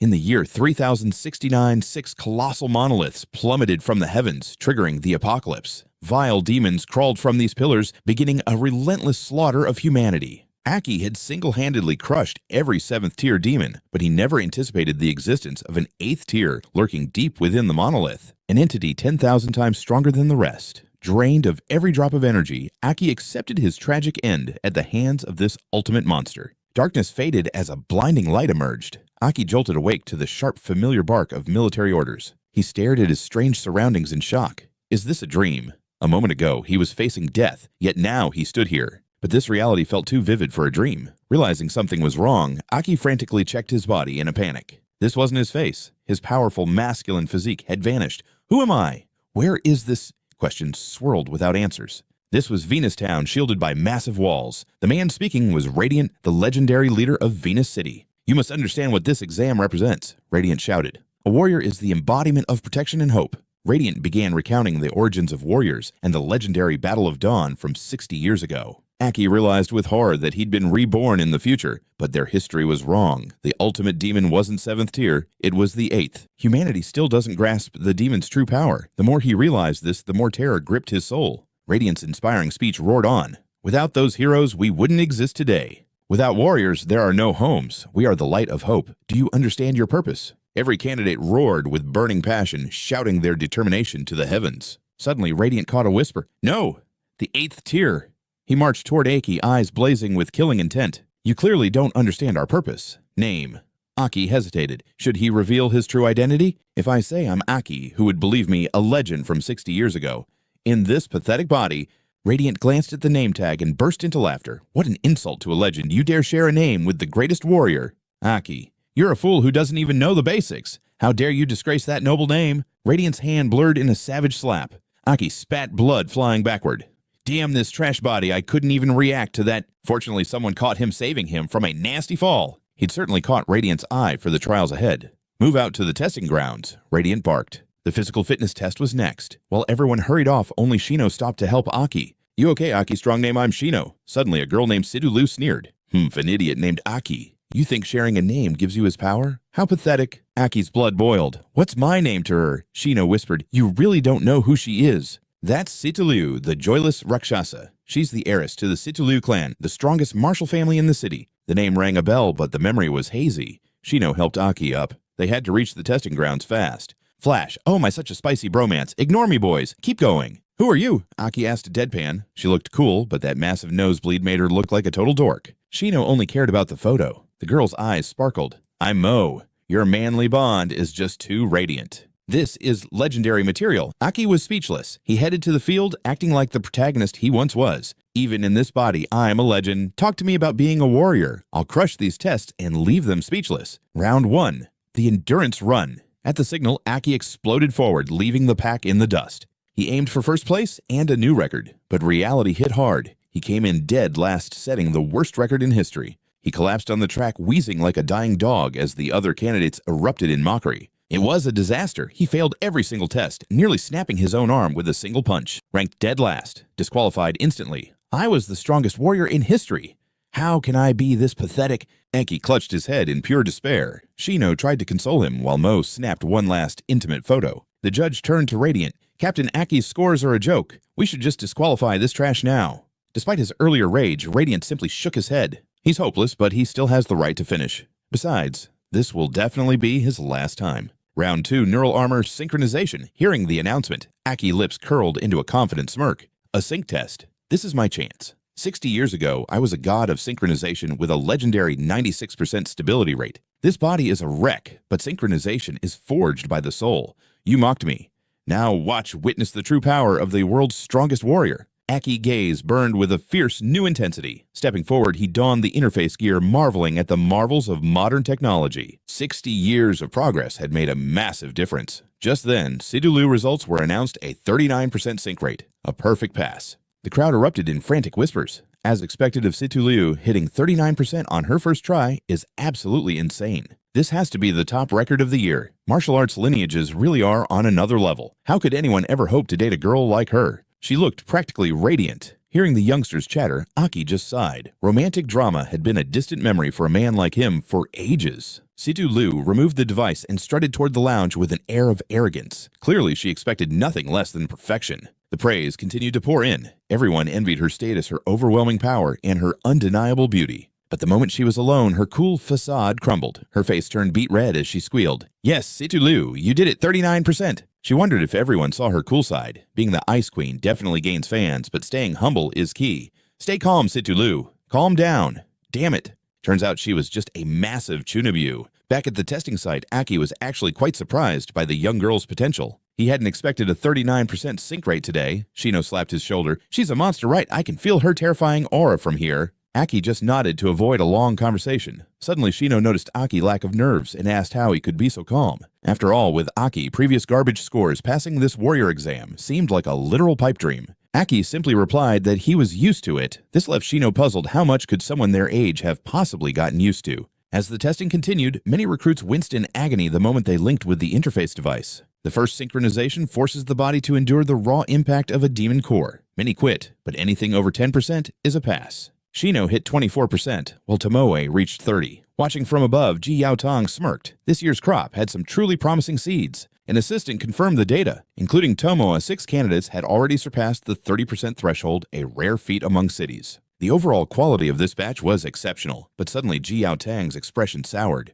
In the year 3069, 6 colossal monoliths plummeted from the heavens, triggering the apocalypse. Vile demons crawled from these pillars, beginning a relentless slaughter of humanity. Aki had single-handedly crushed every 7th tier demon, but he never anticipated the existence of an 8th tier lurking deep within the monolith, an entity 10,000 times stronger than the rest. Drained of every drop of energy, Aki accepted his tragic end at the hands of this ultimate monster. Darkness faded as a blinding light emerged. Aki jolted awake to the sharp, familiar bark of military orders. He stared at his strange surroundings in shock. Is this a dream? A moment ago, he was facing death, yet now he stood here. But this reality felt too vivid for a dream. Realizing something was wrong, Aki frantically checked his body in a panic. This wasn't his face. His powerful, masculine physique had vanished. Who am I? Where is this? Questions swirled without answers. This was Venus Town, shielded by massive walls. The man speaking was Radiant, the legendary leader of Venus City. You must understand what this exam represents, Radiant shouted. A warrior is the embodiment of protection and hope. Radiant began recounting the origins of warriors and the legendary Battle of Dawn from 60 years ago. Aki realized with horror that he'd been reborn in the future, but their history was wrong. The ultimate demon wasn't 7th tier, it was the 8th. Humanity still doesn't grasp the demon's true power. The more he realized this, the more terror gripped his soul. Radiant's inspiring speech roared on. Without those heroes, we wouldn't exist today. Without warriors, there are no homes. We are the light of hope. Do you understand your purpose? Every candidate roared with burning passion, shouting their determination to the heavens. Suddenly, Radiant caught a whisper. No! The 8th tier! He marched toward Aki, eyes blazing with killing intent. You clearly don't understand our purpose. Name. Aki hesitated. Should he reveal his true identity? If I say I'm Aki, who would believe me, a legend from 60 years ago? In this pathetic body, Radiant glanced at the name tag and burst into laughter. What an insult to a legend. You dare share a name with the greatest warrior. Aki. You're a fool who doesn't even know the basics. How dare you disgrace that noble name? Radiant's hand blurred in a savage slap. Aki spat blood flying backward. Damn this trash body, I couldn't even react to that. Fortunately, someone caught him saving him from a nasty fall. He'd certainly caught Radiant's eye for the trials ahead. Move out to the testing grounds, Radiant barked. The physical fitness test was next. While everyone hurried off, only Shino stopped to help Aki. You okay, Aki? Strong name, I'm Shino. Suddenly, a girl named Sidulu sneered. An idiot named Aki. You think sharing a name gives you his power? How pathetic. Aki's blood boiled. What's my name to her? Shino whispered. You really don't know who she is. That's Situlu, the joyless Rakshasa. She's the heiress to the Situlu clan, the strongest martial family in the city. The name rang a bell, but the memory was hazy. Shino helped Aki up. They had to reach the testing grounds fast. Flash, oh my, such a spicy bromance. Ignore me, boys. Keep going. Who are you? Aki asked deadpan. She looked cool, but that massive nosebleed made her look like a total dork. Shino only cared about the photo. The girl's eyes sparkled. I'm Mo. Your manly bond is just too radiant. This is legendary material. Aki was speechless. He headed to the field, acting like the protagonist he once was. Even in this body, I'm a legend. Talk to me about being a warrior. I'll crush these tests and leave them speechless. Round 1. The endurance run. At the signal, Aki exploded forward, leaving the pack in the dust. He aimed for first place and a new record, but reality hit hard. He came in dead last, setting the worst record in history. He collapsed on the track, wheezing like a dying dog as the other candidates erupted in mockery. It was a disaster. He failed every single test, nearly snapping his own arm with a single punch. Ranked dead last, disqualified instantly. I was the strongest warrior in history. How can I be this pathetic? Aki clutched his head in pure despair. Shino tried to console him while Mo snapped one last intimate photo. The judge turned to Radiant. Captain Aki's scores are a joke. We should just disqualify this trash now. Despite his earlier rage, Radiant simply shook his head. He's hopeless, but he still has the right to finish. Besides, this will definitely be his last time. Round 2, Neural Armor Synchronization. Hearing the announcement, Aki's lips curled into a confident smirk. A sync test. This is my chance. 60 years ago, I was a god of synchronization with a legendary 96% stability rate. This body is a wreck, but synchronization is forged by the soul. You mocked me. Now witness the true power of the world's strongest warrior. Aki's gaze burned with a fierce new intensity. Stepping forward, he donned the interface gear, marveling at the marvels of modern technology. 60 years of progress had made a massive difference. Just then, Sidulu results were announced a 39% sync rate. A perfect pass. The crowd erupted in frantic whispers. As expected of Situlu, hitting 39% on her first try is absolutely insane. This has to be the top record of the year. Martial arts lineages really are on another level. How could anyone ever hope to date a girl like her? She looked practically radiant. Hearing the youngsters chatter, Aki just sighed. Romantic drama had been a distant memory for a man like him for ages. Situ Liu removed the device and strutted toward the lounge with an air of arrogance. Clearly, she expected nothing less than perfection. The praise continued to pour in. Everyone envied her status, her overwhelming power, and her undeniable beauty. But the moment she was alone, her cool facade crumbled. Her face turned beet red as she squealed. Yes, Situ Liu, you did it 39%. She wondered if everyone saw her cool side. Being the Ice Queen definitely gains fans, but staying humble is key. Stay calm, Situ Liu. Calm down. Damn it. Turns out she was just a massive Chunabu. Back at the testing site, Aki was actually quite surprised by the young girl's potential. He hadn't expected a 39% sync rate today. Shino slapped his shoulder. She's a monster, right? I can feel her terrifying aura from here. Aki just nodded to avoid a long conversation. Suddenly, Shino noticed Aki's lack of nerves and asked how he could be so calm. After all, with Aki, previous garbage scores, passing this warrior exam seemed like a literal pipe dream. Aki simply replied that he was used to it. This left Shino puzzled. How much could someone their age have possibly gotten used to? As the testing continued, many recruits winced in agony the moment they linked with the interface device. The first synchronization forces the body to endure the raw impact of a demon core. Many quit, but anything over 10% is a pass. Shino hit 24%, while Tomoe reached 30%. Watching from above, Ji Yaotang smirked. This year's crop had some truly promising seeds. An assistant confirmed the data. Including Tomoe, 6 candidates had already surpassed the 30% threshold, a rare feat among cities. The overall quality of this batch was exceptional, but suddenly Ji Yaotang's expression soured.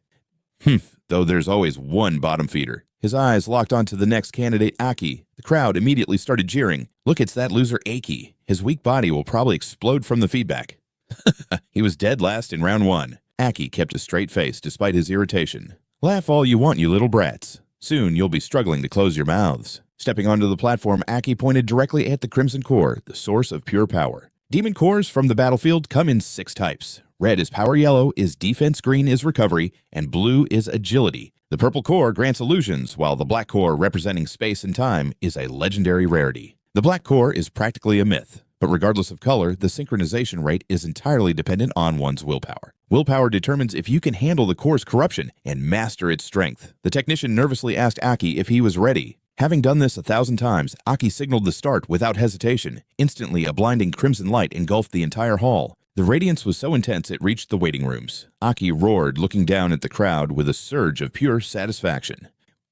Though there's always one bottom feeder. His eyes locked onto the next candidate, Aki. The crowd immediately started jeering. Look, it's that loser Aki. His weak body will probably explode from the feedback. He was dead last in round 1. Aki kept a straight face despite his irritation. Laugh all you want, you little brats. Soon you'll be struggling to close your mouths. Stepping onto the platform, Aki pointed directly at the Crimson Core, the source of pure power. Demon cores from the battlefield come in 6 types. Red is power, yellow is defense, green is recovery, and blue is agility. The purple core grants illusions, while the black core, representing space and time, is a legendary rarity. The black core is practically a myth. But regardless of color, the synchronization rate is entirely dependent on one's willpower. Willpower determines if you can handle the core's corruption and master its strength. The technician nervously asked Aki if he was ready. Having done this 1,000 times, Aki signaled the start without hesitation. Instantly, a blinding crimson light engulfed the entire hall. The radiance was so intense it reached the waiting rooms. Aki roared, looking down at the crowd with a surge of pure satisfaction.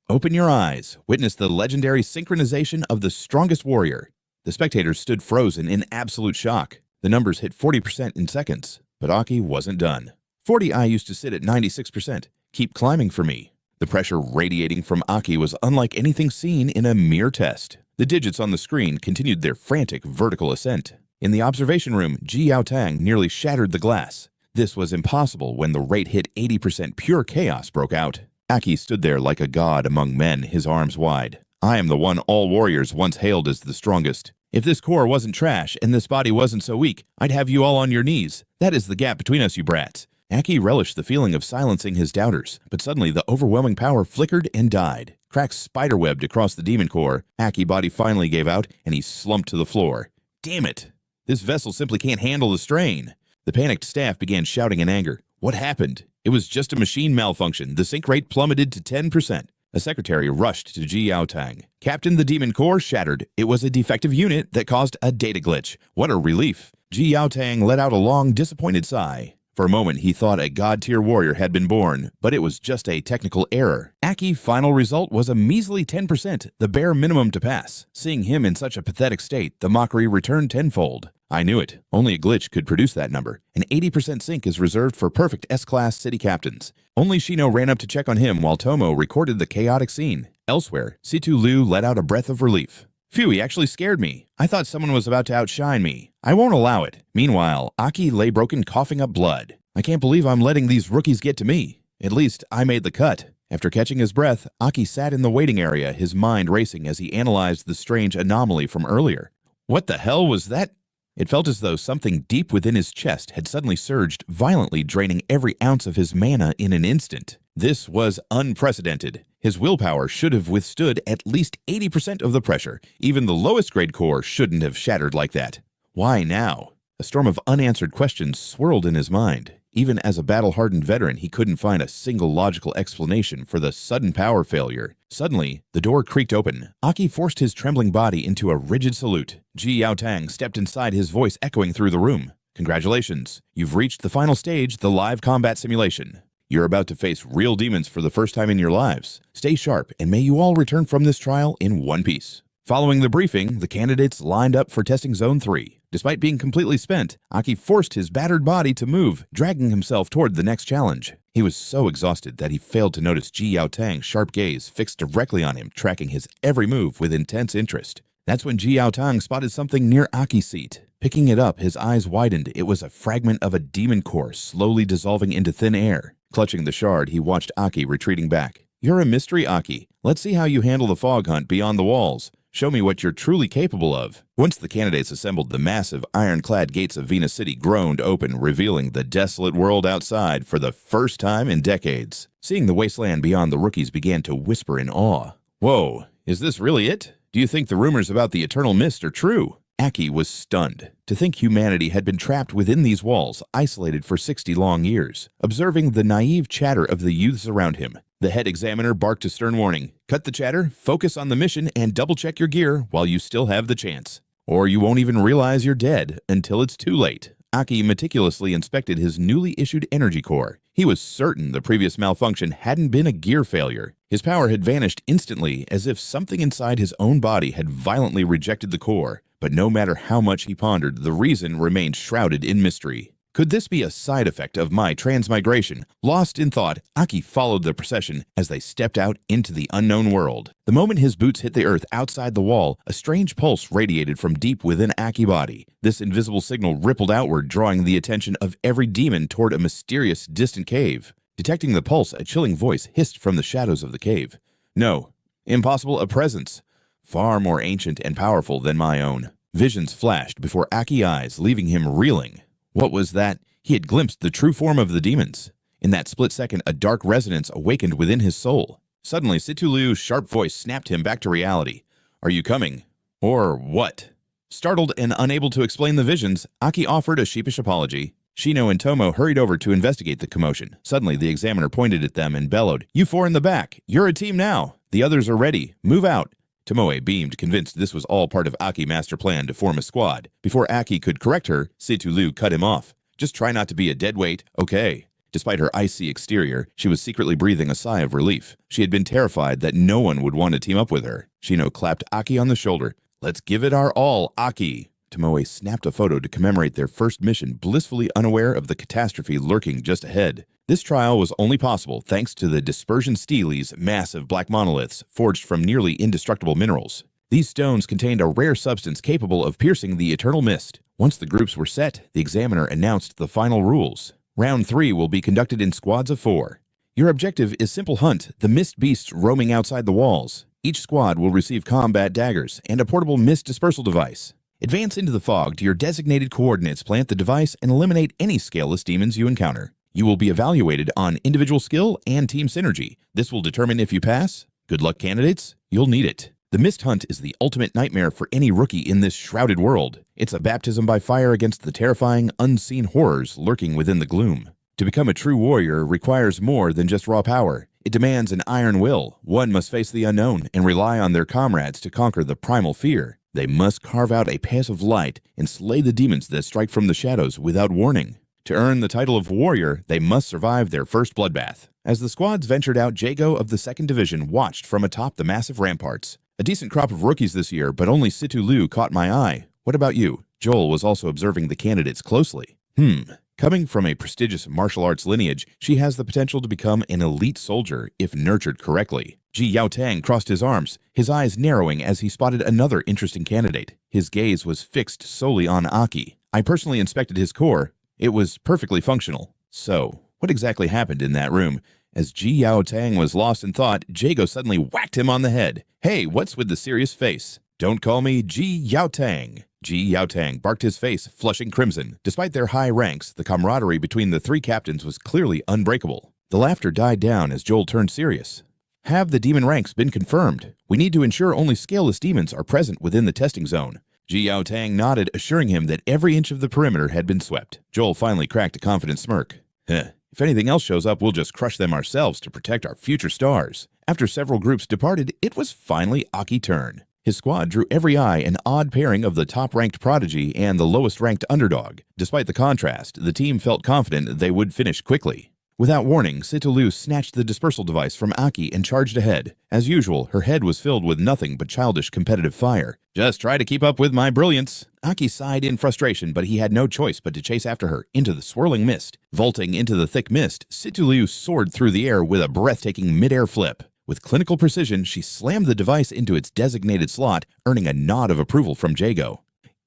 Open your eyes. Witness the legendary synchronization of the strongest warrior. The spectators stood frozen in absolute shock. The numbers hit 40% in seconds, but Aki wasn't done. 40 I used to sit at 96%. Keep climbing for me. The pressure radiating from Aki was unlike anything seen in a mere test. The digits on the screen continued their frantic vertical ascent. In the observation room, Ji Yaotang nearly shattered the glass. This was impossible when the rate hit 80%. Pure chaos broke out. Aki stood there like a god among men, his arms wide. I am the one all warriors once hailed as the strongest. If this core wasn't trash and this body wasn't so weak, I'd have you all on your knees. That is the gap between us, you brats. Aki relished the feeling of silencing his doubters, but suddenly the overwhelming power flickered and died. Cracks spiderwebbed across the demon core. Aki's body finally gave out, and he slumped to the floor. Damn it! This vessel simply can't handle the strain. The panicked staff began shouting in anger. What happened? It was just a machine malfunction. The sync rate plummeted to 10%. A secretary rushed to Ji Yaotang. Captain, the demon core shattered. It was a defective unit that caused a data glitch. What a relief. Ji Yaotang let out a long, disappointed sigh. For a moment, he thought a god-tier warrior had been born, but it was just a technical error. Aki's final result was a measly 10%, the bare minimum to pass. Seeing him in such a pathetic state, the mockery returned tenfold. I knew it. Only a glitch could produce that number. An 80% sync is reserved for perfect S-class city captains. Only Shino ran up to check on him while Tomo recorded the chaotic scene. Elsewhere, Situ Liu let out a breath of relief. Phew, he actually scared me. I thought someone was about to outshine me. I won't allow it. Meanwhile, Aki lay broken, coughing up blood. I can't believe I'm letting these rookies get to me. At least, I made the cut. After catching his breath, Aki sat in the waiting area, his mind racing as he analyzed the strange anomaly from earlier. What the hell was that? It felt as though something deep within his chest had suddenly surged, violently draining every ounce of his mana in an instant. This was unprecedented. His willpower should have withstood at least 80% of the pressure. Even the lowest grade core shouldn't have shattered like that. Why now? A storm of unanswered questions swirled in his mind. Even as a battle-hardened veteran, he couldn't find a single logical explanation for the sudden power failure. Suddenly, the door creaked open. Aki forced his trembling body into a rigid salute. Ji Yaotang stepped inside, his voice echoing through the room. Congratulations. You've reached the final stage, the live combat simulation. You're about to face real demons for the first time in your lives. Stay sharp, and may you all return from this trial in one piece. Following the briefing, the candidates lined up for testing Zone 3. Despite being completely spent, Aki forced his battered body to move, dragging himself toward the next challenge. He was so exhausted that he failed to notice Ji Yaotang's sharp gaze fixed directly on him, tracking his every move with intense interest. That's when Ji Yaotang spotted something near Aki's seat. Picking it up, his eyes widened. It was a fragment of a demon core slowly dissolving into thin air. Clutching the shard, he watched Aki retreating back. "You're a mystery, Aki. Let's see how you handle the fog hunt beyond the walls. Show me what you're truly capable of." Once the candidates assembled, the massive ironclad gates of Venus City groaned open, revealing the desolate world outside for the first time in decades. Seeing the wasteland beyond, the rookies began to whisper in awe. "Whoa, is this really it? Do you think the rumors about the eternal mist are true?" Aki was stunned. To think humanity had been trapped within these walls, isolated for 60 long years. Observing the naive chatter of the youths around him, the head examiner barked a stern warning. "Cut the chatter, focus on the mission, and double-check your gear while you still have the chance. Or you won't even realize you're dead until it's too late." Aki meticulously inspected his newly issued energy core. He was certain the previous malfunction hadn't been a gear failure. His power had vanished instantly, as if something inside his own body had violently rejected the core. But no matter how much he pondered, the reason remained shrouded in mystery. Could this be a side effect of my transmigration? Lost in thought, Aki followed the procession as they stepped out into the unknown world. The moment his boots hit the earth outside the wall, a strange pulse radiated from deep within Aki's body. This invisible signal rippled outward, drawing the attention of every demon toward a mysterious, distant cave. Detecting the pulse, a chilling voice hissed from the shadows of the cave. "No, impossible, a presence. Far more ancient and powerful than my own." Visions flashed before Aki's eyes, leaving him reeling. What was that? He had glimpsed the true form of the demons. In that split second, a dark resonance awakened within his soul. Suddenly, Situlu's sharp voice snapped him back to reality. "Are you coming? Or what?" Startled and unable to explain the visions, Aki offered a sheepish apology. Shino and Tomo hurried over to investigate the commotion. Suddenly, the examiner pointed at them and bellowed, "You four in the back! You're a team now! The others are ready! Move out!" Tomoe beamed, convinced this was all part of Aki's master plan to form a squad. Before Aki could correct her, Situlu cut him off. "Just try not to be a deadweight, okay?" Despite her icy exterior, she was secretly breathing a sigh of relief. She had been terrified that no one would want to team up with her. Shino clapped Aki on the shoulder. "Let's give it our all, Aki!" Tomoe snapped a photo to commemorate their first mission, blissfully unaware of the catastrophe lurking just ahead. This trial was only possible thanks to the Dispersion Steely's massive black monoliths forged from nearly indestructible minerals. These stones contained a rare substance capable of piercing the eternal mist. Once the groups were set, the examiner announced the final rules. Round 3 will be conducted in squads of 4. Your objective is simple: hunt the mist beasts roaming outside the walls. Each squad will receive combat daggers and a portable mist dispersal device. Advance into the fog to your designated coordinates, plant the device, and eliminate any scaleless demons you encounter. You will be evaluated on individual skill and team synergy. This will determine if you pass. Good luck, candidates. You'll need it. The mist hunt is the ultimate nightmare for any rookie in this shrouded world. It's a baptism by fire against the terrifying, unseen horrors lurking within the gloom. To become a true warrior requires more than just raw power. It demands an iron will. One must face the unknown and rely on their comrades to conquer the primal fear. They must carve out a path of light and slay the demons that strike from the shadows without warning. To earn the title of warrior, they must survive their first bloodbath. As the squads ventured out, Jago of the 2nd Division watched from atop the massive ramparts. "A decent crop of rookies this year, but only Situlu caught my eye. What about you?" Joel was also observing the candidates closely. Coming from a prestigious martial arts lineage, she has the potential to become an elite soldier if nurtured correctly. Ji Yaotang crossed his arms, his eyes narrowing as he spotted another interesting candidate. His gaze was fixed solely on Aki. "I personally inspected his core. It was perfectly functional." So, what exactly happened in that room? As Ji Yaotang was lost in thought, Jago suddenly whacked him on the head. "Hey, what's with the serious face? Don't call me Ji Yaotang." Ji Yaotang barked, his face flushing crimson. Despite their high ranks, the camaraderie between the 3 captains was clearly unbreakable. The laughter died down as Joel turned serious. "Have the demon ranks been confirmed? We need to ensure only scaleless demons are present within the testing zone." Ji Yaotang nodded, assuring him that every inch of the perimeter had been swept. Joel finally cracked a confident smirk. If anything else shows up, we'll just crush them ourselves to protect our future stars." After several groups departed, it was finally Aki's turn. His squad drew every eye, an odd pairing of the top-ranked prodigy and the lowest-ranked underdog. Despite the contrast, the team felt confident they would finish quickly. Without warning, Sitolu snatched the dispersal device from Aki and charged ahead. As usual, her head was filled with nothing but childish competitive fire. "Just try to keep up with my brilliance." Aki sighed in frustration, but he had no choice but to chase after her into the swirling mist. Vaulting into the thick mist, Sitolu soared through the air with a breathtaking mid-air flip. With clinical precision, she slammed the device into its designated slot, earning a nod of approval from Jago.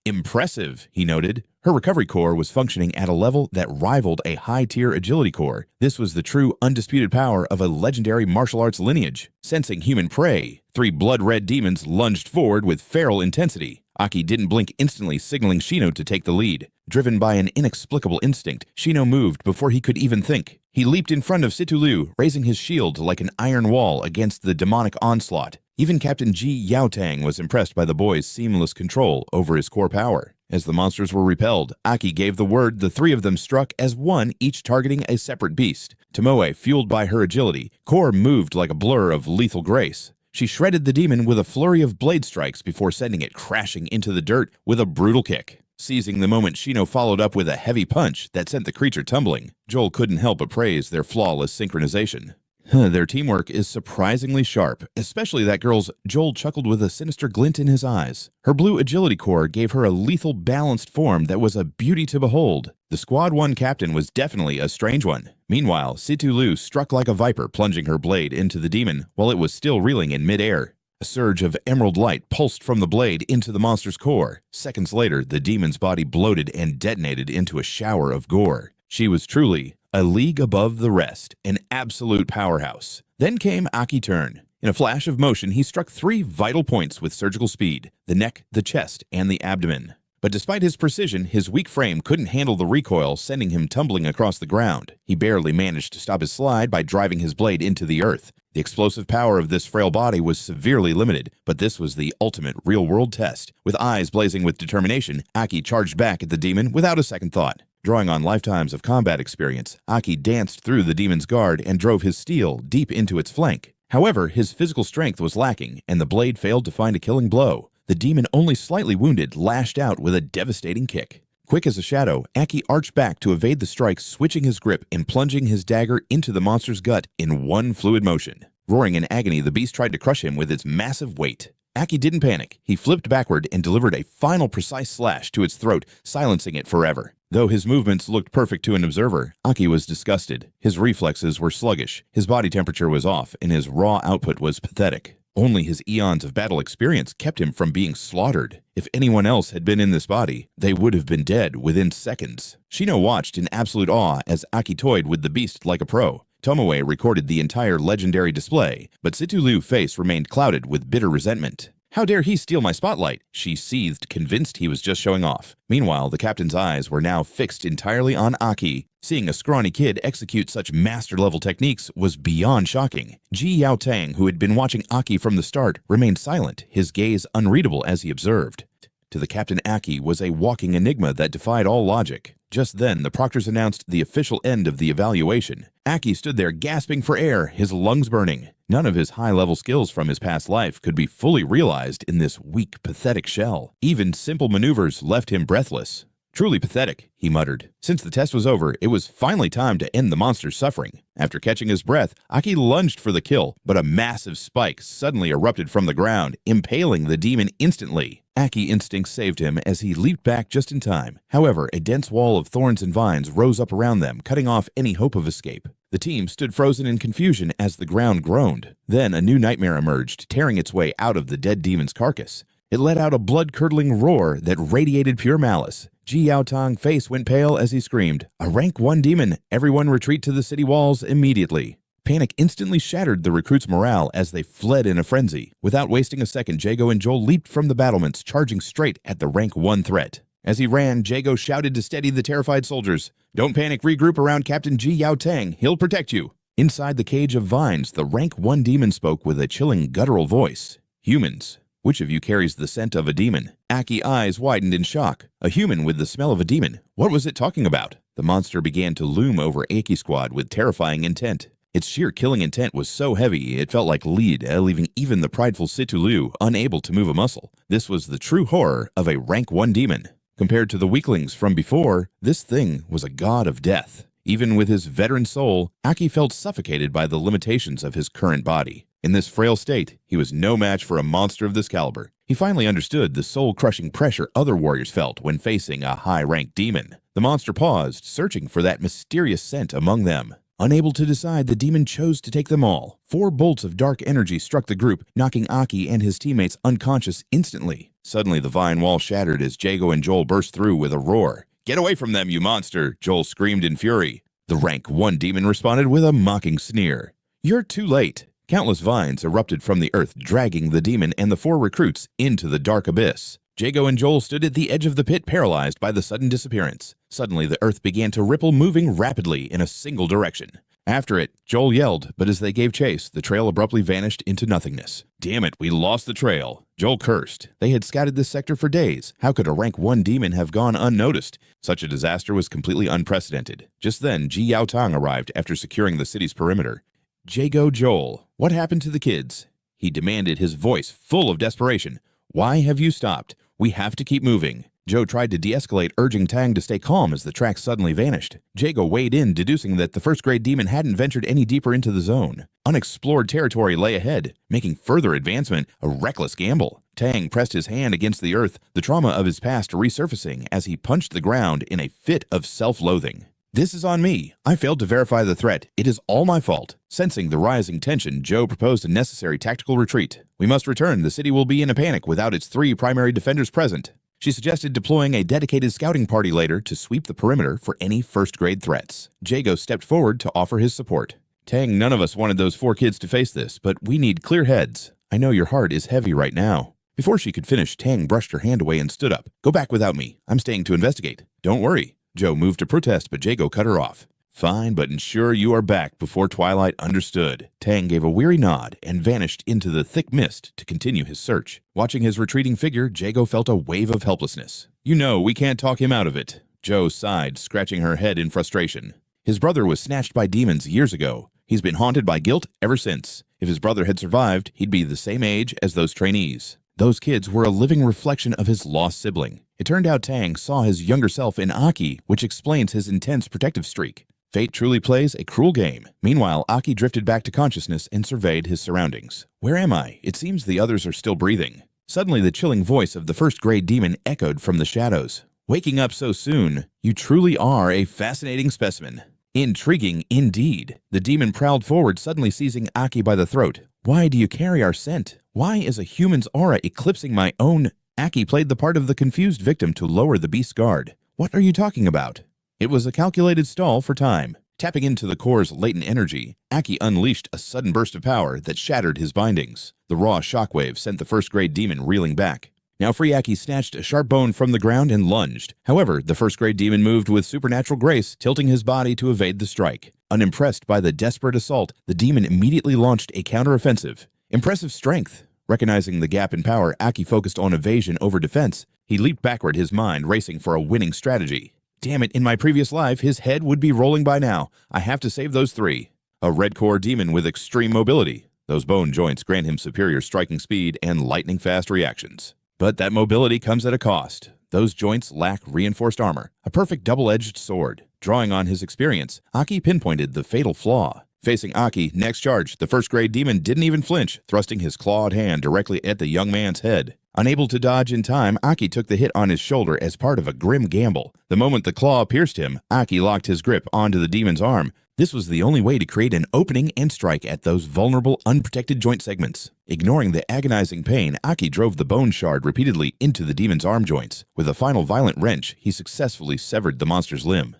"Impressive," he noted. Her recovery core was functioning at a level that rivaled a high-tier agility core. This was the true undisputed power of a legendary martial arts lineage. Sensing human prey, 3 blood-red demons lunged forward with feral intensity. Aki didn't blink, instantly signaling Shino to take the lead. Driven by an inexplicable instinct, Shino moved before he could even think. He leaped in front of Sitolu, raising his shield like an iron wall against the demonic onslaught. Even Captain Ji Yaotang was impressed by the boy's seamless control over his core power. As the monsters were repelled, Aki gave the word the 3 of them struck as one, each targeting a separate beast. Tomoe, fueled by her agility, core moved like a blur of lethal grace. She shredded the demon with a flurry of blade strikes before sending it crashing into the dirt with a brutal kick. Seizing the moment, Shino followed up with a heavy punch that sent the creature tumbling. Joel couldn't help but praise their flawless synchronization. Their teamwork is surprisingly sharp, especially that girl's. Joel chuckled with a sinister glint in his eyes. Her blue agility core gave her a lethal balanced form that was a beauty to behold. The Squad 1 captain was definitely a strange one. Meanwhile, Sitolu struck like a viper, plunging her blade into the demon while it was still reeling in midair. A surge of emerald light pulsed from the blade into the monster's core. Seconds later, the demon's body bloated and detonated into a shower of gore. She was truly a league above the rest, an absolute powerhouse. Then came Aki's turn. In a flash of motion, he struck 3 vital points with surgical speed: the neck, the chest, and the abdomen. But despite his precision, his weak frame couldn't handle the recoil, sending him tumbling across the ground. He barely managed to stop his slide by driving his blade into the earth. The explosive power of this frail body was severely limited, but this was the ultimate real-world test. With eyes blazing with determination, Aki charged back at the demon without a second thought. Drawing on lifetimes of combat experience, Aki danced through the demon's guard and drove his steel deep into its flank. However, his physical strength was lacking, and the blade failed to find a killing blow. The demon, only slightly wounded, lashed out with a devastating kick. Quick as a shadow, Aki arched back to evade the strike, switching his grip and plunging his dagger into the monster's gut in one fluid motion. Roaring in agony, the beast tried to crush him with its massive weight. Aki didn't panic. He flipped backward and delivered a final precise slash to its throat, silencing it forever. Though his movements looked perfect to an observer, Aki was disgusted. His reflexes were sluggish, his body temperature was off, and his raw output was pathetic. Only his eons of battle experience kept him from being slaughtered. If anyone else had been in this body, they would have been dead within seconds. Shino watched in absolute awe as Aki toyed with the beast like a pro. Tomoe recorded the entire legendary display, but Sitolu's face remained clouded with bitter resentment. "How dare he steal my spotlight?" she seethed, convinced he was just showing off. Meanwhile, the captain's eyes were now fixed entirely on Aki. Seeing a scrawny kid execute such master-level techniques was beyond shocking. Ji Yaotang, who had been watching Aki from the start, remained silent, his gaze unreadable as he observed. To the captain, Aki was a walking enigma that defied all logic. Just then, the proctors announced the official end of the evaluation. Aki stood there gasping for air, his lungs burning. None of his high-level skills from his past life could be fully realized in this weak, pathetic shell. Even simple maneuvers left him breathless. "Truly pathetic," he muttered. Since the test was over, it was finally time to end the monster's suffering. After catching his breath, Aki lunged for the kill, but a massive spike suddenly erupted from the ground, impaling the demon instantly. Aki instincts saved him as he leaped back just in time. However, a dense wall of thorns and vines rose up around them, cutting off any hope of escape. The team stood frozen in confusion as the ground groaned. Then a new nightmare emerged, tearing its way out of the dead demon's carcass. It let out a blood-curdling roar that radiated pure malice. Ji Yaotang's face went pale as he screamed, "A rank 1 demon! Everyone retreat to the city walls immediately!" Panic instantly shattered the recruits' morale as they fled in a frenzy. Without wasting a second, Jago and Joel leaped from the battlements, charging straight at the rank 1 threat. As he ran, Jago shouted to steady the terrified soldiers, "Don't panic, regroup around Captain Ji Yaotang, he'll protect you." Inside the cage of vines, the rank 1 demon spoke with a chilling guttural voice. "Humans, which of you carries the scent of a demon?" Aki's eyes widened in shock. A human with the smell of a demon. What was it talking about? The monster began to loom over Aki's squad with terrifying intent. Its sheer killing intent was so heavy, it felt like lead, leaving even the prideful Sitolu unable to move a muscle. This was the true horror of a rank 1 demon. Compared to the weaklings from before, this thing was a god of death. Even with his veteran soul, Aki felt suffocated by the limitations of his current body. In this frail state, he was no match for a monster of this caliber. He finally understood the soul-crushing pressure other warriors felt when facing a high-ranked demon. The monster paused, searching for that mysterious scent among them. Unable to decide, the demon chose to take them all. 4 bolts of dark energy struck the group, knocking Aki and his teammates unconscious instantly. Suddenly, the vine wall shattered as Jago and Joel burst through with a roar. "Get away from them, you monster!" Joel screamed in fury. The rank 1 demon responded with a mocking sneer. "You're too late." Countless vines erupted from the earth, dragging the demon and the 4 recruits into the dark abyss. Jago and Joel stood at the edge of the pit, paralyzed by the sudden disappearance. Suddenly, the earth began to ripple, moving rapidly in a single direction. After it, Joel yelled, but as they gave chase, the trail abruptly vanished into nothingness. "Damn it, we lost the trail," Joel cursed. They had scouted this sector for days. How could a rank 1 demon have gone unnoticed? Such a disaster was completely unprecedented. Just then, Ji Yao Tang arrived after securing the city's perimeter. "Jago, Joel, what happened to the kids?" he demanded, his voice full of desperation. "Why have you stopped? We have to keep moving." Joe tried to de-escalate, urging Tang to stay calm as the tracks suddenly vanished. Jago weighed in, deducing that the first-grade demon hadn't ventured any deeper into the zone. Unexplored territory lay ahead, making further advancement a reckless gamble. Tang pressed his hand against the earth, the trauma of his past resurfacing as he punched the ground in a fit of self-loathing. "This is on me. I failed to verify the threat. It is all my fault." Sensing the rising tension, Joe proposed a necessary tactical retreat. "We must return. The city will be in a panic without its 3 primary defenders present." She suggested deploying a dedicated scouting party later to sweep the perimeter for any first-grade threats. Jago stepped forward to offer his support. "Tang, none of us wanted those 4 kids to face this, but we need clear heads. I know your heart is heavy right now." Before she could finish, Tang brushed her hand away and stood up. "Go back without me. I'm staying to investigate." "Don't worry." Joe moved to protest, but Jago cut her off. "Fine, but ensure you are back before twilight." "Understood." Tang gave a weary nod and vanished into the thick mist to continue his search. Watching his retreating figure, Jago felt a wave of helplessness. "You know, we can't talk him out of it." Joe sighed, scratching her head in frustration. His brother was snatched by demons years ago. He's been haunted by guilt ever since. If his brother had survived, he'd be the same age as those trainees. Those kids were a living reflection of his lost sibling. It turned out Tang saw his younger self in Aki, which explains his intense protective streak. Fate truly plays a cruel game. Meanwhile, Aki drifted back to consciousness and surveyed his surroundings. "Where am I? It seems the others are still breathing." Suddenly, the chilling voice of the first-grade demon echoed from the shadows. "Waking up so soon, you truly are a fascinating specimen." "Intriguing indeed." The demon prowled forward, suddenly seizing Aki by the throat. "Why do you carry our scent? Why is a human's aura eclipsing my own?" Aki played the part of the confused victim to lower the beast's guard. "What are you talking about?" It was a calculated stall for time. Tapping into the core's latent energy, Aki unleashed a sudden burst of power that shattered his bindings. The raw shockwave sent the first-grade demon reeling back. Now free, Aki snatched a sharp bone from the ground and lunged. However, the first-grade demon moved with supernatural grace, tilting his body to evade the strike. Unimpressed by the desperate assault, the demon immediately launched a counteroffensive. Impressive strength. Recognizing the gap in power, Aki focused on evasion over defense. He leaped backward, his mind racing for a winning strategy. "Damn it, in my previous life, his head would be rolling by now. I have to save those 3. A red-core demon with extreme mobility. Those bone joints grant him superior striking speed and lightning-fast reactions. But that mobility comes at a cost. Those joints lack reinforced armor, a perfect double-edged sword. Drawing on his experience, Aki pinpointed the fatal flaw. Facing Aki, next charge, the first-grade demon didn't even flinch, thrusting his clawed hand directly at the young man's head. Unable to dodge in time, Aki took the hit on his shoulder as part of a grim gamble. The moment the claw pierced him, Aki locked his grip onto the demon's arm. This was the only way to create an opening and strike at those vulnerable, unprotected joint segments. Ignoring the agonizing pain, Aki drove the bone shard repeatedly into the demon's arm joints. With a final violent wrench, he successfully severed the monster's limb.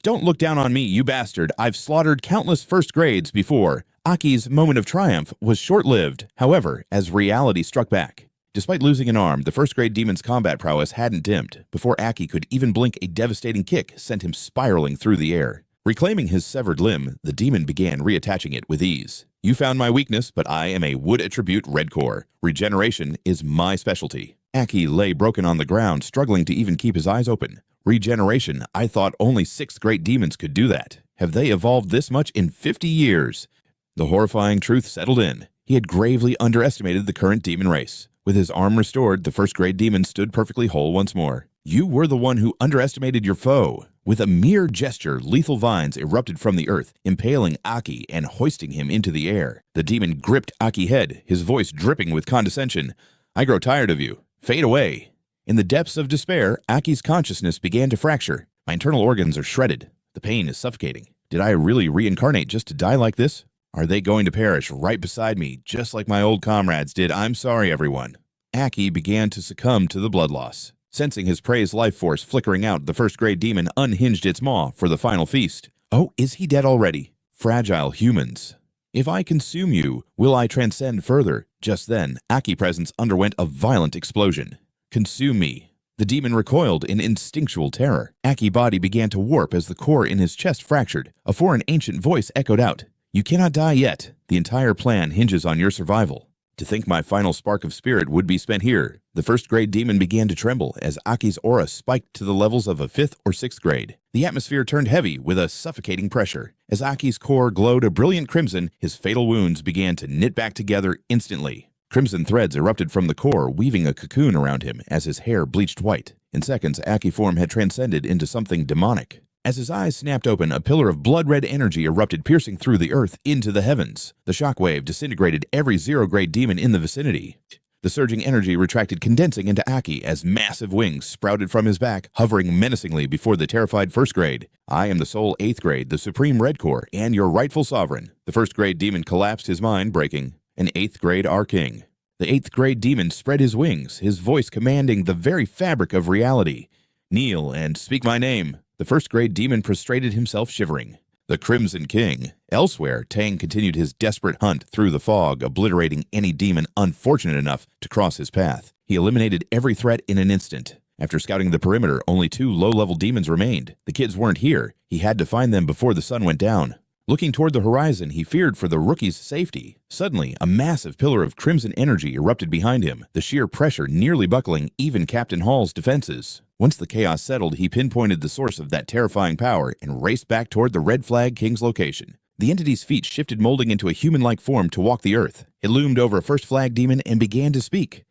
"Don't look down on me, you bastard. I've slaughtered countless first grades before." Aki's moment of triumph was short-lived, however, as reality struck back. Despite losing an arm, the first-grade demon's combat prowess hadn't dimmed. Before Aki could even blink, a devastating kick sent him spiraling through the air. Reclaiming his severed limb, the demon began reattaching it with ease. "You found my weakness, but I am a wood attribute red core. Regeneration is my specialty." Aki lay broken on the ground, struggling to even keep his eyes open. "Regeneration? I thought only 6th-grade demons could do that. Have they evolved this much in 50 years? The horrifying truth settled in. He had gravely underestimated the current demon race. With his arm restored, the first-grade demon stood perfectly whole once more. "You were the one who underestimated your foe." With a mere gesture, lethal vines erupted from the earth, impaling Aki and hoisting him into the air. The demon gripped Aki's head, his voice dripping with condescension. "I grow tired of you. Fade away." In the depths of despair, Aki's consciousness began to fracture. "My internal organs are shredded. The pain is suffocating. Did I really reincarnate just to die like this? Are they going to perish right beside me, just like my old comrades did? I'm sorry, everyone." Aki began to succumb to the blood loss. Sensing his prey's life force flickering out, the first-grade demon unhinged its maw for the final feast. "Oh, is he dead already? Fragile humans. If I consume you, will I transcend further?" Just then, Aki's presence underwent a violent explosion. "Consume me." The demon recoiled in instinctual terror. Aki's body began to warp as the core in his chest fractured. A foreign ancient voice echoed out, "You cannot die yet. The entire plan hinges on your survival." To think my final spark of spirit would be spent here. The first-grade demon began to tremble as Aki's aura spiked to the levels of a 5th or 6th grade. The atmosphere turned heavy with a suffocating pressure. As Aki's core glowed a brilliant crimson, his fatal wounds began to knit back together instantly. Crimson threads erupted from the core, weaving a cocoon around him as his hair bleached white. In seconds, Aki's form had transcended into something demonic. As his eyes snapped open, a pillar of blood-red energy erupted, piercing through the earth into the heavens. The shockwave disintegrated every 0-grade demon in the vicinity. The surging energy retracted, condensing into Aki as massive wings sprouted from his back, hovering menacingly before the terrified first grade. "I am the sole 8th grade, the supreme red core, and your rightful sovereign." The first-grade demon collapsed, his mind breaking. "An 8th grade our king." The 8th-grade demon spread his wings, his voice commanding the very fabric of reality. "Kneel and speak my name." The first-grade demon prostrated himself, shivering. "The Crimson King." Elsewhere, Tang continued his desperate hunt through the fog, obliterating any demon unfortunate enough to cross his path. He eliminated every threat in an instant. After scouting the perimeter, only 2 low-level demons remained. The kids weren't here. He had to find them before the sun went down. Looking toward the horizon, he feared for the rookie's safety. Suddenly, a massive pillar of crimson energy erupted behind him, the sheer pressure nearly buckling even Captain Hall's defenses. Once the chaos settled, he pinpointed the source of that terrifying power and raced back toward the Red Flag King's location. The entity's feet shifted, molding into a human-like form to walk the earth. It loomed over a first flag demon and began to speak.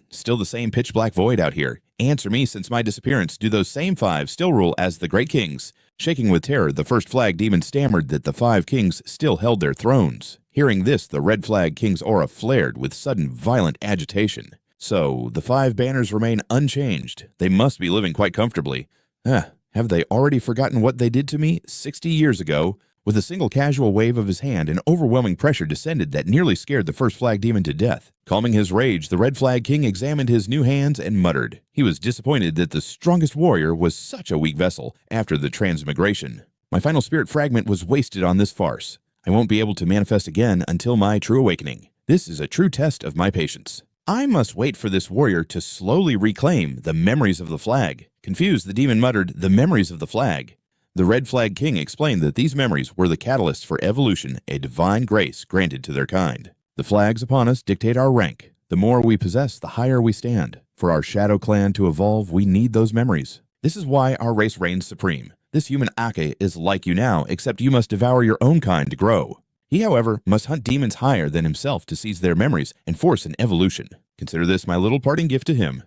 Still the same pitch-black void out here. Answer me, since my disappearance, do those same 5 still rule as the Great Kings?" Shaking with terror, the first flag demon stammered that the 5 kings still held their thrones. Hearing this, the Red Flag King's aura flared with sudden violent agitation. So, the 5 banners remain unchanged. They must be living quite comfortably. Have they already forgotten what they did to me 60 years ago? With a single casual wave of his hand, an overwhelming pressure descended that nearly scared the first flag demon to death. Calming his rage, the Red Flag King examined his new hands and muttered. He was disappointed that the strongest warrior was such a weak vessel after the transmigration. "My final spirit fragment was wasted on this farce. I won't be able to manifest again until my true awakening. This is a true test of my patience. I must wait for this warrior to slowly reclaim the memories of the flag." Confused, the demon muttered, "The memories of the flag." The Red Flag King explained that these memories were the catalyst for evolution, a divine grace granted to their kind. "The flags upon us dictate our rank. The more we possess, the higher we stand. For our shadow clan to evolve, we need those memories. This is why our race reigns supreme. This human Ake is like you now, except you must devour your own kind to grow. He, however, must hunt demons higher than himself to seize their memories and force an evolution. Consider this my little parting gift to him."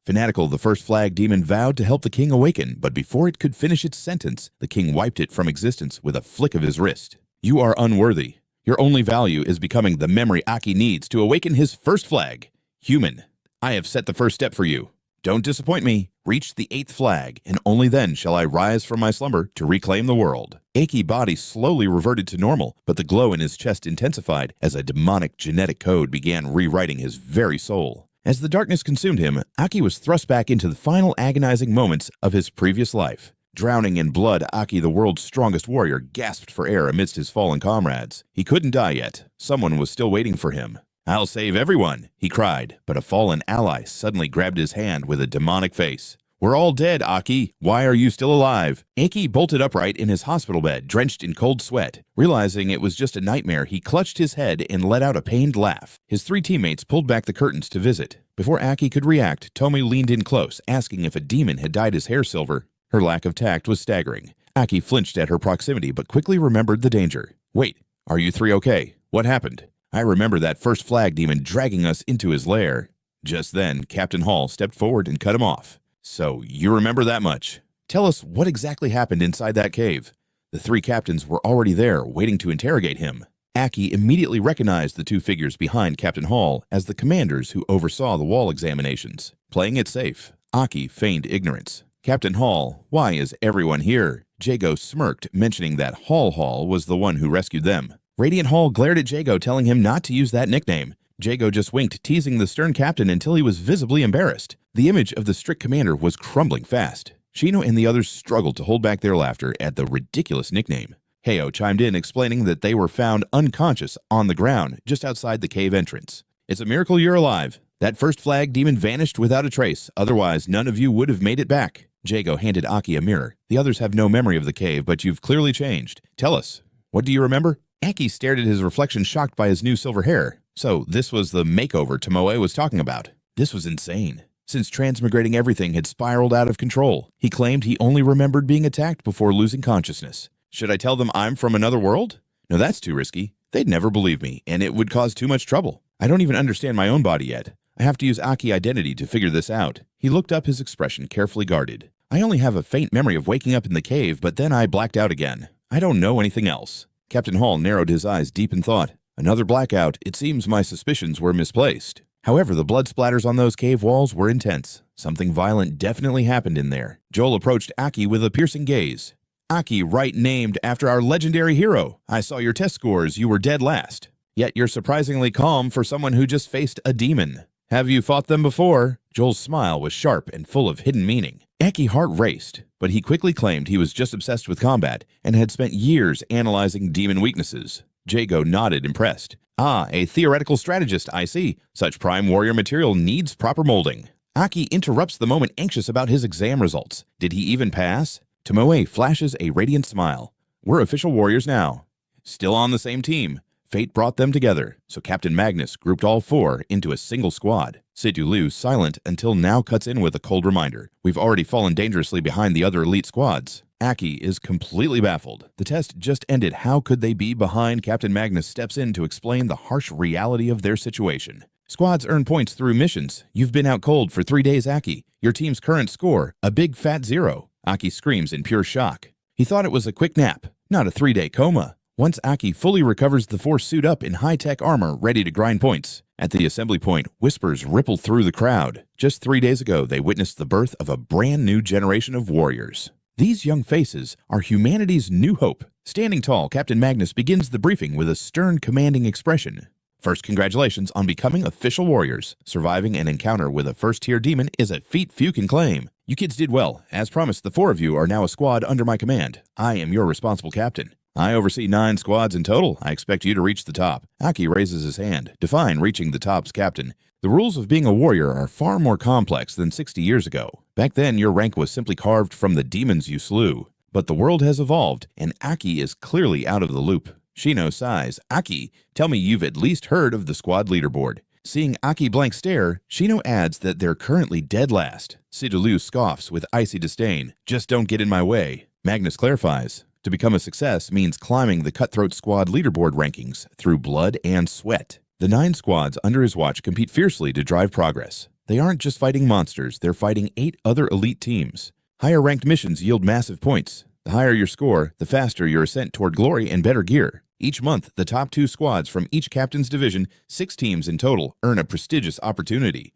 Fanatical, the first flag demon vowed to help the king awaken, but before it could finish its sentence, the king wiped it from existence with a flick of his wrist. "You are unworthy. Your only value is becoming the memory Aki needs to awaken his first flag. Human, I have set the first step for you. Don't disappoint me. Reach the 8th flag, and only then shall I rise from my slumber to reclaim the world." Aki's body slowly reverted to normal, but the glow in his chest intensified as a demonic genetic code began rewriting his very soul. As the darkness consumed him, Aki was thrust back into the final agonizing moments of his previous life. Drowning in blood, Aki, the world's strongest warrior, gasped for air amidst his fallen comrades. He couldn't die yet. Someone was still waiting for him. "I'll save everyone," he cried, but a fallen ally suddenly grabbed his hand with a demonic face. "We're all dead, Aki. Why are you still alive?" Aki bolted upright in his hospital bed, drenched in cold sweat. Realizing it was just a nightmare, he clutched his head and let out a pained laugh. His 3 teammates pulled back the curtains to visit. Before Aki could react, Tomi leaned in close, asking if a demon had dyed his hair silver. Her lack of tact was staggering. Aki flinched at her proximity, but quickly remembered the danger. "Wait, are you 3 okay? What happened?" "I remember that first flag demon dragging us into his lair." Just then, Captain Hall stepped forward and cut him off. "So, you remember that much? Tell us what exactly happened inside that cave. The three captains were already there, waiting to interrogate him. Aki immediately recognized the two figures behind Captain Hall as the commanders who oversaw the wall examinations. Playing it safe, Aki feigned ignorance. Captain Hall, why is everyone here? Jago smirked, mentioning that Hall was the one who rescued them. Radiant Hall glared at Jago, telling him not to use that nickname. Jago just winked, teasing the stern captain until he was visibly embarrassed. The image of the strict commander was crumbling fast. Shino and the others struggled to hold back their laughter at the ridiculous nickname. Heyo chimed in, explaining that they were found unconscious on the ground just outside the cave entrance. It's a miracle you're alive. That first flag demon vanished without a trace, otherwise none of you would have made it back. Jago handed Aki a mirror. The others have no memory of the cave, but you've clearly changed. Tell us, what do you remember? Aki stared at his reflection, shocked by his new silver hair. So this was the makeover Tomoe was talking about. This was insane. Since transmigrating everything had spiraled out of control, he claimed he only remembered being attacked before losing consciousness. Should I tell them I'm from another world? No, that's too risky. They'd never believe me, and it would cause too much trouble. I don't even understand my own body yet. I have to use Aki identity to figure this out. He looked up, his expression carefully guarded. I only have a faint memory of waking up in the cave, but then I blacked out again. I don't know anything else. Captain Hall narrowed his eyes deep in thought. Another blackout. It seems my suspicions were misplaced. However, the blood splatters on those cave walls were intense. Something violent definitely happened in there. Joel approached Aki with a piercing gaze. Aki, right named after our legendary hero. I saw your test scores. You were dead last. Yet you're surprisingly calm for someone who just faced a demon. Have you fought them before? Joel's smile was sharp and full of hidden meaning. Aki's heart raced, but he quickly claimed he was just obsessed with combat and had spent years analyzing demon weaknesses. Jago nodded, impressed. Ah, a theoretical strategist, I see. Such prime warrior material needs proper molding. Aki interrupts the moment, anxious about his exam results. Did he even pass? Tomoe flashes a radiant smile. We're official warriors now. Still on the same team. Fate brought them together, so Captain Magnus grouped all four into a single squad. Sidulu, silent until now, cuts in with a cold reminder. We've already fallen dangerously behind the other elite squads. Aki is completely baffled. The test just ended. How could they be behind? Captain Magnus steps in to explain the harsh reality of their situation. Squads earn points through missions. You've been out cold for 3 days, Aki. Your team's current score, a big fat 0. Aki screams in pure shock. He thought it was a quick nap, not a 3-day coma. Once Aki fully recovers, the four suit up in high-tech armor, ready to grind points. At the assembly point, whispers ripple through the crowd. Just 3 days ago, they witnessed the birth of a brand new generation of warriors. These young faces are humanity's new hope. Standing tall, Captain Magnus begins the briefing with a stern, commanding expression. First, congratulations on becoming official warriors. Surviving an encounter with a first-tier demon is a feat few can claim. You kids did well. As promised, the 4 of you are now a squad under my command. I am your responsible captain. I oversee 9 squads in total. I expect you to reach the top. Aki raises his hand. Define reaching the top's captain. The rules of being a warrior are far more complex than 60 years ago. Back then, your rank was simply carved from the demons you slew. But the world has evolved, and Aki is clearly out of the loop. Shino sighs. Aki, tell me you've at least heard of the squad leaderboard. Seeing Aki blank stare, Shino adds that they're currently dead last. Sidulu scoffs with icy disdain. Just don't get in my way. Magnus clarifies. To become a success means climbing the cutthroat squad leaderboard rankings through blood and sweat. The 9 squads under his watch compete fiercely to drive progress. They aren't just fighting monsters, they're fighting 8 other elite teams. Higher ranked missions yield massive points. The higher your score, the faster your ascent toward glory and better gear. Each month, the top 2 squads from each captain's division, 6 teams in total, earn a prestigious opportunity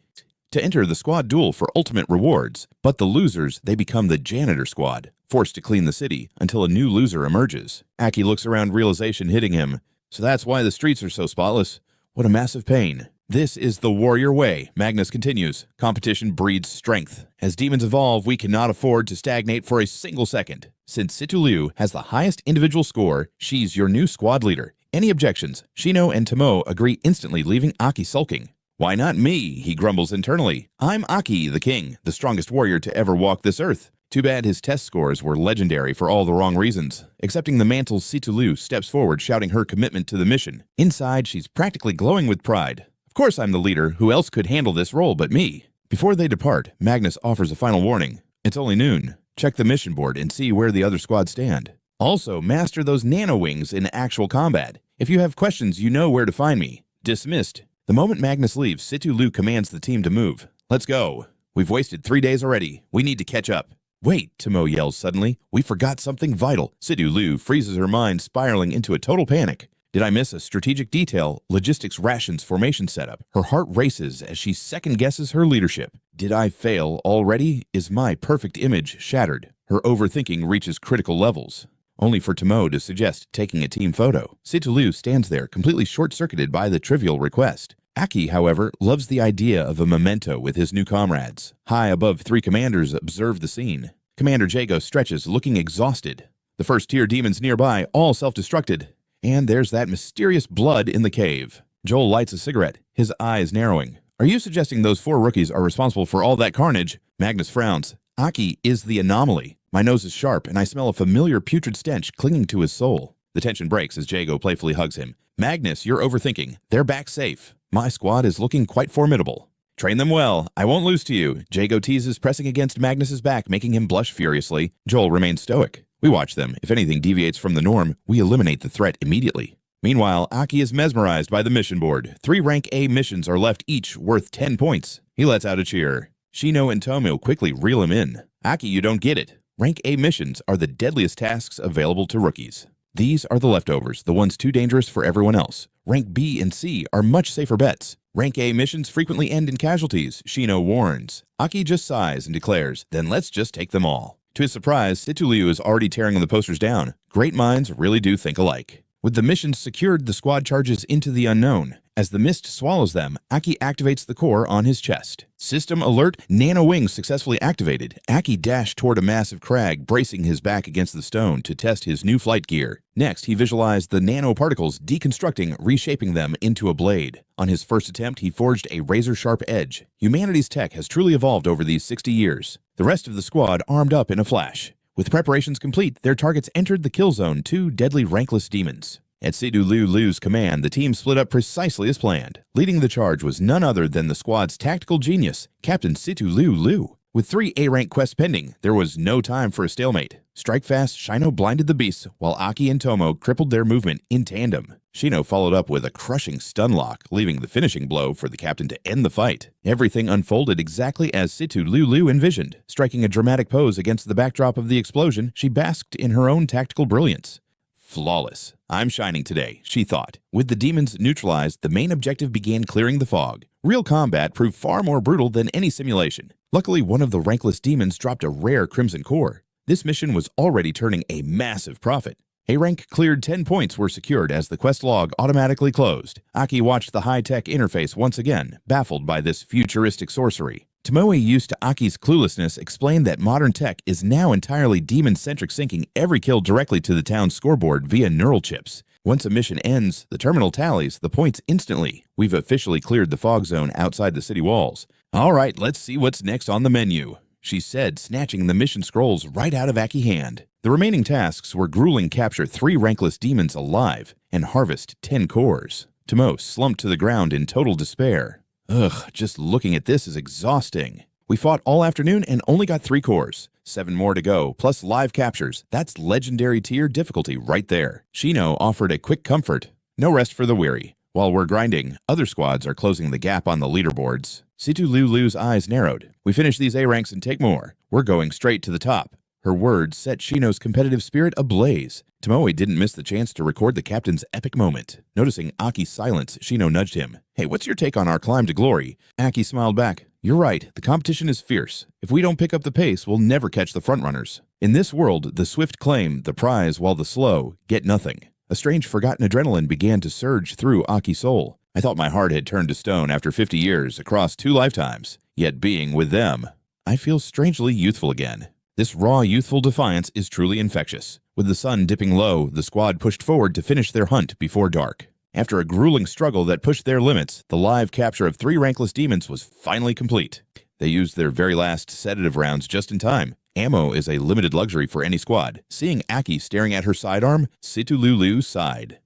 to enter the squad duel for ultimate rewards. But the losers, they become the janitor squad, forced to clean the city until a new loser emerges. Aki looks around, realization hitting him. So that's why the streets are so spotless. What a massive pain. This is the warrior way, Magnus continues. Competition breeds strength. As demons evolve, we cannot afford to stagnate for a single second. Since Situlu has the highest individual score, she's your new squad leader. Any objections? Shino and Tomo agree instantly, leaving Aki sulking. Why not me? He grumbles internally. I'm Aki, the king, the strongest warrior to ever walk this earth. Too bad his test scores were legendary for all the wrong reasons. Accepting the mantle, Situlu steps forward, shouting her commitment to the mission. Inside, she's practically glowing with pride. Of course I'm the leader. Who else could handle this role but me? Before they depart, Magnus offers a final warning. It's only noon. Check the mission board and see where the other squads stand. Also, master those nano wings in actual combat. If you have questions, you know where to find me. Dismissed. The moment Magnus leaves, Situlu commands the team to move. Let's go. We've wasted 3 days already. We need to catch up. Wait, Tomo yells suddenly. We forgot something vital. Sidu-Lu freezes her mind, spiraling into a total panic. Did I miss a strategic detail? Logistics rations formation setup. Her heart races as she second-guesses her leadership. Did I fail already? Is my perfect image shattered? Her overthinking reaches critical levels, only for Tomo to suggest taking a team photo. Situ-Lu stands there, completely short-circuited by the trivial request. Aki, however, loves the idea of a memento with his new comrades. High above, three commanders observe the scene. Commander Jago stretches, looking exhausted. The first-tier demons nearby, all self-destructed. And there's that mysterious blood in the cave. Joel lights a cigarette, his eyes narrowing. Are you suggesting those 4 rookies are responsible for all that carnage? Magnus frowns. Aki is the anomaly. My nose is sharp, and I smell a familiar putrid stench clinging to his soul. The tension breaks as Jago playfully hugs him. Magnus, you're overthinking. They're back safe. My squad is looking quite formidable. Train them well. I won't lose to you. Jago teases, pressing against Magnus's back, making him blush furiously. Joel remains stoic. We watch them. If anything deviates from the norm, we eliminate the threat immediately. Meanwhile, Aki is mesmerized by the mission board. 3 rank A missions are left, each worth 10 points. He lets out a cheer. Shino and Tomo quickly reel him in. Aki, you don't get it. Rank A missions are the deadliest tasks available to rookies. These are the leftovers, the ones too dangerous for everyone else. Rank B and C are much safer bets. Rank A missions frequently end in casualties, Shino warns. Aki just sighs and declares, then let's just take them all. To his surprise, Situ-Lu is already tearing the posters down. Great minds really do think alike. With the missions secured, the squad charges into the unknown. As the mist swallows them, Aki activates the core on his chest. System alert, nano wings successfully activated. Aki dashed toward a massive crag, bracing his back against the stone to test his new flight gear. Next, he visualized the nanoparticles deconstructing, reshaping them into a blade. On his first attempt, he forged a razor-sharp edge. Humanity's tech has truly evolved over these 60 years. The rest of the squad armed up in a flash. With preparations complete, their targets entered the kill zone, 2 deadly rankless demons. At Sidu-Lu's command, the team split up precisely as planned. Leading the charge was none other than the squad's tactical genius, Captain Situ-Lu. With 3 A-rank quests pending, there was no time for a stalemate. Strike fast, Shino blinded the beasts, while Aki and Tomo crippled their movement in tandem. Shino followed up with a crushing stun lock, leaving the finishing blow for the captain to end the fight. Everything unfolded exactly as Situ-Lu envisioned. Striking a dramatic pose against the backdrop of the explosion, she basked in her own tactical brilliance. Flawless. I'm shining today, she thought. With the demons neutralized, the main objective began clearing the fog. Real combat proved far more brutal than any simulation. Luckily, one of the rankless demons dropped a rare crimson core. This mission was already turning a massive profit. A rank cleared 10 points were secured as the quest log automatically closed. Aki watched the high-tech interface once again, baffled by this futuristic sorcery. Tomoe, used to Aki's cluelessness, explained that modern tech is now entirely demon-centric, syncing every kill directly to the town's scoreboard via neural chips. Once a mission ends, the terminal tallies the points instantly. We've officially cleared the fog zone outside the city walls. All right, let's see what's next on the menu, she said, snatching the mission scrolls right out of Aki's hand. The remaining tasks were grueling: capture 3 rankless demons alive and harvest 10 cores. Tomo slumped to the ground in total despair. Ugh, just looking at this is exhausting. We fought all afternoon and only got 3 cores. 7 more to go, plus live captures. That's legendary tier difficulty right there. Shino offered a quick comfort. No rest for the weary. While we're grinding, other squads are closing the gap on the leaderboards. Situ-Lu's eyes narrowed. We finish these A ranks and take more. We're going straight to the top. Her words set Shino's competitive spirit ablaze. Tomoe didn't miss the chance to record the captain's epic moment. Noticing Aki's silence, Shino nudged him. Hey, what's your take on our climb to glory? Aki smiled back. You're right, the competition is fierce. If we don't pick up the pace, we'll never catch the frontrunners. In this world, the swift claim the prize while the slow get nothing. A strange forgotten adrenaline began to surge through Aki's soul. I thought my heart had turned to stone after 50 years across 2 lifetimes. Yet being with them, I feel strangely youthful again. This raw, youthful defiance is truly infectious. With the sun dipping low, the squad pushed forward to finish their hunt before dark. After a grueling struggle that pushed their limits, the live capture of 3 rankless demons was finally complete. They used their very last sedative rounds just in time. Ammo is a limited luxury for any squad. Seeing Aki staring at her sidearm, Situ-Lu sighed.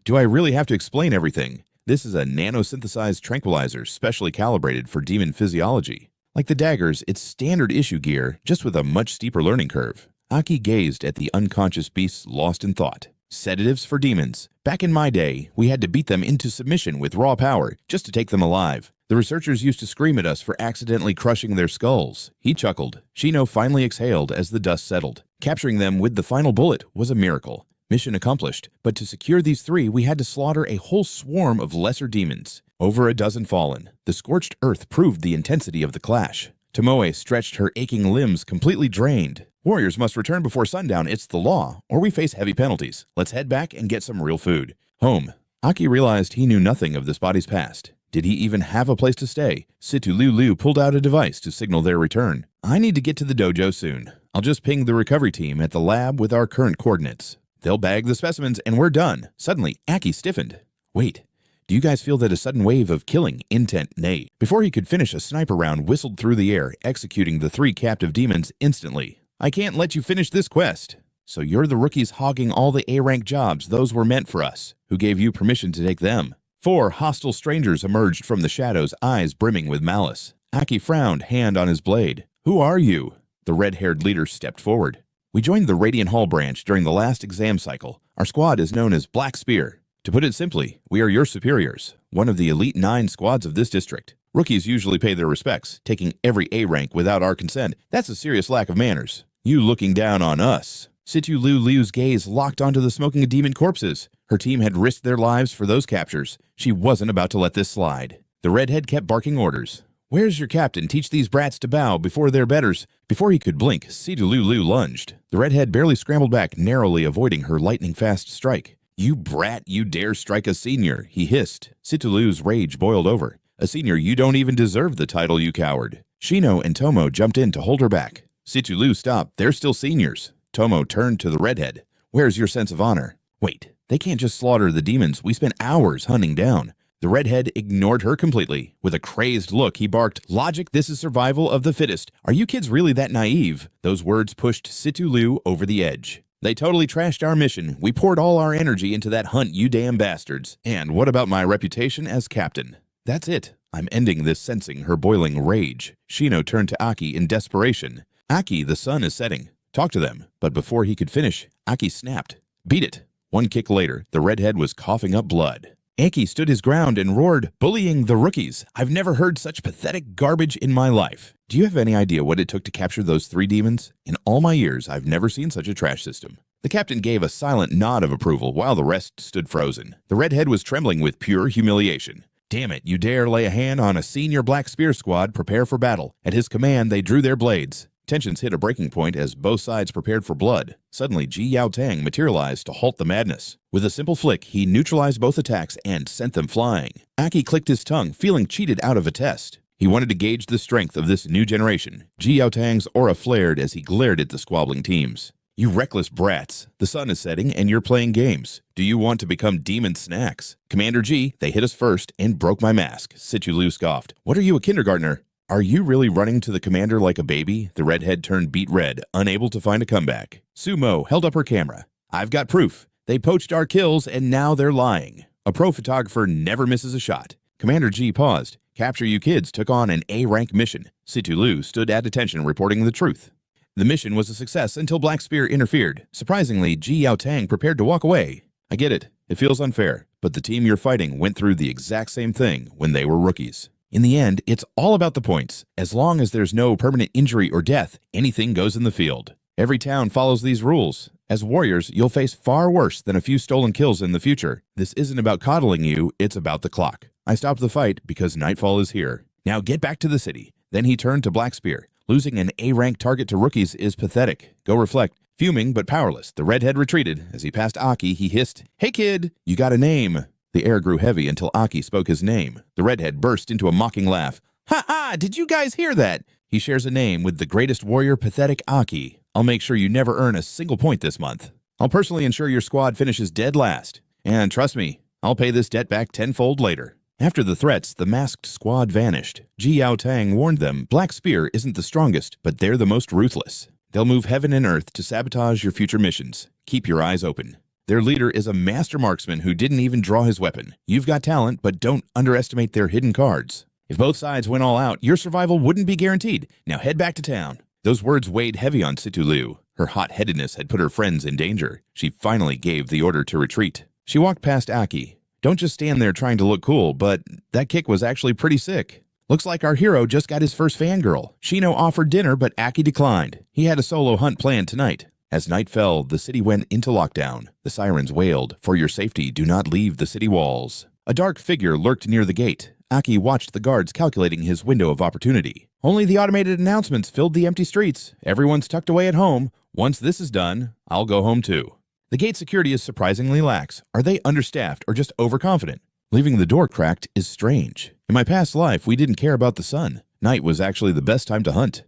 Do I really have to explain everything? This is a nano-synthesized tranquilizer specially calibrated for demon physiology. Like the daggers, it's standard issue gear, just with a much steeper learning curve. Aki gazed at the unconscious beasts lost in thought. Sedatives for demons. Back in my day, we had to beat them into submission with raw power just to take them alive. The researchers used to scream at us for accidentally crushing their skulls. He chuckled. Shino finally exhaled as the dust settled. Capturing them with the final bullet was a miracle. Mission accomplished, but to secure these three, we had to slaughter a whole swarm of lesser demons. Over a dozen fallen. The scorched earth proved the intensity of the clash. Tomoe stretched her aching limbs, completely drained. Warriors must return before sundown, it's the law, or we face heavy penalties. Let's head back and get some real food. Home. Aki realized he knew nothing of this body's past. Did he even have a place to stay? Sitululu pulled out a device to signal their return. I need to get to the dojo soon. I'll just ping the recovery team at the lab with our current coordinates. They'll bag the specimens and we're done. Suddenly, Aki stiffened. Wait, do you guys feel that a sudden wave of killing intent? Nay. Before he could finish, a sniper round whistled through the air, executing the three captive demons instantly. I can't let you finish this quest. So you're the rookies hogging all the A-rank jobs. Those were meant for us. Who gave you permission to take them? 4 hostile strangers emerged from the shadows, eyes brimming with malice. Aki frowned, hand on his blade. Who are you? The red-haired leader stepped forward. We joined the Radiant Hall branch during the last exam cycle. Our squad is known as Black Spear. To put it simply, we are your superiors, one of the elite 9 squads of this district. Rookies usually pay their respects, taking every A rank without our consent. That's a serious lack of manners. You looking down on us. Sitululu's gaze locked onto the smoking demon corpses. Her team had risked their lives for those captures. She wasn't about to let this slide. The redhead kept barking orders. Where's your captain? Teach these brats to bow before their betters. Before he could blink, Sitululu lunged. The redhead barely scrambled back, narrowly avoiding her lightning-fast strike. You brat, you dare strike a senior, he hissed. Situlu's rage boiled over. A senior, you don't even deserve the title, you coward. Shino and Tomo jumped in to hold her back. Situlu stopped. They're still seniors. Tomo turned to the redhead. Where's your sense of honor? Wait, they can't just slaughter the demons we spent hours hunting down. The redhead ignored her completely. With a crazed look, he barked, Logic, this is survival of the fittest. Are you kids really that naive? Those words pushed Situlu over the edge. They totally trashed our mission. We poured all our energy into that hunt, you damn bastards. And what about my reputation as captain? That's it. I'm ending this, sensing her boiling rage. Shino turned to Aki in desperation. Aki, the sun is setting. Talk to them. But before he could finish, Aki snapped. Beat it. One kick later, the redhead was coughing up blood. Aki stood his ground and roared, bullying the rookies. I've never heard such pathetic garbage in my life. Do you have any idea what it took to capture those 3 demons? In all my years, I've never seen such a trash system. The captain gave a silent nod of approval while the rest stood frozen. The redhead was trembling with pure humiliation. Damn it, you dare lay a hand on a senior Black Spear squad, prepare for battle. At his command, they drew their blades. Tensions hit a breaking point as both sides prepared for blood. Suddenly, Ji Yao Tang materialized to halt the madness. With a simple flick, he neutralized both attacks and sent them flying. Aki clicked his tongue, feeling cheated out of a test. He wanted to gauge the strength of this new generation. Ji Yao Tang's aura flared as he glared at the squabbling teams. You reckless brats. The sun is setting and you're playing games. Do you want to become demon snacks? Commander G, they hit us first and broke my mask. Situlu scoffed. What are you, a kindergartner? Are you really running to the commander like a baby? The redhead turned beet red, unable to find a comeback. Sumo held up her camera. I've got proof. They poached our kills and now they're lying. A pro photographer never misses a shot. Commander G paused. Capture you kids took on an A-rank mission. Situlu stood at attention reporting the truth. The mission was a success until Black Spear interfered. Surprisingly, Ji Yao Tang prepared to walk away. I get it. It feels unfair. But the team you're fighting went through the exact same thing when they were rookies. In the end, it's all about the points. As long as there's no permanent injury or death, anything goes in the field. Every town follows these rules. As warriors, you'll face far worse than a few stolen kills in the future. This isn't about coddling you, it's about the clock. I stopped the fight because nightfall is here. Now get back to the city. Then he turned to Black Spear. Losing an A-rank target to rookies is pathetic. Go reflect. Fuming but powerless, the redhead retreated. As he passed Aki, he hissed, Hey kid, you got a name. The air grew heavy until Aki spoke his name. The redhead burst into a mocking laugh. Ha ha! Did you guys hear that? He shares a name with the greatest warrior, pathetic Aki. I'll make sure you never earn a single point this month. I'll personally ensure your squad finishes dead last. And trust me, I'll pay this debt back tenfold later. After the threats, the masked squad vanished. Ji Yao Tang warned them Black Spear isn't the strongest, but they're the most ruthless. They'll move heaven and earth to sabotage your future missions. Keep your eyes open. Their leader is a master marksman who didn't even draw his weapon. You've got talent, but don't underestimate their hidden cards. If both sides went all out, your survival wouldn't be guaranteed. Now head back to town. Those words weighed heavy on Situlu. Her hot-headedness had put her friends in danger. She finally gave the order to retreat. She walked past Aki. Don't just stand there trying to look cool, but that kick was actually pretty sick. Looks like our hero just got his first fangirl. Shino offered dinner, but Aki declined. He had a solo hunt planned tonight. As night fell, the city went into lockdown. The sirens wailed, "For your safety, do not leave the city walls." A dark figure lurked near the gate. Aki watched the guards calculating his window of opportunity. Only the automated announcements filled the empty streets. Everyone's tucked away at home. Once this is done, I'll go home too. The gate security is surprisingly lax. Are they understaffed or just overconfident? Leaving the door cracked is strange. In my past life, we didn't care about the sun. Night was actually the best time to hunt.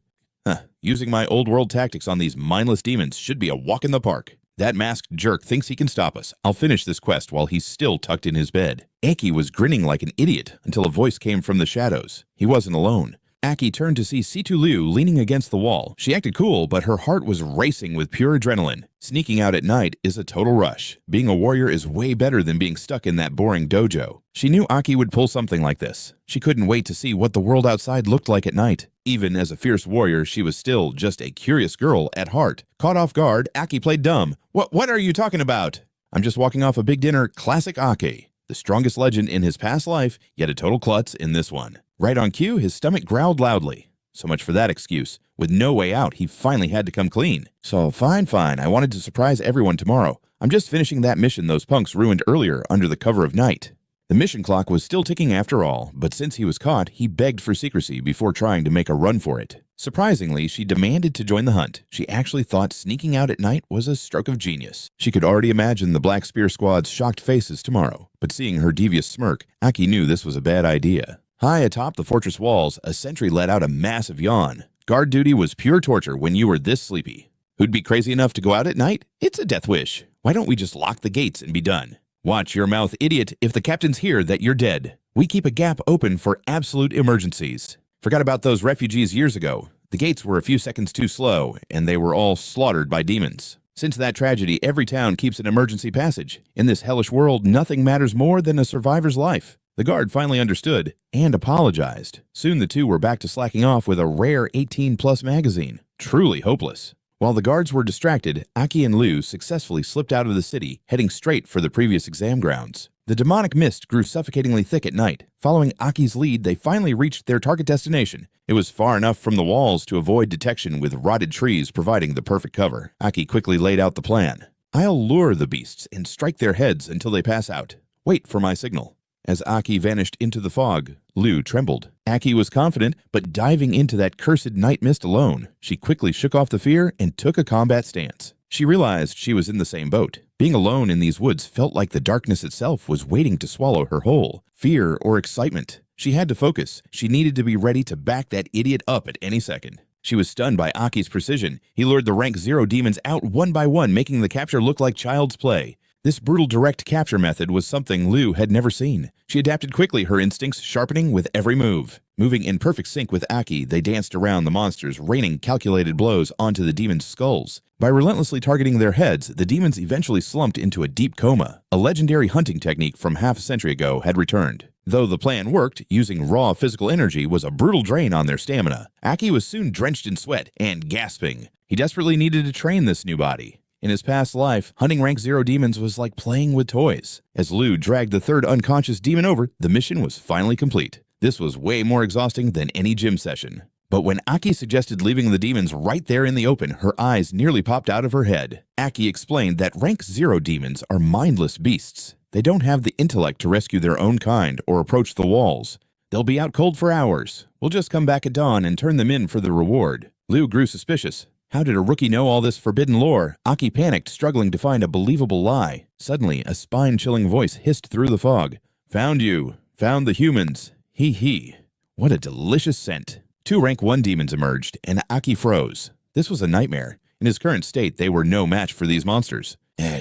Using my old world tactics on these mindless demons should be a walk in the park. That masked jerk thinks he can stop us. I'll finish this quest while he's still tucked in his bed. Aki was grinning like an idiot until a voice came from the shadows. He wasn't alone. Aki turned to see Situ Liu leaning against the wall. She acted cool, but her heart was racing with pure adrenaline. Sneaking out at night is a total rush. Being a warrior is way better than being stuck in that boring dojo. She knew Aki would pull something like this. She couldn't wait to see what the world outside looked like at night. Even as a fierce warrior, she was still just a curious girl at heart. Caught off guard, Aki played dumb. What are you talking about? I'm just walking off a big dinner, classic Aki. The strongest legend in his past life, yet a total klutz in this one. Right on cue, his stomach growled loudly. So much for that excuse. With no way out, he finally had to come clean. So fine, I wanted to surprise everyone tomorrow. I'm just finishing that mission those punks ruined earlier under the cover of night. The mission clock was still ticking after all, but since he was caught, he begged for secrecy before trying to make a run for it. Surprisingly, she demanded to join the hunt. She actually thought sneaking out at night was a stroke of genius. She could already imagine the Black Spear Squad's shocked faces tomorrow, but seeing her devious smirk, Aki knew this was a bad idea. High atop the fortress walls, a sentry let out a massive yawn. Guard duty was pure torture when you were this sleepy. Who'd be crazy enough to go out at night? It's a death wish. Why don't we just lock the gates and be done? Watch your mouth, idiot. If the captain's here, that you're dead. We keep a gap open for absolute emergencies. Forgot about those refugees years ago. The gates were a few seconds too slow, and they were all slaughtered by demons. Since that tragedy, every town keeps an emergency passage. In this hellish world, nothing matters more than a survivor's life. The guard finally understood and apologized. Soon the two were back to slacking off with a rare 18+ magazine. Truly hopeless. While the guards were distracted, Aki and Liu successfully slipped out of the city, heading straight for the previous exam grounds. The demonic mist grew suffocatingly thick at night. Following Aki's lead, they finally reached their target destination. It was far enough from the walls to avoid detection, with rotted trees providing the perfect cover. Aki quickly laid out the plan. I'll lure the beasts and strike their heads until they pass out. Wait for my signal. As Aki vanished into the fog, Liu trembled. Aki was confident, but diving into that cursed night mist alone, she quickly shook off the fear and took a combat stance. She realized she was in the same boat. Being alone in these woods felt like the darkness itself was waiting to swallow her whole. Fear or excitement. She had to focus. She needed to be ready to back that idiot up at any second. She was stunned by Aki's precision. He lured the rank 0 demons out one by one, making the capture look like child's play. This brutal direct capture method was something Liu had never seen. She adapted quickly, her instincts sharpening with every move. Moving in perfect sync with Aki, they danced around the monsters, raining calculated blows onto the demons' skulls. By relentlessly targeting their heads, the demons eventually slumped into a deep coma. A legendary hunting technique from half a century ago had returned. Though the plan worked, using raw physical energy was a brutal drain on their stamina. Aki was soon drenched in sweat and gasping. He desperately needed to train this new body. In his past life, hunting rank 0 demons was like playing with toys. As Liu dragged the third unconscious demon over, the mission was finally complete. This was way more exhausting than any gym session. But when Aki suggested leaving the demons right there in the open, her eyes nearly popped out of her head. Aki explained that rank 0 demons are mindless beasts. They don't have the intellect to rescue their own kind or approach the walls. They'll be out cold for hours. We'll just come back at dawn and turn them in for the reward. Liu grew suspicious. How did a rookie know all this forbidden lore? Aki panicked, struggling to find a believable lie. Suddenly, a spine-chilling voice hissed through the fog. Found you. Found the humans. Hee. What a delicious scent. 2 rank 1 demons emerged, and Aki froze. This was a nightmare. In his current state, they were no match for these monsters.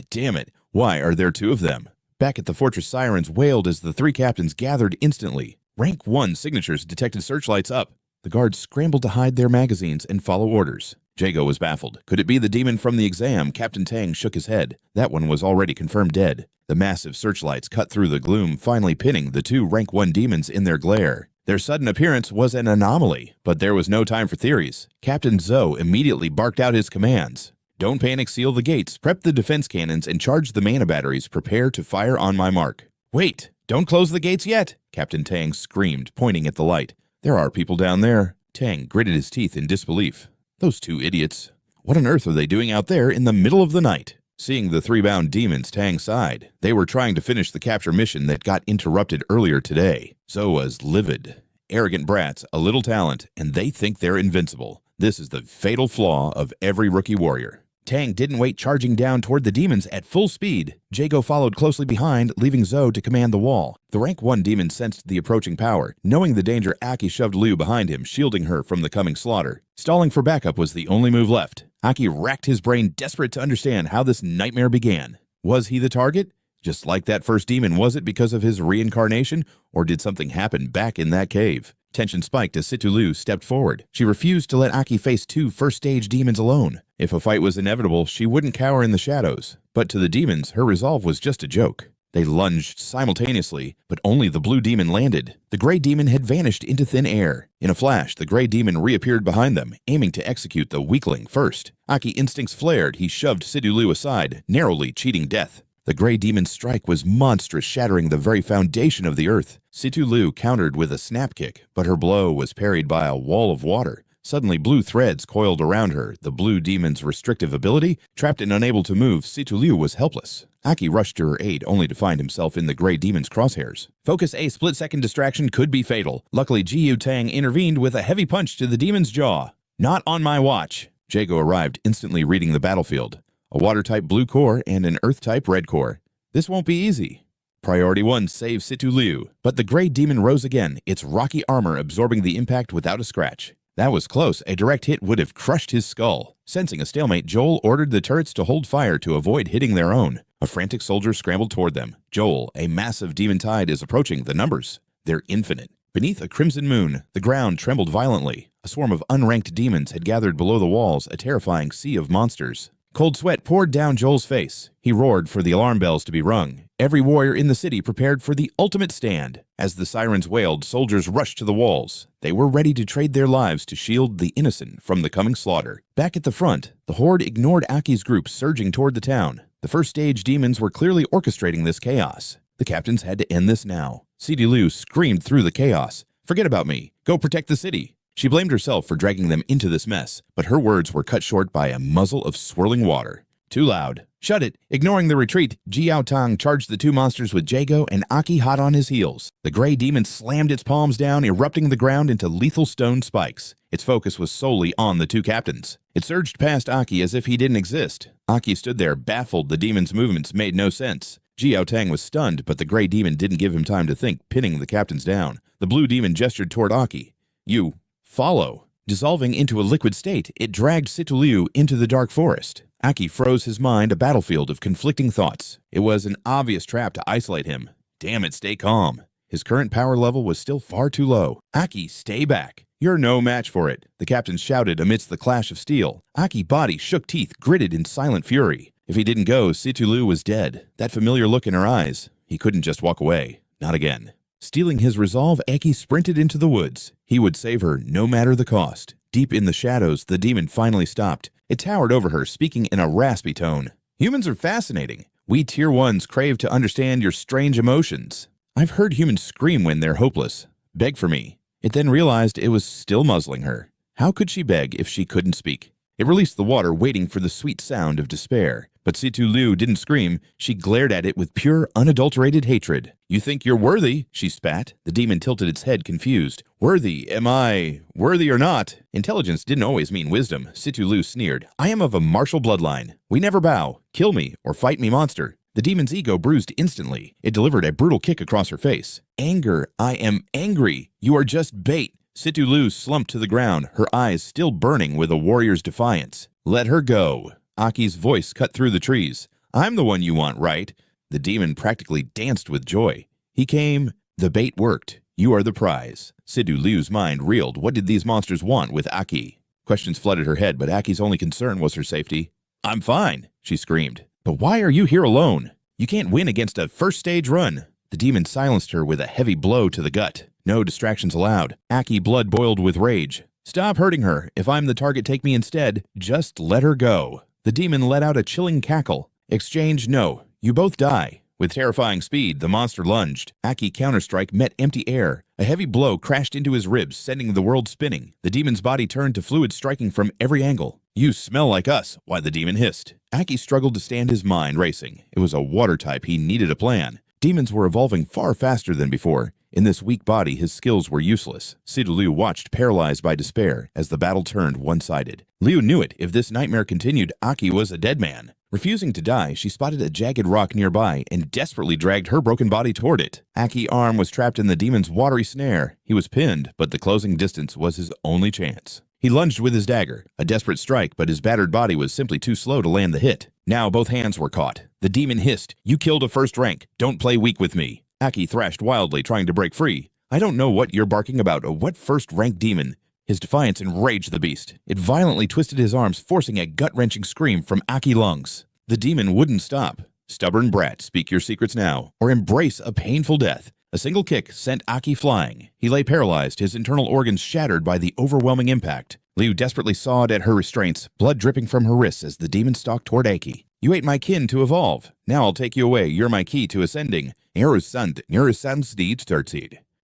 Damn it. Why are there 2 of them? Back at the fortress, sirens wailed as the 3 captains gathered instantly. Rank 1 signatures detected searchlights up. The guards scrambled to hide their magazines and follow orders. Jago was baffled. Could it be the demon from the exam? Captain Tang shook his head. That one was already confirmed dead. The massive searchlights cut through the gloom, finally pinning the 2 rank 1 demons in their glare. Their sudden appearance was an anomaly, but there was no time for theories. Captain Zhou immediately barked out his commands. Don't panic, seal the gates, prep the defense cannons, and charge the mana batteries. Prepare to fire on my mark. Wait, don't close the gates yet, Captain Tang screamed, pointing at the light. There are people down there. Tang gritted his teeth in disbelief. Those two idiots. What on earth are they doing out there in the middle of the night? Seeing the three bound demons, Tang sighed. They were trying to finish the capture mission that got interrupted earlier today. Zoe was livid. Arrogant brats, a little talent, and they think they're invincible. This is the fatal flaw of every rookie warrior. Tang didn't wait, charging down toward the demons at full speed. Jago followed closely behind, leaving Zoe to command the wall. The rank 1 demon sensed the approaching power. Knowing the danger, Aki shoved Liu behind him, shielding her from the coming slaughter. Stalling for backup was the only move left. Aki racked his brain, desperate to understand how this nightmare began. Was he the target? Just like that first demon, was it because of his reincarnation, or did something happen back in that cave? Tension spiked as Situ-Liu stepped forward. She refused to let Aki face 2 first-stage demons alone. If a fight was inevitable, she wouldn't cower in the shadows. But to the demons, her resolve was just a joke. They lunged simultaneously, but only the blue demon landed. The gray demon had vanished into thin air. In a flash, the gray demon reappeared behind them, aiming to execute the weakling first. Aki instincts flared. He shoved Situ-Liu aside, narrowly cheating death. The gray demon's strike was monstrous, shattering the very foundation of the earth. Situ-Liu countered with a snap kick, but her blow was parried by a wall of water. Suddenly, blue threads coiled around her. The blue demon's restrictive ability, trapped and unable to move, Situ-Liu was helpless. Aki rushed to her aid, only to find himself in the gray demon's crosshairs. Focus A split-second distraction could be fatal. Luckily, Jiyu Tang intervened with a heavy punch to the demon's jaw. Not on my watch. Jago arrived, instantly reading the battlefield. A water-type blue core and an earth-type red core. This won't be easy. Priority 1, save Situ-Liu. But the gray demon rose again, its rocky armor absorbing the impact without a scratch. That was close. A direct hit would have crushed his skull. Sensing a stalemate, Joel ordered the turrets to hold fire to avoid hitting their own. A frantic soldier scrambled toward them. Joel, a massive demon tide is approaching. The numbers, they're infinite. Beneath a crimson moon, the ground trembled violently. A swarm of unranked demons had gathered below the walls, a terrifying sea of monsters. Cold sweat poured down Joel's face. He roared for the alarm bells to be rung. Every warrior in the city prepared for the ultimate stand. As the sirens wailed, soldiers rushed to the walls. They were ready to trade their lives to shield the innocent from the coming slaughter. Back at the front, the horde ignored Aki's group surging toward the town. The first stage demons were clearly orchestrating this chaos. The captains had to end this now. Situ-Liu screamed through the chaos. "Forget about me. Go protect the city." She blamed herself for dragging them into this mess, but her words were cut short by a muzzle of swirling water. Too loud. Shut it. Ignoring the retreat, Jiao Tang charged the 2 monsters with Jago and Aki hot on his heels. The gray demon slammed its palms down, erupting the ground into lethal stone spikes. Its focus was solely on the 2 captains. It surged past Aki as if he didn't exist. Aki stood there, baffled. The demon's movements made no sense. Jiao Tang was stunned, but the gray demon didn't give him time to think, pinning the captains down. The blue demon gestured toward Aki. "You follow." Dissolving into a liquid state, it dragged Situ-Liu into the dark forest. Aki froze his mind, a battlefield of conflicting thoughts. It was an obvious trap to isolate him. Damn it, stay calm. His current power level was still far too low. Aki, stay back. You're no match for it, the captain shouted amidst the clash of steel. Aki's body shook, teeth gritted in silent fury. If he didn't go, Situ-Liu was dead. That familiar look in her eyes. He couldn't just walk away. Not again. Stealing his resolve, Aki sprinted into the woods. He would save her, no matter the cost. Deep in the shadows, the demon finally stopped. It towered over her, speaking in a raspy tone. "Humans are fascinating. We Tier 1s crave to understand your strange emotions. I've heard humans scream when they're hopeless. Beg for me." It then realized it was still muzzling her. How could she beg if she couldn't speak? It released the water, waiting for the sweet sound of despair. But Situ-Liu didn't scream. She glared at it with pure, unadulterated hatred. "You think you're worthy?" she spat. The demon tilted its head, confused. "Worthy? Am I worthy or not?" Intelligence didn't always mean wisdom. Situ-Liu sneered. "I am of a martial bloodline. We never bow. Kill me or fight me, monster." The demon's ego bruised instantly. It delivered a brutal kick across her face. "Anger. I am angry. You are just bait." Situ-Liu slumped to the ground, her eyes still burning with a warrior's defiance. "Let her go." Aki's voice cut through the trees. "I'm the one you want, right?" The demon practically danced with joy. He came. The bait worked. You are the prize. Situ-Liu's mind reeled. What did these monsters want with Aki? Questions flooded her head, but Aki's only concern was her safety. "I'm fine," she screamed. "But why are you here alone? You can't win against a first-stage run." The demon silenced her with a heavy blow to the gut. No distractions allowed. Aki blood boiled with rage. "Stop hurting her. If I'm the target, take me instead. Just let her go." The demon let out a chilling cackle. "Exchange, no. You both die. With terrifying speed, the monster lunged. Aki's counterstrike met empty air. A heavy blow crashed into his ribs, sending the world spinning. The demon's body turned to fluid striking from every angle. "You smell like us," why the demon hissed. Aki struggled to stand, his mind racing. It was a water type, he needed a plan. Demons were evolving far faster than before. In this weak body, his skills were useless. Sidu Liu watched, paralyzed by despair, as the battle turned one-sided. Liu knew it. If this nightmare continued, Aki was a dead man. Refusing to die, she spotted a jagged rock nearby and desperately dragged her broken body toward it. Aki's arm was trapped in the demon's watery snare. He was pinned, but the closing distance was his only chance. He lunged with his dagger, a desperate strike, but his battered body was simply too slow to land the hit. Now both hands were caught. The demon hissed, "You killed a first rank. Don't play weak with me." Aki thrashed wildly, trying to break free. "I don't know what you're barking about. What first-rank demon?" His defiance enraged the beast. It violently twisted his arms, forcing a gut-wrenching scream from Aki's lungs. The demon wouldn't stop. "Stubborn brat, speak your secrets now, or embrace a painful death." A single kick sent Aki flying. He lay paralyzed, his internal organs shattered by the overwhelming impact. Liu desperately sawed at her restraints, blood dripping from her wrists as the demon stalked toward Aki. "You ate my kin to evolve. Now I'll take you away. You're my key to ascending."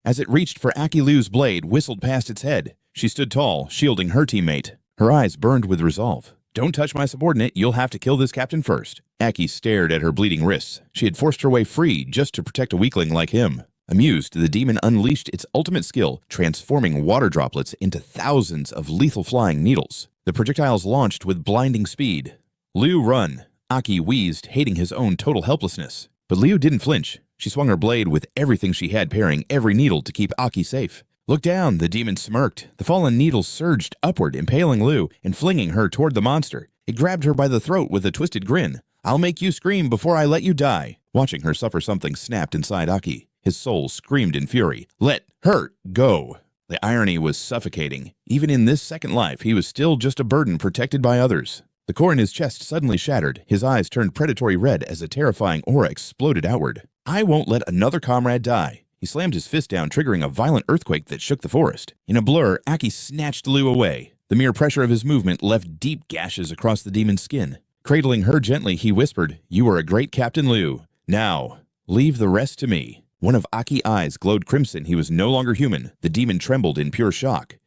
As it reached for Aki, Liu's blade whistled past its head. She stood tall, shielding her teammate. Her eyes burned with resolve. "Don't touch my subordinate. You'll have to kill this captain first." Aki stared at her bleeding wrists. She had forced her way free just to protect a weakling like him. Amused, the demon unleashed its ultimate skill, transforming water droplets into thousands of lethal flying needles. The projectiles launched with blinding speed. "Liu, run!" Aki wheezed, hating his own total helplessness. But Liu didn't flinch. She swung her blade with everything she had, parrying every needle to keep Aki safe. "Look down," the demon smirked. The fallen needles surged upward, impaling Liu and flinging her toward the monster. It grabbed her by the throat with a twisted grin. "I'll make you scream before I let you die." Watching her suffer, something snapped inside Aki. His soul screamed in fury. "Let her go!" The irony was suffocating. Even in this second life, he was still just a burden protected by others. The core in his chest suddenly shattered. His eyes turned predatory red as a terrifying aura exploded outward. "I won't let another comrade die." He slammed his fist down, triggering a violent earthquake that shook the forest. In a blur, Aki snatched Liu away. The mere pressure of his movement left deep gashes across the demon's skin. Cradling her gently, he whispered, "You are a great Captain Liu. Now, leave the rest to me." One of Aki's eyes glowed crimson. He was no longer human. The demon trembled in pure shock.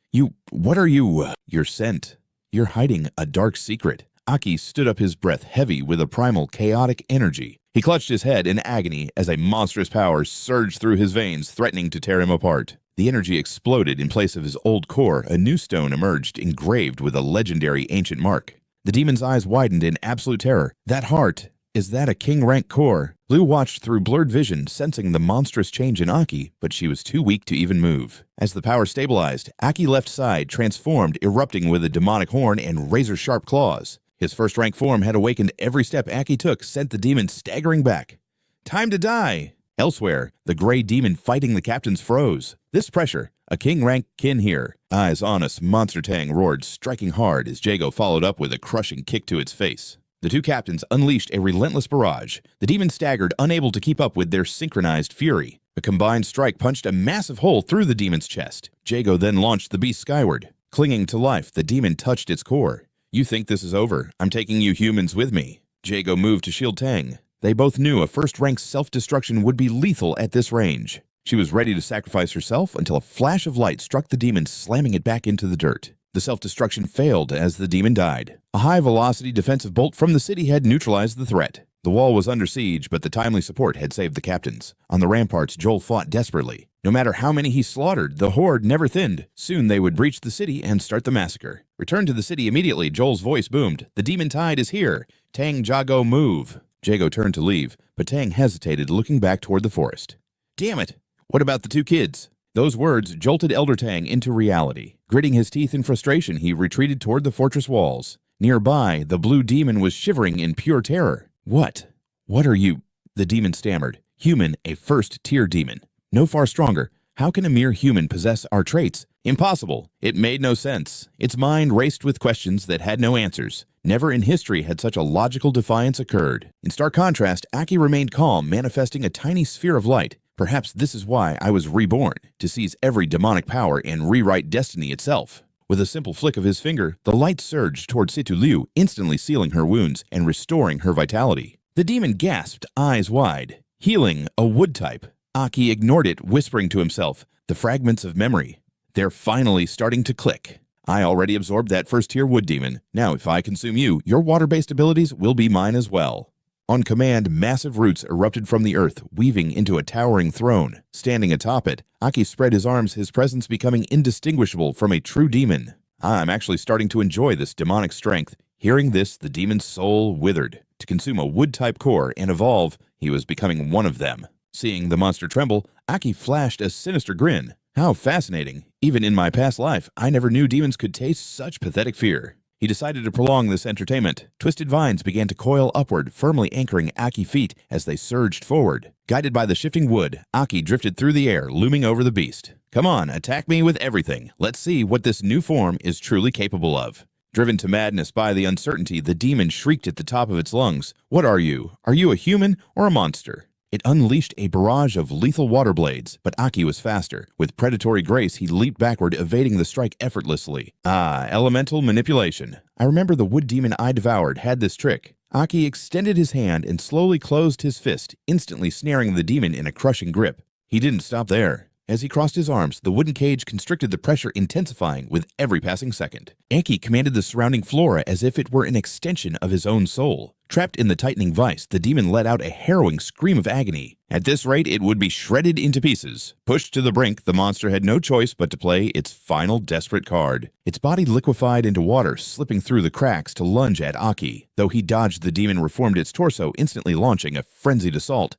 What are you?" "You're sent. You're hiding a dark secret." Aki stood up, his breath heavy with a primal, chaotic energy. He clutched his head in agony as a monstrous power surged through his veins, threatening to tear him apart. The energy exploded. In place of his old core, a new stone emerged, engraved with a legendary ancient mark. The demon's eyes widened in absolute terror. "That heart, is that a king-rank core?" Liu watched through blurred vision, sensing the monstrous change in Aki, but she was too weak to even move. As the power stabilized, Aki's left side transformed, erupting with a demonic horn and razor-sharp claws. His first-rank form had awakened. Every step Aki took sent the demon staggering back. "Time to die!" Elsewhere, the gray demon fighting the captains froze. This pressure, a king-rank kin here. Eyes on us, Monster Tang roared, striking hard as Jago followed up with a crushing kick to its face. The two captains unleashed a relentless barrage. The demon staggered, unable to keep up with their synchronized fury. A combined strike punched a massive hole through the demon's chest. Jago then launched the beast skyward. Clinging to life, the demon touched its core. "You think this is over? I'm taking you humans with me." Jago moved to shield Tang. They both knew a first-rank self-destruction would be lethal at this range. She was ready to sacrifice herself until a flash of light struck the demon, slamming it back into the dirt. The self-destruction failed as the demon died. A high-velocity defensive bolt from the city had neutralized the threat. The wall was under siege, but the timely support had saved the captains. On the ramparts, Joel fought desperately. No matter how many he slaughtered, the horde never thinned. Soon they would breach the city and start the massacre. "Return to the city immediately," Joel's voice boomed. "The demon tide is here. Tang, Jago, move." Jago turned to leave, but Tang hesitated, looking back toward the forest. "Damn it! What about the two kids?" Those words jolted Elder Tang into reality. Gritting his teeth in frustration, he retreated toward the fortress walls. Nearby, the blue demon was shivering in pure terror. What are you?" the demon stammered. "Human, a first-tier demon. No far stronger. How can a mere human possess our traits? Impossible." It made no sense. Its mind raced with questions that had no answers. Never in history had such a logical defiance occurred. In stark contrast, Aki remained calm, manifesting a tiny sphere of light. "Perhaps this is why I was reborn, to seize every demonic power and rewrite destiny itself." With a simple flick of his finger, the light surged toward Situ Liu, instantly sealing her wounds and restoring her vitality. The demon gasped, eyes wide. Healing, a wood type. Aki ignored it, whispering to himself, the fragments of memory. They're finally starting to click. I already absorbed that first-tier wood demon. Now if I consume you, your water-based abilities will be mine as well. On command, massive roots erupted from the earth, weaving into a towering throne. Standing atop it, Aki spread his arms, his presence becoming indistinguishable from a true demon. I'm actually starting to enjoy this demonic strength. Hearing this, the demon's soul withered. To consume a wood-type core and evolve, he was becoming one of them. Seeing the monster tremble, Aki flashed a sinister grin. How fascinating. Even in my past life, I never knew demons could taste such pathetic fear. He decided to prolong this entertainment. Twisted vines began to coil upward, firmly anchoring Aki's feet as they surged forward. Guided by the shifting wood, Aki drifted through the air, looming over the beast. Come on, attack me with everything. Let's see what this new form is truly capable of. Driven to madness by the uncertainty, the demon shrieked at the top of its lungs. What are you? Are you a human or a monster? It unleashed a barrage of lethal water blades, but Aki was faster. With predatory grace, he leaped backward, evading the strike effortlessly. Elemental manipulation. I remember the wood demon I devoured had this trick. Aki extended his hand and slowly closed his fist, instantly snaring the demon in a crushing grip. He didn't stop there. As he crossed his arms, the wooden cage constricted, the pressure intensifying with every passing second. Aki commanded the surrounding flora as if it were an extension of his own soul. Trapped in the tightening vice, the demon let out a harrowing scream of agony. At this rate, it would be shredded into pieces. Pushed to the brink, the monster had no choice but to play its final desperate card. Its body liquefied into water, slipping through the cracks to lunge at Aki. Though he dodged, the demon reformed its torso, instantly launching a frenzied assault.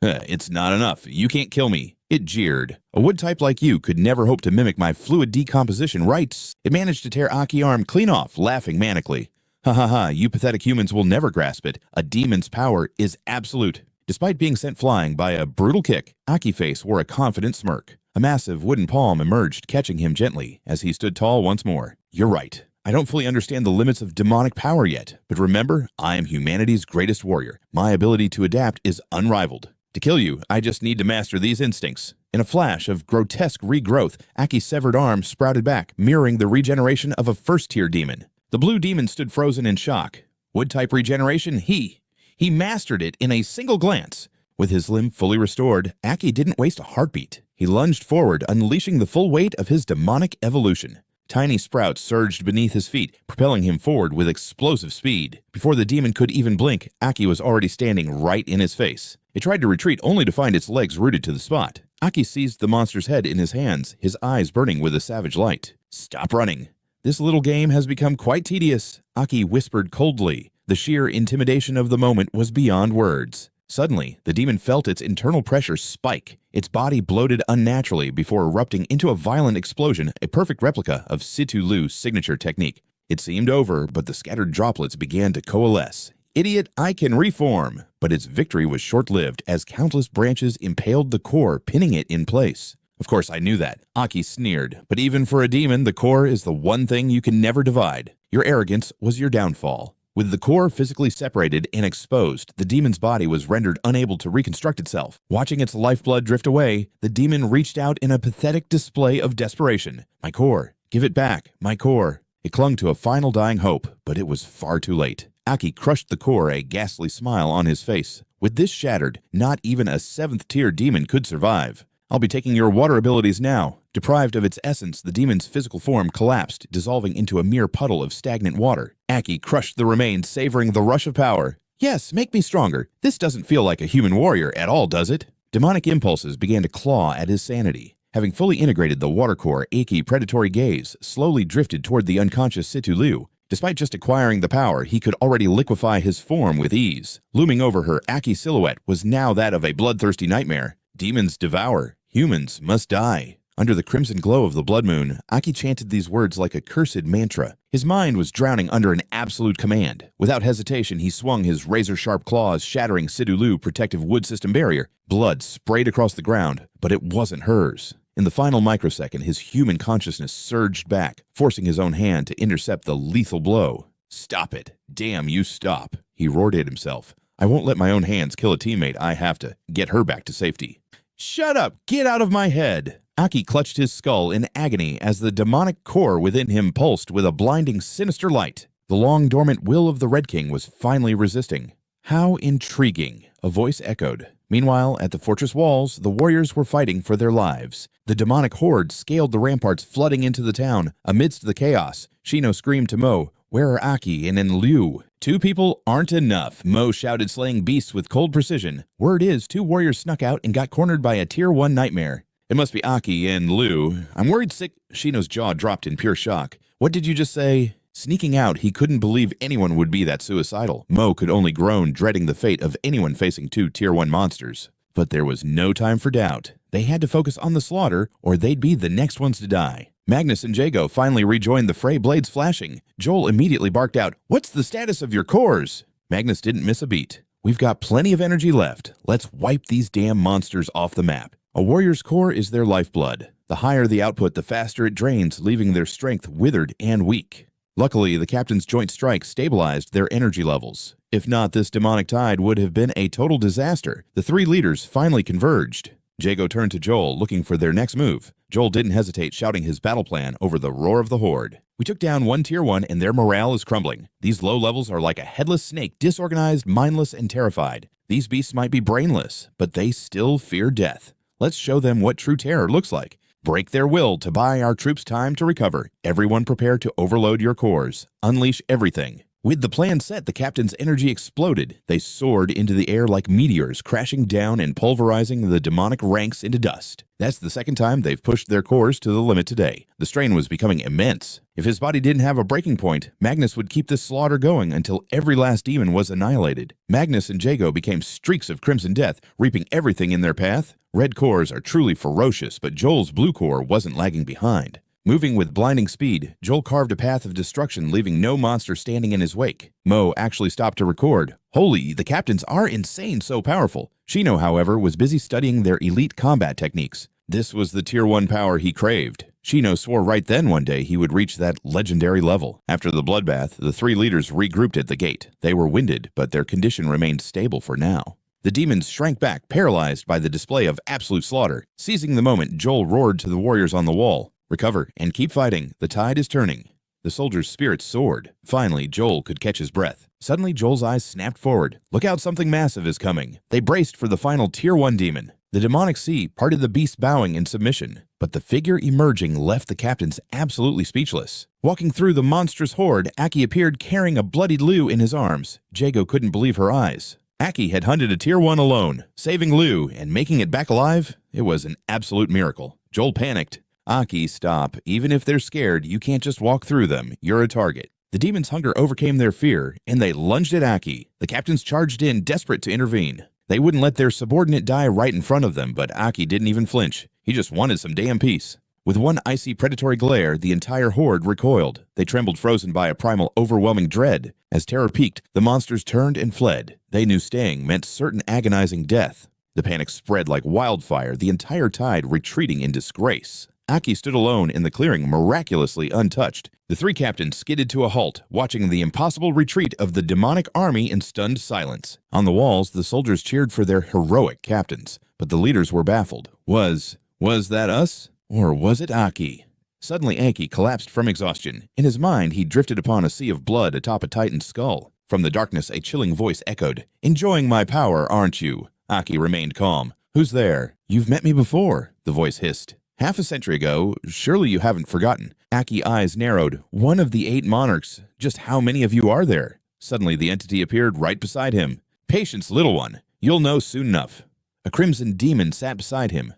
It's not enough. You can't kill me. It jeered. A wood type like you could never hope to mimic my fluid decomposition rights. It managed to tear Aki's arm clean off, laughing manically. Ha ha ha, you pathetic humans will never grasp it. A demon's power is absolute. Despite being sent flying by a brutal kick, Aki's face wore a confident smirk. A massive wooden palm emerged, catching him gently as he stood tall once more. You're right. I don't fully understand the limits of demonic power yet, but remember, I am humanity's greatest warrior. My ability to adapt is unrivaled. To kill you, I just need to master these instincts. In a flash of grotesque regrowth, Aki's severed arm sprouted back, mirroring the regeneration of a first-tier demon. The blue demon stood frozen in shock. Wood-type regeneration, he mastered it in a single glance. With his limb fully restored, Aki didn't waste a heartbeat. He lunged forward, unleashing the full weight of his demonic evolution. Tiny sprouts surged beneath his feet, propelling him forward with explosive speed. Before the demon could even blink, Aki was already standing right in his face. It tried to retreat only to find its legs rooted to the spot. Aki seized the monster's head in his hands, his eyes burning with a savage light. Stop running. This little game has become quite tedious, Aki whispered coldly. The sheer intimidation of the moment was beyond words. Suddenly, the demon felt its internal pressure spike. Its body bloated unnaturally before erupting into a violent explosion, a perfect replica of Situ Lu's signature technique. It seemed over, but the scattered droplets began to coalesce. Idiot, I can reform! But its victory was short-lived as countless branches impaled the core, pinning it in place. Of course, I knew that. Aki sneered. But even for a demon, the core is the one thing you can never divide. Your arrogance was your downfall. With the core physically separated and exposed, the demon's body was rendered unable to reconstruct itself. Watching its lifeblood drift away, the demon reached out in a pathetic display of desperation. My core, give it back, my core. It clung to a final dying hope, but it was far too late. Aki crushed the core, a ghastly smile on his face. With this shattered, not even a 7th-tier demon could survive. I'll be taking your water abilities now. Deprived of its essence, the demon's physical form collapsed, dissolving into a mere puddle of stagnant water. Aki crushed the remains, savoring the rush of power. Yes, make me stronger. This doesn't feel like a human warrior at all, does it? Demonic impulses began to claw at his sanity. Having fully integrated the water core, Aki's predatory gaze slowly drifted toward the unconscious Situ Lu. Despite just acquiring the power, he could already liquefy his form with ease. Looming over her, Aki's silhouette was now that of a bloodthirsty nightmare. Demons devour. Humans must die. Under the crimson glow of the blood moon, Aki chanted these words like a cursed mantra. His mind was drowning under an absolute command. Without hesitation, he swung his razor-sharp claws, shattering Situ Lu's protective wood system barrier. Blood sprayed across the ground, but it wasn't hers. In the final microsecond, his human consciousness surged back, forcing his own hand to intercept the lethal blow. Stop it. Damn you, stop. He roared at himself. I won't let my own hands kill a teammate. I have to get her back to safety. Shut up! Get out of my head! Aki clutched his skull in agony as the demonic core within him pulsed with a blinding, sinister light. The long-dormant will of the Red King was finally resisting. How intriguing, a voice echoed. Meanwhile, at the fortress walls, the warriors were fighting for their lives. The demonic horde scaled the ramparts, flooding into the town. Amidst the chaos, Shino screamed to Mo, "Where are Aki and Liu?" "Two people aren't enough," Mo shouted, slaying beasts with cold precision. Word is, 2 warriors snuck out and got cornered by a Tier 1 nightmare. "It must be Aki and Liu. I'm worried sick." Shino's jaw dropped in pure shock. "What did you just say?" Sneaking out, he couldn't believe anyone would be that suicidal. Mo could only groan, dreading the fate of anyone facing 2 Tier 1 monsters. But there was no time for doubt. They had to focus on the slaughter, or they'd be the next ones to die. Magnus and Jago finally rejoined the fray, blades flashing. Joel immediately barked out, "What's the status of your cores?" Magnus didn't miss a beat. "We've got plenty of energy left. Let's wipe these damn monsters off the map." A warrior's core is their lifeblood. The higher the output, the faster it drains, leaving their strength withered and weak. Luckily, the captain's joint strike stabilized their energy levels. If not, this demonic tide would have been a total disaster. The 3 leaders finally converged. Jago turned to Joel, looking for their next move. Joel didn't hesitate, shouting his battle plan over the roar of the horde. "We took down 1 Tier 1 and their morale is crumbling. These low levels are like a headless snake, disorganized, mindless, and terrified. These beasts might be brainless, but they still fear death. Let's show them what true terror looks like. Break their will to buy our troops time to recover. Everyone prepare to overload your cores. Unleash everything." With the plan set, the captain's energy exploded. They soared into the air like meteors, crashing down and pulverizing the demonic ranks into dust. That's the second time they've pushed their cores to the limit today. The strain was becoming immense. If his body didn't have a breaking point, Magnus would keep this slaughter going until every last demon was annihilated. Magnus and Jago became streaks of crimson death, reaping everything in their path. Red cores are truly ferocious, but Joel's blue core wasn't lagging behind. Moving with blinding speed, Joel carved a path of destruction, leaving no monster standing in his wake. Mo actually stopped to record. "Holy, the captains are insane, so powerful." Shino, however, was busy studying their elite combat techniques. This was the Tier 1 power he craved. Shino swore right then one day he would reach that legendary level. After the bloodbath, the 3 leaders regrouped at the gate. They were winded, but their condition remained stable for now. The demons shrank back, paralyzed by the display of absolute slaughter. Seizing the moment, Joel roared to the warriors on the wall, "Recover and keep fighting. The tide is turning." The soldiers' spirits soared. Finally, Joel could catch his breath. Suddenly, Joel's eyes snapped forward. "Look out, something massive is coming." They braced for the final Tier 1 demon. The demonic sea parted, the beast bowing in submission. But the figure emerging left the captains absolutely speechless. Walking through the monstrous horde, Aki appeared carrying a bloodied Liu in his arms. Jago couldn't believe her eyes. Aki had hunted a Tier 1 alone. Saving Liu and making it back alive, it was an absolute miracle. Joel panicked. "Aki, stop. Even if they're scared, you can't just walk through them. You're a target." The demons' hunger overcame their fear, and they lunged at Aki. The captains charged in, desperate to intervene. They wouldn't let their subordinate die right in front of them, but Aki didn't even flinch. He just wanted some damn peace. With one icy predatory glare, the entire horde recoiled. They trembled, frozen by a primal, overwhelming dread. As terror peaked, the monsters turned and fled. They knew staying meant certain agonizing death. The panic spread like wildfire, the entire tide retreating in disgrace. Aki stood alone in the clearing, miraculously untouched. The 3 captains skidded to a halt, watching the impossible retreat of the demonic army in stunned silence. On the walls, the soldiers cheered for their heroic captains, but the leaders were baffled. Was that us? Or was it Aki? Suddenly, Aki collapsed from exhaustion. In his mind, he drifted upon a sea of blood atop a titan's skull. From the darkness, a chilling voice echoed, "Enjoying my power, aren't you?" Aki remained calm. "Who's there?" "You've met me before," the voice hissed. "Half a century ago. Surely you haven't forgotten." Aki's eyes narrowed. "One of the 8 monarchs. Just how many of you are there?" Suddenly the entity appeared right beside him. "Patience, little one. You'll know soon enough." A crimson demon sat beside him.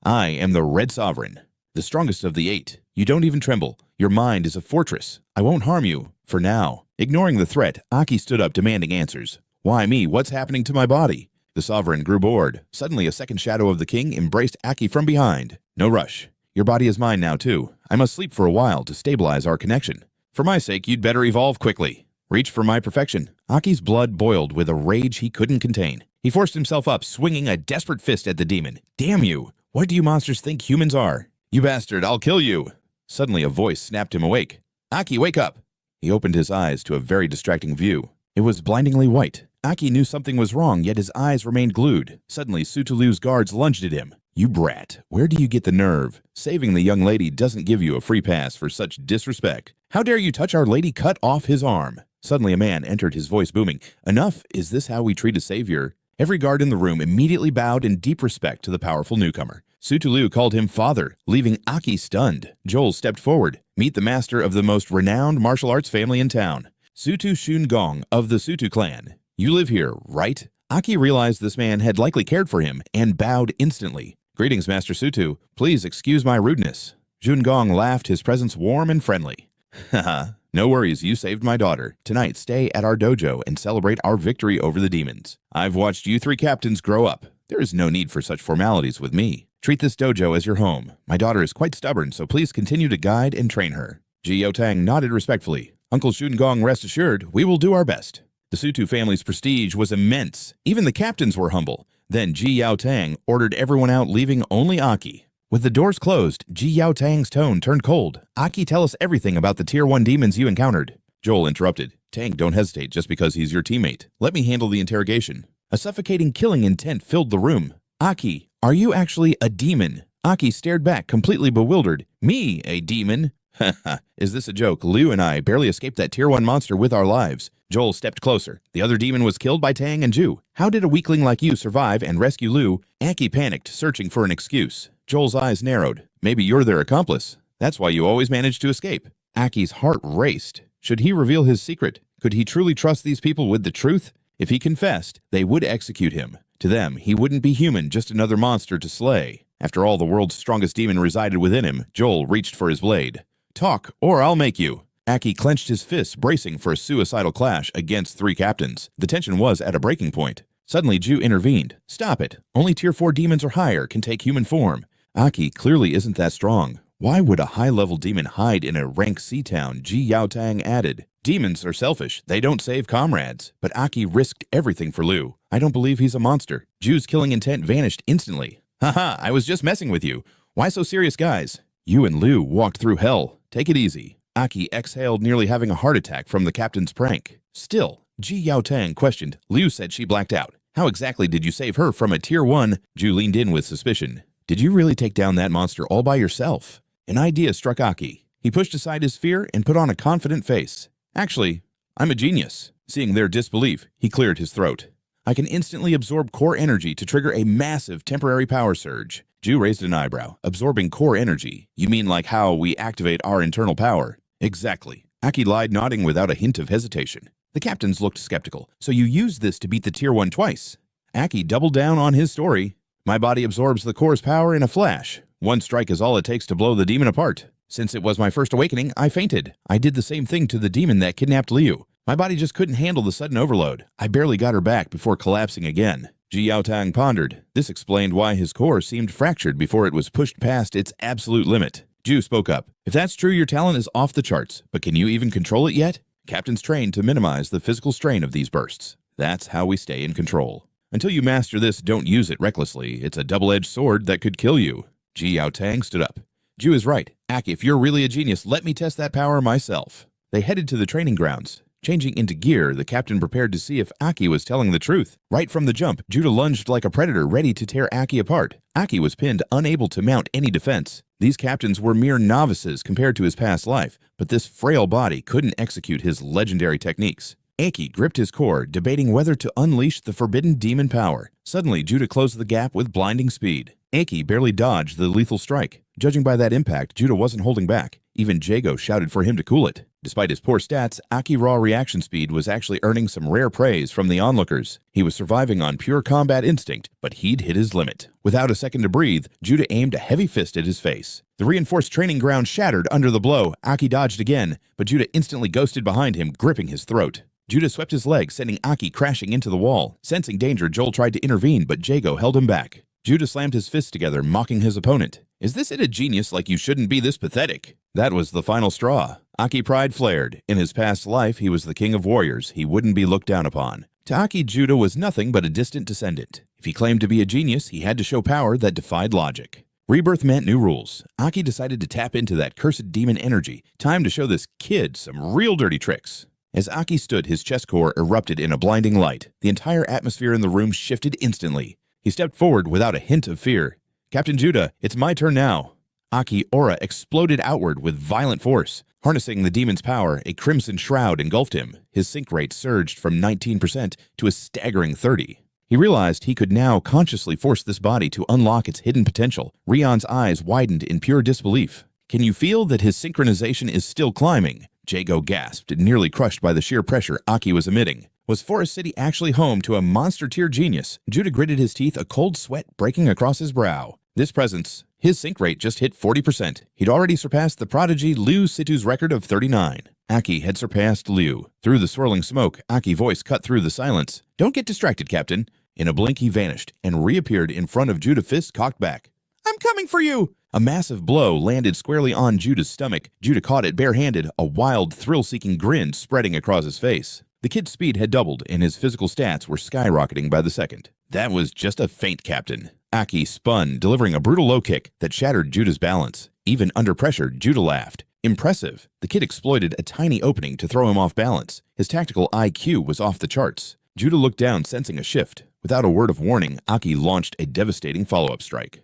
"I am the Red Sovereign, the strongest of the 8. You don't even tremble. Your mind is a fortress. I won't harm you, for now." Ignoring the threat, Aki stood up, demanding answers. "Why me? What's happening to my body?" The sovereign grew bored. Suddenly, a second shadow of the king embraced Aki from behind. "No rush. Your body is mine now, too. I must sleep for a while to stabilize our connection. For my sake, you'd better evolve quickly. Reach for my perfection." Aki's blood boiled with a rage he couldn't contain. He forced himself up, swinging a desperate fist at the demon. "Damn you! What do you monsters think humans are? You bastard, I'll kill you!" Suddenly, a voice snapped him awake. "Aki, wake up!" He opened his eyes to a very distracting view. It was blindingly white. Aki knew something was wrong, yet his eyes remained glued. Suddenly, Sutulu's guards lunged at him. "You brat, where do you get the nerve? Saving the young lady doesn't give you a free pass for such disrespect. How dare you touch our lady?" Cut off his arm. Suddenly a man entered, his voice booming. "Enough! Is this how we treat a savior?" Every guard in the room immediately bowed in deep respect to the powerful newcomer. Sutulu called him father, leaving Aki stunned. Joel stepped forward. Meet the master of the most renowned martial arts family in town, Sutu Shungong of the Sutu clan. You live here, right? Aki realized this man had likely cared for him and bowed instantly. Greetings, Master Sutu. Please excuse my rudeness. Shungong laughed, his presence warm and friendly. Haha, no worries, you saved my daughter. Tonight, stay at our dojo and celebrate our victory over the demons. I've watched you three captains grow up. There is no need for such formalities with me. Treat this dojo as your home. My daughter is quite stubborn, so please continue to guide and train her. Ji Yaotang nodded respectfully. Uncle Shungong, rest assured, we will do our best. The Sutu family's prestige was immense. Even the captains were humble. Then Ji Yaotang ordered everyone out, leaving only Aki. With the doors closed, Ji Yaotang's tone turned cold. Aki, tell us everything about the Tier 1 demons you encountered. Joel interrupted. Tang, don't hesitate just because he's your teammate. Let me handle the interrogation. A suffocating killing intent filled the room. Aki, are you actually a demon? Aki stared back, completely bewildered. Me, a demon? Haha, is this a joke? Liu and I barely escaped that Tier 1 monster with our lives. Joel stepped closer. The other demon was killed by Tang and Ju. How did a weakling like you survive and rescue Liu? Aki panicked, searching for an excuse. Joel's eyes narrowed. Maybe you're their accomplice. That's why you always manage to escape. Aki's heart raced. Should he reveal his secret? Could he truly trust these people with the truth? If he confessed, they would execute him. To them, he wouldn't be human, just another monster to slay. After all, the world's strongest demon resided within him. Joel reached for his blade. Talk, or I'll make you. Aki clenched his fists, bracing for a suicidal clash against three captains. The tension was at a breaking point. Suddenly, Ju intervened. Stop it. Only Tier 4 demons or higher can take human form. Aki clearly isn't that strong. Why would a high-level demon hide in a rank C town? Ji Yaotang added. Demons are selfish. They don't save comrades. But Aki risked everything for Liu. I don't believe he's a monster. Ju's killing intent vanished instantly. Haha, I was just messing with you. Why so serious, guys? You and Liu walked through hell. Take it easy. Aki exhaled, nearly having a heart attack from the captain's prank. Still, Ji Yaotang questioned. Liu said she blacked out. How exactly did you save her from a Tier 1? Ju leaned in with suspicion. Did you really take down that monster all by yourself? An idea struck Aki. He pushed aside his fear and put on a confident face. Actually, I'm a genius. Seeing their disbelief, he cleared his throat. I can instantly absorb core energy to trigger a massive temporary power surge. Ju raised an eyebrow. Absorbing core energy? You mean like how we activate our internal power? Exactly. Aki lied, nodding without a hint of hesitation. The captains looked skeptical. So you used this to beat the Tier 1 twice? Aki doubled down on his story. My body absorbs the core's power in a flash. One strike is all it takes to blow the demon apart. Since it was my first awakening, I fainted. I did the same thing to the demon that kidnapped Liu. My body just couldn't handle the sudden overload. I barely got her back before collapsing again. Ji Yaotang pondered. This explained why his core seemed fractured before it was pushed past its absolute limit. Ju spoke up. If that's true, your talent is off the charts, but can you even control it yet? Captains trained to minimize the physical strain of these bursts. That's how we stay in control. Until you master this, don't use it recklessly. It's a double-edged sword that could kill you. Ji Yaotang stood up. Ju is right. Aki, if you're really a genius, let me test that power myself. They headed to the training grounds. Changing into gear, the captain prepared to see if Aki was telling the truth. Right from the jump, Judah lunged like a predator, ready to tear Aki apart. Aki was pinned, unable to mount any defense. These captains were mere novices compared to his past life, but this frail body couldn't execute his legendary techniques. Aki gripped his core, debating whether to unleash the forbidden demon power. Suddenly, Judah closed the gap with blinding speed. Aki barely dodged the lethal strike. Judging by that impact, Judah wasn't holding back. Even Jago shouted for him to cool it. Despite his poor stats, Aki's raw reaction speed was actually earning some rare praise from the onlookers. He was surviving on pure combat instinct, but he'd hit his limit. Without a second to breathe, Judah aimed a heavy fist at his face. The reinforced training ground shattered under the blow. Aki dodged again, but Judah instantly ghosted behind him, gripping his throat. Judah swept his leg, sending Aki crashing into the wall. Sensing danger, Joel tried to intervene, but Jago held him back. Judah slammed his fists together, mocking his opponent. Is this it, a genius like you shouldn't be this pathetic? That was the final straw. Aki pride flared. In his past life, he was the king of warriors. He wouldn't be looked down upon. To Aki, Judah was nothing but a distant descendant. If he claimed to be a genius, he had to show power that defied logic. Rebirth meant new rules. Aki decided to tap into that cursed demon energy. Time to show this kid some real dirty tricks. As Aki stood, his chest core erupted in a blinding light. The entire atmosphere in the room shifted instantly. He stepped forward without a hint of fear. Captain Judah, it's my turn now. Aki's aura exploded outward with violent force. Harnessing the demon's power, a crimson shroud engulfed him. His sync rate surged from 19% to a staggering 30%. He realized he could now consciously force this body to unlock its hidden potential. Rion's eyes widened in pure disbelief. Can you feel that his synchronization is still climbing? Jago gasped, nearly crushed by the sheer pressure Aki was emitting. Was Forest City actually home to a monster-tier genius? Judah gritted his teeth, a cold sweat breaking across his brow. This presence, his sync rate just hit 40%. He'd already surpassed the prodigy Liu Situ's record of 39. Aki had surpassed Liu. Through the swirling smoke, Aki's voice cut through the silence. Don't get distracted, Captain. In a blink, he vanished and reappeared in front of Judah, fist cocked back. I'm coming for you! A massive blow landed squarely on Judah's stomach. Judah caught it barehanded, a wild, thrill-seeking grin spreading across his face. The kid's speed had doubled, and his physical stats were skyrocketing by the second. That was just a feint, Captain. Aki spun, delivering a brutal low kick that shattered Judah's balance. Even under pressure, Judah laughed. Impressive. The kid exploited a tiny opening to throw him off balance. His tactical IQ was off the charts. Judah looked down, sensing a shift. Without a word of warning, Aki launched a devastating follow-up strike.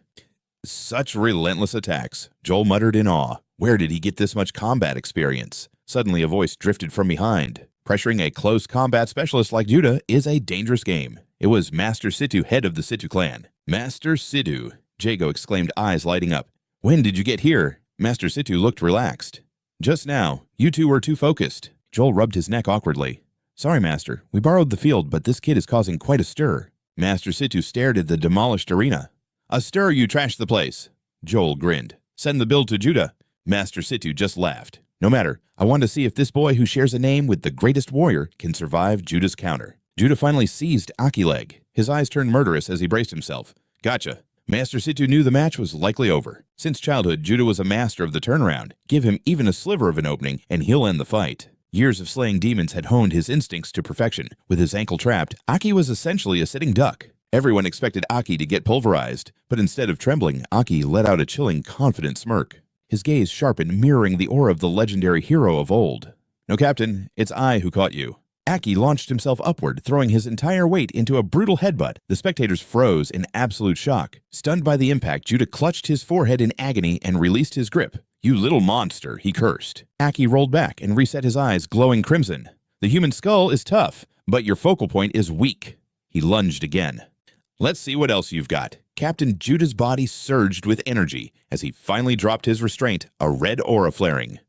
Such relentless attacks, Joel muttered in awe. Where did he get this much combat experience? Suddenly a voice drifted from behind. Pressuring a close combat specialist like Judah is a dangerous game. It was Master Situ, head of the Situ clan. Master Situ, Jago exclaimed, eyes lighting up. When did you get here? Master Situ looked relaxed. Just now. You two were too focused. Joel rubbed his neck awkwardly. Sorry, Master. We borrowed the field, but this kid is causing quite a stir. Master Situ stared at the demolished arena. A stir, you trashed the place. Joel grinned. Send the bill to Judah. Master Situ just laughed. No matter. I want to see if this boy who shares a name with the greatest warrior can survive Judah's counter. Judah finally seized Aki's leg. His eyes turned murderous as he braced himself. Gotcha. Master Situ knew the match was likely over. Since childhood, Judah was a master of the turnaround. Give him even a sliver of an opening, and he'll end the fight. Years of slaying demons had honed his instincts to perfection. With his ankle trapped, Aki was essentially a sitting duck. Everyone expected Aki to get pulverized, but instead of trembling, Aki let out a chilling, confident smirk. His gaze sharpened, mirroring the aura of the legendary hero of old. No, Captain, it's I who caught you. Aki launched himself upward, throwing his entire weight into a brutal headbutt. The spectators froze in absolute shock. Stunned by the impact, Judah clutched his forehead in agony and released his grip. You little monster, he cursed. Aki rolled back and reset his eyes, glowing crimson. The human skull is tough, but your focal point is weak. He lunged again. Let's see what else you've got. Captain Judah's body surged with energy as he finally dropped his restraint, a red aura flaring.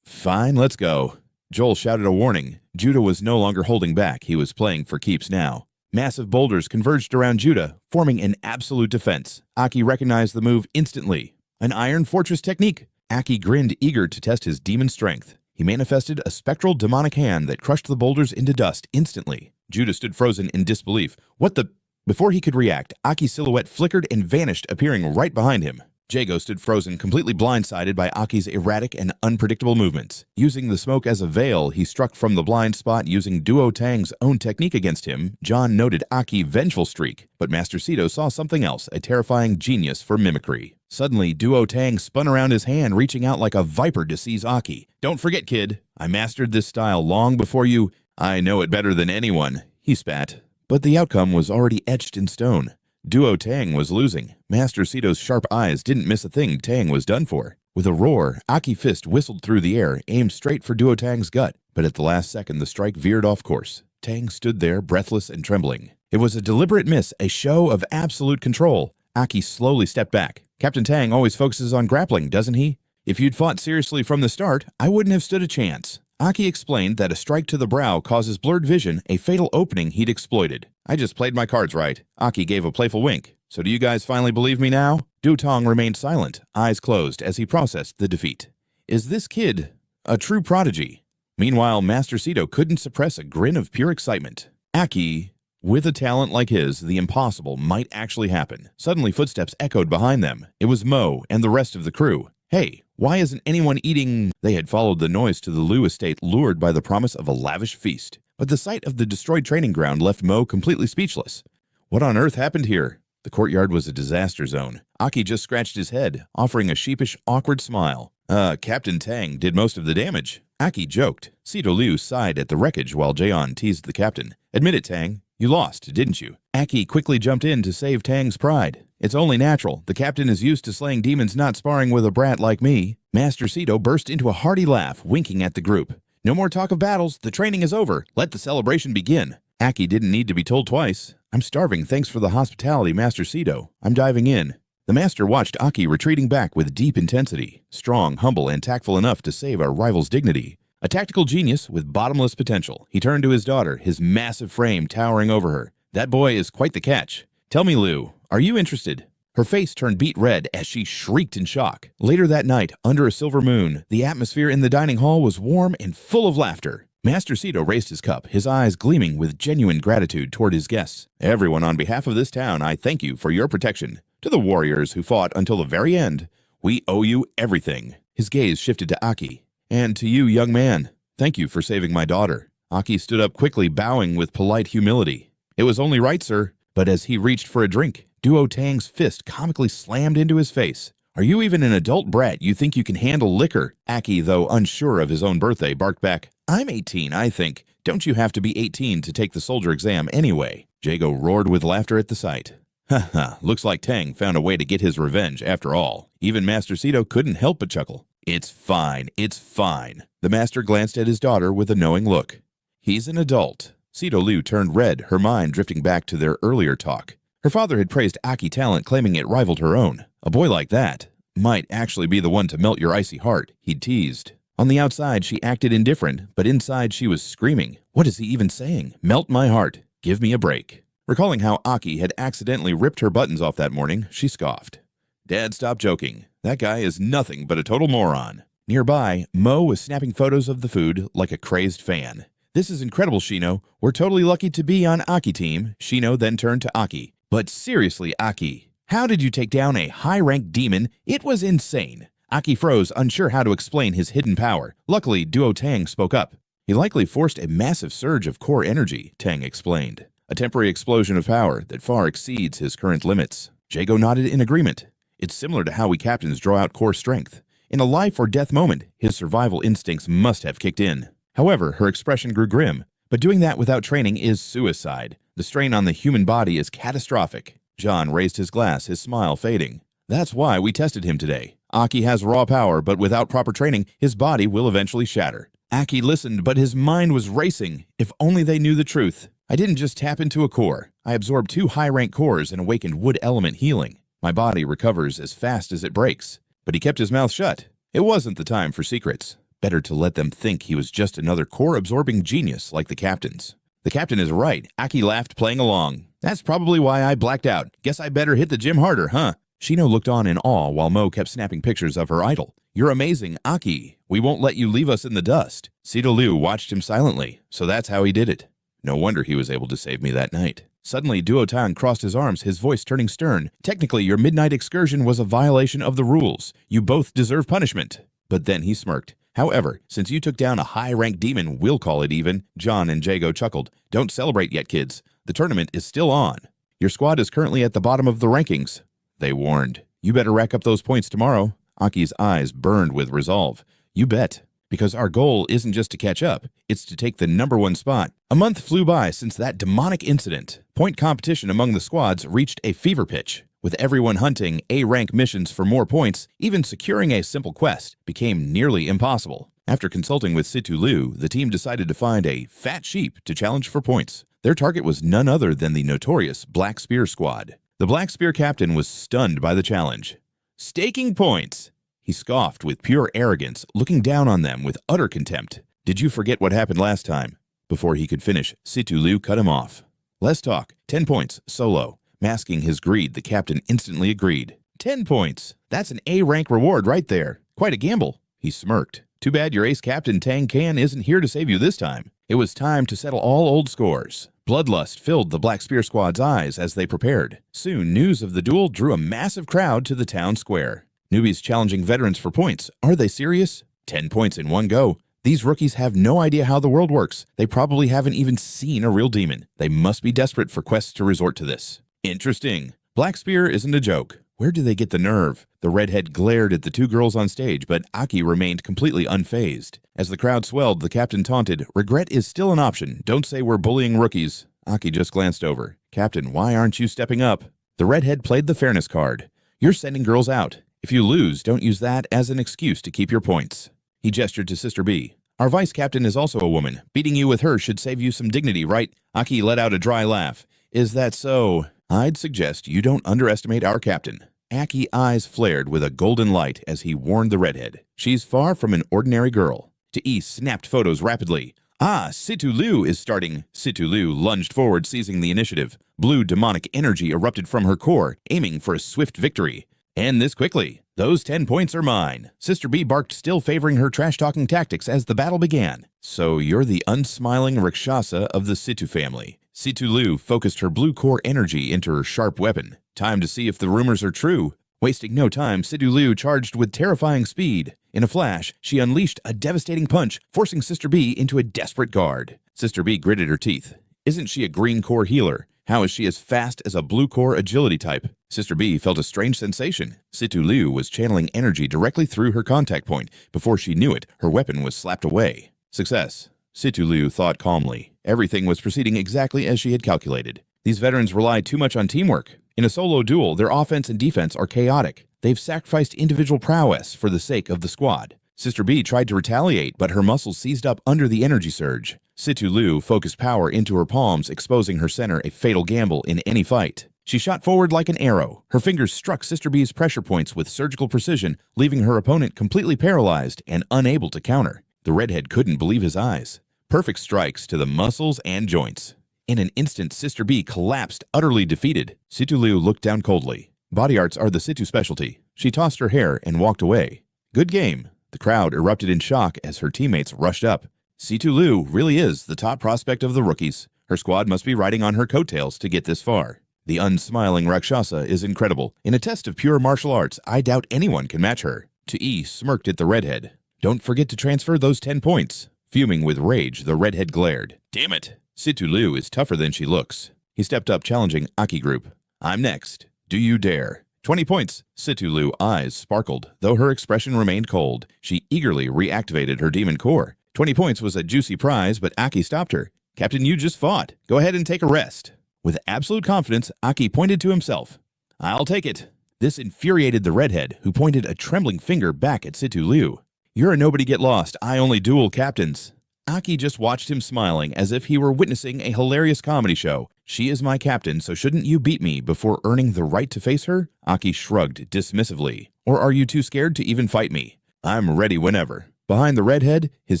Fine, let's go. Joel shouted a warning. Judah was no longer holding back. He was playing for keeps now. Massive boulders converged around Judah, forming an absolute defense. Aki recognized the move instantly. An Iron Fortress technique. Aki grinned, eager to test his demon strength. He manifested a spectral demonic hand that crushed the boulders into dust instantly. Judah stood frozen in disbelief. What the... Before he could react, Aki's silhouette flickered and vanished, appearing right behind him. Jago stood frozen, completely blindsided by Aki's erratic and unpredictable movements. Using the smoke as a veil, he struck from the blind spot using Duo Tang's own technique against him. John noted Aki's vengeful streak, but Master Sito saw something else, a terrifying genius for mimicry. Suddenly, Duo Tang spun around his hand, reaching out like a viper to seize Aki. Don't forget, kid, I mastered this style long before you. I know it better than anyone, he spat. But the outcome was already etched in stone. Duo Tang was losing. Master Sito's sharp eyes didn't miss a thing. Tang was done for. With a roar, Aki's fist whistled through the air, aimed straight for Duo Tang's gut. But at the last second, the strike veered off course. Tang stood there, breathless and trembling. It was a deliberate miss, a show of absolute control. Aki slowly stepped back. Captain Tang always focuses on grappling, doesn't he? If you'd fought seriously from the start, I wouldn't have stood a chance. Aki explained that a strike to the brow causes blurred vision, a fatal opening he'd exploited. I just played my cards right. Aki gave a playful wink. So do you guys finally believe me now? Du Tong remained silent, eyes closed as he processed the defeat. Is this kid a true prodigy? Meanwhile, Master Sito couldn't suppress a grin of pure excitement. Aki, with a talent like his, the impossible might actually happen. Suddenly footsteps echoed behind them. It was Mo and the rest of the crew. Hey, why isn't anyone eating? They had followed the noise to the Liu estate, lured by the promise of a lavish feast. But the sight of the destroyed training ground left Mo completely speechless. What on earth happened here? The courtyard was a disaster zone. Aki just scratched his head, offering a sheepish, awkward smile. Captain Tang did most of the damage. Aki joked. Sito Liu sighed at the wreckage while Jaeon teased the captain. Admit it, Tang. You lost, didn't you? Aki quickly jumped in to save Tang's pride. It's only natural. The captain is used to slaying demons, not sparring with a brat like me. Master Sito burst into a hearty laugh, winking at the group. No more talk of battles. The training is over. Let the celebration begin. Aki didn't need to be told twice. I'm starving, thanks for the hospitality, Master Sito. I'm diving in. The master watched Aki retreating back with deep intensity, strong, humble, and tactful enough to save our rival's dignity. A tactical genius with bottomless potential, he turned to his daughter, his massive frame towering over her. That boy is quite the catch. Tell me, Lou, are you interested? Her face turned beet red as she shrieked in shock. Later that night, under a silver moon, the atmosphere in the dining hall was warm and full of laughter. Master Sito raised his cup, his eyes gleaming with genuine gratitude toward his guests. Everyone, on behalf of this town, I thank you for your protection. To the warriors who fought until the very end, we owe you everything. His gaze shifted to Aki. And to you, young man, thank you for saving my daughter. Aki stood up quickly, bowing with polite humility. It was only right, sir. But as he reached for a drink, Duo Tang's fist comically slammed into his face. Are you even an adult brat? You think you can handle liquor? Aki, though unsure of his own birthday, barked back. I'm 18, I think. Don't you have to be 18 to take the soldier exam anyway? Jago roared with laughter at the sight. Ha ha, looks like Tang found a way to get his revenge after all. Even Master Sito couldn't help but chuckle. It's fine, it's fine. The master glanced at his daughter with a knowing look. He's an adult. Sito Liu turned red, her mind drifting back to their earlier talk. Her father had praised Aki's talent, claiming it rivaled her own. A boy like that might actually be the one to melt your icy heart, he'd teased. On the outside, she acted indifferent, but inside she was screaming. What is he even saying? Melt my heart. Give me a break. Recalling how Aki had accidentally ripped her buttons off that morning, she scoffed. Dad, stop joking. That guy is nothing but a total moron. Nearby, Mo was snapping photos of the food like a crazed fan. This is incredible, Shino. We're totally lucky to be on Aki team. Shino then turned to Aki. But seriously, Aki, how did you take down a high-ranked demon? It was insane. Aki froze, unsure how to explain his hidden power. Luckily, Duo Tang spoke up. He likely forced a massive surge of core energy, Tang explained. A temporary explosion of power that far exceeds his current limits. Jago nodded in agreement. It's similar to how we captains draw out core strength. In a life or death moment, his survival instincts must have kicked in. However, her expression grew grim. But doing that without training is suicide. The strain on the human body is catastrophic. John raised his glass, his smile fading. That's why we tested him today. Aki has raw power, but without proper training, his body will eventually shatter. Aki listened, but his mind was racing. If only they knew the truth. I didn't just tap into a core. I absorbed 2 high-rank cores and awakened wood element healing. My body recovers as fast as it breaks. But he kept his mouth shut. It wasn't the time for secrets. Better to let them think he was just another core-absorbing genius like the captains. The captain is right. Aki laughed, playing along. That's probably why I blacked out. Guess I better hit the gym harder, huh? Shino looked on in awe while Mo kept snapping pictures of her idol. You're amazing, Aki. We won't let you leave us in the dust. Sito Liu watched him silently, so that's how he did it. No wonder he was able to save me that night. Suddenly, Duo Tang crossed his arms, his voice turning stern. Technically, your midnight excursion was a violation of the rules. You both deserve punishment. But then he smirked. However, since you took down a high-ranked demon, we'll call it even. John and Jago chuckled. Don't celebrate yet, kids. The tournament is still on. Your squad is currently at the bottom of the rankings. They warned. You better rack up those points tomorrow. Aki's eyes burned with resolve. You bet. Because our goal isn't just to catch up, it's to take the #1 spot. A month flew by since that demonic incident. Point competition among the squads reached a fever pitch. With everyone hunting A-rank missions for more points, even securing a simple quest became nearly impossible. After consulting with Situ Liu, the team decided to find a fat sheep to challenge for points. Their target was none other than the notorious Black Spear Squad. The Black Spear captain was stunned by the challenge. Staking points! He scoffed with pure arrogance, looking down on them with utter contempt. Did you forget what happened last time? Before he could finish, Situ Liu cut him off. Less talk. 10 points, solo. Masking his greed, the captain instantly agreed. 10 points. That's an A-rank reward right there. Quite a gamble. He smirked. Too bad your ace captain Tang Kan isn't here to save you this time. It was time to settle all old scores. Bloodlust filled the Black Spear Squad's eyes as they prepared. Soon, news of the duel drew a massive crowd to the town square. Newbies challenging veterans for points. Are they serious? 10 points in one go. These rookies have no idea how the world works. They probably haven't even seen a real demon. They must be desperate for quests to resort to this. Interesting. Black Spear isn't a joke. Where do they get the nerve? The redhead glared at the 2 girls on stage, but Aki remained completely unfazed. As the crowd swelled, the captain taunted, regret is still an option. Don't say we're bullying rookies. Aki just glanced over. Captain, why aren't you stepping up? The redhead played the fairness card. You're sending girls out. If you lose, don't use that as an excuse to keep your points. He gestured to Sister B. Our vice captain is also a woman. Beating you with her should save you some dignity, right? Aki let out a dry laugh. Is that so? I'd suggest you don't underestimate our captain. Aki's eyes flared with a golden light as he warned the redhead. She's far from an ordinary girl. Tae snapped photos rapidly. Ah, Situ Liu is starting. Situ Liu lunged forward, seizing the initiative. Blue demonic energy erupted from her core, aiming for a swift victory. End this quickly. Those 10 points are mine. Sister B barked, still favoring her trash-talking tactics as the battle began. So you're the unsmiling Rakshasa of the Situ family. Situ Liu focused her blue core energy into her sharp weapon. Time to see if the rumors are true. Wasting no time, Situ Liu charged with terrifying speed. In a flash, she unleashed a devastating punch, forcing Sister B into a desperate guard. Sister B gritted her teeth. Isn't she a green core healer? How is she as fast as a blue core agility type? Sister B felt a strange sensation. Situ Liu was channeling energy directly through her contact point. Before she knew it, her weapon was slapped away. Success. Situ Liu thought calmly. Everything was proceeding exactly as she had calculated. These veterans rely too much on teamwork. In a solo duel, their offense and defense are chaotic. They've sacrificed individual prowess for the sake of the squad. Sister B tried to retaliate, but her muscles seized up under the energy surge. Situ Liu focused power into her palms, exposing her center a fatal gamble in any fight. She shot forward like an arrow. Her fingers struck Sister B's pressure points with surgical precision, leaving her opponent completely paralyzed and unable to counter. The redhead couldn't believe his eyes. Perfect strikes to the muscles and joints. In an instant, Sister B collapsed, utterly defeated. Situ Liu looked down coldly. Body arts are the Situ specialty. She tossed her hair and walked away. Good game. The crowd erupted in shock as her teammates rushed up. Situ Liu really is the top prospect of the rookies. Her squad must be riding on her coattails to get this far. The unsmiling Rakshasa is incredible. In a test of pure martial arts, I doubt anyone can match her. Tae smirked at the redhead. Don't forget to transfer those 10 points. Fuming with rage, the redhead glared. Damn it! Situ Liu is tougher than she looks. He stepped up, challenging Aki Group. I'm next. Do you dare? 20 points. Situ Liu's eyes sparkled, though her expression remained cold. She eagerly reactivated her demon core. 20 points was a juicy prize, but Aki stopped her. Captain, you just fought. Go ahead and take a rest. With absolute confidence, Aki pointed to himself. I'll take it. This infuriated the redhead, who pointed a trembling finger back at Situ Liu. You're a nobody get lost. I only duel captains. Aki just watched him smiling as if he were witnessing a hilarious comedy show. She is my captain, so shouldn't you beat me before earning the right to face her? Aki shrugged dismissively. Or are you too scared to even fight me? I'm ready whenever. Behind the redhead, his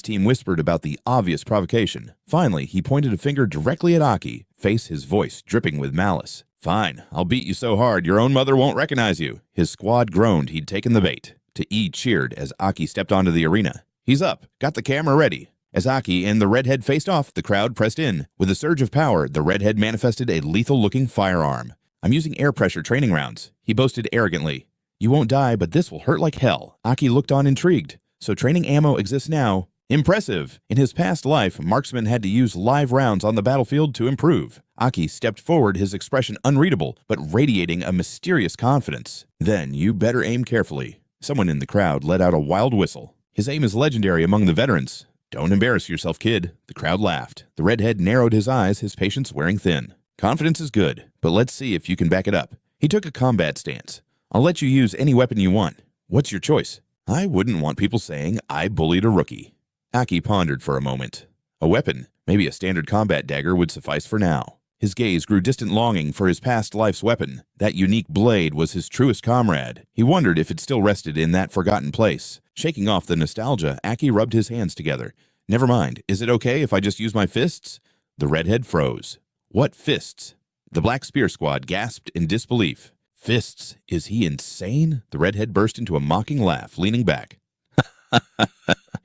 team whispered about the obvious provocation. Finally, he pointed a finger directly at Aki, his voice dripping with malice. Fine, I'll beat you so hard your own mother won't recognize you. His squad groaned he'd taken the bait. Tae cheered as Aki stepped onto the arena. He's up. Got the camera ready. As Aki and the redhead faced off, the crowd pressed in. With a surge of power, the redhead manifested a lethal-looking firearm. I'm using air pressure training rounds, he boasted arrogantly. You won't die, but this will hurt like hell. Aki looked on intrigued. So training ammo exists now. Impressive! In his past life, marksmen had to use live rounds on the battlefield to improve. Aki stepped forward, his expression unreadable, but radiating a mysterious confidence. Then you better aim carefully. Someone in the crowd let out a wild whistle. His aim is legendary among the veterans. Don't embarrass yourself, kid. The crowd laughed. The redhead narrowed his eyes, his patience wearing thin. Confidence is good, but let's see if you can back it up. He took a combat stance. I'll let you use any weapon you want. What's your choice? I wouldn't want people saying I bullied a rookie. Aki pondered for a moment. A weapon, maybe a standard combat dagger, would suffice for now. His gaze grew distant, longing for his past life's weapon. That unique blade was his truest comrade. He wondered if it still rested in that forgotten place. Shaking off the nostalgia, Aki rubbed his hands together. Never mind, is it okay if I just use my fists? The redhead froze. What fists? The Black Spear Squad gasped in disbelief. Fists? Is he insane? The redhead burst into a mocking laugh, leaning back.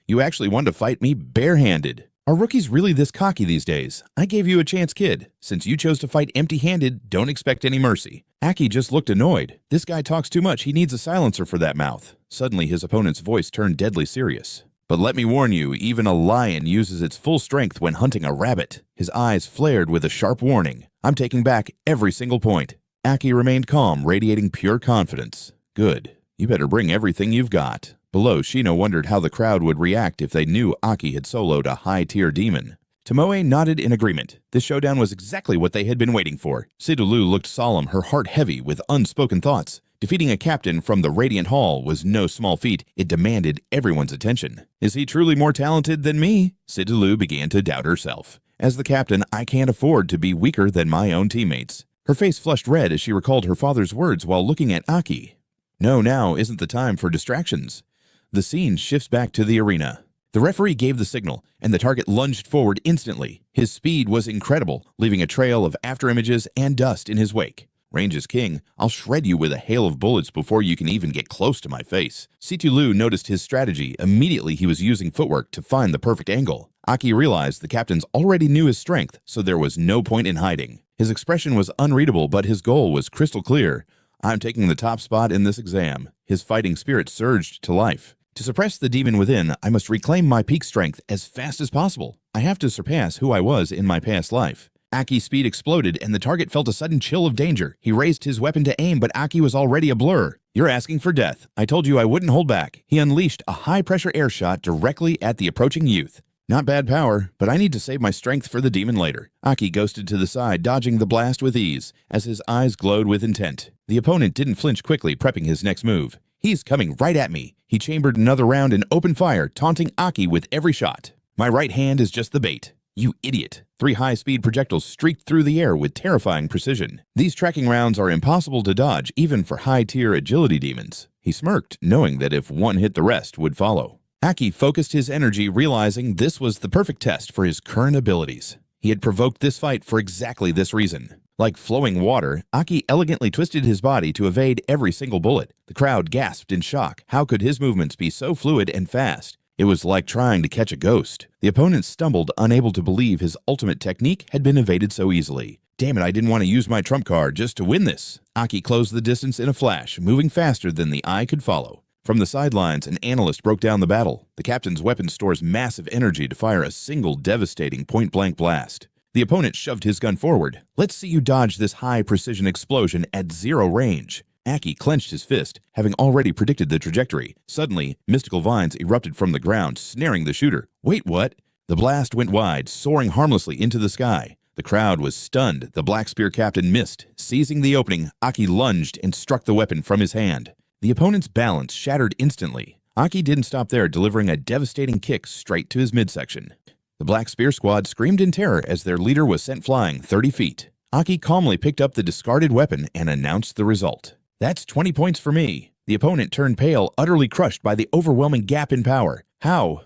You actually wanted to fight me barehanded. Are rookies really this cocky these days? I gave you a chance, kid. Since you chose to fight empty-handed, don't expect any mercy. Aki just looked annoyed. This guy talks too much. He needs a silencer for that mouth. Suddenly, his opponent's voice turned deadly serious. But let me warn you, even a lion uses its full strength when hunting a rabbit. His eyes flared with a sharp warning. I'm taking back every single point. Aki remained calm, radiating pure confidence. Good. You better bring everything you've got. Below, Shino wondered how the crowd would react if they knew Aki had soloed a high-tier demon. Tomoe nodded in agreement. This showdown was exactly what they had been waiting for. Situ Liu looked solemn, her heart heavy with unspoken thoughts. Defeating a captain from the Radiant Hall was no small feat. It demanded everyone's attention. Is he truly more talented than me? Sidulu began to doubt herself. As the captain, I can't afford to be weaker than my own teammates. Her face flushed red as she recalled her father's words while looking at Aki. No, now isn't the time for distractions. The scene shifts back to the arena. The referee gave the signal, and the target lunged forward instantly. His speed was incredible, leaving a trail of afterimages and dust in his wake. Range is king. I'll shred you with a hail of bullets before you can even get close to my face. Situlu noticed his strategy. Immediately he was using footwork to find the perfect angle. Aki realized the captains already knew his strength, so there was no point in hiding. His expression was unreadable, but his goal was crystal clear. I'm taking the top spot in this exam. His fighting spirit surged to life. To suppress the demon within, I must reclaim my peak strength as fast as possible. I have to surpass who I was in my past life. Aki's speed exploded, and the target felt a sudden chill of danger. He raised his weapon to aim, but Aki was already a blur. You're asking for death. I told you I wouldn't hold back. He unleashed a high-pressure air shot directly at the approaching youth. Not bad power, but I need to save my strength for the demon later. Aki ghosted to the side, dodging the blast with ease, as his eyes glowed with intent. The opponent didn't flinch quickly, prepping his next move. He's coming right at me. He chambered another round and opened fire, taunting Aki with every shot. My right hand is just the bait. You idiot. 3 high-speed projectiles streaked through the air with terrifying precision. These tracking rounds are impossible to dodge, even for high-tier agility demons. He smirked, knowing that if one hit, the rest would follow. Aki focused his energy, realizing this was the perfect test for his current abilities. He had provoked this fight for exactly this reason. Like flowing water, Aki elegantly twisted his body to evade every single bullet. The crowd gasped in shock. How could his movements be so fluid and fast? It was like trying to catch a ghost. The opponent stumbled, unable to believe his ultimate technique had been evaded so easily. Damn it, I didn't want to use my trump card just to win this. Aki closed the distance in a flash, moving faster than the eye could follow. From the sidelines, an analyst broke down the battle. The captain's weapon stores massive energy to fire a single devastating point-blank blast. The opponent shoved his gun forward. Let's see you dodge this high-precision explosion at 0 range. Aki clenched his fist, having already predicted the trajectory. Suddenly, mystical vines erupted from the ground, snaring the shooter. Wait, what? The blast went wide, soaring harmlessly into the sky. The crowd was stunned. The Black Spear captain missed. Seizing the opening, Aki lunged and struck the weapon from his hand. The opponent's balance shattered instantly. Aki didn't stop there, delivering a devastating kick straight to his midsection. The Black Spear squad screamed in terror as their leader was sent flying 30 feet. Aki calmly picked up the discarded weapon and announced the result. That's 20 points for me. The opponent turned pale, utterly crushed by the overwhelming gap in power. How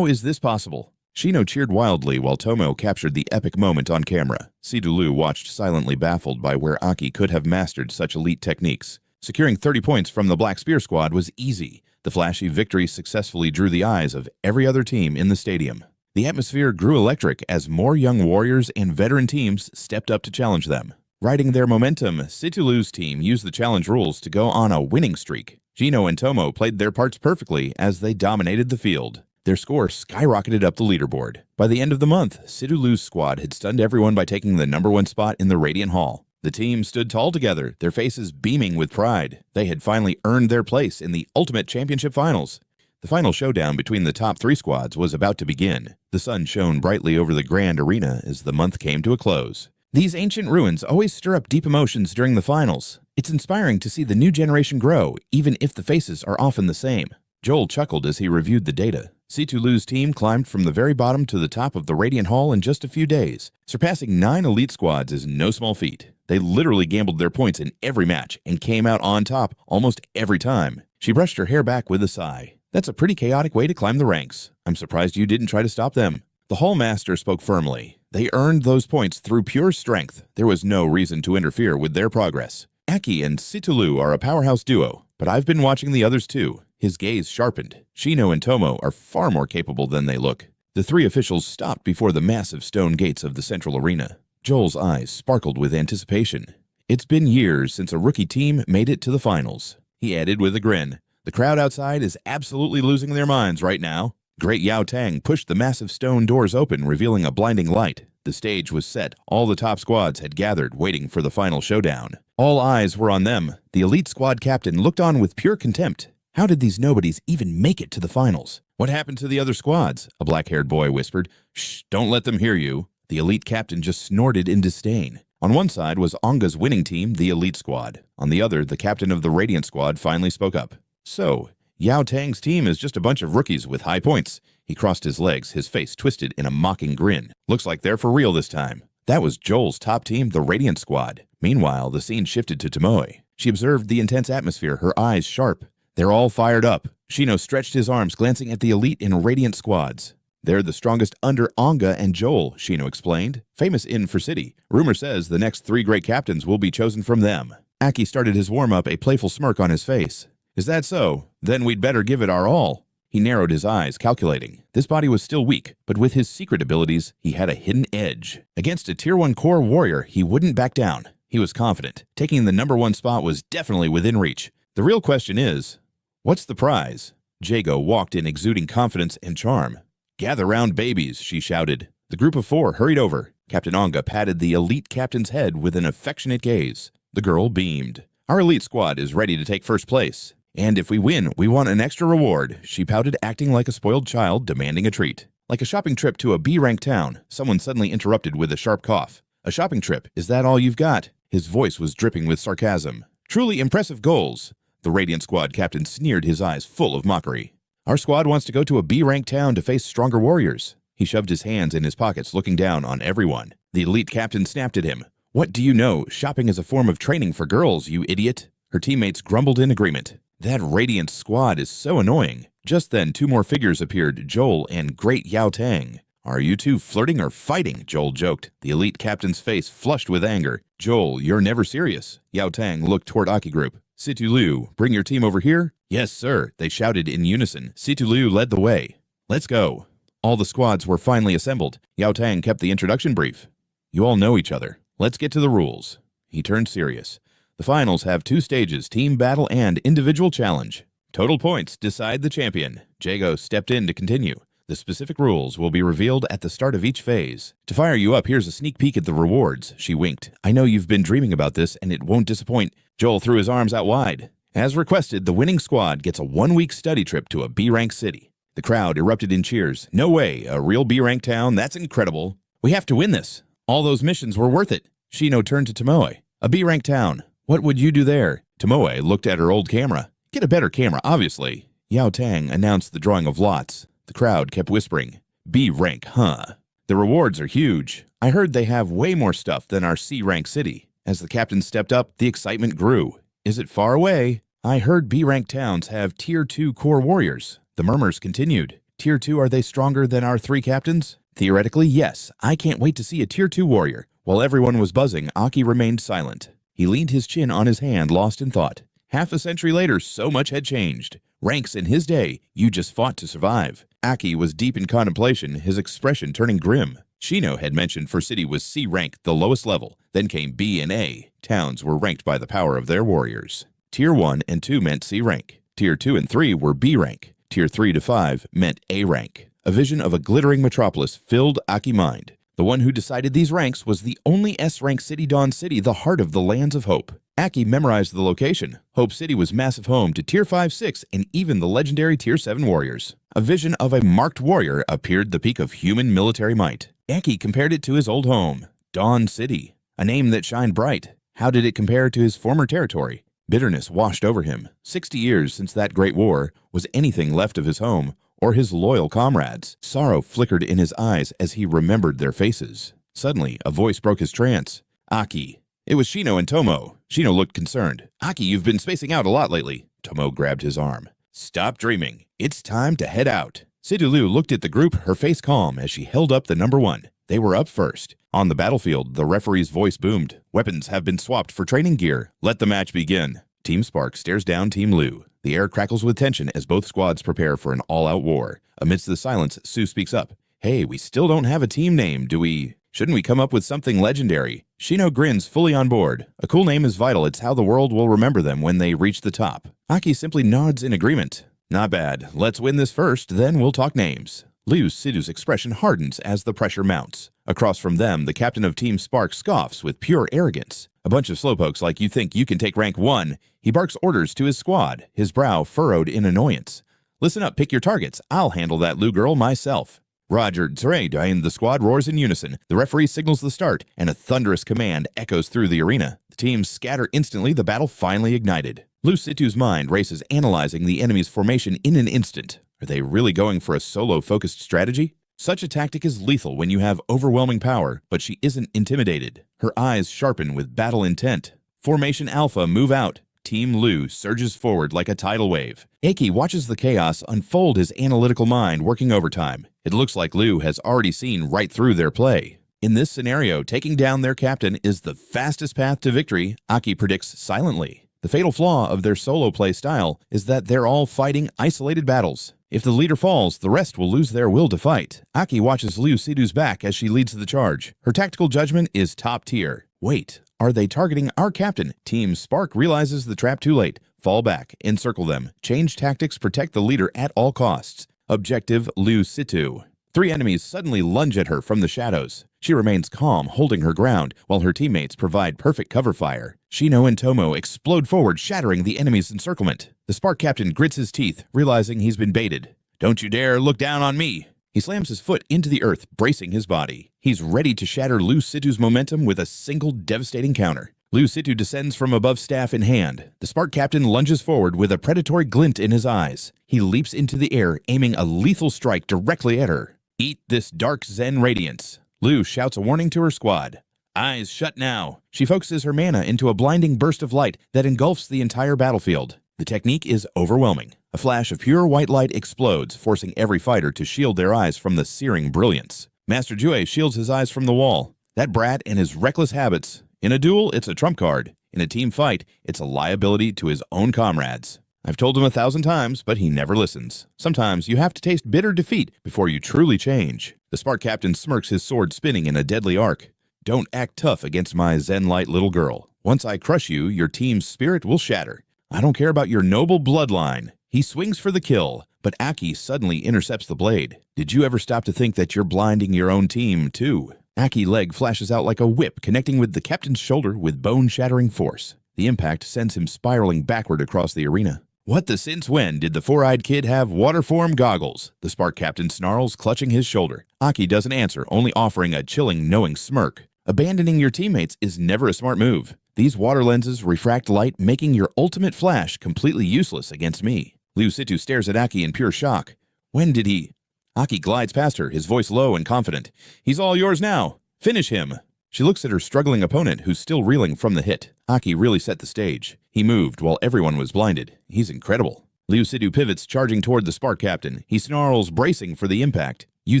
is this possible? Shino cheered wildly while Tomo captured the epic moment on camera. Sidulu watched silently, baffled by where Aki could have mastered such elite techniques. Securing 30 points from the Black Spear squad was easy. The flashy victory successfully drew the eyes of every other team in the stadium. The atmosphere grew electric as more young warriors and veteran teams stepped up to challenge them. Riding their momentum, Situlu's team used the challenge rules to go on a winning streak. Gino and Tomo played their parts perfectly as they dominated the field. Their score skyrocketed up the leaderboard. By the end of the month, Situlu's squad had stunned everyone by taking the #1 spot in the Radiant Hall. The team stood tall together, their faces beaming with pride. They had finally earned their place in the Ultimate Championship Finals. The final showdown between the top 3 squads was about to begin. The sun shone brightly over the grand arena as the month came to a close. These ancient ruins always stir up deep emotions during the finals. It's inspiring to see the new generation grow, even if the faces are often the same. Joel chuckled as he reviewed the data. Situlu's team climbed from the very bottom to the top of the Radiant Hall in just a few days. Surpassing 9 elite squads is no small feat. They literally gambled their points in every match and came out on top almost every time. She brushed her hair back with a sigh. That's a pretty chaotic way to climb the ranks. I'm surprised you didn't try to stop them. The Hall Master spoke firmly. They earned those points through pure strength. There was no reason to interfere with their progress. Aki and Situlu are a powerhouse duo, but I've been watching the others too. His gaze sharpened. Shino and Tomo are far more capable than they look. The 3 officials stopped before the massive stone gates of the central arena. Joel's eyes sparkled with anticipation. It's been years since a rookie team made it to the finals. He added with a grin. The crowd outside is absolutely losing their minds right now. Great Yao Tang pushed the massive stone doors open, revealing a blinding light. The stage was set. All the top squads had gathered, waiting for the final showdown. All eyes were on them. The elite squad captain looked on with pure contempt. How did these nobodies even make it to the finals? What happened to the other squads? A black-haired boy whispered. Shh, don't let them hear you. The elite captain just snorted in disdain. On one side was Onga's winning team, the Elite Squad. On the other, the captain of the Radiant Squad finally spoke up. So, Yao Tang's team is just a bunch of rookies with high points. He crossed his legs, his face twisted in a mocking grin. Looks like they're for real this time. That was Joel's top team, the Radiant Squad. Meanwhile, the scene shifted to Tomoe. She observed the intense atmosphere, her eyes sharp. They're all fired up. Shino stretched his arms, glancing at the Elite and Radiant Squads. They're the strongest under Onga and Joel, Shino explained. Famous in for City. Rumor says the next 3 great captains will be chosen from them. Aki started his warm-up, a playful smirk on his face. Is that so? Then we'd better give it our all. He narrowed his eyes, calculating. This body was still weak, but with his secret abilities, he had a hidden edge. Against a Tier 1 core warrior, he wouldn't back down. He was confident. Taking the #1 spot was definitely within reach. The real question is, what's the prize? Jago walked in, exuding confidence and charm. Gather round, babies, she shouted. The group of 4 hurried over. Captain Onga patted the Elite captain's head with an affectionate gaze. The girl beamed. Our Elite Squad is ready to take first place. And if we win, we want an extra reward, she pouted, acting like a spoiled child demanding a treat. Like a shopping trip to a B-rank town, someone suddenly interrupted with a sharp cough. A shopping trip, is that all you've got? His voice was dripping with sarcasm. Truly impressive goals. The Radiant Squad captain sneered, his eyes full of mockery. Our squad wants to go to a B-rank town to face stronger warriors. He shoved his hands in his pockets, looking down on everyone. The Elite captain snapped at him. What do you know? Shopping is a form of training for girls, you idiot. Her teammates grumbled in agreement. That Radiant Squad is so annoying. Just then, 2 more figures appeared, Joel and Great Yao Tang. Are you two flirting or fighting? Joel joked. The Elite captain's face flushed with anger. Joel, you're never serious. Yao Tang looked toward Aki Group. Situ Liu, bring your team over here? Yes, sir, they shouted in unison. Situ Liu led the way. Let's go. All the squads were finally assembled. Yao Tang kept the introduction brief. You all know each other. Let's get to the rules. He turned serious. The finals have 2 stages, team battle and individual challenge. Total points decide the champion. Jago stepped in to continue. The specific rules will be revealed at the start of each phase. To fire you up, here's a sneak peek at the rewards. She winked. I know you've been dreaming about this, and it won't disappoint. Joel threw his arms out wide. As requested, the winning squad gets a 1-week study trip to a B-rank city. The crowd erupted in cheers. No way, a real B-rank town? That's incredible. We have to win this. All those missions were worth it. Shino turned to Tomoe. A B-rank town. What would you do there? Tomoe looked at her old camera. Get a better camera, obviously. Yao Tang announced the drawing of lots. The crowd kept whispering. B-rank, huh? The rewards are huge. I heard they have way more stuff than our C-rank city. As the captain stepped up, the excitement grew. Is it far away? I heard B-rank towns have Tier 2 core warriors. The murmurs continued. Tier 2, are they stronger than our 3 captains? Theoretically, yes. I can't wait to see a Tier 2 warrior. While everyone was buzzing, Aki remained silent. He leaned his chin on his hand, lost in thought. Half a century later, so much had changed. Ranks in his day, you just fought to survive. Aki was deep in contemplation, his expression turning grim. Shino had mentioned for City was C rank, the lowest level. Then came B and A. Towns were ranked by the power of their warriors. Tier 1 and 2 meant C rank. Tier 2 and 3 were B rank. Tier 3 to 5 meant A rank. A vision of a glittering metropolis filled Aki's mind. The one who decided these ranks was the only S-rank city, Dawn City, the heart of the Lands of Hope. Aki memorized the location. Hope City was massive home to Tier 5-6 and even the legendary Tier 7 warriors. A vision of a marked warrior appeared the peak of human military might. Aki compared it to his old home, Dawn City, a name that shined bright. How did it compare to his former territory? Bitterness washed over him. 60 years since that great war. Was anything left of his home or his loyal comrades? Sorrow flickered in his eyes as he remembered their faces. Suddenly, a voice broke his trance. Aki. It was Shino and Tomo. Shino looked concerned. Aki, you've been spacing out a lot lately. Tomo grabbed his arm. Stop dreaming. It's time to head out. Sidulu looked at the group, her face calm as she held up the number 1. They were up first. On the battlefield, the referee's voice boomed. Weapons have been swapped for training gear. Let the match begin. Team Spark stares down Team Lu. The air crackles with tension as both squads prepare for an all-out war. Amidst the silence, Sue speaks up. Hey, we still don't have a team name, do we? Shouldn't we come up with something legendary? Shino grins, fully on board. A cool name is vital. It's how the world will remember them when they reach the top. Aki simply nods in agreement. Not bad. Let's win this first, then we'll talk names. Liu Sidu's expression hardens as the pressure mounts. Across from them, the captain of Team Spark scoffs with pure arrogance. A bunch of slowpokes like you think you can take rank 1. He barks orders to his squad, his brow furrowed in annoyance. Listen up, pick your targets. I'll handle that Lu girl myself. Roger, Trade, and the squad roars in unison. The referee signals the start, and a thunderous command echoes through the arena. The teams scatter instantly, the battle finally ignited. Lu Situ's mind races, analyzing the enemy's formation in an instant. Are they really going for a solo-focused strategy? Such a tactic is lethal when you have overwhelming power, but she isn't intimidated. Her eyes sharpen with battle intent. Formation Alpha, move out. Team Lu surges forward like a tidal wave. Aki watches the chaos unfold, his analytical mind working overtime. It looks like Lu has already seen right through their play. In this scenario, taking down their captain is the fastest path to victory, Aki predicts silently. The fatal flaw of their solo play style is that they're all fighting isolated battles. If the leader falls, the rest will lose their will to fight. Aki watches Lu Situ's back as she leads the charge. Her tactical judgment is top tier. Wait, are they targeting our captain? Team Spark realizes the trap too late. Fall back, encircle them, change tactics, protect the leader at all costs. Objective Lu Situ. 3 enemies suddenly lunge at her from the shadows. She remains calm, holding her ground, while her teammates provide perfect cover fire. Shino and Tomo explode forward, shattering the enemy's encirclement. The Spark captain grits his teeth, realizing he's been baited. Don't you dare look down on me! He slams his foot into the earth, bracing his body. He's ready to shatter Lu Situ's momentum with a single devastating counter. Lu Situ descends from above, staff in hand. The Spark captain lunges forward with a predatory glint in his eyes. He leaps into the air, aiming a lethal strike directly at her. Eat this dark Zen radiance. Lu shouts a warning to her squad. Eyes shut now. She focuses her mana into a blinding burst of light that engulfs the entire battlefield. The technique is overwhelming. A flash of pure white light explodes, forcing every fighter to shield their eyes from the searing brilliance. Master Jue shields his eyes from the wall. That brat and his reckless habits. In a duel, it's a trump card. In a team fight, it's a liability to his own comrades. I've told him 1,000 times, but he never listens. Sometimes you have to taste bitter defeat before you truly change. The Spark captain smirks, his sword spinning in a deadly arc. Don't act tough against my Zen-light little girl. Once I crush you, your team's spirit will shatter. I don't care about your noble bloodline. He swings for the kill, but Aki suddenly intercepts the blade. Did you ever stop to think that you're blinding your own team, too? Aki's leg flashes out like a whip, connecting with the captain's shoulder with bone-shattering force. The impact sends him spiraling backward across the arena. What the since when did the four-eyed kid have waterform goggles? The Spark captain snarls, clutching his shoulder. Aki doesn't answer, only offering a chilling, knowing smirk. Abandoning your teammates is never a smart move. These water lenses refract light, making your ultimate flash completely useless against me. Lu Situ stares at Aki in pure shock. When did he... Aki glides past her, his voice low and confident. He's all yours now. Finish him. She looks at her struggling opponent, who's still reeling from the hit. Aki really set the stage. He moved while everyone was blinded. He's incredible. Lu Situ pivots, charging toward the Spark captain. He snarls, bracing for the impact. You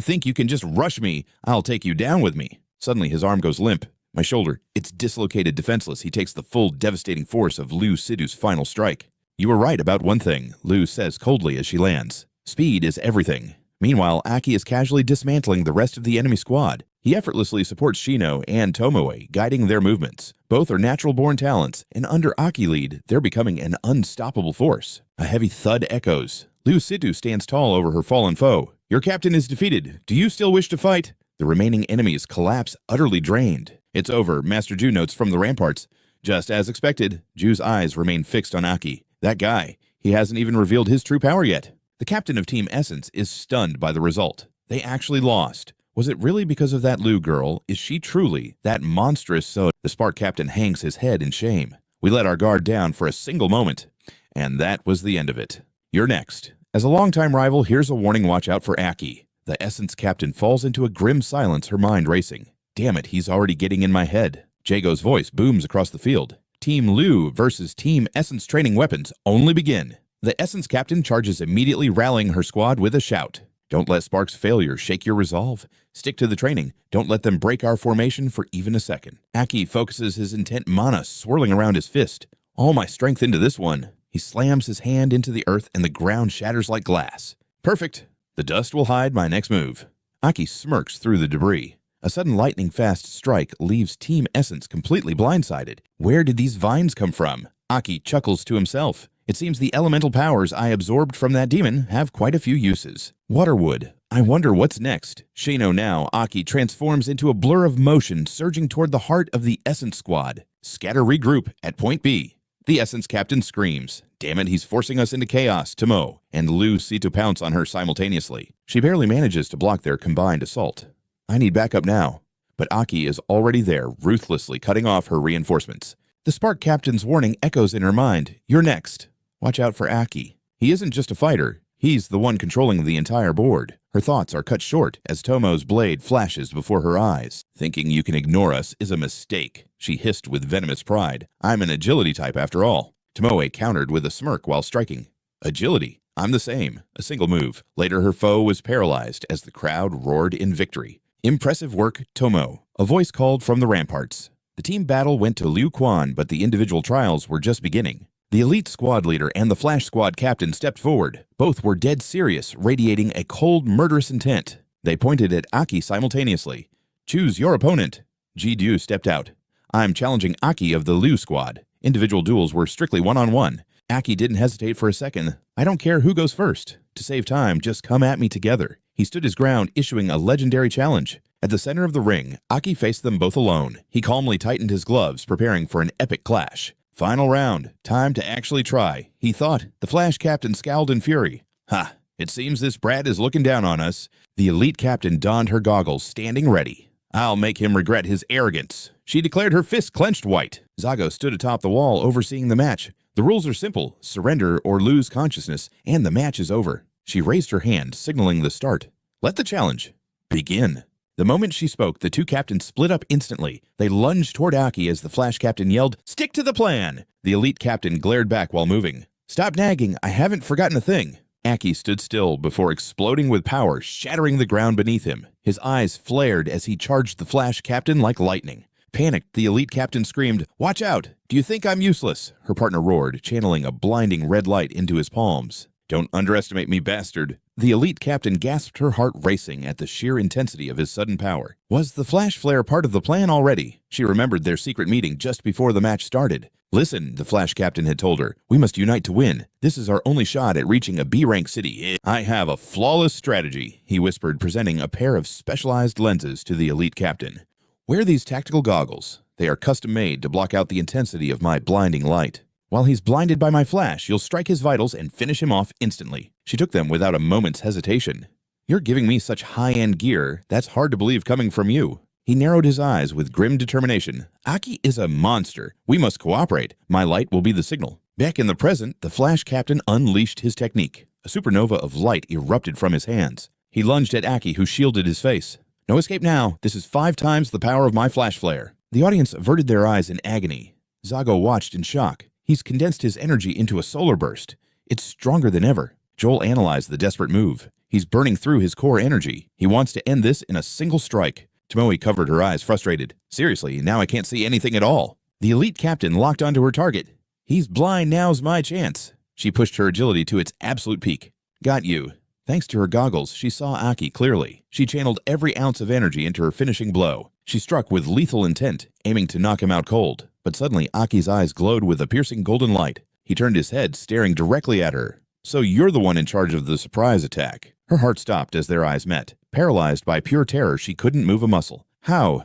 think you can just rush me? I'll take you down with me. Suddenly his arm goes limp. My shoulder. It's dislocated, defenseless. He takes the full, devastating force of Lu Situ's final strike. You were right about one thing, Lu says coldly as she lands. Speed is everything. Meanwhile, Aki is casually dismantling the rest of the enemy squad. He effortlessly supports Shino and Tomoe, guiding their movements. Both are natural-born talents, and under Aki's lead, they're becoming an unstoppable force. A heavy thud echoes. Lu Situ stands tall over her fallen foe. Your captain is defeated. Do you still wish to fight? The remaining enemies collapse, utterly drained. It's over, Master Ju notes from the ramparts. Just as expected, Ju's eyes remain fixed on Aki. That guy, he hasn't even revealed his true power yet. The captain of Team Essence is stunned by the result. They actually lost. Was it really because of that Lu girl? Is she truly that monstrous so? The Spark captain hangs his head in shame. We let our guard down for a single moment, and that was the end of it. You're next. As a longtime rival, here's a warning: watch out for Aki. The Essence captain falls into a grim silence, her mind racing. Damn it, he's already getting in my head. Jago's voice booms across the field. Team Lu versus Team Essence training weapons only begin. The Essence captain charges, immediately rallying her squad with a shout. Don't let Spark's failure shake your resolve. Stick to the training. Don't let them break our formation for even a second. Aki focuses his intent mana swirling around his fist. All my strength into this one. He slams his hand into the earth and the ground shatters like glass. Perfect. The dust will hide my next move. Aki smirks through the debris. A sudden lightning-fast strike leaves Team Essence completely blindsided. Where did these vines come from? Aki chuckles to himself. It seems the elemental powers I absorbed from that demon have quite a few uses. Waterwood. I wonder what's next. Shino now, Aki transforms into a blur of motion, surging toward the heart of the Essence squad. Scatter, regroup at point B. The Essence Captain screams. Damn it, he's forcing us into chaos, Tomo, and Lu see to pounce on her simultaneously. She barely manages to block their combined assault. I need backup now. But Aki is already there, ruthlessly cutting off her reinforcements. The Spark Captain's warning echoes in her mind. You're next. Watch out for Aki. He isn't just a fighter. He's the one controlling the entire board. Her thoughts are cut short as Tomo's blade flashes before her eyes. Thinking you can ignore us is a mistake, she hissed with venomous pride. I'm an agility type after all. Tomoe countered with a smirk while striking. Agility? I'm the same. A single move. Later her foe was paralyzed as the crowd roared in victory. Impressive work, Tomo. A voice called from the ramparts. The team battle went to Liu Quan, but the individual trials were just beginning. The elite squad leader and the Flash squad captain stepped forward. Both were dead serious, radiating a cold, murderous intent. They pointed at Aki simultaneously. Choose your opponent. Ji-Du stepped out. I'm challenging Aki of the Liu squad. Individual duels were strictly one-on-one. Aki didn't hesitate for a second. I don't care who goes first. To save time, just come at me together. He stood his ground, issuing a legendary challenge. At the center of the ring, Aki faced them both alone. He calmly tightened his gloves, preparing for an epic clash. Final round. Time to actually try, he thought. The Flash captain scowled in fury. Ha! It seems this brat is looking down on us. The elite captain donned her goggles, standing ready. I'll make him regret his arrogance. She declared, her fists clenched white. Zago stood atop the wall, overseeing the match. The rules are simple. Surrender or lose consciousness, and the match is over. She raised her hand, signaling the start. Let the challenge begin. The moment she spoke, the two captains split up instantly. They lunged toward Aki as the Flash captain yelled, "Stick to the plan!" The elite captain glared back while moving. Stop nagging, I haven't forgotten a thing. Aki stood still before exploding with power, shattering the ground beneath him. His eyes flared as he charged the Flash captain like lightning. Panicked, the elite captain screamed, "Watch out! Do you think I'm useless?" Her partner roared, channeling a blinding red light into his palms. Don't underestimate me, bastard. The elite captain gasped, her heart racing at the sheer intensity of his sudden power. Was the flash flare part of the plan already? She remembered their secret meeting just before the match started. Listen, the Flash captain had told her, we must unite to win. This is our only shot at reaching a B-rank city. I have a flawless strategy, he whispered, presenting a pair of specialized lenses to the elite captain. Wear these tactical goggles. They are custom-made to block out the intensity of my blinding light. While he's blinded by my flash, you'll strike his vitals and finish him off instantly. She took them without a moment's hesitation. You're giving me such high-end gear, that's hard to believe coming from you. He narrowed his eyes with grim determination. Aki is a monster. We must cooperate. My light will be the signal. Back in the present, the Flash captain unleashed his technique. A supernova of light erupted from his hands. He lunged at Aki, who shielded his face. No escape now. This is 5 times the power of my flash flare. The audience averted their eyes in agony. Zago watched in shock. He's condensed his energy into a solar burst. It's stronger than ever. Joel analyzed the desperate move. He's burning through his core energy. He wants to end this in a single strike. Tomoe covered her eyes, frustrated. Seriously, now I can't see anything at all. The elite captain locked onto her target. He's blind, now's my chance. She pushed her agility to its absolute peak. Got you. Thanks to her goggles, she saw Aki clearly. She channeled every ounce of energy into her finishing blow. She struck with lethal intent, aiming to knock him out cold. But suddenly, Aki's eyes glowed with a piercing golden light. He turned his head, staring directly at her. So you're the one in charge of the surprise attack. Her heart stopped as their eyes met. Paralyzed by pure terror, she couldn't move a muscle. How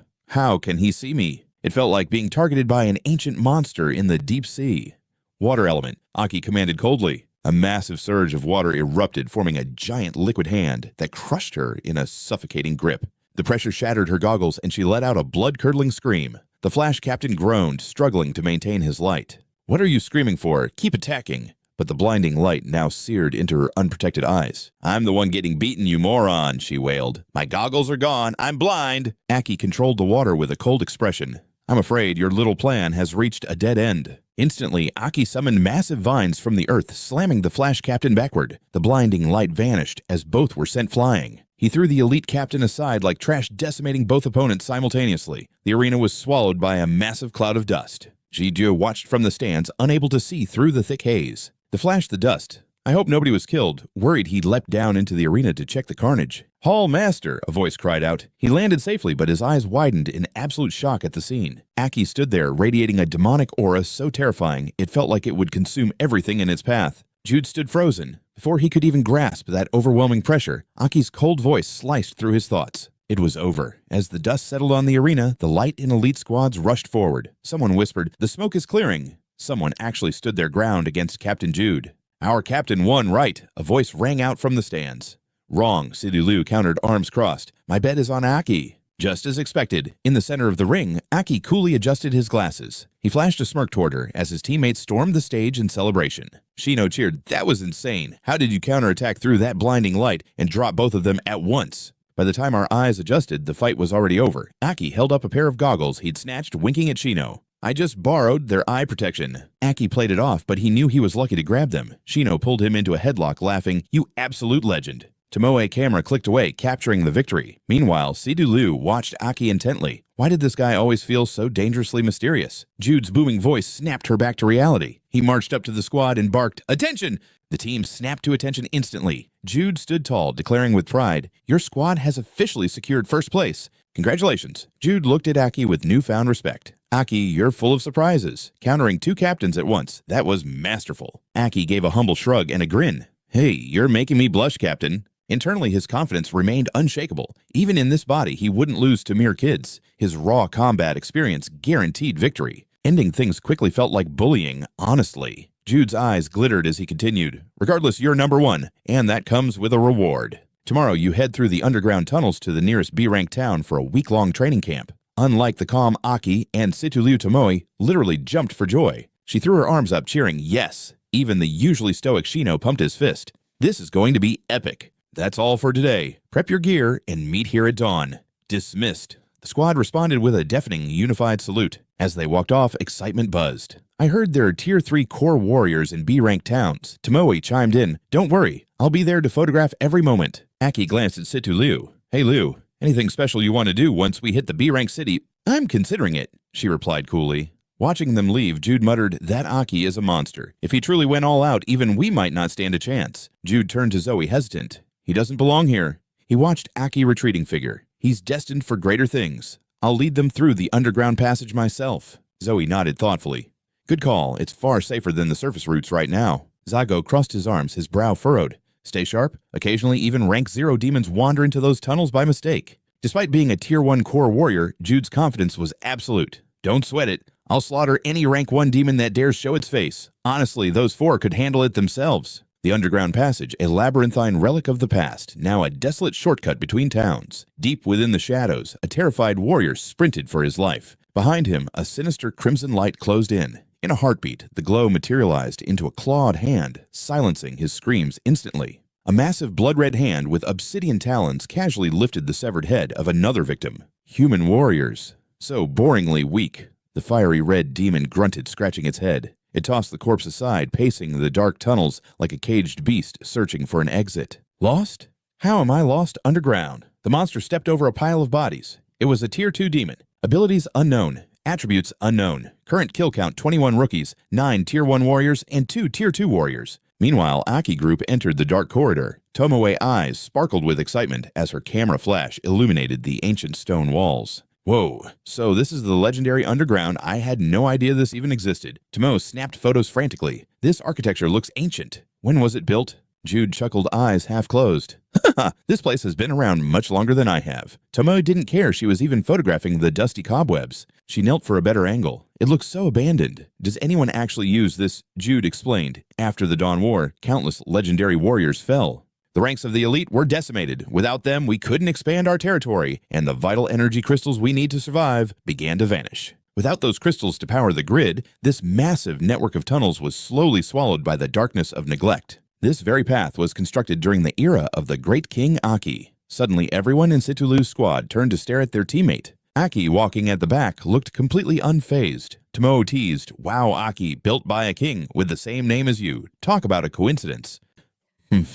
can he see me? It felt like being targeted by an ancient monster in the deep sea. Water element, Aki commanded coldly. A massive surge of water erupted, forming a giant liquid hand that crushed her in a suffocating grip. The pressure shattered her goggles, and she let out a blood-curdling scream. The Flash captain groaned, struggling to maintain his light. What are you screaming for? Keep attacking. But the blinding light now seared into her unprotected eyes. I'm the one getting beaten, you moron, she wailed. My goggles are gone. I'm blind. Aki controlled the water with a cold expression. I'm afraid your little plan has reached a dead end. Instantly, Aki summoned massive vines from the earth, slamming the Flash captain backward. The blinding light vanished as both were sent flying. He threw the elite captain aside like trash, decimating both opponents simultaneously. The arena was swallowed by a massive cloud of dust. Ji-Du watched from the stands, unable to see through the thick haze. The Flash the dust. I hope nobody was killed. Worried, he leapt down into the arena to check the carnage. Hall Master, a voice cried out. He landed safely, but his eyes widened in absolute shock at the scene. Aki stood there, radiating a demonic aura so terrifying it felt like it would consume everything in its path. Jude stood frozen. Before he could even grasp that overwhelming pressure, Aki's cold voice sliced through his thoughts. It was over. As the dust settled on the arena, the light in elite squads rushed forward. Someone whispered, "The smoke is clearing." Someone actually stood their ground against Captain Jude. "Our captain won, right," a voice rang out from the stands. "Wrong," Sidulu countered, arms crossed. "My bet is on Aki." Just as expected, in the center of the ring, Aki coolly adjusted his glasses. He flashed a smirk toward her as his teammates stormed the stage in celebration. Shino cheered, "That was insane. How did you counterattack through that blinding light and drop both of them at once?" By the time our eyes adjusted, the fight was already over. Aki held up a pair of goggles he'd snatched, winking at Shino. "I just borrowed their eye protection." Aki played it off, but he knew he was lucky to grab them. Shino pulled him into a headlock, laughing, "You absolute legend." Tomoe's camera clicked away, capturing the victory. Meanwhile, Sidulu watched Aki intently. Why did this guy always feel so dangerously mysterious? Jude's booming voice snapped her back to reality. He marched up to the squad and barked, "Attention!" The team snapped to attention instantly. Jude stood tall, declaring with pride, "Your squad has officially secured first place. Congratulations." Jude looked at Aki with newfound respect. "Aki, you're full of surprises. Countering 2 captains at once. That was masterful." Aki gave a humble shrug and a grin. "Hey, you're making me blush, Captain." Internally, his confidence remained unshakable. Even in this body, he wouldn't lose to mere kids. His raw combat experience guaranteed victory. Ending things quickly felt like bullying, honestly. Jude's eyes glittered as he continued. "Regardless, you're number 1, and that comes with a reward. Tomorrow, you head through the underground tunnels to the nearest B-rank town for a week-long training camp." Unlike the calm Aki, and Situlu Tomoe literally jumped for joy. She threw her arms up, cheering, "Yes!" Even the usually stoic Shino pumped his fist. "This is going to be epic." "That's all for today. Prep your gear and meet here at dawn." Dismissed. The squad responded with a deafening, unified salute. As they walked off, excitement buzzed. "I heard there are Tier 3 core warriors in B-rank towns." Tomoe chimed in, "Don't worry, I'll be there to photograph every moment." Aki glanced at Situ Liu. "Hey Liu, anything special you want to do once we hit the B-rank city?" "I'm considering it," she replied coolly. Watching them leave, Jude muttered, "That Aki is a monster. If he truly went all out, even we might not stand a chance." Jude turned to Zoe, hesitant. "He doesn't belong here." He watched Aki retreating figure. "He's destined for greater things. I'll lead them through the underground passage myself." Zoe nodded thoughtfully. "Good call. It's far safer than the surface routes right now." Zago crossed his arms, his brow furrowed. "Stay sharp. Occasionally even rank 0 demons wander into those tunnels by mistake." Despite being a Tier 1 core warrior, Jude's confidence was absolute. "Don't sweat it. I'll slaughter any rank 1 demon that dares show its face. Honestly, those 4 could handle it themselves." The underground passage, a labyrinthine relic of the past, now a desolate shortcut between towns. Deep within the shadows, a terrified warrior sprinted for his life. Behind him, a sinister crimson light closed in. In a heartbeat, the glow materialized into a clawed hand, silencing his screams instantly. A massive blood-red hand with obsidian talons casually lifted the severed head of another victim. Human warriors. So boringly weak. The fiery red demon grunted, scratching its head. It tossed the corpse aside, pacing the dark tunnels like a caged beast searching for an exit. "Lost? How am I lost underground?" The monster stepped over a pile of bodies. It was a Tier 2 demon. Abilities unknown. Attributes unknown. Current kill count 21 rookies, 9 Tier 1 warriors, and 2 Tier 2 warriors. Meanwhile, Aki Group entered the dark corridor. Tomoe's eyes sparkled with excitement as her camera flash illuminated the ancient stone walls. "Whoa, so this is the legendary underground. I had no idea this even existed." Tomoe snapped photos frantically. "This architecture looks ancient. When was it built?" Jude chuckled, eyes half closed. "Haha, this place has been around much longer than I have." Tomoe didn't care she was even photographing the dusty cobwebs. She knelt for a better angle. "It looks so abandoned. Does anyone actually use this?" Jude explained. "After the Dawn War, countless legendary warriors fell. The ranks of the elite were decimated. Without them, we couldn't expand our territory, and the vital energy crystals we need to survive began to vanish. Without those crystals to power the grid, this massive network of tunnels was slowly swallowed by the darkness of neglect. This very path was constructed during the era of the great King Aki." Suddenly, everyone in Situlu's squad turned to stare at their teammate. Aki, walking at the back, looked completely unfazed. Tomoe teased, "Wow, Aki, built by a king with the same name as you. Talk about a coincidence."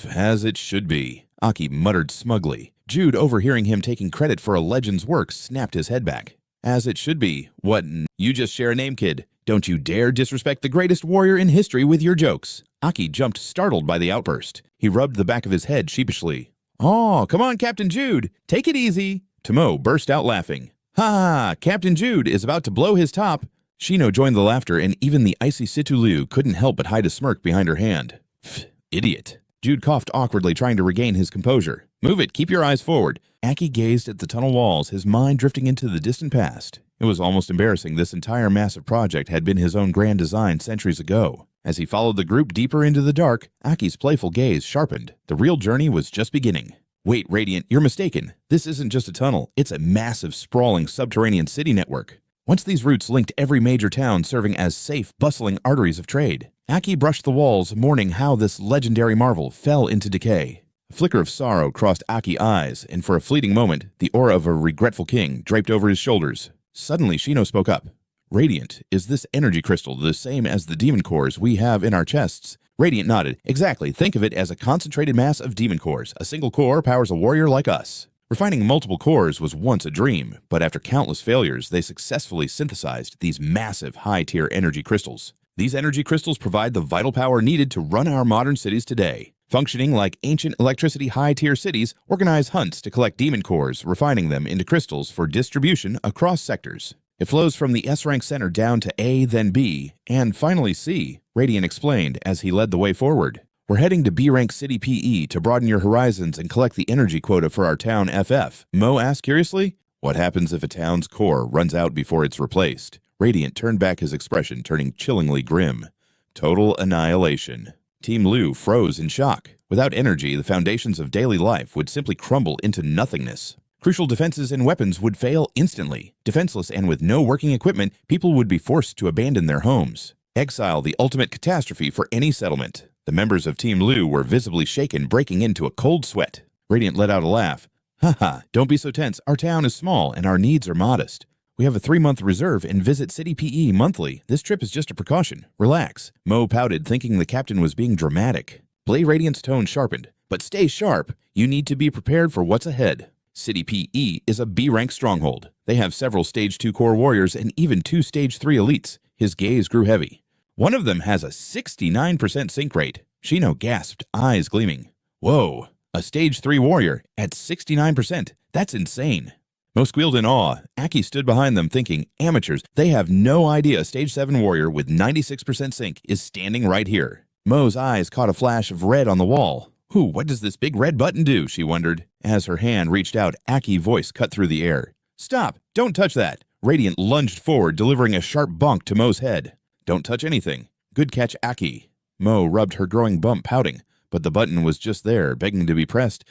"As it should be," Aki muttered smugly. Jude, overhearing him taking credit for a legend's work, snapped his head back. "As it should be? What, you just share a name, kid. Don't you dare disrespect the greatest warrior in history with your jokes." Aki jumped, startled by the outburst. He rubbed the back of his head sheepishly. "Oh, come on, Captain Jude. Take it easy." Tomoe burst out laughing. "Ha! Captain Jude is about to blow his top." Shino joined the laughter, and even the icy Situlu couldn't help but hide a smirk behind her hand. "Pfft, idiot." Jude coughed awkwardly, trying to regain his composure. "Move it, keep your eyes forward." Aki gazed at the tunnel walls, his mind drifting into the distant past. It It was almost embarrassing. This entire massive project had been his own grand design centuries ago. As he followed the group deeper into the dark, Aki's playful gaze sharpened. The real journey was just beginning. Wait, Radiant, you're mistaken. This isn't just a tunnel. It's a massive, sprawling subterranean city network. Once these routes linked every major town, serving as safe, bustling arteries of trade. Aki brushed the walls, mourning how this legendary marvel fell into decay. A flicker of sorrow crossed Aki's eyes, and for a fleeting moment, the aura of a regretful king draped over his shoulders. Suddenly, Shino spoke up. Radiant, is this energy crystal the same as the demon cores we have in our chests? Radiant nodded. Exactly. Think of it as a concentrated mass of demon cores. A single core powers a warrior like us. Refining multiple cores was once a dream, but after countless failures, they successfully synthesized these massive high-tier energy crystals. These energy crystals provide the vital power needed to run our modern cities today. Functioning like ancient electricity high-tier cities, organize hunts to collect demon cores, refining them into crystals for distribution across sectors. It flows from the S-rank center down to A, then B, and finally C, Radiant explained as he led the way forward. We're heading to B-rank City PE to broaden your horizons and collect the energy quota for our town FF. Mo asked curiously, what happens if a town's core runs out before it's replaced? Radiant turned back his expression, turning chillingly grim. Total annihilation. Team Lu froze in shock. Without energy, the foundations of daily life would simply crumble into nothingness. Crucial defenses and weapons would fail instantly. Defenseless and with no working equipment, people would be forced to abandon their homes. Exile, the ultimate catastrophe for any settlement. The members of Team Lu were visibly shaken, breaking into a cold sweat. Radiant let out a laugh. Haha, don't be so tense. Our town is small and our needs are modest. We have a 3-month reserve and visit City PE monthly. This trip is just a precaution. Relax. Mo pouted, thinking the captain was being dramatic. Blade Radiant's tone sharpened. But stay sharp. You need to be prepared for what's ahead. City PE is a B-rank stronghold. They have several Stage 2 core warriors and even 2 Stage 3 elites. His gaze grew heavy. One of them has a 69% sync rate. Shino gasped, eyes gleaming. Whoa, a Stage 3 warrior at 69%. That's insane. Mo squealed in awe. Aki stood behind them thinking, amateurs, they have no idea a Stage 7 warrior with 96% sync is standing right here. Mo's eyes caught a flash of red on the wall. What does this big red button do? She wondered. As her hand reached out, Aki's voice cut through the air. Stop! Don't touch that! Radiant lunged forward, delivering a sharp bonk to Mo's head. Don't touch anything. Good catch, Aki. Mo rubbed her growing bump, pouting, but the button was just there, begging to be pressed.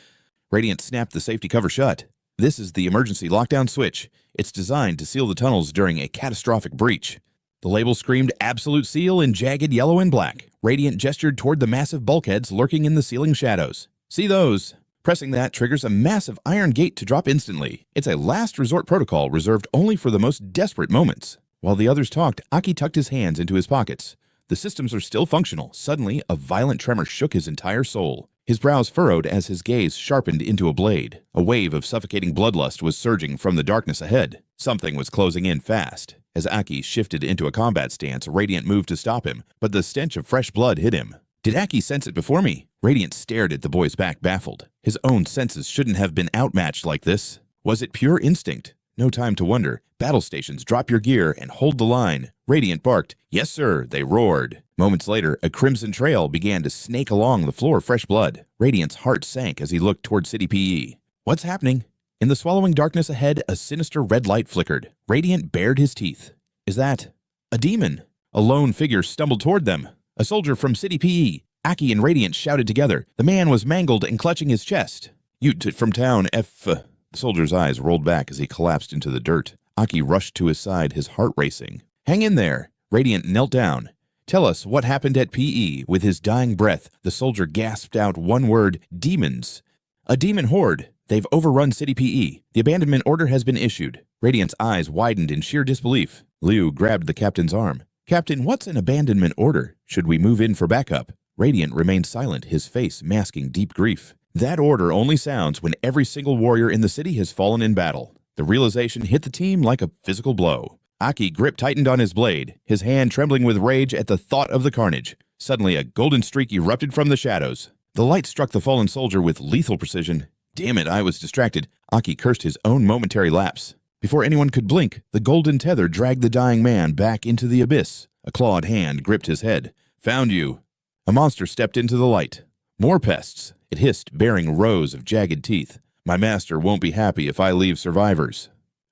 Radiant snapped the safety cover shut. This is the emergency lockdown switch. It's designed to seal the tunnels during a catastrophic breach. The label screamed absolute seal in jagged yellow and black. Radiant gestured toward the massive bulkheads lurking in the ceiling shadows. See those? Pressing that triggers a massive iron gate to drop instantly. It's a last resort protocol reserved only for the most desperate moments. While the others talked, Aki tucked his hands into his pockets. The systems are still functional. Suddenly, a violent tremor shook his entire soul. His brows furrowed as his gaze sharpened into a blade. A wave of suffocating bloodlust was surging from the darkness ahead. Something was closing in fast. As Aki shifted into a combat stance, Radiant moved to stop him, but the stench of fresh blood hit him. Did Aki sense it before me? Radiant stared at the boy's back, baffled. His own senses shouldn't have been outmatched like this. Was it pure instinct? No time to wonder. Battle stations, drop your gear and hold the line. Radiant barked. Yes, sir, they roared. Moments later, a crimson trail began to snake along the floor of fresh blood. Radiant's heart sank as he looked toward City PE. What's happening? In the swallowing darkness ahead, a sinister red light flickered. Radiant bared his teeth. Is that a demon? A lone figure stumbled toward them. A soldier from City PE. Aki and Radiant shouted together. The man was mangled and clutching his chest. You from town, The soldier's eyes rolled back as he collapsed into the dirt. Aki rushed to his side, his heart racing. Hang in there. Radiant knelt down. Tell us what happened at PE. With his dying breath, the soldier gasped out one word, demons. A demon horde. They've overrun City PE. The abandonment order has been issued. Radiant's eyes widened in sheer disbelief. Liu grabbed the captain's arm. Captain, what's an abandonment order? Should we move in for backup? Radiant remained silent, his face masking deep grief. That order only sounds when every single warrior in the city has fallen in battle. The realization hit the team like a physical blow. Aki grip tightened on his blade, his hand trembling with rage at the thought of the carnage. Suddenly, a golden streak erupted from the shadows. The light struck the fallen soldier with lethal precision. Damn it, I was distracted. Aki cursed his own momentary lapse. Before anyone could blink, the golden tether dragged the dying man back into the abyss. A clawed hand gripped his head. Found you. A monster stepped into the light. More pests. It hissed, bearing rows of jagged teeth. My master won't be happy if I leave survivors.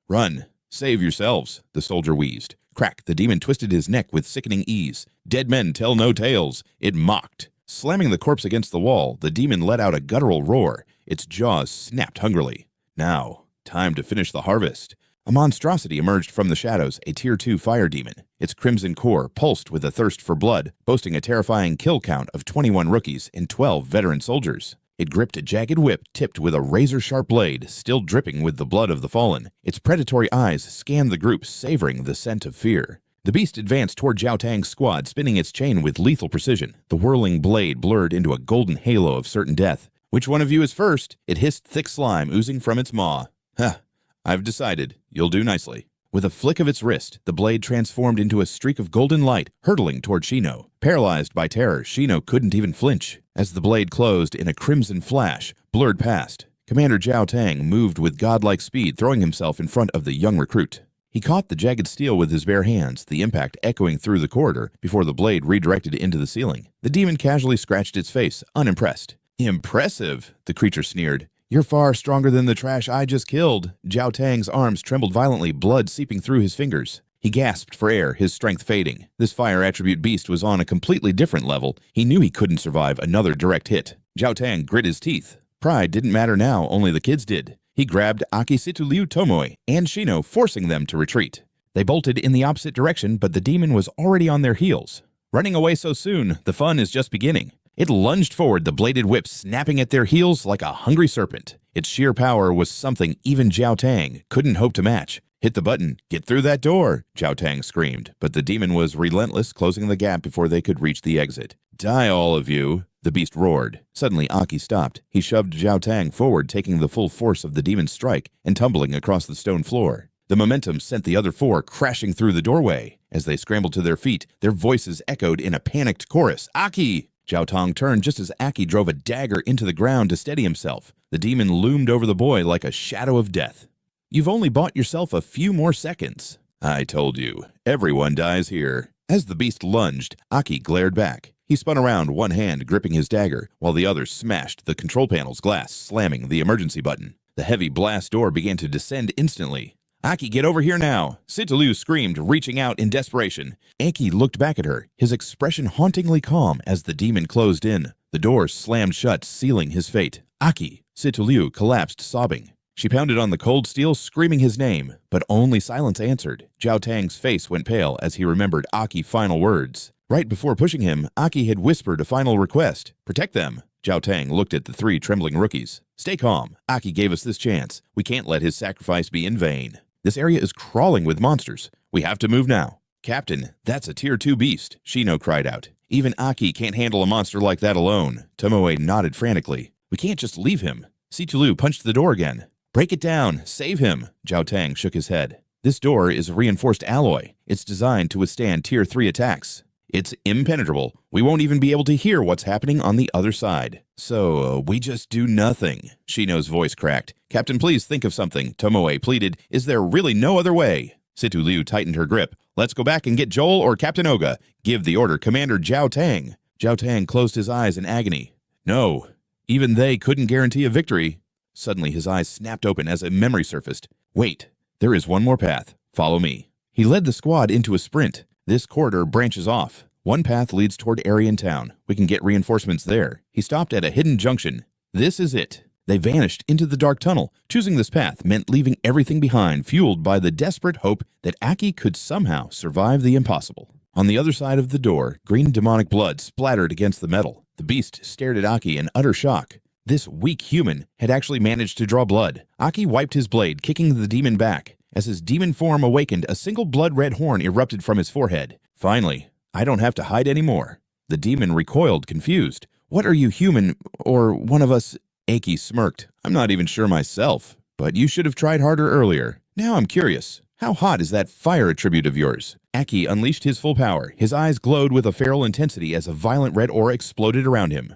Run. Save yourselves, the soldier wheezed. Crack, the demon twisted his neck with sickening ease. Dead men tell no tales, it mocked. Slamming the corpse against the wall, the demon let out a guttural roar. Its jaws snapped hungrily. Now, time to finish the harvest. A monstrosity emerged from the shadows, a Tier 2 fire demon. Its crimson core pulsed with a thirst for blood, boasting a terrifying kill count of 21 rookies and 12 veteran soldiers. It gripped a jagged whip tipped with a razor-sharp blade, still dripping with the blood of the fallen. Its predatory eyes scanned the group, savoring the scent of fear. The beast advanced toward Zhao Tang's squad, spinning its chain with lethal precision. The whirling blade blurred into a golden halo of certain death. Which one of you is first? It hissed thick slime oozing from its maw. Huh. I've decided. You'll do nicely. With a flick of its wrist, the blade transformed into a streak of golden light, hurtling toward Shino. Paralyzed by terror, Shino couldn't even flinch. As the blade closed in a crimson flash, blurred past, Commander Zhao Tang moved with godlike speed, throwing himself in front of the young recruit. He caught the jagged steel with his bare hands, the impact echoing through the corridor before the blade redirected into the ceiling. The demon casually scratched its face, unimpressed. Impressive, the creature sneered. You're far stronger than the trash I just killed. Zhao Tang's arms trembled violently, blood seeping through his fingers. He gasped for air, his strength fading. This fire attribute beast was on a completely different level. He knew he couldn't survive another direct hit. Zhao Tang grit his teeth. Pride didn't matter now, only the kids did. He grabbed Akisitulu Tomoe and Shino, forcing them to retreat. They bolted in the opposite direction, but the demon was already on their heels. Running away so soon, the fun is just beginning. It lunged forward, the bladed whip snapping at their heels like a hungry serpent. Its sheer power was something even Zhao Tang couldn't hope to match. Hit the button, get through that door, Zhao Tang screamed, but the demon was relentless, closing the gap before they could reach the exit. Die, all of you, the beast roared. Suddenly, Aki stopped. He shoved Zhao Tang forward, taking the full force of the demon's strike and tumbling across the stone floor. The momentum sent the other four crashing through the doorway. As they scrambled to their feet, their voices echoed in a panicked chorus. Aki! Zhao Tang turned just as Aki drove a dagger into the ground to steady himself. The demon loomed over the boy like a shadow of death. You've only bought yourself a few more seconds. I told you, everyone dies here. As the beast lunged, Aki glared back. He spun around, one hand gripping his dagger, while the other smashed the control panel's glass, slamming the emergency button. The heavy blast door began to descend instantly. Aki, get over here now! Sitalu screamed, reaching out in desperation. Aki looked back at her, his expression hauntingly calm as the demon closed in. The door slammed shut, sealing his fate. Aki! Sitalu collapsed, sobbing. She pounded on the cold steel, screaming his name, but only silence answered. Zhao Tang's face went pale as he remembered Aki's final words. Right before pushing him, Aki had whispered a final request. Protect them. Zhao Tang looked at the three trembling rookies. Stay calm. Aki gave us this chance. We can't let his sacrifice be in vain. This area is crawling with monsters. We have to move now. Captain, that's a Tier 2 beast, Shino cried out. Even Aki can't handle a monster like that alone. Tomoe nodded frantically. We can't just leave him. Situlu punched the door again. Break it down. Save him. Zhao Tang shook his head. This door is reinforced alloy. It's designed to withstand Tier 3 attacks. It's impenetrable. We won't even be able to hear what's happening on the other side. So, we just do nothing. Shino's voice cracked. Captain, please think of something, Tomoe pleaded. Is there really no other way? Situ Liu tightened her grip. Let's go back and get Joel or Captain Oga. Give the order, Commander Zhao Tang. Zhao Tang closed his eyes in agony. No, even they couldn't guarantee a victory. Suddenly his eyes snapped open as a memory surfaced. Wait, there is one more path. Follow me. He led the squad into a sprint. This corridor branches off. One path leads toward Aryan Town. We can get reinforcements there. He stopped at a hidden junction. This is it. They vanished into the dark tunnel. Choosing this path meant leaving everything behind, fueled by the desperate hope that Aki could somehow survive the impossible. On the other side of the door, green demonic blood splattered against the metal. The beast stared at Aki in utter shock. This weak human had actually managed to draw blood. Aki wiped his blade, kicking the demon back. As his demon form awakened, a single blood-red horn erupted from his forehead. Finally, I don't have to hide anymore. The demon recoiled, confused. What are you, human, or one of us? Aki smirked. I'm not even sure myself, but you should have tried harder earlier. Now I'm curious. How hot is that fire attribute of yours? Aki unleashed his full power. His eyes glowed with a feral intensity as a violent red aura exploded around him.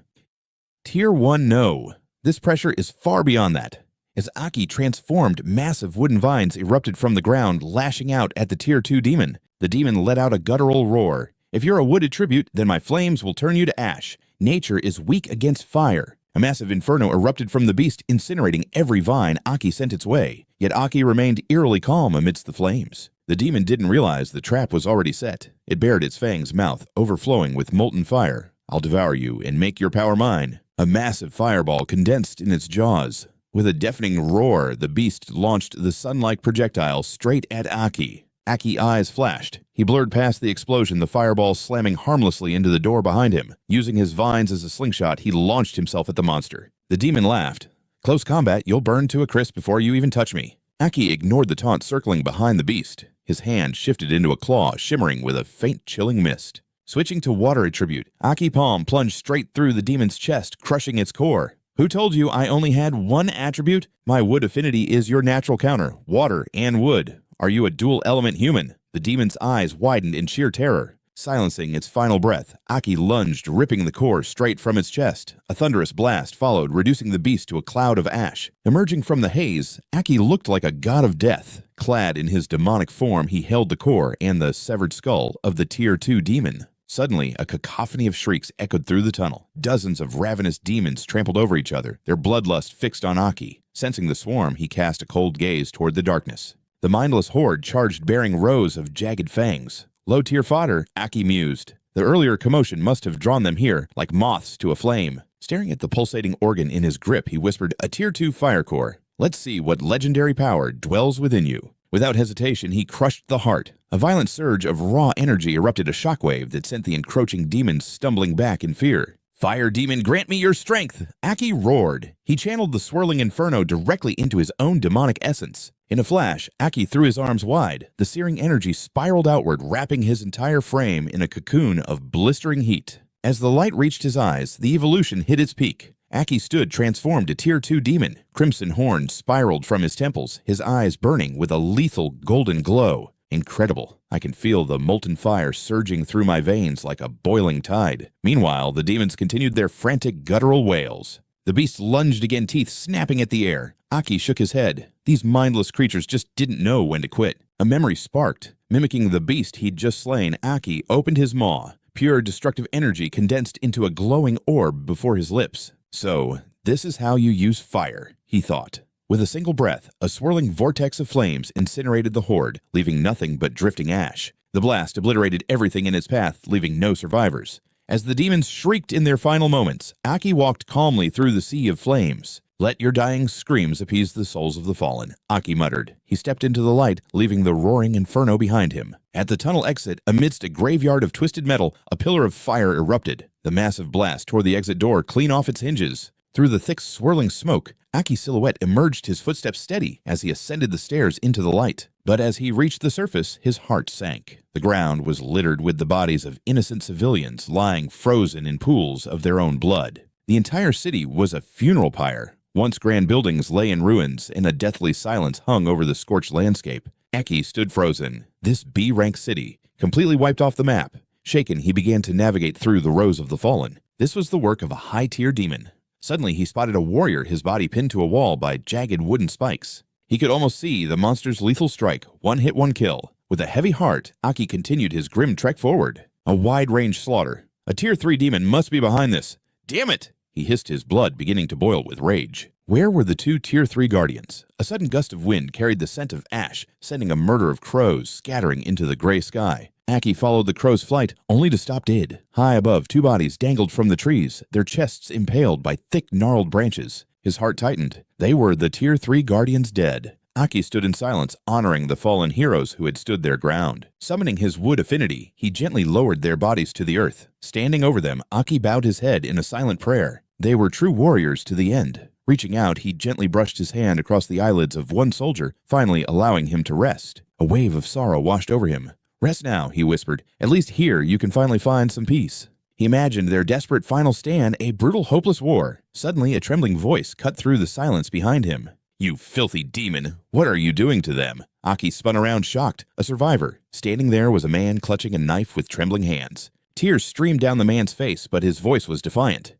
Tier 1 no. This pressure is far beyond that. As Aki transformed, massive wooden vines erupted from the ground, lashing out at the Tier 2 demon. The demon let out a guttural roar. If you're a wood attribute, then my flames will turn you to ash. Nature is weak against fire. A massive inferno erupted from the beast, incinerating every vine Aki sent its way, yet Aki remained eerily calm amidst the flames. The demon didn't realize the trap was already set. It bared its fang's mouth, overflowing with molten fire. "I'll devour you and make your power mine." A massive fireball condensed in its jaws. With a deafening roar, the beast launched the sun-like projectile straight at Aki. Aki's eyes flashed. He blurred past the explosion, the fireball slamming harmlessly into the door behind him. Using his vines as a slingshot, he launched himself at the monster. The demon laughed. "Close combat, you'll burn to a crisp before you even touch me." Aki ignored the taunt circling behind the beast. His hand shifted into a claw, shimmering with a faint chilling mist. Switching to water attribute, Aki's palm plunged straight through the demon's chest, crushing its core. "Who told you I only had one attribute? My wood affinity is your natural counter, water and wood. Are you a dual-element human?" The demon's eyes widened in sheer terror. Silencing its final breath, Aki lunged, ripping the core straight from its chest. A thunderous blast followed, reducing the beast to a cloud of ash. Emerging from the haze, Aki looked like a god of death. Clad in his demonic form, he held the core and the severed skull of the Tier 2 demon. Suddenly, a cacophony of shrieks echoed through the tunnel. Dozens of ravenous demons trampled over each other, their bloodlust fixed on Aki. Sensing the swarm, he cast a cold gaze toward the darkness. The mindless horde charged, bearing rows of jagged fangs. Low-tier fodder, Aki mused. The earlier commotion must have drawn them here, like moths to a flame. Staring at the pulsating organ in his grip, he whispered, "A Tier 2 fire core. Let's see what legendary power dwells within you." Without hesitation, he crushed the heart. A violent surge of raw energy erupted, a shockwave that sent the encroaching demons stumbling back in fear. "Fire demon, grant me your strength!" Aki roared. He channeled the swirling inferno directly into his own demonic essence. In a flash, Aki threw his arms wide. The searing energy spiraled outward, wrapping his entire frame in a cocoon of blistering heat. As the light reached his eyes, the evolution hit its peak. Aki stood transformed to Tier 2 demon. Crimson horns spiraled from his temples, his eyes burning with a lethal golden glow. Incredible. I can feel the molten fire surging through my veins like a boiling tide. Meanwhile, the demons continued their frantic guttural wails. The beast lunged again, teeth snapping at the air. Aki shook his head. These mindless creatures just didn't know when to quit. A memory sparked. Mimicking the beast he'd just slain, Aki opened his maw. Pure destructive energy condensed into a glowing orb before his lips. "So, this is how you use fire," he thought. With a single breath, a swirling vortex of flames incinerated the horde, leaving nothing but drifting ash. The blast obliterated everything in its path, leaving no survivors. As the demons shrieked in their final moments, Aki walked calmly through the sea of flames. "Let your dying screams appease the souls of the fallen," Aki muttered. He stepped into the light, leaving the roaring inferno behind him. At the tunnel exit, amidst a graveyard of twisted metal, a pillar of fire erupted. The massive blast tore the exit door clean off its hinges. Through the thick, swirling smoke, Aki's silhouette emerged, his footsteps steady as he ascended the stairs into the light. But as he reached the surface, his heart sank. The ground was littered with the bodies of innocent civilians lying frozen in pools of their own blood. The entire city was a funeral pyre. Once grand buildings lay in ruins, and a deathly silence hung over the scorched landscape. Aki stood frozen. This B-rank city, completely wiped off the map. Shaken, he began to navigate through the rows of the fallen. This was the work of a high-tier demon. Suddenly, he spotted a warrior, his body pinned to a wall by jagged wooden spikes. He could almost see the monster's lethal strike, one hit, one kill. With a heavy heart, Aki continued his grim trek forward. A wide-range slaughter. A Tier 3 demon must be behind this. "Damn it!" He hissed, his blood beginning to boil with rage. Where were the two Tier 3 guardians? A sudden gust of wind carried the scent of ash, sending a murder of crows scattering into the gray sky. Aki followed the crow's flight, only to stop dead. High above, two bodies dangled from the trees, their chests impaled by thick, gnarled branches. His heart tightened. They were the Tier 3 guardians dead. Aki stood in silence, honoring the fallen heroes who had stood their ground. Summoning his wood affinity, he gently lowered their bodies to the earth. Standing over them, Aki bowed his head in a silent prayer. They were true warriors to the end. Reaching out, he gently brushed his hand across the eyelids of one soldier, finally allowing him to rest. A wave of sorrow washed over him. "Rest now," he whispered. "At least here you can finally find some peace." He imagined their desperate final stand, a brutal, hopeless war. Suddenly, a trembling voice cut through the silence behind him. "You filthy demon, what are you doing to them?" Aki spun around, shocked. A survivor. Standing there was a man clutching a knife with trembling hands. Tears streamed down the man's face, but his voice was defiant.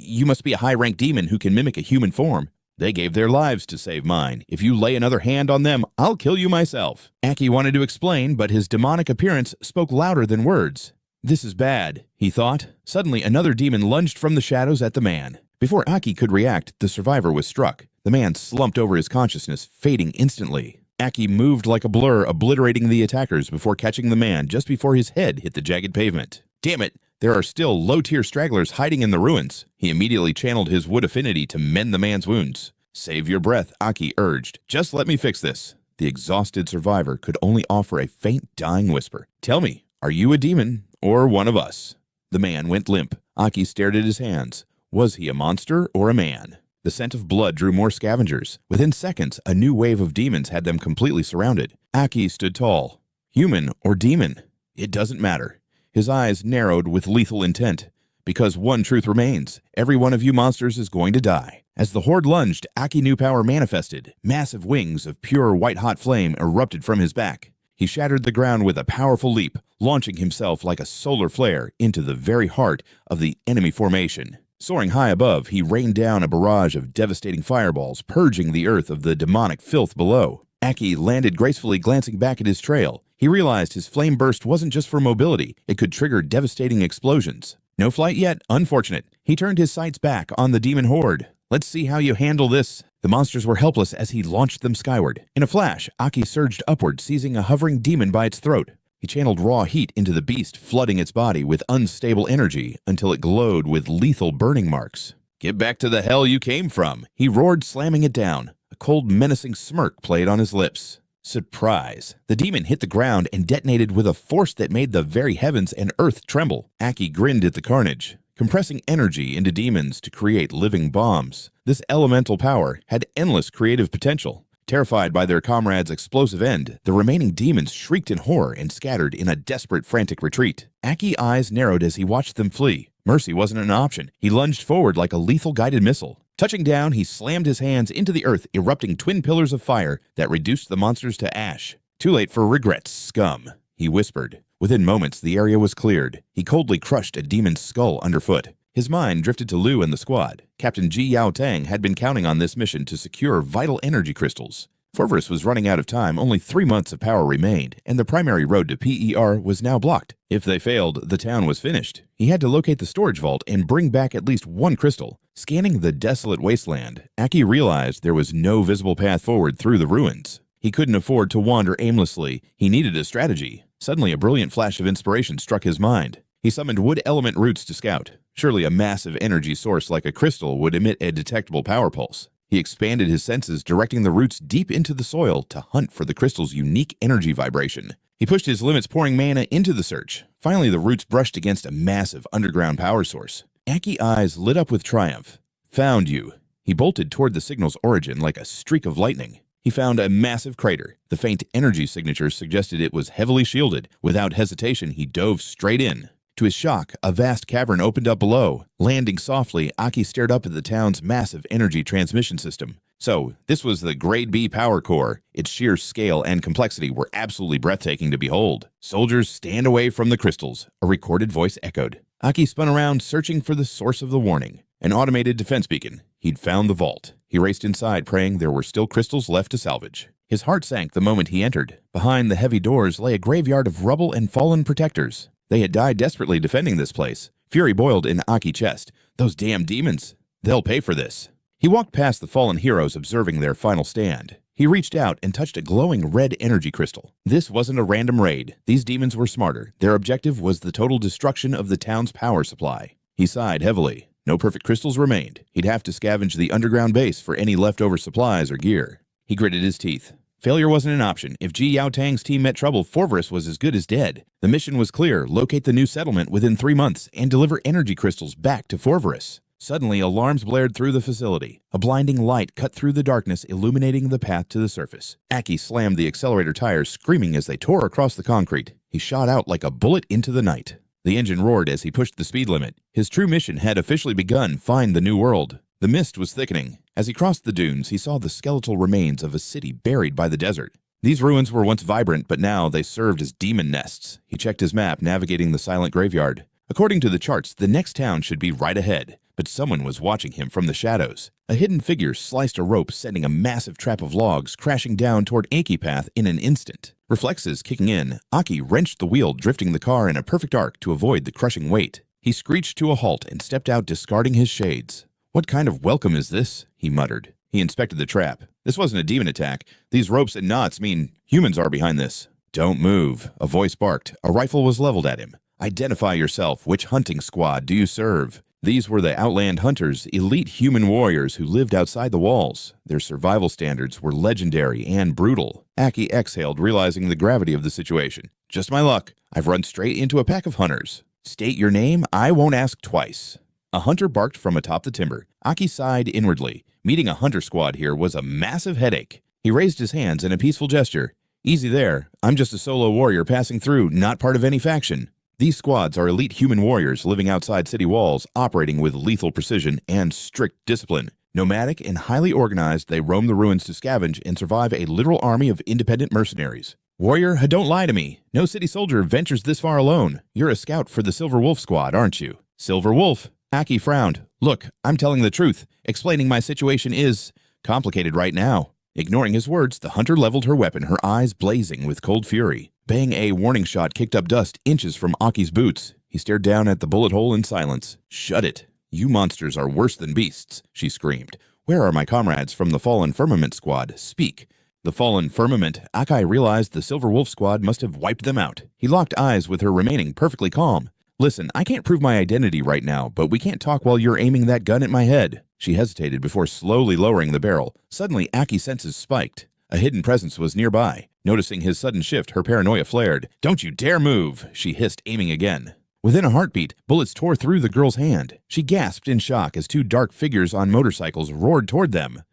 You must be a high-ranked demon who can mimic a human form. They gave their lives to save mine. If you lay another hand on them, I'll kill you myself." Aki wanted to explain, but his demonic appearance spoke louder than words. "This is bad," he thought. Suddenly, another demon lunged from the shadows at the man. Before Aki could react, the survivor was struck. The man slumped over his consciousness, fading instantly. Aki moved like a blur, obliterating the attackers before catching the man just before his head hit the jagged pavement. Damn it! There are still low-tier stragglers hiding in the ruins. He immediately channeled his wood affinity to mend the man's wounds. Save your breath, Aki urged. Just let me fix this. The exhausted survivor could only offer a faint, dying whisper. Tell me, are you a demon or one of us? The man went limp. Aki stared at his hands. Was he a monster or a man? The scent of blood drew more scavengers. Within seconds, a new wave of demons had them completely surrounded. Aki stood tall. Human or demon? It doesn't matter. His eyes narrowed with lethal intent. Because one truth remains. Every one of you monsters is going to die. As the horde lunged, Aki new power manifested. Massive wings of pure white-hot flame erupted from his back. He shattered the ground with a powerful leap, launching himself like a solar flare into the very heart of the enemy formation. Soaring high above, he rained down a barrage of devastating fireballs, purging the earth of the demonic filth below. Aki landed gracefully, glancing back at his trail. He realized his flame burst wasn't just for mobility, it could trigger devastating explosions. No flight yet? Unfortunate. He turned his sights back on the demon horde. Let's see how you handle this. The monsters were helpless as he launched them skyward. In a flash, Aki surged upward, seizing a hovering demon by its throat. He channeled raw heat into the beast, flooding its body with unstable energy until it glowed with lethal burning marks. Get back to the hell you came from, he roared, slamming it down. A cold, menacing smirk played on his lips. Surprise! The demon hit the ground and detonated with a force that made the very heavens and earth tremble. Aki grinned at the carnage, compressing energy into demons to create living bombs. This elemental power had endless creative potential. Terrified by their comrades' explosive end, the remaining demons shrieked in horror and scattered in a desperate, frantic retreat. Aki's eyes narrowed as he watched them flee. Mercy wasn't an option. He lunged forward like a lethal guided missile. Touching down, he slammed his hands into the earth, erupting twin pillars of fire that reduced the monsters to ash. Too late for regrets, scum, he whispered. Within moments, the area was cleared. He coldly crushed a demon's skull underfoot. His mind drifted to Liu and the squad. Captain Ji Yao Tang had been counting on this mission to secure vital energy crystals. Forvress was running out of time, only 3 months of power remained, and the primary road to PER was now blocked. If they failed, the town was finished. He had to locate the storage vault and bring back at least one crystal. Scanning the desolate wasteland, Aki realized there was no visible path forward through the ruins. He couldn't afford to wander aimlessly. He needed a strategy. Suddenly, a brilliant flash of inspiration struck his mind. He summoned wood element roots to scout. Surely a massive energy source like a crystal would emit a detectable power pulse. He expanded his senses, directing the roots deep into the soil to hunt for the crystal's unique energy vibration. He pushed his limits, pouring mana into the search. Finally, the roots brushed against a massive underground power source. Aki's eyes lit up with triumph. Found you. He bolted toward the signal's origin like a streak of lightning. He found a massive crater. The faint energy signatures suggested it was heavily shielded. Without hesitation, he dove straight in. To his shock, a vast cavern opened up below. Landing softly, Aki stared up at the town's massive energy transmission system. So, this was the Grade B power core. Its sheer scale and complexity were absolutely breathtaking to behold. Soldiers, stand away from the crystals, a recorded voice echoed. Aki spun around, searching for the source of the warning. An automated defense beacon. He'd found the vault. He raced inside, praying there were still crystals left to salvage. His heart sank the moment he entered. Behind the heavy doors lay a graveyard of rubble and fallen protectors. They had died desperately defending this place. Fury boiled in Aki's chest. Those damn demons. They'll pay for this. He walked past the fallen heroes, observing their final stand. He reached out and touched a glowing red energy crystal. This wasn't a random raid. These demons were smarter. Their objective was the total destruction of the town's power supply. He sighed heavily. No perfect crystals remained. He'd have to scavenge the underground base for any leftover supplies or gear. He gritted his teeth. Failure wasn't an option. If Ji Yao Tang's team met trouble, Forvress was as good as dead. The mission was clear: locate the new settlement within 3 months and deliver energy crystals back to Forvress. Suddenly, alarms blared through the facility. A blinding light cut through the darkness, illuminating the path to the surface. Aki slammed the accelerator tires, screaming as they tore across the concrete. He shot out like a bullet into the night. The engine roared as he pushed the speed limit. His true mission had officially begun: find the new world. The mist was thickening. As he crossed the dunes, he saw the skeletal remains of a city buried by the desert. These ruins were once vibrant, but now they served as demon nests. He checked his map, navigating the silent graveyard. According to the charts, the next town should be right ahead, but someone was watching him from the shadows. A hidden figure sliced a rope, sending a massive trap of logs crashing down toward Aki's path in an instant. Reflexes kicking in, Aki wrenched the wheel, drifting the car in a perfect arc to avoid the crushing weight. He screeched to a halt and stepped out, discarding his shades. "What kind of welcome is this?" he muttered. He inspected the trap. This wasn't a demon attack. These ropes and knots mean humans are behind this. "Don't move," a voice barked. A rifle was leveled at him. "Identify yourself. Which hunting squad do you serve?" These were the Outland Hunters, elite human warriors who lived outside the walls. Their survival standards were legendary and brutal. Aki exhaled, realizing the gravity of the situation. "Just my luck. I've run straight into a pack of hunters." "State your name. I won't ask twice." A hunter barked from atop the timber. Aki sighed inwardly. Meeting a hunter squad here was a massive headache. He raised his hands in a peaceful gesture. "Easy there. I'm just a solo warrior passing through, not part of any faction." These squads are elite human warriors living outside city walls, operating with lethal precision and strict discipline. Nomadic and highly organized, they roam the ruins to scavenge and survive a literal army of independent mercenaries. "Warrior, don't lie to me. No city soldier ventures this far alone. You're a scout for the Silver Wolf squad, aren't you?" "Silver Wolf?" Aki frowned. "Look, I'm telling the truth. Explaining my situation is complicated right now." Ignoring his words, the hunter leveled her weapon, her eyes blazing with cold fury. Bang! A warning shot kicked up dust inches from Aki's boots. He stared down at the bullet hole in silence. "Shut it. You monsters are worse than beasts," she screamed. "Where are my comrades from the Fallen Firmament squad? Speak." The Fallen Firmament. Aki realized the Silver Wolf squad must have wiped them out. He locked eyes with her, remaining perfectly calm. "Listen, I can't prove my identity right now, but we can't talk while you're aiming that gun at my head." She hesitated before slowly lowering the barrel. Suddenly, Aki's senses spiked. A hidden presence was nearby. Noticing his sudden shift, her paranoia flared. "Don't you dare move!" she hissed, aiming again. Within a heartbeat, bullets tore through the girl's hand. She gasped in shock as two dark figures on motorcycles roared toward them.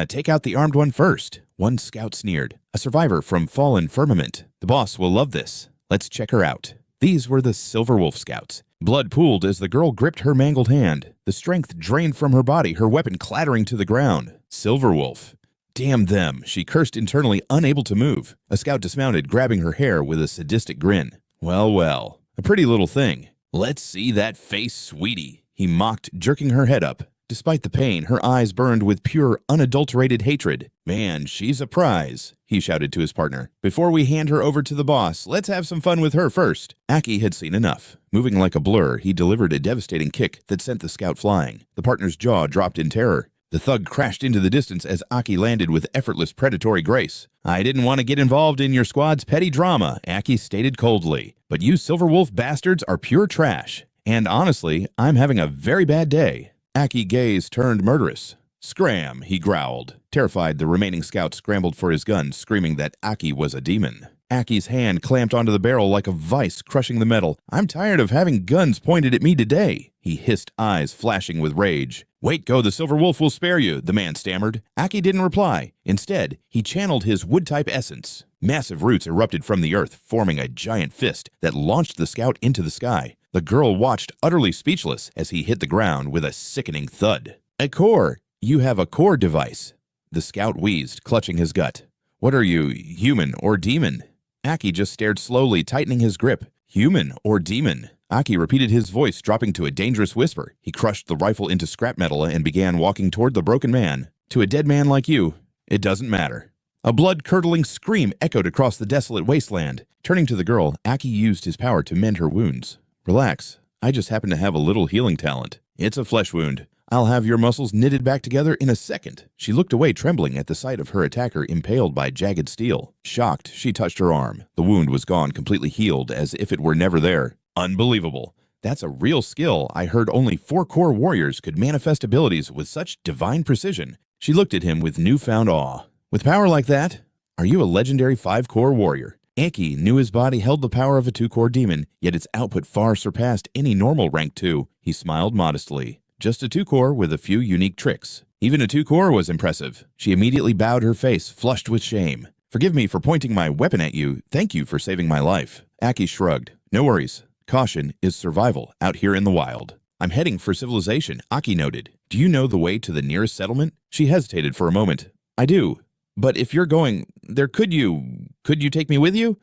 Take out the armed one first." One scout sneered. "A survivor from Fallen Firmament. The boss will love this. Let's check her out." These were the Silver Wolf scouts. Blood pooled as the girl gripped her mangled hand. The strength drained from her body, her weapon clattering to the ground. Silver Wolf. "Damn them," she cursed internally, unable to move. A scout dismounted, grabbing her hair with a sadistic grin. "Well, well, a pretty little thing. Let's see that face, sweetie," he mocked, jerking her head up. Despite the pain, her eyes burned with pure, unadulterated hatred. "Man, she's a prize," he shouted to his partner. "Before we hand her over to the boss, let's have some fun with her first." Aki had seen enough. Moving like a blur, he delivered a devastating kick that sent the scout flying. The partner's jaw dropped in terror. The thug crashed into the distance as Aki landed with effortless predatory grace. "I didn't want to get involved in your squad's petty drama," Aki stated coldly. "But you Silver Wolf bastards are pure trash. And honestly, I'm having a very bad day." Aki's gaze turned murderous. "Scram," he growled. Terrified, the remaining scout scrambled for his gun, screaming that Aki was a demon. Aki's hand clamped onto the barrel like a vice, crushing the metal. "I'm tired of having guns pointed at me today," he hissed, eyes flashing with rage. "Wait, go, the Silver Wolf will spare you," the man stammered. Aki didn't reply. Instead, he channeled his wood-type essence. Massive roots erupted from the earth, forming a giant fist that launched the scout into the sky. The girl watched, utterly speechless, as he hit the ground with a sickening thud. "A core! You have a core device." The scout wheezed, clutching his gut. "What are you, human or demon?" Aki just stared slowly, tightening his grip. "Human or demon?" Aki repeated his voice, dropping to a dangerous whisper. He crushed the rifle into scrap metal and began walking toward the broken man. "To a dead man like you, it doesn't matter." A blood-curdling scream echoed across the desolate wasteland. Turning to the girl, Aki used his power to mend her wounds. "Relax. I just happen to have a little healing talent. It's a flesh wound. I'll have your muscles knitted back together in a second." She looked away, trembling at the sight of her attacker impaled by jagged steel. Shocked, she touched her arm. The wound was gone, completely healed, as if it were never there. "Unbelievable. That's a real skill. I heard only 4-core warriors could manifest abilities with such divine precision." She looked at him with newfound awe. "With power like that, are you a legendary 5-core warrior?" Aki knew his body held the power of a 2-core demon, yet its output far surpassed any normal rank 2. He smiled modestly. "Just a 2-core with a few unique tricks." Even a 2-core was impressive. She immediately bowed her face, flushed with shame. "Forgive me for pointing my weapon at you. Thank you for saving my life." Aki shrugged. "No worries. Caution is survival out here in the wild." "I'm heading for civilization," Aki noted. "Do you know the way to the nearest settlement?" She hesitated for a moment. "I do. But if you're going there, could you take me with you?"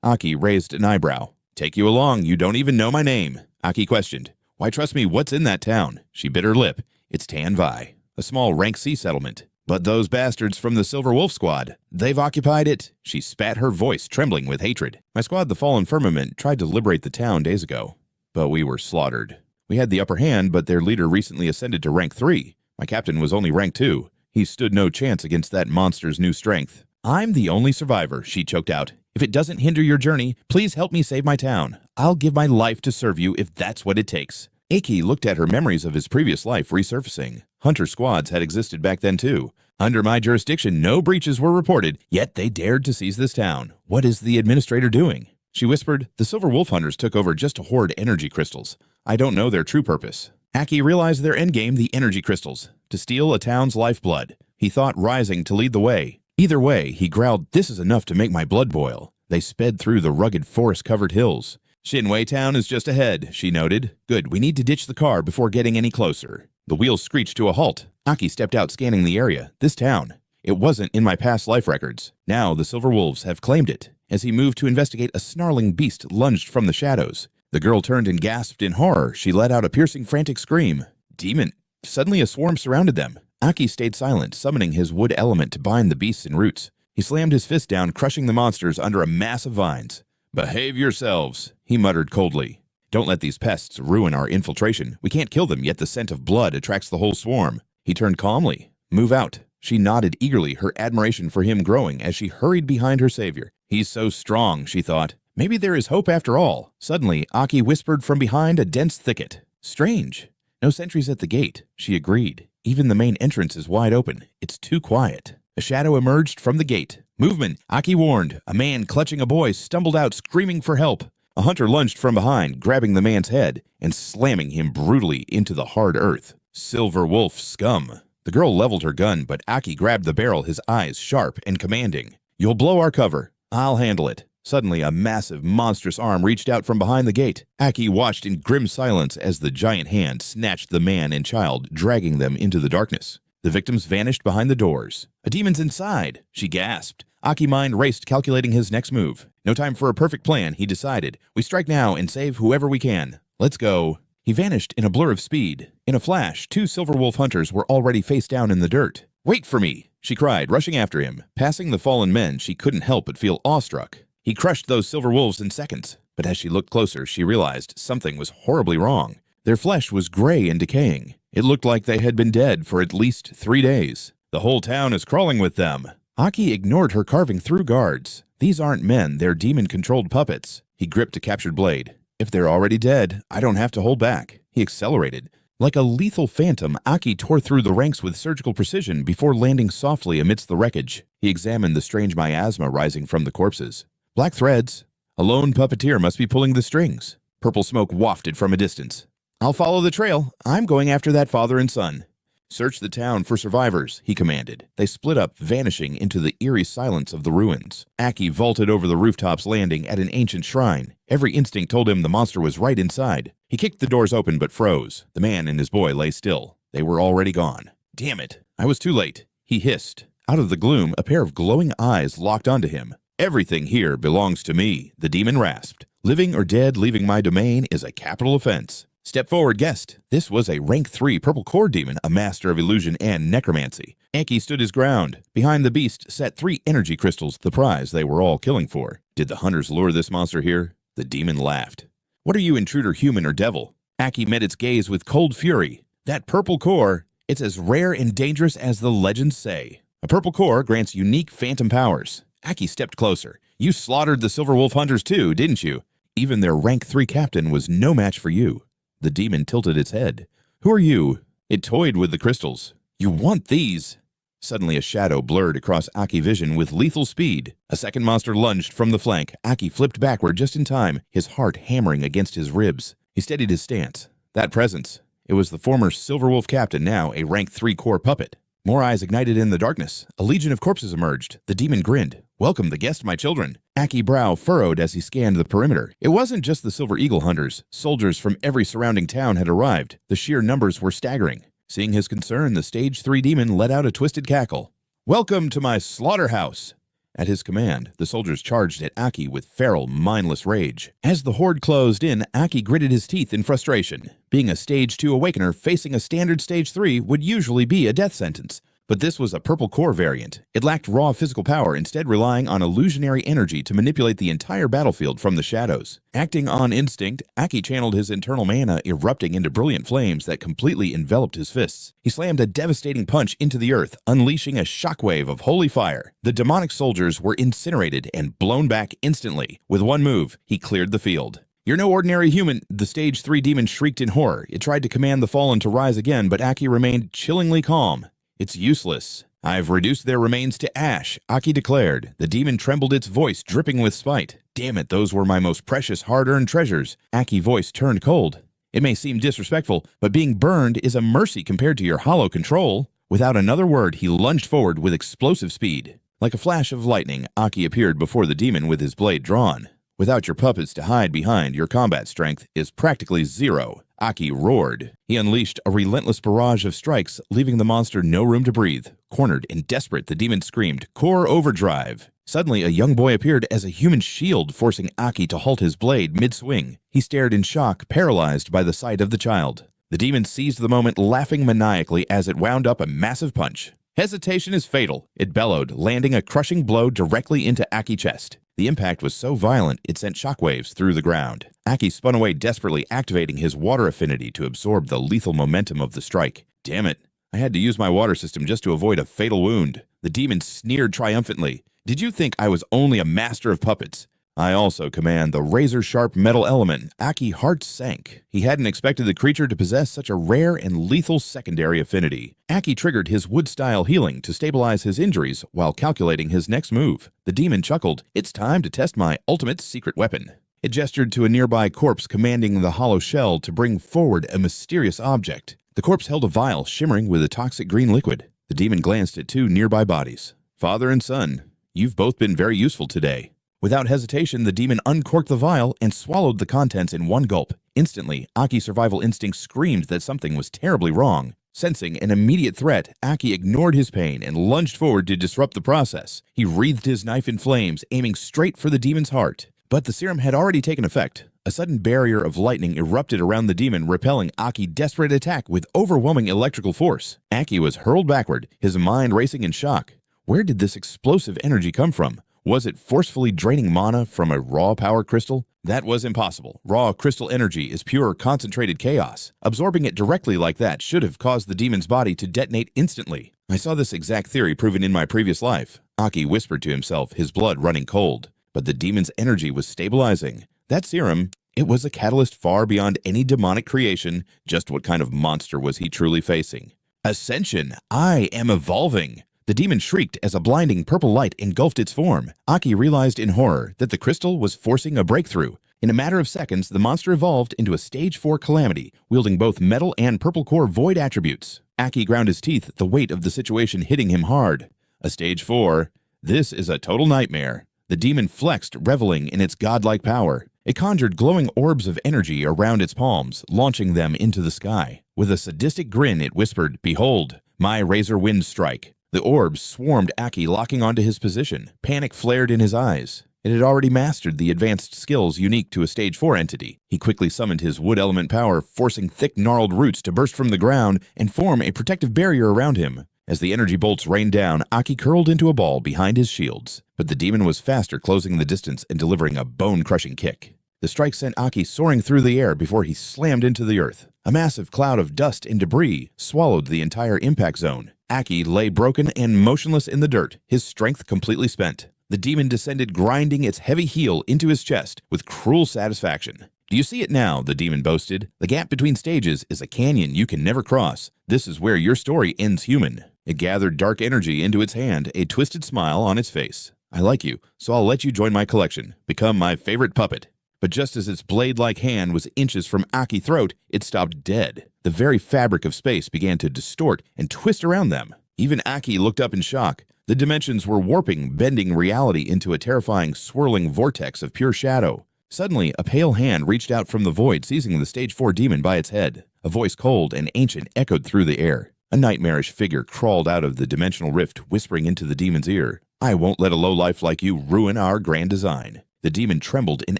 Aki raised an eyebrow. "Take you along? You don't even know my name." Aki questioned. "Why, trust me, what's in that town?" She bit her lip. "It's Tanvai, a small rank C settlement. But those bastards from the Silver Wolf squad, they've occupied it." She spat, her voice trembling with hatred. "My squad, the Fallen Firmament, tried to liberate the town days ago, but we were slaughtered. We had the upper hand, but their leader recently ascended to rank 3. My captain was only rank 2. He stood no chance against that monster's new strength. I'm the only survivor, she choked out. If it doesn't hinder your journey, please help me save my town. I'll give my life to serve you if that's what it takes. Aki looked at her memories of his previous life resurfacing. Hunter squads had existed back then too. Under my jurisdiction, no breaches were reported, yet they dared to seize this town. What is the administrator doing? She whispered, the Silver Wolf Hunters took over just to hoard energy crystals. I don't know their true purpose. Aki realized their endgame, the energy crystals, to steal a town's lifeblood. He thought rising to lead the way. Either way, he growled, this is enough to make my blood boil. They sped through the rugged forest-covered hills. Shinwei Town is just ahead, she noted. Good, we need to ditch the car before getting any closer. The wheels screeched to a halt. Aki stepped out scanning the area. This town. It wasn't in my past life records. Now the Silver Wolves have claimed it. As he moved to investigate, a snarling beast lunged from the shadows. The girl turned and gasped in horror. She let out a piercing, frantic scream. Demon. Suddenly a swarm surrounded them. Aki stayed silent, summoning his wood element to bind the beasts and roots. He slammed his fist down, crushing the monsters under a mass of vines. Behave yourselves, he muttered coldly. Don't let these pests ruin our infiltration. We can't kill them, yet the scent of blood attracts the whole swarm. He turned calmly. Move out. She nodded eagerly, her admiration for him growing as she hurried behind her savior. He's so strong, she thought. Maybe there is hope after all. Suddenly, Aki whispered from behind a dense thicket. Strange. No sentries at the gate, she agreed. Even the main entrance is wide open. It's too quiet. A shadow emerged from the gate. Movement, Aki warned. A man clutching a boy stumbled out screaming for help. A hunter lunged from behind, grabbing the man's head and slamming him brutally into the hard earth. Silver Wolf scum. The girl leveled her gun, but Aki grabbed the barrel, his eyes sharp and commanding. You'll blow our cover. I'll handle it. Suddenly, a massive, monstrous arm reached out from behind the gate. Aki watched in grim silence as the giant hand snatched the man and child, dragging them into the darkness. The victims vanished behind the doors. A demon's inside, she gasped. Aki's mind raced, calculating his next move. No time for a perfect plan, he decided. We strike now and save whoever we can. Let's go. He vanished in a blur of speed. In a flash, 2 Silver Wolf hunters were already face down in the dirt. Wait for me, she cried, rushing after him. Passing the fallen men, she couldn't help but feel awestruck. He crushed those silver wolves in seconds, but as she looked closer, she realized something was horribly wrong. Their flesh was gray and decaying. It looked like they had been dead for at least 3 days. The whole town is crawling with them. Aki ignored her, carving through guards. These aren't men, they're demon-controlled puppets. He gripped a captured blade. If they're already dead, I don't have to hold back. He accelerated. Like a lethal phantom, Aki tore through the ranks with surgical precision before landing softly amidst the wreckage. He examined the strange miasma rising from the corpses. Black threads. A lone puppeteer must be pulling the strings. Purple smoke wafted from a distance. I'll follow the trail. I'm going after that father and son. Search the town for survivors, he commanded. They split up, vanishing into the eerie silence of the ruins. Aki vaulted over the rooftops, landing at an ancient shrine. Every instinct told him the monster was right inside. He kicked the doors open but froze. The man and his boy lay still. They were already gone. Damn it, I was too late, he hissed. Out of the gloom, a pair of glowing eyes locked onto him. Everything here belongs to me, the demon rasped. Living or dead leaving my domain is a capital offense. Step forward, guest. This was a rank 3 purple core demon, a master of illusion and necromancy. Aki stood his ground. Behind the beast sat 3 energy crystals, the prize they were all killing for. Did the hunters lure this monster here? The demon laughed. What are you, intruder, human or devil? Aki met its gaze with cold fury. That purple core, it's as rare and dangerous as the legends say. A purple core grants unique phantom powers. Aki stepped closer. You slaughtered the Silver Wolf hunters too, didn't you? Even their rank 3 captain was no match for you. The demon tilted its head. Who are you? It toyed with the crystals. You want these? Suddenly a shadow blurred across Aki's vision with lethal speed. A second monster lunged from the flank. Aki flipped backward just in time, his heart hammering against his ribs. He steadied his stance. That presence. It was the former Silver Wolf captain, now a rank 3 core puppet. More eyes ignited in the darkness. A legion of corpses emerged. The demon grinned. Welcome the guest, my children. Aki's brow furrowed as he scanned the perimeter. It wasn't just the Silver Eagle hunters. Soldiers from every surrounding town had arrived. The sheer numbers were staggering. Seeing his concern, the stage 3 demon let out a twisted cackle. Welcome to my slaughterhouse. At his command, the soldiers charged at Aki with feral, mindless rage. As the horde closed in, Aki gritted his teeth in frustration. Being a Stage 2 Awakener, facing a standard Stage 3 would usually be a death sentence. But this was a purple core variant. It lacked raw physical power, instead relying on illusionary energy to manipulate the entire battlefield from the shadows. Acting on instinct, Aki channeled his internal mana, erupting into brilliant flames that completely enveloped his fists. He slammed a devastating punch into the earth, unleashing a shockwave of holy fire. The demonic soldiers were incinerated and blown back instantly. With one move, he cleared the field. "You're no ordinary human," the Stage 3 demon shrieked in horror. It tried to command the fallen to rise again, but Aki remained chillingly calm. "It's useless. I've reduced their remains to ash," Aki declared. The demon trembled, its voice dripping with spite. "Damn it, those were my most precious hard-earned treasures." Aki's voice turned cold. "It may seem disrespectful, but being burned is a mercy compared to your hollow control." Without another word, he lunged forward with explosive speed. Like a flash of lightning, Aki appeared before the demon with his blade drawn. "Without your puppets to hide behind, your combat strength is practically zero," Aki roared. He unleashed a relentless barrage of strikes, leaving the monster no room to breathe. Cornered and desperate, the demon screamed, "Core overdrive!" Suddenly, a young boy appeared as a human shield, forcing Aki to halt his blade mid-swing. He stared in shock, paralyzed by the sight of the child. The demon seized the moment, laughing maniacally as it wound up a massive punch. "Hesitation is fatal," it bellowed, landing a crushing blow directly into Aki's chest. The impact was so violent, it sent shockwaves through the ground. Aki spun away desperately, activating his water affinity to absorb the lethal momentum of the strike. "Damn it, I had to use my water system just to avoid a fatal wound." The demon sneered triumphantly. "Did you think I was only a master of puppets? I also command the razor-sharp metal element." Aki's heart sank. He hadn't expected the creature to possess such a rare and lethal secondary affinity. Aki triggered his wood-style healing to stabilize his injuries while calculating his next move. The demon chuckled, "It's time to test my ultimate secret weapon." It gestured to a nearby corpse, commanding the hollow shell to bring forward a mysterious object. The corpse held a vial shimmering with a toxic green liquid. The demon glanced at two nearby bodies. "Father and son, you've both been very useful today." Without hesitation, the demon uncorked the vial and swallowed the contents in one gulp. Instantly, Aki's survival instinct screamed that something was terribly wrong. Sensing an immediate threat, Aki ignored his pain and lunged forward to disrupt the process. He wreathed his knife in flames, aiming straight for the demon's heart. But the serum had already taken effect. A sudden barrier of lightning erupted around the demon, repelling Aki's desperate attack with overwhelming electrical force. Aki was hurled backward, his mind racing in shock. Where did this explosive energy come from? Was it forcefully draining mana from a raw power crystal? That was impossible. Raw crystal energy is pure, concentrated chaos. Absorbing it directly like that should have caused the demon's body to detonate instantly. "I saw this exact theory proven in my previous life," Aki whispered to himself, his blood running cold. But the demon's energy was stabilizing. That serum, it was a catalyst far beyond any demonic creation. Just what kind of monster was he truly facing? "Ascension! I am evolving!" The demon shrieked as a blinding purple light engulfed its form. Aki realized in horror that the crystal was forcing a breakthrough. In a matter of seconds, the monster evolved into a Stage 4 calamity, wielding both metal and purple core void attributes. Aki ground his teeth, the weight of the situation hitting him hard. A Stage 4? This is a total nightmare. The demon flexed, reveling in its godlike power. It conjured glowing orbs of energy around its palms, launching them into the sky. With a sadistic grin, it whispered, "Behold, my razor wind strike." The orbs swarmed Aki, locking onto his position. Panic flared in his eyes. It had already mastered the advanced skills unique to a Stage 4 entity. He quickly summoned his wood element power, forcing thick gnarled roots to burst from the ground and form a protective barrier around him. As the energy bolts rained down, Aki curled into a ball behind his shields. But the demon was faster, closing the distance and delivering a bone-crushing kick. The strike sent Aki soaring through the air before he slammed into the earth. A massive cloud of dust and debris swallowed the entire impact zone. Aki lay broken and motionless in the dirt, his strength completely spent. The demon descended, grinding its heavy heel into his chest with cruel satisfaction. "Do you see it now?" the demon boasted. "The gap between stages is a canyon you can never cross. This is where your story ends human." It gathered dark energy into its hand, a twisted smile on its face. "I like you, so I'll let you join my collection. Become my favorite puppet." But just as its blade-like hand was inches from Aki's throat, it stopped dead. The very fabric of space began to distort and twist around them. Even Aki looked up in shock. The dimensions were warping, bending reality into a terrifying, swirling vortex of pure shadow. Suddenly, a pale hand reached out from the void, seizing the Stage 4 demon by its head. A voice cold and ancient echoed through the air. A nightmarish figure crawled out of the dimensional rift, whispering into the demon's ear, "I won't let a lowlife like you ruin our grand design." The demon trembled in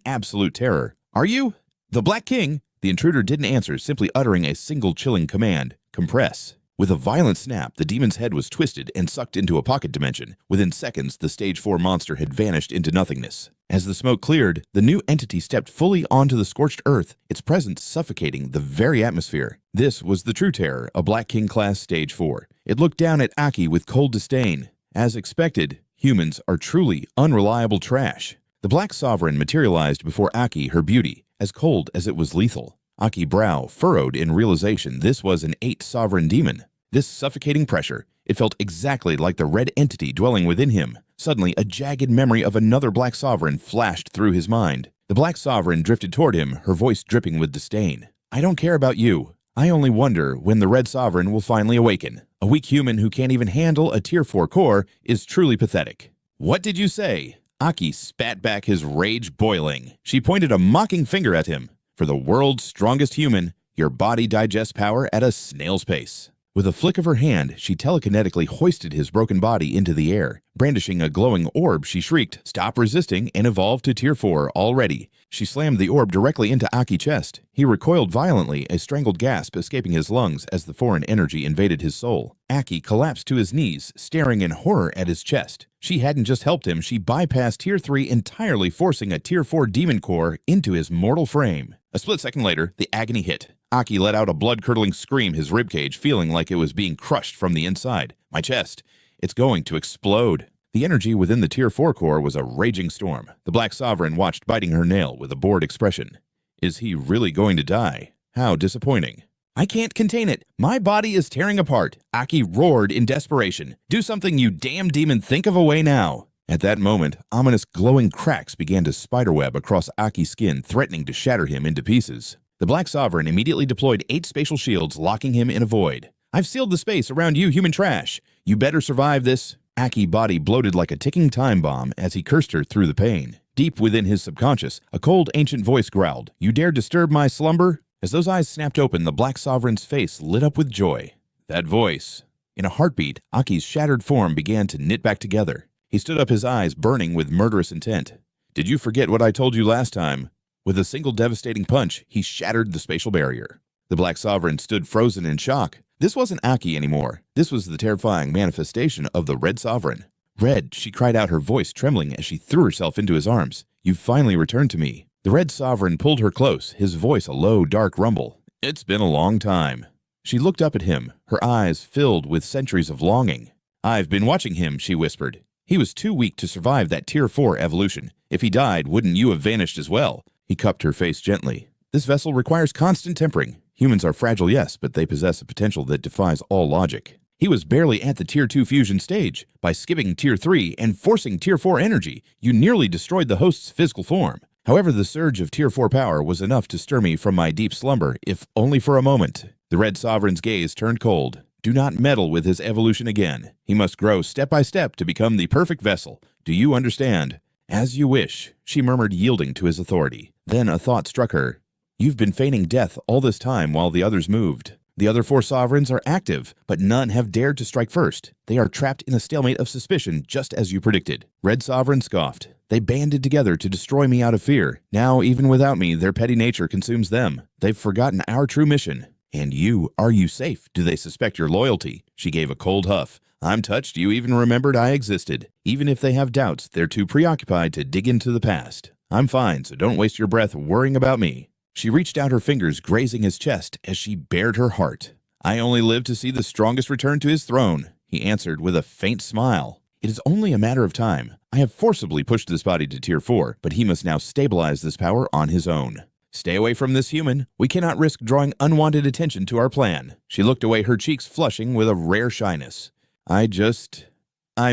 absolute terror. "Are you the Black King?" The intruder didn't answer, simply uttering a single chilling command, "Compress." With a violent snap, the demon's head was twisted and sucked into a pocket dimension. Within seconds, the Stage 4 monster had vanished into nothingness. As the smoke cleared, the new entity stepped fully onto the scorched earth, its presence suffocating the very atmosphere. This was the true terror, a Black King class Stage 4. It looked down at Aki with cold disdain. As expected, humans are truly unreliable trash. The Black Sovereign materialized before Aki, her beauty, as cold as it was lethal. Aki's brow furrowed in realization this was an 8 sovereign demon. This suffocating pressure, it felt exactly like the red entity dwelling within him. Suddenly, a jagged memory of another Black Sovereign flashed through his mind. The Black Sovereign drifted toward him, her voice dripping with disdain. I don't care about you. I only wonder when the Red Sovereign will finally awaken. A weak human who can't even handle a Tier 4 core is truly pathetic. What did you say? Aki spat back, his rage boiling. She pointed a mocking finger at him. For the world's strongest human, your body digests power at a snail's pace. With a flick of her hand, she telekinetically hoisted his broken body into the air. Brandishing a glowing orb, she shrieked, "Stop resisting," and evolved to Tier 4 already. She slammed the orb directly into Aki's chest. He recoiled violently, a strangled gasp escaping his lungs as the foreign energy invaded his soul. Aki collapsed to his knees, staring in horror at his chest. She hadn't just helped him, she bypassed Tier 3 entirely, forcing a Tier 4 demon core into his mortal frame. A split second later, the agony hit. Aki let out a blood-curdling scream, his ribcage feeling like it was being crushed from the inside. My chest. It's going to explode. The energy within the Tier 4 core was a raging storm. The Black Sovereign watched, biting her nail with a bored expression. Is he really going to die? How disappointing. I can't contain it. My body is tearing apart. Aki roared in desperation. Do something, you damn demon. Think of a way now. At that moment, ominous glowing cracks began to spiderweb across Aki's skin, threatening to shatter him into pieces. The Black Sovereign immediately deployed 8 spatial shields, locking him in a void. I've sealed the space around you, human trash. You better survive this. Aki's body bloated like a ticking time bomb as he cursed her through the pain. Deep within his subconscious, a cold ancient voice growled, "You dare disturb my slumber?" As those eyes snapped open, the Black Sovereign's face lit up with joy. That voice. In a heartbeat, Aki's shattered form began to knit back together. He stood up, his eyes burning with murderous intent. Did you forget what I told you last time? With a single devastating punch, he shattered the spatial barrier. The Black Sovereign stood frozen in shock. This wasn't Aki anymore. This was the terrifying manifestation of the Red Sovereign. Red, she cried out, her voice trembling as she threw herself into his arms. You've finally returned to me. The Red Sovereign pulled her close, his voice a low, dark rumble. It's been a long time. She looked up at him, her eyes filled with centuries of longing. I've been watching him, she whispered. He was too weak to survive that Tier 4 evolution. If he died, wouldn't you have vanished as well? He cupped her face gently. This vessel requires constant tempering. Humans are fragile, yes, but they possess a potential that defies all logic. He was barely at the Tier 2 fusion stage. By skipping Tier 3 and forcing Tier 4 energy, you nearly destroyed the host's physical form. However, the surge of Tier 4 power was enough to stir me from my deep slumber, if only for a moment. The Red Sovereign's gaze turned cold. Do not meddle with his evolution again. He must grow step by step to become the perfect vessel. Do you understand? As you wish, she murmured, yielding to his authority. Then a thought struck her. You've been feigning death all this time while the others moved. The other 4 sovereigns are active, but none have dared to strike first. They are trapped in a stalemate of suspicion, just as you predicted. Red Sovereign scoffed. They banded together to destroy me out of fear. Now, even without me, their petty nature consumes them. They've forgotten our true mission. And you, are you safe? Do they suspect your loyalty? She gave a cold huff. I'm touched you even remembered I existed. Even if they have doubts, they're too preoccupied to dig into the past. I'm fine, so don't waste your breath worrying about me. She reached out her fingers, grazing his chest as she bared her heart. I only live to see the strongest return to his throne, he answered with a faint smile. It is only a matter of time. I have forcibly pushed this body to Tier 4, but he must now stabilize this power on his own. Stay away from this human. We cannot risk drawing unwanted attention to our plan. She looked away, her cheeks flushing with a rare shyness. I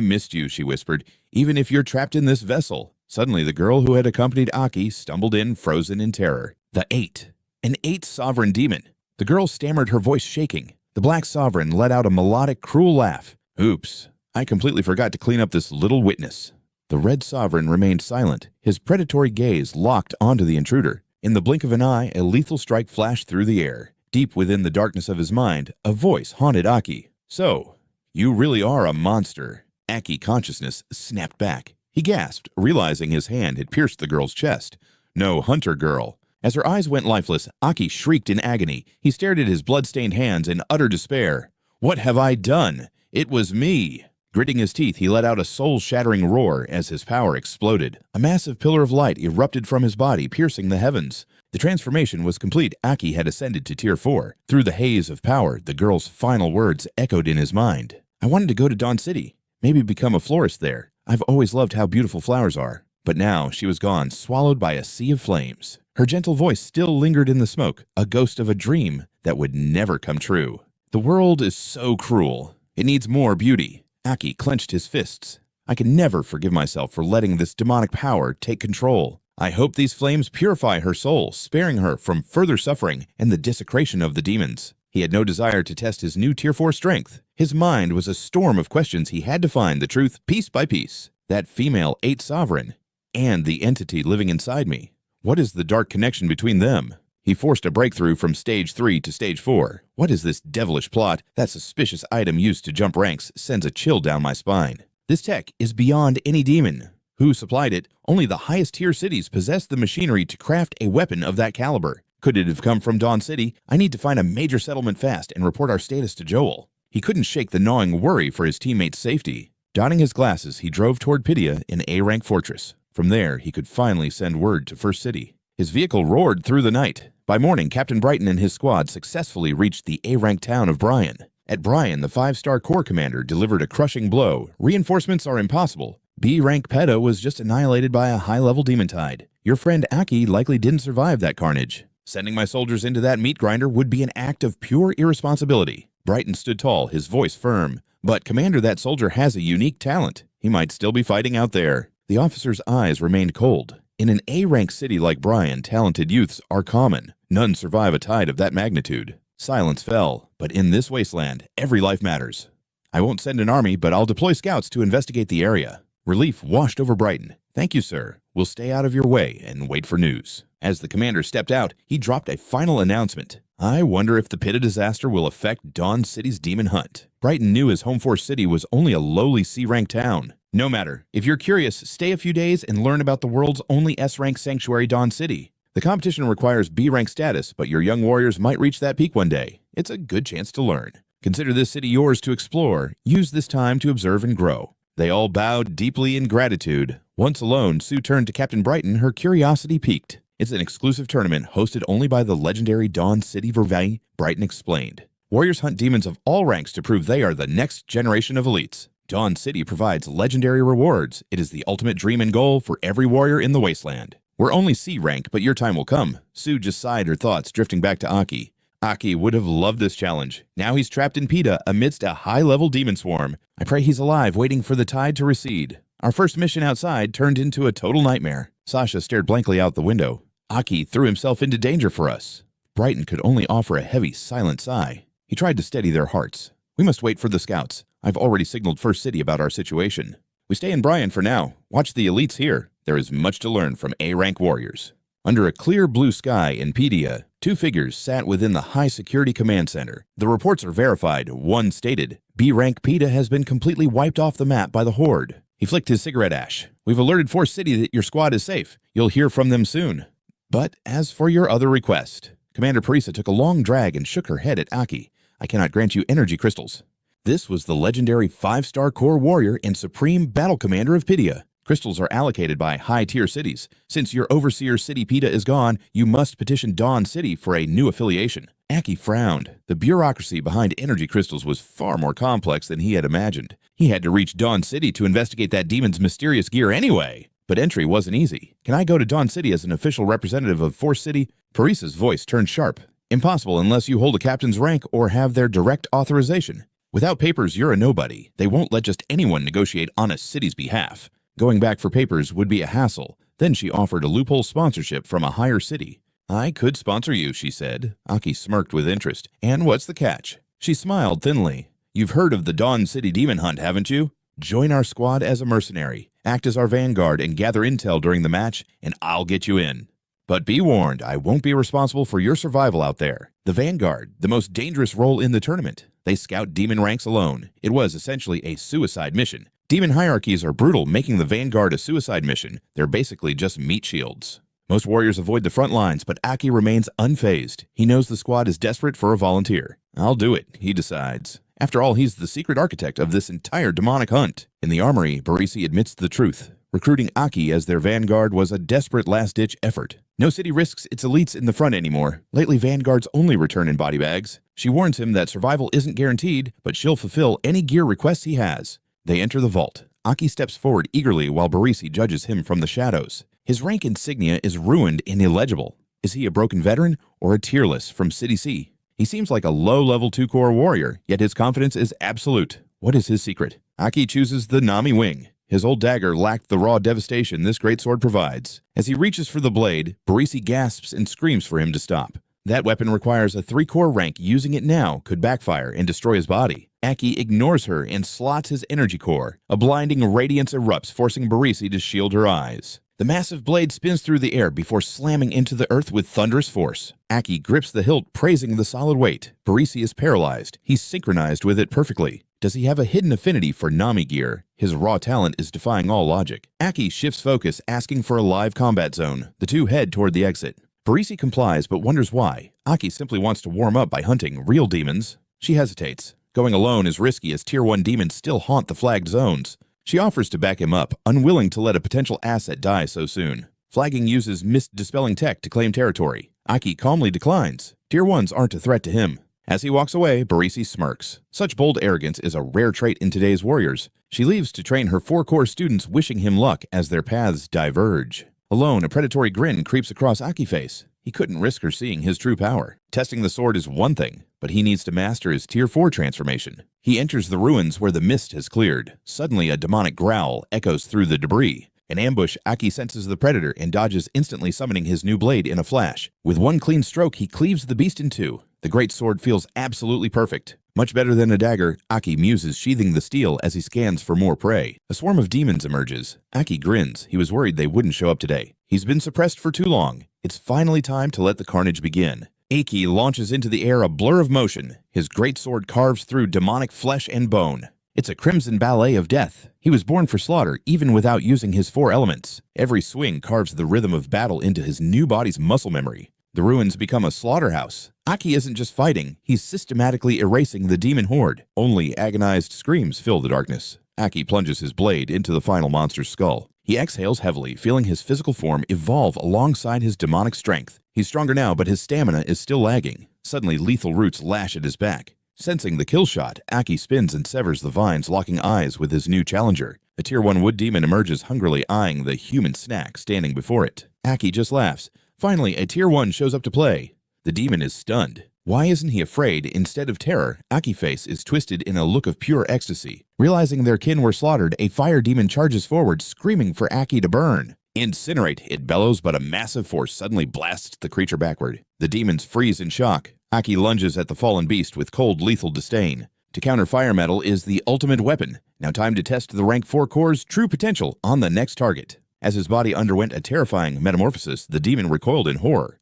missed you, she whispered, even if you're trapped in this vessel. Suddenly, the girl who had accompanied Aki stumbled in, frozen in terror. The 8. An 8 sovereign demon. The girl stammered, her voice shaking. The Black Sovereign let out a melodic, cruel laugh. Oops, I completely forgot to clean up this little witness. The Red Sovereign remained silent, his predatory gaze locked onto the intruder. In the blink of an eye, a lethal strike flashed through the air. Deep within the darkness of his mind, a voice haunted Aki. So, you really are a monster. Aki consciousness snapped back. He gasped, realizing his hand had pierced the girl's chest. No, hunter girl. As her eyes went lifeless, Aki shrieked in agony. He stared at his blood-stained hands in utter despair. What have I done? It was me. Gritting his teeth, he let out a soul-shattering roar as his power exploded. A massive pillar of light erupted from his body, piercing the heavens. The transformation was complete. Aki had ascended to Tier 4. Through the haze of power, the girl's final words echoed in his mind. I wanted to go to Dawn City, maybe become a florist there. I've always loved how beautiful flowers are. But now she was gone, swallowed by a sea of flames. Her gentle voice still lingered in the smoke, a ghost of a dream that would never come true. The world is so cruel. It needs more beauty. Aki clenched his fists. I can never forgive myself for letting this demonic power take control. I hope these flames purify her soul, sparing her from further suffering and the desecration of the demons. He had no desire to test his new Tier 4 strength. His mind was a storm of questions. He had to find the truth piece by piece. That female 8 sovereign and the entity living inside me. What is the dark connection between them? He forced a breakthrough from Stage 3 to Stage 4. What is this devilish plot? That suspicious item used to jump ranks sends a chill down my spine. This tech is beyond any demon. Who supplied it? Only the highest tier cities possess the machinery to craft a weapon of that caliber. Could it have come from Dawn City? I need to find a major settlement fast and report our status to Joel. He couldn't shake the gnawing worry for his teammates' safety. Donning his glasses, he drove toward Pitia, an A-rank fortress. From there, he could finally send word to First City. His vehicle roared through the night. By morning, Captain Brighton and his squad successfully reached the A-rank town of Bryan. At Bryan, the 5-star Corps commander delivered a crushing blow. Reinforcements are impossible. B-rank Peta was just annihilated by a high-level demon tide. Your friend Aki likely didn't survive that carnage. Sending my soldiers into that meat grinder would be an act of pure irresponsibility. Brighton stood tall, his voice firm. But, Commander, that soldier has a unique talent. He might still be fighting out there. The officer's eyes remained cold. In an A-rank city like Bryan, talented youths are common. None survive a tide of that magnitude. Silence fell, but in this wasteland, every life matters. I won't send an army, but I'll deploy scouts to investigate the area. Relief washed over Brighton. Thank you, sir. We'll stay out of your way and wait for news. As the commander stepped out, he dropped a final announcement. I wonder if the Pita disaster will affect Dawn City's demon hunt. Brighton knew his home force city was only a lowly C-rank town. No matter. If you're curious, stay a few days and learn about the world's only S-rank sanctuary, Dawn City. The competition requires B-rank status, but your young warriors might reach that peak one day. It's a good chance to learn. Consider this city yours to explore. Use this time to observe and grow. They all bowed deeply in gratitude. Once alone, Sue turned to Captain Brighton, her curiosity piqued. It's an exclusive tournament hosted only by the legendary Dawn City Rivalry, Brighton explained. Warriors hunt demons of all ranks to prove they are the next generation of elites. Dawn City provides legendary rewards. It is the ultimate dream and goal for every warrior in the wasteland. We're only C rank, but your time will come. Sue just sighed her thoughts, drifting back to Aki. Aki would have loved this challenge. Now he's trapped in Pita amidst a high-level demon swarm. I pray he's alive, waiting for the tide to recede. Our first mission outside turned into a total nightmare. Sasha stared blankly out the window. Aki threw himself into danger for us. Brighton could only offer a heavy, silent sigh. He tried to steady their hearts. We must wait for the scouts. I've already signaled First City about our situation. We stay in Bryan for now. Watch the elites here. There is much to learn from A-rank warriors. Under a clear blue sky in Pedia, 2 figures sat within the high-security command center. The reports are verified. One stated, B-rank Pita has been completely wiped off the map by the Horde. He flicked his cigarette ash. We've alerted Force City that your squad is safe. You'll hear from them soon. But as for your other request, Commander Parisa took a long drag and shook her head at Aki. I cannot grant you energy crystals. This was the legendary 5-star Corps warrior and supreme battle commander of Pitia. Crystals are allocated by high-tier cities. Since your overseer city Pita is gone, you must petition Dawn City for a new affiliation. Aki frowned. The bureaucracy behind energy crystals was far more complex than he had imagined. He had to reach Dawn City to investigate that demon's mysterious gear anyway. But entry wasn't easy. Can I go to Dawn City as an official representative of Force City? Parisa's voice turned sharp. Impossible unless you hold a captain's rank or have their direct authorization. Without papers, you're a nobody. They won't let just anyone negotiate on a city's behalf. Going back for papers would be a hassle. Then she offered a loophole sponsorship from a higher city. I could sponsor you, she said. Aki smirked with interest. And what's the catch? She smiled thinly. You've heard of the Dawn City Demon Hunt, haven't you? Join our squad as a mercenary. Act as our vanguard and gather intel during the match, and I'll get you in. But be warned, I won't be responsible for your survival out there. The vanguard, the most dangerous role in the tournament. They scout demon ranks alone. It was essentially a suicide mission. Demon hierarchies are brutal, making the vanguard a suicide mission. They're basically just meat shields. Most warriors avoid the front lines, but Aki remains unfazed. He knows the squad is desperate for a volunteer. I'll do it, he decides. After all, he's the secret architect of this entire demonic hunt. In the armory, Barisi admits the truth. Recruiting Aki as their vanguard was a desperate last-ditch effort. No city risks its elites in the front anymore. Lately, vanguards only return in body bags. She warns him that survival isn't guaranteed, but she'll fulfill any gear requests he has. They enter the vault. Aki steps forward eagerly while Barisi judges him from the shadows. His rank insignia is ruined and illegible. Is he a broken veteran or a tearless from City C? He seems like a low-level 2-core warrior, yet his confidence is absolute. What is his secret? Aki chooses the Nami wing. His old dagger lacked the raw devastation this greatsword provides. As he reaches for the blade, Barisi gasps and screams for him to stop. That weapon requires a 3-core rank. Using it now could backfire and destroy his body. Aki ignores her and slots his energy core. A blinding radiance erupts, forcing Barisi to shield her eyes. The massive blade spins through the air before slamming into the earth with thunderous force. Aki grips the hilt, praising the solid weight. Barisi is paralyzed. He's synchronized with it perfectly. Does he have a hidden affinity for Nami gear? His raw talent is defying all logic. Aki shifts focus, asking for a live combat zone. The two head toward the exit. Barisi complies, but wonders why. Aki simply wants to warm up by hunting real demons. She hesitates. Going alone is risky as Tier 1 demons still haunt the flagged zones. She offers to back him up, unwilling to let a potential asset die so soon. Flagging uses mist-dispelling tech to claim territory. Aki calmly declines. Tier 1s aren't a threat to him. As he walks away, Barisi smirks. Such bold arrogance is a rare trait in today's warriors. She leaves to train her 4-core students, wishing him luck as their paths diverge. Alone, a predatory grin creeps across Aki's face. He couldn't risk her seeing his true power. Testing the sword is one thing, but he needs to master his Tier 4 transformation. He enters the ruins where the mist has cleared. Suddenly, a demonic growl echoes through the debris. In ambush, Aki senses the predator and dodges, instantly summoning his new blade in a flash. With one clean stroke, he cleaves the beast in two. The great sword feels absolutely perfect. Much better than a dagger, Aki muses, sheathing the steel as he scans for more prey. A swarm of demons emerges. Aki grins. He was worried they wouldn't show up today. He's been suppressed for too long. It's finally time to let the carnage begin. Aki launches into the air, a blur of motion. His great sword carves through demonic flesh and bone. It's a crimson ballet of death. He was born for slaughter, even without using his 4 elements. Every swing carves the rhythm of battle into his new body's muscle memory. The ruins become a slaughterhouse. Aki isn't just fighting, he's systematically erasing the demon horde. Only agonized screams fill the darkness. Aki plunges his blade into the final monster's skull. He exhales heavily, feeling his physical form evolve alongside his demonic strength. He's stronger now, but his stamina is still lagging. Suddenly, lethal roots lash at his back. Sensing the kill shot, Aki spins and severs the vines, locking eyes with his new challenger. A Tier 1 wood demon emerges, hungrily eyeing the human snack standing before it. Aki just laughs. Finally, a Tier 1 shows up to play. The demon is stunned. Why isn't he afraid? Instead of terror, Aki's face is twisted in a look of pure ecstasy. Realizing their kin were slaughtered, a fire demon charges forward, screaming for Aki to burn. Incinerate, it bellows, but a massive force suddenly blasts the creature backward. The demons freeze in shock. Aki lunges at the fallen beast with cold, lethal disdain. To counter fire metal is the ultimate weapon. Now time to test the rank 4 core's true potential on the next target. As his body underwent a terrifying metamorphosis, the demon recoiled in horror.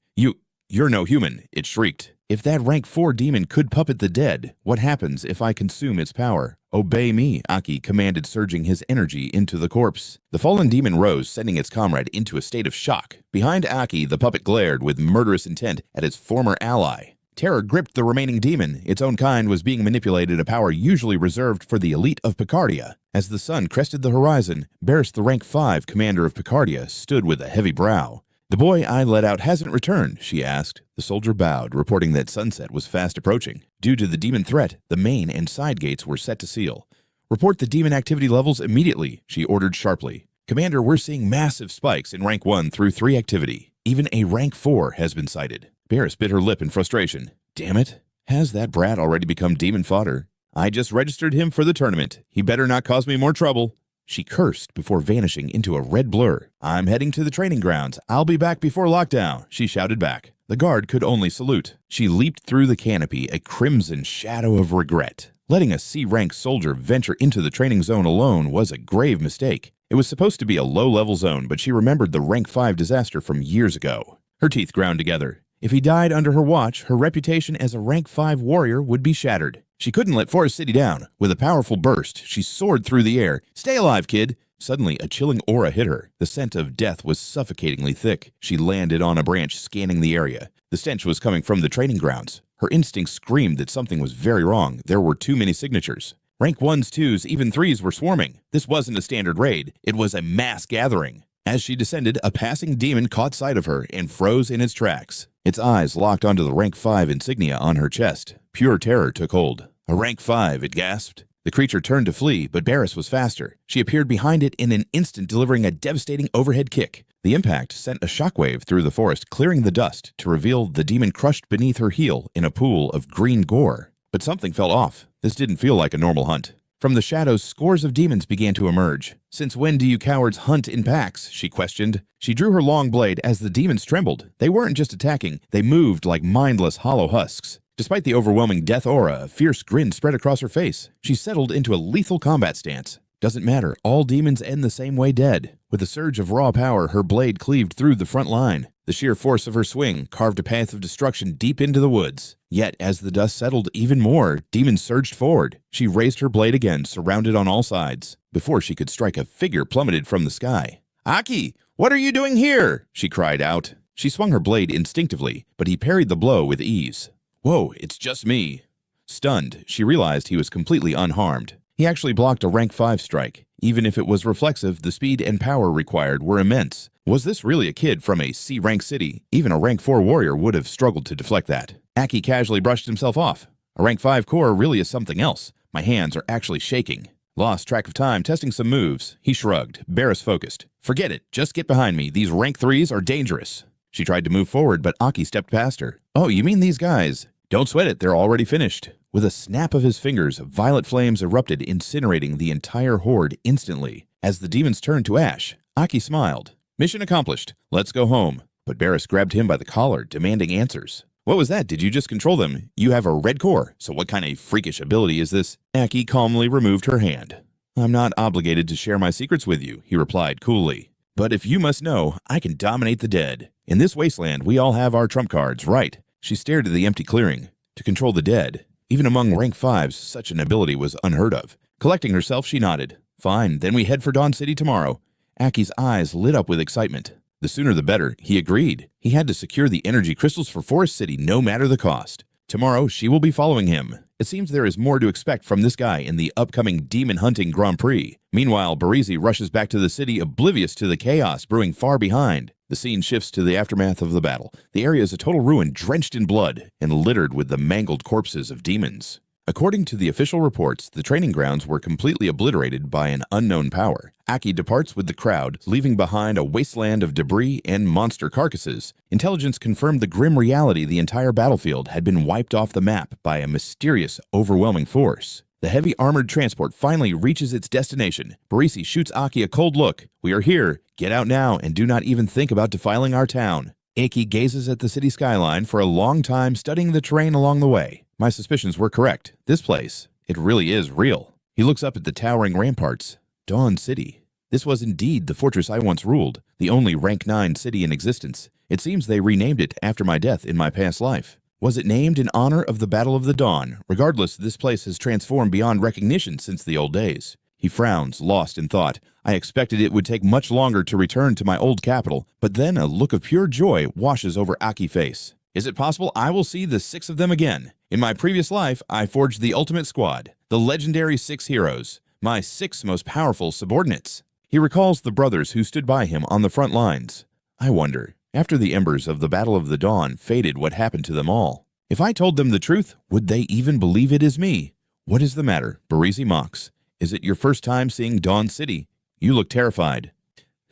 You're no human, it shrieked. If that rank 4 demon could puppet the dead, what happens if I consume its power? Obey me, Aki commanded, surging his energy into the corpse. The fallen demon rose, sending its comrade into a state of shock. Behind Aki, the puppet glared with murderous intent at its former ally. Terror gripped the remaining demon. Its own kind was being manipulated, a power usually reserved for the elite of Picardia. As the sun crested the horizon, Barris, the rank 5 commander of Picardia, stood with a heavy brow. "The boy I let out hasn't returned," she asked. The soldier bowed, reporting that sunset was fast approaching. Due to the demon threat, the main and side gates were set to seal. "Report the demon activity levels immediately," she ordered sharply. "Commander, we're seeing massive spikes in rank 1 through 3 activity. Even a rank 4 has been cited." Barris bit her lip in frustration. Damn it. Has that brat already become demon fodder? I just registered him for the tournament. He better not cause me more trouble. She cursed before vanishing into a red blur. "I'm heading to the training grounds. I'll be back before lockdown," she shouted back. The guard could only salute. She leaped through the canopy, a crimson shadow of regret. Letting a C-rank soldier venture into the training zone alone was a grave mistake. It was supposed to be a low-level zone, but she remembered the rank 5 disaster from years ago. Her teeth ground together. If he died under her watch, her reputation as a rank 5 warrior would be shattered. She couldn't let Forest City down. With a powerful burst, she soared through the air. "Stay alive, kid!" Suddenly, a chilling aura hit her. The scent of death was suffocatingly thick. She landed on a branch, scanning the area. The stench was coming from the training grounds. Her instinct screamed that something was very wrong. There were too many signatures. Rank 1s, 2s, even 3s were swarming. This wasn't a standard raid. It was a mass gathering. As she descended, a passing demon caught sight of her and froze in its tracks. Its eyes locked onto the rank 5 insignia on her chest. Pure terror took hold. A rank 5, it gasped. The creature turned to flee, but Barris was faster. She appeared behind it in an instant, delivering a devastating overhead kick. The impact sent a shockwave through the forest, clearing the dust to reveal the demon crushed beneath her heel in a pool of green gore. But something fell off. This didn't feel like a normal hunt. From the shadows, scores of demons began to emerge. "Since when do you cowards hunt in packs?" she questioned. She drew her long blade as the demons trembled. They weren't just attacking, they moved like mindless hollow husks. Despite the overwhelming death aura, a fierce grin spread across her face. She settled into a lethal combat stance. Doesn't matter, all demons end the same way, dead. With a surge of raw power, her blade cleaved through the front line. The sheer force of her swing carved a path of destruction deep into the woods. Yet, as the dust settled even more, demons surged forward. She raised her blade again, surrounded on all sides. Before she could strike, a figure plummeted from the sky. "Aki, what are you doing here?" she cried out. She swung her blade instinctively, but he parried the blow with ease. "Whoa, it's just me." Stunned, she realized he was completely unharmed. He actually blocked a rank 5 strike. Even if it was reflexive, the speed and power required were immense. Was this really a kid from a C-rank city? Even a rank 4 warrior would have struggled to deflect that. Aki casually brushed himself off. A rank 5 core really is something else. My hands are actually shaking. Lost track of time testing some moves. He shrugged. Barris focused. "Forget it. Just get behind me. These rank 3s are dangerous." She tried to move forward, but Aki stepped past her. "Oh, you mean these guys? Don't sweat it. They're already finished." With a snap of his fingers, violet flames erupted, incinerating the entire horde instantly. As the demons turned to ash, Aki smiled. "Mission accomplished. Let's go home." But Barris grabbed him by the collar, demanding answers. "What was that? Did you just control them? You have a red core, so what kind of freakish ability is this?" Aki calmly removed her hand. "I'm not obligated to share my secrets with you," he replied coolly. "But if you must know, I can dominate the dead. In this wasteland, we all have our trump cards, right?" She stared at the empty clearing. To control the dead. Even among rank 5s, such an ability was unheard of. Collecting herself, she nodded. "Fine, then we head for Dawn City tomorrow." Aki's eyes lit up with excitement. The sooner the better, he agreed. He had to secure the energy crystals for Forest City no matter the cost. Tomorrow, she will be following him. It seems there is more to expect from this guy in the upcoming demon hunting Grand Prix. Meanwhile, Barisi rushes back to the city, oblivious to the chaos brewing far behind. The scene shifts to the aftermath of the battle. The area is a total ruin, drenched in blood, and littered with the mangled corpses of demons. According to the official reports, the training grounds were completely obliterated by an unknown power. Aki departs with the crowd, leaving behind a wasteland of debris and monster carcasses. Intelligence confirmed the grim reality: the entire battlefield had been wiped off the map by a mysterious, overwhelming force. The heavy armored transport finally reaches its destination. Barisi shoots Aki a cold look. "We are here. Get out now and do not even think about defiling our town." Aki gazes at the city skyline for a long time, studying the terrain along the way. My suspicions were correct. This place, it really is real. He looks up at the towering ramparts. Dawn City. This was indeed the fortress I once ruled, the only rank 9 city in existence. It seems they renamed it after my death in my past life. Was it named in honor of the Battle of the Dawn? Regardless, this place has transformed beyond recognition since the old days. He frowns, lost in thought. I expected it would take much longer to return to my old capital, but then a look of pure joy washes over Aki's face. Is it possible I will see the 6 of them again? In my previous life, I forged the ultimate squad, the legendary 6 heroes, my 6 most powerful subordinates. He recalls the brothers who stood by him on the front lines. I wonder, after the embers of the Battle of the Dawn faded, what happened to them all? If I told them the truth, would they even believe it is me? What is the matter? Barisi mocks. Is it your first time seeing Dawn City? You look terrified.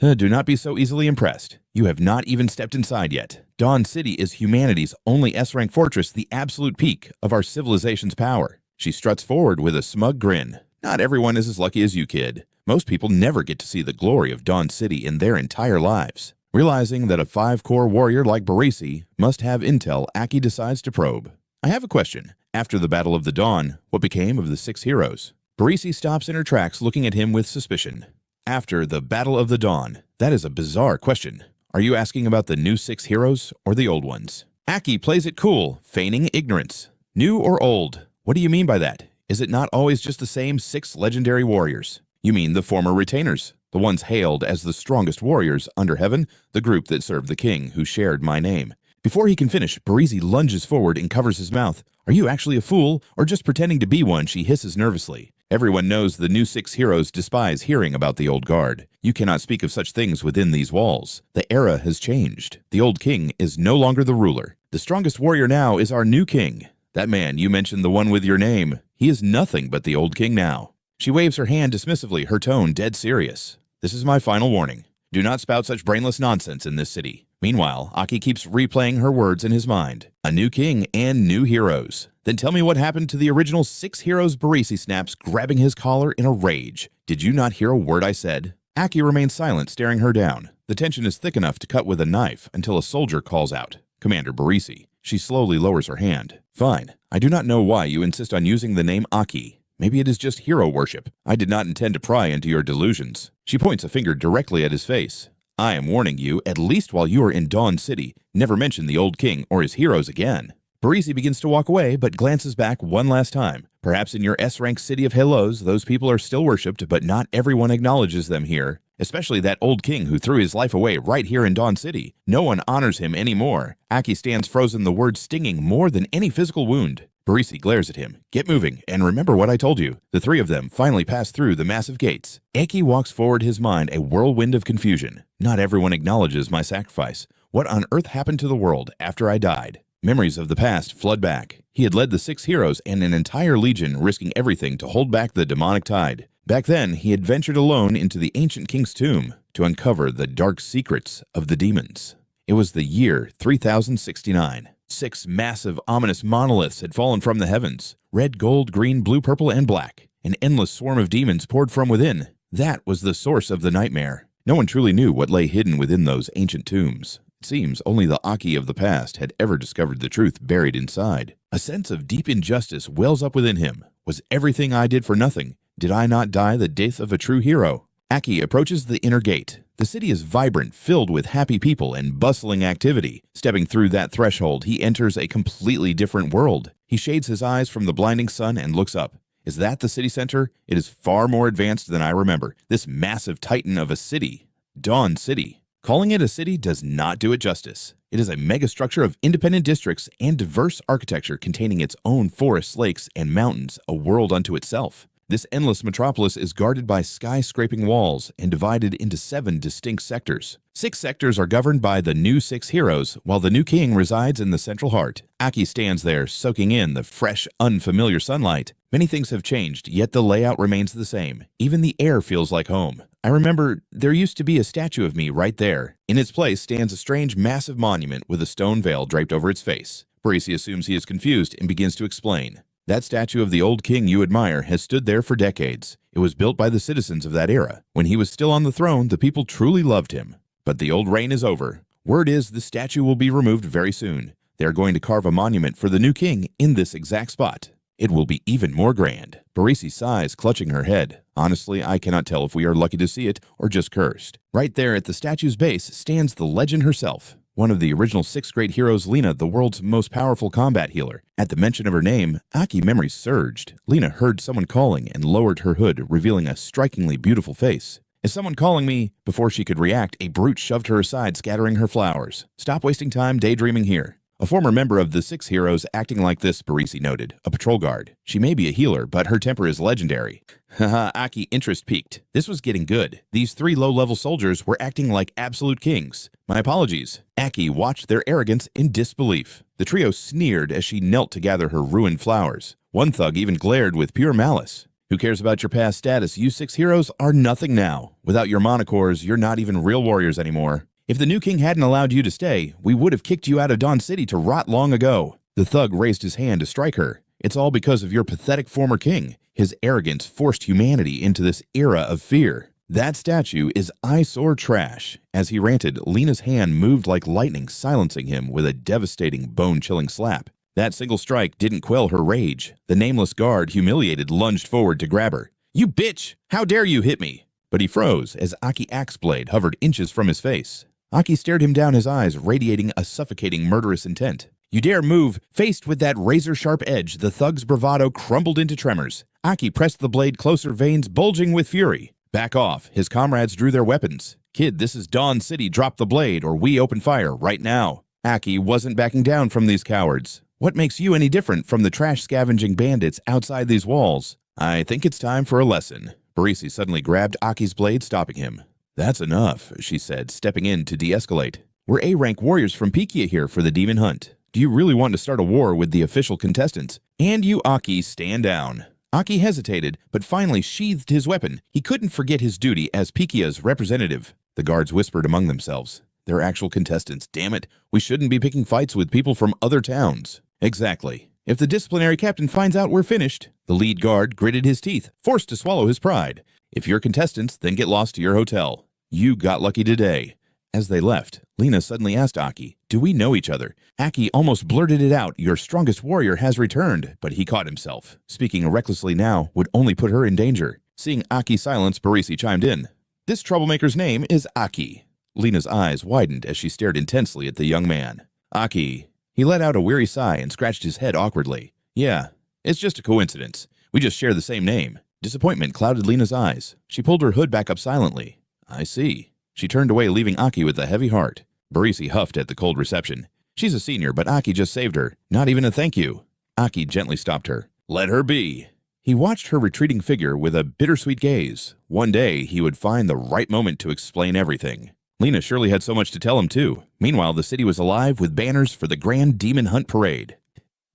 Do not be so easily impressed. You have not even stepped inside yet. Dawn City is humanity's only S-rank fortress, the absolute peak of our civilization's power. She struts forward with a smug grin. Not everyone is as lucky as you, kid. Most people never get to see the glory of Dawn City in their entire lives. Realizing that a 5-core warrior like Barisi must have intel, Aki decides to probe. I have a question. After the Battle of the Dawn, what became of the 6 heroes? Barisi stops in her tracks, looking at him with suspicion. After the Battle of the Dawn. That is a bizarre question. Are you asking about the new 6 heroes or the old ones? Aki plays it cool, feigning ignorance. New or old? What do you mean by that? Is it not always just the same 6 legendary warriors? You mean the former retainers, the ones hailed as the strongest warriors under heaven, the group that served the king who shared my name. Before he can finish, Barisi lunges forward and covers his mouth. Are you actually a fool, or just pretending to be one? She hisses nervously. Everyone knows the new 6 heroes despise hearing about the old guard. You cannot speak of such things within these walls. The era has changed. The old king is no longer the ruler. The strongest warrior now is our new king. That man, you mentioned the one with your name. He is nothing but the old king now. She waves her hand dismissively, her tone dead serious. This is my final warning. Do not spout such brainless nonsense in this city. Meanwhile, Aki keeps replaying her words in his mind. A new king and new heroes. Then tell me what happened to the original 6 heroes, Barisi snaps, grabbing his collar in a rage. Did you not hear a word I said? Aki remains silent, staring her down. The tension is thick enough to cut with a knife until a soldier calls out. Commander Barisi. She slowly lowers her hand. Fine. I do not know why you insist on using the name Aki. Maybe it is just hero worship. I did not intend to pry into your delusions. She points a finger directly at his face. I am warning you, at least while you are in Dawn City, never mention the old king or his heroes again. Barisi begins to walk away, but glances back one last time. Perhaps in your S-rank city of Hellos, those people are still worshipped, but not everyone acknowledges them here. Especially that old king who threw his life away right here in Dawn City. No one honors him anymore. Aki stands frozen, the word stinging more than any physical wound. Barisi glares at him. Get moving, and remember what I told you. The 3 of them finally pass through the massive gates. Aki walks forward, his mind a whirlwind of confusion. Not everyone acknowledges my sacrifice. What on earth happened to the world after I died? Memories of the past flood back. He had led the 6 heroes and an entire legion, risking everything to hold back the demonic tide. Back then, he had ventured alone into the ancient king's tomb to uncover the dark secrets of the demons. It was the year 3069. 6 massive, ominous monoliths had fallen from the heavens. Red, gold, green, blue, purple, and black. An endless swarm of demons poured from within. That was the source of the nightmare. No one truly knew what lay hidden within those ancient tombs. It seems only the Aki of the past had ever discovered the truth buried inside. A sense of deep injustice wells up within him. Was everything I did for nothing? Did I not die the death of a true hero? Aki approaches the inner gate. The city is vibrant, filled with happy people and bustling activity. Stepping through that threshold, he enters a completely different world. He shades his eyes from the blinding sun and looks up. Is that the city center? It is far more advanced than I remember. This massive titan of a city. Dawn City. Calling it a city does not do it justice. It is a megastructure of independent districts and diverse architecture containing its own forests, lakes, and mountains, a world unto itself. This endless metropolis is guarded by skyscraping walls and divided into 7 distinct sectors. 6 sectors are governed by the new 6 heroes, while the new king resides in the central heart. Aki stands there, soaking in the fresh, unfamiliar sunlight. Many things have changed, yet the layout remains the same. Even the air feels like home. I remember there used to be a statue of me right there. In its place stands a strange, massive monument with a stone veil draped over its face. Barisi assumes he is confused and begins to explain. That statue of the old king you admire has stood there for decades. It was built by the citizens of that era. When he was still on the throne, the people truly loved him. But the old reign is over. Word is the statue will be removed very soon. They are going to carve a monument for the new king in this exact spot. It will be even more grand. Barisi sighs, clutching her head. Honestly, I cannot tell if we are lucky to see it or just cursed. Right there at the statue's base stands the legend herself. One of the original 6 great heroes, Lena, the world's most powerful combat healer. At the mention of her name, Aki memories surged. Lena heard someone calling and lowered her hood, revealing a strikingly beautiful face. Is someone calling me? Before she could react, a brute shoved her aside, scattering her flowers. Stop wasting time daydreaming here. A former member of the 6 heroes acting like this, Barisi noted. A patrol guard. She may be a healer, but her temper is legendary. Haha, Aki interest peaked. This was getting good. These 3 low-level soldiers were acting like absolute kings. My apologies. Aki watched their arrogance in disbelief. The trio sneered as she knelt to gather her ruined flowers. One thug even glared with pure malice. Who cares about your past status? You 6 heroes are nothing now. Without your monocores, you're not even real warriors anymore. If the new king hadn't allowed you to stay, we would have kicked you out of Dawn City to rot long ago. The thug raised his hand to strike her. It's all because of your pathetic former king. His arrogance forced humanity into this era of fear. That statue is eyesore trash. As he ranted, Lena's hand moved like lightning, silencing him with a devastating, bone-chilling slap. That single strike didn't quell her rage. The nameless guard, humiliated, lunged forward to grab her. You bitch! How dare you hit me? But he froze as Aki's axe blade hovered inches from his face. Aki stared him down, his eyes radiating a suffocating, murderous intent. You dare move! Faced with that razor-sharp edge, the thug's bravado crumbled into tremors. Aki pressed the blade closer, veins bulging with fury. Back off. His comrades drew their weapons. Kid, this is Dawn City. Drop the blade, or we open fire right now. Aki wasn't backing down from these cowards. What makes you any different from the trash-scavenging bandits outside these walls? I think it's time for a lesson. Barisi suddenly grabbed Aki's blade, stopping him. That's enough, she said, stepping in to de-escalate. We're A-rank warriors from Pikia here for the demon hunt. Do you really want to start a war with the official contestants? And you, Aki, stand down. Aki hesitated, but finally sheathed his weapon. He couldn't forget his duty as Pikia's representative. The guards whispered among themselves. They're actual contestants, damn it. We shouldn't be picking fights with people from other towns. Exactly. If the disciplinary captain finds out we're finished, the lead guard gritted his teeth, forced to swallow his pride. If you're contestants, then get lost to your hotel. You got lucky today. As they left, Lena suddenly asked Aki, do we know each other? Aki almost blurted it out, your strongest warrior has returned, but he caught himself. Speaking recklessly now would only put her in danger. Seeing Aki's silence, Barisi chimed in. This troublemaker's name is Aki. Lena's eyes widened as she stared intensely at the young man. Aki. He let out a weary sigh and scratched his head awkwardly. Yeah, it's just a coincidence. We just share the same name. Disappointment clouded Lena's eyes. She pulled her hood back up silently. I see. She turned away, leaving Aki with a heavy heart. Barisi huffed at the cold reception. She's a senior, but Aki just saved her. Not even a thank you. Aki gently stopped her. Let her be. He watched her retreating figure with a bittersweet gaze. One day, he would find the right moment to explain everything. Lena surely had so much to tell him, too. Meanwhile, the city was alive with banners for the Grand Demon Hunt Parade.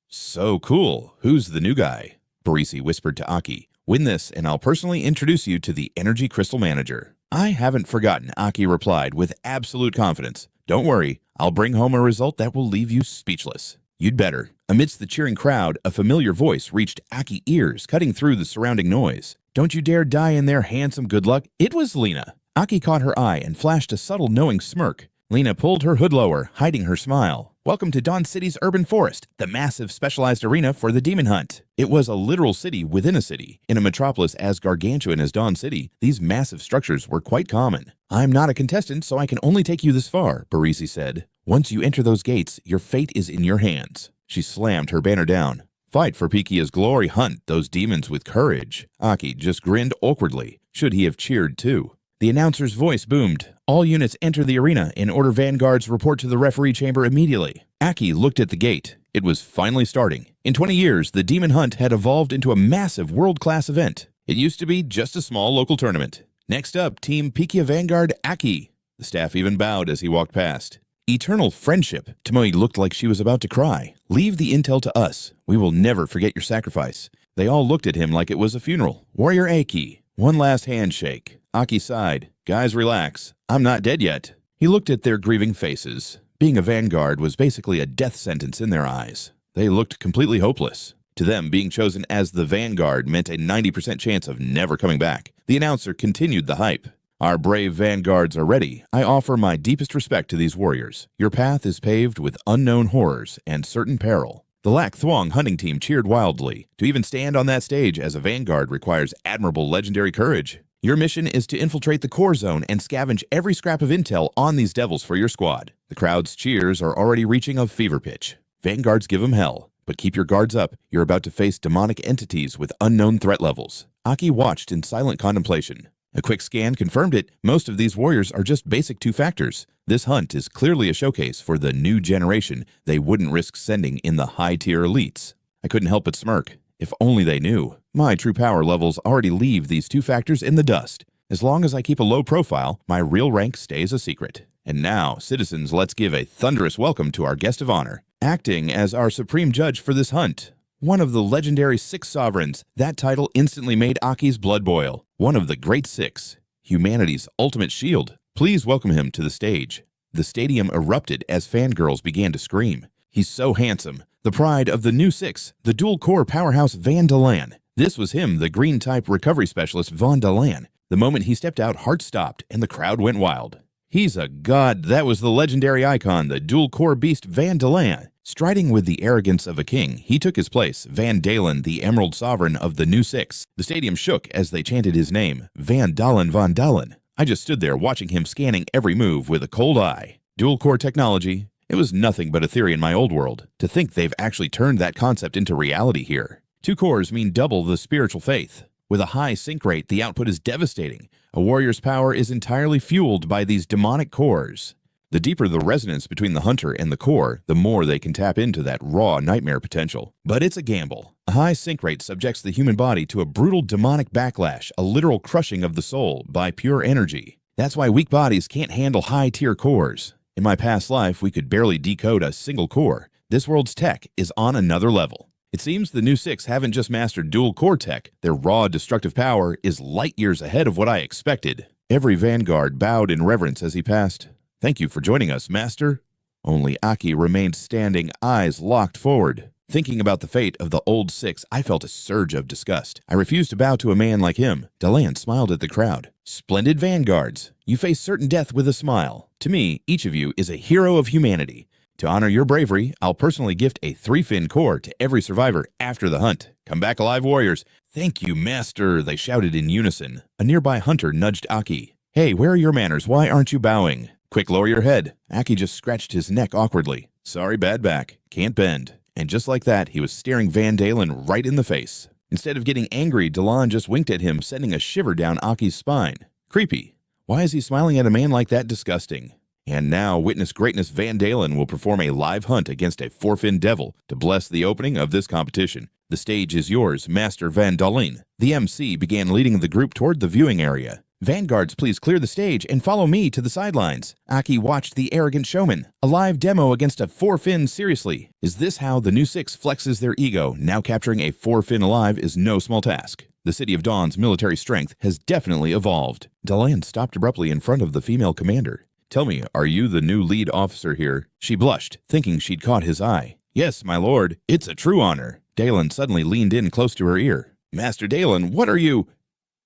So cool. Who's the new guy? Barisi whispered to Aki. Win this, and I'll personally introduce you to the Energy Crystal Manager. I haven't forgotten, Aki replied with absolute confidence. Don't worry, I'll bring home a result that will leave you speechless. You'd better. Amidst the cheering crowd, a familiar voice reached Aki's ears, cutting through the surrounding noise. Don't you dare die in there, handsome good luck. It was Lena. Aki caught her eye and flashed a subtle knowing smirk. Lena pulled her hood lower, hiding her smile. Welcome to Dawn City's urban forest, the massive specialized arena for the demon hunt. It was a literal city within a city. In a metropolis as gargantuan as Dawn City, these massive structures were quite common. I'm not a contestant, so I can only take you this far, Barisi said. Once you enter those gates, your fate is in your hands. She slammed her banner down. Fight for Pikia's glory, hunt those demons with courage. Aki just grinned awkwardly. Should he have cheered too? The announcer's voice boomed. All units enter the arena and order vanguards report to the referee chamber immediately. Aki looked at the gate. It was finally starting. In 20 years, the Demon Hunt had evolved into a massive world-class event. It used to be just a small local tournament. Next up, Team Pikia Vanguard Aki. The staff even bowed as he walked past. Eternal friendship. Tomoe looked like she was about to cry. Leave the intel to us. We will never forget your sacrifice. They all looked at him like it was a funeral. Warrior Aki. One last handshake. Aki sighed. Guys, relax. I'm not dead yet. He looked at their grieving faces. Being a vanguard was basically a death sentence in their eyes. They looked completely hopeless. To them, being chosen as the vanguard meant a 90% chance of never coming back. The announcer continued the hype. Our brave vanguards are ready. I offer my deepest respect to these warriors. Your path is paved with unknown horrors and certain peril. The Lac Thwong hunting team cheered wildly. To even stand on that stage as a vanguard requires admirable legendary courage. Your mission is to infiltrate the core zone and scavenge every scrap of intel on these devils for your squad. The crowd's cheers are already reaching a fever pitch. Vanguards give 'em hell, but keep your guards up. You're about to face demonic entities with unknown threat levels. Aki watched in silent contemplation. A quick scan confirmed it. Most of these warriors are just basic two-factors. This hunt is clearly a showcase for the new generation they wouldn't risk sending in the high-tier elites. I couldn't help but smirk. If only they knew. My true power levels already leave these two factors in the dust. As long as I keep a low profile, my real rank stays a secret. And now, citizens, let's give a thunderous welcome to our guest of honor. Acting as our supreme judge for this hunt, one of the legendary Six Sovereigns. That title instantly made Aki's blood boil. One of the Great Six, humanity's ultimate shield. Please welcome him to the stage. The stadium erupted as fangirls began to scream. He's so handsome. The pride of the new Six, the dual-core powerhouse Van Delan. This was him, the green-type recovery specialist Van Delan. The moment he stepped out, hearts stopped, and the crowd went wild. He's a god. That was the legendary icon, the dual-core beast Van Delan. Striding with the arrogance of a king, he took his place, Van Dalen, the Emerald Sovereign of the New Six. The stadium shook as they chanted his name, Van Dalen Van Dalen. I just stood there watching him scanning every move with a cold eye. Dual-core technology. It was nothing but a theory in my old world. To think they've actually turned that concept into reality here. 2 cores mean double the spiritual faith. With a high sync rate, the output is devastating. A warrior's power is entirely fueled by these demonic cores. The deeper the resonance between the hunter and the core, the more they can tap into that raw nightmare potential. But it's a gamble. A high sync rate subjects the human body to a brutal demonic backlash, a literal crushing of the soul by pure energy. That's why weak bodies can't handle high-tier cores. In my past life, we could barely decode a single core. This world's tech is on another level. It seems the new 6 haven't just mastered dual-core tech. Their raw destructive power is light years ahead of what I expected. Every vanguard bowed in reverence as he passed. "Thank you for joining us, Master." Only Aki remained standing, eyes locked forward. Thinking about the fate of the old 6, I felt a surge of disgust. I refused to bow to a man like him. Deland smiled at the crowd. "Splendid vanguards. You face certain death with a smile. To me, each of you is a hero of humanity. To honor your bravery, I'll personally gift a 3-fin core to every survivor after the hunt. Come back alive, warriors." "Thank you, Master," they shouted in unison. A nearby hunter nudged Aki. "Hey, where are your manners? Why aren't you bowing?" "Quick, lower your head." Aki just scratched his neck awkwardly. "Sorry, bad back. Can't bend." And just like that, he was staring Van Dalen right in the face. Instead of getting angry, Deland just winked at him, sending a shiver down Aki's spine. Creepy. Why is he smiling at a man like that? Disgusting. And now, witness greatness, Van Dalen will perform a live hunt against a 4-fin devil to bless the opening of this competition. The stage is yours, Master Van Dalen. The MC began leading the group toward the viewing area. "Vanguards, please clear the stage and follow me to the sidelines." Aki watched the arrogant showman. A live demo against a 4-fin, seriously. Is this how the new 6 flexes their ego? Now capturing a 4-fin alive is no small task. The City of Dawn's military strength has definitely evolved. Deland stopped abruptly in front of the female commander. "Tell me, are you the new lead officer here?" She blushed, thinking she'd caught his eye. "Yes, my lord. It's a true honor." Dalen suddenly leaned in close to her ear. "Master Dalen, what are you—"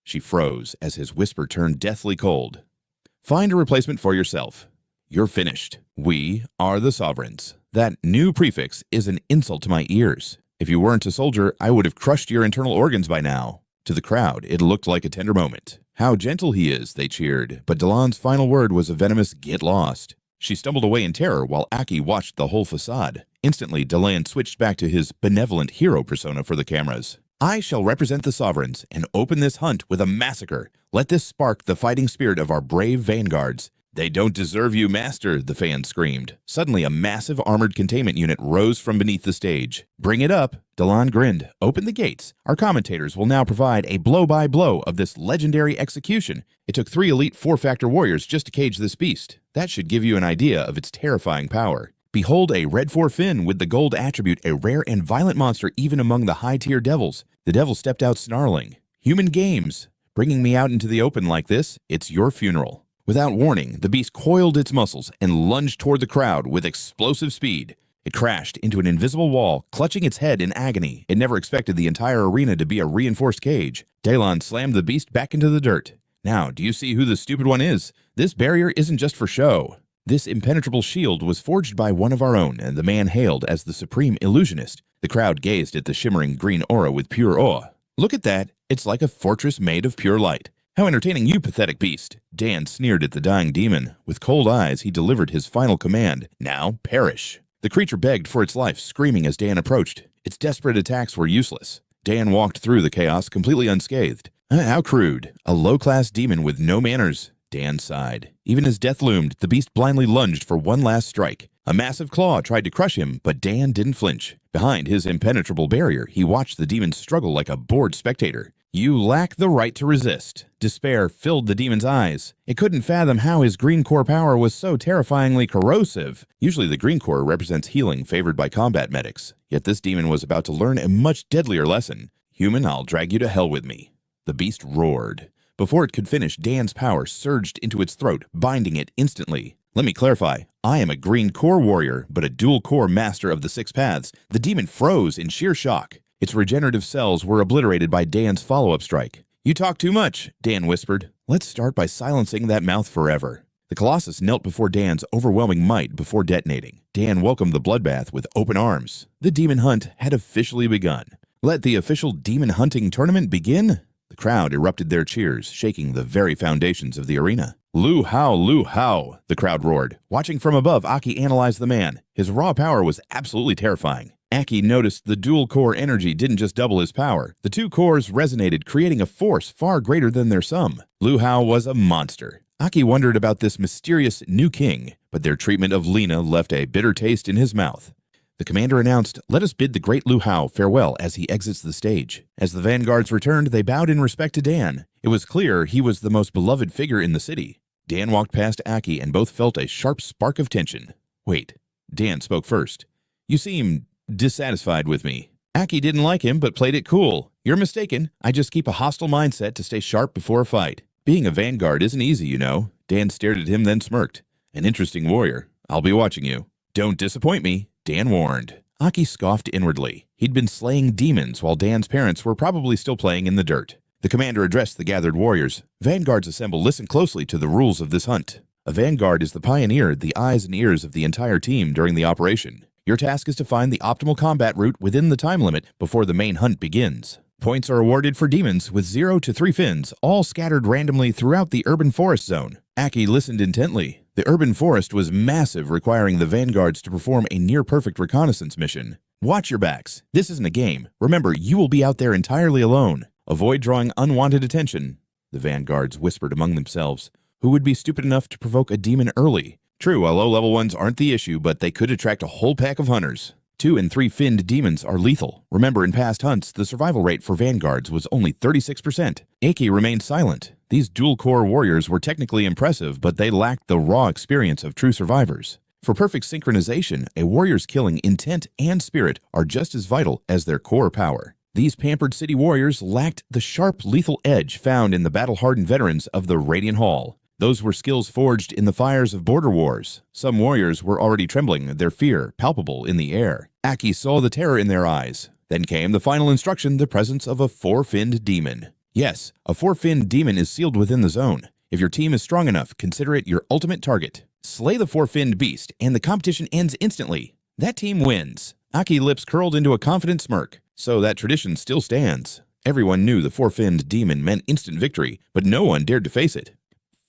She froze as his whisper turned deathly cold. "Find a replacement for yourself. You're finished. We are the sovereigns." That new prefix is an insult to my ears. If you weren't a soldier, I would have crushed your internal organs by now. To the crowd, it looked like a tender moment. "How gentle he is," they cheered, but Deland's final word was a venomous "get lost." She stumbled away in terror while Aki watched the whole facade. Instantly, Deland switched back to his benevolent hero persona for the cameras. "I shall represent the sovereigns and open this hunt with a massacre. Let this spark the fighting spirit of our brave vanguards." "They don't deserve you, Master," the fans screamed. Suddenly, a massive armored containment unit rose from beneath the stage. "Bring it up." Deland grinned. "Open the gates. Our commentators will now provide a blow-by-blow of this legendary execution. It took 3 elite 4-factor warriors just to cage this beast. That should give you an idea of its terrifying power. Behold a red 4-fin with the gold attribute, a rare and violent monster even among the high-tier devils." The devil stepped out snarling. "Human games. Bringing me out into the open like this, it's your funeral." Without warning, the beast coiled its muscles and lunged toward the crowd with explosive speed. It crashed into an invisible wall, clutching its head in agony. It never expected the entire arena to be a reinforced cage. Dalen slammed the beast back into the dirt. "Now, do you see who the stupid one is? This barrier isn't just for show. This impenetrable shield was forged by one of our own, and the man hailed as the supreme illusionist." The crowd gazed at the shimmering green aura with pure awe. "Look at that. It's like a fortress made of pure light. How entertaining, you pathetic beast." Dan sneered at the dying demon. With cold eyes, he delivered his final command. "Now, perish." The creature begged for its life, screaming as Dan approached. Its desperate attacks were useless. Dan walked through the chaos completely unscathed. How crude. A low-class demon with no manners. Dan sighed. Even as death loomed, the beast blindly lunged for one last strike. A massive claw tried to crush him, but Dan didn't flinch. Behind his impenetrable barrier, he watched the demon struggle like a bored spectator. "You lack the right to resist." Despair filled the demon's eyes. It couldn't fathom how his green core power was so terrifyingly corrosive. Usually the green core represents healing favored by combat medics. Yet this demon was about to learn a much deadlier lesson. "Human, I'll drag you to hell with me." The beast roared. Before it could finish, Dan's power surged into its throat, binding it instantly. "Let me clarify. I am a green core warrior, but a dual core master of the 6 paths." The demon froze in sheer shock. Its regenerative cells were obliterated by Dan's follow-up strike. "You talk too much," Dan whispered. "Let's start by silencing that mouth forever." The Colossus knelt before Dan's overwhelming might before detonating. Dan welcomed the bloodbath with open arms. The demon hunt had officially begun. Let the official demon hunting tournament begin. The crowd erupted their cheers, shaking the very foundations of the arena. Lu Hao, the crowd roared. Watching from above, Aki analyzed the man. His raw power was absolutely terrifying. Aki noticed the dual-core energy didn't just double his power. The 2 cores resonated, creating a force far greater than their sum. Lu Hao was a monster. Aki wondered about this mysterious new king, but their treatment of Lena left a bitter taste in his mouth. The commander announced, "Let us bid the great Lu Hao farewell," as he exits the stage. As the vanguards returned, they bowed in respect to Dan. It was clear he was the most beloved figure in the city. Dan walked past Aki and both felt a sharp spark of tension. "Wait," Dan spoke first. "You seem dissatisfied with me." Aki didn't like him but played it cool. "You're mistaken. I just keep a hostile mindset to stay sharp before a fight. Being a vanguard isn't easy, you know." Dan stared at him then smirked. "An interesting warrior. I'll be watching you." "Don't disappoint me," Dan warned. Aki scoffed inwardly. He'd been slaying demons while Dan's parents were probably still playing in the dirt. The commander addressed the gathered warriors. "Vanguards assemble. Listen closely to the rules of this hunt. A vanguard is the pioneer, the eyes and ears of the entire team during the operation. Your task is to find the optimal combat route within the time limit before the main hunt begins. Points are awarded for demons with 0 to 3 fins, all scattered randomly throughout the urban forest zone." Aki listened intently. The urban forest was massive, requiring the vanguards to perform a near-perfect reconnaissance mission. "Watch your backs. This isn't a game. Remember, you will be out there entirely alone. Avoid drawing unwanted attention." The vanguards whispered among themselves. Who would be stupid enough to provoke a demon early? True, low-level ones aren't the issue, but they could attract a whole pack of hunters. 2 and 3 finned demons are lethal. Remember, in past hunts, the survival rate for vanguards was only 36%. Aki remained silent. These dual-core warriors were technically impressive, but they lacked the raw experience of true survivors. For perfect synchronization, a warrior's killing intent and spirit are just as vital as their core power. These pampered city warriors lacked the sharp, lethal edge found in the battle-hardened veterans of the Radiant Hall. Those were skills forged in the fires of border wars. Some warriors were already trembling, their fear palpable in the air. Aki saw the terror in their eyes. Then came the final instruction, the presence of a 4-finned demon. Yes, a 4-finned demon is sealed within the zone. If your team is strong enough, consider it your ultimate target. Slay the 4-finned beast, and the competition ends instantly. That team wins. Aki's lips curled into a confident smirk. So that tradition still stands. Everyone knew the 4-finned demon meant instant victory, but no one dared to face it.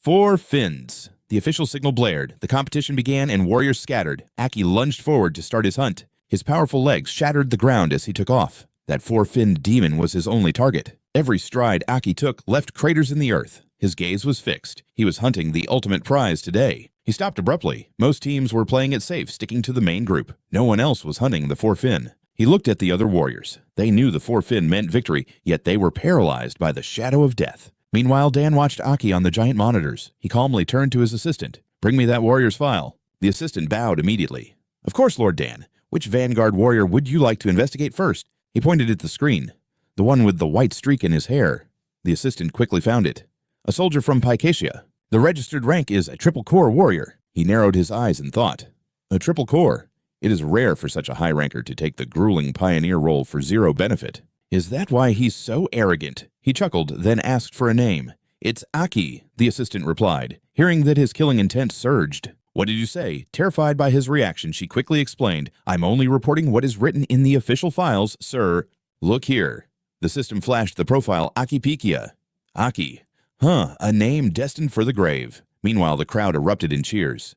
4 fins. The official signal blared. The competition began and warriors scattered. Aki lunged forward to start his hunt. His powerful legs shattered the ground as he took off. That 4-finned demon was his only target. Every stride Aki took left craters in the earth. His gaze was fixed. He was hunting the ultimate prize today. He stopped abruptly. Most teams were playing it safe, sticking to the main group. No one else was hunting the 4-fin. He looked at the other warriors. They knew the 4-fin meant victory, yet they were paralyzed by the shadow of death. Meanwhile, Dan watched Aki on the giant monitors. He calmly turned to his assistant. "Bring me that warrior's file." The assistant bowed immediately. "Of course, Lord Dan. Which vanguard warrior would you like to investigate first?" He pointed at the screen. "The one with the white streak in his hair." The assistant quickly found it. "A soldier from Pycacia. The registered rank is a triple-core warrior." He narrowed his eyes in thought. A triple core. It is rare for such a high ranker to take the grueling pioneer role for 0 benefit. Is that why he's so arrogant? He chuckled, then asked for a name. "It's Aki," the assistant replied. Hearing that his killing intent surged. "What did you say?" Terrified by his reaction, she quickly explained, "I'm only reporting what is written in the official files, sir." "Look here." The system flashed the profile Aki Pikia. Aki. A name destined for the grave. Meanwhile, the crowd erupted in cheers.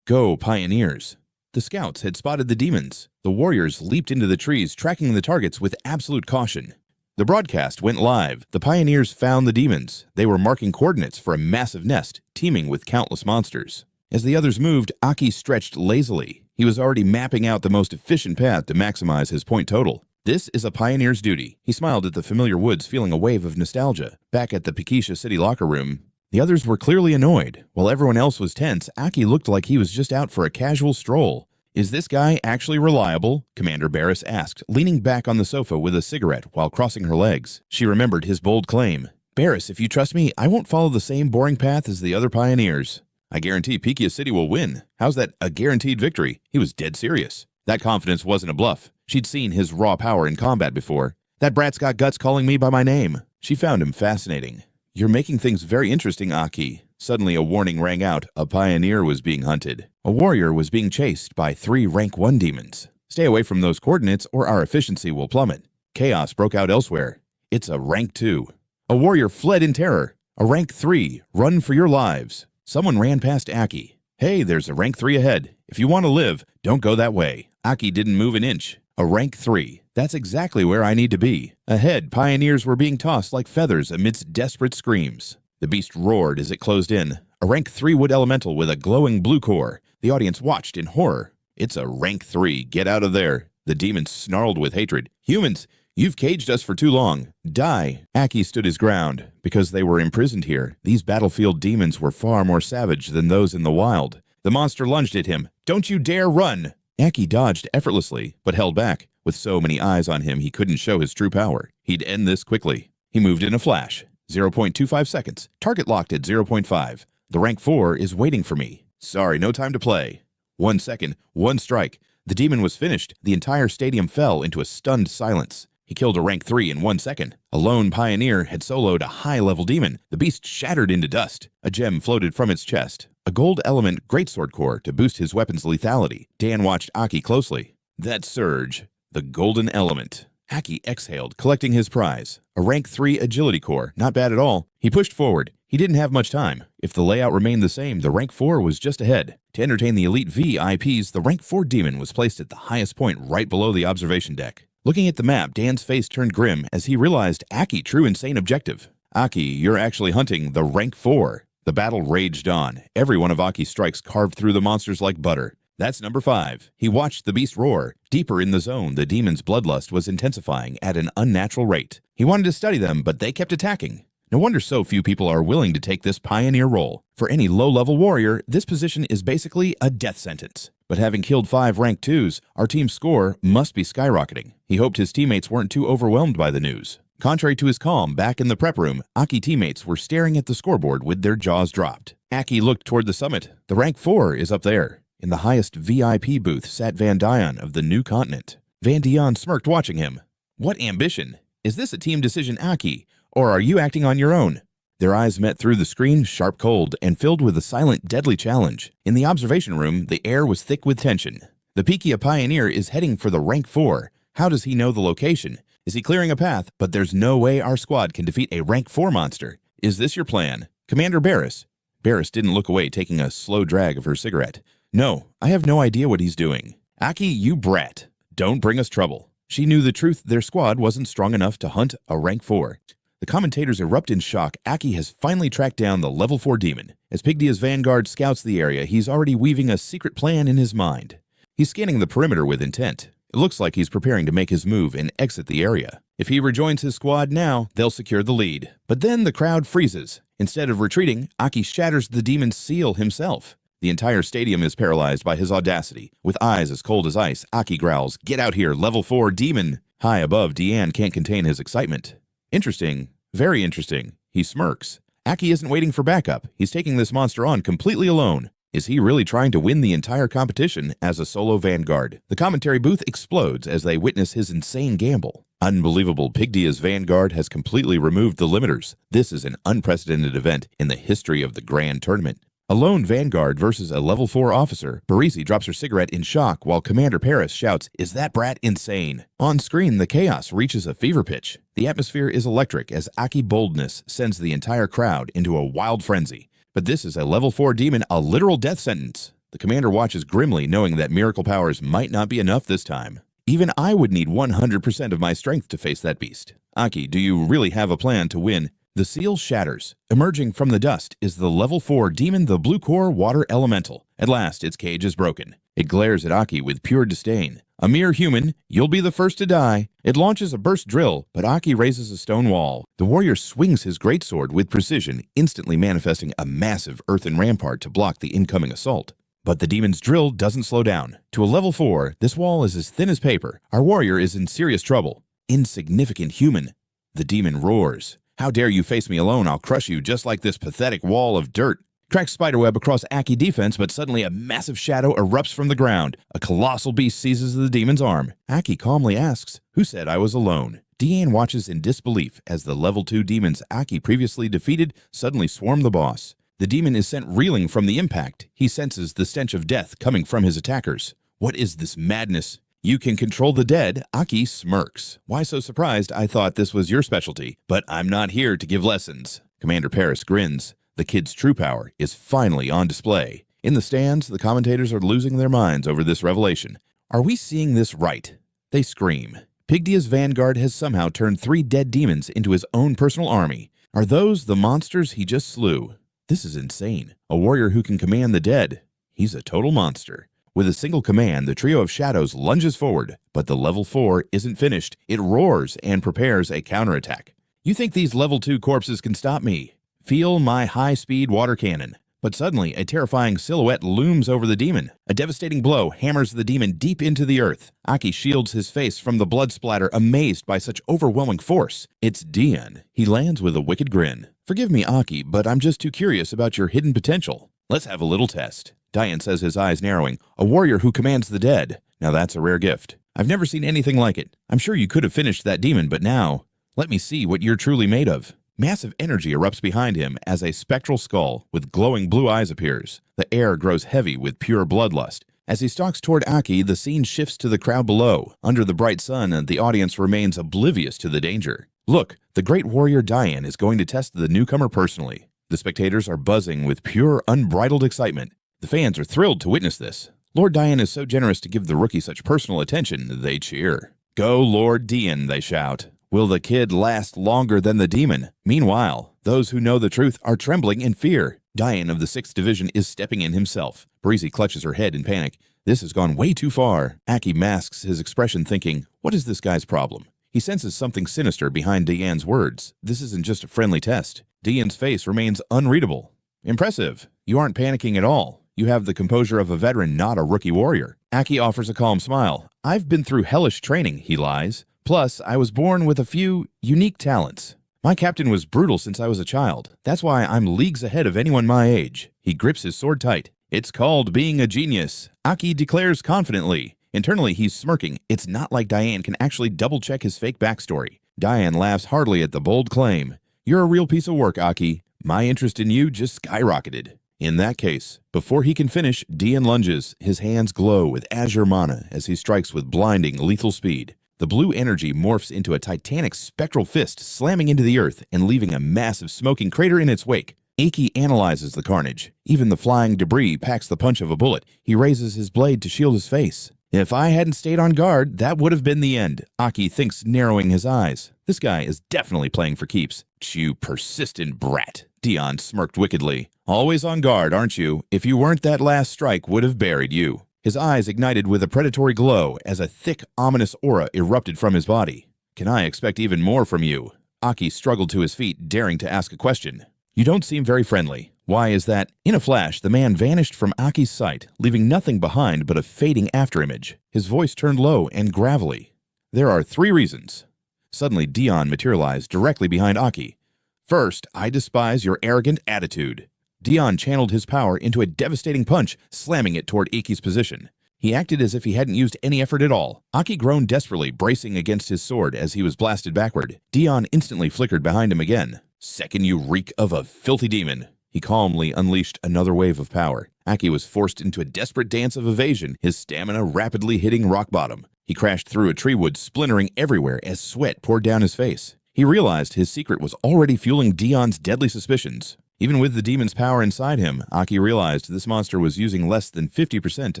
Go, pioneers. The scouts had spotted the demons. The warriors leaped into the trees, tracking the targets with absolute caution. The broadcast went live. The pioneers found the demons. They were marking coordinates for a massive nest, teeming with countless monsters. As the others moved, Aki stretched lazily. He was already mapping out the most efficient path to maximize his point total. This is a pioneer's duty. He smiled at the familiar woods, feeling a wave of nostalgia. Back at the Pycacia City locker room, the others were clearly annoyed. While everyone else was tense, Aki looked like he was just out for a casual stroll. "Is this guy actually reliable?" Commander Barris asked, leaning back on the sofa with a cigarette while crossing her legs. She remembered his bold claim. "Barris, if you trust me, I won't follow the same boring path as the other pioneers. I guarantee Pycacia City will win." How's that a guaranteed victory? He was dead serious. That confidence wasn't a bluff. She'd seen his raw power in combat before. "That brat's got guts calling me by my name." She found him fascinating. "You're making things very interesting, Aki." Suddenly a warning rang out. A pioneer was being hunted. A warrior was being chased by 3 rank 1 demons. "Stay away from those coordinates or our efficiency will plummet." Chaos broke out elsewhere. "It's a rank 2. A warrior fled in terror. "A rank 3. Run for your lives." Someone ran past Aki. "Hey, there's a rank 3 ahead. If you want to live, don't go that way." Aki didn't move an inch. A rank 3. That's exactly where I need to be. Ahead, pioneers were being tossed like feathers amidst desperate screams. The beast roared as it closed in. a rank 3 wood elemental with a glowing blue core. The audience watched in horror. It's a rank 3, get out of there. The demon snarled with hatred. Humans, you've caged us for too long. Die. Aki stood his ground. Because they were imprisoned here, these battlefield demons were far more savage than those in the wild. The monster lunged at him. Don't you dare run! Aki dodged effortlessly, but held back. With so many eyes on him, he couldn't show his true power. He'd end this quickly. He moved in a flash. 0.25 seconds. Target locked at 0.5. The rank 4 is waiting for me. Sorry, no time to play. 1 second, 1 strike. The demon was finished. The entire stadium fell into a stunned silence. He killed a rank 3 in 1 second. A lone pioneer had soloed a high-level demon. The beast shattered into dust. A gem floated from its chest. A gold element greatsword core to boost his weapon's lethality. Dan watched Aki closely. That surge. The golden element. Aki exhaled, collecting his prize. A rank 3 agility core, not bad at all. He pushed forward. He didn't have much time. If the layout remained the same, the rank 4 was just ahead. To entertain the elite VIPs, the rank 4 demon was placed at the highest point right below the observation deck. Looking at the map, Dan's face turned grim as he realized Aki's true insane objective. Aki, you're actually hunting the rank 4. The battle raged on. Every one of Aki's strikes carved through the monsters like butter. That's number 5. He watched the beast roar. Deeper in the zone, the demon's bloodlust was intensifying at an unnatural rate. He wanted to study them, but they kept attacking. No wonder so few people are willing to take this pioneer role. For any low-level warrior, this position is basically a death sentence. But having killed 5 rank 2s, our team's score must be skyrocketing. He hoped his teammates weren't too overwhelmed by the news. Contrary to his calm, back in the prep room, Aki teammates were staring at the scoreboard with their jaws dropped. Aki looked toward the summit. The rank 4 is up there. In the highest VIP booth sat Van Dion of the New Continent. Van Dion smirked watching him. What ambition? Is this a team decision, Aki, or are you acting on your own? Their eyes met through the screen, sharp cold, and filled with a silent, deadly challenge. In the observation room, the air was thick with tension. The Pikia pioneer is heading for the rank 4. How does he know the location? Is he clearing a path? But there's no way our squad can defeat a rank 4 monster. Is this your plan? Commander Barris. Barris didn't look away, taking a slow drag of her cigarette. No, I have no idea what he's doing. Aki, you brat. Don't bring us trouble. She knew the truth. Their squad wasn't strong enough to hunt a rank 4. The commentators erupt in shock. Aki has finally tracked down the level 4 demon. As Pigdia's vanguard scouts the area, he's already weaving a secret plan in his mind. He's scanning the perimeter with intent. It looks like he's preparing to make his move and exit the area. If he rejoins his squad now, they'll secure the lead. But then the crowd freezes. Instead of retreating, Aki shatters the demon's seal himself. The entire stadium is paralyzed by his audacity. With eyes as cold as ice, Aki growls, "Get out here, level 4 demon!" High above, Deanne can't contain his excitement. Interesting. Very interesting. He smirks. Aki isn't waiting for backup. He's taking this monster on completely alone. Is he really trying to win the entire competition as a solo vanguard? The commentary booth explodes as they witness his insane gamble. Unbelievable, Pigdia's vanguard has completely removed the limiters. This is an unprecedented event in the history of the grand tournament. A lone vanguard versus a level 4 officer. Parisi drops her cigarette in shock while Commander Paris shouts, "Is that brat insane?" On screen, the chaos reaches a fever pitch. The atmosphere is electric as Aki boldness sends the entire crowd into a wild frenzy. But this is a level 4 demon, a literal death sentence. The commander watches grimly, knowing that miracle powers might not be enough this time. Even I would need 100% of my strength to face that beast. Aki, do you really have a plan to win? The seal shatters. Emerging from the dust is the level 4 demon, the blue core water elemental. At last, its cage is broken. It glares at Aki with pure disdain. A mere human, you'll be the first to die. It launches a burst drill, but Aki raises a stone wall. The warrior swings his greatsword with precision, instantly manifesting a massive earthen rampart to block the incoming assault. But the demon's drill doesn't slow down. To a level 4, this wall is as thin as paper. Our warrior is in serious trouble. Insignificant human. The demon roars. "How dare you face me alone? I'll crush you just like this pathetic wall of dirt." Cracks spiderweb across Aki defense, but suddenly a massive shadow erupts from the ground. A colossal beast seizes the demon's arm. Aki calmly asks, "Who said I was alone?" Deanne watches in disbelief as the level 2 demons Aki previously defeated suddenly swarm the boss. The demon is sent reeling from the impact. He senses the stench of death coming from his attackers. What is this madness? "You can control the dead." Aki smirks. "Why so surprised? I thought this was your specialty. But I'm not here to give lessons." Commander Paris grins. The kid's true power is finally on display. In the stands, the commentators are losing their minds over this revelation. Are we seeing this right? They scream. Pigdia's vanguard has somehow turned 3 dead demons into his own personal army. Are those the monsters he just slew? This is insane. A warrior who can command the dead. He's a total monster. With a single command, the trio of shadows lunges forward, but the level 4 isn't finished. It roars and prepares a counterattack. You think these level 2 corpses can stop me? Feel my high-speed water cannon. But suddenly, a terrifying silhouette looms over the demon. A devastating blow hammers the demon deep into the earth. Aki shields his face from the blood splatter, amazed by such overwhelming force. It's Dion. He lands with a wicked grin. Forgive me, Aki, but I'm just too curious about your hidden potential. Let's have a little test. Dion says, his eyes narrowing. A warrior who commands the dead. Now that's a rare gift. I've never seen anything like it. I'm sure you could have finished that demon, but now, let me see what you're truly made of. Massive energy erupts behind him as a spectral skull with glowing blue eyes appears. The air grows heavy with pure bloodlust. As he stalks toward Aki, the scene shifts to the crowd below. Under the bright sun, the audience remains oblivious to the danger. Look, the great warrior Diane is going to test the newcomer personally. The spectators are buzzing with pure, unbridled excitement. The fans are thrilled to witness this. Lord Diane is so generous to give the rookie such personal attention, they cheer. Go Lord Diane, they shout. Will the kid last longer than the demon? Meanwhile, those who know the truth are trembling in fear. Diane of the 6th Division is stepping in himself. Breezy clutches her head in panic. This has gone way too far. Aki masks his expression thinking, what is this guy's problem? He senses something sinister behind Diane's words. This isn't just a friendly test. Diane's face remains unreadable. Impressive. You aren't panicking at all. You have the composure of a veteran, not a rookie warrior. Aki offers a calm smile. I've been through hellish training, he lies. Plus, I was born with a few unique talents. My captain was brutal since I was a child. That's why I'm leagues ahead of anyone my age. He grips his sword tight. It's called being a genius, Aki declares confidently. Internally, he's smirking. It's not like Diane can actually double-check his fake backstory. Diane laughs heartily at the bold claim. You're a real piece of work, Aki. My interest in you just skyrocketed. In that case, before he can finish, Dian lunges. His hands glow with azure mana as he strikes with blinding, lethal speed. The blue energy morphs into a titanic spectral fist, slamming into the earth and leaving a massive smoking crater in its wake. Aki analyzes the carnage. Even the flying debris packs the punch of a bullet. He raises his blade to shield his face. If I hadn't stayed on guard, that would have been the end, Aki thinks, narrowing his eyes. This guy is definitely playing for keeps. You persistent brat, Dion smirked wickedly. Always on guard, aren't you? If you weren't, that last strike would have buried you. His eyes ignited with a predatory glow as a thick, ominous aura erupted from his body. Can I expect even more from you? Aki struggled to his feet, daring to ask a question. You don't seem very friendly. Why is that? In a flash, the man vanished from Aki's sight, leaving nothing behind but a fading afterimage. His voice turned low and gravelly. There are 3 reasons. Suddenly, Dion materialized directly behind Aki. First, I despise your arrogant attitude. Dion channeled his power into a devastating punch, slamming it toward Aki's position. He acted as if he hadn't used any effort at all. Aki groaned desperately, bracing against his sword as he was blasted backward. Dion instantly flickered behind him again. Second, you reek of a filthy demon. He calmly unleashed another wave of power. Aki was forced into a desperate dance of evasion, his stamina rapidly hitting rock bottom. He crashed through a tree wood, splintering everywhere as sweat poured down his face. He realized his secret was already fueling Dion's deadly suspicions. Even with the demon's power inside him, Aki realized this monster was using less than 50%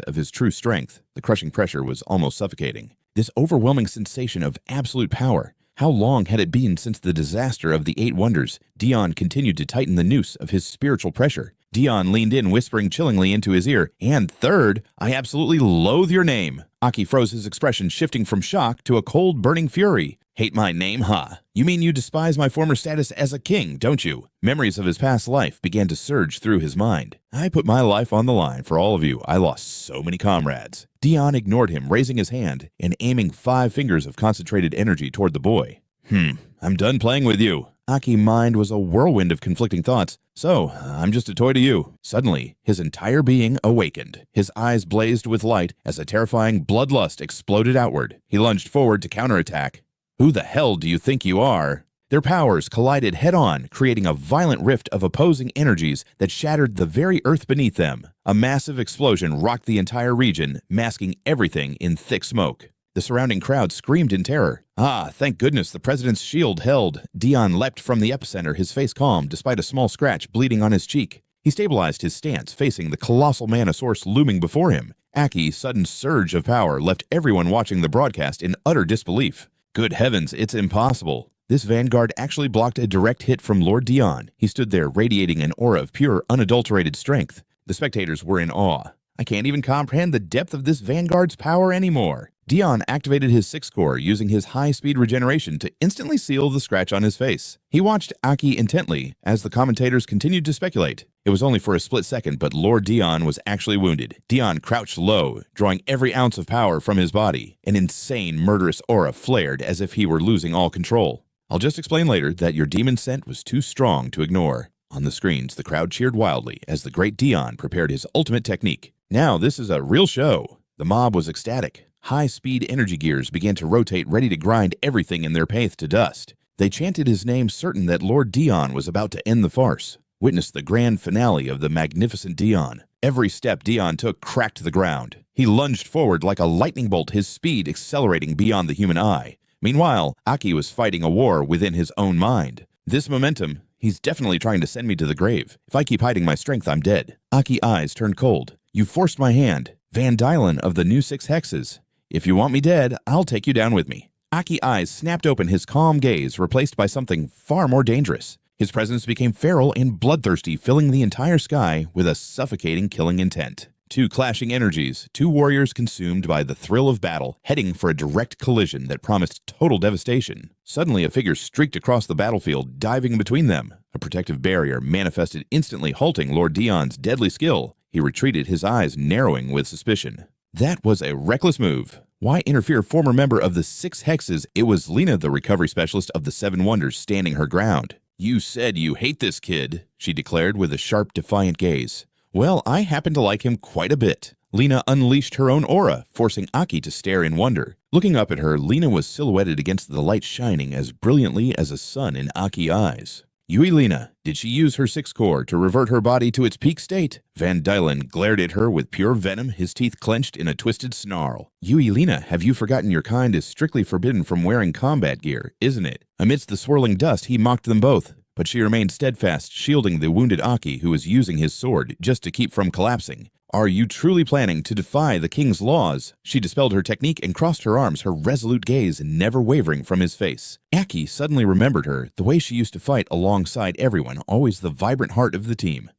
of his true strength. The crushing pressure was almost suffocating. This overwhelming sensation of absolute power. How long had it been since the disaster of the 8 Wonders? Dion continued to tighten the noose of his spiritual pressure. Dion leaned in, whispering chillingly into his ear, and third, I absolutely loathe your name. Aki froze, his expression shifting from shock to a cold, burning fury. Hate my name, huh? You mean you despise my former status as a king, don't you? Memories of his past life began to surge through his mind. I put my life on the line for all of you. I lost so many comrades. Dion ignored him, raising his hand and aiming 5 fingers of concentrated energy toward the boy. I'm done playing with you. Aki's mind was a whirlwind of conflicting thoughts. So, I'm just a toy to you. Suddenly, his entire being awakened. His eyes blazed with light as a terrifying bloodlust exploded outward. He lunged forward to counterattack. Who the hell do you think you are? Their powers collided head-on, creating a violent rift of opposing energies that shattered the very earth beneath them. A massive explosion rocked the entire region, masking everything in thick smoke. The surrounding crowd screamed in terror. Thank goodness the president's shield held. Dion leapt from the epicenter, his face calm despite a small scratch bleeding on his cheek. He stabilized his stance, facing the colossal mana source looming before him. Aki's sudden surge of power left everyone watching the broadcast in utter disbelief. Good heavens, it's impossible. This vanguard actually blocked a direct hit from Lord Dion. He stood there radiating an aura of pure, unadulterated strength. The spectators were in awe. I can't even comprehend the depth of this vanguard's power anymore. Dion activated his 6th core using his high-speed regeneration to instantly seal the scratch on his face. He watched Aki intently as the commentators continued to speculate. It was only for a split second, but Lord Dion was actually wounded. Dion crouched low, drawing every ounce of power from his body. An insane, murderous aura flared as if he were losing all control. I'll just explain later that your demon scent was too strong to ignore. On the screens, the crowd cheered wildly as the great Dion prepared his ultimate technique. Now this is a real show. The mob was ecstatic. High-speed energy gears began to rotate, ready to grind everything in their path to dust. They chanted his name, certain that Lord Dion was about to end the farce. Witness the grand finale of the magnificent Dion. Every step Dion took cracked the ground. He lunged forward like a lightning bolt, his speed accelerating beyond the human eye. Meanwhile, Aki was fighting a war within his own mind. This momentum, he's definitely trying to send me to the grave. If I keep hiding my strength, I'm dead. Aki's eyes turned cold. You forced my hand. Van Dylen of the new 6 hexes. If you want me dead, I'll take you down with me. Aki's eyes snapped open, his calm gaze replaced by something far more dangerous. His presence became feral and bloodthirsty, filling the entire sky with a suffocating killing intent. Two clashing energies, two warriors consumed by the thrill of battle, heading for a direct collision that promised total devastation. Suddenly, a figure streaked across the battlefield, diving between them. A protective barrier manifested, instantly halting Lord Dion's deadly skill. He retreated, his eyes narrowing with suspicion. That was a reckless move. Why interfere? Former member of the 6 hexes, it was Lena, the recovery specialist of the 7 wonders, standing her ground. You said you hate this kid, she declared with a sharp, defiant gaze. Well, I happen to like him quite a bit. Lena unleashed her own aura, forcing Aki to stare in wonder. Looking up at her, Lena was silhouetted against the light, shining as brilliantly as a sun in Aki's eyes. Yui Lena, did she use her 6th core to revert her body to its peak state? Van Dylen glared at her with pure venom, his teeth clenched in a twisted snarl. Yui Lena, have you forgotten your kind is strictly forbidden from wearing combat gear, isn't it? Amidst the swirling dust, he mocked them both, but she remained steadfast, shielding the wounded Aki, who was using his sword just to keep from collapsing. Are you truly planning to defy the king's laws? She dispelled her technique and crossed her arms, her resolute gaze never wavering from his face. Aki suddenly remembered her, the way she used to fight alongside everyone, always the vibrant heart of the team.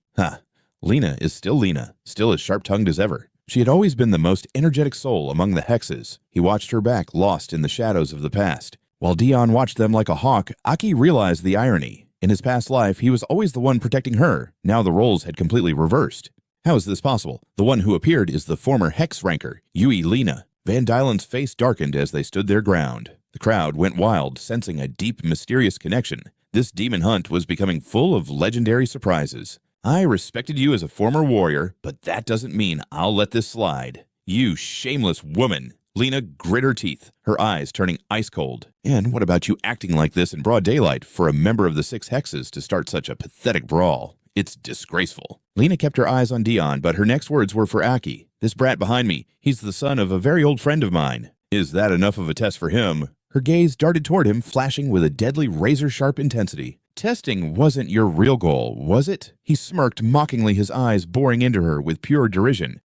Lena is still Lena, still as sharp-tongued as ever. She had always been the most energetic soul among the hexes. He watched her back, lost in the shadows of the past. While Dion watched them like a hawk, Aki realized the irony. In his past life, he was always the one protecting her. Now the roles had completely reversed. How is this possible? The one who appeared is the former hex ranker, Yui Lena. Van Dylen's face darkened as they stood their ground. The crowd went wild, sensing a deep, mysterious connection. This demon hunt was becoming full of legendary surprises. I respected you as a former warrior, but that doesn't mean I'll let this slide. You shameless woman! Lena grit her teeth, her eyes turning ice cold. And what about you acting like this in broad daylight for a member of the 6 hexes to start such a pathetic brawl? It's disgraceful. Lena kept her eyes on Dion, but her next words were for Aki. This brat behind me, he's the son of a very old friend of mine. Is that enough of a test for him? Her gaze darted toward him, flashing with a deadly razor-sharp intensity. Testing wasn't your real goal, was it? He smirked mockingly, his eyes boring into her with pure derision.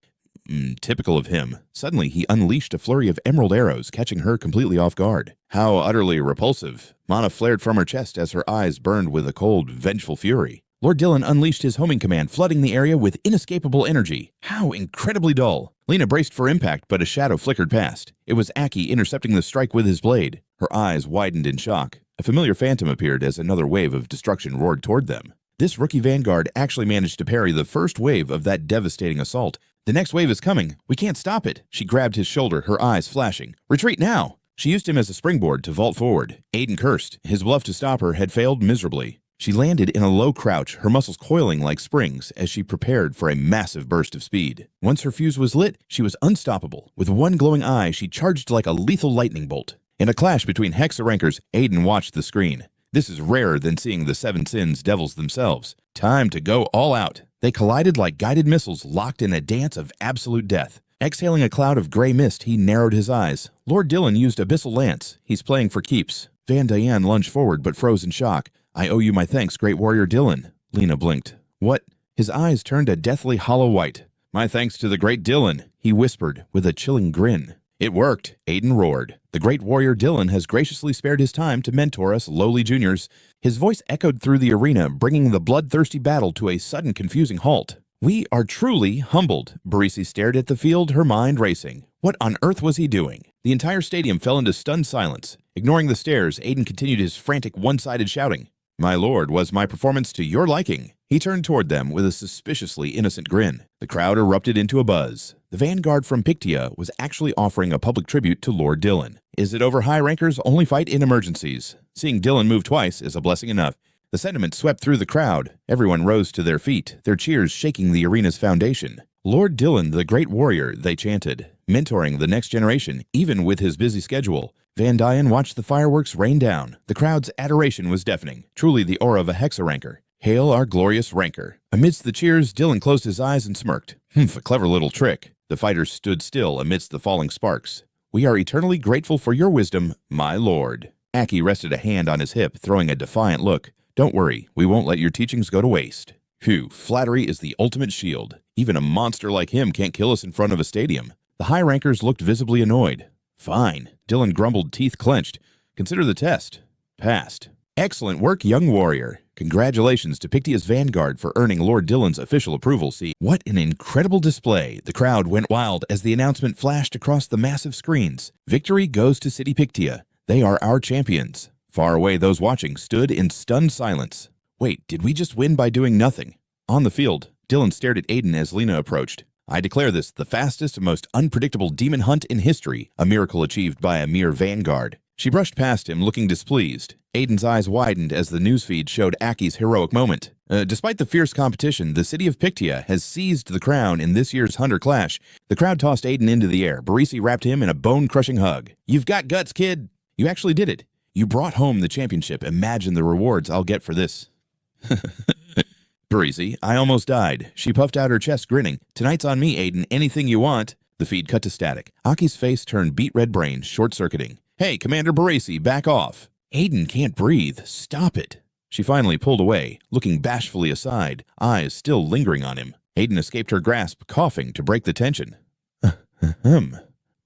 Typical of him. Suddenly, he unleashed a flurry of emerald arrows, catching her completely off guard. How utterly repulsive. Mana flared from her chest as her eyes burned with a cold, vengeful fury. Lord Dylan unleashed his homing command, flooding the area with inescapable energy. How incredibly dull. Lena braced for impact, but a shadow flickered past. It was Aki intercepting the strike with his blade. Her eyes widened in shock. A familiar phantom appeared as another wave of destruction roared toward them. This rookie vanguard actually managed to parry the first wave of that devastating assault. The next wave is coming. We can't stop it. She grabbed his shoulder, her eyes flashing. Retreat now! She used him as a springboard to vault forward. Aiden cursed. His bluff to stop her had failed miserably. She landed in a low crouch, her muscles coiling like springs as she prepared for a massive burst of speed. Once her fuse was lit, she was unstoppable. With one glowing eye, she charged like a lethal lightning bolt. In a clash between Hexa rankers, Aiden watched the screen. This is rarer than seeing the 7 Sins devils themselves. Time to go all out. They collided like guided missiles locked in a dance of absolute death. Exhaling a cloud of gray mist, he narrowed his eyes. Lord Dylan used Abyssal Lance. He's playing for keeps. Van Diane lunged forward but froze in shock. I owe you my thanks, great warrior Dylan. Lena blinked. What? His eyes turned a deathly hollow white. My thanks to the great Dylan, he whispered with a chilling grin. It worked, Aiden roared. The great warrior Dylan has graciously spared his time to mentor us lowly juniors. His voice echoed through the arena, bringing the bloodthirsty battle to a sudden confusing halt. We are truly humbled. Barisi stared at the field, her mind racing. What on earth was he doing? The entire stadium fell into stunned silence. Ignoring the stares, Aiden continued his frantic one-sided shouting. My lord, was my performance to your liking? He turned toward them with a suspiciously innocent grin. The crowd erupted into a buzz. The vanguard from Pictia was actually offering a public tribute to Lord Dylan. Is it over high rankers only fight in emergencies? Seeing Dylan move twice is a blessing enough. The sentiment swept through the crowd. Everyone rose to their feet, their cheers shaking the arena's foundation. Lord Dylan, the great warrior, they chanted, mentoring the next generation, even with his busy schedule. Van Dyne watched the fireworks rain down. The crowd's adoration was deafening, truly the aura of a hexa-ranker. Hail our glorious ranker. Amidst the cheers, Dylan closed his eyes and smirked. A clever little trick. The fighters stood still amidst the falling sparks. We are eternally grateful for your wisdom, my lord. Aki rested a hand on his hip, throwing a defiant look. Don't worry, we won't let your teachings go to waste. Phew, flattery is the ultimate shield. Even a monster like him can't kill us in front of a stadium. The high rankers looked visibly annoyed. Fine, Dylan grumbled, teeth clenched. Consider the test. Passed. Excellent work, young warrior. Congratulations to Pictia's vanguard for earning Lord Dylan's official approval. See, what an incredible display. The crowd went wild as the announcement flashed across the massive screens. Victory goes to City Pictia. They are our champions. Far away, those watching stood in stunned silence. Wait, did we just win by doing nothing? On the field, Dylan stared at Aiden as Lena approached. I declare this the fastest and most unpredictable demon hunt in history, a miracle achieved by a mere vanguard. She brushed past him, looking displeased. Aiden's eyes widened as the newsfeed showed Aki's heroic moment. Despite the fierce competition, the city of Pictia has seized the crown in this year's Hunter Clash. The crowd tossed Aiden into the air. Barisi wrapped him in a bone-crushing hug. You've got guts, kid. You actually did it. You brought home the championship. Imagine the rewards I'll get for this. Barisi, I almost died. She puffed out her chest, grinning. Tonight's on me, Aiden. Anything you want. The feed cut to static. Aki's face turned beet-red brain, short-circuiting. Hey, Commander Barisi, back off. Aiden can't breathe. Stop it. She finally pulled away, looking bashfully aside, eyes still lingering on him. Aiden escaped her grasp, coughing to break the tension.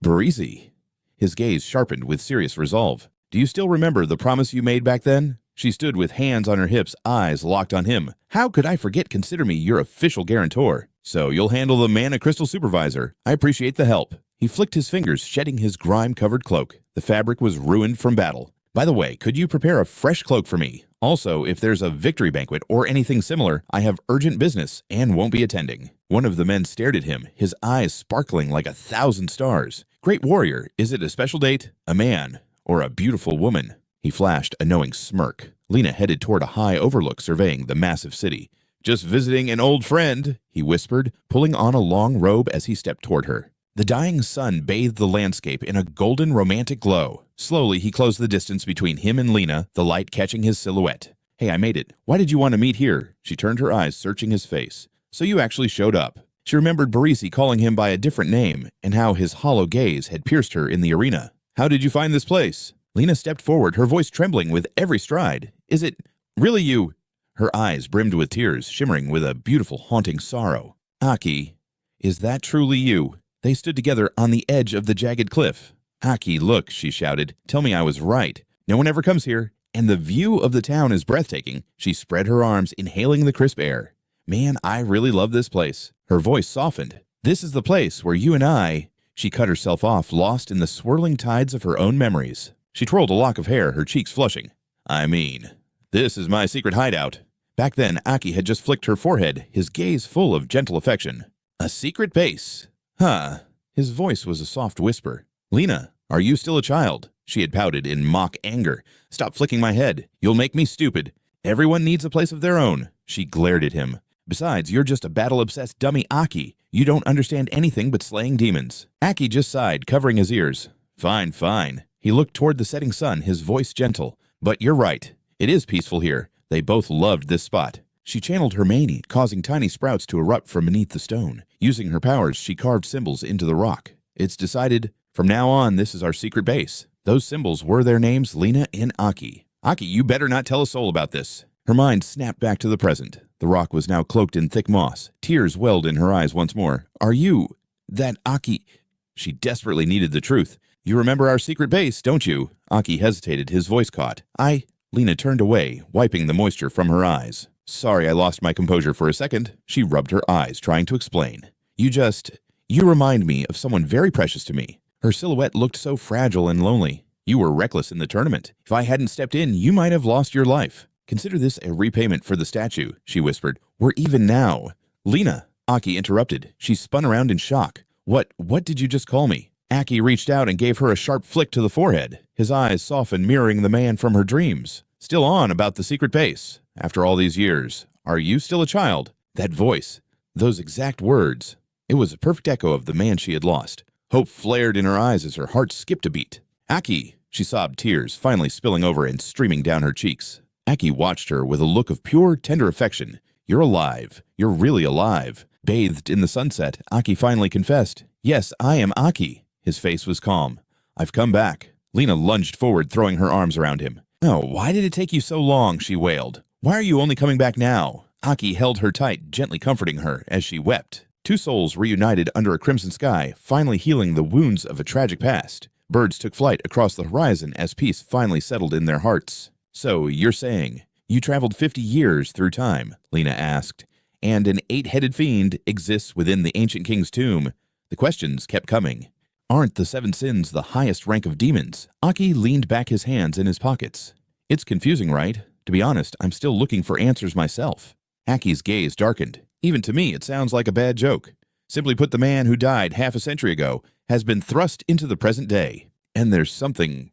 Barisi. His gaze sharpened with serious resolve. Do you still remember the promise you made back then? She stood with hands on her hips, eyes locked on him. How could I forget? Consider me your official guarantor. So you'll handle the Mana Crystal Supervisor. I appreciate the help. He flicked his fingers, shedding his grime-covered cloak. The fabric was ruined from battle. By the way, could you prepare a fresh cloak for me? Also, if there's a victory banquet or anything similar, I have urgent business and won't be attending. One of the men stared at him, his eyes sparkling like 1,000 stars. Great warrior, is it a special date? A man? Or a beautiful woman? He flashed a knowing smirk. Lena headed toward a high overlook surveying the massive city. Just visiting an old friend, he whispered, pulling on a long robe as he stepped toward her. The dying sun bathed the landscape in a golden romantic glow. Slowly, he closed the distance between him and Lena, the light catching his silhouette. Hey, I made it. Why did you want to meet here? She turned her eyes, searching his face. So you actually showed up. She remembered Barisi calling him by a different name, and how his hollow gaze had pierced her in the arena. How did you find this place? Lena stepped forward, her voice trembling with every stride. Is it really you? Her eyes brimmed with tears, shimmering with a beautiful, haunting sorrow. Aki, is that truly you? They stood together on the edge of the jagged cliff. Aki, look, she shouted. Tell me I was right. No one ever comes here, and the view of the town is breathtaking. She spread her arms, inhaling the crisp air. Man, I really love this place. Her voice softened. This is the place where you and I... She cut herself off, lost in the swirling tides of her own memories. She twirled a lock of hair, her cheeks flushing. I mean, this is my secret hideout. Back then, Aki had just flicked her forehead, his gaze full of gentle affection. A secret base. Huh. His voice was a soft whisper. Lena, are you still a child? She had pouted in mock anger. Stop flicking my head. You'll make me stupid. Everyone needs a place of their own. She glared at him. Besides, you're just a battle-obsessed dummy Aki. You don't understand anything but slaying demons. Aki just sighed, covering his ears. Fine, fine. He looked toward the setting sun, his voice gentle. But you're right. It is peaceful here. They both loved this spot. She channeled her mani, causing tiny sprouts to erupt from beneath the stone. Using her powers, she carved symbols into the rock. It's decided, from now on, this is our secret base. Those symbols were their names, Lena and Aki. Aki, you better not tell a soul about this. Her mind snapped back to the present. The rock was now cloaked in thick moss. Tears welled in her eyes once more. Are you... that Aki... She desperately needed the truth. "You remember our secret base, don't you?" Aki hesitated, his voice caught. Lena turned away, wiping the moisture from her eyes. "Sorry, I lost my composure for a second." She rubbed her eyes, trying to explain. You remind me of someone very precious to me." Her silhouette looked so fragile and lonely. "You were reckless in the tournament. If I hadn't stepped in, you might have lost your life. Consider this a repayment for the statue," she whispered. "We're even now." "Lena," Aki interrupted. She spun around in shock. What did you just call me?" Aki reached out and gave her a sharp flick to the forehead. His eyes softened, mirroring the man from her dreams. "Still on about the secret base? After all these years, are you still a child?" That voice, those exact words. It was a perfect echo of the man she had lost. Hope flared in her eyes as her heart skipped a beat. "Aki," she sobbed, tears finally spilling over and streaming down her cheeks. Aki watched her with a look of pure, tender affection. "You're alive. You're really alive." Bathed in the sunset, Aki finally confessed, "Yes, I am Aki." His face was calm. "I've come back." Lena lunged forward, throwing her arms around him. "Oh, why did it take you so long?" she wailed. "Why are you only coming back now?" Aki held her tight, gently comforting her as she wept. Two souls reunited under a crimson sky, finally healing the wounds of a tragic past. Birds took flight across the horizon as peace finally settled in their hearts. "So, you're saying you traveled 50 years through time?" Lena asked. "And an 8-headed fiend exists within the ancient king's tomb?" The questions kept coming. "Aren't the 7 sins the highest rank of demons?" Aki leaned back, his hands in his pockets. "It's confusing, right? To be honest, I'm still looking for answers myself." Aki's gaze darkened. "Even to me, it sounds like a bad joke. Simply put, the man who died half a century ago has been thrust into the present day. And there's something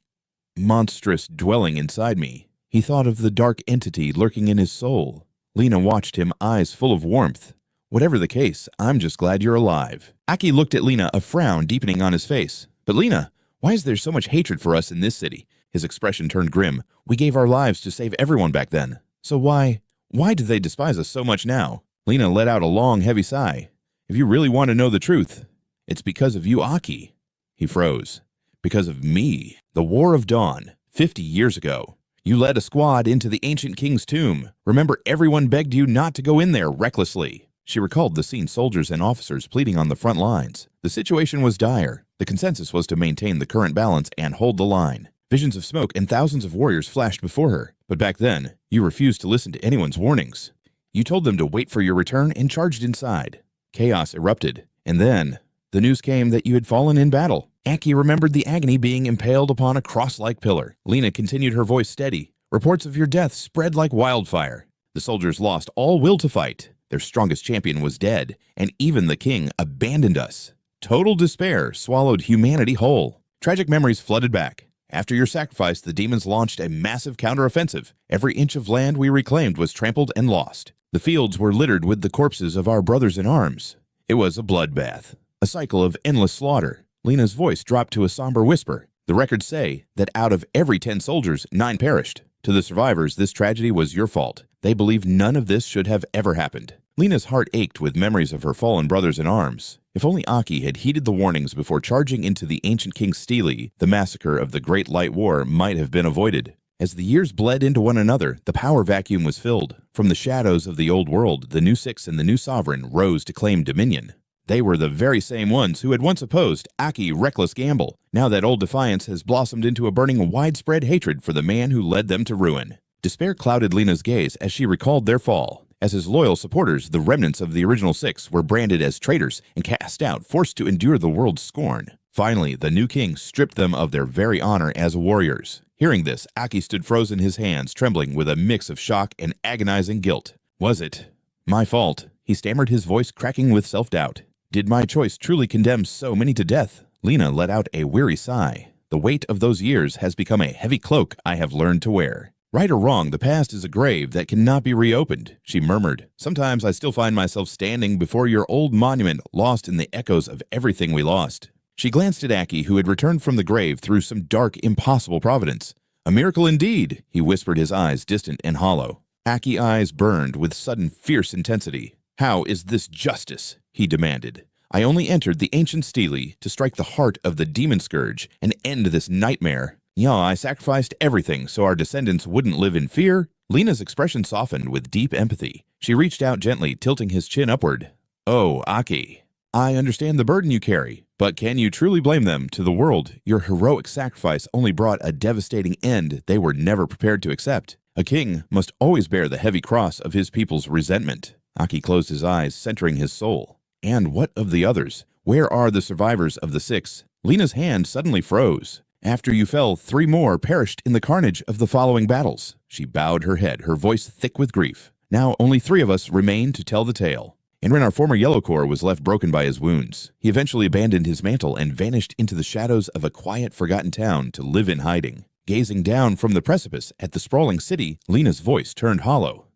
monstrous dwelling inside me." He thought of the dark entity lurking in his soul. Lena watched him, eyes full of warmth. "Whatever the case, I'm just glad you're alive." Aki looked at Lena, a frown deepening on his face. "But Lena, why is there so much hatred for us in this city?" His expression turned grim. "We gave our lives to save everyone back then. So why do they despise us so much now?" Lena let out a long, heavy sigh. "If you really want to know the truth, it's because of you, Aki." He froze. "Because of me. The War of Dawn, 50 years ago. You led a squad into the ancient king's tomb. Remember, everyone begged you not to go in there recklessly." She recalled the scene, soldiers and officers pleading on the front lines. The situation was dire. The consensus was to maintain the current balance and hold the line. Visions of smoke and thousands of warriors flashed before her. But back then, you refused to listen to anyone's warnings. You told them to wait for your return and charged inside. Chaos erupted. And then, the news came that you had fallen in battle. Aki remembered the agony being impaled upon a cross-like pillar. Lena continued, her voice steady. "Reports of your death spread like wildfire. The soldiers lost all will to fight. Their strongest champion was dead, and even the king abandoned us. Total despair swallowed humanity whole. Tragic memories flooded back. After your sacrifice, the demons launched a massive counteroffensive. Every inch of land we reclaimed was trampled and lost. The fields were littered with the corpses of our brothers in arms. It was a bloodbath, a cycle of endless slaughter." Lena's voice dropped to a somber whisper. "The records say that out of every 10 soldiers, 9 perished. To the survivors, this tragedy was your fault. They believe none of this should have ever happened." Lena's heart ached with memories of her fallen brothers in arms. If only Aki had heeded the warnings before charging into the ancient king's stele, the massacre of the Great Light War might have been avoided. As the years bled into one another, the power vacuum was filled. From the shadows of the old world, the new Six and the new sovereign rose to claim dominion. They were the very same ones who had once opposed Aki's reckless gamble. Now that old defiance has blossomed into a burning, widespread hatred for the man who led them to ruin. Despair clouded Lena's gaze as she recalled their fall. As his loyal supporters, the remnants of the original 6 were branded as traitors and cast out, forced to endure the world's scorn. Finally, the new king stripped them of their very honor as warriors. Hearing this, Aki stood frozen, his hands trembling with a mix of shock and agonizing guilt. "Was it my fault?" he stammered, his voice cracking with self-doubt. "Did my choice truly condemn so many to death?" Lena let out a weary sigh. "The weight of those years has become a heavy cloak I have learned to wear. Right or wrong, the past is a grave that cannot be reopened," she murmured. "Sometimes I still find myself standing before your old monument, lost in the echoes of everything we lost." She glanced at Aki, who had returned from the grave through some dark, impossible providence. "A miracle indeed," he whispered, his eyes distant and hollow. Aki's eyes burned with sudden, fierce intensity. "How is this justice?" he demanded. "I only entered the ancient stele to strike the heart of the demon scourge and end this nightmare. Yeah, I sacrificed everything so our descendants wouldn't live in fear." Lena's expression softened with deep empathy. She reached out gently, tilting his chin upward. "Oh, Aki." I understand the burden you carry, but can you truly blame them? To the world, your heroic sacrifice only brought a devastating end they were never prepared to accept. A king must always bear the heavy cross of his people's resentment. Aki closed his eyes, centering his soul. And what of the others? Where are the survivors of the 6? Lena's hand suddenly froze. After you fell, 3 more perished in the carnage of the following battles. She bowed her head, her voice thick with grief. Now only 3 of us remain to tell the tale. And when our former Yellow Core was left broken by his wounds, he eventually abandoned his mantle and vanished into the shadows of a quiet, forgotten town to live in hiding. Gazing down from the precipice at the sprawling city, Lena's voice turned hollow.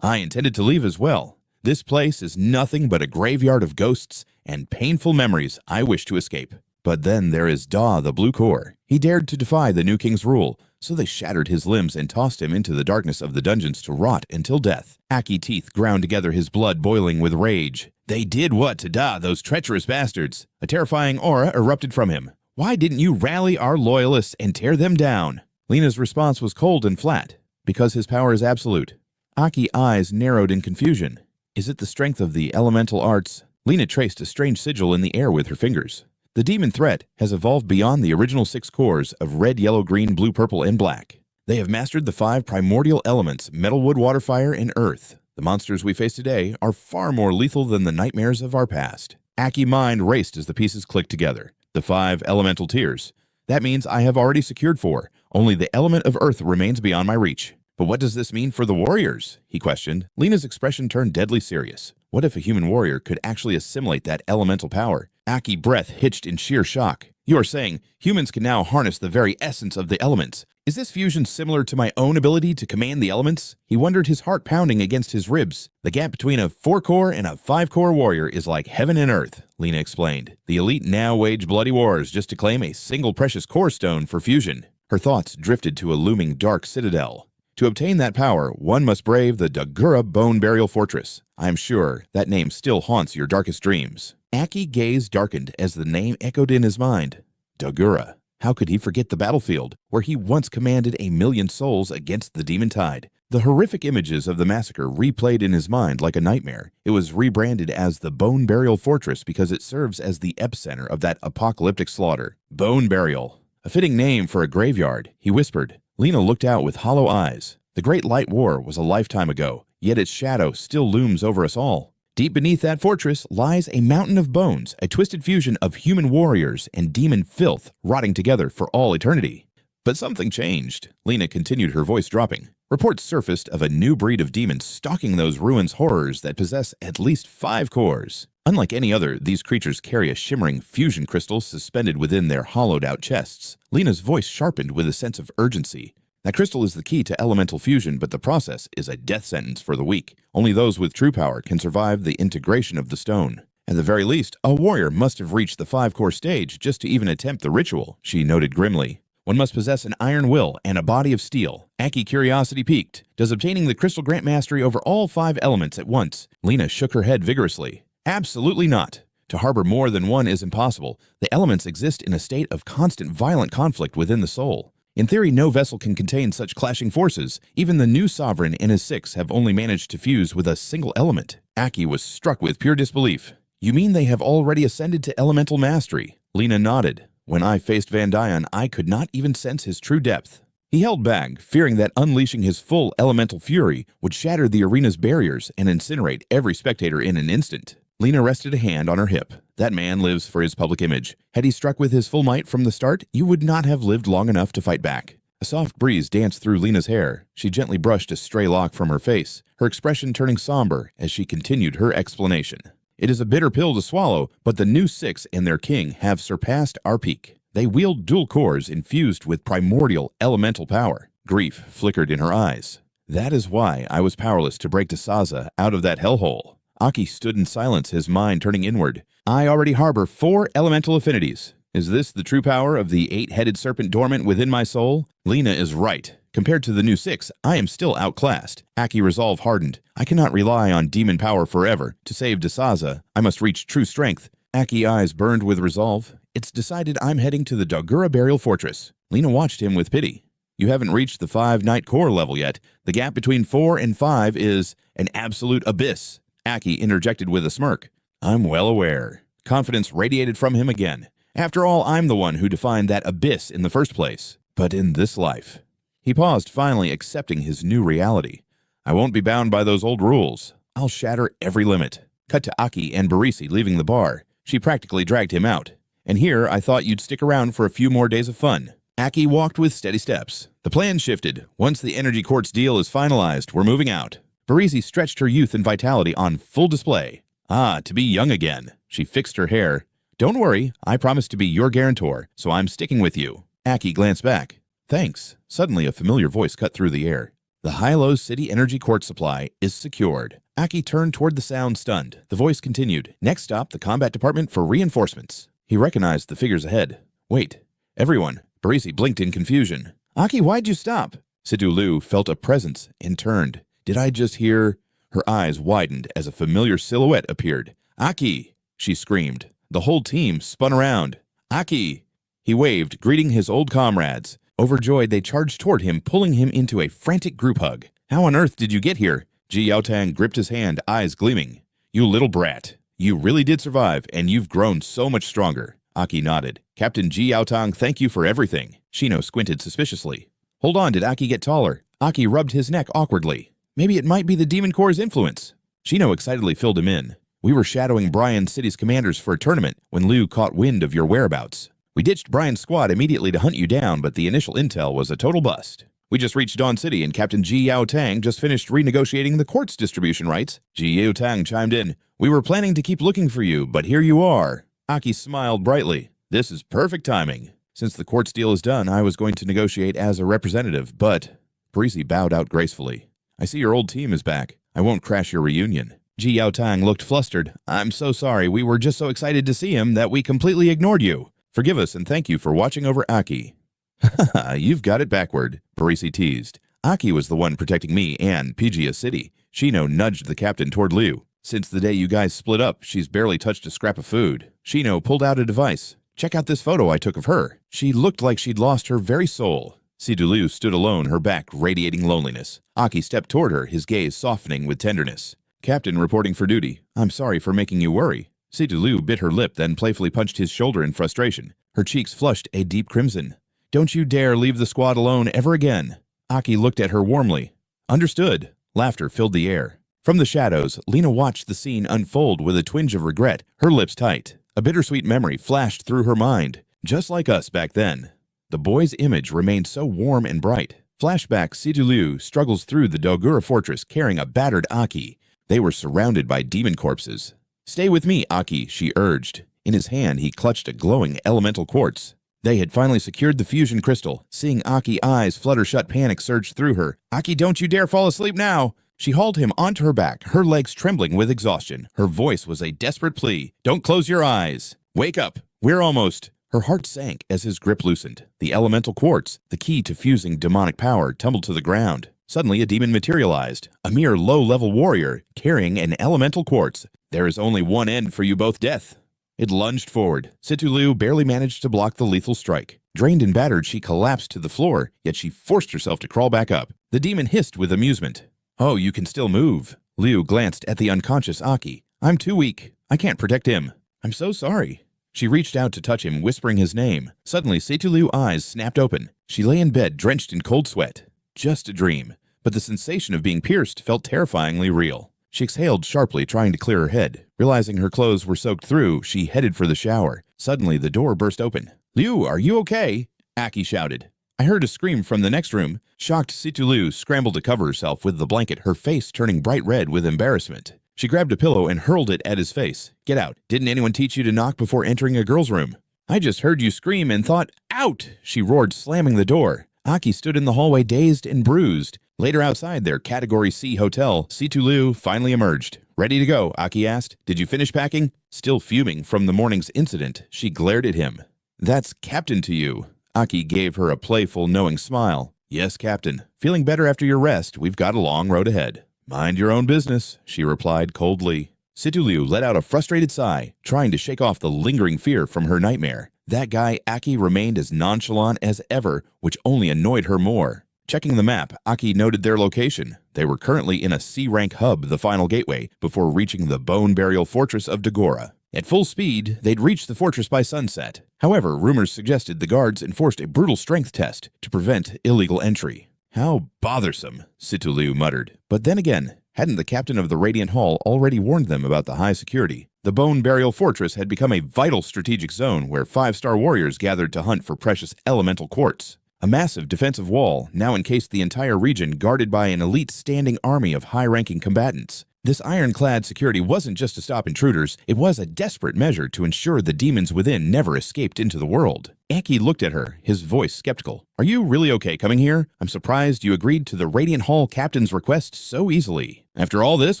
I intended to leave as well. This place is nothing but a graveyard of ghosts and painful memories I wish to escape. But then there is Da, the Blue Core. He dared to defy the new king's rule, so they shattered his limbs and tossed him into the darkness of the dungeons to rot until death. Aki teeth ground together, his blood boiling with rage. They did what to Da, those treacherous bastards? A terrifying aura erupted from him. Why didn't you rally our loyalists and tear them down? Lena's response was cold and flat. Because his power is absolute. Aki's eyes narrowed in confusion. Is it the strength of the elemental arts? Lena traced a strange sigil in the air with her fingers. The demon threat has evolved beyond the original 6 cores of red, yellow, green, blue, purple, and black. They have mastered the 5 primordial elements, metal, wood, water, fire, and earth. The monsters we face today are far more lethal than the nightmares of our past. Aki's mind raced as the pieces clicked together. The 5 elemental tiers. That means I have already secured 4. Only the element of earth remains beyond my reach. But what does this mean for the warriors? He questioned. Lena's expression turned deadly serious. What if a human warrior could actually assimilate that elemental power? Aki's breath hitched in sheer shock. You are saying humans can now harness the very essence of the elements. Is this fusion similar to my own ability to command the elements? He wondered, his heart pounding against his ribs. The gap between a 4-core and a 5-core warrior is like heaven and earth, Lena explained. The elite now wage bloody wars just to claim a single precious core stone for fusion. Her thoughts drifted to a looming dark citadel. To obtain that power, one must brave the Dagura Bone Burial Fortress. I am sure that name still haunts your darkest dreams. Aki's gaze darkened as the name echoed in his mind. Dagura. How could he forget the battlefield, where he once commanded 1,000,000 souls against the demon tide? The horrific images of the massacre replayed in his mind like a nightmare. It was rebranded as the Bone Burial Fortress because it serves as the epicenter of that apocalyptic slaughter. Bone Burial. A fitting name for a graveyard, he whispered. Lena looked out with hollow eyes. The Great Light War was a lifetime ago, yet its shadow still looms over us all. Deep beneath that fortress lies a mountain of bones, a twisted fusion of human warriors and demon filth rotting together for all eternity. But something changed. Lena continued, her voice dropping. Reports surfaced of a new breed of demons stalking those ruins horrors that possess at least 5 cores. Unlike any other, these creatures carry a shimmering fusion crystal suspended within their hollowed-out chests. Lena's voice sharpened with a sense of urgency. That crystal is the key to elemental fusion, but the process is a death sentence for the weak. Only those with true power can survive the integration of the stone. At the very least, a warrior must have reached the 5-core stage just to even attempt the ritual, she noted grimly. One must possess an iron will and a body of steel. Aki's curiosity piqued. Does obtaining the crystal grant mastery over all 5 elements at once? Lena shook her head vigorously. Absolutely not. To harbor more than one is impossible. The elements exist in a state of constant violent conflict within the soul. In theory, no vessel can contain such clashing forces. Even the new sovereign and his 6 have only managed to fuse with a single element. Aki was struck with pure disbelief. You mean they have already ascended to elemental mastery? Lena nodded. When I faced Van Dion, I could not even sense his true depth. He held back, fearing that unleashing his full elemental fury would shatter the arena's barriers and incinerate every spectator in an instant. Lena rested a hand on her hip. That man lives for his public image. Had he struck with his full might from the start, you would not have lived long enough to fight back. A soft breeze danced through Lena's hair. She gently brushed a stray lock from her face, her expression turning somber as she continued her explanation. It is a bitter pill to swallow, but the new 6 and their king have surpassed our peak. They wield dual cores infused with primordial elemental power. Grief flickered in her eyes. That is why I was powerless to break Tasaza out of that hellhole. Aki stood in silence, his mind turning inward. I already harbor 4 elemental affinities. Is this the true power of the 8-headed serpent dormant within my soul? Lena is right. Compared to the new 6, I am still outclassed. Aki's resolve hardened. I cannot rely on demon power forever. To save Dasaza, I must reach true strength. Aki's eyes burned with resolve. It's decided I'm heading to the Dagura Burial Fortress. Lena watched him with pity. You haven't reached the 5-night core level yet. The gap between 4 and 5 is an absolute abyss. Aki interjected with a smirk. I'm well aware. Confidence radiated from him again. After all, I'm the one who defined that abyss in the first place. But in this life. He paused, finally accepting his new reality. I won't be bound by those old rules. I'll shatter every limit. Cut to Aki and Barisi leaving the bar. She practically dragged him out. And here, I thought you'd stick around for a few more days of fun. Aki walked with steady steps. The plan shifted. Once the Energy Quartz deal is finalized, we're moving out. Barisi stretched her youth and vitality on full display. Ah, to be young again. She fixed her hair. Don't worry, I promised to be your guarantor, so I'm sticking with you. Aki glanced back. Thanks. Suddenly, a familiar voice cut through the air. The Hilo City Energy Quartz supply is secured. Aki turned toward the sound, stunned. The voice continued. Next stop, the combat department for reinforcements. He recognized the figures ahead. Wait. Everyone. Barisi blinked in confusion. Aki, why'd you stop? Sidhu felt a presence and turned. Did I just hear? Her eyes widened as a familiar silhouette appeared. Aki! She screamed. The whole team spun around. Aki! He waved, greeting his old comrades. Overjoyed, they charged toward him, pulling him into a frantic group hug. How on earth did you get here? Ji Yaotang gripped his hand, eyes gleaming. You little brat. You really did survive, and you've grown so much stronger. Aki nodded. Captain Ji Yaotang, thank you for everything. Shino squinted suspiciously. Hold on, did Aki get taller? Aki rubbed his neck awkwardly. Maybe it might be the Demon Corps' influence. Shino excitedly filled him in. We were shadowing Brian City's commanders for a tournament when Liu caught wind of your whereabouts. We ditched Brian's squad immediately to hunt you down, but the initial intel was a total bust. We just reached Dawn City and Captain Ji Yaotang just finished renegotiating the quartz distribution rights. Ji Yaotang chimed in. We were planning to keep looking for you, but here you are. Aki smiled brightly. This is perfect timing. Since the quartz deal is done, I was going to negotiate as a representative, but... Parisi bowed out gracefully. I see your old team is back. I won't crash your reunion. Ji Yaotang looked flustered. I'm so sorry. We were just so excited to see him that we completely ignored you. Forgive us and thank you for watching over Aki. Haha, you've got it backward, Parisi teased. Aki was the one protecting me and Pigia City. Shino nudged the captain toward Liu. Since the day you guys split up, she's barely touched a scrap of food. Shino pulled out a device. Check out this photo I took of her. She looked like she'd lost her very soul. Sidhu stood alone, her back radiating loneliness. Aki stepped toward her, his gaze softening with tenderness. Captain reporting for duty. I'm sorry for making you worry. Sidhu bit her lip, then playfully punched his shoulder in frustration. Her cheeks flushed a deep crimson. Don't you dare leave the squad alone ever again. Aki looked at her warmly. Understood. Laughter filled the air. From the shadows, Lena watched the scene unfold with a twinge of regret, her lips tight. A bittersweet memory flashed through her mind. Just like us back then. The boy's image remained so warm and bright. Flashback, Sidhu struggles through the Dogura fortress carrying a battered Aki. They were surrounded by demon corpses. Stay with me, Aki, she urged. In his hand, he clutched a glowing elemental quartz. They had finally secured the fusion crystal. Seeing Aki's eyes flutter shut, panic surged through her. Aki, don't you dare fall asleep now! She hauled him onto her back, her legs trembling with exhaustion. Her voice was a desperate plea. Don't close your eyes. Wake up. We're almost... Her heart sank as his grip loosened. The elemental quartz, the key to fusing demonic power, tumbled to the ground. Suddenly, a demon materialized, a mere low-level warrior carrying an elemental quartz. There is only one end for you both, death. It lunged forward. Sidhu barely managed to block the lethal strike. Drained and battered, she collapsed to the floor, yet she forced herself to crawl back up. The demon hissed with amusement. Oh, you can still move. Liu glanced at the unconscious Aki. I'm too weak. I can't protect him. I'm so sorry. She reached out to touch him, whispering his name. Suddenly, Sidhu's eyes snapped open. She lay in bed, drenched in cold sweat. Just a dream. But the sensation of being pierced felt terrifyingly real. She exhaled sharply, trying to clear her head. Realizing her clothes were soaked through, she headed for the shower. Suddenly, the door burst open. Liu, are you okay? Aki shouted. I heard a scream from the next room. Shocked, Sidhu scrambled to cover herself with the blanket, her face turning bright red with embarrassment. She grabbed a pillow and hurled it at his face. Get out. Didn't anyone teach you to knock before entering a girl's room? I just heard you scream and thought, out! She roared, slamming the door. Aki stood in the hallway dazed and bruised. Later outside their Category C hotel, Sidhu finally emerged. Ready to go, Aki asked. Did you finish packing? Still fuming from the morning's incident, she glared at him. That's Captain to you. Aki gave her a playful, knowing smile. Yes, Captain. Feeling better after your rest, we've got a long road ahead. Mind your own business, she replied coldly. Sidhu let out a frustrated sigh, trying to shake off the lingering fear from her nightmare. That guy, Aki, remained as nonchalant as ever, which only annoyed her more. Checking the map, Aki noted their location. They were currently in a C-rank hub, the final gateway, before reaching the bone burial fortress of Dagora. At full speed, they'd reach the fortress by sunset. However, rumors suggested the guards enforced a brutal strength test to prevent illegal entry. How bothersome, Situ-Liu muttered. But then again, hadn't the captain of the Radiant Hall already warned them about the high security? The Bone Burial Fortress had become a vital strategic zone where 5-star warriors gathered to hunt for precious elemental quartz. A massive defensive wall now encased the entire region, guarded by an elite standing army of high-ranking combatants. This ironclad security wasn't just to stop intruders, it was a desperate measure to ensure the demons within never escaped into the world. Aki looked at her, his voice skeptical. "Are you really okay coming here? I'm surprised you agreed to the Radiant Hall captain's request so easily." After all, this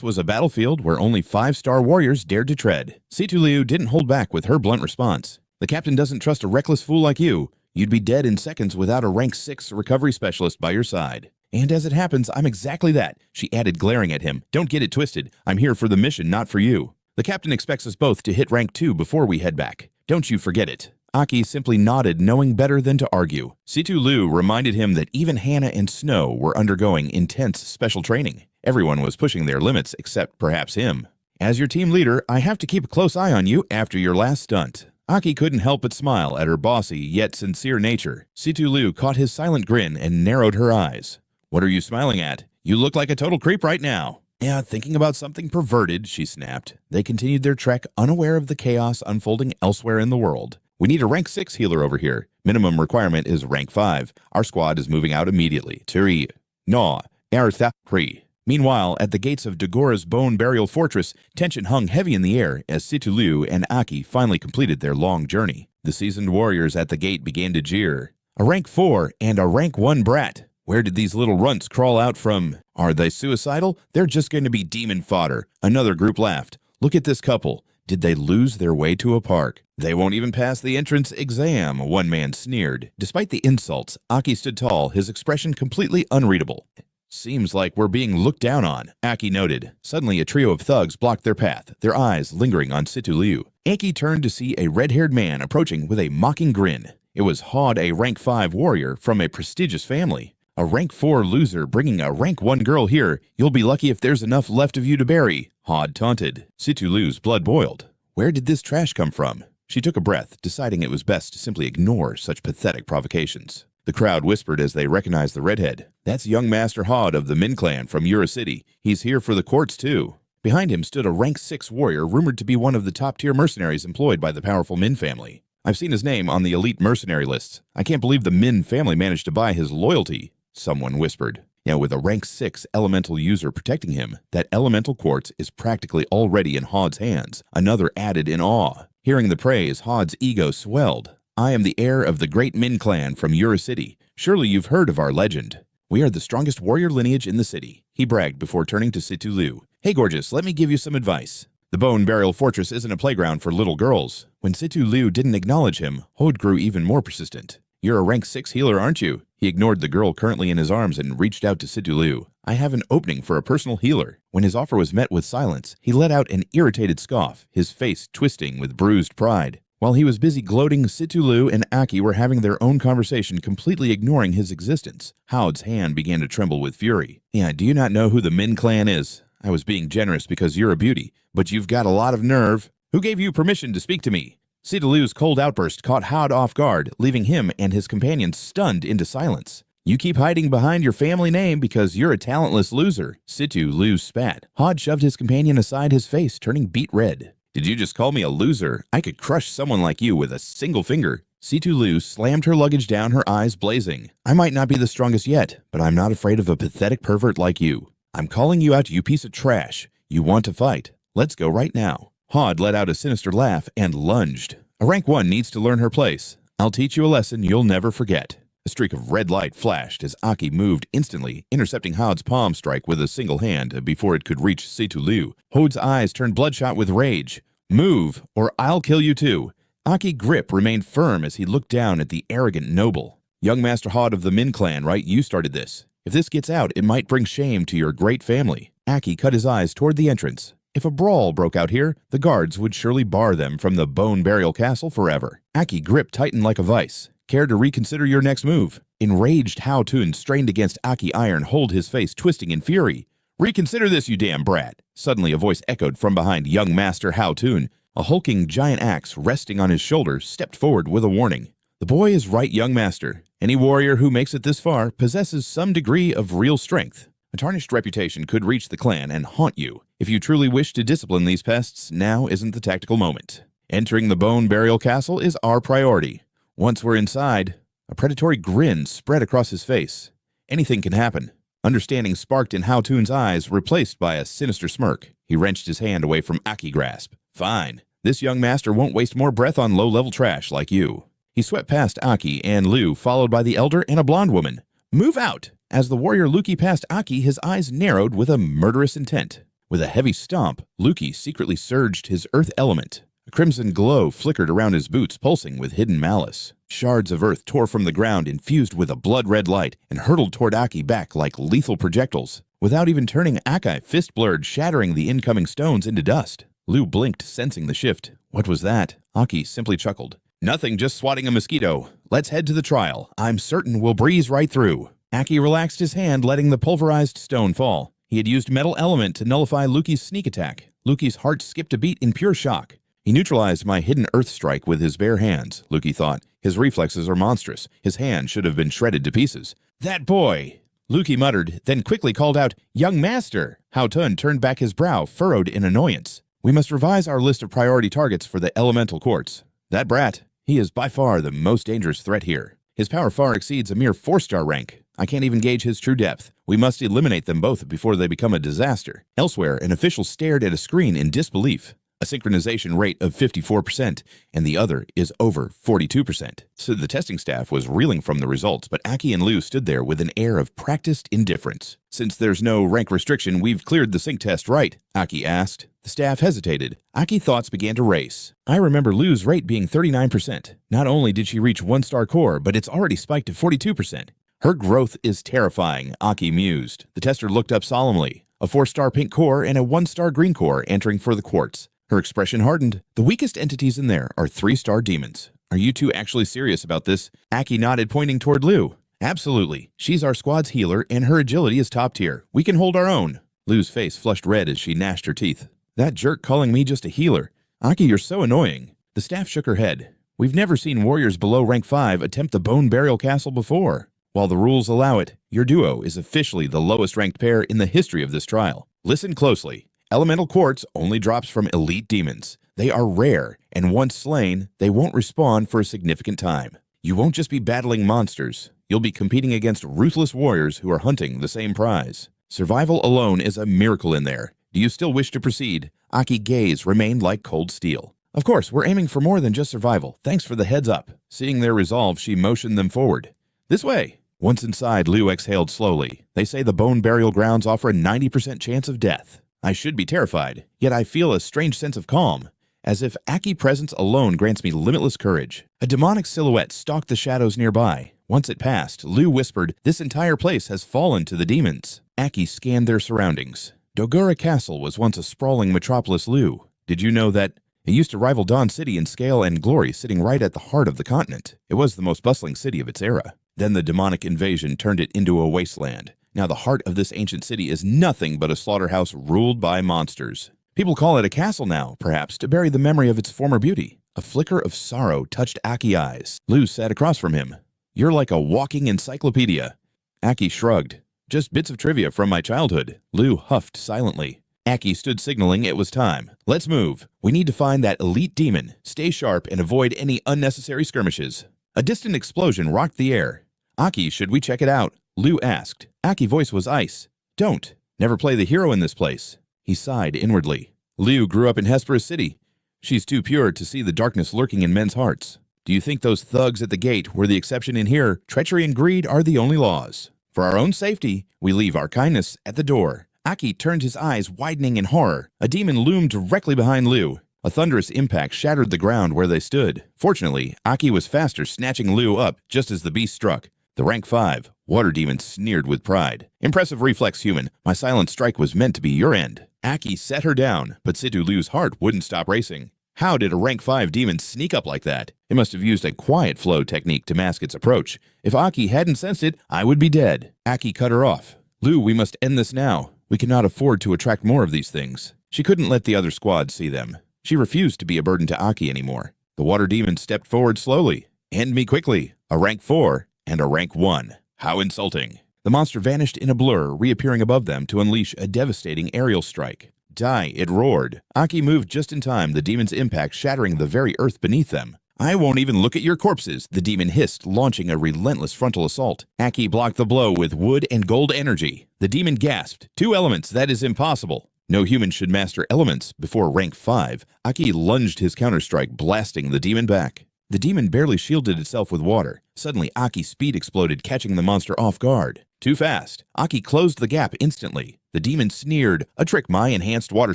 was a battlefield where only 5-star warriors dared to tread. Situ-Liu didn't hold back with her blunt response. "The captain doesn't trust a reckless fool like you. You'd be dead in seconds without a rank 6 recovery specialist by your side." "And as it happens, I'm exactly that," she added, glaring at him. "Don't get it twisted. I'm here for the mission, not for you. The captain expects us both to hit rank 2 before we head back. Don't you forget it." Aki simply nodded, knowing better than to argue. Situ-Liu reminded him that even Hannah and Snow were undergoing intense special training. Everyone was pushing their limits except perhaps him. "As your team leader, I have to keep a close eye on you after your last stunt." Aki couldn't help but smile at her bossy yet sincere nature. Situ-Liu caught his silent grin and narrowed her eyes. "What are you smiling at? You look like a total creep right now." "Yeah, thinking about something perverted," she snapped. They continued their trek, unaware of the chaos unfolding elsewhere in the world. "We need a rank 6 healer over here. Minimum requirement is rank 5. Our squad is moving out immediately. Turi. No. Eartha. Pri." Meanwhile, at the gates of Dagora's Bone Burial Fortress, tension hung heavy in the air as Situ-Liu and Aki finally completed their long journey. The seasoned warriors at the gate began to jeer. "A rank 4 and a rank 1 brat. Where did these little runts crawl out from? Are they suicidal? They're just going to be demon fodder." Another group laughed. "Look at this couple. Did they lose their way to a park? They won't even pass the entrance exam," one man sneered. Despite the insults, Aki stood tall, his expression completely unreadable. "Seems like we're being looked down on," Aki noted. Suddenly, a trio of thugs blocked their path, their eyes lingering on Situ-Liu. Aki turned to see a red-haired man approaching with a mocking grin. It was Hod, a rank 5 warrior from a prestigious family. "A rank 4 loser bringing a rank 1 girl here. You'll be lucky if there's enough left of you to bury," Hod taunted. Situ-Liu's blood boiled. Where did this trash come from? She took a breath, deciding it was best to simply ignore such pathetic provocations. The crowd whispered as they recognized the redhead. "That's young Master Hod of the Min clan from Ura City. He's here for the courts too." Behind him stood a rank 6 warrior rumored to be one of the top-tier mercenaries employed by the powerful Min family. "I've seen his name on the elite mercenary lists. I can't believe the Min family managed to buy his loyalty," someone whispered. Now, with a rank 6 elemental user protecting him, that elemental quartz is practically already in Hod's hands, another added in awe. Hearing the praise, Hod's ego swelled. "I am the heir of the great Min clan from Ura City. Surely you've heard of our legend. We are the strongest warrior lineage in the city," he bragged before turning to Situ-Liu. "Hey gorgeous, let me give you some advice. The Bone Burial Fortress isn't a playground for little girls." When Situ-Liu didn't acknowledge him, Hod grew even more persistent. "You're a rank 6 healer, aren't you?" He ignored the girl currently in his arms and reached out to Situ-Liu. "I have an opening for a personal healer." When his offer was met with silence, he let out an irritated scoff, his face twisting with bruised pride. While he was busy gloating, Situ-Liu and Aki were having their own conversation, completely ignoring his existence. Hod's hand began to tremble with fury. "Yeah, do you not know who the Min clan is? I was being generous because you're a beauty, but you've got a lot of nerve. Who gave you permission to speak to me?" Situ-Liu's cold outburst caught Hod off guard, leaving him and his companions stunned into silence. "You keep hiding behind your family name because you're a talentless loser." Situ-Liu spat. Hod shoved his companion aside, his face turning beet red. "Did you just call me a loser? I could crush someone like you with a single finger." Situ-Liu slammed her luggage down, her eyes blazing. "I might not be the strongest yet, but I'm not afraid of a pathetic pervert like you. I'm calling you out, you piece of trash. You want to fight? Let's go right now." Hod let out a sinister laugh and lunged. "A rank 1 needs to learn her place. I'll teach you a lesson you'll never forget." A streak of red light flashed as Aki moved instantly, intercepting Hod's palm strike with a single hand before it could reach Situ-Liu. Hod's eyes turned bloodshot with rage. "Move, or I'll kill you too." Aki's grip remained firm as he looked down at the arrogant noble. "Young Master Hod of the Min clan, right? You started this. If this gets out, it might bring shame to your great family." Aki cut his eyes toward the entrance. If a brawl broke out here, the guards would surely bar them from the Bone Burial Castle forever. Aki's grip tightened like a vice. "Care to reconsider your next move?" Enraged Hao-Tun strained against Aki's iron hold, his face twisting in fury. "Reconsider this, you damn brat." Suddenly a voice echoed from behind young Master Hao-Tun. A hulking giant axe resting on his shoulder stepped forward with a warning. The boy is right, young master. Any warrior who makes it this far possesses some degree of real strength. A tarnished reputation could reach the clan and haunt you. If you truly wish to discipline these pests, now isn't the tactical moment. Entering the Bone Burial Castle is our priority. Once we're inside, a predatory grin spread across his face. Anything can happen. Understanding sparked in Hao-Tun's eyes, replaced by a sinister smirk. He wrenched his hand away from Aki's grasp. Fine. This young master won't waste more breath on low-level trash like you. He swept past Aki and Liu, followed by the elder and a blonde woman. Move out! As the warrior Luki passed Aki, his eyes narrowed with a murderous intent. With a heavy stomp, Luki secretly surged his earth element. A crimson glow flickered around his boots, pulsing with hidden malice. Shards of earth tore from the ground, infused with a blood-red light, and hurtled toward Aki back like lethal projectiles. Without even turning, Aki fist-blurred, shattering the incoming stones into dust. Liu blinked, sensing the shift. What was that? Aki simply chuckled. Nothing, just swatting a mosquito. Let's head to the trial. I'm certain we'll breeze right through. Aki relaxed his hand, letting the pulverized stone fall. He had used metal element to nullify Luki's sneak attack. Luki's heart skipped a beat in pure shock. He neutralized my hidden earth strike with his bare hands, Luki thought. His reflexes are monstrous. His hand should have been shredded to pieces. That boy! Luki muttered, then quickly called out, Young master! Hao-Tun turned back his brow, furrowed in annoyance. We must revise our list of priority targets for the elemental courts. That brat, he is by far the most dangerous threat here. His power far exceeds a mere 4-star rank. I can't even gauge his true depth. We must eliminate them both before they become a disaster. Elsewhere, an official stared at a screen in disbelief. A synchronization rate of 54%, and the other is over 42%. So the testing staff was reeling from the results, but Aki and Liu stood there with an air of practiced indifference. Since there's no rank restriction, we've cleared the sync test, right? Aki asked. The staff hesitated. Aki's thoughts began to race. I remember Liu's rate being 39%. Not only did she reach 1-star core, but it's already spiked to 42%. Her growth is terrifying, Aki mused. The tester looked up solemnly. A 4-star pink core and a 1-star green core entering for the quartz. Her expression hardened. The weakest entities in there are 3-star demons. Are you two actually serious about this? Aki nodded, pointing toward Liu. Absolutely. She's our squad's healer, and her agility is top tier. We can hold our own. Liu's face flushed red as she gnashed her teeth. That jerk calling me just a healer. Aki, you're so annoying. The staff shook her head. We've never seen warriors below rank 5 attempt the Bone Burial Castle before. While the rules allow it, your duo is officially the lowest ranked pair in the history of this trial. Listen closely. Elemental quartz only drops from elite demons. They are rare, and once slain, they won't respawn for a significant time. You won't just be battling monsters. You'll be competing against ruthless warriors who are hunting the same prize. Survival alone is a miracle in there. Do you still wish to proceed? Aki's gaze remained like cold steel. Of course, we're aiming for more than just survival. Thanks for the heads up. Seeing their resolve, she motioned them forward. This way. Once inside, Liu exhaled slowly. They say the bone burial grounds offer a 90% chance of death. I should be terrified, yet I feel a strange sense of calm, as if Aki's presence alone grants me limitless courage. A demonic silhouette stalked the shadows nearby. Once it passed, Liu whispered, This entire place has fallen to the demons. Aki scanned their surroundings. Dogura Castle was once a sprawling metropolis, Liu. Did you know that it used to rival Dawn City in scale and glory, sitting right at the heart of the continent? It was the most bustling city of its era. Then the demonic invasion turned it into a wasteland. Now the heart of this ancient city is nothing but a slaughterhouse ruled by monsters. People call it a castle now, perhaps, to bury the memory of its former beauty. A flicker of sorrow touched Aki's eyes. Liu sat across from him. You're like a walking encyclopedia. Aki shrugged. Just bits of trivia from my childhood. Liu huffed silently. Aki stood signaling it was time. Let's move. We need to find that elite demon. Stay sharp and avoid any unnecessary skirmishes. A distant explosion rocked the air. Aki, should we check it out? Liu asked. Aki's voice was ice. Don't. Never play the hero in this place. He sighed inwardly. Liu grew up in Hesperus City. She's too pure to see the darkness lurking in men's hearts. Do you think those thugs at the gate were the exception in here? Treachery and greed are the only laws. For our own safety, we leave our kindness at the door. Aki turned his eyes, widening in horror. A demon loomed directly behind Liu. A thunderous impact shattered the ground where they stood. Fortunately, Aki was faster, snatching Liu up just as the beast struck. The rank 5 water demon sneered with pride. Impressive reflex, human. My silent strike was meant to be your end. Aki set her down, but Situ Liu's heart wouldn't stop racing. How did a rank 5 demon sneak up like that? It must have used a quiet flow technique to mask its approach. If Aki hadn't sensed it, I would be dead. Aki cut her off. Liu, we must end this now. We cannot afford to attract more of these things. She couldn't let the other squad see them. She refused to be a burden to Aki anymore. The water demon stepped forward slowly. End me quickly. A rank 4 and a rank 1. How insulting. The monster vanished in a blur, reappearing above them to unleash a devastating aerial strike. Die, it roared. Aki moved just in time, the demon's impact shattering the very earth beneath them. I won't even look at your corpses, the demon hissed, launching a relentless frontal assault. Aki blocked the blow with wood and gold energy. The demon gasped. 2 elements, that is impossible. No human should master elements before rank 5. Aki lunged his counterstrike, blasting the demon back. The demon barely shielded itself with water. Suddenly, Aki's speed exploded, catching the monster off guard. Too fast. Aki closed the gap instantly. The demon sneered, a trick my enhanced water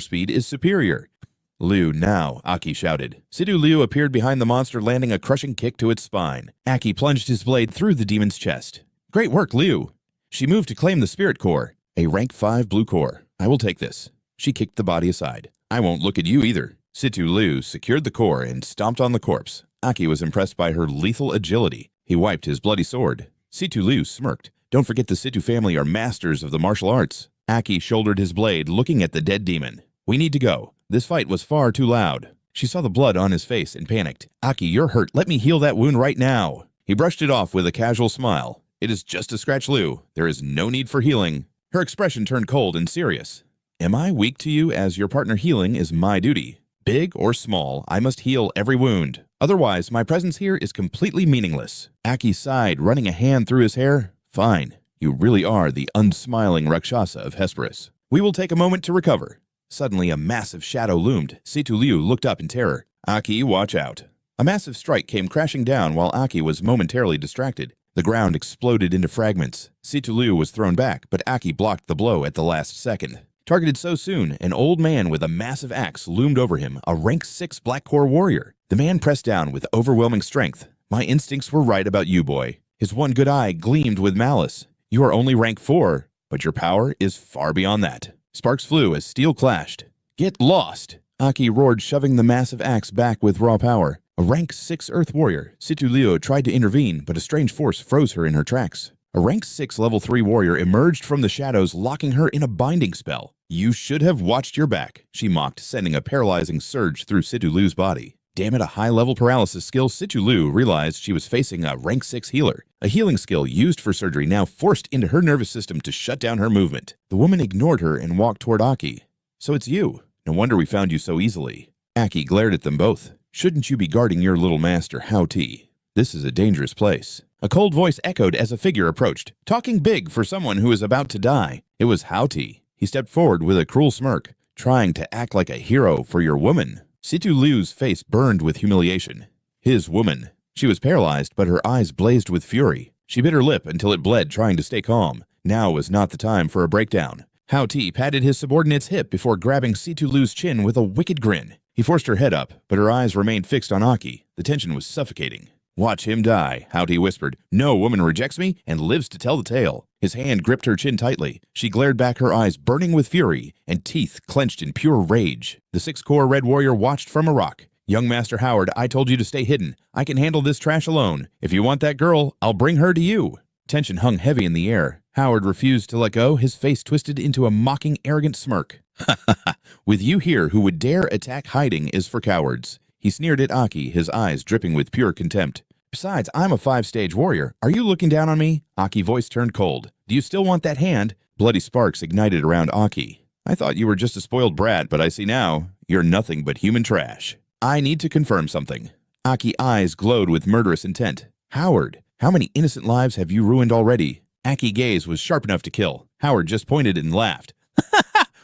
speed is superior. Liu now, Aki shouted. Sidu Liu appeared behind the monster, landing a crushing kick to its spine. Aki plunged his blade through the demon's chest. Great work, Liu. She moved to claim the spirit core. A rank 5 blue core. I will take this. She kicked the body aside. I won't look at you either. Situ Liu secured the core and stomped on the corpse. Aki was impressed by her lethal agility. He wiped his bloody sword. Situ Liu smirked. Don't forget the Situ family are masters of the martial arts. Aki shouldered his blade, looking at the dead demon. We need to go. This fight was far too loud. She saw the blood on his face and panicked. Aki, you're hurt. Let me heal that wound right now. He brushed it off with a casual smile. It is just a scratch, Liu. There is no need for healing. Her expression turned cold and serious. Am I weak to you, as your partner healing is my duty? Big or small, I must heal every wound. Otherwise, my presence here is completely meaningless. Aki sighed, running a hand through his hair. Fine. You really are the unsmiling Rakshasa of Hesperus. We will take a moment to recover. Suddenly, a massive shadow loomed. Situ Liu looked up in terror. Aki, watch out. A massive strike came crashing down while Aki was momentarily distracted. The ground exploded into fragments. Situ Liu was thrown back, but Aki blocked the blow at the last second. Targeted so soon, an old man with a massive axe loomed over him, a rank 6 Black Core warrior. The man pressed down with overwhelming strength. My instincts were right about you, boy. His one good eye gleamed with malice. You are only rank 4, but your power is far beyond that. Sparks flew as steel clashed. Get lost! Aki roared, shoving the massive axe back with raw power. A rank 6 Earth warrior, Situ Liu tried to intervene, but a strange force froze her in her tracks. A rank 6 level 3 warrior emerged from the shadows, locking her in a binding spell. You should have watched your back, she mocked, sending a paralyzing surge through Situ Liu's body. Damn it, a high-level paralysis skill. Situ Liu realized she was facing a rank 6 healer. A healing skill used for surgery now forced into her nervous system to shut down her movement. The woman ignored her and walked toward Aki. So it's you. No wonder we found you so easily. Aki glared at them both. Shouldn't you be guarding your little master, Hao-Ti? This is a dangerous place. A cold voice echoed as a figure approached, talking big for someone who is about to die. It was Hao-Ti. He stepped forward with a cruel smirk, trying to act like a hero for your woman. Situ Liu's face burned with humiliation. His woman. She was paralyzed, but her eyes blazed with fury. She bit her lip until it bled, trying to stay calm. Now was not the time for a breakdown. Hao-Ti patted his subordinate's hip before grabbing Situ Liu's chin with a wicked grin. He forced her head up, but her eyes remained fixed on Aki. The tension was suffocating. Watch him die, Hao-Ti whispered. No woman rejects me and lives to tell the tale. His hand gripped her chin tightly. She glared back, her eyes burning with fury and teeth clenched in pure rage. The 6-core red warrior watched from a rock. Young Master Howard, I told you to stay hidden. I can handle this trash alone. If you want that girl, I'll bring her to you. Tension hung heavy in the air. Howard refused to let go, his face twisted into a mocking, arrogant smirk. Ha ha ha. With you here, who would dare attack hiding is for cowards. He sneered at Aki, his eyes dripping with pure contempt. Besides, I'm a 5-stage warrior. Are you looking down on me? Aki's voice turned cold. Do you still want that hand? Bloody sparks ignited around Aki. I thought you were just a spoiled brat, but I see now, you're nothing but human trash. I need to confirm something. Aki's eyes glowed with murderous intent. Howard, how many innocent lives have you ruined already? Aki's gaze was sharp enough to kill. Howard just pointed and laughed.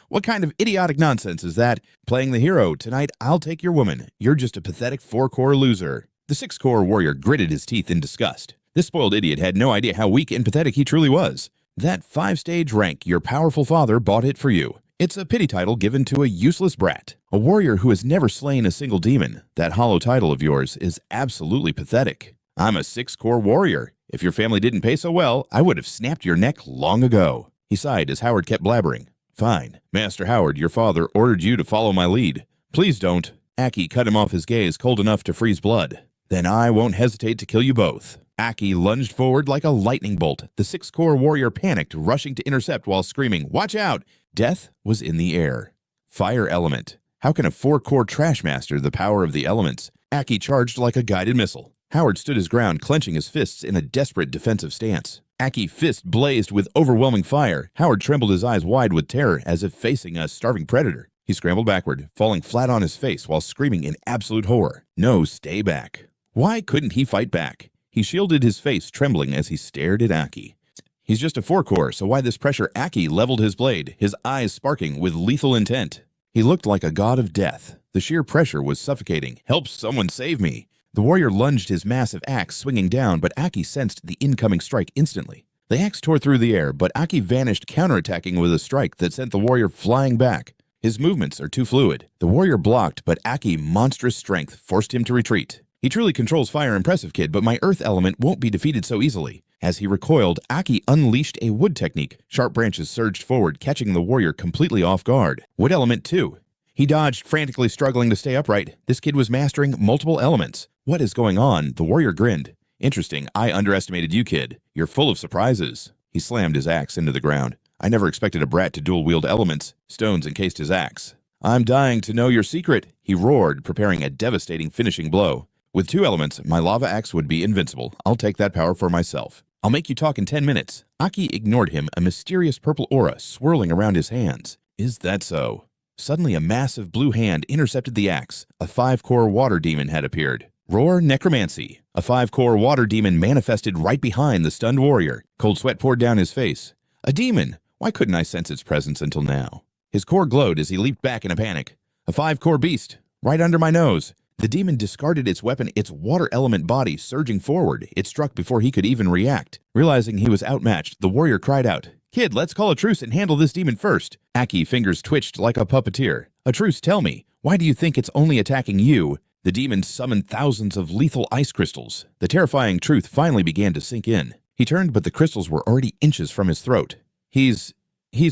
What kind of idiotic nonsense is that? Playing the hero. Tonight, I'll take your woman. You're just a pathetic 4-core loser. The 6-core warrior gritted his teeth in disgust. This spoiled idiot had no idea how weak and pathetic he truly was. That 5-stage rank, your powerful father bought it for you. It's a pity title given to a useless brat. A warrior who has never slain a single demon. That hollow title of yours is absolutely pathetic. I'm a 6-core warrior. If your family didn't pay so well, I would have snapped your neck long ago. He sighed as Howard kept blabbering. Fine. Master Howard, your father ordered you to follow my lead. Please don't. Aki cut him off, his gaze cold enough to freeze blood. Then I won't hesitate to kill you both. Aki lunged forward like a lightning bolt. The 6-core warrior panicked, rushing to intercept while screaming, Watch out! Death was in the air. Fire element. How can a 4-core trash master the power of the elements? Aki charged like a guided missile. Howard stood his ground, clenching his fists in a desperate defensive stance. Aki's fist blazed with overwhelming fire. Howard trembled, his eyes wide with terror, as if facing a starving predator. He scrambled backward, falling flat on his face while screaming in absolute horror. No, stay back. Why couldn't he fight back? He shielded his face, trembling as he stared at Aki. He's just a 4-core, so why this pressure? Aki leveled his blade, his eyes sparking with lethal intent. He looked like a god of death. The sheer pressure was suffocating. Help, someone save me. The warrior lunged his massive axe, swinging down, but Aki sensed the incoming strike instantly. The axe tore through the air, but Aki vanished, counterattacking with a strike that sent the warrior flying back. His movements are too fluid. The warrior blocked, but Aki's monstrous strength forced him to retreat. He truly controls fire, impressive kid, but my earth element won't be defeated so easily. As he recoiled, Aki unleashed a wood technique. Sharp branches surged forward, catching the warrior completely off guard. Wood element too. He dodged, frantically struggling to stay upright. This kid was mastering multiple elements. What is going on? The warrior grinned. Interesting, I underestimated you, kid. You're full of surprises. He slammed his axe into the ground. I never expected a brat to dual-wield elements. Stones encased his axe. I'm dying to know your secret, he roared, preparing a devastating finishing blow. With 2 elements, my lava axe would be invincible. I'll take that power for myself. I'll make you talk in 10 minutes. Aki ignored him, a mysterious purple aura swirling around his hands. Is that so? Suddenly, a massive blue hand intercepted the axe. A 5-core water demon had appeared. Roar Necromancy. A 5-core water demon manifested right behind the stunned warrior. Cold sweat poured down his face. A demon! Why couldn't I sense its presence until now? His core glowed as he leaped back in a panic. A 5-core beast. Right under my nose. The demon discarded its weapon, its water element body surging forward. It struck before he could even react. Realizing he was outmatched, the warrior cried out, Kid, let's call a truce and handle this demon first. Aki's fingers twitched like a puppeteer. A truce, tell me. Why do you think it's only attacking you? The demon summoned thousands of lethal ice crystals. The terrifying truth finally began to sink in. He turned, but the crystals were already inches from his throat. He's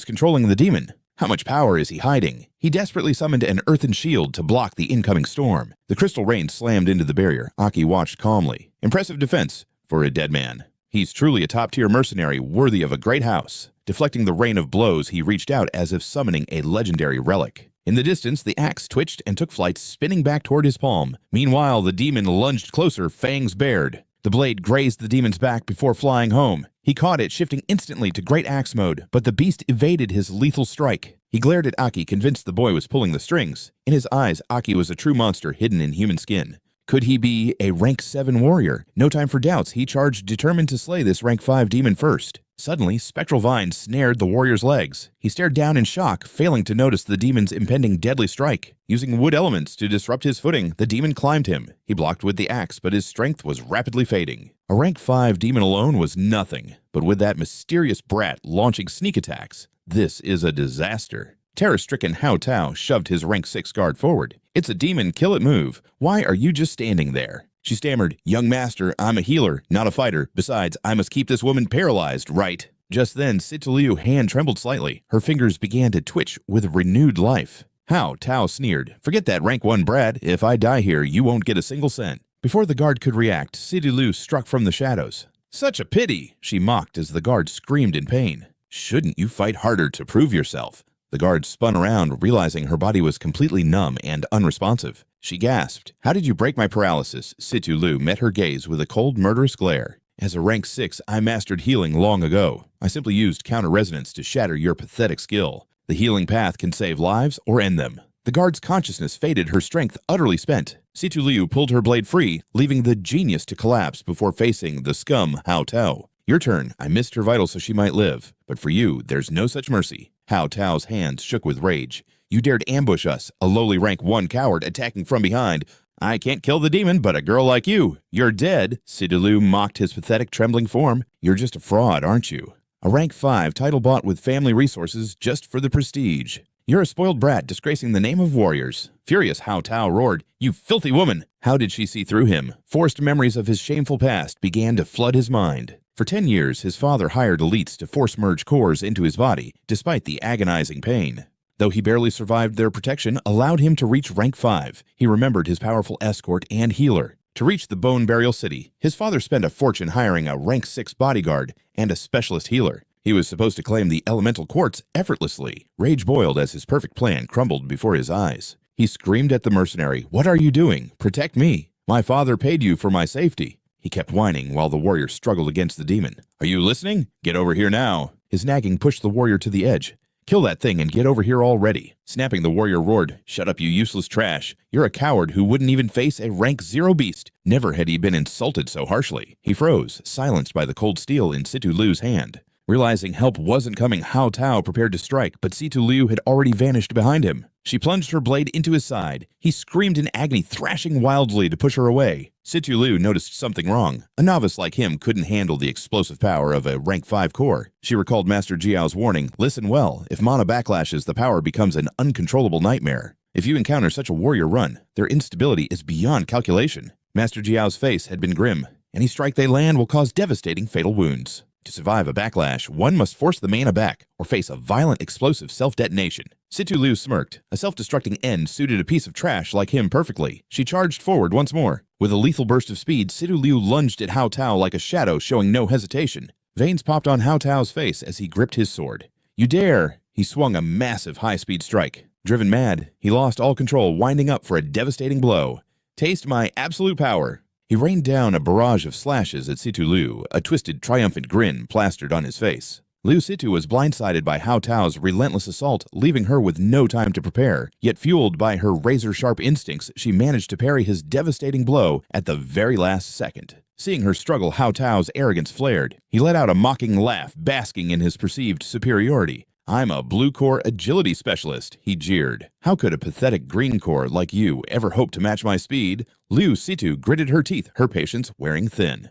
controlling the demon. How much power is he hiding? He desperately summoned an earthen shield to block the incoming storm. The crystal rain slammed into the barrier. Aki watched calmly. Impressive defense for a dead man. He's truly a top-tier mercenary worthy of a great house. Deflecting the rain of blows, he reached out as if summoning a legendary relic. In the distance, the axe twitched and took flight, spinning back toward his palm. Meanwhile, the demon lunged closer, fangs bared. The blade grazed the demon's back before flying home. He caught it, shifting instantly to great axe mode, but the beast evaded his lethal strike. He glared at Aki, convinced the boy was pulling the strings. In his eyes, Aki was a true monster hidden in human skin. Could he be a rank 7 warrior? No time for doubts, he charged, determined to slay this rank 5 demon first. Suddenly, spectral vines snared the warrior's legs. He stared down in shock, failing to notice the demon's impending deadly strike. Using wood elements to disrupt his footing, the demon climbed him. He blocked with the axe, but his strength was rapidly fading. A rank 5 demon alone was nothing, but with that mysterious brat launching sneak attacks, this is a disaster. Terror-stricken Hao Tao shoved his rank 6 guard forward. It's a demon, kill it move. Why are you just standing there? She stammered, Young master, I'm a healer, not a fighter. Besides, I must keep this woman paralyzed, right? Just then, Situlu's hand trembled slightly. Her fingers began to twitch with renewed life. Hao Tao sneered, Forget that rank 1 brat. If I die here, you won't get a single cent. Before the guard could react, Situlu struck from the shadows. Such a pity, she mocked as the guard screamed in pain. Shouldn't you fight harder to prove yourself? The guard spun around, realizing her body was completely numb and unresponsive. She gasped. How did you break my paralysis? Situlu met her gaze with a cold, murderous glare. As a rank 6, I mastered healing long ago. I simply used counter-resonance to shatter your pathetic skill. The healing path can save lives or end them. The guard's consciousness faded, her strength utterly spent. Situlu pulled her blade free, leaving the genius to collapse before facing the scum Hao Tao. Your turn. I missed her vitals so she might live. But for you, there's no such mercy. Hao Tao's hands shook with rage. You dared ambush us, a lowly rank 1 coward attacking from behind. I can't kill the demon, but a girl like you. You're dead. Situlu mocked his pathetic, trembling form. You're just a fraud, aren't you? A rank 5 title bought with family resources just for the prestige. You're a spoiled brat disgracing the name of warriors. Furious, Hao Tao roared, You filthy woman! How did she see through him? Forced memories of his shameful past began to flood his mind. For 10 years, his father hired elites to force merge cores into his body, despite the agonizing pain. Though he barely survived their protection, allowed him to reach rank 5. He remembered his powerful escort and healer. To reach the Bone Burial City, his father spent a fortune hiring a rank 6 bodyguard and a specialist healer. He was supposed to claim the elemental quartz effortlessly. Rage boiled as his perfect plan crumbled before his eyes. He screamed at the mercenary, "What are you doing? Protect me. My father paid you for my safety." He kept whining while the warrior struggled against the demon. "Are you listening? Get over here now." His nagging pushed the warrior to the edge. "Kill that thing and get over here already." Snapping, the warrior roared, "Shut up, you useless trash. You're a coward who wouldn't even face a rank 0 beast." Never had he been insulted so harshly. He froze, silenced by the cold steel in Situ Liu's hand. Realizing help wasn't coming, Hao Tao prepared to strike, but Situ Liu had already vanished behind him. She plunged her blade into his side. He screamed in agony, thrashing wildly to push her away. Situ Liu noticed something wrong. A novice like him couldn't handle the explosive power of a rank 5 core. She recalled Master Jiao's warning, "Listen well, if mana backlashes, the power becomes an uncontrollable nightmare. If you encounter such a warrior run, their instability is beyond calculation." Master Jiao's face had been grim. Any strike they land will cause devastating fatal wounds. To survive a backlash, one must force the mana back or face a violent explosive self-detonation. Situ Liu smirked. A self-destructing end suited a piece of trash like him perfectly. She charged forward once more. With a lethal burst of speed, Situ Liu lunged at Hao Tao like a shadow, showing no hesitation. Veins popped on Hao Tao's face as he gripped his sword. "You dare!" He swung a massive high-speed strike. Driven mad, he lost all control, winding up for a devastating blow. "Taste my absolute power." He rained down a barrage of slashes at Situ Liu, a twisted, triumphant grin plastered on his face. Liu Situ was blindsided by Hao Tao's relentless assault, leaving her with no time to prepare. Yet fueled by her razor-sharp instincts, she managed to parry his devastating blow at the very last second. Seeing her struggle, Hao Tao's arrogance flared. He let out a mocking laugh, basking in his perceived superiority. "I'm a blue-core agility specialist," he jeered. "How could a pathetic green core like you ever hope to match my speed?" Liu Situ gritted her teeth, her patience wearing thin.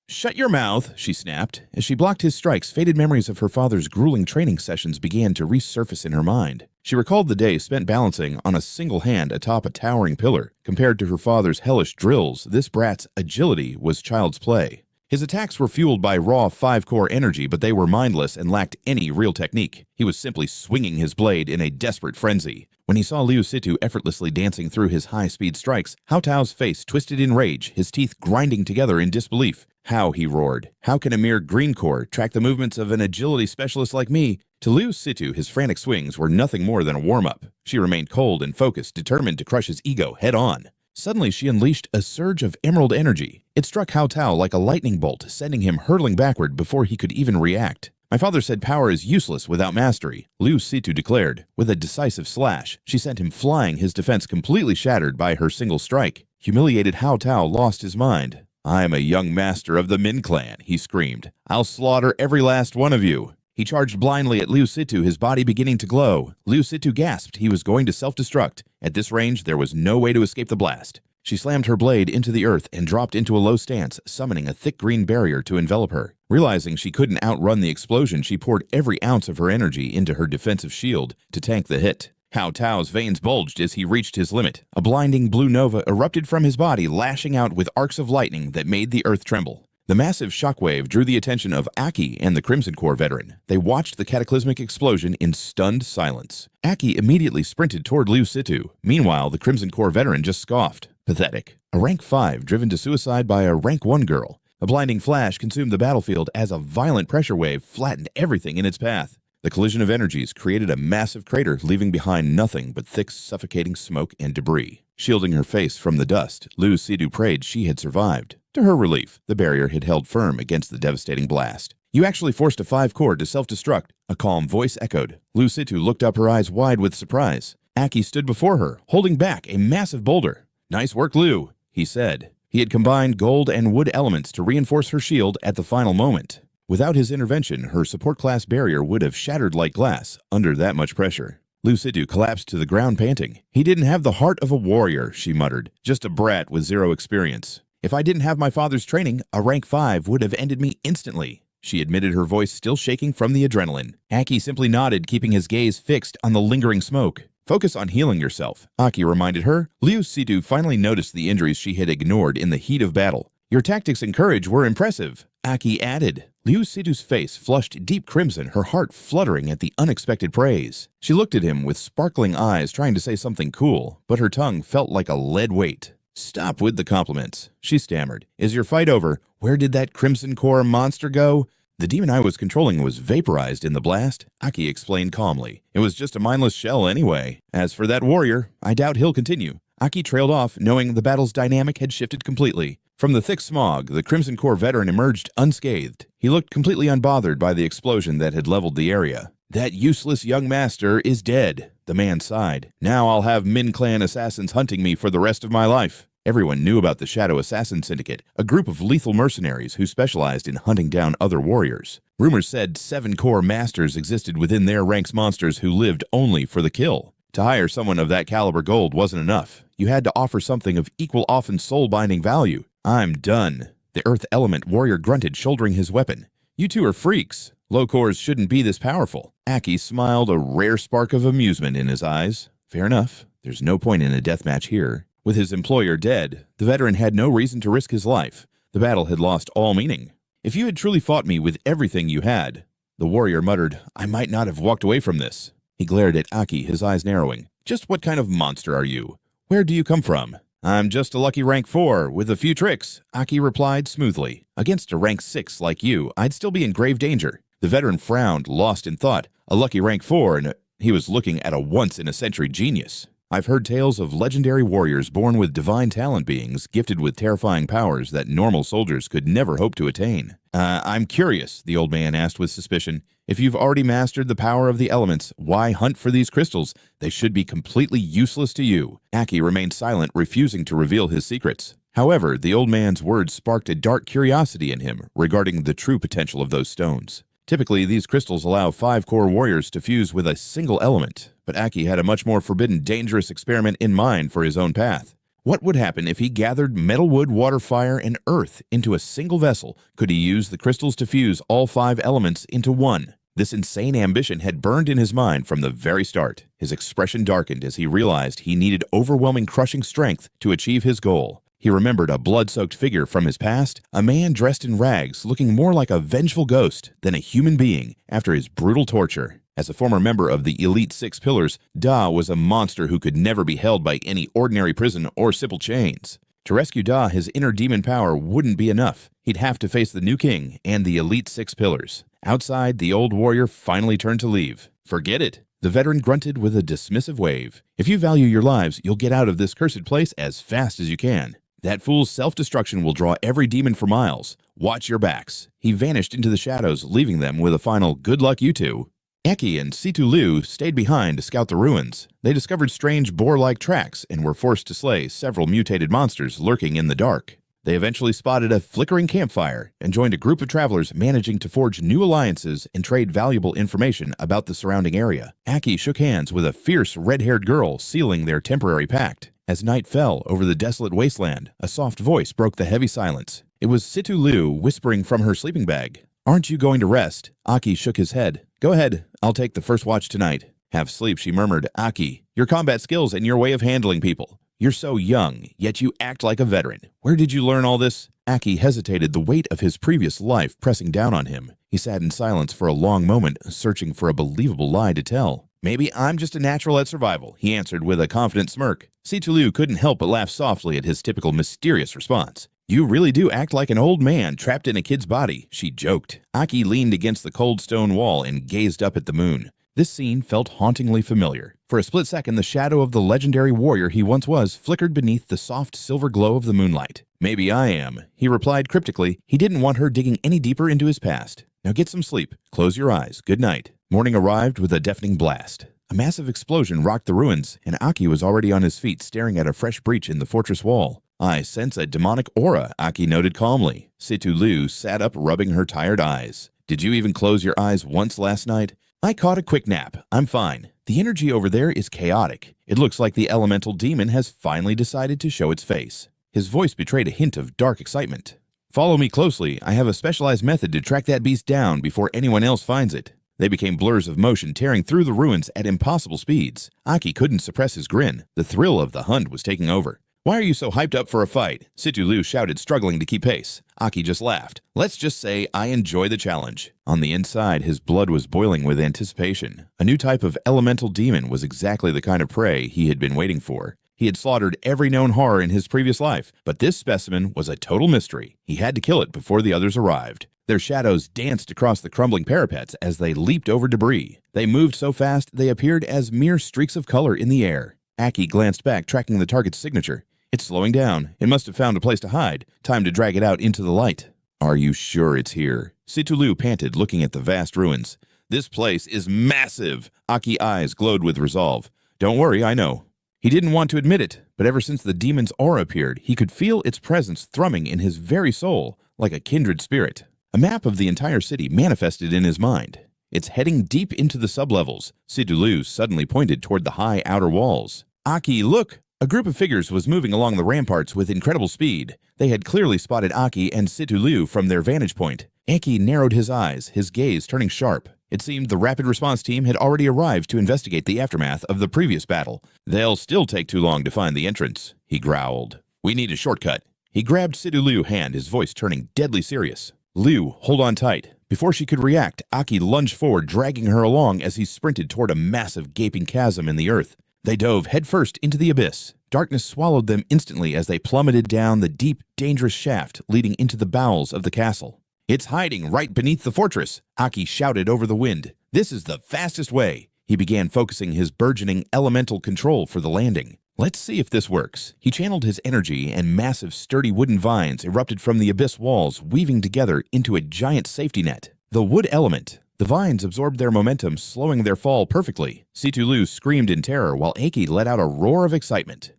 "Shut your mouth," she snapped. As she blocked his strikes, faded memories of her father's grueling training sessions began to resurface in her mind. She recalled the day spent balancing on a single hand atop a towering pillar. Compared to her father's hellish drills, this brat's agility was child's play. His attacks were fueled by raw 5-core energy, but they were mindless and lacked any real technique. He was simply swinging his blade in a desperate frenzy. When he saw Liu Situ effortlessly dancing through his high-speed strikes, Hao Tao's face twisted in rage, his teeth grinding together in disbelief. "How?" he roared. "How can a mere green core track the movements of an agility specialist like me?" To Liu Situ, his frantic swings were nothing more than a warm-up. She remained cold and focused, determined to crush his ego head-on. Suddenly, she unleashed a surge of emerald energy. It struck Hao Tao like a lightning bolt, sending him hurtling backward before he could even react. "My father said power is useless without mastery," Liu Situ declared. With a decisive slash, she sent him flying, his defense completely shattered by her single strike. Humiliated, Hao Tao lost his mind. "I am a young master of the Min clan," he screamed. "I'll slaughter every last one of you." He charged blindly at Liu Situ, his body beginning to glow. Liu Situ gasped he was going to self-destruct. At this range, there was no way to escape the blast. She slammed her blade into the earth and dropped into a low stance, summoning a thick green barrier to envelop her. Realizing she couldn't outrun the explosion, she poured every ounce of her energy into her defensive shield to tank the hit. Hao Tao's veins bulged as he reached his limit. A blinding blue nova erupted from his body, lashing out with arcs of lightning that made the earth tremble. The massive shockwave drew the attention of Aki and the Crimson Core veteran. They watched the cataclysmic explosion in stunned silence. Aki immediately sprinted toward Liu Situ. Meanwhile, the Crimson Core veteran just scoffed. Pathetic. A rank 5 driven to suicide by a rank 1 girl. A blinding flash consumed the battlefield as a violent pressure wave flattened everything in its path. The collision of energies created a massive crater, leaving behind nothing but thick, suffocating smoke and debris. Shielding her face from the dust, Liu Situ prayed she had survived. To her relief, the barrier had held firm against the devastating blast. "You actually forced a 5-core to self-destruct," a calm voice echoed. Liu Situ looked up, her eyes wide with surprise. Aki stood before her, holding back a massive boulder. "Nice work, Liu," he said. He had combined gold and wood elements to reinforce her shield at the final moment. Without his intervention, her support class barrier would have shattered like glass under that much pressure. Liu Situ collapsed to the ground panting. "He didn't have the heart of a warrior," she muttered. "Just a brat with 0 experience. If I didn't have my father's training, a rank 5 would have ended me instantly," she admitted, her voice still shaking from the adrenaline. Aki simply nodded, keeping his gaze fixed on the lingering smoke. "Focus on healing yourself," Aki reminded her. Liu Situ finally noticed the injuries she had ignored in the heat of battle. "Your tactics and courage were impressive," Aki added. Liu Situ's face flushed deep crimson, her heart fluttering at the unexpected praise. She looked at him with sparkling eyes, trying to say something cool, but her tongue felt like a lead weight. "Stop with the compliments," she stammered. "Is your fight over? Where did that Crimson Core monster go?" The demon I was controlling was vaporized in the blast, Aki explained calmly. It was just a mindless shell anyway. As for that warrior, I doubt he'll continue. Aki trailed off, knowing the battle's dynamic had shifted completely. From the thick smog, the Crimson Corps veteran emerged unscathed. He looked completely unbothered by the explosion that had leveled the area. That useless young master is dead, the man sighed. Now I'll have Min Clan assassins hunting me for the rest of my life. Everyone knew about the Shadow Assassin Syndicate, a group of lethal mercenaries who specialized in hunting down other warriors. Rumors said 7 core masters existed within their ranks, monsters who lived only for the kill. To hire someone of that caliber gold wasn't enough. You had to offer something of equal, often soul-binding value. I'm done. The Earth Element warrior grunted, shouldering his weapon. You two are freaks. Low cores shouldn't be this powerful. Aki smiled, a rare spark of amusement in his eyes. Fair enough. There's no point in a deathmatch here. With his employer dead, the veteran had no reason to risk his life. The battle had lost all meaning. If you had truly fought me with everything you had, the warrior muttered, I might not have walked away from this. He glared at Aki, his eyes narrowing. Just what kind of monster are you? Where do you come from? I'm just a lucky rank 4 with a few tricks, Aki replied smoothly. Against a rank 6 like you, I'd still be in grave danger. The veteran frowned, lost in thought. A lucky rank 4, and he was looking at a once-in-a-century genius. I've heard tales of legendary warriors born with divine talent, beings gifted with terrifying powers that normal soldiers could never hope to attain. I'm curious, the old man asked with suspicion. If you've already mastered the power of the elements, why hunt for these crystals? They should be completely useless to you. Aki remained silent, refusing to reveal his secrets. However, the old man's words sparked a dark curiosity in him regarding the true potential of those stones. Typically, these crystals allow 5 core warriors to fuse with a single element, but Aki had a much more forbidden, dangerous experiment in mind for his own path. What would happen if he gathered metal, wood, water, fire, and earth into a single vessel? Could he use the crystals to fuse all 5 elements into one? This insane ambition had burned in his mind from the very start. His expression darkened as he realized he needed overwhelming, crushing strength to achieve his goal. He remembered a blood-soaked figure from his past, a man dressed in rags looking more like a vengeful ghost than a human being after his brutal torture. As a former member of the Elite 6 Pillars, Da was a monster who could never be held by any ordinary prison or simple chains. To rescue Da, his inner demon power wouldn't be enough. He'd have to face the new king and the Elite 6 Pillars. Outside, the old warrior finally turned to leave. Forget it. The veteran grunted with a dismissive wave. If you value your lives, you'll get out of this cursed place as fast as you can. That fool's self-destruction will draw every demon for miles. Watch your backs. He vanished into the shadows, leaving them with a final good luck you two. Eki and Situ Liu stayed behind to scout the ruins. They discovered strange boar-like tracks and were forced to slay several mutated monsters lurking in the dark. They eventually spotted a flickering campfire and joined a group of travelers managing to forge new alliances and trade valuable information about the surrounding area. Aki shook hands with a fierce red-haired girl, sealing their temporary pact. As night fell over the desolate wasteland, a soft voice broke the heavy silence. It was Situ Liu whispering from her sleeping bag. Aren't you going to rest? Aki shook his head. Go ahead, I'll take the first watch tonight. Have sleep, she murmured. Aki, your combat skills and your way of handling people. You're so young, yet you act like a veteran. Where did you learn all this? Aki hesitated, the weight of his previous life pressing down on him. He sat in silence for a long moment, searching for a believable lie to tell. Maybe I'm just a natural at survival, he answered with a confident smirk. Situ Liu couldn't help but laugh softly at his typical mysterious response. You really do act like an old man trapped in a kid's body, she joked. Aki leaned against the cold stone wall and gazed up at the moon. This scene felt hauntingly familiar. For a split second, the shadow of the legendary warrior he once was flickered beneath the soft silver glow of the moonlight. Maybe I am, he replied cryptically. He didn't want her digging any deeper into his past. Now get some sleep. Close your eyes. Good night. Morning arrived with a deafening blast. A massive explosion rocked the ruins, and Aki was already on his feet staring at a fresh breach in the fortress wall. I sense a demonic aura, Aki noted calmly. Situ Liu sat up, rubbing her tired eyes. Did you even close your eyes once last night? I caught a quick nap. I'm fine. The energy over there is chaotic. It looks like the elemental demon has finally decided to show its face. His voice betrayed a hint of dark excitement. Follow me closely. I have a specialized method to track that beast down before anyone else finds it. They became blurs of motion tearing through the ruins at impossible speeds. Aki couldn't suppress his grin. The thrill of the hunt was taking over. Why are you so hyped up for a fight? Situ Liu shouted, struggling to keep pace. Aki just laughed. Let's just say I enjoy the challenge. On the inside, his blood was boiling with anticipation. A new type of elemental demon was exactly the kind of prey he had been waiting for. He had slaughtered every known horror in his previous life, but this specimen was a total mystery. He had to kill it before the others arrived. Their shadows danced across the crumbling parapets as they leaped over debris. They moved so fast they appeared as mere streaks of color in the air. Aki glanced back, tracking the target's signature. It's slowing down. It must have found a place to hide. Time to drag it out into the light. Are you sure it's here? Situlu panted, looking at the vast ruins. This place is massive. Aki's eyes glowed with resolve. Don't worry, I know. He didn't want to admit it, but ever since the demon's aura appeared, he could feel its presence thrumming in his very soul, like a kindred spirit. A map of the entire city manifested in his mind. It's heading deep into the sublevels. Situlu suddenly pointed toward the high outer walls. Aki, look! A group of figures was moving along the ramparts with incredible speed. They had clearly spotted Aki and Situlu from their vantage point. Aki narrowed his eyes, his gaze turning sharp. It seemed the rapid response team had already arrived to investigate the aftermath of the previous battle. They'll still take too long to find the entrance, he growled. We need a shortcut. He grabbed Situlu's hand, his voice turning deadly serious. Liu, hold on tight. Before she could react, Aki lunged forward, dragging her along as he sprinted toward a massive gaping chasm in the earth. They dove headfirst into the abyss. Darkness swallowed them instantly as they plummeted down the deep, dangerous shaft leading into the bowels of the castle. It's hiding right beneath the fortress, Aki shouted over the wind. This is the fastest way. He began focusing his burgeoning elemental control for the landing. Let's see if this works. He channeled his energy, and massive, sturdy wooden vines erupted from the abyss walls, weaving together into a giant safety net. The wood element. The vines absorbed their momentum, slowing their fall perfectly. Situlu screamed in terror while Aki let out a roar of excitement.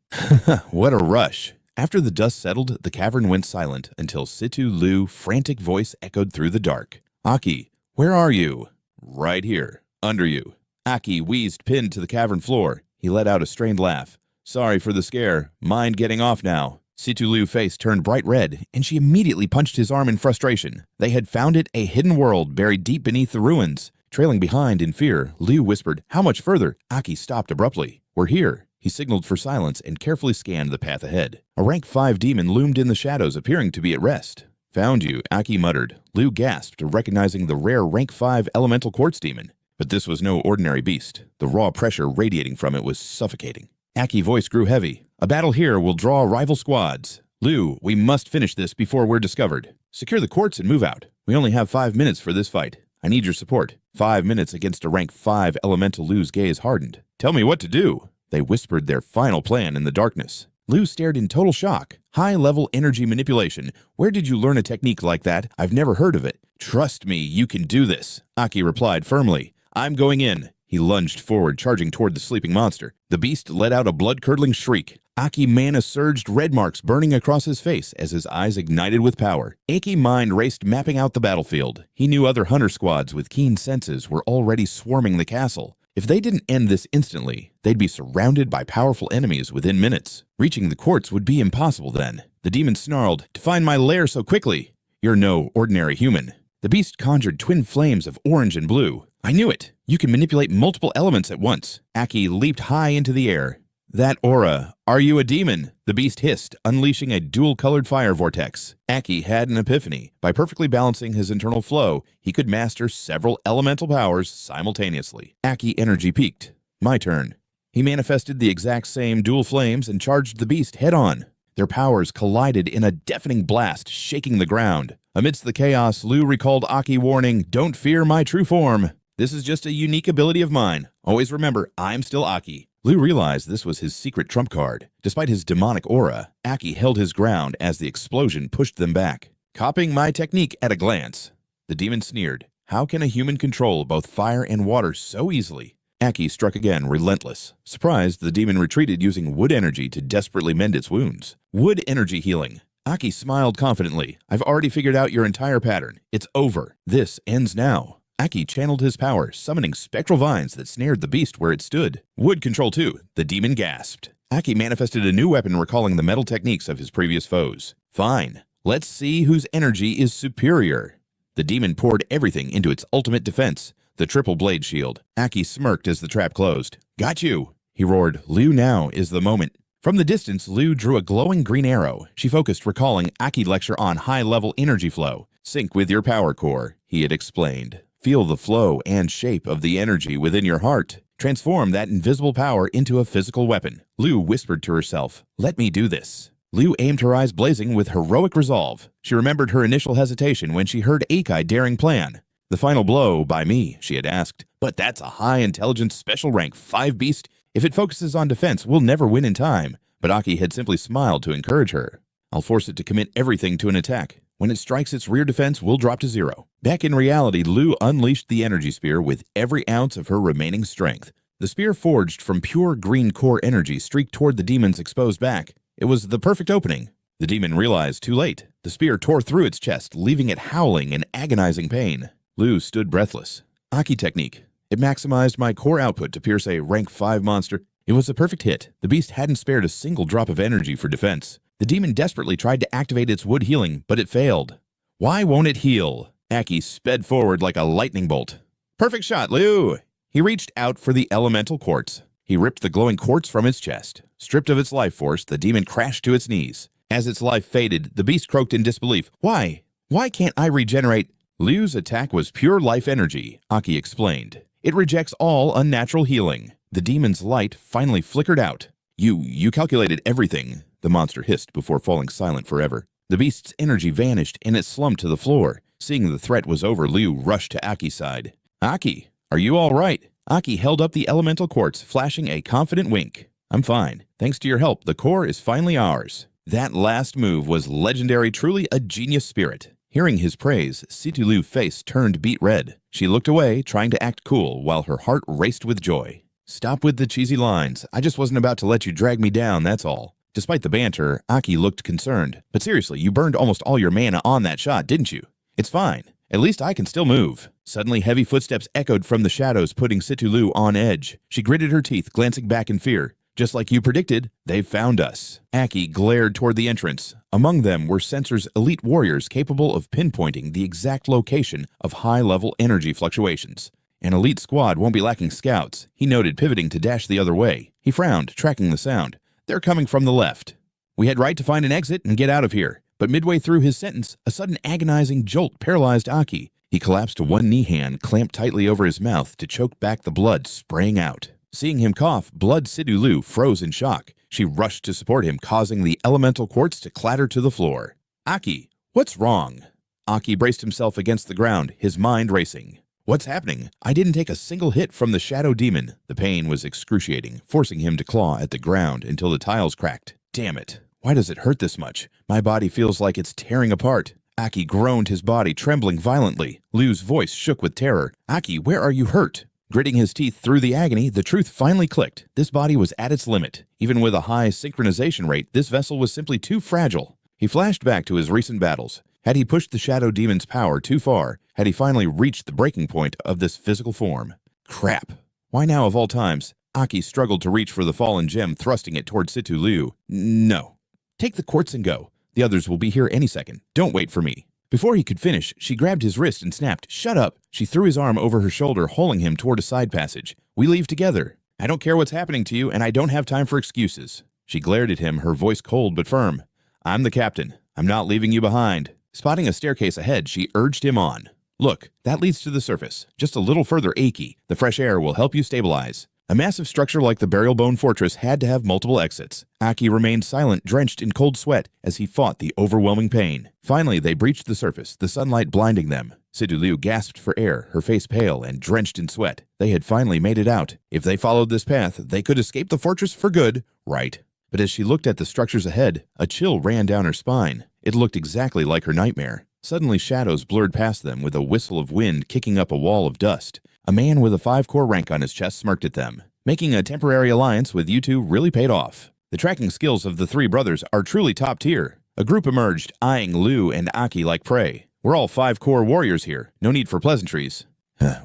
What a rush. After the dust settled, the cavern went silent until Situlu's frantic voice echoed through the dark. Aki, where are you? Right here, under you. Aki wheezed, pinned to the cavern floor. He let out a strained laugh. Sorry for the scare. Mind getting off now. Situlu's face turned bright red, and she immediately punched his arm in frustration. They had found it, a hidden world buried deep beneath the ruins. Trailing behind in fear, Liu whispered, How much further? Aki stopped abruptly. We're here. He signaled for silence and carefully scanned the path ahead. A rank 5 demon loomed in the shadows, appearing to be at rest. Found you, Aki muttered. Liu gasped, recognizing the rare rank 5 elemental quartz demon. But this was no ordinary beast. The raw pressure radiating from it was suffocating. Aki's voice grew heavy. A battle here will draw rival squads. Liu, we must finish this before we're discovered. Secure the quartz and move out. We only have 5 minutes for this fight. I need your support. 5 minutes against a rank 5 elemental. Liu's gaze hardened. Tell me what to do. They whispered their final plan in the darkness. Liu stared in total shock. High-level energy manipulation. Where did you learn a technique like that? I've never heard of it. Trust me, you can do this. Aki replied firmly. I'm going in. He lunged forward, charging toward the sleeping monster. The beast let out a blood-curdling shriek. Aki's mana surged, red marks burning across his face as his eyes ignited with power. Aki's mind raced, mapping out the battlefield. He knew other hunter squads with keen senses were already swarming the castle. If they didn't end this instantly, they'd be surrounded by powerful enemies within minutes. Reaching the quartz would be impossible then. The demon snarled, To find my lair so quickly! You're no ordinary human. The beast conjured twin flames of orange and blue. I knew it! You can manipulate multiple elements at once. Aki leaped high into the air. That aura. Are you a demon? The beast hissed, unleashing a dual-colored fire vortex. Aki had an epiphany. By perfectly balancing his internal flow, he could master several elemental powers simultaneously. Aki's energy peaked. My turn. He manifested the exact same dual flames and charged the beast head-on. Their powers collided in a deafening blast, shaking the ground. Amidst the chaos, Liu recalled Aki's warning, Don't fear my true form. This is just a unique ability of mine. Always remember, I'm still Aki. Liu realized this was his secret trump card. Despite his demonic aura, Aki held his ground as the explosion pushed them back. Copying my technique at a glance. The demon sneered. How can a human control both fire and water so easily? Aki struck again, relentless. Surprised, the demon retreated using wood energy to desperately mend its wounds. Wood energy healing. Aki smiled confidently. I've already figured out your entire pattern. It's over. This ends now. Aki channeled his power, summoning spectral vines that snared the beast where it stood. Wood control too. The demon gasped. Aki manifested a new weapon recalling the metal techniques of his previous foes. Fine. Let's see whose energy is superior. The demon poured everything into its ultimate defense, the triple blade shield. Aki smirked as the trap closed. Got you! He roared. Liu, now is the moment. From the distance, Liu drew a glowing green arrow. She focused, recalling Aki's lecture on high-level energy flow. Sync with your power core, he had explained. Feel the flow and shape of the energy within your heart. Transform that invisible power into a physical weapon. Liu whispered to herself, "Let me do this." Liu aimed her eyes blazing with heroic resolve. She remembered her initial hesitation when she heard Akai daring plan. "The final blow by me," she had asked. "But that's a high intelligence special rank 5 beast. If it focuses on defense, we'll never win in time." But Aki had simply smiled to encourage her. "I'll force it to commit everything to an attack. When it strikes its rear defense, we'll drop to 0. Back in reality, Liu unleashed the energy spear with every ounce of her remaining strength. The spear, forged from pure green core energy, streaked toward the demon's exposed back. It was the perfect opening. The demon realized too late. The spear tore through its chest, leaving it howling in agonizing pain. Liu stood breathless. Aki technique. It maximized my core output to pierce a rank 5 monster. It was a perfect hit. The beast hadn't spared a single drop of energy for defense. The demon desperately tried to activate its wood healing, but it failed. Why won't it heal? Aki sped forward like a lightning bolt. Perfect shot, Liu! He reached out for the elemental quartz. He ripped the glowing quartz from its chest. Stripped of its life force, the demon crashed to its knees. As its life faded, the beast croaked in disbelief. Why? Why can't I regenerate? Liu's attack was pure life energy, Aki explained. It rejects all unnatural healing. The demon's light finally flickered out. You calculated everything, the monster hissed before falling silent forever. The beast's energy vanished and it slumped to the floor. Seeing the threat was over, Liu rushed to Aki's side. Aki, are you all right? Aki held up the elemental quartz, flashing a confident wink. I'm fine. Thanks to your help, the core is finally ours. That last move was legendary, truly a genius spirit. Hearing his praise, Situlu's face turned beet red. She looked away, trying to act cool, while her heart raced with joy. Stop with the cheesy lines. I just wasn't about to let you drag me down, that's all. Despite the banter, Aki looked concerned. But seriously, you burned almost all your mana on that shot, didn't you? It's fine. At least I can still move. Suddenly, heavy footsteps echoed from the shadows, putting Situlu on edge. She gritted her teeth, glancing back in fear. Just like you predicted, they've found us. Aki glared toward the entrance. Among them were Censor's elite warriors capable of pinpointing the exact location of high-level energy fluctuations. An elite squad won't be lacking scouts, he noted, pivoting to dash the other way. He frowned, tracking the sound. They're coming from the left. We had right to find an exit and get out of here. But midway through his sentence, a sudden agonizing jolt paralyzed Aki. He collapsed to one knee hand, clamped tightly over his mouth to choke back the blood spraying out. Seeing him cough, Blood Sidulu froze in shock. She rushed to support him, causing the elemental quartz to clatter to the floor. Aki, what's wrong? Aki braced himself against the ground, his mind racing. What's happening? I didn't take a single hit from the shadow demon. The pain was excruciating, forcing him to claw at the ground until the tiles cracked. Damn it. Why does it hurt this much? My body feels like it's tearing apart. Aki groaned, his body trembling violently. Liu's voice shook with terror. Aki, where are you hurt? Gritting his teeth through the agony, the truth finally clicked. This body was at its limit. Even with a high synchronization rate, this vessel was simply too fragile. He flashed back to his recent battles. Had he pushed the shadow demon's power too far? Had he finally reached the breaking point of this physical form? Crap. Why now of all times? Aki struggled to reach for the fallen gem, thrusting it toward Situ Liu. No. Take the quartz and go. The others will be here any second. Don't wait for me. Before he could finish, she grabbed his wrist and snapped, "Shut up!" She threw his arm over her shoulder, hauling him toward a side passage. "We leave together. I don't care what's happening to you, and I don't have time for excuses." She glared at him, her voice cold but firm. "I'm the captain. I'm not leaving you behind." Spotting a staircase ahead, she urged him on. "Look, that leads to the surface. Just a little further, Aki. The fresh air will help you stabilize." A massive structure like the Burial Bone Fortress had to have multiple exits. Aki remained silent, drenched in cold sweat, as he fought the overwhelming pain. Finally, they breached the surface, the sunlight blinding them. Siduliu gasped for air, her face pale and drenched in sweat. They had finally made it out. If they followed this path, they could escape the fortress for good, right? But as she looked at the structures ahead, a chill ran down her spine. It looked exactly like her nightmare. Suddenly, shadows blurred past them with a whistle of wind kicking up a wall of dust. A man with a 5-core rank on his chest smirked at them. Making a temporary alliance with you two really paid off. The tracking skills of the three brothers are truly top tier. A group emerged, eyeing Liu and Aki like prey. We're all 5-core warriors here. No need for pleasantries.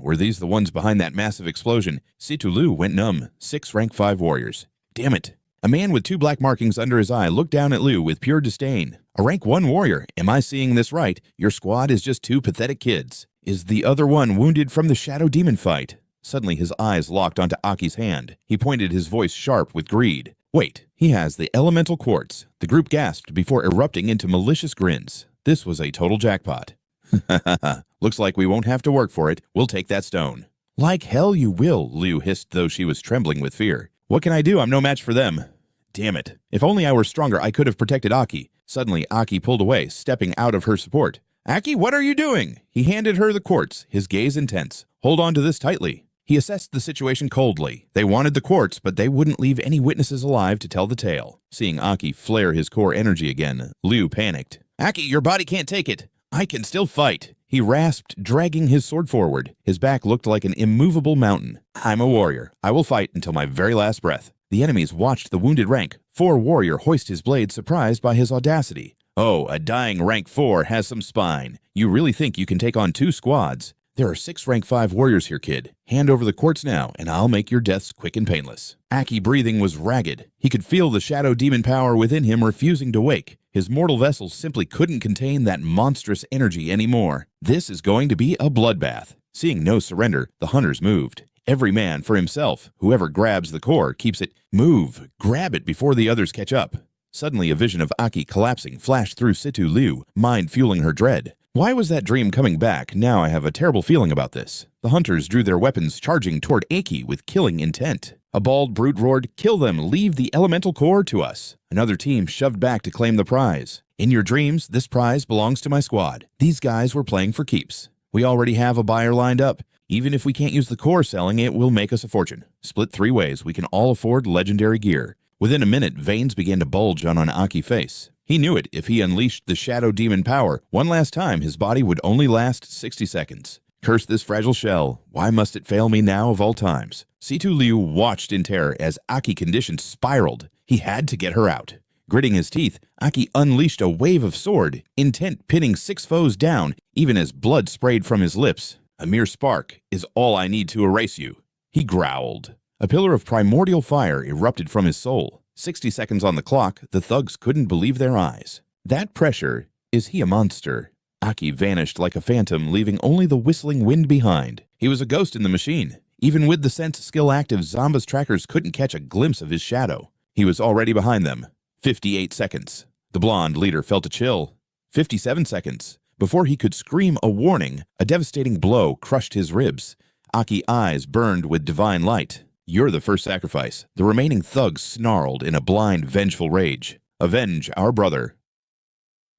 Were these the ones behind that massive explosion? Situ Liu went numb. 6 rank 5 warriors. Damn it. A man with 2 black markings under his eye looked down at Liu with pure disdain. A rank 1 warrior. Am I seeing this right? Your squad is just 2 pathetic kids. Is the other one wounded from the shadow demon fight? Suddenly his eyes locked onto Aki's hand. He pointed, his voice sharp with greed. Wait, he has the elemental quartz. The group gasped before erupting into malicious grins. This was a total jackpot. Looks like we won't have to work for it. We'll take that stone. Like hell you will, Liu hissed, though she was trembling with fear. What can I do? I'm no match for them. Damn it. If only I were stronger, I could have protected Aki. Suddenly, Aki pulled away, stepping out of her support. Aki, what are you doing? He handed her the quartz, his gaze intense. Hold on to this tightly. He assessed the situation coldly. They wanted the quartz, but they wouldn't leave any witnesses alive to tell the tale. Seeing Aki flare his core energy again, Liu panicked. Aki, your body can't take it. I can still fight. He rasped, dragging his sword forward. His back looked like an immovable mountain. I'm a warrior. I will fight until my very last breath. The enemies watched the wounded rank 4 warrior hoist his blade, surprised by his audacity. Oh, a dying rank 4 has some spine. You really think you can take on 2 squads? There are 6 rank 5 warriors here, kid. Hand over the quartz now, and I'll make your deaths quick and painless. Aki's breathing was ragged. He could feel the shadow demon power within him refusing to wake. His mortal vessels simply couldn't contain that monstrous energy anymore. This is going to be a bloodbath. Seeing no surrender, the hunters moved. Every man for himself. Whoever grabs the core keeps it. Move! Grab it before the others catch up. Suddenly, a vision of Aki collapsing flashed through Situ Liu, mind fueling her dread. Why was that dream coming back? Now I have a terrible feeling about this. The hunters drew their weapons, charging toward Aki with killing intent. A bald brute roared, "Kill them! Leave the elemental core to us!" Another team shoved back to claim the prize. In your dreams, this prize belongs to my squad. These guys were playing for keeps. We already have a buyer lined up. Even if we can't use the core selling, it will make us a fortune. Split 3 ways, we can all afford legendary gear. Within a minute, veins began to bulge on Aki's face. He knew it. If he unleashed the shadow demon power one last time, his body would only last 60 seconds. Curse this fragile shell. Why must it fail me now of all times? Situ Liu watched in terror as Aki's condition spiraled. He had to get her out. Gritting his teeth, Aki unleashed a wave of sword, intent pinning 6 foes down, even as blood sprayed from his lips. A mere spark is all I need to erase you. He growled. A pillar of primordial fire erupted from his soul. 60 seconds on the clock, the thugs couldn't believe their eyes. That pressure, is he a monster? Aki vanished like a phantom, leaving only the whistling wind behind. He was a ghost in the machine. Even with the sense skill active, Zamba's trackers couldn't catch a glimpse of his shadow. He was already behind them. 58 seconds. The blonde leader felt a chill. 57 seconds. Before he could scream a warning, a devastating blow crushed his ribs. Aki's eyes burned with divine light. You're the first sacrifice. The remaining thugs snarled in a blind, vengeful rage. Avenge our brother.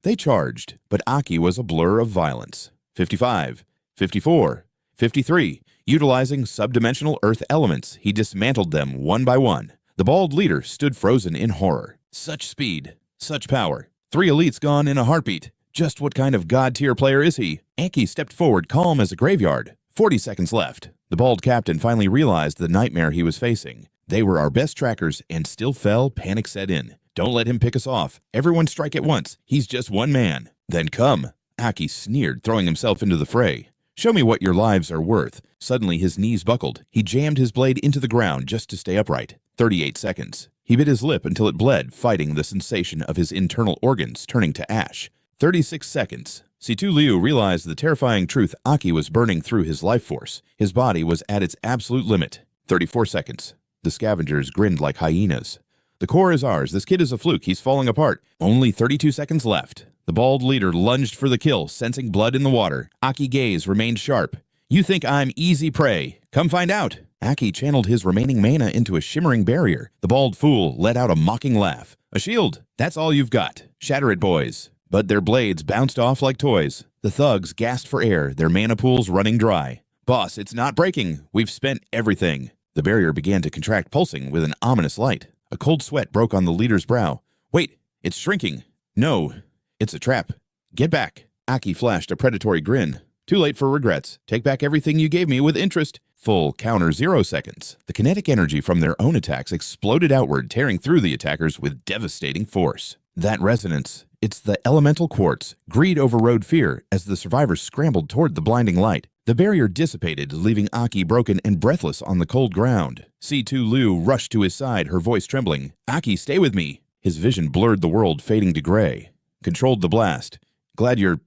They charged, but Aki was a blur of violence. 55, 54, 53. Utilizing subdimensional earth elements, he dismantled them one by one. The bald leader stood frozen in horror. Such speed, such power. 3 elites gone in a heartbeat. Just what kind of god-tier player is he? Aki stepped forward, calm as a graveyard. 40 seconds left. The bald captain finally realized the nightmare he was facing. They were our best trackers and still fell. Panic set in. Don't let him pick us off. Everyone strike at once. He's just one man. Then come. Aki sneered, throwing himself into the fray. Show me what your lives are worth. Suddenly his knees buckled. He jammed his blade into the ground just to stay upright. 38 seconds. He bit his lip until it bled, fighting the sensation of his internal organs turning to ash. 36 seconds. Situ Liu realized the terrifying truth. Aki was burning through his life force. His body was at its absolute limit. 34 seconds. The scavengers grinned like hyenas. The core is ours. This kid is a fluke. He's falling apart. Only 32 seconds left. The bald leader lunged for the kill, sensing blood in the water. Aki's gaze remained sharp. You think I'm easy prey? Come find out. Aki channeled his remaining mana into a shimmering barrier. The bald fool let out a mocking laugh. A shield. That's all you've got. Shatter it, boys. But their blades bounced off like toys. The thugs gasped for air, their mana pools running dry. Boss, it's not breaking. We've spent everything. The barrier began to contract, pulsing with an ominous light. A cold sweat broke on the leader's brow. Wait, it's shrinking. No, it's a trap. Get back. Aki flashed a predatory grin. Too late for regrets. Take back everything you gave me with interest. Full counter 0 seconds. The kinetic energy from their own attacks exploded outward, tearing through the attackers with devastating force. That resonance. It's the elemental quartz. Greed overrode fear as the survivors scrambled toward the blinding light. The barrier dissipated, leaving Aki broken and breathless on the cold ground. Situ Liu rushed to his side, her voice trembling. Aki, stay with me. His vision blurred the world, fading to gray. Controlled the blast. Glad you're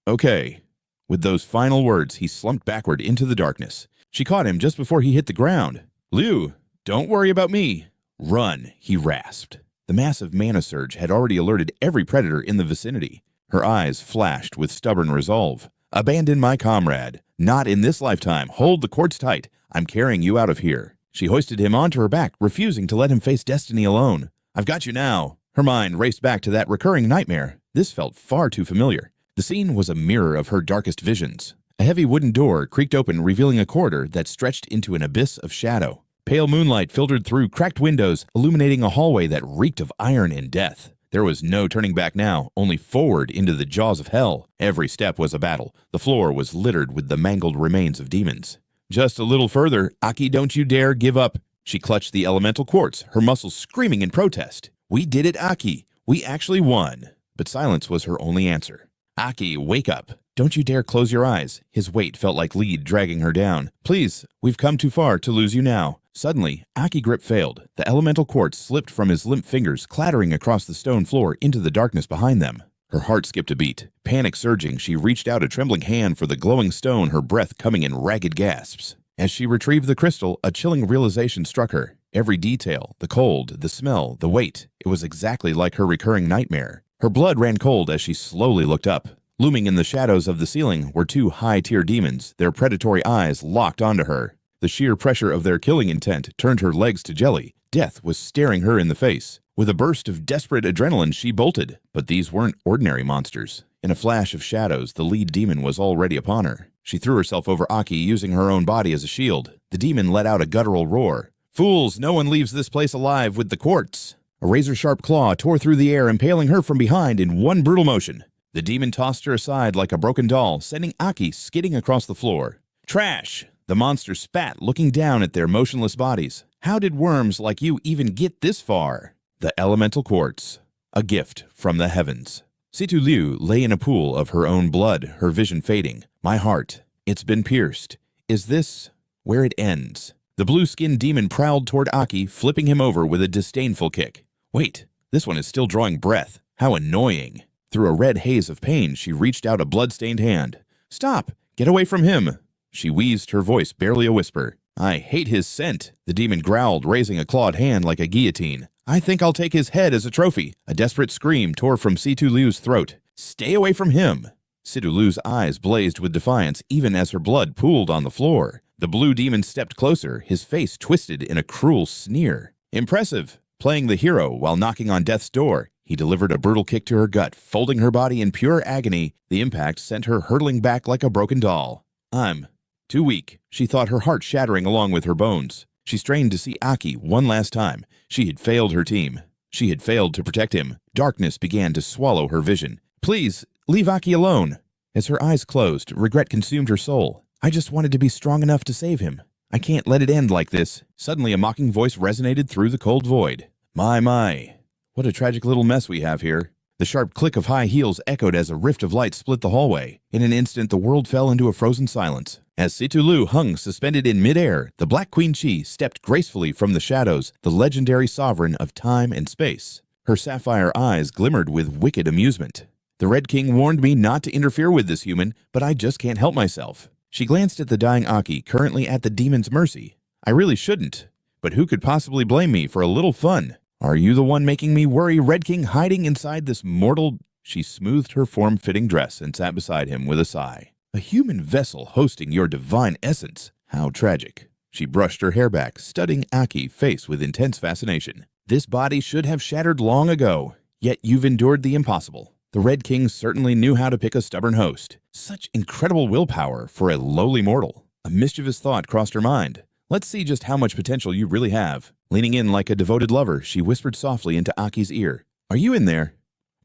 okay. With those final words, he slumped backward into the darkness. She caught him just before he hit the ground. Liu, don't worry about me. Run, he rasped. The massive mana surge had already alerted every predator in the vicinity. Her eyes flashed with stubborn resolve. Abandon my comrade. Not in this lifetime. Hold the cords tight. I'm carrying you out of here. She hoisted him onto her back, refusing to let him face destiny alone. I've got you now. Her mind raced back to that recurring nightmare. This felt far too familiar. The scene was a mirror of her darkest visions. A heavy wooden door creaked open, revealing a corridor that stretched into an abyss of shadow. Pale moonlight filtered through cracked windows, illuminating a hallway that reeked of iron and death. There was no turning back now, only forward into the jaws of hell. Every step was a battle. The floor was littered with the mangled remains of demons. Just a little further. Aki, don't you dare give up. She clutched the elemental quartz, her muscles screaming in protest. We did it, Aki. We actually won. But silence was her only answer. Aki, wake up. Don't you dare close your eyes. His weight felt like lead dragging her down. Please, we've come too far to lose you now. Suddenly, Aki's grip failed. The elemental quartz slipped from his limp fingers, clattering across the stone floor into the darkness behind them. Her heart skipped a beat. Panic surging, she reached out a trembling hand for the glowing stone, her breath coming in ragged gasps. As she retrieved the crystal, a chilling realization struck her. Every detail, the cold, the smell, the weight, it was exactly like her recurring nightmare. Her blood ran cold as she slowly looked up. Looming in the shadows of the ceiling were two high-tier demons, their predatory eyes locked onto her. The sheer pressure of their killing intent turned her legs to jelly. Death was staring her in the face. With a burst of desperate adrenaline, she bolted. But these weren't ordinary monsters. In a flash of shadows, the lead demon was already upon her. She threw herself over Aki, using her own body as a shield. The demon let out a guttural roar. Fools, no one leaves this place alive with the quartz. A razor-sharp claw tore through the air, impaling her from behind in one brutal motion. The demon tossed her aside like a broken doll, sending Aki skidding across the floor. Trash! The monster spat, looking down at their motionless bodies. How did worms like you even get this far? The elemental quartz. A gift from the heavens. Situ Liu lay in a pool of her own blood, her vision fading. My heart. It's been pierced. Is this where it ends? The blue-skinned demon prowled toward Aki, flipping him over with a disdainful kick. Wait, this one is still drawing breath. How annoying. Through a red haze of pain, she reached out a blood-stained hand. Stop! Get away from him! She wheezed, her voice barely a whisper. I hate his scent. The demon growled, raising a clawed hand like a guillotine. I think I'll take his head as a trophy. A desperate scream tore from Situ Liu's throat. Stay away from him! Situ Liu's eyes blazed with defiance, even as her blood pooled on the floor. The blue demon stepped closer, his face twisted in a cruel sneer. Impressive! Playing the hero while knocking on death's door. He delivered a brutal kick to her gut, folding her body in pure agony. The impact sent her hurtling back like a broken doll. I'm too weak. She thought, her heart shattering along with her bones. She strained to see Aki one last time. She had failed her team. She had failed to protect him. Darkness began to swallow her vision. Please, leave Aki alone. As her eyes closed, regret consumed her soul. I just wanted to be strong enough to save him. I can't let it end like this. Suddenly, a mocking voice resonated through the cold void. My. What a tragic little mess we have here. The sharp click of high heels echoed as a rift of light split the hallway. In an instant, the world fell into a frozen silence. As Situ Liu hung suspended in midair, the Black Queen Chi stepped gracefully from the shadows, the legendary sovereign of time and space. Her sapphire eyes glimmered with wicked amusement. The Red King warned me not to interfere with this human, but I just can't help myself. She glanced at the dying Aki, currently at the demon's mercy. I really shouldn't, but who could possibly blame me for a little fun? Are you the one making me worry, Red King, hiding inside this mortal? She smoothed her form-fitting dress and sat beside him with a sigh. A human vessel hosting your divine essence. How tragic. She brushed her hair back, studying Aki's face with intense fascination. This body should have shattered long ago, yet you've endured the impossible. The Red King certainly knew how to pick a stubborn host. Such incredible willpower for a lowly mortal. A mischievous thought crossed her mind. Let's see just how much potential you really have. Leaning in like a devoted lover, she whispered softly into Aki's ear. Are you in there?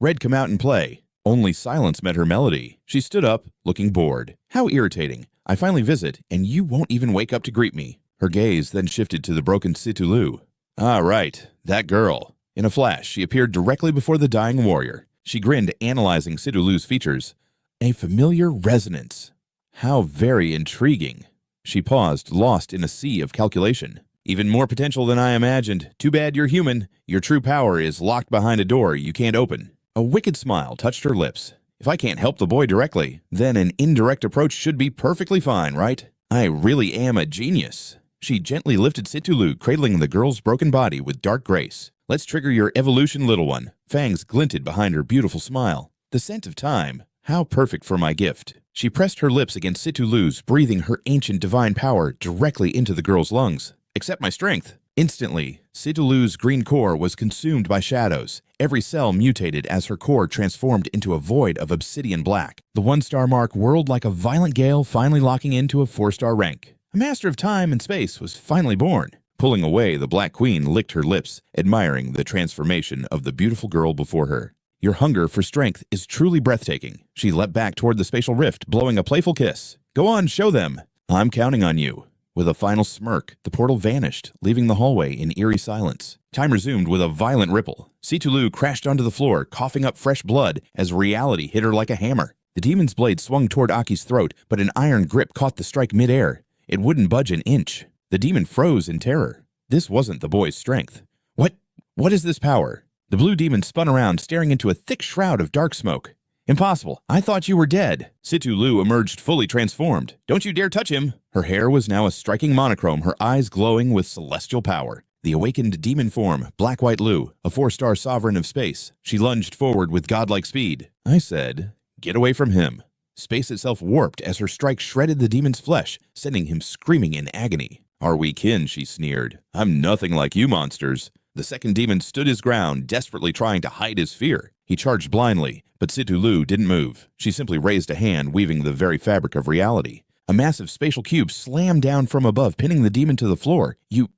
Red, come out and play. Only silence met her melody. She stood up, looking bored. How irritating. I finally visit, and you won't even wake up to greet me. Her gaze then shifted to the broken Situ Liu. Ah, right. That girl. In a flash, she appeared directly before the dying warrior. She grinned, analyzing Situ Liu's features. A familiar resonance. How very intriguing. She paused, lost in a sea of calculation. Even more potential than I imagined. Too bad you're human. Your true power is locked behind a door you can't open. A wicked smile touched her lips. If I can't help the boy directly, then an indirect approach should be perfectly fine, right? I really am a genius. She gently lifted Situ Liu, cradling the girl's broken body with dark grace. Let's trigger your evolution, little one. Fangs glinted behind her beautiful smile. The scent of time. How perfect for my gift. She pressed her lips against Situ Lu's, breathing her ancient divine power directly into the girl's lungs. Accept my strength. Instantly, Situ Lu's green core was consumed by shadows. Every cell mutated as her core transformed into a void of obsidian black. The 1-star mark whirled like a violent gale, finally locking into a 4-star rank. A master of time and space was finally born. Pulling away, the Black Queen licked her lips, admiring the transformation of the beautiful girl before her. Your hunger for strength is truly breathtaking. She leapt back toward the spatial rift, blowing a playful kiss. Go on, show them. I'm counting on you. With a final smirk, the portal vanished, leaving the hallway in eerie silence. Time resumed with a violent ripple. Situ Lu crashed onto the floor, coughing up fresh blood as reality hit her like a hammer. The demon's blade swung toward Aki's throat, but an iron grip caught the strike midair. It wouldn't budge an inch. The demon froze in terror. This wasn't the boy's strength. What is this power? The blue demon spun around, staring into a thick shroud of dark smoke. Impossible. I thought you were dead. Situ Lu emerged fully transformed. Don't you dare touch him. Her hair was now a striking monochrome, her eyes glowing with celestial power. The awakened demon form, Black-White Lu, a 4-star sovereign of space. She lunged forward with godlike speed. I said, get away from him. Space itself warped as her strike shredded the demon's flesh, sending him screaming in agony. Are we kin? She sneered. I'm nothing like you monsters. The second demon stood his ground, desperately trying to hide his fear. He charged blindly, but Situ Lu didn't move. She simply raised a hand, weaving the very fabric of reality. A massive spatial cube slammed down from above, pinning the demon to the floor. You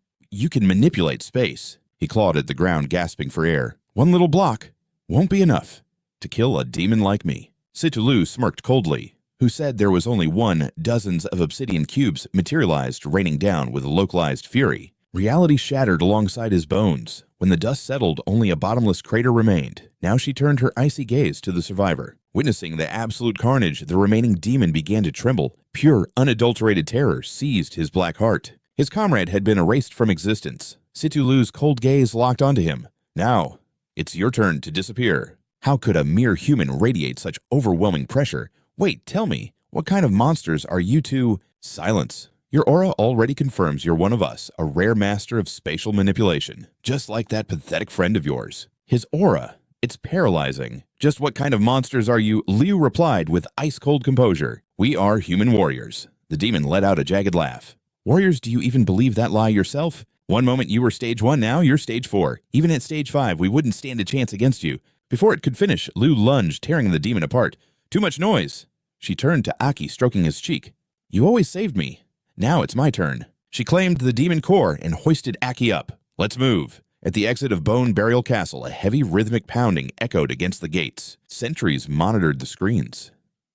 can manipulate space. He clawed at the ground, gasping for air. One little block won't be enough to kill a demon like me. Situ Lu smirked coldly. Who said there was only one? Dozens of obsidian cubes materialized, raining down with localized fury. Reality shattered alongside his bones. When the dust settled, only a bottomless crater remained. Now she turned her icy gaze to the survivor. Witnessing the absolute carnage, the remaining demon began to tremble. Pure, unadulterated terror seized his black heart. His comrade had been erased from existence. Situ Lu's cold gaze locked onto him. Now, it's your turn to disappear. How could a mere human radiate such overwhelming pressure? Wait, tell me, what kind of monsters are you two? Silence. Your aura already confirms you're one of us, a rare master of spatial manipulation, just like that pathetic friend of yours. His aura, it's paralyzing. Just what kind of monsters are you? Liu replied with ice-cold composure. We are human warriors. The demon let out a jagged laugh. Warriors, do you even believe that lie yourself? One moment you were stage 1, now you're stage 4. Even at stage 5, we wouldn't stand a chance against you. Before it could finish, Liu lunged, tearing the demon apart. Too much noise. She turned to Aki, stroking his cheek. You always saved me. Now it's my turn. She claimed the demon core and hoisted Aki up. Let's move. At the exit of Bone Burial Castle, a heavy rhythmic pounding echoed against the gates. Sentries monitored the screens.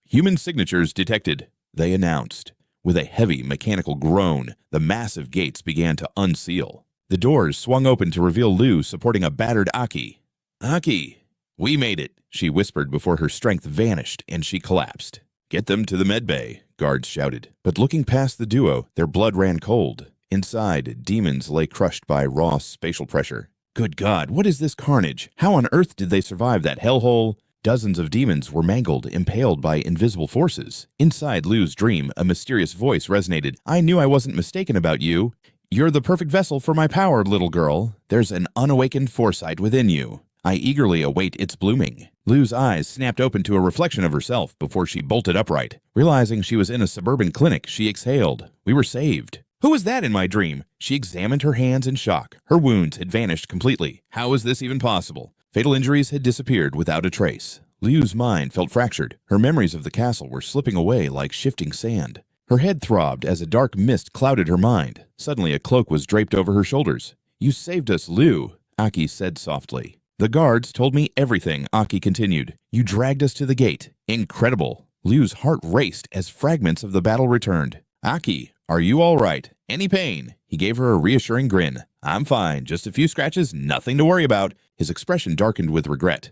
Human signatures detected, they announced. With a heavy mechanical groan, the massive gates began to unseal. The doors swung open to reveal Liu supporting a battered Aki. Aki, we made it, she whispered before her strength vanished and she collapsed. Get them to the medbay, guards shouted. But looking past the duo, their blood ran cold. Inside, demons lay crushed by raw spatial pressure. Good God, what is this carnage? How on earth did they survive that hellhole? Dozens of demons were mangled, impaled by invisible forces. Inside Liu's dream, a mysterious voice resonated. I knew I wasn't mistaken about you. You're the perfect vessel for my power, little girl. There's an unawakened foresight within you. I eagerly await its blooming. Liu's eyes snapped open to a reflection of herself before she bolted upright. Realizing she was in a suburban clinic, she exhaled. We were saved. Who was that in my dream? She examined her hands in shock. Her wounds had vanished completely. How was this even possible? Fatal injuries had disappeared without a trace. Liu's mind felt fractured. Her memories of the castle were slipping away like shifting sand. Her head throbbed as a dark mist clouded her mind. Suddenly a cloak was draped over her shoulders. You saved us, Liu, Aki said softly. The guards told me everything, Aki continued. You dragged us to the gate. Incredible. Liu's heart raced as fragments of the battle returned. Aki, are you all right? Any pain? He gave her a reassuring grin. I'm fine. Just a few scratches. Nothing to worry about. His expression darkened with regret.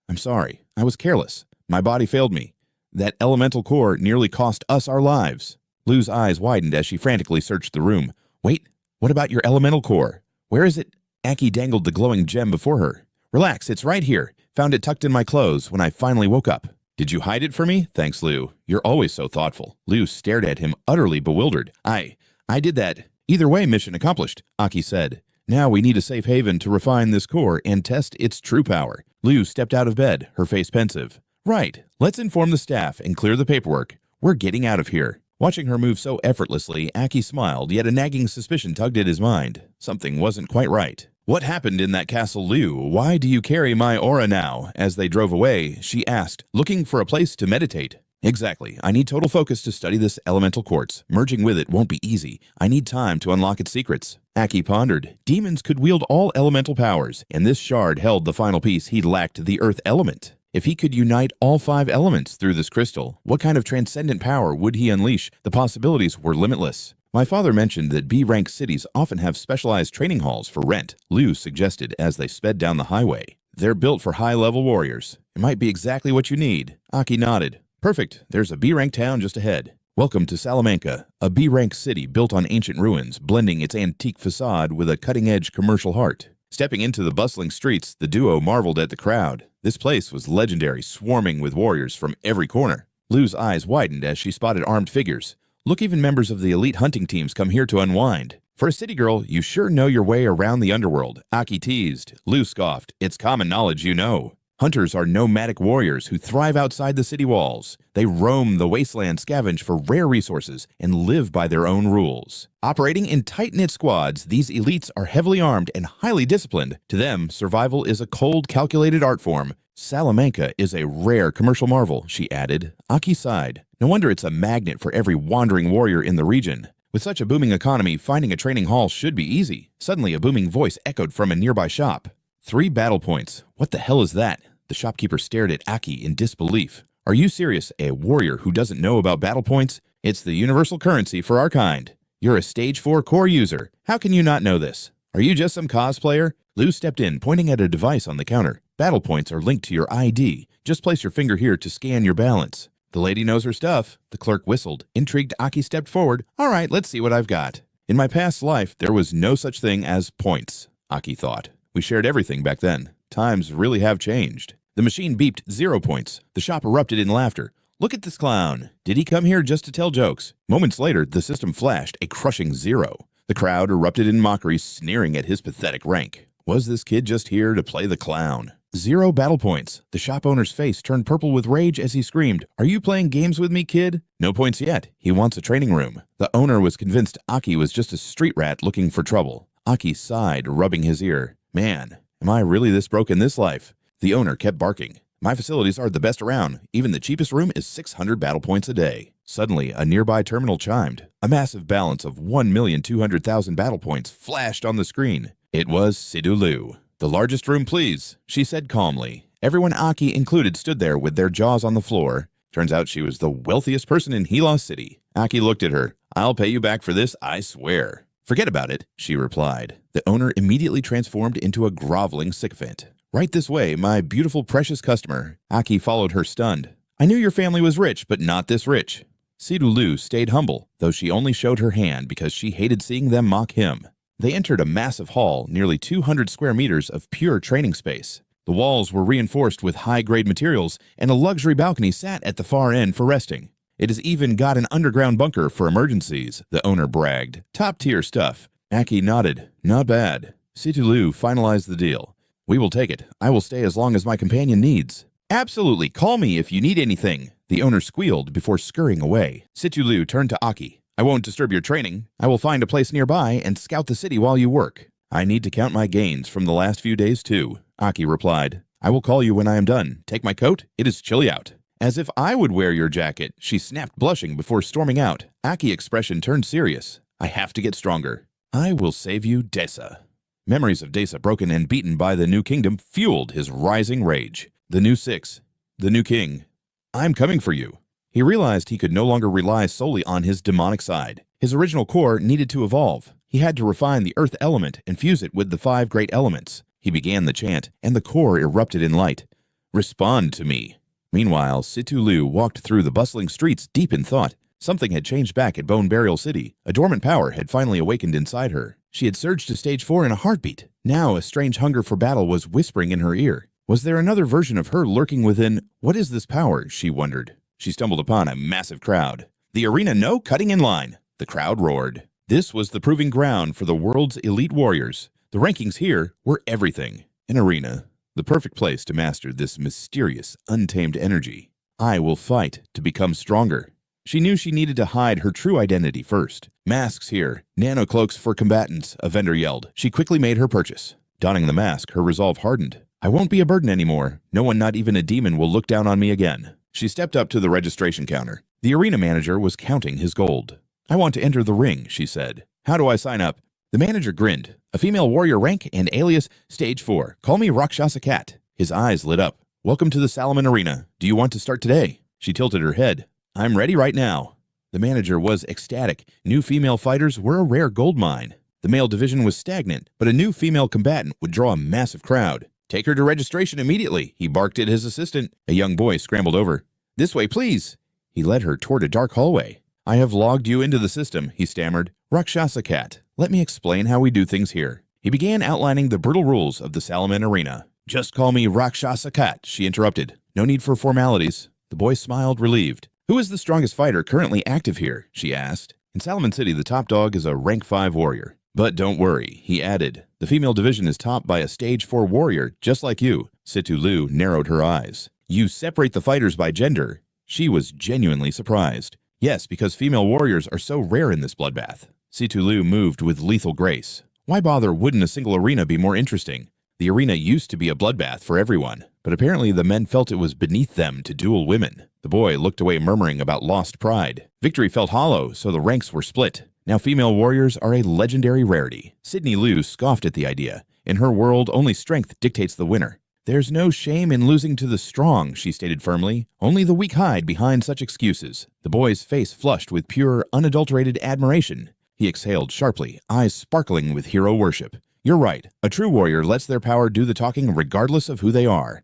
I'm sorry. I was careless. My body failed me. That elemental core nearly cost us our lives. Liu's eyes widened as she frantically searched the room. Wait, what about your elemental core? Where is it? Aki dangled the glowing gem before her. Relax, it's right here. Found it tucked in my clothes when I finally woke up. Did you hide it for me? Thanks, Liu. You're always so thoughtful. Liu stared at him, utterly bewildered. I did that. Either way, mission accomplished, Aki said. Now we need a safe haven to refine this core and test its true power. Liu stepped out of bed, her face pensive. Right, let's inform the staff and clear the paperwork. We're getting out of here. Watching her move so effortlessly, Aki smiled, yet a nagging suspicion tugged at his mind. Something wasn't quite right. What happened in that castle, Liu? Why do you carry my aura now? As they drove away, she asked, looking for a place to meditate. Exactly. I need total focus to study this elemental quartz. Merging with it won't be easy. I need time to unlock its secrets. Aki pondered. Demons could wield all elemental powers, and this shard held the final piece he lacked, the earth element. If he could unite all 5 elements through this crystal, what kind of transcendent power would he unleash? The possibilities were limitless. My father mentioned that B-rank cities often have specialized training halls for rent, Liu suggested as they sped down the highway. They're built for high-level warriors. It might be exactly what you need. Aki nodded. Perfect. There's a B-rank town just ahead. Welcome to Salamanca, a B-rank city built on ancient ruins, blending its antique facade with a cutting-edge commercial heart. Stepping into the bustling streets, the duo marveled at the crowd. This place was legendary, swarming with warriors from every corner. Liu's eyes widened as she spotted armed figures. Look, even members of the elite hunting teams come here to unwind. For a city girl, you sure know your way around the underworld. Aki teased. Liu scoffed. It's common knowledge, you know. Hunters are nomadic warriors who thrive outside the city walls. They roam the wasteland, scavenge for rare resources, and live by their own rules. Operating in tight-knit squads, these elites are heavily armed and highly disciplined. To them, survival is a cold, calculated art form. Salamanca is a rare commercial marvel, she added. Aki sighed. No wonder it's a magnet for every wandering warrior in the region. With such a booming economy, finding a training hall should be easy. Suddenly, a booming voice echoed from a nearby shop. 3 battle points. What the hell is that? The shopkeeper stared at Aki in disbelief. Are you serious? A warrior who doesn't know about battle points? It's the universal currency for our kind. You're a stage 4 core user. How can you not know this? Are you just some cosplayer? Liu stepped in, pointing at a device on the counter. Battle points are linked to your ID. Just place your finger here to scan your balance. The lady knows her stuff. The clerk whistled. Intrigued, Aki stepped forward. All right, let's see what I've got. In my past life, there was no such thing as points, Aki thought. We shared everything back then. Times really have changed. The machine beeped 0 points. The shop erupted in laughter. Look at this clown. Did he come here just to tell jokes? Moments later, the system flashed a crushing 0. The crowd erupted in mockery, sneering at his pathetic rank. Was this kid just here to play the clown? 0 battle points. The shop owner's face turned purple with rage as he screamed, Are you playing games with me, kid? No points yet. He wants a training room. The owner was convinced Aki was just a street rat looking for trouble. Aki sighed, rubbing his ear. Man, am I really this broke in this life? The owner kept barking. My facilities are the best around. Even the cheapest room is 600 battle points a day. Suddenly, a nearby terminal chimed. A massive balance of 1,200,000 battle points flashed on the screen. It was Sidu Liu. The largest room, please, she said calmly. Everyone, Aki included, stood there with their jaws on the floor. Turns out she was the wealthiest person in Hila City. Aki looked at her. I'll pay you back for this, I swear. Forget about it, she replied. The owner immediately transformed into a groveling sycophant. Right this way, my beautiful, precious customer. Aki followed her stunned. I knew your family was rich, but not this rich. Sidu Liu stayed humble, though she only showed her hand because she hated seeing them mock him. They entered a massive hall, nearly 200 square meters of pure training space. The walls were reinforced with high-grade materials, and a luxury balcony sat at the far end for resting. It has even got an underground bunker for emergencies, the owner bragged. Top-tier stuff. Aki nodded. Not bad. Sidu Liu finalized the deal. We will take it. I will stay as long as my companion needs. Absolutely. Call me if you need anything. The owner squealed before scurrying away. Sidu Liu turned to Aki. I won't disturb your training. I will find a place nearby and scout the city while you work. I need to count my gains from the last few days too, Aki replied. I will call you when I am done. Take my coat. It is chilly out. As if I would wear your jacket, she snapped, blushing before storming out. Aki's expression turned serious. I have to get stronger. I will save you, Desa. Memories of Desa, broken and beaten by the new kingdom, fueled his rising rage. The new 6. The new king. I'm coming for you. He realized he could no longer rely solely on his demonic side. His original core needed to evolve. He had to refine the earth element and fuse it with the 5 great elements. He began the chant, and the core erupted in light. Respond to me. Meanwhile, Sidu Liu walked through the bustling streets deep in thought. Something had changed back at Bone Burial City. A dormant power had finally awakened inside her. She had surged to stage 4 in a heartbeat. Now a strange hunger for battle was whispering in her ear. Was there another version of her lurking within? What is this power? She wondered. She stumbled upon a massive crowd. The arena, no cutting in line. The crowd roared. This was the proving ground for the world's elite warriors. The rankings here were everything. An arena. the perfect place to master this mysterious, untamed energy. I will fight to become stronger. She knew she needed to hide her true identity first. Masks here, nano-cloaks for combatants, a vendor yelled. She quickly made her purchase. Donning the mask, her resolve hardened. I won't be a burden anymore. No one, not even a demon, will look down on me again. She stepped up to the registration counter. The arena manager was counting his gold. I want to enter the ring, she said. How do I sign up? The manager grinned. A female warrior rank and alias Stage 4. Call me Rakshasa Cat. His eyes lit up. Welcome to the Salomon Arena. Do you want to start today? She tilted her head. I'm ready right now. The manager was ecstatic. New female fighters were a rare gold mine. The male division was stagnant, but a new female combatant would draw a massive crowd. Take her to registration immediately, he barked at his assistant. A young boy scrambled over. This way, please. He led her toward a dark hallway. I have logged you into the system, he stammered. Rakshasa Cat, let me explain how we do things here. He began outlining the brutal rules of the Salomon Arena. Just call me Rakshasa Cat, she interrupted. No need for formalities. The boy smiled, relieved. Who is the strongest fighter currently active here? She asked. In Salomon City, the top dog is a rank 5 warrior. But don't worry, he added. The female division is topped by a Stage 4 warrior, just like you. Situ Lu narrowed her eyes. You separate the fighters by gender. She was genuinely surprised. Yes, because female warriors are so rare in this bloodbath. Situ Lu moved with lethal grace. Why bother? Wouldn't a single arena be more interesting? The arena used to be a bloodbath for everyone, but apparently the men felt it was beneath them to duel women. The boy looked away, murmuring about lost pride. Victory felt hollow, so the ranks were split. Now female warriors are a legendary rarity. Sydney Liu scoffed at the idea. In her world, only strength dictates the winner. There's no shame in losing to the strong, she stated firmly. Only the weak hide behind such excuses. The boy's face flushed with pure, unadulterated admiration. He exhaled sharply, eyes sparkling with hero worship. You're right. A true warrior lets their power do the talking regardless of who they are.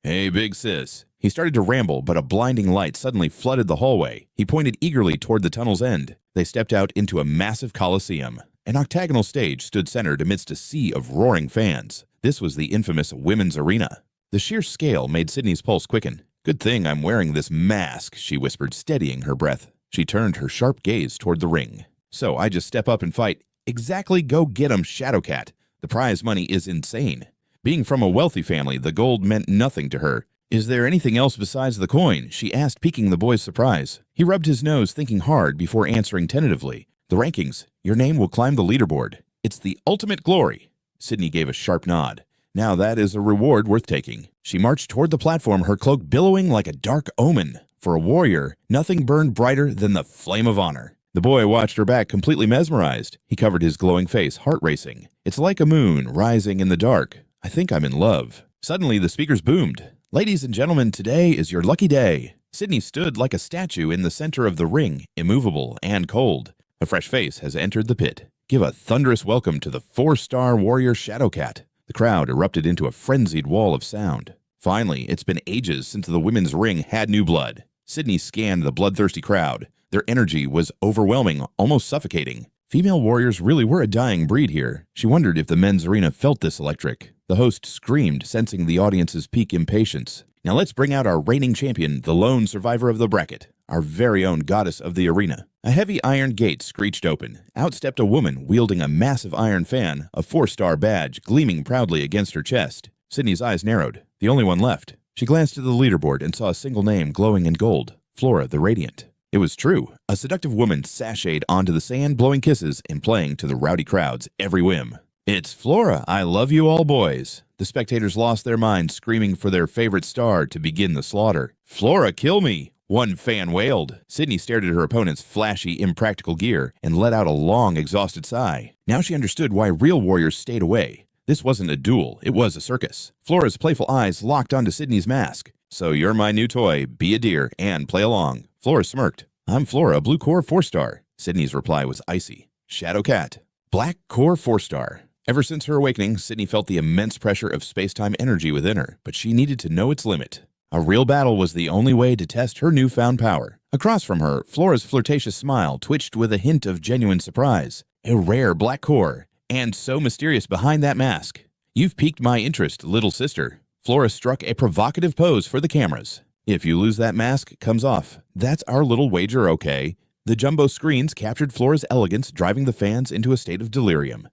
Hey, big sis. He started to ramble, but a blinding light suddenly flooded the hallway. He pointed eagerly toward the tunnel's end. They stepped out into a massive coliseum. An octagonal stage stood centered amidst a sea of roaring fans. This was the infamous women's arena. The sheer scale made Sydney's pulse quicken. Good thing I'm wearing this mask, she whispered, steadying her breath. She turned her sharp gaze toward the ring. So I just step up and fight. Exactly, go get 'em, Shadowcat. The prize money is insane. Being from a wealthy family, the gold meant nothing to her. Is there anything else besides the coin? She asked, piquing the boy's surprise. He rubbed his nose, thinking hard before answering tentatively. The rankings. Your name will climb the leaderboard. It's the ultimate glory. Sydney gave a sharp nod. Now that is a reward worth taking. She marched toward the platform, her cloak billowing like a dark omen. For a warrior, nothing burned brighter than the flame of honor. The boy watched her back, completely mesmerized. He covered his glowing face, heart racing. It's like a moon rising in the dark. I think I'm in love. Suddenly, the speakers boomed. Ladies and gentlemen, today is your lucky day. Sydney stood like a statue in the center of the ring, immovable and cold. A fresh face has entered the pit. Give a thunderous welcome to the 4-star warrior Shadowcat. The crowd erupted into a frenzied wall of sound. Finally, it's been ages since the women's ring had new blood. Sydney scanned the bloodthirsty crowd. Their energy was overwhelming, almost suffocating. Female warriors really were a dying breed here. She wondered if the men's arena felt this electric. The host screamed, sensing the audience's peak impatience. Now let's bring out our reigning champion, the lone survivor of the bracket, our very own goddess of the arena. A heavy iron gate screeched open. Out stepped a woman wielding a massive iron fan, a 4-star badge gleaming proudly against her chest. Sydney's eyes narrowed. The only one left. She glanced at the leaderboard and saw a single name glowing in gold. Flora the Radiant. It was true. A seductive woman sashayed onto the sand, blowing kisses and playing to the rowdy crowd's every whim. It's Flora, I love you all boys. The spectators lost their minds, screaming for their favorite star to begin the slaughter. Flora, kill me! One fan wailed. Sydney stared at her opponent's flashy, impractical gear and let out a long, exhausted sigh. Now she understood why real warriors stayed away. This wasn't a duel, it was a circus. Flora's playful eyes locked onto Sydney's mask. So you're my new toy, be a dear, and play along. Flora smirked. I'm Flora, blue core 4-star. Sydney's reply was icy. Shadowcat. Black core 4-star. Ever since her awakening, Sydney felt the immense pressure of space-time energy within her, but she needed to know its limit. A real battle was the only way to test her newfound power. Across from her, Flora's flirtatious smile twitched with a hint of genuine surprise. A rare black core, and so mysterious behind that mask. You've piqued my interest, little sister. Flora struck a provocative pose for the cameras. If you lose that mask, comes off. That's our little wager, okay? The jumbo screens captured Flora's elegance, driving the fans into a state of delirium.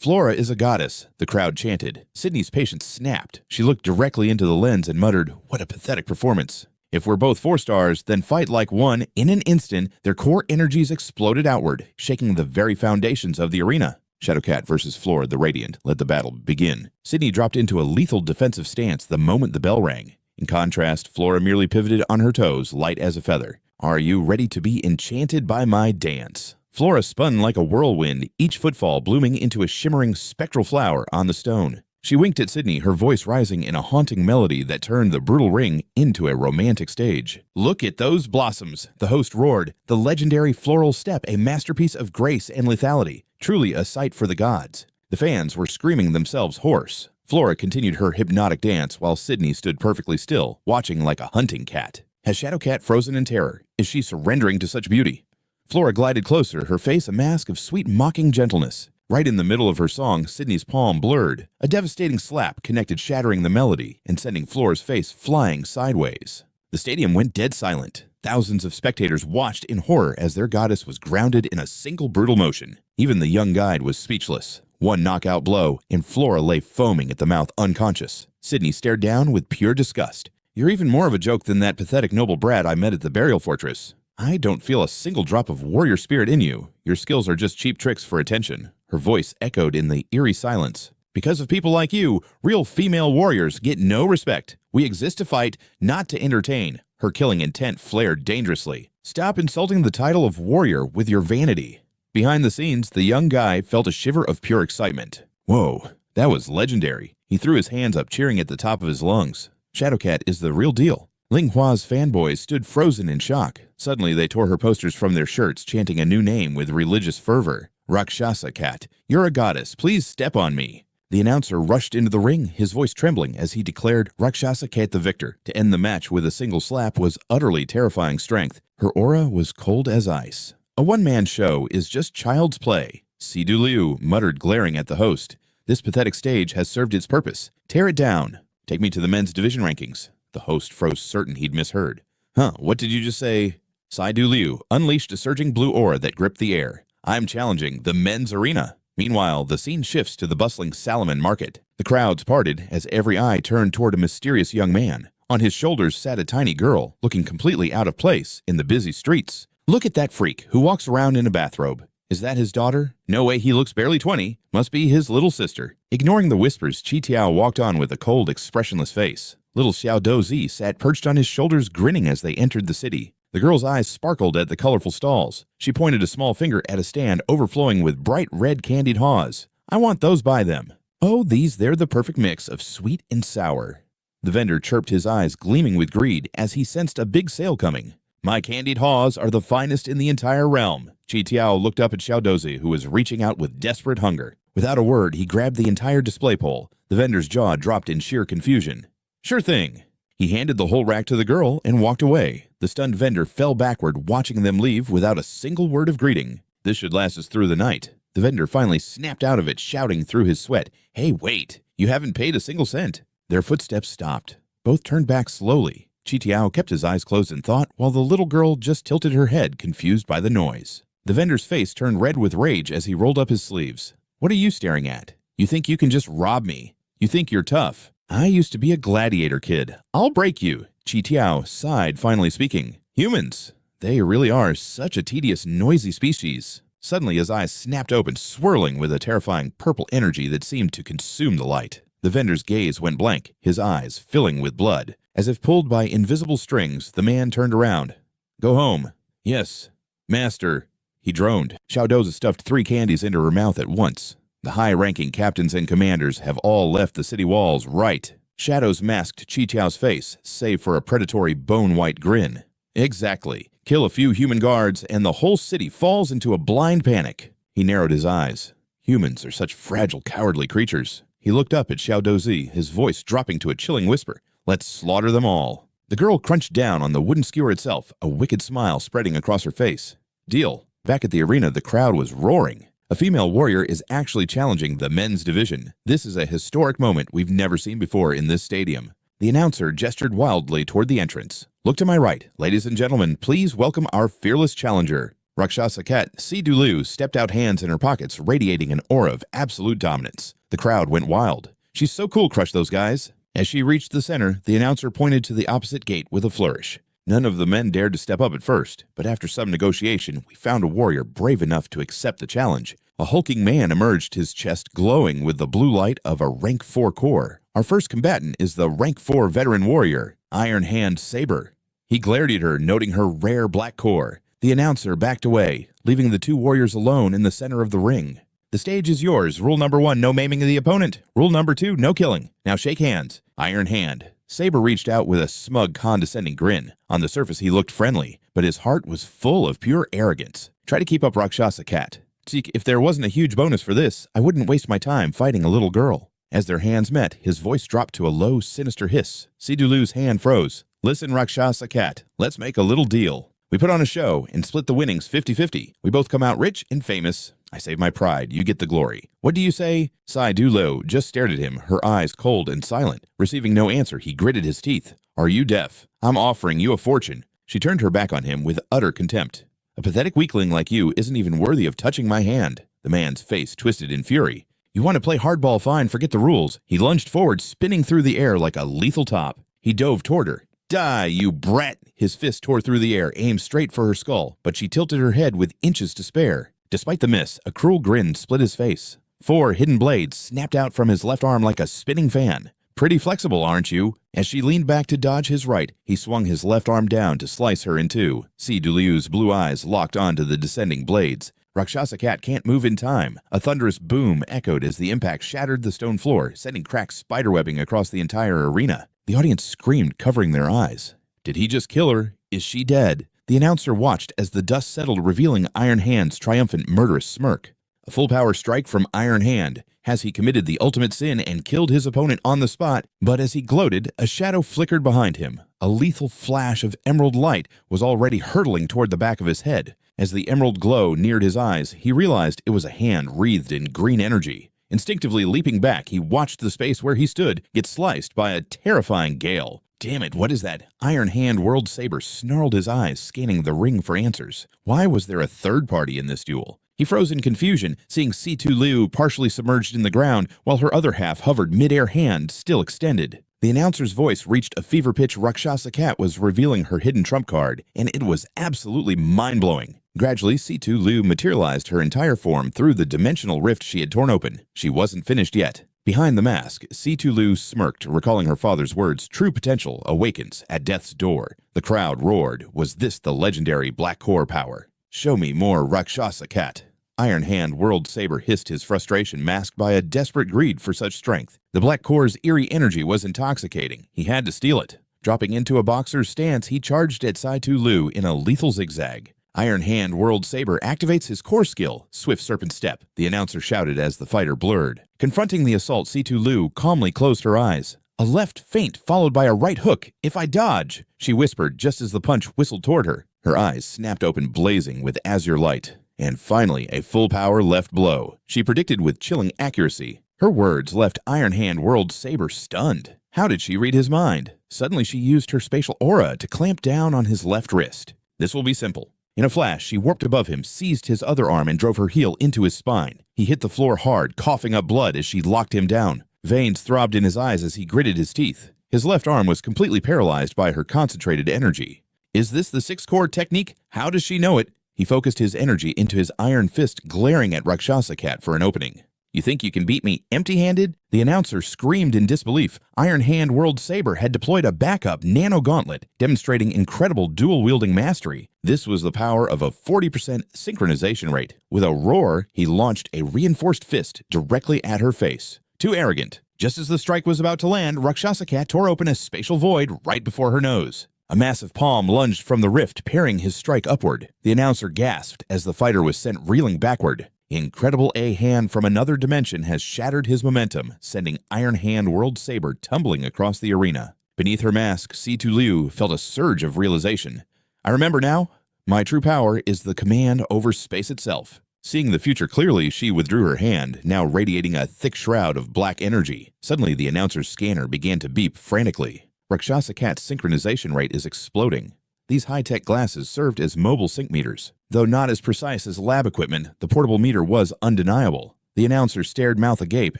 Flora is a goddess, the crowd chanted. Sydney's patience snapped. She looked directly into the lens and muttered, "What a pathetic performance." If we're both 4 stars, then fight like one. In an instant, their core energies exploded outward, shaking the very foundations of the arena. Shadowcat versus Flora the Radiant let the battle begin. Sydney dropped into a lethal defensive stance the moment the bell rang. In contrast, Flora merely pivoted on her toes, light as a feather. "Are you ready to be enchanted by my dance?" Flora spun like a whirlwind, each footfall blooming into a shimmering spectral flower on the stone. She winked at Sydney, her voice rising in a haunting melody that turned the brutal ring into a romantic stage. "Look at those blossoms," the host roared, the legendary floral step a masterpiece of grace and lethality, truly a sight for the gods. The fans were screaming themselves hoarse. Flora continued her hypnotic dance while Sydney stood perfectly still, watching like a hunting cat. Has Shadowcat frozen in terror? Is she surrendering to such beauty? Flora glided closer, her face a mask of sweet mocking gentleness. Right in the middle of her song, Sydney's palm blurred. A devastating slap connected, shattering the melody and sending Flora's face flying sideways. The stadium went dead silent. Thousands of spectators watched in horror as their goddess was grounded in a single brutal motion. Even the young guide was speechless. One knockout blow, and Flora lay foaming at the mouth unconscious. Sydney stared down with pure disgust. "You're even more of a joke than that pathetic noble brat I met at the burial fortress. I don't feel a single drop of warrior spirit in you. Your skills are just cheap tricks for attention." Her voice echoed in the eerie silence. "Because of people like you, real female warriors get no respect. We exist to fight, not to entertain." Her killing intent flared dangerously. "Stop insulting the title of warrior with your vanity." Behind the scenes, the young guy felt a shiver of pure excitement. Whoa, that was legendary. He threw his hands up, cheering at the top of his lungs. Shadowcat is the real deal. Linghua's fanboys stood frozen in shock. Suddenly, they tore her posters from their shirts, chanting a new name with religious fervor. "Rakshasa Cat, you're a goddess. Please step on me." The announcer rushed into the ring, his voice trembling as he declared Rakshasa Cat the victor. To end the match with a single slap was utterly terrifying strength. Her aura was cold as ice. "A one-man show is just child's play." Sidu Liu muttered, glaring at the host. "This pathetic stage has served its purpose. Tear it down. Take me to the men's division rankings." The host froze, certain he'd misheard. "Huh, what did you just say?" Sidu Liu unleashed a surging blue aura that gripped the air. "I'm challenging the men's arena." Meanwhile, the scene shifts to the bustling Salaman market. The crowds parted as every eye turned toward a mysterious young man. On his shoulders sat a tiny girl, looking completely out of place in the busy streets. "Look at that freak who walks around in a bathrobe. Is that his daughter? No way, he looks barely 20. Must be his little sister." Ignoring the whispers, Chi Tiao walked on with a cold, expressionless face. Little Xiao Dozi sat perched on his shoulders, grinning as they entered the city. The girl's eyes sparkled at the colorful stalls. She pointed a small finger at a stand overflowing with bright red candied haws. "I want those by them." "Oh, they're the perfect mix of sweet and sour." The vendor chirped, his eyes gleaming with greed as he sensed a big sale coming. "My candied haws are the finest in the entire realm." Chi Tiao looked up at Xiao Dozi, who was reaching out with desperate hunger. Without a word, he grabbed the entire display pole. The vendor's jaw dropped in sheer confusion. "Sure thing." He handed the whole rack to the girl and walked away. The stunned vendor fell backward, watching them leave without a single word of greeting. "This should last us through the night." The vendor finally snapped out of it, shouting through his sweat, "Hey, wait! You haven't paid a single cent." Their footsteps stopped. Both turned back slowly. Chi Tiao kept his eyes closed in thought, while the little girl just tilted her head, confused by the noise. The vendor's face turned red with rage as he rolled up his sleeves. "What are you staring at? You think you can just rob me? You think you're tough? I used to be a gladiator kid. I'll break you." Chi Tiao sighed, finally speaking. "Humans, they really are such a tedious, noisy species." Suddenly his eyes snapped open, swirling with a terrifying purple energy that seemed to consume the light. The vendor's gaze went blank, his eyes filling with blood. As if pulled by invisible strings, the man turned around. "Go home." "Yes, master," he droned. Xiao Dozi stuffed 3 candies into her mouth at once. "The high-ranking captains and commanders have all left the city walls, right?" Shadows masked Chi Tiao's face, save for a predatory bone-white grin. "Exactly. Kill a few human guards, and the whole city falls into a blind panic." He narrowed his eyes. Humans are such fragile, cowardly creatures. He looked up at Xiao Dozi, his voice dropping to a chilling whisper. "Let's slaughter them all." The girl crunched down on the wooden skewer itself, a wicked smile spreading across her face. "Deal." Back at the arena, the crowd was roaring. A female warrior is actually challenging the men's division. This is a historic moment we've never seen before in this stadium. The announcer gestured wildly toward the entrance. "Look to my right. Ladies and gentlemen, please welcome our fearless challenger." Rakshasa Cat Si-Du-Lu stepped out, hands in her pockets, radiating an aura of absolute dominance. The crowd went wild. "She's so cool, crush those guys." As she reached the center, the announcer pointed to the opposite gate with a flourish. None of the men dared to step up at first, but after some negotiation, we found a warrior brave enough to accept the challenge. A hulking man emerged, his chest glowing with the blue light of a rank 4 core. Our first combatant is the rank 4 veteran warrior, Iron Hand Saber. He glared at her, noting her rare black core. The announcer backed away, leaving the two warriors alone in the center of the ring. "The stage is yours. Rule number 1, no maiming of the opponent. Rule number 2, no killing. Now shake hands." Iron Hand. Saber reached out with a smug, condescending grin. On the surface, he looked friendly, but his heart was full of pure arrogance. "Try to keep up, Rakshasa Cat. See, if there wasn't a huge bonus for this, I wouldn't waste my time fighting a little girl." As their hands met, his voice dropped to a low, sinister hiss. Si-Du-Lu's hand froze. "Listen, Rakshasa Cat, let's make a little deal. We put on a show and split the winnings 50-50. We both come out rich and famous. I save my pride, you get the glory. What do you say?" Si-Du-Lu just stared at him, her eyes cold and silent. Receiving no answer, he gritted his teeth. "Are you deaf? I'm offering you a fortune." She turned her back on him with utter contempt. "A pathetic weakling like you isn't even worthy of touching my hand." The man's face twisted in fury. "You want to play hardball? Fine, forget the rules." He lunged forward, spinning through the air like a lethal top. He dove toward her. "Die, you brat!" His fist tore through the air, aimed straight for her skull, but she tilted her head with inches to spare. Despite the miss, a cruel grin split his face. 4 hidden blades snapped out from his left arm like a spinning fan. "Pretty flexible, aren't you?" As she leaned back to dodge his right, he swung his left arm down to slice her in two. Si-Du-Lu's blue eyes locked onto the descending blades. Rakshasa Cat can't move in time. A thunderous boom echoed as the impact shattered the stone floor, sending cracked spiderwebbing across the entire arena. The audience screamed, covering their eyes. Did he just kill her? Is she dead? The announcer watched as the dust settled, revealing Iron Hand's triumphant, murderous smirk. A full power strike from Iron Hand. Has he committed the ultimate sin and killed his opponent on the spot? But as he gloated, a shadow flickered behind him. A lethal flash of emerald light was already hurtling toward the back of his head. As the emerald glow neared his eyes, he realized it was a hand wreathed in green energy. Instinctively leaping back, he watched the space where he stood get sliced by a terrifying gale. Damn it, what is that? Iron Hand World Saber snarled his eyes, scanning the ring for answers. Why was there a third party in this duel? He froze in confusion, seeing Si-Du-Lu partially submerged in the ground, while her other half hovered mid-air, hand still extended. The announcer's voice reached a fever pitch. Rakshasa Cat was revealing her hidden trump card, and it was absolutely mind-blowing. Gradually, Si-Du-Lu materialized her entire form through the dimensional rift she had torn open. She wasn't finished yet. Behind the mask, Si-Du-Lu smirked, recalling her father's words, "True potential awakens at death's door." The crowd roared. Was this the legendary Black Core power? "Show me more, Rakshasa Cat." Iron Hand World Saber hissed, his frustration masked by a desperate greed for such strength. The Black Core's eerie energy was intoxicating. He had to steal it. Dropping into a boxer's stance, he charged at Si-Du-Lu in a lethal zigzag. Iron Hand World Saber activates his core skill, Swift Serpent Step, the announcer shouted as the fighter blurred. Confronting the assault, Si-Du-Lu calmly closed her eyes. A left feint followed by a right hook. "If I dodge," she whispered just as the punch whistled toward her. Her eyes snapped open, blazing with azure light. And finally, a full power left blow. She predicted with chilling accuracy. Her words left Iron Hand World Saber stunned. How did she read his mind? Suddenly, she used her spatial aura to clamp down on his left wrist. This will be simple. In a flash, she warped above him, seized his other arm, and drove her heel into his spine. He hit the floor hard, coughing up blood as she locked him down. Veins throbbed in his eyes as he gritted his teeth. His left arm was completely paralyzed by her concentrated energy. Is this the 6-core technique? How does she know it? He focused his energy into his iron fist, glaring at Rakshasa Cat for an opening. "You think you can beat me empty-handed?" The announcer screamed in disbelief. Iron Hand World Saber had deployed a backup nano gauntlet, demonstrating incredible dual-wielding mastery. This was the power of a 40% synchronization rate. With a roar, he launched a reinforced fist directly at her face. Too arrogant. Just as the strike was about to land, Rakshasa Cat tore open a spatial void right before her nose. A massive palm lunged from the rift, parrying his strike upward. The announcer gasped as the fighter was sent reeling backward. Incredible A hand from another dimension has shattered his momentum, sending Iron Hand World Saber tumbling across the arena. Beneath her mask, Si-Du-Lu felt a surge of realization. "I remember now. My true power is the command over space itself." Seeing the future clearly, she withdrew her hand, now radiating a thick shroud of black energy. Suddenly, the announcer's scanner began to beep frantically. Rakshasa Cat's synchronization rate is exploding. These high-tech glasses served as mobile sync meters. Though not as precise as lab equipment, the portable meter was undeniable. The announcer stared mouth agape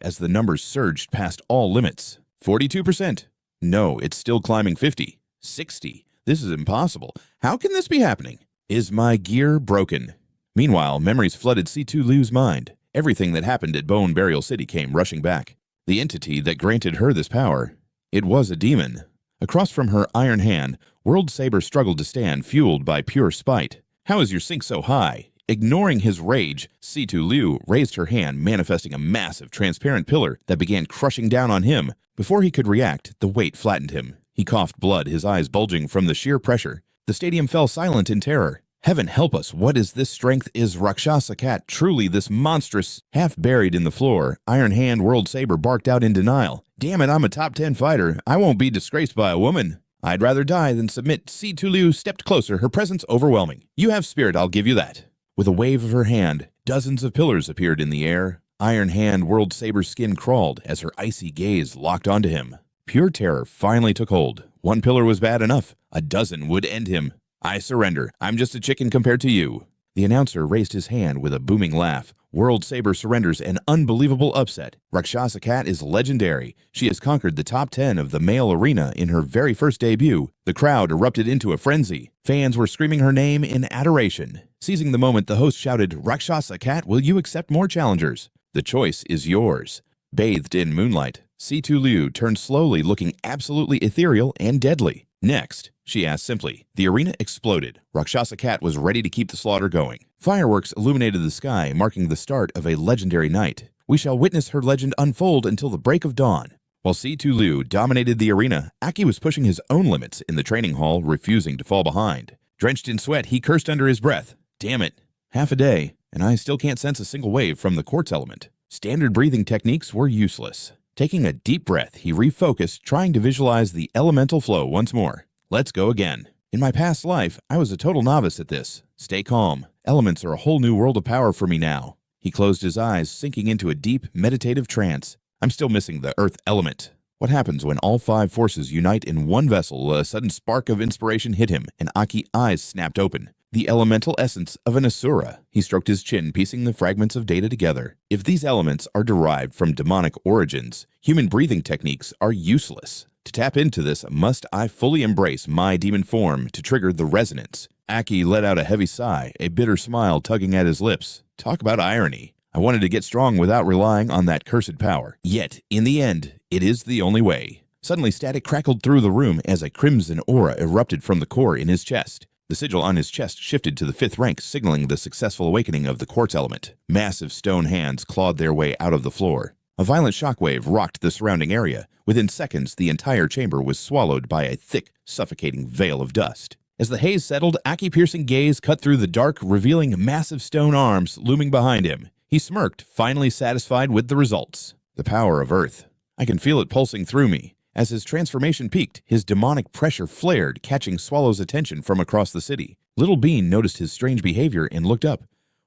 as the numbers surged past all limits. 42%. No, it's still climbing 50. 60. This is impossible. How can this be happening? Is my gear broken? Meanwhile, memories flooded C2 Liu's mind. Everything that happened at Bone Burial City came rushing back. The entity that granted her this power, it was a demon. Across from her iron hand, World Saber struggled to stand, fueled by pure spite. How is your sync so high? Ignoring his rage, C2 Liu raised her hand, manifesting a massive, transparent pillar that began crushing down on him. Before he could react, the weight flattened him. He coughed blood, his eyes bulging from the sheer pressure. The stadium fell silent in terror. Heaven help us, what is this strength? Is Rakshasa Cat truly this monstrous? Half buried in the floor, Iron Hand World Saber barked out in denial. Damn it, I'm a top 10 fighter. I won't be disgraced by a woman. I'd rather die than submit. C2 Liu stepped closer, her presence overwhelming. You have spirit, I'll give you that. With a wave of her hand, dozens of pillars appeared in the air. Iron Hand World Saber's skin crawled as her icy gaze locked onto him. Pure terror finally took hold. One pillar was bad enough. A dozen would end him. I surrender. I'm just a chicken compared to you. The announcer raised his hand with a booming laugh. World Saber surrenders an unbelievable upset. Rakshasa Cat is legendary. She has conquered the top 10 of the male arena in her very first debut. The crowd erupted into a frenzy. Fans were screaming her name in adoration. Seizing the moment, the host shouted, Rakshasa Cat, will you accept more challengers? The choice is yours. Bathed in moonlight, C2 Liu turned slowly, looking absolutely ethereal and deadly. Next, she asked simply. The arena exploded. Rakshasa Cat was ready to keep the slaughter going. Fireworks illuminated the sky, marking the start of a legendary night. We shall witness her legend unfold until the break of dawn. While C2 Liu dominated the arena, Aki was pushing his own limits in the training hall, refusing to fall behind. Drenched in sweat, he cursed under his breath. Damn it. Half a day, and I still can't sense a single wave from the quartz element. Standard breathing techniques were useless. Taking a deep breath, he refocused, trying to visualize the elemental flow once more. Let's go again. In my past life, I was a total novice at this. Stay calm. Elements are a whole new world of power for me now. He closed his eyes, sinking into a deep, meditative trance. I'm still missing the earth element. What happens when all 5 forces unite in one vessel? A sudden spark of inspiration hit him, and Aki's eyes snapped open. The elemental essence of an Asura. He stroked his chin, piecing the fragments of data together. If these elements are derived from demonic origins, human breathing techniques are useless. To tap into this, must I fully embrace my demon form to trigger the resonance? Aki let out a heavy sigh, a bitter smile tugging at his lips. Talk about irony. I wanted to get strong without relying on that cursed power. Yet, in the end, it is the only way. Suddenly, static crackled through the room as a crimson aura erupted from the core in his chest. The sigil on his chest shifted to the 5th rank, signaling the successful awakening of the quartz element. Massive stone hands clawed their way out of the floor. A violent shockwave rocked the surrounding area. Within seconds, the entire chamber was swallowed by a thick, suffocating veil of dust. As the haze settled, Aki's piercing gaze cut through the dark, revealing massive stone arms looming behind him. He smirked, finally satisfied with the results. The power of Earth. I can feel it pulsing through me. As his transformation peaked, his demonic pressure flared, catching Swallow's attention from across the city. Little Bean noticed his strange behavior and looked up.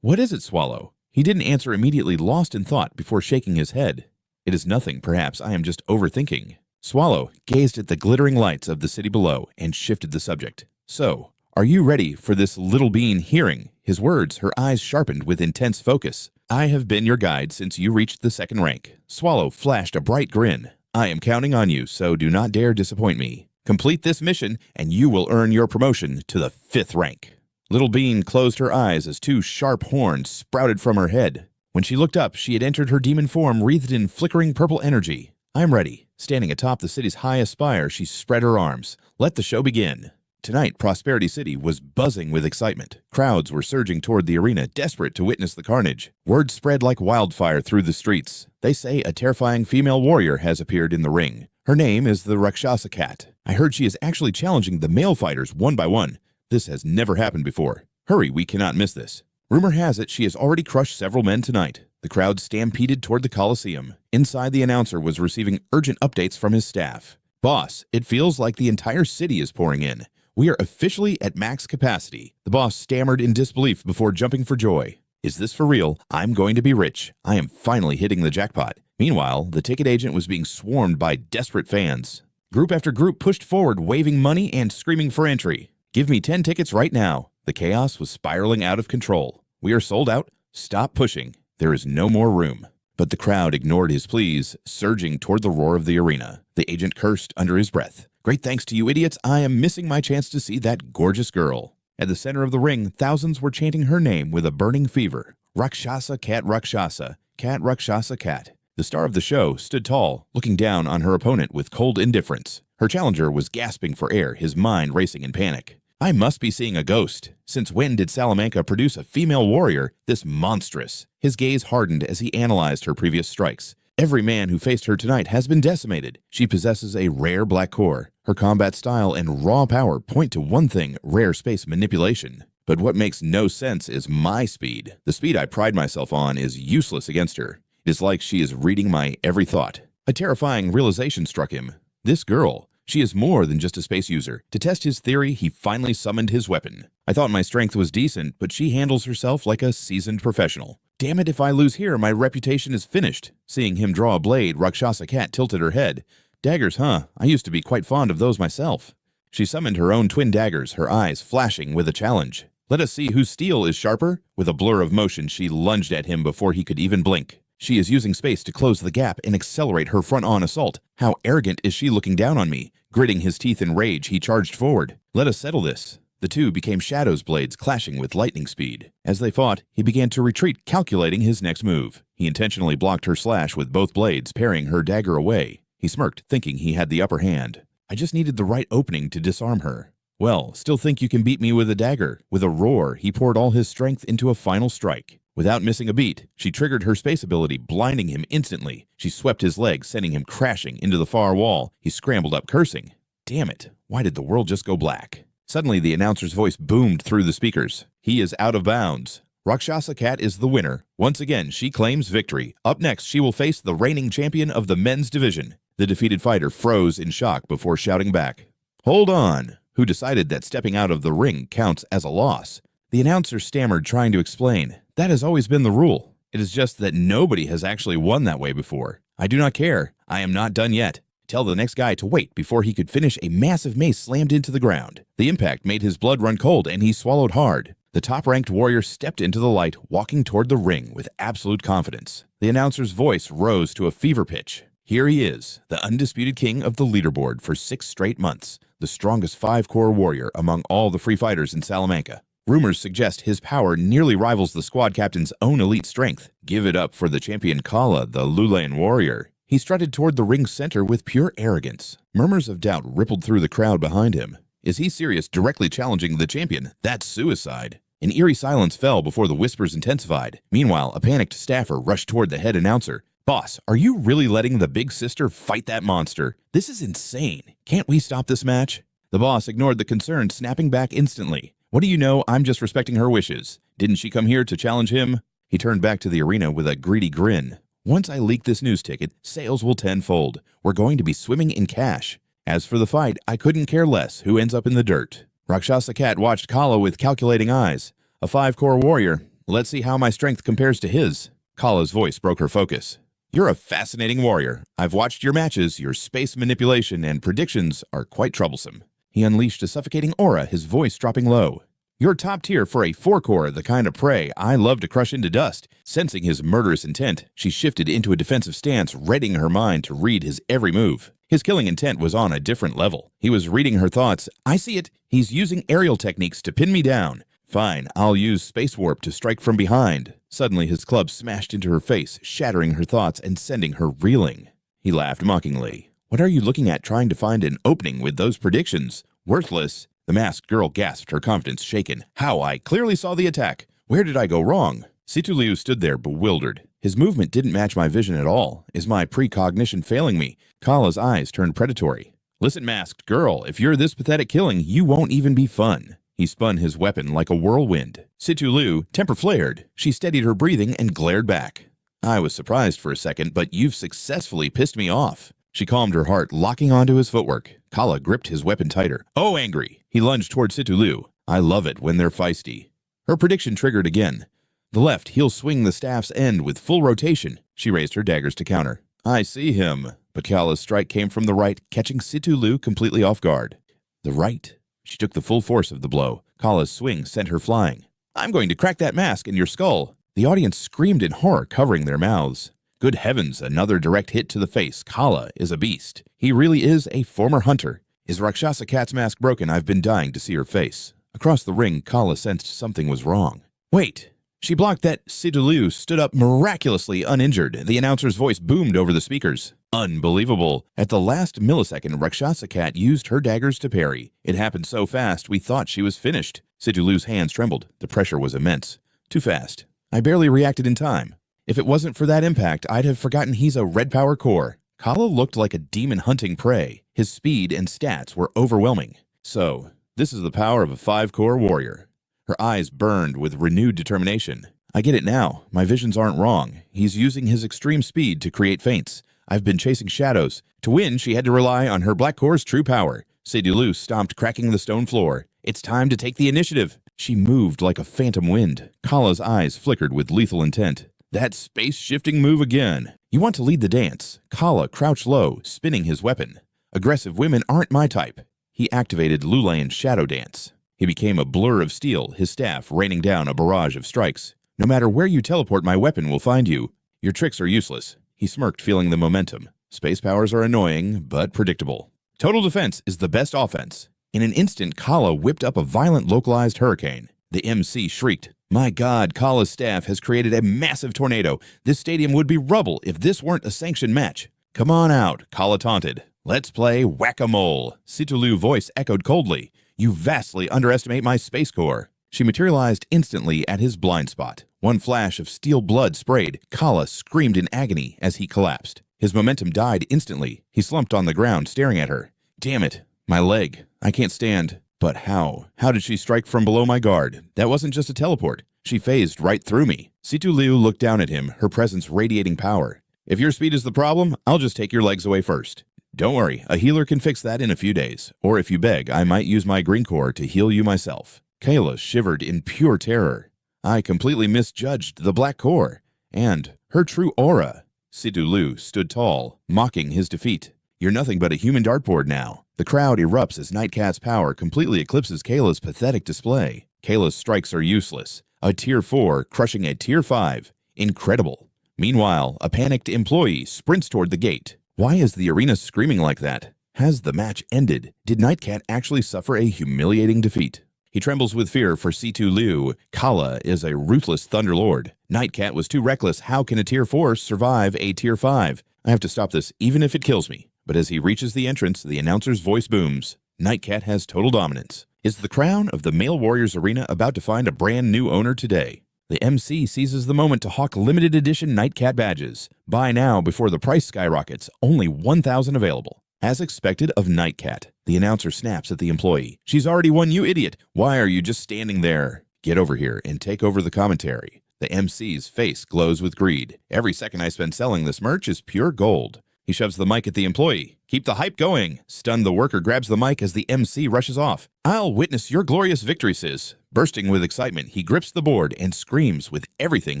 What is it, Swallow? He didn't answer immediately, lost in thought before shaking his head. It is nothing, perhaps I am just overthinking. Swallow gazed at the glittering lights of the city below and shifted the subject. So, are you ready for this Little Bean hearing? His words, her eyes sharpened with intense focus. I have been your guide since you reached the 2nd rank. Swallow flashed a bright grin. I am counting on you, so do not dare disappoint me. Complete this mission, and you will earn your promotion to the 5th rank. Little Bean closed her eyes as 2 sharp horns sprouted from her head. When she looked up, she had entered her demon form wreathed in flickering purple energy. I'm ready. Standing atop the city's highest spire, she spread her arms. Let the show begin. Tonight, Prosperity City was buzzing with excitement. Crowds were surging toward the arena, desperate to witness the carnage. Word spread like wildfire through the streets. They say a terrifying female warrior has appeared in the ring. Her name is the Rakshasa Cat. I heard she is actually challenging the male fighters one by one. This has never happened before. Hurry, we cannot miss this. Rumor has it she has already crushed several men tonight. The crowd stampeded toward the Coliseum. Inside, the announcer was receiving urgent updates from his staff. Boss, it feels like the entire city is pouring in. We are officially at max capacity. The boss stammered in disbelief before jumping for joy. Is this for real? I'm going to be rich. I am finally hitting the jackpot. Meanwhile, the ticket agent was being swarmed by desperate fans. Group after group pushed forward, waving money and screaming for entry. Give me 10 tickets right now. The chaos was spiraling out of control. "We are sold out. Stop pushing. There is no more room." But the crowd ignored his pleas, surging toward the roar of the arena. The agent cursed under his breath. "Great thanks to you idiots, I am missing my chance to see that gorgeous girl." At the center of the ring, thousands were chanting her name with a burning fever. "Rakshasa cat Rakshasa, cat Rakshasa cat." The star of the show stood tall, looking down on her opponent with cold indifference. Her challenger was gasping for air, his mind racing in panic. "I must be seeing a ghost. Since when did Salamanca produce a female warrior this monstrous?" His gaze hardened as he analyzed her previous strikes. Every man who faced her tonight has been decimated. She possesses a rare black core. Her combat style and raw power point to one thing: rare space manipulation. But what makes no sense is my speed. The speed I pride myself on is useless against her. It is like she is reading my every thought. A terrifying realization struck him. This girl, she is more than just a space user. To test his theory, he finally summoned his weapon. "I thought my strength was decent, but she handles herself like a seasoned professional. Damn it, if I lose here, my reputation is finished." Seeing him draw a blade, Rakshasa Cat tilted her head. "Daggers, huh? I used to be quite fond of those myself." She summoned her own twin daggers, her eyes flashing with a challenge. "Let us see whose steel is sharper." With a blur of motion, she lunged at him before he could even blink. She is using space to close the gap and accelerate her front-on assault. How arrogant is she looking down on me? Gritting his teeth in rage, he charged forward. "Let us settle this." The two became Shadow's blades clashing with lightning speed. As they fought, he began to retreat, calculating his next move. He intentionally blocked her slash with both blades, parrying her dagger away. He smirked, thinking he had the upper hand. "I just needed the right opening to disarm her." "Well, still think you can beat me with a dagger?" With a roar, he poured all his strength into a final strike. Without missing a beat, she triggered her space ability, blinding him instantly. She swept his leg, sending him crashing into the far wall. He scrambled up, cursing. Damn it, why did the world just go black? Suddenly, the announcer's voice boomed through the speakers. "He is out of bounds. Rakshasa Cat is the winner. Once again, she claims victory. Up next, she will face the reigning champion of the men's division." The defeated fighter froze in shock before shouting back, "Hold on," who decided that stepping out of the ring counts as a loss. The announcer stammered, trying to explain. "That has always been the rule. It is just that nobody has actually won that way before. I do not care. I am not done yet." Tell the next guy to wait. Before he could finish, a massive mace slammed into the ground. The impact made his blood run cold, and he swallowed hard. The top-ranked warrior stepped into the light, walking toward the ring with absolute confidence. The announcer's voice rose to a fever pitch. "Here he is, the undisputed king of the leaderboard for 6 straight months, the strongest 5-core warrior among all the free fighters in Salamanca. Rumors suggest his power nearly rivals the squad captain's own elite strength. Give it up for the champion Kala, the Lulayan warrior." He strutted toward the ring's center with pure arrogance. Murmurs of doubt rippled through the crowd behind him. Is he serious, directly challenging the champion? That's suicide. An eerie silence fell before the whispers intensified. Meanwhile, a panicked staffer rushed toward the head announcer. "Boss, are you really letting the big sister fight that monster? This is insane. Can't we stop this match?" The boss ignored the concern, snapping back instantly. "What do you know? I'm just respecting her wishes. Didn't she come here to challenge him?" He turned back to the arena with a greedy grin. "Once I leak this news ticket, sales will tenfold. We're going to be swimming in cash. As for the fight, I couldn't care less who ends up in the dirt." Rakshasa Cat watched Kala with calculating eyes. "A 5-core warrior. Let's see how my strength compares to his." Kala's voice broke her focus. "You're a fascinating warrior. I've watched your matches. Your space manipulation and predictions are quite troublesome." He unleashed a suffocating aura, his voice dropping low. "You're top tier for a 4-core, the kind of prey I love to crush into dust." Sensing his murderous intent, she shifted into a defensive stance, readying her mind to read his every move. His killing intent was on a different level. He was reading her thoughts. "I see it. He's using aerial techniques to pin me down. Fine, I'll use space warp to strike from behind." Suddenly, his club smashed into her face, shattering her thoughts and sending her reeling. He laughed mockingly. "What are you looking at, trying to find an opening with those predictions? Worthless." The masked girl gasped, her confidence shaken. "How? I clearly saw the attack. Where did I go wrong?" Situliu stood there, bewildered. "His movement didn't match my vision at all. Is my precognition failing me?" Kala's eyes turned predatory. "Listen, masked girl, if you're this pathetic killing, you won't even be fun." He spun his weapon like a whirlwind. Situliu, temper flared. She steadied her breathing and glared back. "I was surprised for a second, but you've successfully pissed me off." She calmed her heart, locking onto his footwork. Kala gripped his weapon tighter. "Oh, angry!" He lunged toward Situliu. "I love it when they're feisty." Her prediction triggered again. The left, he'll swing the staff's end with full rotation. She raised her daggers to counter. "I see him." But Kala's strike came from the right, catching Situliu completely off guard. The right. She took the full force of the blow. Kala's swing sent her flying. "I'm going to crack that mask in your skull." The audience screamed in horror, covering their mouths. Good heavens, another direct hit to the face. Kala is a beast. He really is a former hunter. Is Rakshasa Cat's mask broken? I've been dying to see her face. Across the ring, Kala sensed something was wrong. Wait! She blocked that. Sidulu stood up miraculously uninjured. The announcer's voice boomed over the speakers. Unbelievable. At the last millisecond, Rakshasa Cat used her daggers to parry. It happened so fast, we thought she was finished. Sidulu's hands trembled. The pressure was immense. Too fast. I barely reacted in time. If it wasn't for that impact, I'd have forgotten he's a red power core. Kala looked like a demon hunting prey. His speed and stats were overwhelming. So, this is the power of a 5-core warrior. Her eyes burned with renewed determination. I get it now. My visions aren't wrong. He's using his extreme speed to create feints. I've been chasing shadows. To win, she had to rely on her black core's true power. Sidulu stomped, cracking the stone floor. It's time to take the initiative. She moved like a phantom wind. Kala's eyes flickered with lethal intent. That space-shifting move again. You want to lead the dance. Kala crouched low, spinning his weapon. Aggressive women aren't my type. He activated Lulayan's shadow dance. He became a blur of steel, his staff raining down a barrage of strikes. No matter where you teleport, my weapon will find you. Your tricks are useless. He smirked, feeling the momentum. Space powers are annoying, but predictable. Total defense is the best offense. In an instant, Kala whipped up a violent localized hurricane. The MC shrieked. My God, Kala's staff has created a massive tornado. This stadium would be rubble if this weren't a sanctioned match. Come on out, Kala taunted. Let's play whack-a-mole. Situlu's voice echoed coldly. You vastly underestimate my space core. She materialized instantly at his blind spot. One flash of steel blood sprayed. Kala screamed in agony as he collapsed. His momentum died instantly. He slumped on the ground, staring at her. Damn it, my leg. I can't stand. But how? How did she strike from below my guard? That wasn't just a teleport. She phased right through me. Situlu looked down at him, her presence radiating power. If your speed is the problem, I'll just take your legs away first. Don't worry, a healer can fix that in a few days. Or if you beg, I might use my green core to heal you myself. Kala shivered in pure terror. I completely misjudged the black core. And her true aura. Situlu stood tall, mocking his defeat. You're nothing but a human dartboard now. The crowd erupts as Nightcat's power completely eclipses Kala's pathetic display. Kala's strikes are useless. A Tier 4 crushing a Tier 5. Incredible. Meanwhile, a panicked employee sprints toward the gate. Why is the arena screaming like that? Has the match ended? Did Nightcat actually suffer a humiliating defeat? He trembles with fear for Situlu. Kala is a ruthless Thunderlord. Nightcat was too reckless. How can a Tier 4 survive a Tier 5? I have to stop this, even if it kills me. But as he reaches the entrance, the announcer's voice booms. Nightcat has total dominance. Is the crown of the Male Warriors Arena about to find a brand new owner today? The MC seizes the moment to hawk limited edition Nightcat badges. Buy now before the price skyrockets. Only 1,000 available. As expected of Nightcat, the announcer snaps at the employee. She's already won, you idiot. Why are you just standing there? Get over here and take over the commentary. The MC's face glows with greed. Every second I spend selling this merch is pure gold. He shoves the mic at the employee. Keep the hype going. Stunned, the worker grabs the mic as the MC rushes off. I'll witness your glorious victory, sis. Bursting with excitement, he grips the board and screams with everything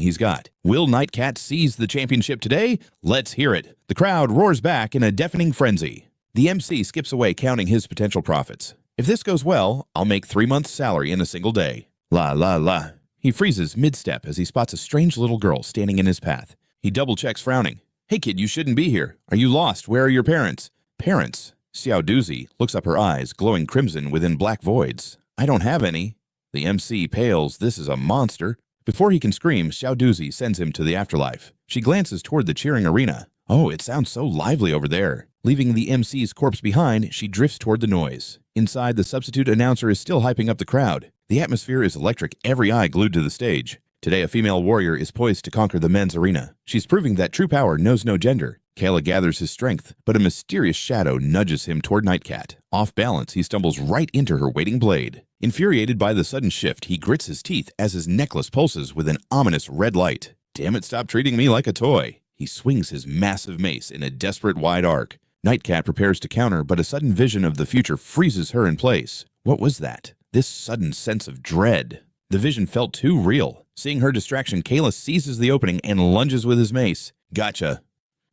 he's got. Will Nightcat seize the championship today? Let's hear it. The crowd roars back in a deafening frenzy. The MC skips away, counting his potential profits. If this goes well, I'll make 3 months' salary in a single day. La la la. He freezes mid-step as he spots a strange little girl standing in his path. He double-checks, frowning. Hey kid, you shouldn't be here. Are you lost? Where are your parents? Parents? Xiao Duzi looks up, her eyes glowing crimson within black voids. I don't have any. The MC pales. This is a monster. Before he can scream, Xiao Duzi sends him to the afterlife. She glances toward the cheering arena. Oh, it sounds so lively over there. Leaving the MC's corpse behind, she drifts toward the noise. Inside, the substitute announcer is still hyping up the crowd. The atmosphere is electric, every eye glued to the stage. Today, a female warrior is poised to conquer the men's arena. She's proving that true power knows no gender. Kala gathers his strength, but a mysterious shadow nudges him toward Nightcat. Off balance, he stumbles right into her waiting blade. Infuriated by the sudden shift, he grits his teeth as his necklace pulses with an ominous red light. Damn it, stop treating me like a toy. He swings his massive mace in a desperate wide arc. Nightcat prepares to counter, but a sudden vision of the future freezes her in place. What was that? This sudden sense of dread. The vision felt too real. Seeing her distraction, Kala seizes the opening and lunges with his mace. Gotcha.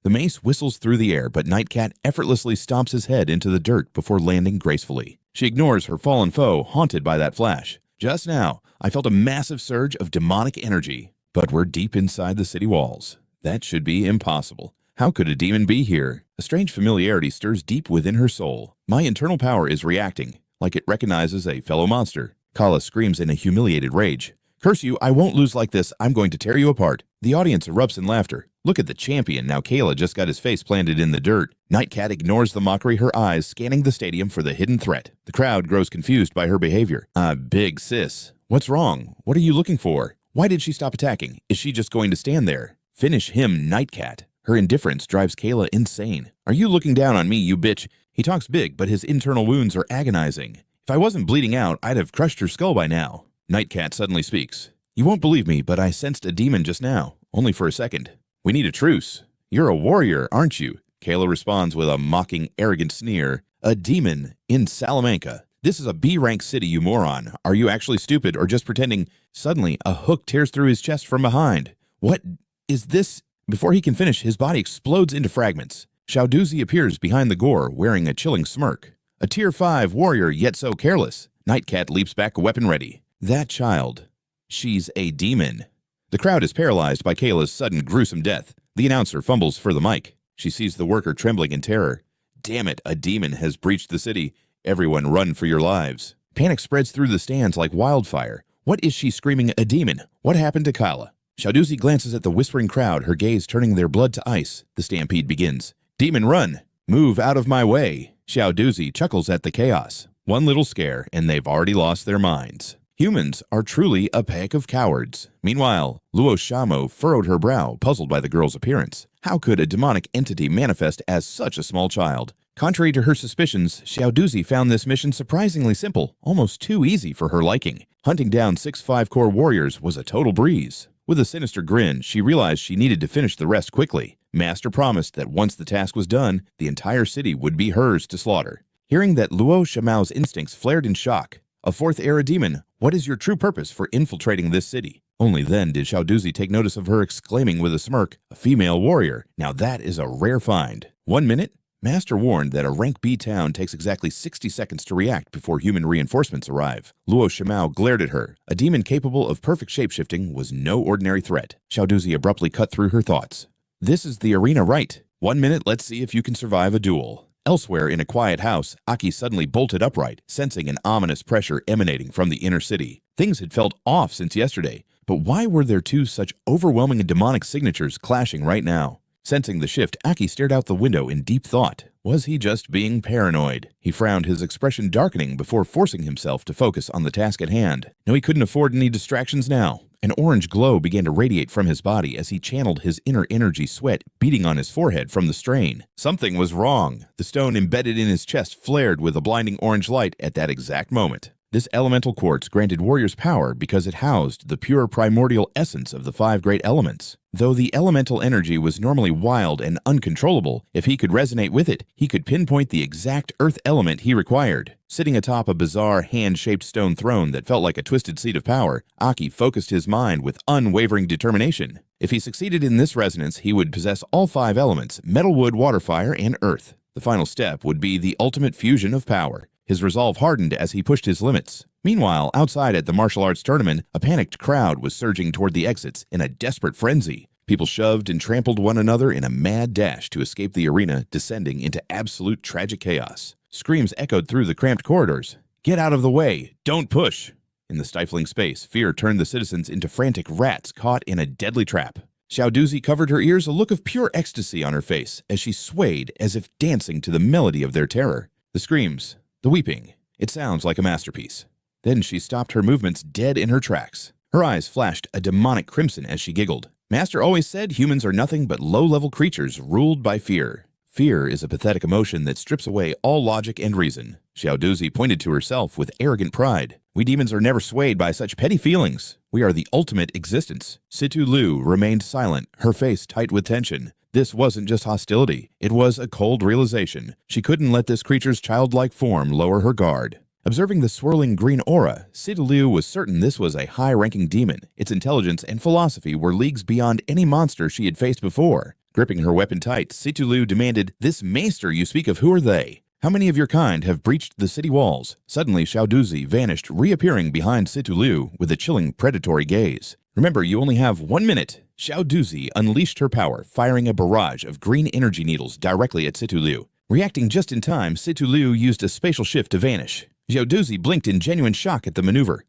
The mace whistles through the air, but Nightcat effortlessly stomps his head into the dirt before landing gracefully. She ignores her fallen foe, haunted by that flash. Just now, I felt a massive surge of demonic energy. But we're deep inside the city walls. That should be impossible. How could a demon be here? A strange familiarity stirs deep within her soul. My internal power is reacting, like it recognizes a fellow monster. Kala screams in a humiliated rage. Curse you, I won't lose like this. I'm going to tear you apart. The audience erupts in laughter. Look at the champion. Now Kala just got his face planted in the dirt. Nightcat ignores the mockery, her eyes scanning the stadium for the hidden threat. The crowd grows confused by her behavior. Big sis. What's wrong? What are you looking for? Why did she stop attacking? Is she just going to stand there? Finish him, Nightcat. Her indifference drives Kala insane. Are you looking down on me, you bitch? He talks big, but his internal wounds are agonizing. If I wasn't bleeding out, I'd have crushed her skull by now. Nightcat suddenly speaks. You won't believe me, but I sensed a demon just now. Only for a second. We need a truce. You're a warrior, aren't you? Kala responds with a mocking, arrogant sneer. A demon in Salamanca. This is a B-rank city, you moron. Are you actually stupid or just pretending? Suddenly, a hook tears through his chest from behind. What is this? Before he can finish, his body explodes into fragments. Xiaoduzi appears behind the gore, wearing a chilling smirk. A Tier 5 warrior, yet so careless. Nightcat leaps back, weapon ready. That child. She's a demon. The crowd is paralyzed by Kala's sudden gruesome death. The announcer fumbles for the mic. She sees the worker trembling in terror. Damn it, a demon has breached the city. Everyone run for your lives. Panic spreads through the stands like wildfire. What is she screaming, a demon? What happened to Kala? Xiaoduzi glances at the whispering crowd, her gaze turning their blood to ice. The stampede begins. Demon, run! Move out of my way! Xiaoduzi chuckles at the chaos. One little scare, and they've already lost their minds. Humans are truly a pack of cowards. Meanwhile, Luo Shamo furrowed her brow, puzzled by the girl's appearance. How could a demonic entity manifest as such a small child? Contrary to her suspicions, Xiaoduzi found this mission surprisingly simple, almost too easy for her liking. Hunting down 6 5-core warriors was a total breeze. With a sinister grin, she realized she needed to finish the rest quickly. Master promised that once the task was done, the entire city would be hers to slaughter. Hearing that Luo Shamao's instincts flared in shock. A 4th-era demon, what is your true purpose for infiltrating this city? Only then did Xiaoduzi take notice of her exclaiming with a smirk, a female warrior. Now that is a rare find. 1 minute? Master warned that a rank B town takes exactly 60 seconds to react before human reinforcements arrive. Luo Shamao glared at her. A demon capable of perfect shapeshifting was no ordinary threat. Xiaoduzi abruptly cut through her thoughts. This is the arena, right? 1 minute, let's see if you can survive a duel. Elsewhere in a quiet house, Aki suddenly bolted upright, sensing an ominous pressure emanating from the inner city. Things had felt off since yesterday, but why were there two such overwhelming and demonic signatures clashing right now? Sensing the shift, Aki stared out the window in deep thought. Was he just being paranoid? He frowned, his expression darkening before forcing himself to focus on the task at hand. No, he couldn't afford any distractions now. An orange glow began to radiate from his body as he channeled his inner energy, sweat beating on his forehead from the strain. Something was wrong. The stone embedded in his chest flared with a blinding orange light at that exact moment. This elemental quartz granted warriors power because it housed the pure primordial essence of the 5 great elements. Though the elemental energy was normally wild and uncontrollable, if he could resonate with it, he could pinpoint the exact earth element he required. Sitting atop a bizarre hand-shaped stone throne that felt like a twisted seat of power, Aki focused his mind with unwavering determination. If he succeeded in this resonance, he would possess all 5 elements: metal, wood, water, fire, and earth. The final step would be the ultimate fusion of power. His resolve hardened as he pushed his limits. Meanwhile, outside at the martial arts tournament, a panicked crowd was surging toward the exits in a desperate frenzy. People shoved and trampled one another in a mad dash to escape the arena, descending into absolute tragic chaos. Screams echoed through the cramped corridors. Get out of the way! Don't push! In the stifling space, fear turned the citizens into frantic rats caught in a deadly trap. Xiaoduzi covered her ears, a look of pure ecstasy on her face, as she swayed as if dancing to the melody of their terror. The screams, the weeping, it sounds like a masterpiece. Then she stopped her movements dead in her tracks. Her eyes flashed a demonic crimson as she giggled. Master always said humans are nothing but low-level creatures ruled by fear. Fear is a pathetic emotion that strips away all logic and reason. Xiaoduzi pointed to herself with arrogant pride. We demons are never swayed by such petty feelings. We are the ultimate existence. Situ Liu remained silent, her face tight with tension. This wasn't just hostility. It was a cold realization. She couldn't let this creature's childlike form lower her guard. Observing the swirling green aura, Situ Liu was certain this was a high-ranking demon. Its intelligence and philosophy were leagues beyond any monster she had faced before. Gripping her weapon tight, Situ Liu demanded, "This maester you speak of, who are they?" How many of your kind have breached the city walls? Suddenly, Xiaoduzi vanished, reappearing behind Situ Liu with a chilling, predatory gaze. Remember, you only have 1 minute. Xiaoduzi unleashed her power, firing a barrage of green energy needles directly at Situ Liu. Reacting just in time, Situ Liu used a spatial shift to vanish. Xiaoduzi blinked in genuine shock at the maneuver.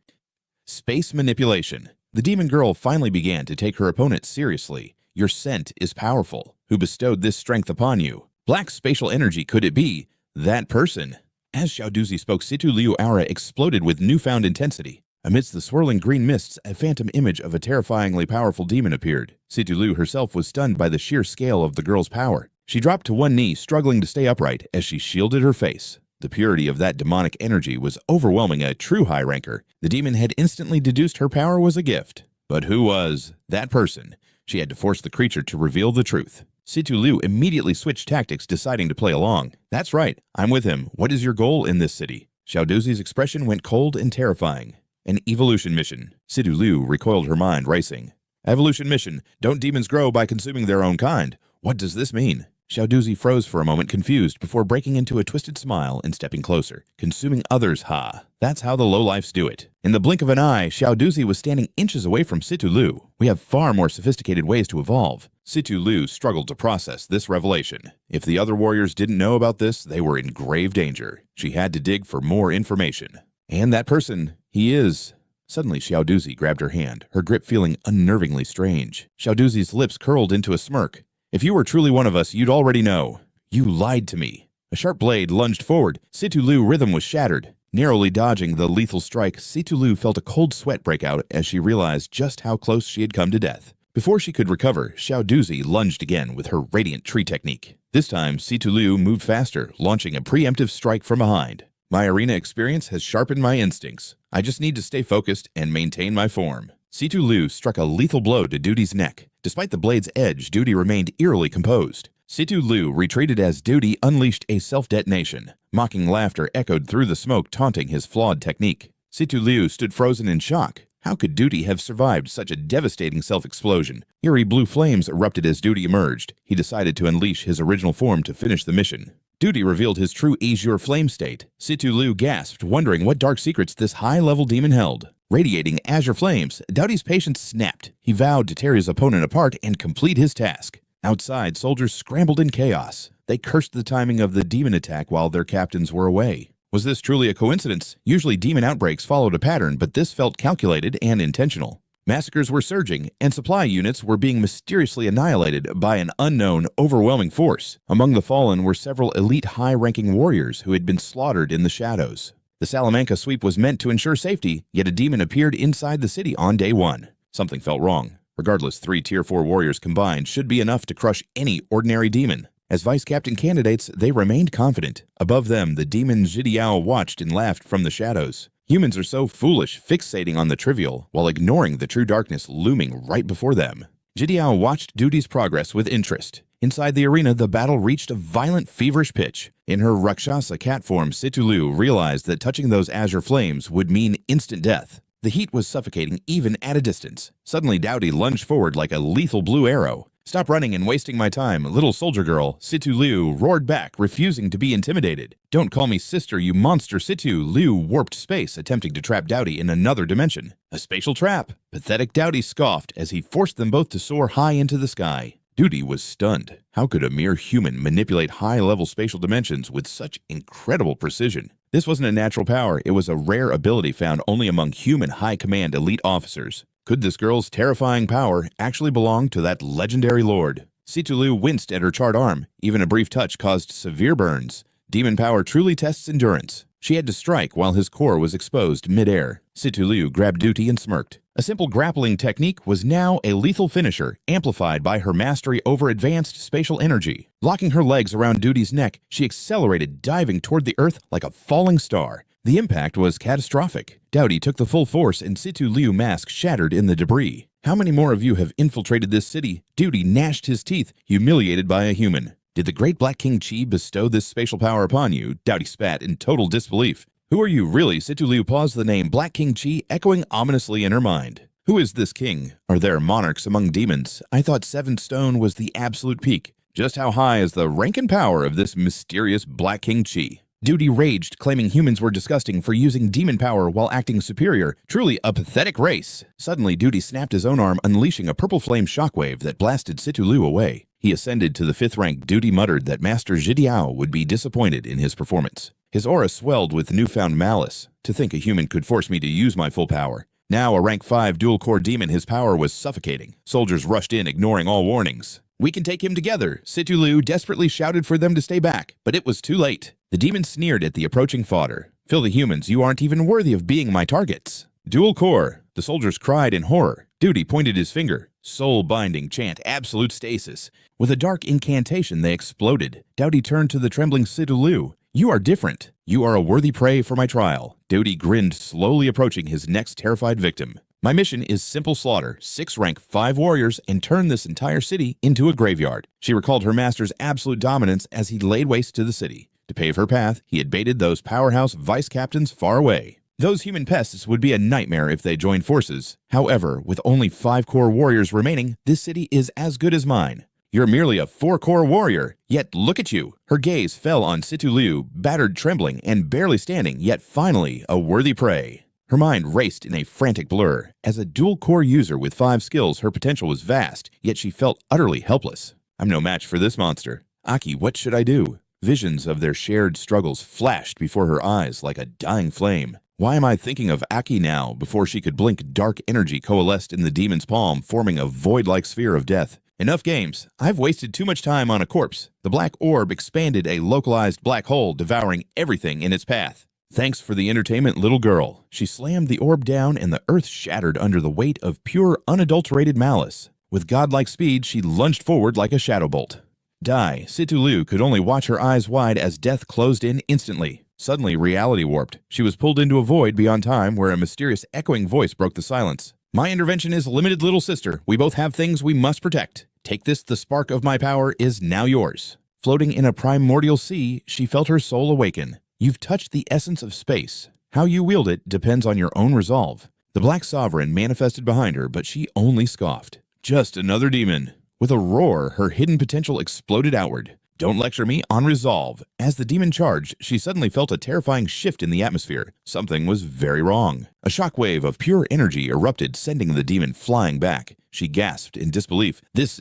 Space manipulation. The demon girl finally began to take her opponent seriously. Your scent is powerful. Who bestowed this strength upon you? Black spatial energy, could it be that person? As Xiaoduzi spoke, Situ Liu aura exploded with newfound intensity. Amidst the swirling green mists, a phantom image of a terrifyingly powerful demon appeared. Situ Liu herself was stunned by the sheer scale of the girl's power. She dropped to one knee, struggling to stay upright as she shielded her face. The purity of that demonic energy was overwhelming a true high ranker. The demon had instantly deduced her power was a gift. But who was that person? She had to force the creature to reveal the truth. Situ Liu immediately switched tactics, deciding to play along. That's right, I'm with him. What is your goal in this city? Xiaoduzi's expression went cold and terrifying. An evolution mission. Situ Liu recoiled, her mind racing. Evolution mission. Don't demons grow by consuming their own kind? What does this mean? Xiaoduzi froze for a moment, confused, before breaking into a twisted smile and stepping closer. Consuming others, ha. That's how the lowlifes do it. In the blink of an eye, Xiaoduzi was standing inches away from Situ Liu. We have far more sophisticated ways to evolve. Situ Liu struggled to process this revelation. If the other warriors didn't know about this, they were in grave danger. She had to dig for more information. And that person, he is... Suddenly, Xiaoduzi grabbed her hand, her grip feeling unnervingly strange. Xiaoduzi's lips curled into a smirk. If you were truly one of us, you'd already know. You lied to me. A sharp blade lunged forward. Situ Liu's rhythm was shattered. Narrowly dodging the lethal strike, Situ Liu felt a cold sweat break out as she realized just how close she had come to death. Before she could recover, Xiaoduzi lunged again with her radiant tree technique. This time, Situ Liu moved faster, launching a preemptive strike from behind. My arena experience has sharpened my instincts. I just need to stay focused and maintain my form. Situ Liu struck a lethal blow to Duty's neck. Despite the blade's edge, Duty remained eerily composed. Situ Liu retreated as Duty unleashed a self-detonation. Mocking laughter echoed through the smoke, taunting his flawed technique. Situ Liu stood frozen in shock. How could Duty have survived such a devastating self-explosion? Eerie blue flames erupted as Duty emerged. He decided to unleash his original form to finish the mission. Duty revealed his true azure flame state. Situ Liu gasped, wondering what dark secrets this high-level demon held. Radiating azure flames, Doughty's patience snapped. He vowed to tear his opponent apart and complete his task. Outside, soldiers scrambled in chaos. They cursed the timing of the demon attack while their captains were away. Was this truly a coincidence? Usually demon outbreaks followed a pattern, but this felt calculated and intentional. Massacres were surging, and supply units were being mysteriously annihilated by an unknown, overwhelming force. Among the fallen were several elite high-ranking warriors who had been slaughtered in the shadows. The Salamanca sweep was meant to ensure safety, yet a demon appeared inside the city on day one. Something felt wrong. Regardless, 3 Tier 4 warriors combined should be enough to crush any ordinary demon. As vice captain candidates, they remained confident. Above them, the demon Zhidiao watched and laughed from the shadows. Humans are so foolish, fixating on the trivial, while ignoring the true darkness looming right before them. Zhidiao watched Duty's progress with interest. Inside the arena, the battle reached a violent, feverish pitch. In her Rakshasa cat form, Situ Liu realized that touching those azure flames would mean instant death. The heat was suffocating even at a distance. Suddenly, Doughty lunged forward like a lethal blue arrow. "Stop running and wasting my time, little soldier girl," Situ Liu roared back, refusing to be intimidated. "Don't call me sister, you monster." Situ Liu warped space, attempting to trap Doughty in another dimension. A spatial trap! Pathetic Doughty scoffed as he forced them both to soar high into the sky. Duty was stunned. How could a mere human manipulate high-level spatial dimensions with such incredible precision? This wasn't a natural power, it was a rare ability found only among human high-command elite officers. Could this girl's terrifying power actually belong to that legendary lord? Situ Liu winced at her charred arm. Even a brief touch caused severe burns. Demon power truly tests endurance. She had to strike while his core was exposed mid-air. Situ Liu grabbed Duty and smirked. A simple grappling technique was now a lethal finisher, amplified by her mastery over advanced spatial energy. Locking her legs around Duty's neck, she accelerated, diving toward the earth like a falling star. The impact was catastrophic. Doughty took the full force and Situ Liu's mask shattered in the debris. How many more of you have infiltrated this city? Duty gnashed his teeth, humiliated by a human. Did the great Black King Chi bestow this spatial power upon you? Doughty spat in total disbelief. Who are you really? Situ Liu paused, the name Black King Chi echoing ominously in her mind. Who is this king? Are there monarchs among demons? I thought 7 stone was the absolute peak. Just how high is the rank and power of this mysterious Black King Chi? Duty raged, claiming humans were disgusting for using demon power while acting superior. Truly a pathetic race. Suddenly, Duty snapped his own arm, unleashing a purple flame shockwave that blasted Situlu away. He ascended to the 5th rank. Duty muttered that Master Zhidiao would be disappointed in his performance. His aura swelled with newfound malice. To think a human could force me to use my full power. Now a rank 5 dual-core demon, his power was suffocating. Soldiers rushed in, ignoring all warnings. "We can take him together," Situlu desperately shouted for them to stay back, but it was too late. The demon sneered at the approaching fodder. "Filthy humans, you aren't even worthy of being my targets." "Dual core," the soldiers cried in horror. Duty pointed his finger. Soul-binding chant, absolute stasis. With a dark incantation, they exploded. Doughty turned to the trembling Situlu. "You are different. You are a worthy prey for my trial." Doughty grinned, slowly approaching his next terrified victim. "My mission is simple slaughter, 6 rank 5 warriors, and turn this entire city into a graveyard." She recalled her master's absolute dominance as he laid waste to the city. To pave her path, he had baited those powerhouse vice captains far away. Those human pests would be a nightmare if they joined forces. However, with only 5 core warriors remaining, this city is as good as mine. "You're merely a 4-core warrior, yet look at you." Her gaze fell on Situlu, battered, trembling, and barely standing, yet finally a worthy prey. Her mind raced in a frantic blur. As a dual-core user with 5 skills, her potential was vast, yet she felt utterly helpless. "I'm no match for this monster. Aki, what should I do?" Visions of their shared struggles flashed before her eyes like a dying flame. Why am I thinking of Aki now? Before she could blink, dark energy coalesced in the demon's palm, forming a void-like sphere of death. "Enough games. I've wasted too much time on a corpse." The black orb expanded, a localized black hole, devouring everything in its path. "Thanks for the entertainment, little girl." She slammed the orb down, and the earth shattered under the weight of pure, unadulterated malice. With godlike speed, she lunged forward like a shadow bolt. Die. Situlu could only watch her eyes wide as death closed in instantly. Suddenly, reality warped. She was pulled into a void beyond time where a mysterious echoing voice broke the silence. "My intervention is limited, little sister. We both have things we must protect. Take this, the spark of my power is now yours." Floating in a primordial sea, she felt her soul awaken. "You've touched the essence of space. How you wield it depends on your own resolve." The Black Sovereign manifested behind her, but she only scoffed. "Just another demon." With a roar, her hidden potential exploded outward. "Don't lecture me on resolve." As the demon charged, she suddenly felt a terrifying shift in the atmosphere. Something was very wrong. A shockwave of pure energy erupted, sending the demon flying back. She gasped in disbelief. This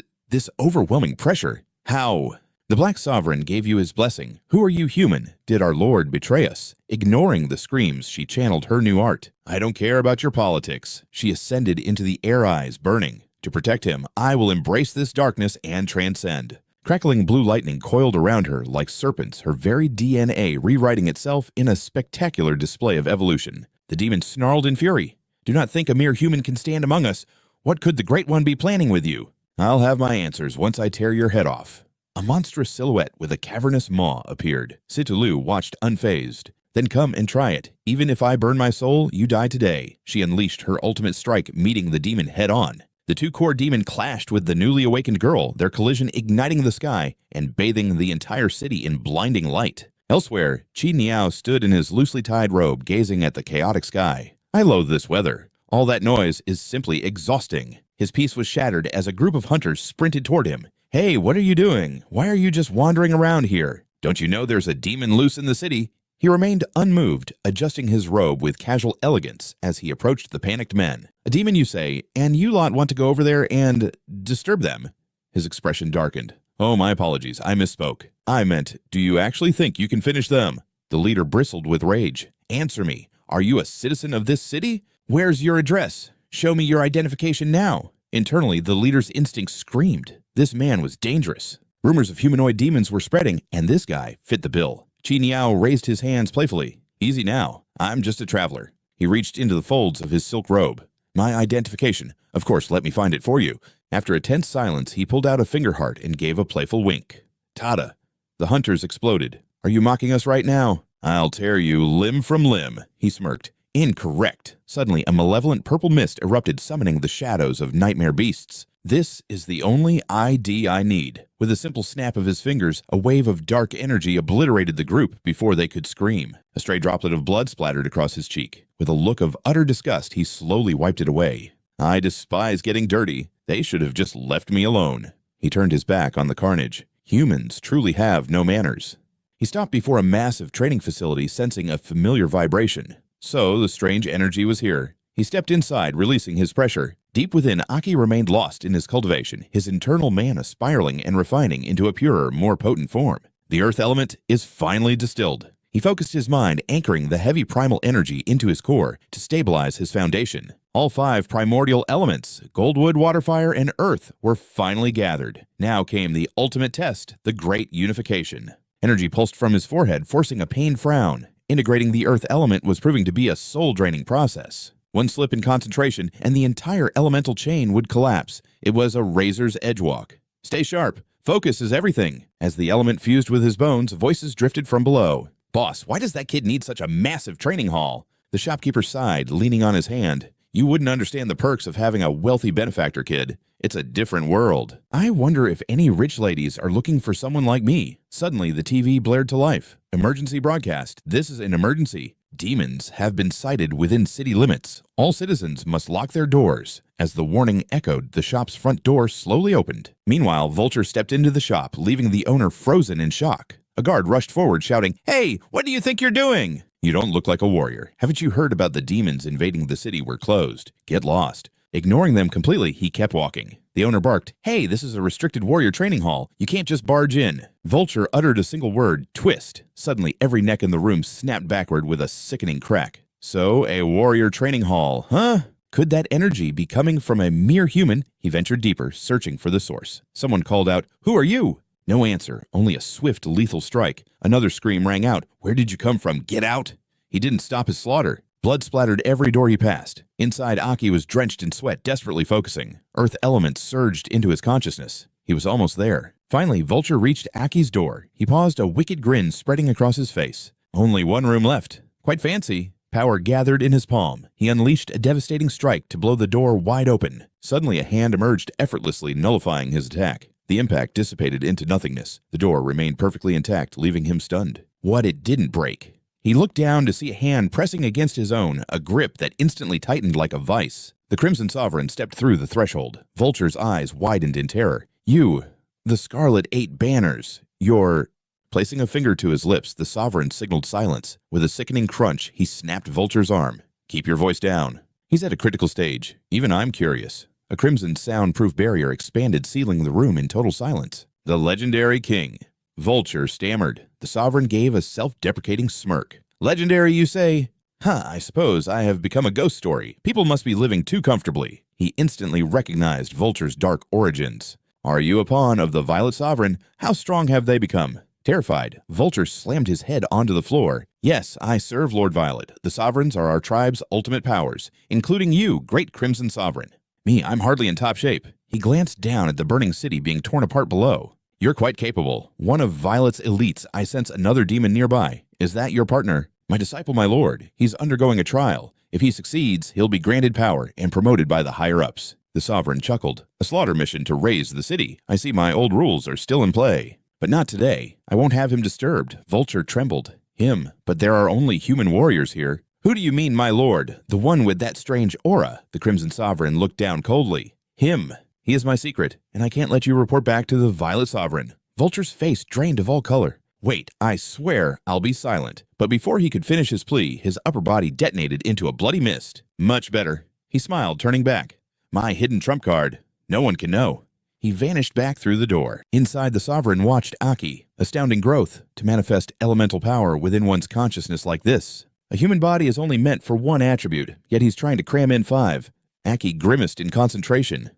overwhelming pressure. How? The Black Sovereign gave you his blessing. Who are you, human? Did our Lord betray us? Ignoring the screams, she channeled her new art. "I don't care about your politics." She ascended into the air eyes, burning. "To protect him, I will embrace this darkness and transcend." Crackling blue lightning coiled around her like serpents, her very DNA rewriting itself in a spectacular display of evolution. The demon snarled in fury. "Do not think a mere human can stand among us. What could the Great One be planning with you?" "I'll have my answers once I tear your head off." A monstrous silhouette with a cavernous maw appeared. Situlu watched unfazed. "Then come and try it. Even if I burn my soul, you die today." She unleashed her ultimate strike, meeting the demon head-on. The 2-core demon clashed with the newly awakened girl, their collision igniting the sky and bathing the entire city in blinding light. Elsewhere, Qi Niao stood in his loosely tied robe, gazing at the chaotic sky. "I loathe this weather. All that noise is simply exhausting." His peace was shattered as a group of hunters sprinted toward him. "Hey, what are you doing? Why are you just wandering around here? Don't you know there's a demon loose in the city?" He remained unmoved, adjusting his robe with casual elegance as he approached the panicked men. "A demon, you say, and you lot want to go over there and disturb them?" His expression darkened. "Oh, my apologies, I misspoke. I meant, do you actually think you can finish them?" The leader bristled with rage. "Answer me. Are you a citizen of this city? Where's your address? Show me your identification now." Internally, the leader's instincts screamed. This man was dangerous. Rumors of humanoid demons were spreading, and this guy fit the bill. Qi Niao raised his hands playfully. "Easy now. I'm just a traveler." He reached into the folds of his silk robe. "My identification. Of course, let me find it for you." After a tense silence, he pulled out a finger heart and gave a playful wink. "Tada." The hunters exploded. "Are you mocking us right now?" "I'll tear you limb from limb," he smirked. "Incorrect." Suddenly, a malevolent purple mist erupted, summoning the shadows of nightmare beasts. "This is the only ID I need." With a simple snap of his fingers, a wave of dark energy obliterated the group before they could scream. A stray droplet of blood splattered across his cheek. With a look of utter disgust, he slowly wiped it away. "I despise getting dirty. They should have just left me alone." He turned his back on the carnage. Humans truly have no manners. He stopped before a massive training facility, sensing a familiar vibration. So the strange energy was here. He stepped inside, releasing his pressure. Deep within, Aki remained lost in his cultivation, his internal mana spiraling and refining into a purer, more potent form. The earth element is finally distilled. He focused his mind, anchoring the heavy primal energy into his core to stabilize his foundation. All 5 primordial elements, gold, wood, water, fire, and earth, were finally gathered. Now came the ultimate test, the great unification. Energy pulsed from his forehead, forcing a pained frown. Integrating the earth element was proving to be a soul-draining process. One slip in concentration, and the entire elemental chain would collapse. It was a razor's edge walk. Stay sharp. Focus is everything. As the element fused with his bones, voices drifted from below. Boss, why does that kid need such a massive training hall? The shopkeeper sighed, leaning on his hand. You wouldn't understand the perks of having a wealthy benefactor, kid. It's a different world. I wonder if any rich ladies are looking for someone like me. Suddenly, the TV blared to life. Emergency broadcast. This is an emergency. Demons have been sighted within city limits. All citizens must lock their doors. As the warning echoed, the shop's front door slowly opened. Meanwhile, Vulture stepped into the shop, leaving the owner frozen in shock. A guard rushed forward, shouting, "Hey, what do you think you're doing?" You don't look like a warrior. Haven't you heard about the demons invading the city? We're closed. Get lost. Ignoring them completely, he kept walking. The owner barked, "Hey, this is a restricted warrior training hall. You can't just barge in." Vulture uttered a single word, twist. Suddenly, every neck in the room snapped backward with a sickening crack. So, a warrior training hall, huh? Could that energy be coming from a mere human? He ventured deeper, searching for the source. Someone called out, "Who are you?" No answer, only a swift, lethal strike. Another scream rang out, "Where did you come from? Get out!" He didn't stop his slaughter. Blood splattered every door he passed. Inside, Aki was drenched in sweat, desperately focusing. Earth elements surged into his consciousness. He was almost there. Finally, Vulture reached Aki's door. He paused, a wicked grin spreading across his face. Only one room left. Quite fancy. Power gathered in his palm. He unleashed a devastating strike to blow the door wide open. Suddenly, a hand emerged, effortlessly nullifying his attack. The impact dissipated into nothingness. The door remained perfectly intact, leaving him stunned. What it didn't break. He looked down to see a hand pressing against his own, a grip that instantly tightened like a vice. The Crimson Sovereign stepped through the threshold. Vulture's eyes widened in terror. "You, the Scarlet 8 banners, you're—" Placing a finger to his lips, the Sovereign signaled silence. With a sickening crunch, he snapped Vulture's arm. "Keep your voice down. He's at a critical stage. Even I'm curious." A crimson soundproof barrier expanded, sealing the room in total silence. The legendary king. Vulture stammered. The Sovereign gave a self-deprecating smirk. "Legendary, you say? I suppose I have become a ghost story. People must be living too comfortably." He instantly recognized Vulture's dark origins. "Are you a pawn of the Violet Sovereign? How strong have they become?" Terrified, Vulture slammed his head onto the floor. "Yes, I serve Lord Violet. The Sovereigns are our tribe's ultimate powers, including you, great Crimson Sovereign." "Me, I'm hardly in top shape." He glanced down at the burning city being torn apart below. "You're quite capable. One of Violet's elites. I sense another demon nearby. Is that your partner?" "My disciple, my lord. He's undergoing a trial. If he succeeds, he'll be granted power and promoted by the higher-ups." The Sovereign chuckled. "A slaughter mission to raise the city. I see my old rules are still in play. But not today. I won't have him disturbed." Vulture trembled. "Him? But there are only human warriors here." "Who do you mean, my lord? The one with that strange aura?" The Crimson Sovereign looked down coldly. "Him. He is my secret, and I can't let you report back to the Violet Sovereign." Vulture's face drained of all color. "Wait, I swear I'll be silent." But before he could finish his plea, his upper body detonated into a bloody mist. "Much better." He smiled, turning back. "My hidden trump card. No one can know." He vanished back through the door. Inside, the Sovereign watched Aki. Astounding growth, to manifest elemental power within one's consciousness like this. A human body is only meant for one attribute, yet he's trying to cram in 5. Aki grimaced in concentration.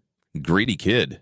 "Greedy kid."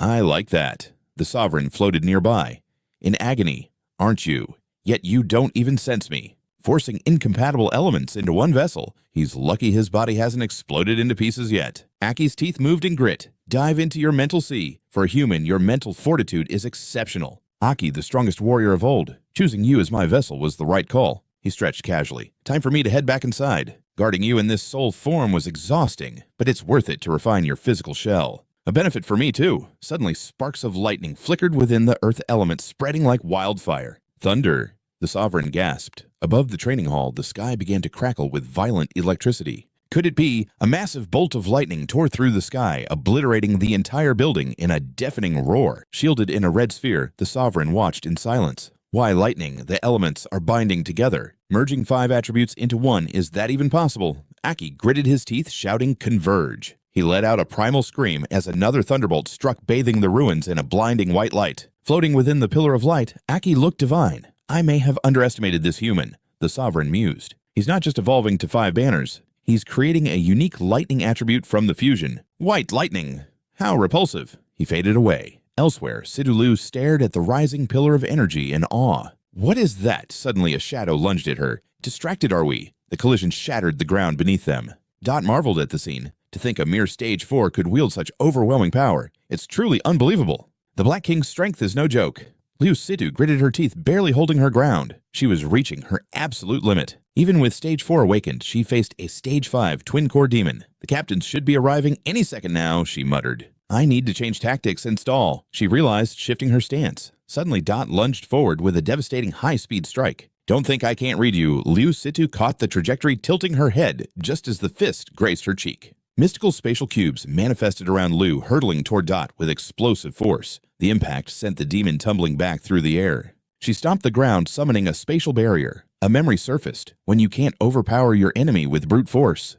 "I like that." The Sovereign floated nearby. "In agony, aren't you? Yet you don't even sense me. Forcing incompatible elements into one vessel. He's lucky his body hasn't exploded into pieces yet." Aki's teeth moved in grit. "Dive into your mental sea. For a human, your mental fortitude is exceptional. Aki, the strongest warrior of old. Choosing you as my vessel was the right call." He stretched casually. "Time for me to head back inside. Guarding you in this soul form was exhausting, but it's worth it to refine your physical shell. A benefit for me, too." Suddenly, sparks of lightning flickered within the earth element, spreading like wildfire. "Thunder." The Sovereign gasped. Above the training hall, the sky began to crackle with violent electricity. Could it be? A massive bolt of lightning tore through the sky, obliterating the entire building in a deafening roar. Shielded in a red sphere, the Sovereign watched in silence. Why lightning? The elements are binding together. Merging 5 attributes into one, is that even possible? Aki gritted his teeth, shouting, "Converge." He let out a primal scream as another thunderbolt struck, bathing the ruins in a blinding white light. Floating within the pillar of light, Aki looked divine. I may have underestimated this human, the sovereign mused. He's not just evolving to 5 banners. He's creating a unique lightning attribute from the fusion. White lightning! How repulsive! He faded away. Elsewhere, Sidulu stared at the rising pillar of energy in awe. What is that? Suddenly a shadow lunged at her. Distracted are we? The collision shattered the ground beneath them. Dot marveled at the scene. To think a mere stage 4 could wield such overwhelming power. It's truly unbelievable. The Black King's strength is no joke. Liu Situ gritted her teeth, barely holding her ground. She was reaching her absolute limit. Even with Stage 4 awakened, she faced a Stage 5 twin-core demon. The captains should be arriving any second now, she muttered. I need to change tactics and stall, she realized, shifting her stance. Suddenly, Dot lunged forward with a devastating high-speed strike. Don't think I can't read you. Liu Situ caught the trajectory, tilting her head just as the fist grazed her cheek. Mystical spatial cubes manifested around Liu, hurtling toward Dot with explosive force. The impact sent the demon tumbling back through the air. She stomped the ground, summoning a spatial barrier. A memory surfaced. When you can't overpower your enemy with brute force,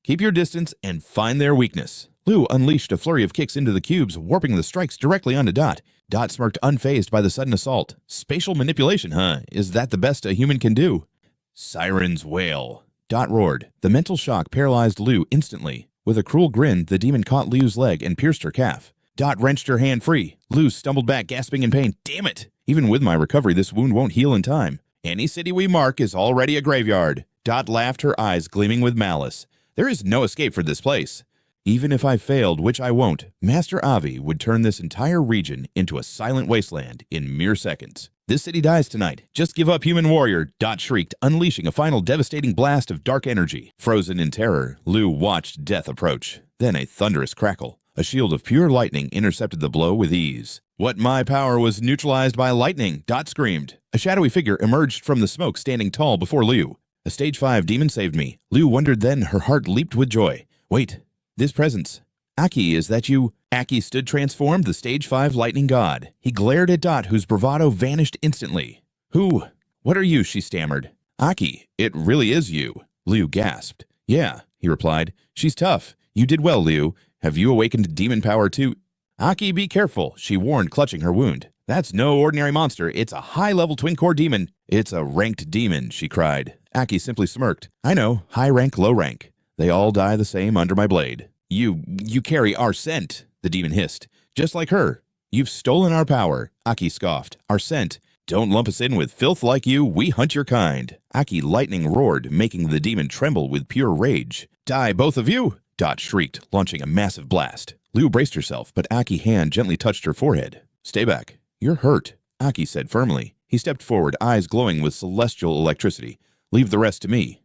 keep your distance and find their weakness. Liu unleashed a flurry of kicks into the cubes, warping the strikes directly onto Dot. Dot smirked, unfazed by the sudden assault. Spatial manipulation, huh? Is that the best a human can do? Siren's wail. Dot roared. The mental shock paralyzed Liu instantly. With a cruel grin, the demon caught Liu's leg and pierced her calf. Dot wrenched her hand free. Liu stumbled back, gasping in pain. Damn it! Even with my recovery, this wound won't heal in time. Any city we mark is already a graveyard. Dot laughed, her eyes gleaming with malice. There is no escape for this place. Even if I failed, which I won't, Master Avi would turn this entire region into a silent wasteland in mere seconds. This city dies tonight. Just give up, human warrior, Dot shrieked, unleashing a final devastating blast of dark energy. Frozen in terror, Liu watched death approach. Then a thunderous crackle. A shield of pure lightning intercepted the blow with ease. What my power was neutralized by lightning, Dot screamed. A shadowy figure emerged from the smoke, standing tall before Liu. A Stage 5 demon saved me. Liu wondered, then her heart leaped with joy. Wait, this presence. Aki, is that you? Aki stood transformed, the Stage 5 lightning god. He glared at Dot, whose bravado vanished instantly. Who? What are you? She stammered. Aki, it really is you. Liu gasped. Yeah, he replied. She's tough. You did well, Liu. Have you awakened demon power too? Aki, be careful, she warned, clutching her wound. That's no ordinary monster. It's a high-level twin-core demon. It's a ranked demon, she cried. Aki simply smirked. I know, high rank, low rank. They all die the same under my blade. You carry our scent, the demon hissed. Just like her. You've stolen our power, Aki scoffed. Our scent. Don't lump us in with filth like you. We hunt your kind. Aki lightning roared, making the demon tremble with pure rage. Die, both of you! Dot shrieked, launching a massive blast. Liu braced herself, but Aki's hand gently touched her forehead. Stay back. You're hurt, Aki said firmly. He stepped forward, eyes glowing with celestial electricity. Leave the rest to me.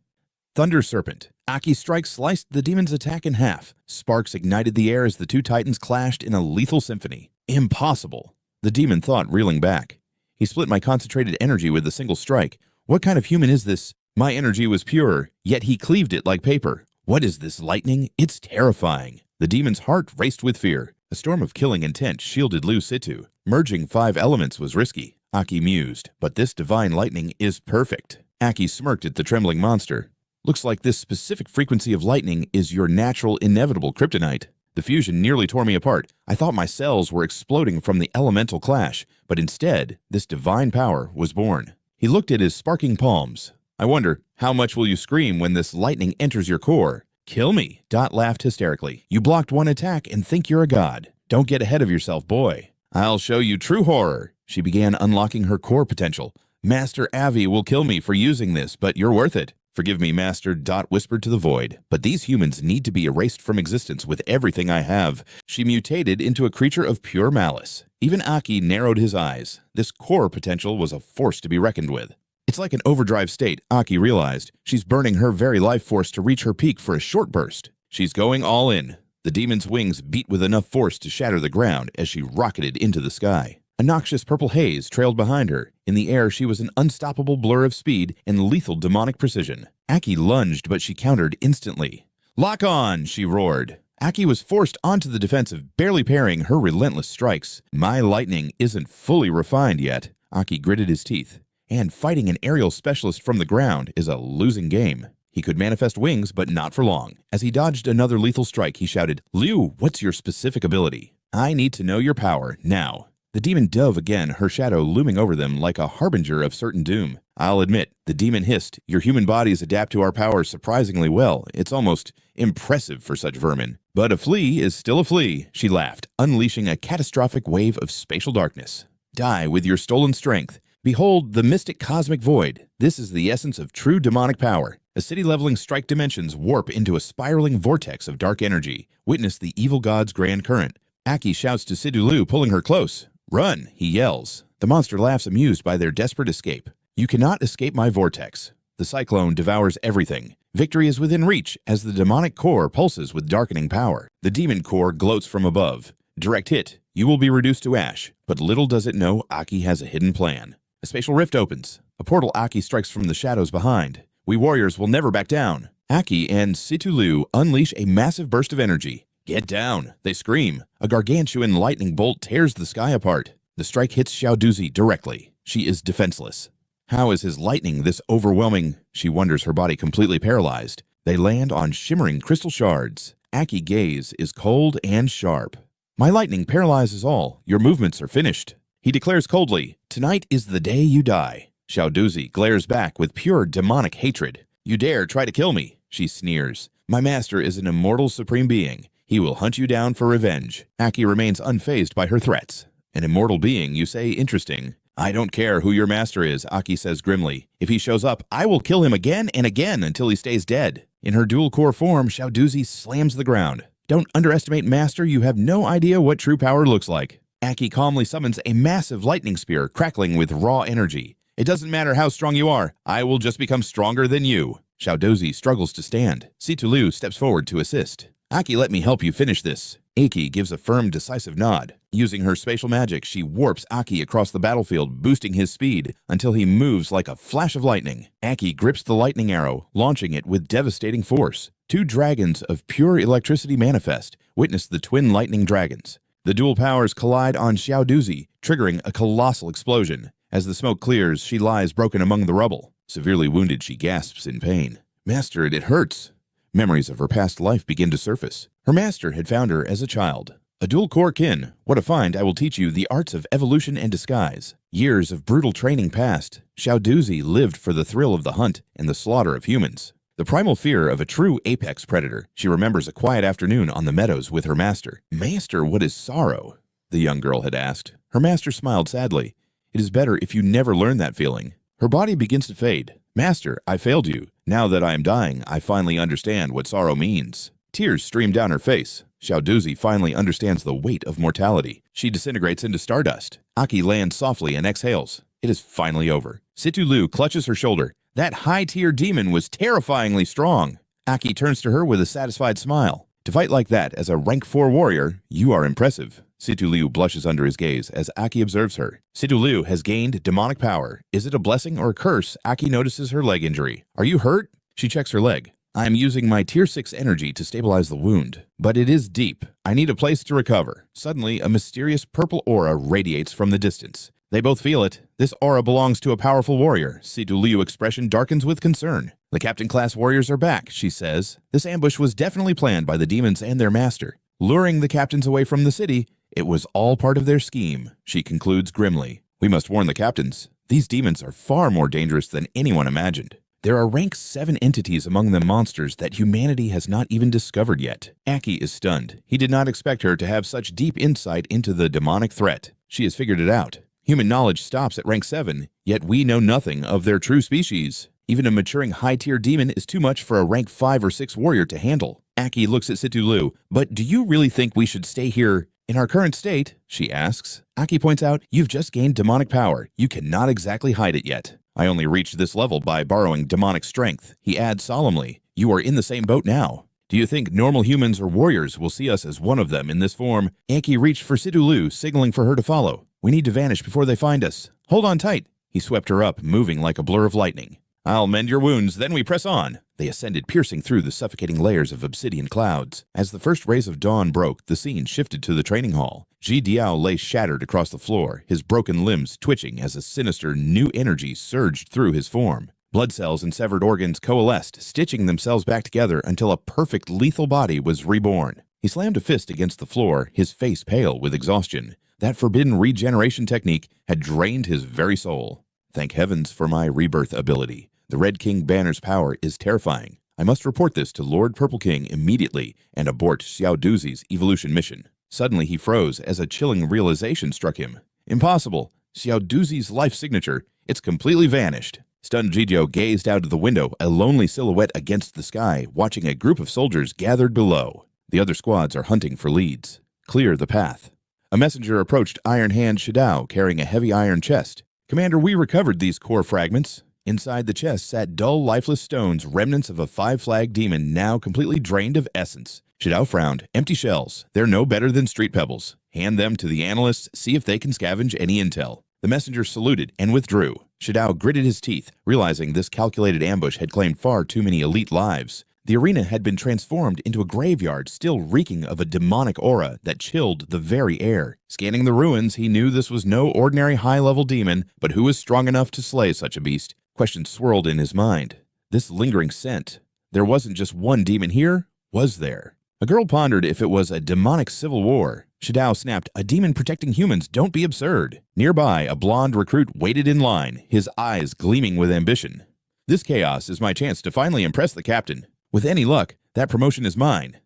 Thunder Serpent. Aki's strike sliced the demon's attack in half. Sparks ignited the air as the two titans clashed in a lethal symphony. Impossible, the demon thought, reeling back. He split my concentrated energy with a single strike. What kind of human is this? My energy was pure, yet he cleaved it like paper. What is this lightning? It's terrifying. The demon's heart raced with fear. A storm of killing intent shielded Liu Situ. Merging 5 elements was risky, Aki mused, but this divine lightning is perfect. Aki smirked at the trembling monster. Looks like this specific frequency of lightning is your natural, inevitable kryptonite. The fusion nearly tore me apart. I thought my cells were exploding from the elemental clash, but instead, this divine power was born. He looked at his sparking palms. I wonder, how much will you scream when this lightning enters your core? Kill me, Dot laughed hysterically. You blocked one attack and think you're a god. Don't get ahead of yourself, boy. I'll show you true horror. She began unlocking her core potential. Master Avi will kill me for using this, but you're worth it. Forgive me, Master, Dot whispered to the void. But these humans need to be erased from existence with everything I have. She mutated into a creature of pure malice. Even Aki narrowed his eyes. This core potential was a force to be reckoned with. It's like an overdrive state, Aki realized. She's burning her very life force to reach her peak for a short burst. She's going all in. The demon's wings beat with enough force to shatter the ground as she rocketed into the sky. A noxious purple haze trailed behind her. In the air, she was an unstoppable blur of speed and lethal demonic precision. Aki lunged, but she countered instantly. Lock on, she roared. Aki was forced onto the defensive, barely parrying her relentless strikes. My lightning isn't fully refined yet. Aki gritted his teeth. And fighting an aerial specialist from the ground is a losing game. He could manifest wings, but not for long. As he dodged another lethal strike, he shouted, "Liu, what's your specific ability? I need to know your power, now." The demon dove again, her shadow looming over them like a harbinger of certain doom. "I'll admit," the demon hissed, "your human bodies adapt to our powers surprisingly well. It's almost impressive for such vermin. But a flea is still a flea," she laughed, unleashing a catastrophic wave of spatial darkness. "Die with your stolen strength. Behold the mystic cosmic void. This is the essence of true demonic power. City-leveling strike dimensions warp into a spiraling vortex of dark energy. Witness the evil god's grand current." Aki shouts to Sidulu, pulling her close. "Run," he yells. The monster laughs, amused by their desperate escape. "You cannot escape my vortex. The cyclone devours everything. Victory is within reach as the demonic core pulses with darkening power. The demon core gloats from above. Direct hit. You will be reduced to ash. But little does it know Aki has a hidden plan. A spatial rift opens. A portal Aki strikes from the shadows behind. We warriors will never back down. Aki and Situlu unleash a massive burst of energy. "Get down!" they scream. A gargantuan lightning bolt tears the sky apart. The strike hits Xiaoduzi directly. She is defenseless. How is his lightning this overwhelming? She wonders, her body completely paralyzed. They land on shimmering crystal shards. Aki's gaze is cold and sharp. "My lightning paralyzes all. Your movements are finished." He declares coldly, "Tonight is the day you die." Xiaoduzi glares back with pure demonic hatred. "You dare try to kill me," she sneers. "My master is an immortal supreme being. He will hunt you down for revenge." Aki remains unfazed by her threats. "An immortal being, you say? Interesting." "I don't care who your master is," Aki says grimly. "If he shows up, I will kill him again and again until he stays dead." In her dual-core form, Xiaoduzi slams the ground. "Don't underestimate master, you have no idea what true power looks like." Aki calmly summons a massive lightning spear, crackling with raw energy. "It doesn't matter how strong you are, I will just become stronger than you." Xiaoduzi struggles to stand. Situlu steps forward to assist. "Aki, let me help you finish this." Aki gives a firm, decisive nod. Using her spatial magic, she warps Aki across the battlefield, boosting his speed until he moves like a flash of lightning. Aki grips the lightning arrow, launching it with devastating force. Two dragons of pure electricity manifest. Witness the twin lightning dragons. The dual powers collide on Xiaoduzi, triggering a colossal explosion. As the smoke clears, she lies broken among the rubble. Severely wounded, she gasps in pain. "Master, it hurts." Memories of her past life begin to surface. Her master had found her as a child. "A dual-core kin. What a find. I will teach you the arts of evolution and disguise." Years of brutal training passed. Xiaoduzi lived for the thrill of the hunt and the slaughter of humans. The primal fear of a true apex predator. She remembers a quiet afternoon on the meadows with her master. "Master, what is sorrow?" the young girl had asked. Her master smiled sadly. "It is better if you never learn that feeling." Her body begins to fade. "Master, I failed you. Now that I am dying, I finally understand what sorrow means." Tears stream down her face. Xiaoduzi finally understands the weight of mortality. She disintegrates into stardust. Aki lands softly and exhales. It is finally over. Situlu clutches her shoulder. That high-tier demon was terrifyingly strong. Aki turns to her with a satisfied smile. "To fight like that as a rank 4 warrior, you are impressive." Situlu blushes under his gaze as Aki observes her. Situlu has gained demonic power. Is it a blessing or a curse? Aki notices her leg injury. "Are you hurt?" She checks her leg. "I am using my tier 6 energy to stabilize the wound, but it is deep. I need a place to recover." Suddenly, a mysterious purple aura radiates from the distance. They both feel it. This aura belongs to a powerful warrior. Situlu's expression darkens with concern. "The captain-class warriors are back," she says. This ambush was definitely planned by the demons and their master. Luring the captains away from the city, it was all part of their scheme, she concludes grimly. "We must warn the captains. These demons are far more dangerous than anyone imagined. There are rank 7 entities among them, monsters that humanity has not even discovered yet." Aki is stunned. He did not expect her to have such deep insight into the demonic threat. She has figured it out. Human knowledge stops at rank 7, yet we know nothing of their true species. Even a maturing high-tier demon is too much for a rank 5 or 6 warrior to handle. Aki looks at Situlu. "But do you really think we should stay here in our current state?" she asks. Aki points out, "You've just gained demonic power. You cannot exactly hide it yet." "I only reached this level by borrowing demonic strength." He adds solemnly, "You are in the same boat now. Do you think normal humans or warriors will see us as one of them in this form?" Aki reached for Situlu, signaling for her to follow. "We need to vanish before they find us. Hold on tight." He swept her up, moving like a blur of lightning. "I'll mend your wounds, then we press on." They ascended, piercing through the suffocating layers of obsidian clouds. As the first rays of dawn broke, the scene shifted to the training hall. Ji Diao lay shattered across the floor, his broken limbs twitching as a sinister new energy surged through his form. Blood cells and severed organs coalesced, stitching themselves back together until a perfect lethal body was reborn. He slammed a fist against the floor, his face pale with exhaustion. That forbidden regeneration technique had drained his very soul. Thank heavens for my rebirth ability. The Red King banner's power is terrifying. I must report this to Lord Purple King immediately and abort Xiao Duzi's evolution mission. Suddenly he froze as a chilling realization struck him. Impossible. Xiao Duzi's life signature, it's completely vanished. Stunned Jidio gazed out of the window, a lonely silhouette against the sky, watching a group of soldiers gathered below. The other squads are hunting for leads. Clear the path. A messenger approached Iron Hand Shadao carrying a heavy iron chest. Commander, we recovered these core fragments. Inside the chest sat dull, lifeless stones, remnants of a five-flag demon now completely drained of essence. Shadao frowned. Empty shells. They're no better than street pebbles. Hand them to the analysts, see if they can scavenge any intel. The messenger saluted and withdrew. Shadao gritted his teeth, realizing this calculated ambush had claimed far too many elite lives. The arena had been transformed into a graveyard, still reeking of a demonic aura that chilled the very air. Scanning the ruins, he knew this was no ordinary high-level demon, but who was strong enough to slay such a beast? Questions swirled in his mind. This lingering scent. There wasn't just one demon here, was there? A girl pondered if it was a demonic civil war. Shadao snapped, "A demon protecting humans, don't be absurd." Nearby, a blonde recruit waited in line, his eyes gleaming with ambition. "This chaos is my chance to finally impress the captain. With any luck, that promotion is mine."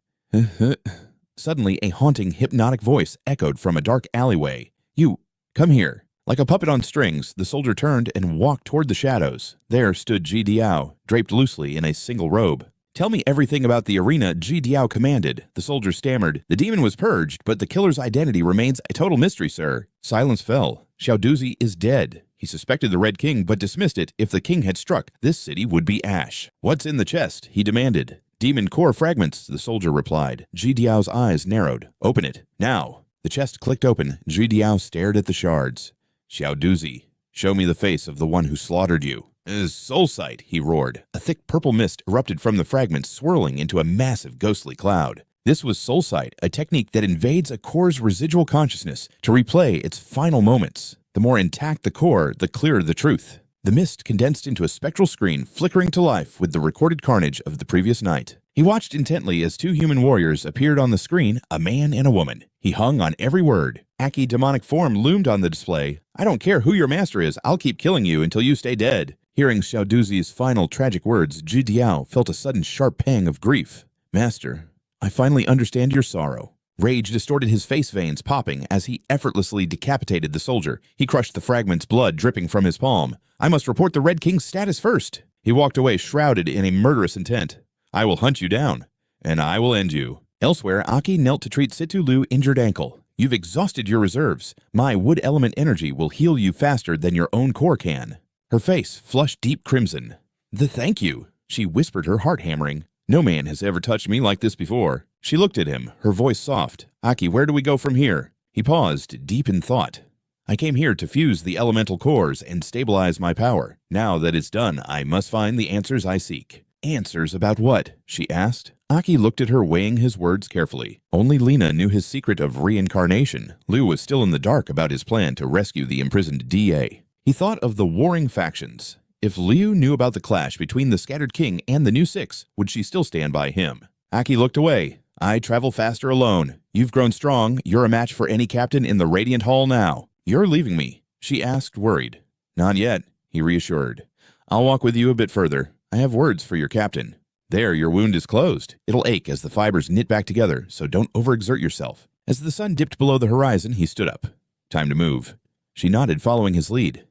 Suddenly, a haunting, hypnotic voice echoed from a dark alleyway. "You, come here." Like a puppet on strings, the soldier turned and walked toward the shadows. There stood Ji Diao, draped loosely in a single robe. "Tell me everything about the arena," Ji Diao commanded. The soldier stammered. "The demon was purged, but the killer's identity remains a total mystery, sir." Silence fell. Xiao Duzi is dead. He suspected the Red King, but dismissed it. If the king had struck, this city would be ash. "What's in the chest?" he demanded. "Demon core fragments," the soldier replied. Ji Diao's eyes narrowed. "Open it, now." The chest clicked open. Ji Diao stared at the shards. "Xiao Duzi, show me the face of the one who slaughtered you." "Soul sight," he roared. A thick purple mist erupted from the fragments, swirling into a massive ghostly cloud. This was soul sight, a technique that invades a core's residual consciousness to replay its final moments. The more intact the core, the clearer the truth. The mist condensed into a spectral screen, flickering to life with the recorded carnage of the previous night. He watched intently as two human warriors appeared on the screen, a man and a woman. He hung on every word. Aki demonic form loomed on the display. "I don't care who your master is, I'll keep killing you until you stay dead." Hearing Xiao Duzi's final tragic words, Ji Diao felt a sudden sharp pang of grief. "Master, I finally understand your sorrow." Rage distorted his face veins, popping as he effortlessly decapitated the soldier. He crushed the fragments, blood dripping from his palm. "I must report the Red King's status first." He walked away, shrouded in a murderous intent. "I will hunt you down, and I will end you." Elsewhere, Aki knelt to treat Situ Lu's injured ankle. "You've exhausted your reserves. My wood element energy will heal you faster than your own core can." Her face flushed deep crimson. Thank you," she whispered, her heart hammering. "No man has ever touched me like this before." She looked at him, her voice soft. "Aki, where do we go from here?" He paused, deep in thought. "I came here to fuse the elemental cores and stabilize my power. Now that it's done, I must find the answers I seek." "Answers about what?" she asked. Aki looked at her, weighing his words carefully. Only Lena knew his secret of reincarnation. Liu was still in the dark about his plan to rescue the imprisoned DA. He thought of the warring factions. If Liu knew about the clash between the Scattered King and the New Six, would she still stand by him? Aki looked away. "I travel faster alone. You've grown strong. You're a match for any captain in the Radiant Hall now." "You're leaving me?" she asked, worried. "Not yet," he reassured. "I'll walk with you a bit further. I have words for your captain. There, your wound is closed. It'll ache as the fibers knit back together, so don't overexert yourself." As the sun dipped below the horizon, he stood up. "Time to move." She nodded, following his lead.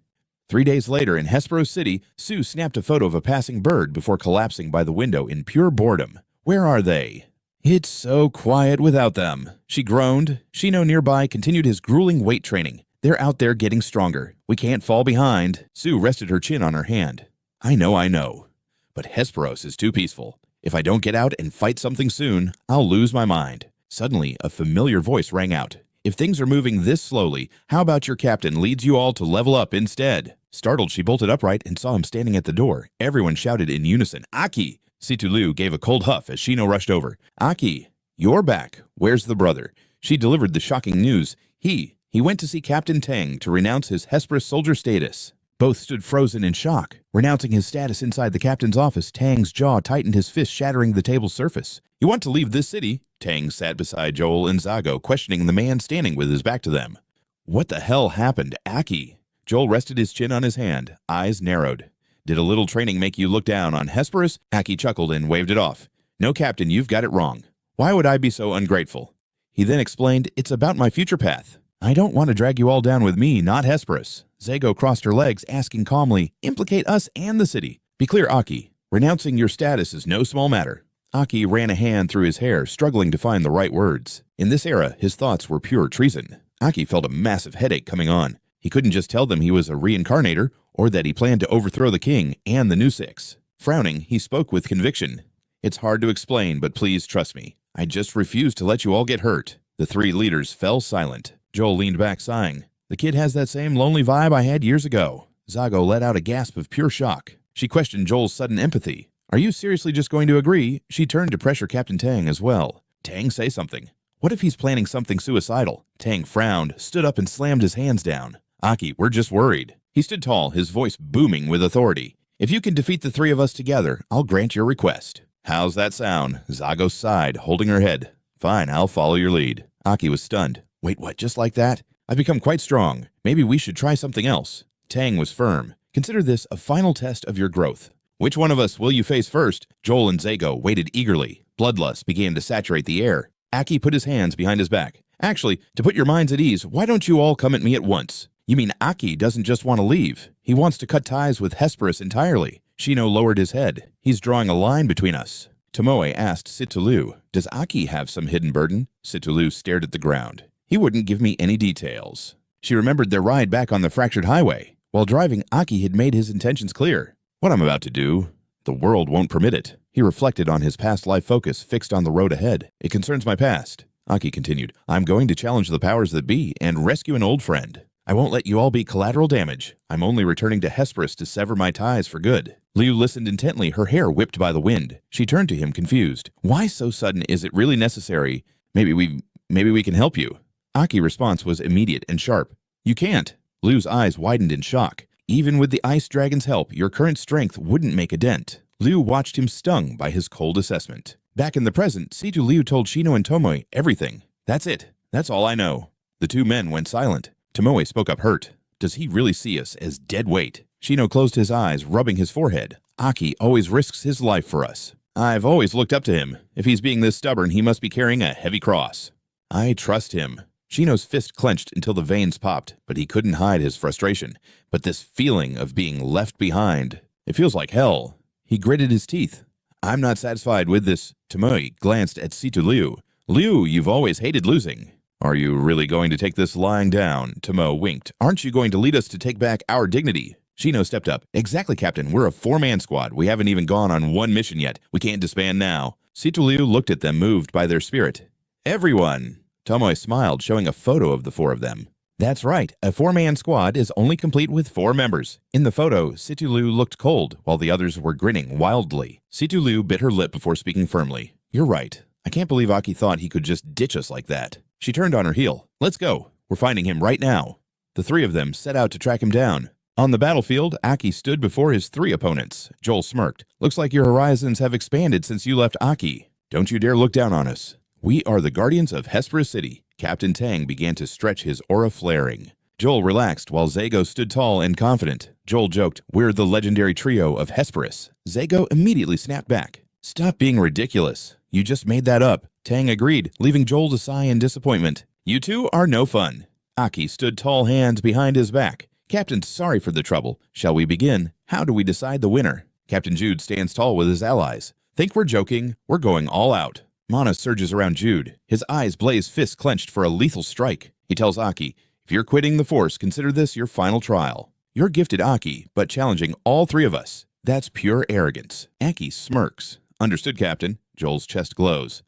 3 days later, in Hesperos City, Sue snapped a photo of a passing bird before collapsing by the window in pure boredom. "Where are they?" "It's so quiet without them," she groaned. Shino nearby continued his grueling weight training. "They're out there getting stronger. We can't fall behind." Sue rested her chin on her hand. I know. But Hesperos is too peaceful. If I don't get out and fight something soon, I'll lose my mind." Suddenly, a familiar voice rang out. "If things are moving this slowly, how about your captain leads you all to level up instead?" Startled, she bolted upright and saw him standing at the door. Everyone shouted in unison, "Aki!" Situ Lu gave a cold huff as Shino rushed over. "Aki, you're back. Where's the brother?" She delivered the shocking news. He went to see Captain Tang to renounce his Hesperus soldier status. Both stood frozen in shock. Renouncing his status inside the captain's office, Tang's jaw tightened, his fist shattering the table's surface. "You want to leave this city?" Tang sat beside Joel and Zago, questioning the man standing with his back to them. "What the hell happened, Aki?" Joel rested his chin on his hand, eyes narrowed. "Did a little training make you look down on Hesperus?" Aki chuckled and waved it off. "No, Captain, you've got it wrong. Why would I be so ungrateful?" He then explained, "It's about my future path. I don't want to drag you all down with me, not Hesperus." Zago crossed her legs, asking calmly, "Implicate us and the city. Be clear, Aki. Renouncing your status is no small matter." Aki ran a hand through his hair, struggling to find the right words. In this era, his thoughts were pure treason. Aki felt a massive headache coming on. He couldn't just tell them he was a reincarnator, or that he planned to overthrow the king and the new six. Frowning, he spoke with conviction. "It's hard to explain, but please trust me. I just refuse to let you all get hurt." The three leaders fell silent. Joel leaned back, sighing. "The kid has that same lonely vibe I had years ago." Zago let out a gasp of pure shock. She questioned Joel's sudden empathy. "Are you seriously just going to agree?" She turned to pressure Captain Tang as well. "Tang, say something. What if he's planning something suicidal?" Tang frowned, stood up and slammed his hands down. "Aki, we're just worried." He stood tall, his voice booming with authority. "If you can defeat the three of us together, I'll grant your request." "How's that sound?" Zago sighed, holding her head. "Fine, I'll follow your lead." Aki was stunned. "Wait, what, just like that? I've become quite strong. Maybe we should try something else." Tang was firm. "Consider this a final test of your growth." "Which one of us will you face first?" Joel and Zago waited eagerly. Bloodlust began to saturate the air. Aki put his hands behind his back. "Actually, to put your minds at ease, why don't you all come at me at once?" "You mean Aki doesn't just want to leave. He wants to cut ties with Hesperus entirely." Shino lowered his head. "He's drawing a line between us." Tomoe asked Situlu, "Does Aki have some hidden burden?" Situlu stared at the ground. "He wouldn't give me any details." She remembered their ride back on the fractured highway. While driving, Aki had made his intentions clear. "What I'm about to do, the world won't permit it." He reflected on his past life, focus fixed on the road ahead. "It concerns my past." Aki continued, "I'm going to challenge the powers that be and rescue an old friend. I won't let you all be collateral damage. I'm only returning to Hesperus to sever my ties for good." Liu listened intently, her hair whipped by the wind. She turned to him, confused. "Why so sudden? Is it really necessary? Maybe we can help you." Aki's response was immediate and sharp. "You can't." Liu's eyes widened in shock. "Even with the Ice Dragon's help, your current strength wouldn't make a dent." Liu watched him, stung by his cold assessment. Back in the present, Situ Liu told Shino and Tomoe everything. "That's it. That's all I know." The two men went silent. Tomoe spoke up, hurt. "Does he really see us as dead weight?" Shino closed his eyes, rubbing his forehead. "Aki always risks his life for us. I've always looked up to him. If he's being this stubborn, he must be carrying a heavy cross." "I trust him." Shino's fist clenched until the veins popped, but he couldn't hide his frustration. But this feeling of being left behind, it feels like hell. He gritted his teeth. "I'm not satisfied with this." Tomoe glanced at Situ Liu. "Liu, you've always hated losing." "Are you really going to take this lying down?" Tomoe winked. "Aren't you going to lead us to take back our dignity?" Shino stepped up. "Exactly, Captain. We're a four-man squad. We haven't even gone on one mission yet. We can't disband now." Situ Liu looked at them, moved by their spirit. "Everyone!" Tomoe smiled, showing a photo of the four of them. "That's right. A four-man squad is only complete with four members." In the photo, Situ Liu looked cold, while the others were grinning wildly. Situ Liu bit her lip before speaking firmly. "You're right. I can't believe Aki thought he could just ditch us like that." She turned on her heel. "Let's go. We're finding him right now." The three of them set out to track him down. On the battlefield, Aki stood before his three opponents. Joel smirked. "Looks like your horizons have expanded since you left Aki. Don't you dare look down on us. We are the guardians of Hesperus City." Captain Tang began to stretch, his aura flaring. Joel relaxed while Zago stood tall and confident. Joel joked, "We're the legendary trio of Hesperus." Zago immediately snapped back. "Stop being ridiculous. You just made that up." Tang agreed, leaving Joel to sigh in disappointment. "You two are no fun." Aki stood tall, hands behind his back. "Captain, sorry for the trouble. Shall we begin? How do we decide the winner?" Captain Jude stands tall with his allies. "Think we're joking? We're going all out." Mana surges around Jude. His eyes blaze, fists clenched for a lethal strike. He tells Aki, "If you're quitting the Force, consider this your final trial. You're gifted Aki, but challenging all three of us. That's pure arrogance." Aki smirks. "Understood, Captain." Joel's chest glows.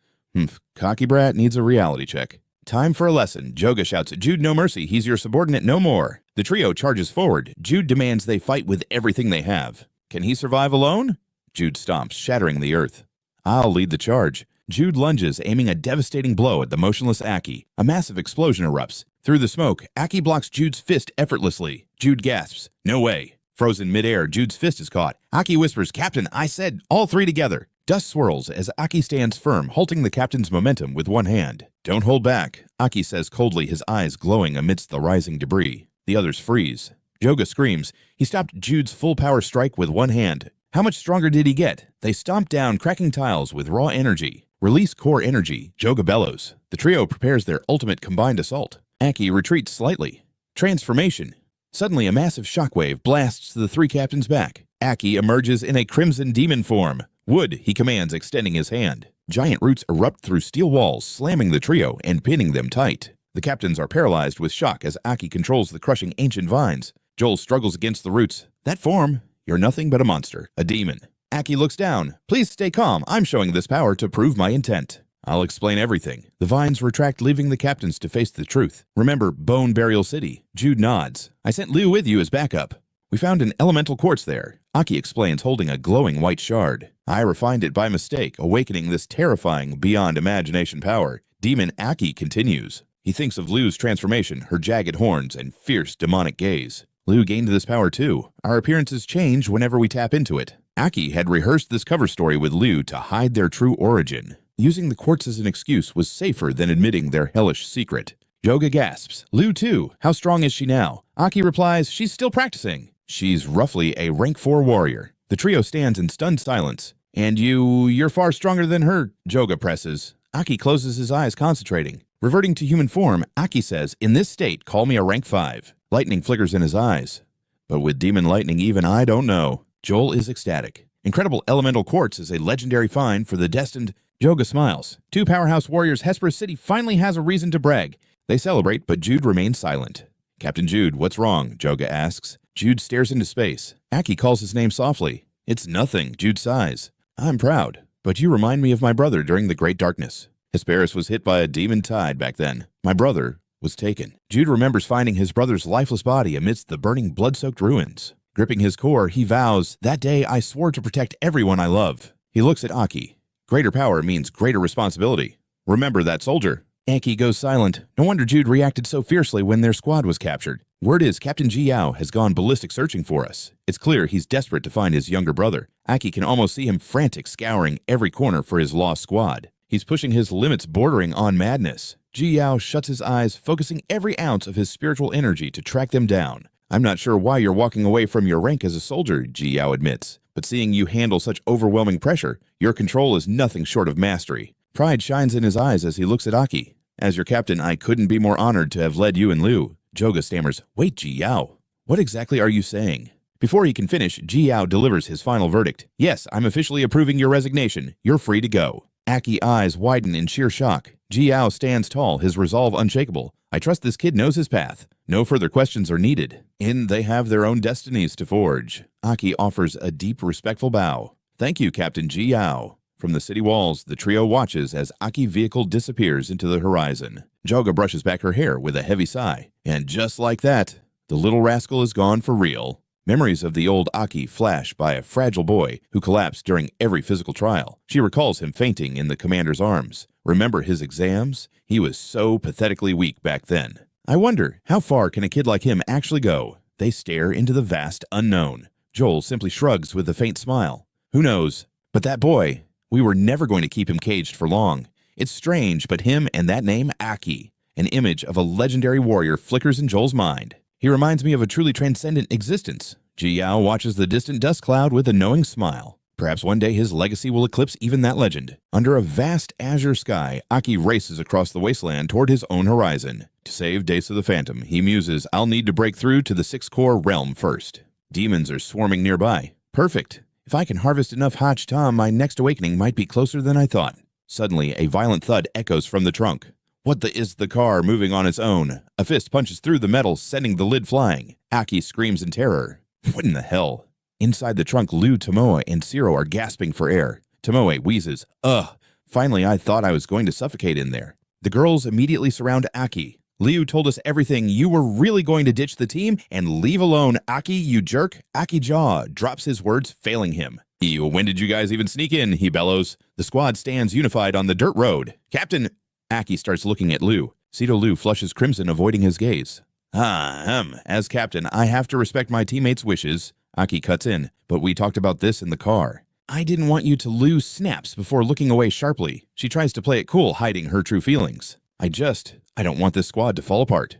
Cocky brat needs a reality check." "Time for a lesson." Joga shouts, "Jude, no mercy. He's your subordinate no more." The trio charges forward. Jude demands they fight with everything they have. Can he survive alone? Jude stomps, shattering the earth. "I'll lead the charge." Jude lunges, aiming a devastating blow at the motionless Aki. A massive explosion erupts. Through the smoke, Aki blocks Jude's fist effortlessly. Jude gasps, "No way." Frozen midair, Jude's fist is caught. Aki whispers, "Captain, I said all three together." Dust swirls as Aki stands firm, halting the captain's momentum with one hand. "Don't hold back," Aki says coldly, his eyes glowing amidst the rising debris. The others freeze. Joga screams. He stopped Jude's full-power strike with one hand. How much stronger did he get? They stomp down, cracking tiles with raw energy. Release core energy, Joga bellows. The trio prepares their ultimate combined assault. Aki retreats slightly. Transformation. Suddenly, a massive shockwave blasts the three captains back. Aki emerges in a crimson demon form. "Wood," he commands, extending his hand. Giant roots erupt through steel walls, slamming the trio and pinning them tight. The captains are paralyzed with shock as Aki controls the crushing ancient vines. Joel struggles against the roots. "That form? You're nothing but a monster, a demon." Aki looks down. "Please stay calm. I'm showing this power to prove my intent." "I'll explain everything." The vines retract, leaving the captains to face the truth. "Remember Bone Burial City?" Jude nods. "I sent Liu with you as backup. We found an elemental quartz there." Aki explains, holding a glowing white shard. "I refined it by mistake, awakening this terrifying, beyond imagination power." Demon Aki continues. He thinks of Liu's transformation, her jagged horns, and fierce demonic gaze. "Liu gained this power too. Our appearances change whenever we tap into it." Aki had rehearsed this cover story with Liu to hide their true origin. Using the quartz as an excuse was safer than admitting their hellish secret. Joga gasps, "Liu too. How strong is she now?" Aki replies, "She's still practicing." "She's roughly a rank 4 warrior." The trio stands in stunned silence. "And you're far stronger than her," Joga presses. Aki closes his eyes, concentrating. Reverting to human form, Aki says, "In this state, call me a rank 5. Lightning flickers in his eyes. "But with demon lightning, even I don't know." Joel is ecstatic. Incredible elemental quartz is a legendary find for the destined. Joga smiles. Two powerhouse warriors, Hesperus City finally has a reason to brag. They celebrate, but Jude remains silent. "Captain Jude, what's wrong?" Joga asks. Jude stares into space. Aki calls his name softly. "It's nothing," Jude sighs. "I'm proud, but you remind me of my brother during the Great Darkness. Hesperus was hit by a demon tide back then. My brother was taken." Jude remembers finding his brother's lifeless body amidst the burning blood-soaked ruins. Gripping his core, he vows, "That day I swore to protect everyone I love." He looks at Aki. Greater power means greater responsibility. "Remember that soldier." Aki goes silent. No wonder Jude reacted so fiercely when their squad was captured. Word is Captain Ji Yao has gone ballistic searching for us. It's clear he's desperate to find his younger brother. Aki can almost see him frantic, scouring every corner for his lost squad. He's pushing his limits, bordering on madness. Ji Yao shuts his eyes, focusing every ounce of his spiritual energy to track them down. "I'm not sure why you're walking away from your rank as a soldier," Ji Yao admits. "But seeing you handle such overwhelming pressure, your control is nothing short of mastery." Pride shines in his eyes as he looks at Aki. "As your captain, I couldn't be more honored to have led you and Liu." Joga stammers, "Wait, Ji Yao. What exactly are you saying?" Before he can finish, Ji Yao delivers his final verdict. "Yes, I'm officially approving your resignation. You're free to go." Aki's eyes widen in sheer shock. Ji Yao stands tall, his resolve unshakable. "I trust this kid knows his path. No further questions are needed. And they have their own destinies to forge." Aki offers a deep, respectful bow. "Thank you, Captain Ji Yao." From the city walls, the trio watches as Aki's vehicle disappears into the horizon. Joga brushes back her hair with a heavy sigh. And just like that, the little rascal is gone for real. Memories of the old Aki flash by a fragile boy who collapsed during every physical trial. She recalls him fainting in the commander's arms. Remember his exams? He was so pathetically weak back then. I wonder, how far can a kid like him actually go? They stare into the vast unknown. Joel simply shrugs with a faint smile. Who knows? But that boy, we were never going to keep him caged for long. It's strange, but him and that name, Aki, an image of a legendary warrior, flickers in Joel's mind. He reminds me of a truly transcendent existence. Ji Yao watches the distant dust cloud with a knowing smile. Perhaps one day his legacy will eclipse even that legend. Under a vast azure sky, Aki races across the wasteland toward his own horizon. To save Desa the Phantom, he muses, "I'll need to break through to the 6-core realm first." Demons are swarming nearby. Perfect. If I can harvest enough Hach Tom, my next awakening might be closer than I thought. Suddenly, a violent thud echoes from the trunk. What is the car moving on its own? A fist punches through the metal, sending the lid flying. Aki screams in terror. What in the hell? Inside the trunk, Liu, Tomoe, and Siro are gasping for air. Tomoe wheezes. Ugh. Finally, I thought I was going to suffocate in there. The girls immediately surround Aki. Liu told us everything. You were really going to ditch the team and leave alone Aki, you jerk? Aki jaw drops his words, failing him. When did you guys even sneak in? He bellows. The squad stands unified on the dirt road. Captain! Aki starts looking at Liu. Sito Liu flushes crimson, avoiding his gaze. As captain, I have to respect my teammates' wishes. Aki cuts in, but we talked about this in the car. I didn't want you to lose snaps before looking away sharply. She tries to play it cool, hiding her true feelings. I don't want this squad to fall apart.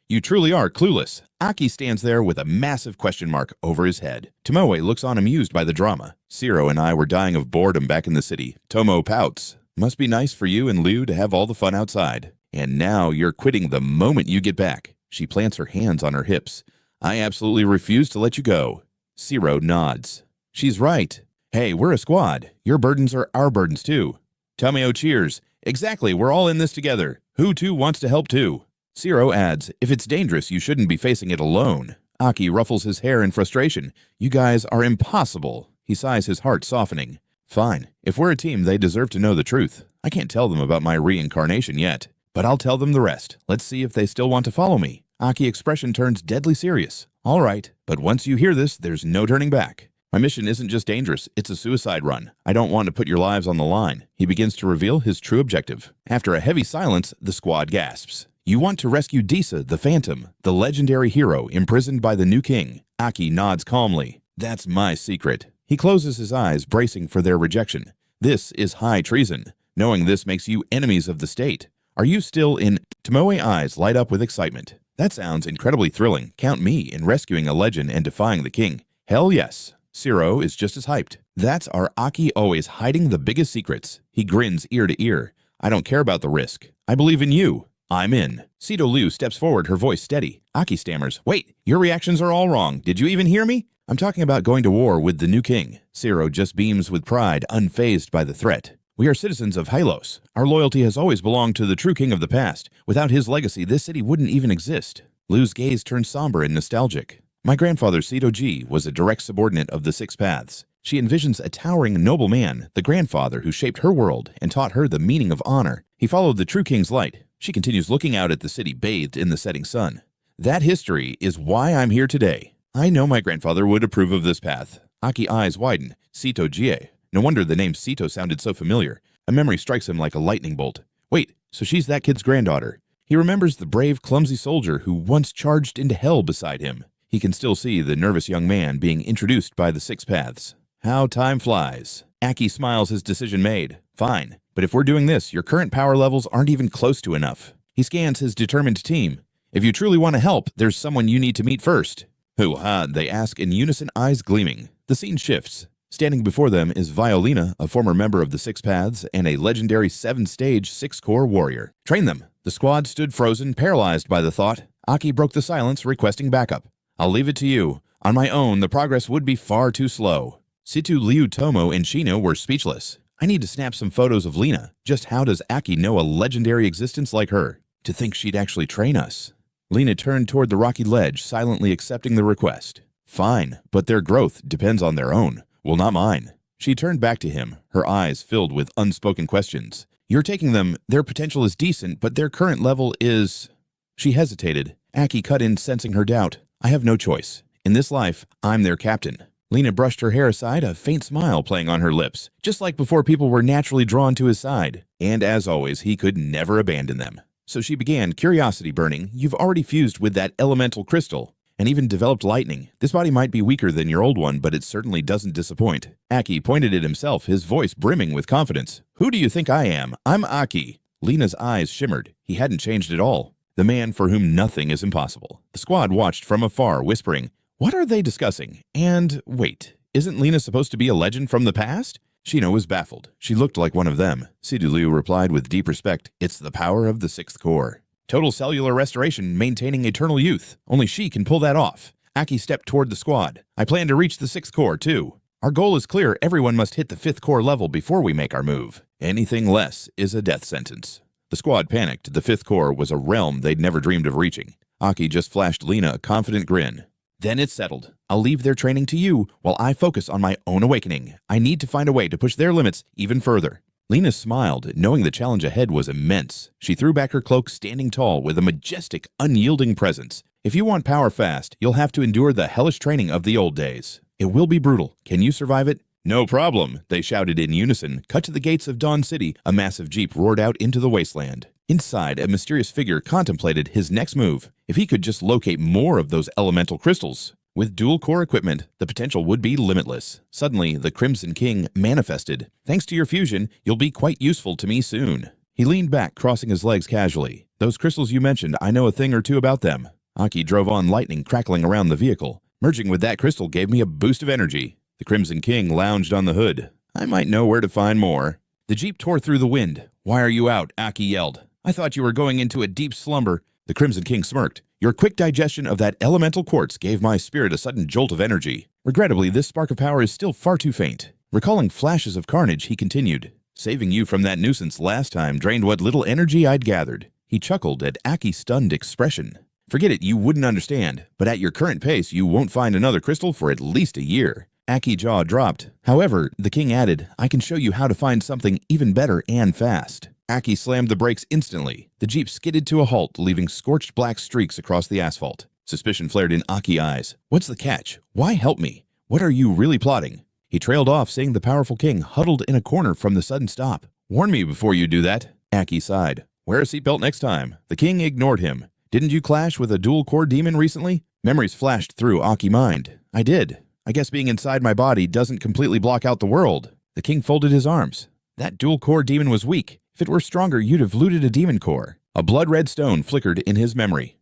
You truly are clueless. Aki stands there with a massive question mark over his head. Tomoe looks on amused by the drama. Shiro and I were dying of boredom back in the city. Tomo pouts. Must be nice for you and Liu to have all the fun outside. And now you're quitting the moment you get back. She plants her hands on her hips. I absolutely refuse to let you go. Shiro nods. She's right. Hey, we're a squad. Your burdens are our burdens too. Tomeo cheers. Exactly, we're all in this together. Who too wants to help too? Shiro adds, if it's dangerous, you shouldn't be facing it alone. Aki ruffles his hair in frustration. You guys are impossible. He sighs, his heart softening. Fine. If we're a team, they deserve to know the truth. I can't tell them about my reincarnation yet, but I'll tell them the rest. Let's see if they still want to follow me. Aki's expression turns deadly serious. All right, but once you hear this, there's no turning back. My mission isn't just dangerous, it's a suicide run. I don't want to put your lives on the line. He begins to reveal his true objective. After a heavy silence, the squad gasps. You want to rescue Disa, the Phantom, the legendary hero imprisoned by the new king. Aki nods calmly. That's my secret. He closes his eyes, bracing for their rejection. This is high treason. Knowing this makes you enemies of the state. Are you still in? Tomoe's eyes light up with excitement. That sounds incredibly thrilling. Count me in rescuing a legend and defying the king. Hell yes. Shiro is just as hyped. That's our Aki, always hiding the biggest secrets. He grins ear to ear. I don't care about the risk. I believe in you. I'm in. Sito Liu steps forward, her voice steady. Aki stammers. Wait, your reactions are all wrong. Did you even hear me? I'm talking about going to war with the new king. Shiro just beams with pride, unfazed by the threat. We are citizens of Hylos. Our loyalty has always belonged to the true king of the past. Without his legacy, this city wouldn't even exist. Liu's gaze turns somber and nostalgic. My grandfather, Sito Ji, was a direct subordinate of the Six Paths. She envisions a towering noble man, the grandfather who shaped her world and taught her the meaning of honor. He followed the true king's light. She continues looking out at the city bathed in the setting sun. That history is why I'm here today. I know my grandfather would approve of this path. Aki's eyes widen. Sito Jie. No wonder the name Sito sounded so familiar. A memory strikes him like a lightning bolt. Wait, so she's that kid's granddaughter. He remembers the brave, clumsy soldier who once charged into hell beside him. He can still see the nervous young man being introduced by the Six Paths. How time flies. Aki smiles, his decision made. Fine, but if we're doing this, your current power levels aren't even close to enough. He scans his determined team. If you truly want to help, there's someone you need to meet first. Who, they ask in unison, eyes gleaming. The scene shifts. Standing before them is Violina, a former member of the Six Paths and a legendary 7-stage 6-core warrior. Train them. The squad stood frozen, paralyzed by the thought. Aki broke the silence, requesting backup. I'll leave it to you. On my own, the progress would be far too slow. Situ, Liu, Tomo, and Shino were speechless. I need to snap some photos of Lena. Just how does Aki know a legendary existence like her? To think she'd actually train us. Lena turned toward the rocky ledge, silently accepting the request. Fine, but their growth depends on their own. Well, not mine. She turned back to him, her eyes filled with unspoken questions. You're taking them. Their potential is decent, but their current level is... She hesitated. Aki cut in, sensing her doubt. I have no choice. In this life, I'm their captain. Lena brushed her hair aside, a faint smile playing on her lips, just like before people were naturally drawn to his side. And as always, he could never abandon them. So she began, curiosity burning. You've already fused with that elemental crystal, and even developed lightning. This body might be weaker than your old one, but it certainly doesn't disappoint. Aki pointed at himself, his voice brimming with confidence. Who do you think I am? I'm Aki. Lena's eyes shimmered. He hadn't changed at all. The man for whom nothing is impossible. The squad watched from afar, whispering, what are they discussing? And wait, isn't Lena supposed to be a legend from the past? Shino was baffled. She looked like one of them. Sidu Liu replied with deep respect, it's the power of the 6th core. Total cellular restoration, maintaining eternal youth. Only she can pull that off. Aki stepped toward the squad. I plan to reach the 6th core, too. Our goal is clear. Everyone must hit the 5th core level before we make our move. Anything less is a death sentence. The squad panicked. The 5th core was a realm they'd never dreamed of reaching. Aki just flashed Lena a confident grin. Then it's settled. I'll leave their training to you while I focus on my own awakening. I need to find a way to push their limits even further. Lena smiled, knowing the challenge ahead was immense. She threw back her cloak, standing tall with a majestic, unyielding presence. If you want power fast, you'll have to endure the hellish training of the old days. It will be brutal. Can you survive it? No problem, they shouted in unison. Cut to the gates of Dawn City, a massive jeep roared out into the wasteland. Inside, a mysterious figure contemplated his next move. If he could just locate more of those elemental crystals. With dual-core equipment, the potential would be limitless. Suddenly, the Crimson King manifested. Thanks to your fusion, you'll be quite useful to me soon. He leaned back, crossing his legs casually. Those crystals you mentioned, I know a thing or two about them. Aki drove on, lightning crackling around the vehicle. Merging with that crystal gave me a boost of energy. The Crimson King lounged on the hood. I might know where to find more. The jeep tore through the wind. Why are you out? Aki yelled. I thought you were going into a deep slumber. The Crimson King smirked. Your quick digestion of that elemental quartz gave my spirit a sudden jolt of energy. Regrettably, this spark of power is still far too faint. Recalling flashes of carnage, he continued. Saving you from that nuisance last time drained what little energy I'd gathered. He chuckled at Aki's stunned expression. Forget it, you wouldn't understand. But at your current pace, you won't find another crystal for at least a year. Aki's jaw dropped. However, the king added, I can show you how to find something even better and fast. Aki slammed the brakes instantly. The jeep skidded to a halt, leaving scorched black streaks across the asphalt. Suspicion flared in Aki's eyes. What's the catch? Why help me? What are you really plotting? He trailed off, seeing the powerful king huddled in a corner from the sudden stop. Warn me before you do that. Aki sighed. Wear a seatbelt next time. The king ignored him. Didn't you clash with a dual-core demon recently? Memories flashed through Aki's mind. I did. I guess being inside my body doesn't completely block out the world. The king folded his arms. That dual-core demon was weak. If it were stronger, you'd have looted a demon core. A blood-red stone flickered in his memory.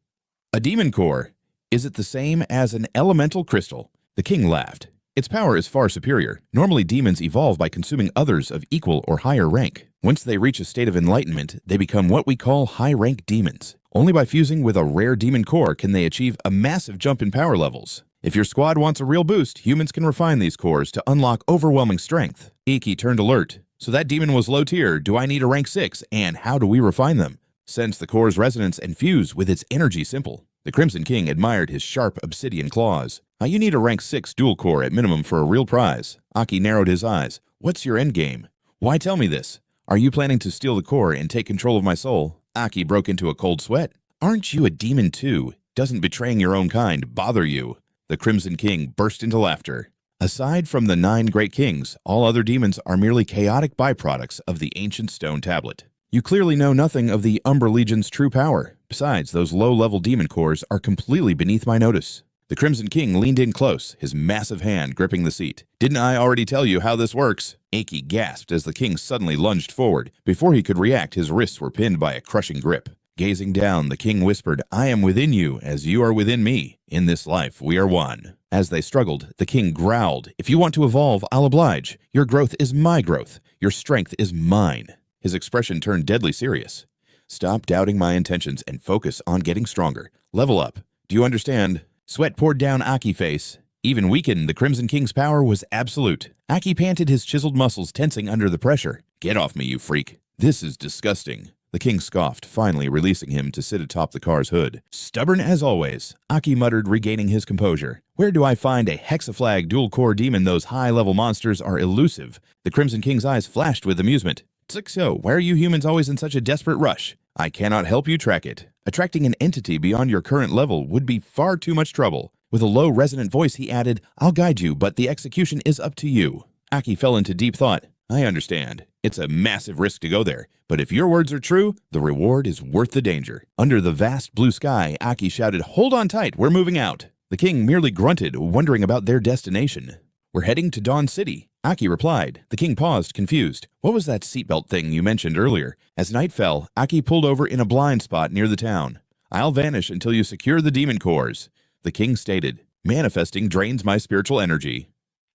A demon core? Is it the same as an elemental crystal? The king laughed. Its power is far superior. Normally, demons evolve by consuming others of equal or higher rank. Once they reach a state of enlightenment, they become what we call high-rank demons. Only by fusing with a rare demon core can they achieve a massive jump in power levels. If your squad wants a real boost, humans can refine these cores to unlock overwhelming strength. Iki turned alert. So that demon was low tier. Do I need a rank 6? And how do we refine them? Sense the core's resonance and fuse with its energy simple. The Crimson King admired his sharp obsidian claws. You need a rank 6 dual core at minimum for a real prize. Aki narrowed his eyes. What's your endgame? Why tell me this? Are you planning to steal the core and take control of my soul? Aki broke into a cold sweat. Aren't you a demon too? Doesn't betraying your own kind bother you? The Crimson King burst into laughter. Aside from the 9 great kings, all other demons are merely chaotic byproducts of the ancient stone tablet. You clearly know nothing of the Umbra Legion's true power. Besides, those low-level demon cores are completely beneath my notice. The Crimson King leaned in close, his massive hand gripping the seat. Didn't I already tell you how this works? Aki gasped as the king suddenly lunged forward. Before he could react, his wrists were pinned by a crushing grip. Gazing down, the king whispered, I am within you, as you are within me. In this life, we are one. As they struggled, the king growled, If you want to evolve, I'll oblige. Your growth is my growth. Your strength is mine. His expression turned deadly serious. Stop doubting my intentions and focus on getting stronger. Level up. Do you understand? Sweat poured down Aki's face. Even weakened, the Crimson King's power was absolute. Aki panted, his chiseled muscles tensing under the pressure. Get off me, you freak. This is disgusting. The king scoffed, finally releasing him to sit atop the car's hood. Stubborn as always, Aki muttered, regaining his composure. Where do I find a hexaflag dual-core demon? Those high-level monsters are elusive. The Crimson King's eyes flashed with amusement. So, why are you humans always in such a desperate rush? I cannot help you track it. Attracting an entity beyond your current level would be far too much trouble. With a low, resonant voice, he added, I'll guide you, but the execution is up to you. Aki fell into deep thought. I understand. It's a massive risk to go there, but if your words are true, the reward is worth the danger. Under the vast blue sky, Aki shouted, Hold on tight, we're moving out. The king merely grunted, wondering about their destination. We're heading to Dawn City. Aki replied. The king paused, confused. What was that seatbelt thing you mentioned earlier? As night fell, Aki pulled over in a blind spot near the town. I'll vanish until you secure the demon cores. The king stated. Manifesting drains my spiritual energy.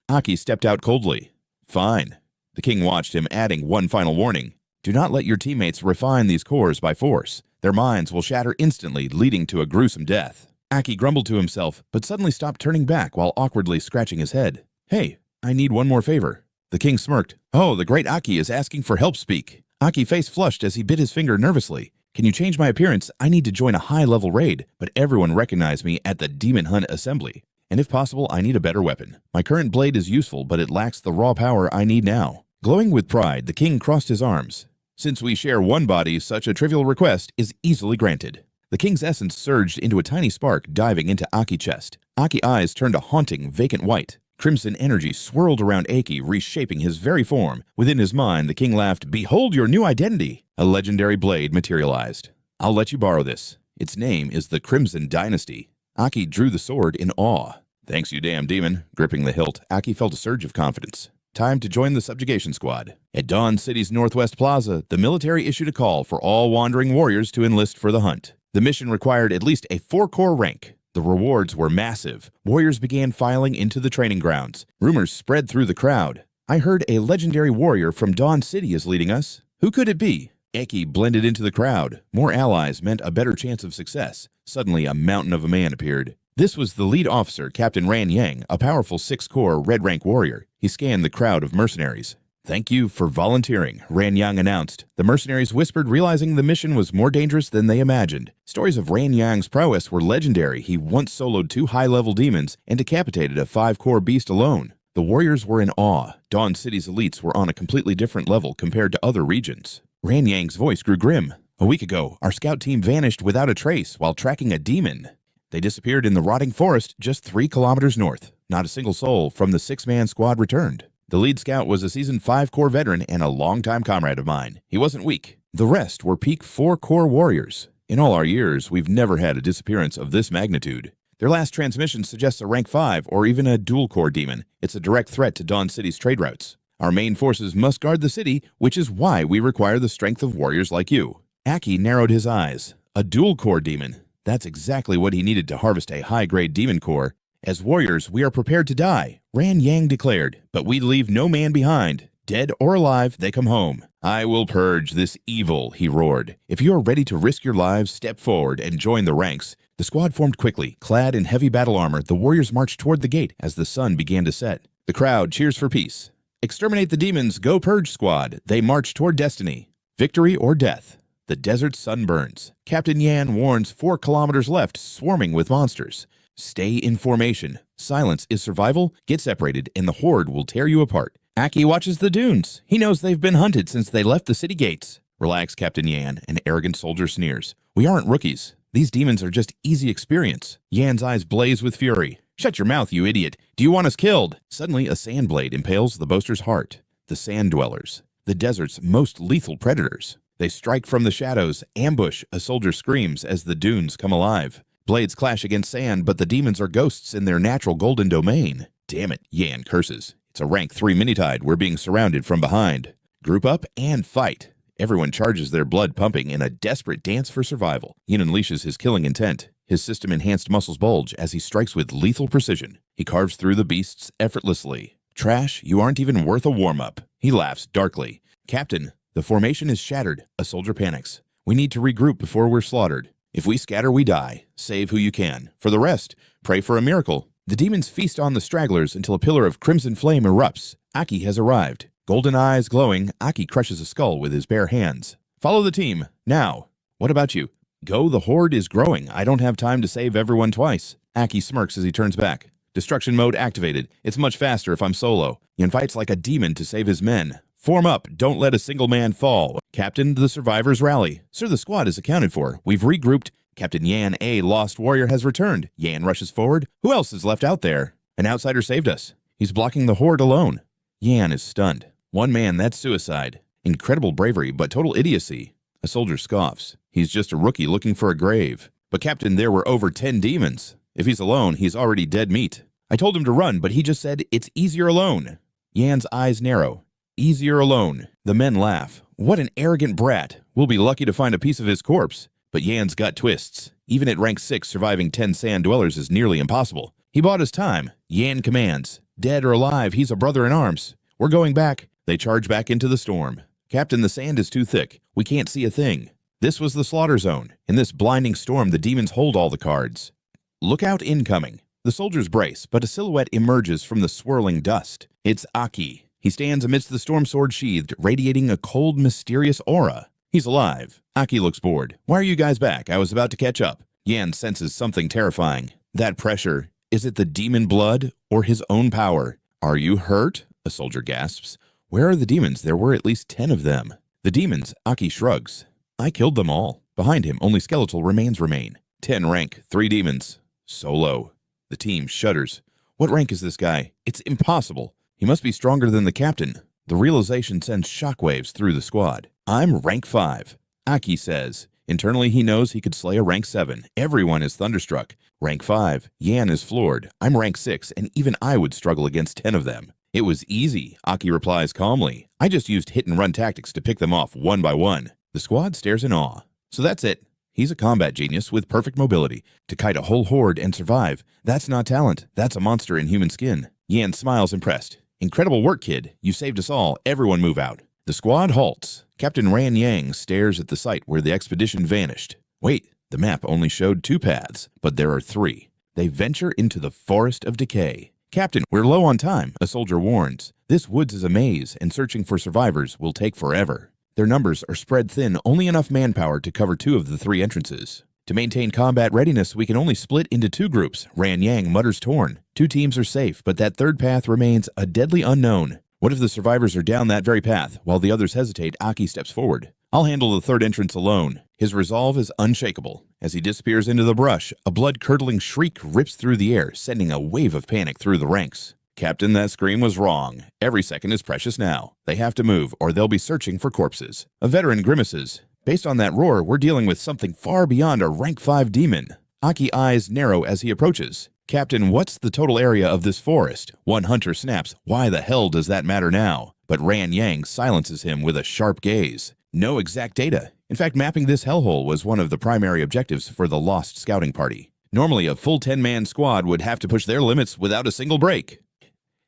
Aki stepped out coldly. Fine. The king watched him, adding one final warning. Do not let your teammates refine these cores by force. Their minds will shatter instantly, leading to a gruesome death. Aki grumbled to himself, but suddenly stopped, turning back while awkwardly scratching his head. Hey, I need one more favor. The king smirked. Oh, the great Aki is asking for help, speak. Aki's face flushed as he bit his finger nervously. Can you change my appearance? I need to join a high-level raid, but everyone recognized me at the Demon Hunt Assembly. And if possible, I need a better weapon. My current blade is useful, but it lacks the raw power I need now. Glowing with pride, the king crossed his arms. Since we share one body, such a trivial request is easily granted. The king's essence surged into a tiny spark, diving into Aki's chest. Aki's eyes turned a haunting, vacant white. Crimson energy swirled around Aki, reshaping his very form. Within his mind, the king laughed, "Behold your new identity!" A legendary blade materialized. "I'll let you borrow this. Its name is the Crimson Dynasty." Aki drew the sword in awe. "Thanks, you damn demon." Gripping the hilt, Aki felt a surge of confidence. Time to join the subjugation squad. At Dawn City's Northwest Plaza, the military issued a call for all wandering warriors to enlist for the hunt. The mission required at least a 4-core rank. The rewards were massive. Warriors began filing into the training grounds. Rumors spread through the crowd. "I heard a legendary warrior from Dawn City is leading us. Who could it be?" Aki blended into the crowd. More allies meant a better chance of success. Suddenly, a mountain of a man appeared. This was the lead officer, Captain Ran Yang, a powerful 6-core red-rank warrior. He scanned the crowd of mercenaries. "Thank you for volunteering," Ran Yang announced. The mercenaries whispered, realizing the mission was more dangerous than they imagined. Stories of Ran Yang's prowess were legendary. He once soloed 2 high-level demons and decapitated a 5-core beast alone. The warriors were in awe. Dawn City's elites were on a completely different level compared to other regions. Ran Yang's voice grew grim. "A week ago, our scout team vanished without a trace while tracking a demon. They disappeared in the rotting forest just 3 kilometers north. Not a single soul from the 6-man squad returned. The lead scout was a seasoned 5-core veteran and a longtime comrade of mine. He wasn't weak. The rest were peak 4-core warriors. In all our years, we've never had a disappearance of this magnitude. Their last transmission suggests a rank 5 or even a dual-core demon. It's a direct threat to Dawn City's trade routes. Our main forces must guard the city, which is why we require the strength of warriors like you." Aki narrowed his eyes. A dual-core demon. That's exactly what he needed to harvest a high-grade demon core. "As warriors, we are prepared to die," Ran Yang declared, "but we leave no man behind. Dead or alive, they come home. I will purge this evil," he roared. "If you are ready to risk your lives, step forward and join the ranks." The squad formed quickly. Clad in heavy battle armor, the warriors marched toward the gate as the sun began to set. The crowd cheers for peace. "Exterminate the demons, go purge squad." They march toward destiny. Victory or death. The desert sun burns. Captain Yan warns 4 kilometers left, swarming with monsters. Stay in formation. Silence is survival. Get separated, and the horde will tear you apart. Aki watches the dunes. He knows they've been hunted since they left the city gates. "Relax, Captain Yan," an arrogant soldier sneers. "We aren't rookies. These demons are just easy experience." Yan's eyes blaze with fury. "Shut your mouth, you idiot. Do you want us killed?" Suddenly, a sand blade impales the boaster's heart. The sand dwellers. The desert's most lethal predators. They strike from the shadows. Ambush. A soldier screams as the dunes come alive. Blades clash against sand, but the demons are ghosts in their natural golden domain. "Damn it," Yan curses. "It's a rank 3 mini-tide. We're being surrounded from behind." Group up and fight. Everyone charges, their blood pumping in a desperate dance for survival. Yan unleashes his killing intent. His system-enhanced muscles bulge as he strikes with lethal precision. He carves through the beasts effortlessly. "Trash, you aren't even worth a warm-up." He laughs darkly. "Captain, the formation is shattered." A soldier panics. "We need to regroup before we're slaughtered. If we scatter, we die. Save who you can. For the rest, pray for a miracle." The demons feast on the stragglers until a pillar of crimson flame erupts. Aki has arrived. Golden eyes glowing, Aki crushes a skull with his bare hands. "Follow the team, now." "What about you?" "Go, the horde is growing. I don't have time to save everyone twice." Aki smirks as he turns back. "Destruction mode activated. It's much faster if I'm solo." He fights like a demon to save his men. "Form up. Don't let a single man fall." "Captain, the survivors rally." "Sir, the squad is accounted for. We've regrouped." Captain Yan, a lost warrior, has returned. Yan rushes forward. "Who else is left out there?" "An outsider saved us. He's blocking the horde alone." Yan is stunned. "One man, that's suicide." Incredible bravery, but total idiocy. A soldier scoffs. "He's just a rookie looking for a grave." "But Captain, there were over 10 demons. If he's alone, he's already dead meat." "I told him to run, but he just said it's easier alone." Yan's eyes narrow. "Easier alone." The men laugh. "What an arrogant brat. We'll be lucky to find a piece of his corpse." But Yan's gut twists. Even at rank 6, surviving 10 sand dwellers is nearly impossible. He bought his time. Yan commands. Dead or alive, he's a brother in arms. "We're going back." They charge back into the storm. "Captain, the sand is too thick. We can't see a thing." This was the slaughter zone. In this blinding storm, the demons hold all the cards. Lookout incoming. The soldiers brace, but a silhouette emerges from the swirling dust. It's Aki. He stands amidst the storm sword sheathed, radiating a cold, mysterious aura. He's alive. Aki looks bored. "Why are you guys back? I was about to catch up." Yan senses something terrifying. That pressure. Is it the demon blood or his own power? "Are you hurt?" a soldier gasps. "Where are the demons? There were at least 10 of them." "The demons," Aki shrugs. "I killed them all." Behind him, only skeletal remains remain. 10 rank, 3 demons. Solo. The team shudders. What rank is this guy? It's impossible. He must be stronger than the captain. The realization sends shockwaves through the squad. I'm rank 5. Aki says. Internally, he knows he could slay a rank 7. Everyone is thunderstruck. Rank 5. Yan is floored. I'm rank 6, and even I would struggle against 10 of them. It was easy, Aki replies calmly. I just used hit-and-run tactics to pick them off one by one. The squad stares in awe. So that's it. He's a combat genius with perfect mobility. To kite a whole horde and survive, that's not talent. That's a monster in human skin. Yan smiles impressed. Incredible work, kid. You saved us all. Everyone move out. The squad halts. Captain Ran Yang stares at the site where the expedition vanished. Wait, the map only showed 2 paths, but there are 3. They venture into the Forest of Decay. Captain, we're low on time, a soldier warns. This woods is a maze, and searching for survivors will take forever. Their numbers are spread thin, only enough manpower to cover 2 of the 3 entrances. To maintain combat readiness, we can only split into 2 groups, Ran Yang mutters torn. 2 teams are safe, but that 3rd path remains a deadly unknown. What if the survivors are down that very path? While the others hesitate, Aki steps forward. I'll handle the 3rd entrance alone. His resolve is unshakable. As he disappears into the brush, a blood-curdling shriek rips through the air, sending a wave of panic through the ranks. Captain, that scream was wrong. Every second is precious now. They have to move, or they'll be searching for corpses. A veteran grimaces. Based on that roar, we're dealing with something far beyond a rank 5 demon. Aki's eyes narrow as he approaches. Captain, what's the total area of this forest? One hunter snaps. Why the hell does that matter now? But Ran Yang silences him with a sharp gaze. No exact data. In fact, mapping this hellhole was one of the primary objectives for the Lost scouting party. Normally, a full 10-man squad would have to push their limits without a single break.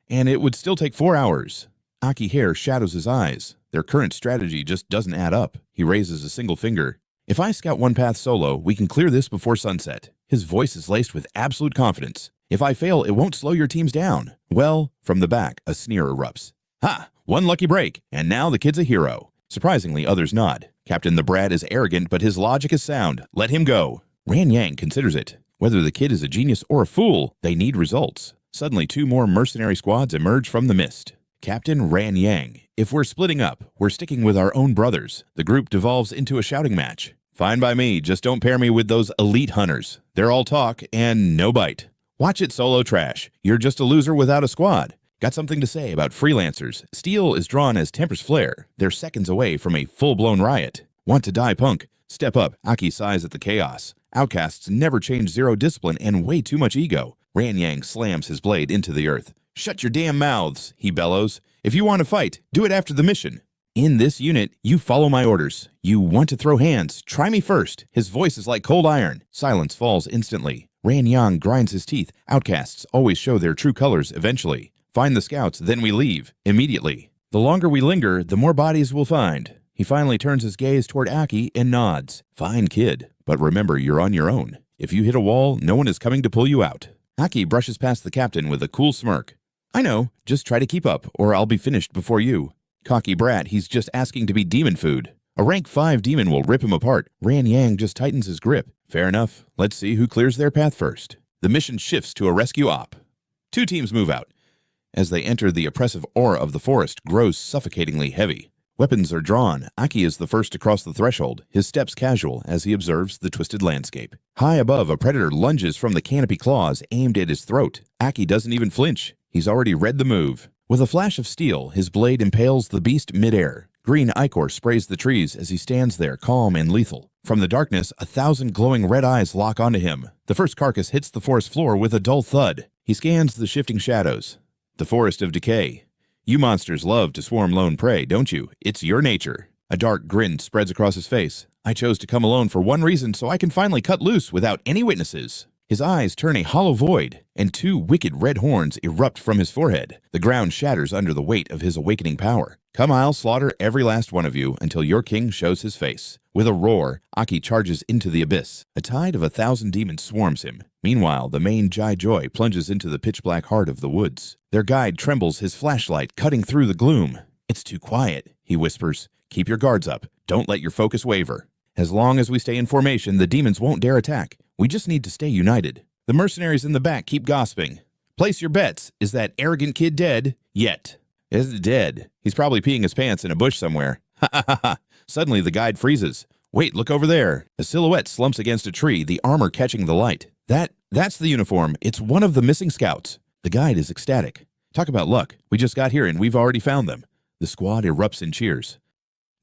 And it would still take 4 hours. Aki hair shadows his eyes. Their current strategy just doesn't add up. He raises a single finger. If I scout one path solo, we can clear this before sunset. His voice is laced with absolute confidence. If I fail, it won't slow your teams down. Well, from the back, a sneer erupts. Ha! One lucky break, and now the kid's a hero. Surprisingly, others nod. Captain the Brat is arrogant, but his logic is sound. Let him go. Ran Yang considers it. Whether the kid is a genius or a fool, they need results. Suddenly, 2 more mercenary squads emerge from the mist. Captain Ran Yang. If we're splitting up, we're sticking with our own brothers. The group devolves into a shouting match. Fine by me, just don't pair me with those elite hunters. They're all talk and no bite. Watch it, solo trash. You're just a loser without a squad. Got something to say about freelancers. Steel is drawn as Temper's Flare. They're seconds away from a full-blown riot. Want to die, punk? Step up. Aki sighs at the chaos. Outcasts never change 0 discipline and way too much ego. Ran Yang slams his blade into the earth. Shut your damn mouths, he bellows. If you want to fight, do it after the mission. In this unit, you follow my orders. You want to throw hands, try me first. His voice is like cold iron. Silence falls instantly. Ran Yang grinds his teeth. Outcasts always show their true colors eventually. Find the scouts, then we leave. Immediately. The longer we linger, the more bodies we'll find. He finally turns his gaze toward Aki and nods. Fine, kid. But remember, you're on your own. If you hit a wall, no one is coming to pull you out. Aki brushes past the captain with a cool smirk. I know. Just try to keep up, or I'll be finished before you. Cocky brat, he's just asking to be demon food. A rank 5 demon will rip him apart. Ran Yang just tightens his grip. Fair enough. Let's see who clears their path first. The mission shifts to a rescue op. 2 teams move out. As they enter, the oppressive aura of the forest grows suffocatingly heavy. Weapons are drawn. Aki is the first to cross the threshold, his steps casual as he observes the twisted landscape. High above, a predator lunges from the canopy claws aimed at his throat. Aki doesn't even flinch. He's already read the move. With a flash of steel, his blade impales the beast midair. Green ichor sprays the trees as he stands there, calm and lethal. From the darkness, 1,000 glowing red eyes lock onto him. The first carcass hits the forest floor with a dull thud. He scans the shifting shadows. The Forest of Decay. You monsters love to swarm lone prey, don't you? It's your nature. A dark grin spreads across his face. I chose to come alone for one reason, so I can finally cut loose without any witnesses. His eyes turn a hollow void, and 2 wicked red horns erupt from his forehead. The ground shatters under the weight of his awakening power. Come, I'll slaughter every last one of you until your king shows his face. With a roar, Aki charges into the abyss. A tide of 1,000 demons swarms him. Meanwhile, the main Jai Joy plunges into the pitch-black heart of the woods. Their guide trembles, his flashlight cutting through the gloom. It's too quiet, he whispers. Keep your guards up. Don't let your focus waver. As long as we stay in formation, the demons won't dare attack. We just need to stay united. The mercenaries in the back keep gossiping. Place your bets. Is that arrogant kid dead? Yet. Is dead. He's probably peeing his pants in a bush somewhere. Ha ha ha ha. Suddenly the guide freezes. Wait, look over there. A silhouette slumps against a tree, the armor catching the light. That's the uniform. It's one of the missing scouts. The guide is ecstatic. Talk about luck. We just got here and we've already found them. The squad erupts in cheers.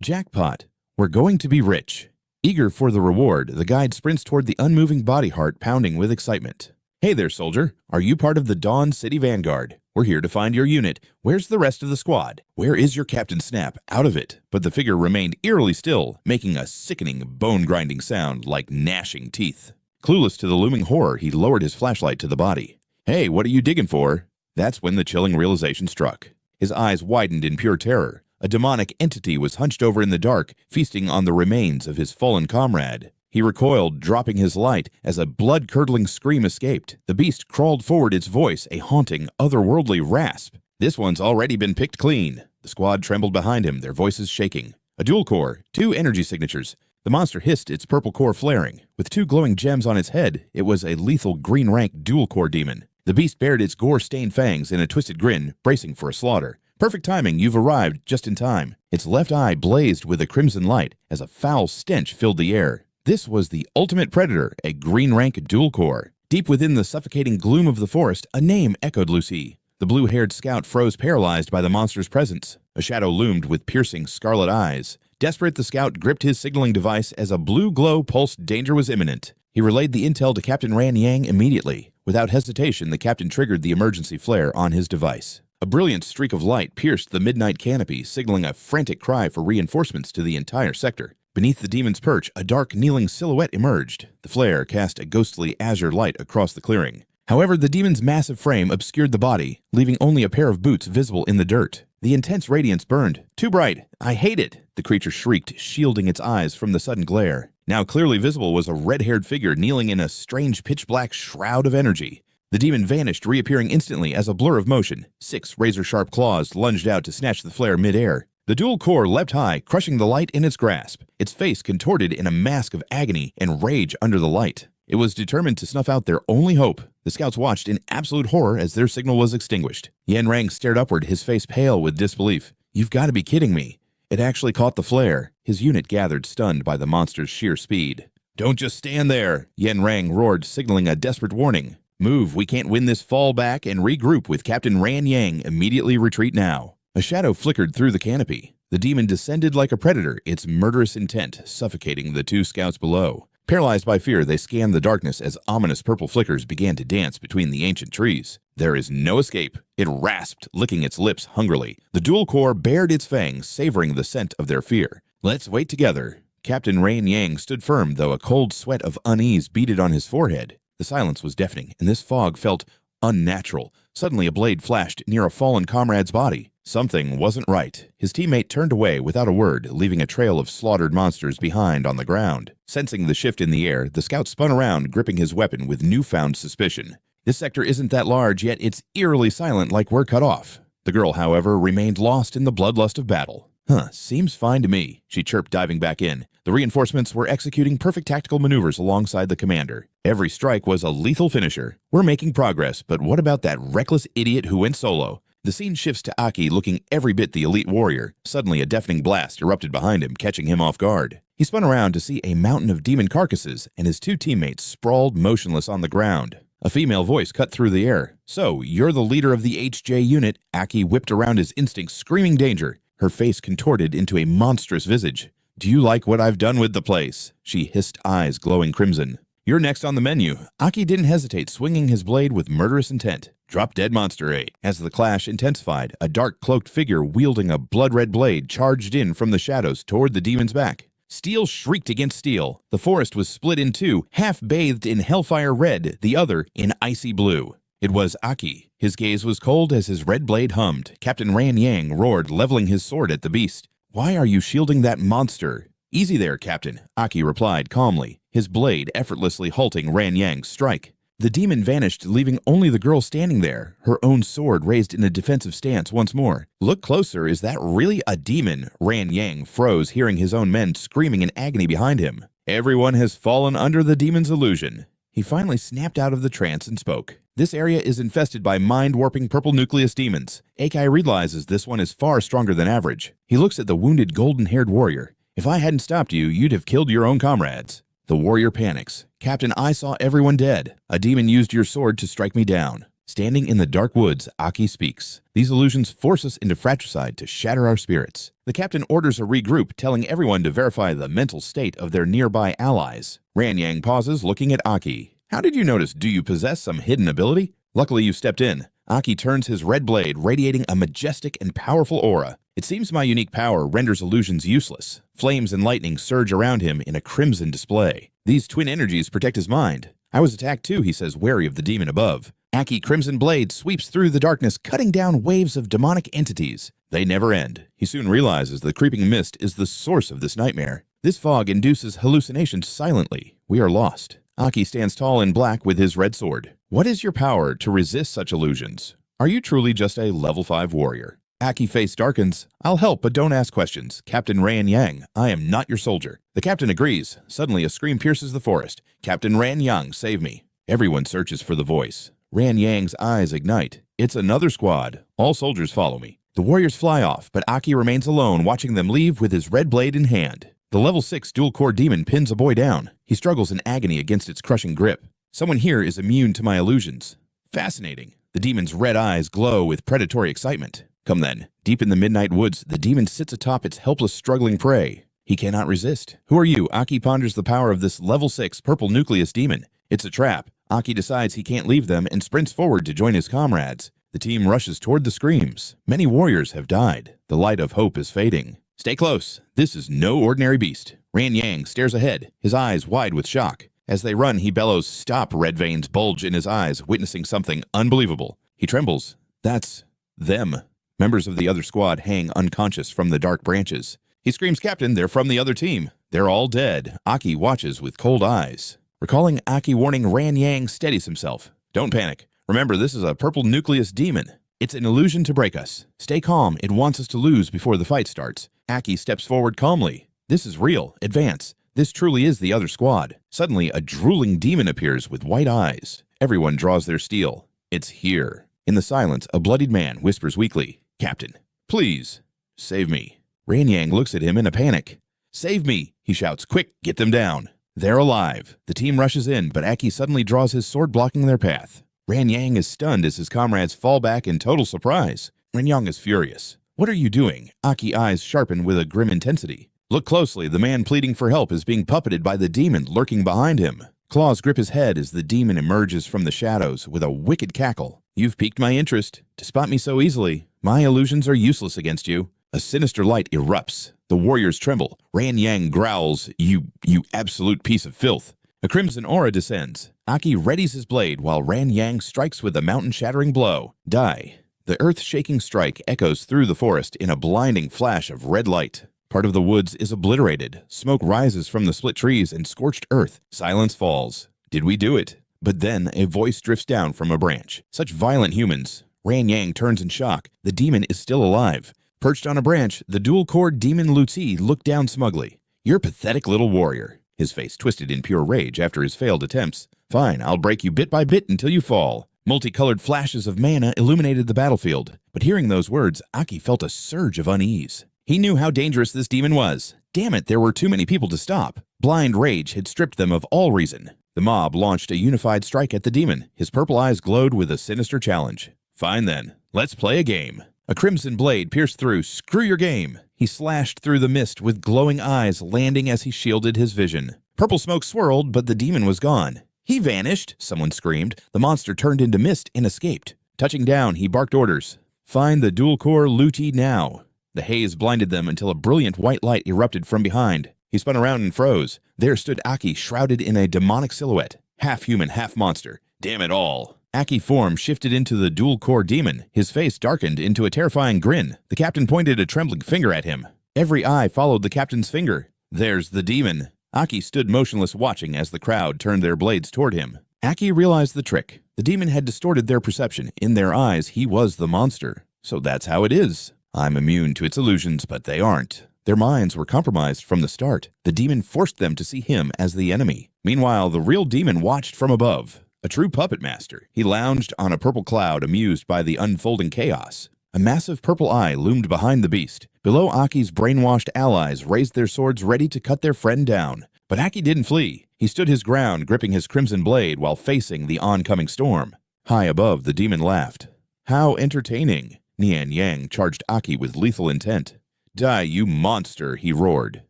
Jackpot. We're going to be rich. Eager for the reward, the guide sprints toward the unmoving body heart pounding with excitement. Hey there, soldier. Are you part of the Dawn City Vanguard? We're here to find your unit. Where's the rest of the squad? Where is your Captain Snap? Out of it. But the figure remained eerily still, making a sickening, bone-grinding sound like gnashing teeth. Clueless to the looming horror, he lowered his flashlight to the body. Hey, what are you digging for? That's when the chilling realization struck. His eyes widened in pure terror. A demonic entity was hunched over in the dark, feasting on the remains of his fallen comrade. He recoiled, dropping his light, as a blood-curdling scream escaped. The beast crawled forward, its voice a haunting, otherworldly rasp. This one's already been picked clean. The squad trembled behind him, their voices shaking. A dual core, 2 energy signatures. The monster hissed, its purple core flaring. With 2 glowing gems on its head, it was a lethal green-rank dual-core demon. The beast bared its gore-stained fangs in a twisted grin, bracing for a slaughter. Perfect timing, you've arrived just in time. Its left eye blazed with a crimson light as a foul stench filled the air. This was the ultimate predator, a green-rank dual-core. Deep within the suffocating gloom of the forest, a name echoed Lucy. The blue-haired scout froze paralyzed by the monster's presence. A shadow loomed with piercing scarlet eyes. Desperate, the scout gripped his signaling device as a blue glow pulsed danger was imminent. He relayed the intel to Captain Ran Yang immediately. Without hesitation, the captain triggered the emergency flare on his device. A brilliant streak of light pierced the midnight canopy, signaling a frantic cry for reinforcements to the entire sector. Beneath the demon's perch, a dark, kneeling silhouette emerged. The flare cast a ghostly azure light across the clearing. However, the demon's massive frame obscured the body, leaving only a pair of boots visible in the dirt. The intense radiance burned. Too bright. I hate it, the creature shrieked, shielding its eyes from the sudden glare. Now clearly visible was a red-haired figure kneeling in a strange pitch-black shroud of energy. The demon vanished, reappearing instantly as a blur of motion. 6 razor-sharp claws lunged out to snatch the flare mid-air. The dual core leapt high, crushing the light in its grasp. Its face contorted in a mask of agony and rage under the light. It was determined to snuff out their only hope. The scouts watched in absolute horror as their signal was extinguished. Yen Rang stared upward, his face pale with disbelief. You've got to be kidding me. It actually caught the flare. His unit gathered, stunned by the monster's sheer speed. Don't just stand there, Yen Rang roared, signaling a desperate warning. Move, we can't win this. Fall back and regroup with Captain Ran Yang. Immediately retreat now. A shadow flickered through the canopy. The demon descended like a predator, its murderous intent suffocating the 2 scouts below. Paralyzed by fear, they scanned the darkness as ominous purple flickers began to dance between the ancient trees. There is no escape. It rasped, licking its lips hungrily. The dual core bared its fangs, savoring the scent of their fear. Let's wait together. Captain Rain Yang stood firm, though a cold sweat of unease beaded on his forehead. The silence was deafening, and this fog felt unnatural. Suddenly a blade flashed near a fallen comrade's body. Something wasn't right. His teammate turned away without a word, leaving a trail of slaughtered monsters behind on the ground. Sensing the shift in the air, the scout spun around, gripping his weapon with newfound suspicion. This sector isn't that large, yet it's eerily silent like we're cut off. The girl, however, remained lost in the bloodlust of battle. Seems fine to me, she chirped, diving back in. The reinforcements were executing perfect tactical maneuvers alongside the commander. Every strike was a lethal finisher. We're making progress, but what about that reckless idiot who went solo? The scene shifts to Aki looking every bit the elite warrior. Suddenly, a deafening blast erupted behind him, catching him off guard. He spun around to see a mountain of demon carcasses, and his 2 teammates sprawled motionless on the ground. A female voice cut through the air. So, you're the leader of the HJ unit. Aki whipped around his instincts, screaming danger. Her face contorted into a monstrous visage. Do you like what I've done with the place? She hissed, eyes glowing crimson. You're next on the menu. Aki didn't hesitate, swinging his blade with murderous intent. Drop dead monster A. As the clash intensified, a dark cloaked figure wielding a blood-red blade charged in from the shadows toward the demon's back. Steel shrieked against steel. The forest was split in 2, half bathed in hellfire red, the other in icy blue. It was Aki. His gaze was cold as his red blade hummed. Captain Ran Yang roared, leveling his sword at the beast. Why are you shielding that monster? Easy there, Captain, Aki replied calmly, his blade effortlessly halting Ran Yang's strike. The demon vanished, leaving only the girl standing there, her own sword raised in a defensive stance once more. Look closer, is that really a demon? Ran Yang froze, hearing his own men screaming in agony behind him. Everyone has fallen under the demon's illusion. He finally snapped out of the trance and spoke. This area is infested by mind-warping purple nucleus demons. Akai realizes this one is far stronger than average. He looks at the wounded golden-haired warrior. If I hadn't stopped you, you'd have killed your own comrades. The warrior panics. Captain, I saw everyone dead. A demon used your sword to strike me down. Standing in the dark woods, Aki speaks. These illusions force us into fratricide to shatter our spirits. The captain orders a regroup, telling everyone to verify the mental state of their nearby allies. Ranyang pauses, looking at Aki. How did you notice? Do you possess some hidden ability? Luckily you stepped in. Aki turns his red blade, radiating a majestic and powerful aura. It seems my unique power renders illusions useless. Flames and lightning surge around him in a crimson display. These twin energies protect his mind. I was attacked too, he says, wary of the demon above. Aki Crimson Blade sweeps through the darkness, cutting down waves of demonic entities. They never end. He soon realizes the creeping mist is the source of this nightmare. This fog induces hallucinations silently. We are lost. Aki stands tall in black with his red sword. What is your power to resist such illusions? Are you truly just a level 5 warrior? Aki's face darkens. I'll help, but don't ask questions. Captain Ran Yang, I am not your soldier. The captain agrees. Suddenly a scream pierces the forest. Captain Ran Yang, save me. Everyone searches for the voice. Ran Yang's eyes ignite. It's another squad. All soldiers follow me. The warriors fly off, but Aki remains alone, watching them leave with his red blade in hand. The level 6 dual-core demon pins a boy down. He struggles in agony against its crushing grip. Someone here is immune to my illusions. Fascinating. The demon's red eyes glow with predatory excitement. Come then. Deep in the midnight woods, the demon sits atop its helpless, struggling prey. He cannot resist. Who are you? Aki ponders the power of this level 6 purple nucleus demon. It's a trap. Aki decides he can't leave them and sprints forward to join his comrades. The team rushes toward the screams. Many warriors have died. The light of hope is fading. Stay close. This is no ordinary beast. Ran Yang stares ahead, his eyes wide with shock. As they run, he bellows, "Stop!" Red veins bulge in his eyes, witnessing something unbelievable. He trembles. That's them. Members of the other squad hang unconscious from the dark branches. He screams, "Captain, they're from the other team." They're all dead. Aki watches with cold eyes. Recalling Aki warning, Ran Yang steadies himself. Don't panic. Remember, this is a purple nucleus demon. It's an illusion to break us. Stay calm. It wants us to lose before the fight starts. Aki steps forward calmly. This is real. Advance. This truly is the other squad. Suddenly, a drooling demon appears with white eyes. Everyone draws their steel. It's here. In the silence, a bloodied man whispers weakly, "Captain, please, save me." Ran Yang looks at him in a panic. "Save me," he shouts. "Quick, get them down." They're alive. The team rushes in, but Aki suddenly draws his sword, blocking their path. Ran Yang is stunned as his comrades fall back in total surprise. Ran Yang is furious. "What are you doing?" Aki's eyes sharpen with a grim intensity. Look closely. The man pleading for help is being puppeted by the demon lurking behind him. Claws grip his head as the demon emerges from the shadows with a wicked cackle. "You've piqued my interest. To spot me so easily, my illusions are useless against you." A sinister light erupts. The warriors tremble. Ran Yang growls, You absolute piece of filth." A crimson aura descends. Aki readies his blade while Ran Yang strikes with a mountain-shattering blow. Die. The earth-shaking strike echoes through the forest in a blinding flash of red light. Part of the woods is obliterated. Smoke rises from the split trees and scorched earth. Silence falls. Did we do it? But then a voice drifts down from a branch. Such violent humans. Ran Yang turns in shock. The demon is still alive. Perched on a branch, the dual-core demon Luzi looked down smugly. "You're a pathetic little warrior." His face twisted in pure rage after his failed attempts. "Fine, I'll break you bit by bit until you fall." Multicolored flashes of mana illuminated the battlefield. But hearing those words, Aki felt a surge of unease. He knew how dangerous this demon was. Damn it, there were too many people to stop. Blind rage had stripped them of all reason. The mob launched a unified strike at the demon. His purple eyes glowed with a sinister challenge. "Fine then, let's play a game." A crimson blade pierced through. "Screw your game." He slashed through the mist with glowing eyes, landing as he shielded his vision. Purple smoke swirled, but the demon was gone. "He vanished," someone screamed. The monster turned into mist and escaped. Touching down, he barked orders. "Find the dual-core Luti now." The haze blinded them until a brilliant white light erupted from behind. He spun around and froze. There stood Aki, shrouded in a demonic silhouette. Half human, half monster. Damn it all. Aki's form shifted into the dual-core demon. His face darkened into a terrifying grin. The captain pointed a trembling finger at him. Every eye followed the captain's finger. "There's the demon." Aki stood motionless, watching as the crowd turned their blades toward him. Aki realized the trick. The demon had distorted their perception. In their eyes, he was the monster. So that's how it is. I'm immune to its illusions, but they aren't. Their minds were compromised from the start. The demon forced them to see him as the enemy. Meanwhile, the real demon watched from above. A true puppet master, he lounged on a purple cloud, amused by the unfolding chaos. A massive purple eye loomed behind the beast. Below, Aki's brainwashed allies raised their swords ready to cut their friend down. But Aki didn't flee. He stood his ground, gripping his crimson blade while facing the oncoming storm. High above, the demon laughed. How entertaining! Nian Yang charged Aki with lethal intent. Die, you monster, he roared.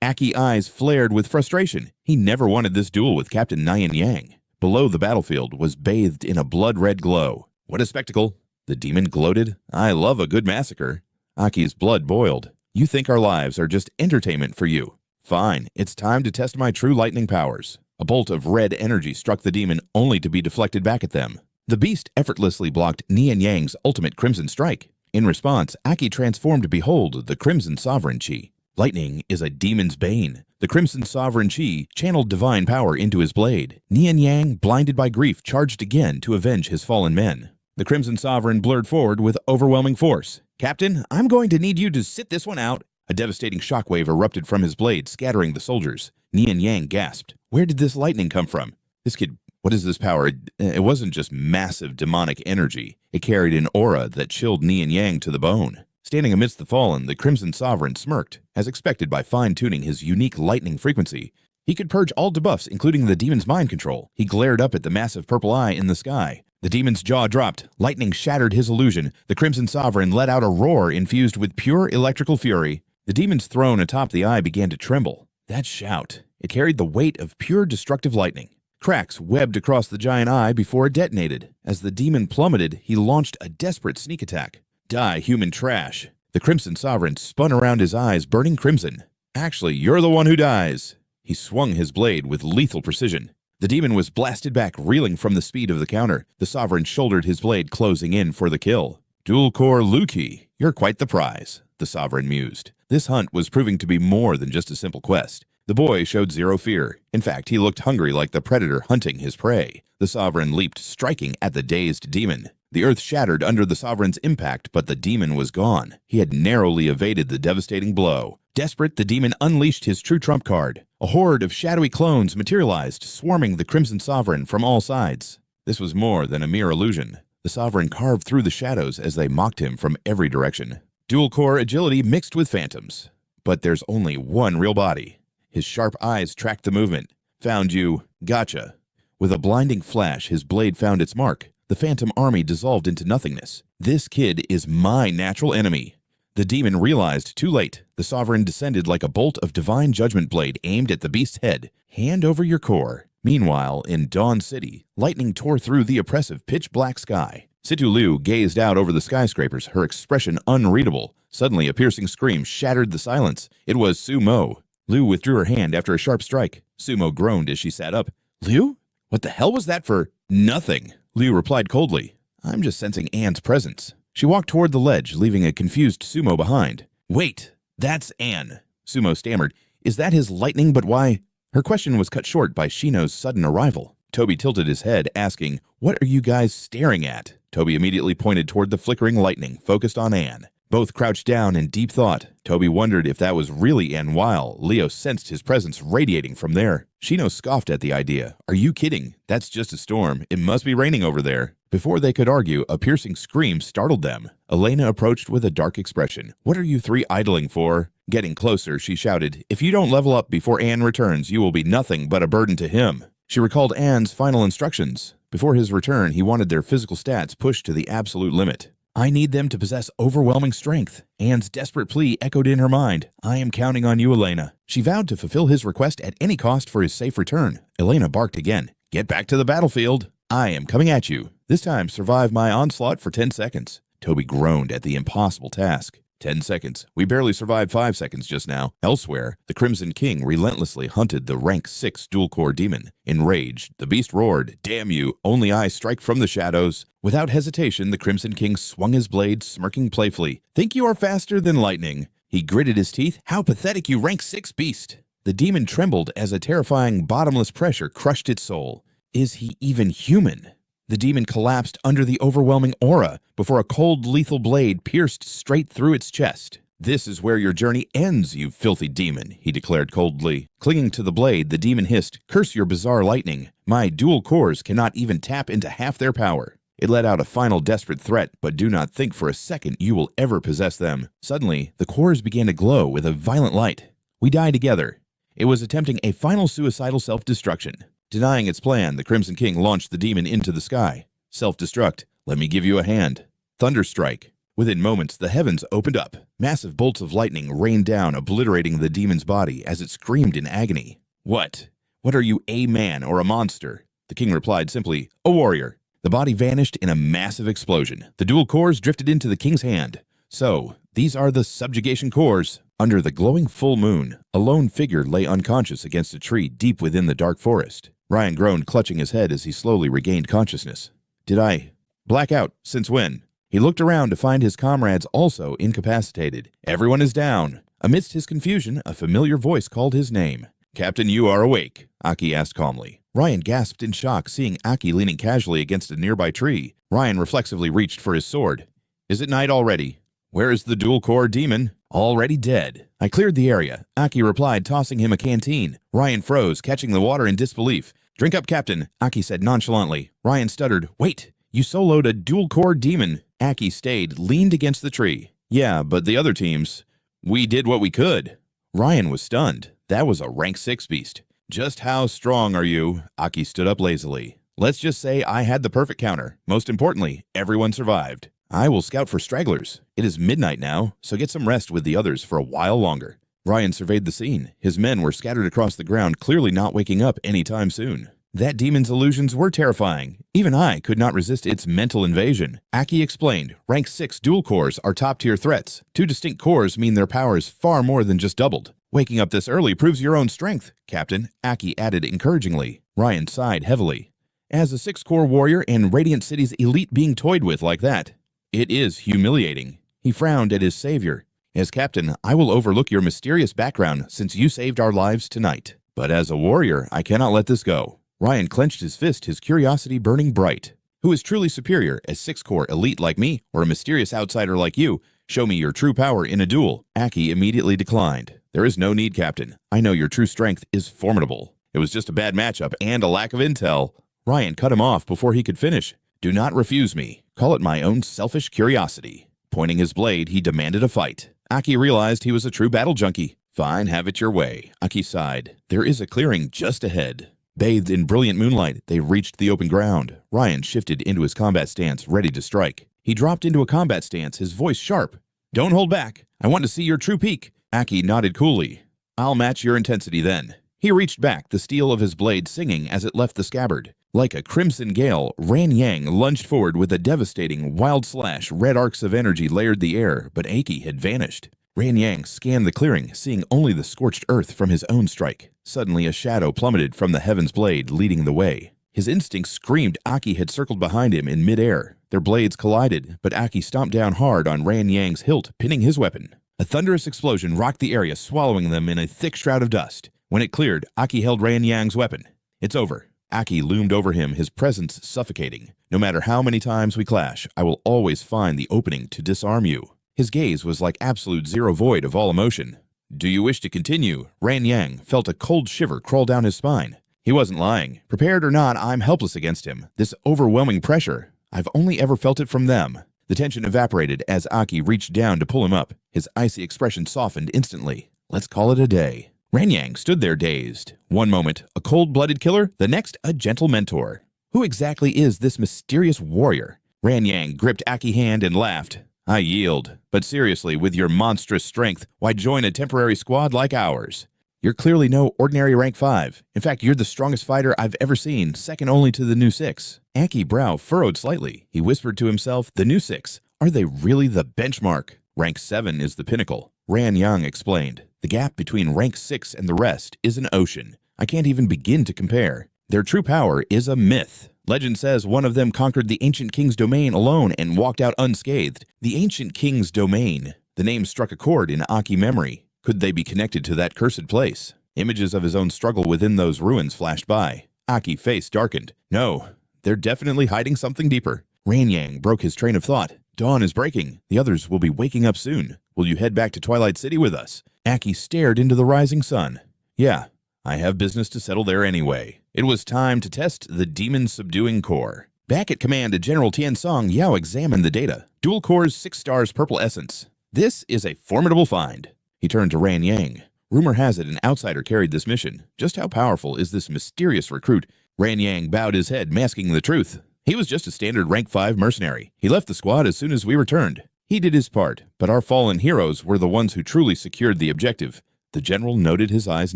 Aki's eyes flared with frustration. He never wanted this duel with Captain Nian Yang. Below the battlefield was bathed in a blood-red glow. What a spectacle! The demon gloated. I love a good massacre. Aki's blood boiled. You think our lives are just entertainment for you? Fine, it's time to test my true lightning powers. A bolt of red energy struck the demon only to be deflected back at them. The beast effortlessly blocked Nian Yang's ultimate Crimson Strike. In response, Aki transformed to behold the Crimson Sovereign Chi. Lightning is a demon's bane. The Crimson Sovereign Chi channeled divine power into his blade. Nian Yang, blinded by grief, charged again to avenge his fallen men. The Crimson Sovereign blurred forward with overwhelming force. Captain, I'm going to need you to sit this one out. A devastating shockwave erupted from his blade, scattering the soldiers. Nian Yang gasped. Where did this lightning come from? This kid, what is this power? It wasn't just massive demonic energy. It carried an aura that chilled Nian Yang to the bone. Standing amidst the fallen, the Crimson Sovereign smirked. As expected by fine-tuning his unique lightning frequency, he could purge all debuffs, including the demon's mind control. He glared up at the massive purple eye in the sky. The demon's jaw dropped. Lightning shattered his illusion. The Crimson Sovereign let out a roar infused with pure electrical fury. The demon's throne atop the eye began to tremble. That shout, it carried the weight of pure destructive lightning. Cracks webbed across the giant eye before it detonated. As the demon plummeted, he launched a desperate sneak attack. Die, human trash. The Crimson Sovereign spun around his eyes, burning crimson. Actually, you're the one who dies. He swung his blade with lethal precision. The demon was blasted back, reeling from the speed of the counter. The Sovereign shouldered his blade, closing in for the kill. Dual-Core Luki, you're quite the prize, the Sovereign mused. This hunt was proving to be more than just a simple quest. The boy showed zero fear. In fact, he looked hungry like the predator hunting his prey. The Sovereign leaped, striking at the dazed demon. The earth shattered under the Sovereign's impact, but the demon was gone. He had narrowly evaded the devastating blow. Desperate, the demon unleashed his true trump card. A horde of shadowy clones materialized, swarming the Crimson Sovereign from all sides. This was more than a mere illusion. The Sovereign carved through the shadows as they mocked him from every direction. Dual-core agility mixed with phantoms. But there's only one real body. His sharp eyes tracked the movement. Found you. Gotcha. With a blinding flash, his blade found its mark. The phantom army dissolved into nothingness. This kid is my natural enemy. The demon realized too late. The Sovereign descended like a bolt of divine judgment blade aimed at the beast's head. Hand over your core. Meanwhile, in Dawn City, lightning tore through the oppressive pitch-black sky. Situ Liu gazed out over the skyscrapers, her expression unreadable. Suddenly, a piercing scream shattered the silence. It was Sumo. Liu withdrew her hand after a sharp strike. Sumo groaned as she sat up. Liu? What the hell was that for? Nothing. Liu replied coldly. I'm just sensing Anne's presence. She walked toward the ledge, leaving a confused Sumo behind. Wait, that's Anne. Sumo stammered. Is that his lightning, but why? Her question was cut short by Shino's sudden arrival. Toby tilted his head, asking, What are you guys staring at? Toby immediately pointed toward the flickering lightning, focused on Anne. Both crouched down in deep thought. Toby wondered if that was really Anne, while Leo sensed his presence radiating from there. Shino scoffed at the idea. Are you kidding? That's just a storm. It must be raining over there. Before they could argue, a piercing scream startled them. Elena approached with a dark expression. What are you three idling for? Getting closer, she shouted, If you don't level up before Anne returns, you will be nothing but a burden to him. She recalled Anne's final instructions. Before his return, he wanted their physical stats pushed to the absolute limit. I need them to possess overwhelming strength. Anne's desperate plea echoed in her mind. I am counting on you, Elena. She vowed to fulfill his request at any cost for his safe return. Elena barked again. Get back to the battlefield. I am coming at you. This time, survive my onslaught for 10 seconds. Toby groaned at the impossible task. 10 seconds. We barely survived 5 seconds just now. Elsewhere, the Crimson King relentlessly hunted the rank 6 dual-core demon. Enraged, the beast roared, Damn you, only I strike from the shadows. Without hesitation, the Crimson King swung his blade, smirking playfully. Think you are faster than lightning. He gritted his teeth. How pathetic, you rank 6 beast. The demon trembled as a terrifying bottomless pressure crushed its soul. Is he even human? The demon collapsed under the overwhelming aura before a cold, lethal blade pierced straight through its chest. This is where your journey ends, you filthy demon, he declared coldly. Clinging to the blade, the demon hissed, Curse your bizarre lightning. My dual cores cannot even tap into half their power. It let out a final desperate threat, but do not think for a second you will ever possess them. Suddenly, the cores began to glow with a violent light. We die together. It was attempting a final suicidal self-destruction. Denying its plan, the Crimson King launched the demon into the sky. Self-destruct. Let me give you a hand. Thunderstrike. Within moments, the heavens opened up. Massive bolts of lightning rained down, obliterating the demon's body as it screamed in agony. What? What are you, a man or a monster? The king replied simply, a warrior. The body vanished in a massive explosion. The dual cores drifted into the king's hand. So, these are the subjugation cores. Under the glowing full moon, a lone figure lay unconscious against a tree deep within the dark forest. Ryan groaned, clutching his head as he slowly regained consciousness. Did I black out? Since when? He looked around to find his comrades also incapacitated. Everyone is down. Amidst his confusion, a familiar voice called his name. Captain, you are awake, Aki asked calmly. Ryan gasped in shock, seeing Aki leaning casually against a nearby tree. Ryan reflexively reached for his sword. Is it night already? Where is the dual-core demon? Already dead. I cleared the area, Aki replied, tossing him a canteen. Ryan froze, catching the water in disbelief. Drink up, Captain, Aki said nonchalantly. Ryan stuttered. Wait, you soloed a dual-core demon. Aki stayed, leaned against the tree. Yeah, but the other teams, we did what we could. Ryan was stunned. That was a rank 6 beast. Just how strong are you? Aki stood up lazily. Let's just say I had the perfect counter. Most importantly, everyone survived. I will scout for stragglers. It is midnight now, so get some rest with the others for a while longer. Ryan surveyed the scene. His men were scattered across the ground, clearly not waking up anytime soon. That demon's illusions were terrifying. Even I could not resist its mental invasion. Aki explained, rank 6 dual cores are top-tier threats. 2 distinct cores mean their powers far more than just doubled. Waking up this early proves your own strength, Captain, Aki added encouragingly. Ryan sighed heavily. As a 6-core warrior and Radiant City's elite being toyed with like that, it is humiliating. He frowned at his savior. As captain, I will overlook your mysterious background since you saved our lives tonight. But as a warrior, I cannot let this go. Ryan clenched his fist, his curiosity burning bright. Who is truly superior, a 6-core elite like me or a mysterious outsider like you? Show me your true power in a duel. Aki immediately declined. There is no need, Captain. I know your true strength is formidable. It was just a bad matchup and a lack of intel. Ryan cut him off before he could finish. Do not refuse me. Call it my own selfish curiosity. Pointing his blade, he demanded a fight. Aki realized he was a true battle junkie. Fine, have it your way, Aki sighed. There is a clearing just ahead. Bathed in brilliant moonlight, they reached the open ground. Ryan shifted into his combat stance, ready to strike. He dropped into a combat stance, his voice sharp. Don't hold back. I want to see your true peak. Aki nodded coolly. I'll match your intensity then. He reached back, the steel of his blade singing as it left the scabbard. Like a crimson gale, Ran Yang lunged forward with a devastating, wild slash. Red arcs of energy layered the air, but Aki had vanished. Ran Yang scanned the clearing, seeing only the scorched earth from his own strike. Suddenly, a shadow plummeted from the heaven's blade, leading the way. His instincts screamed Aki had circled behind him in midair. Their blades collided, but Aki stomped down hard on Ran Yang's hilt, pinning his weapon. A thunderous explosion rocked the area, swallowing them in a thick shroud of dust. When it cleared, Aki held Ran Yang's weapon. It's over. Aki loomed over him, his presence suffocating. No matter how many times we clash, I will always find the opening to disarm you. His gaze was like absolute zero void of all emotion. Do you wish to continue? Ran Yang felt a cold shiver crawl down his spine. He wasn't lying. Prepared or not, I'm helpless against him. This overwhelming pressure, I've only ever felt it from them. The tension evaporated as Aki reached down to pull him up. His icy expression softened instantly. Let's call it a day. Ran Yang stood there dazed. One moment, a cold-blooded killer, the next, a gentle mentor. Who exactly is this mysterious warrior? Ran Yang gripped Aki's hand and laughed. I yield. But seriously, with your monstrous strength, why join a temporary squad like ours? You're clearly no ordinary rank 5. In fact, you're the strongest fighter I've ever seen, second only to the new 6. Aki's brow furrowed slightly. He whispered to himself, the new 6, are they really the benchmark? Rank 7 is the pinnacle. Ran Yang explained. The gap between rank 6 and the rest is an ocean. I can't even begin to compare. Their true power is a myth. Legend says one of them conquered the ancient king's domain alone and walked out unscathed. The ancient king's domain. The name struck a chord in Aki's memory. Could they be connected to that cursed place? Images of his own struggle within those ruins flashed by. Aki's face darkened. No, they're definitely hiding something deeper. Ran Yang broke his train of thought. Dawn is breaking. The others will be waking up soon. Will you head back to Twilight City with us? Aki stared into the rising sun. Yeah, I have business to settle there anyway. It was time to test the demon-subduing core. Back at command, General Tiansong Yao examined the data. Dual Core's 6 stars purple essence. This is a formidable find. He turned to Ran Yang. Rumor has it an outsider carried this mission. Just how powerful is this mysterious recruit? Ran Yang bowed his head, masking the truth. He was just a standard rank 5 mercenary. He left the squad as soon as we returned. He did his part, but our fallen heroes were the ones who truly secured the objective. The general noted, his eyes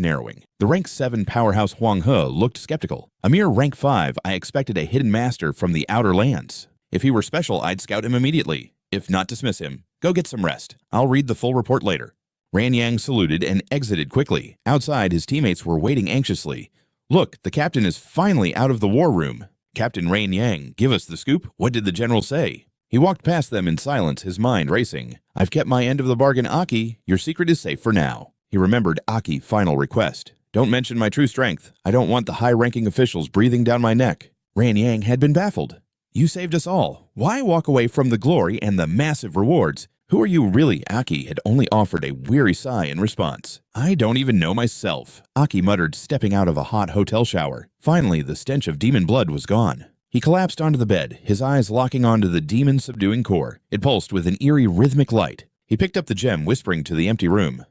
narrowing. The rank 7 powerhouse Huang He looked skeptical. A mere rank 5, I expected a hidden master from the outer lands. If he were special, I'd scout him immediately. If not, dismiss him. Go get some rest. I'll read the full report later. Ran Yang saluted and exited quickly. Outside, his teammates were waiting anxiously. Look, the captain is finally out of the war room. Captain Ran Yang, give us the scoop. What did the general say? He walked past them in silence, his mind racing. I've kept my end of the bargain, Aki. Your secret is safe for now. He remembered Aki's final request. Don't mention my true strength. I don't want the high-ranking officials breathing down my neck. Ran Yang had been baffled. You saved us all. Why walk away from the glory and the massive rewards? Who are you really? Aki had only offered a weary sigh in response. I don't even know myself, Aki muttered, stepping out of a hot hotel shower. Finally, the stench of demon blood was gone. He collapsed onto the bed, his eyes locking onto the demon-subduing core. It pulsed with an eerie rhythmic light. He picked up the gem, whispering to the empty room.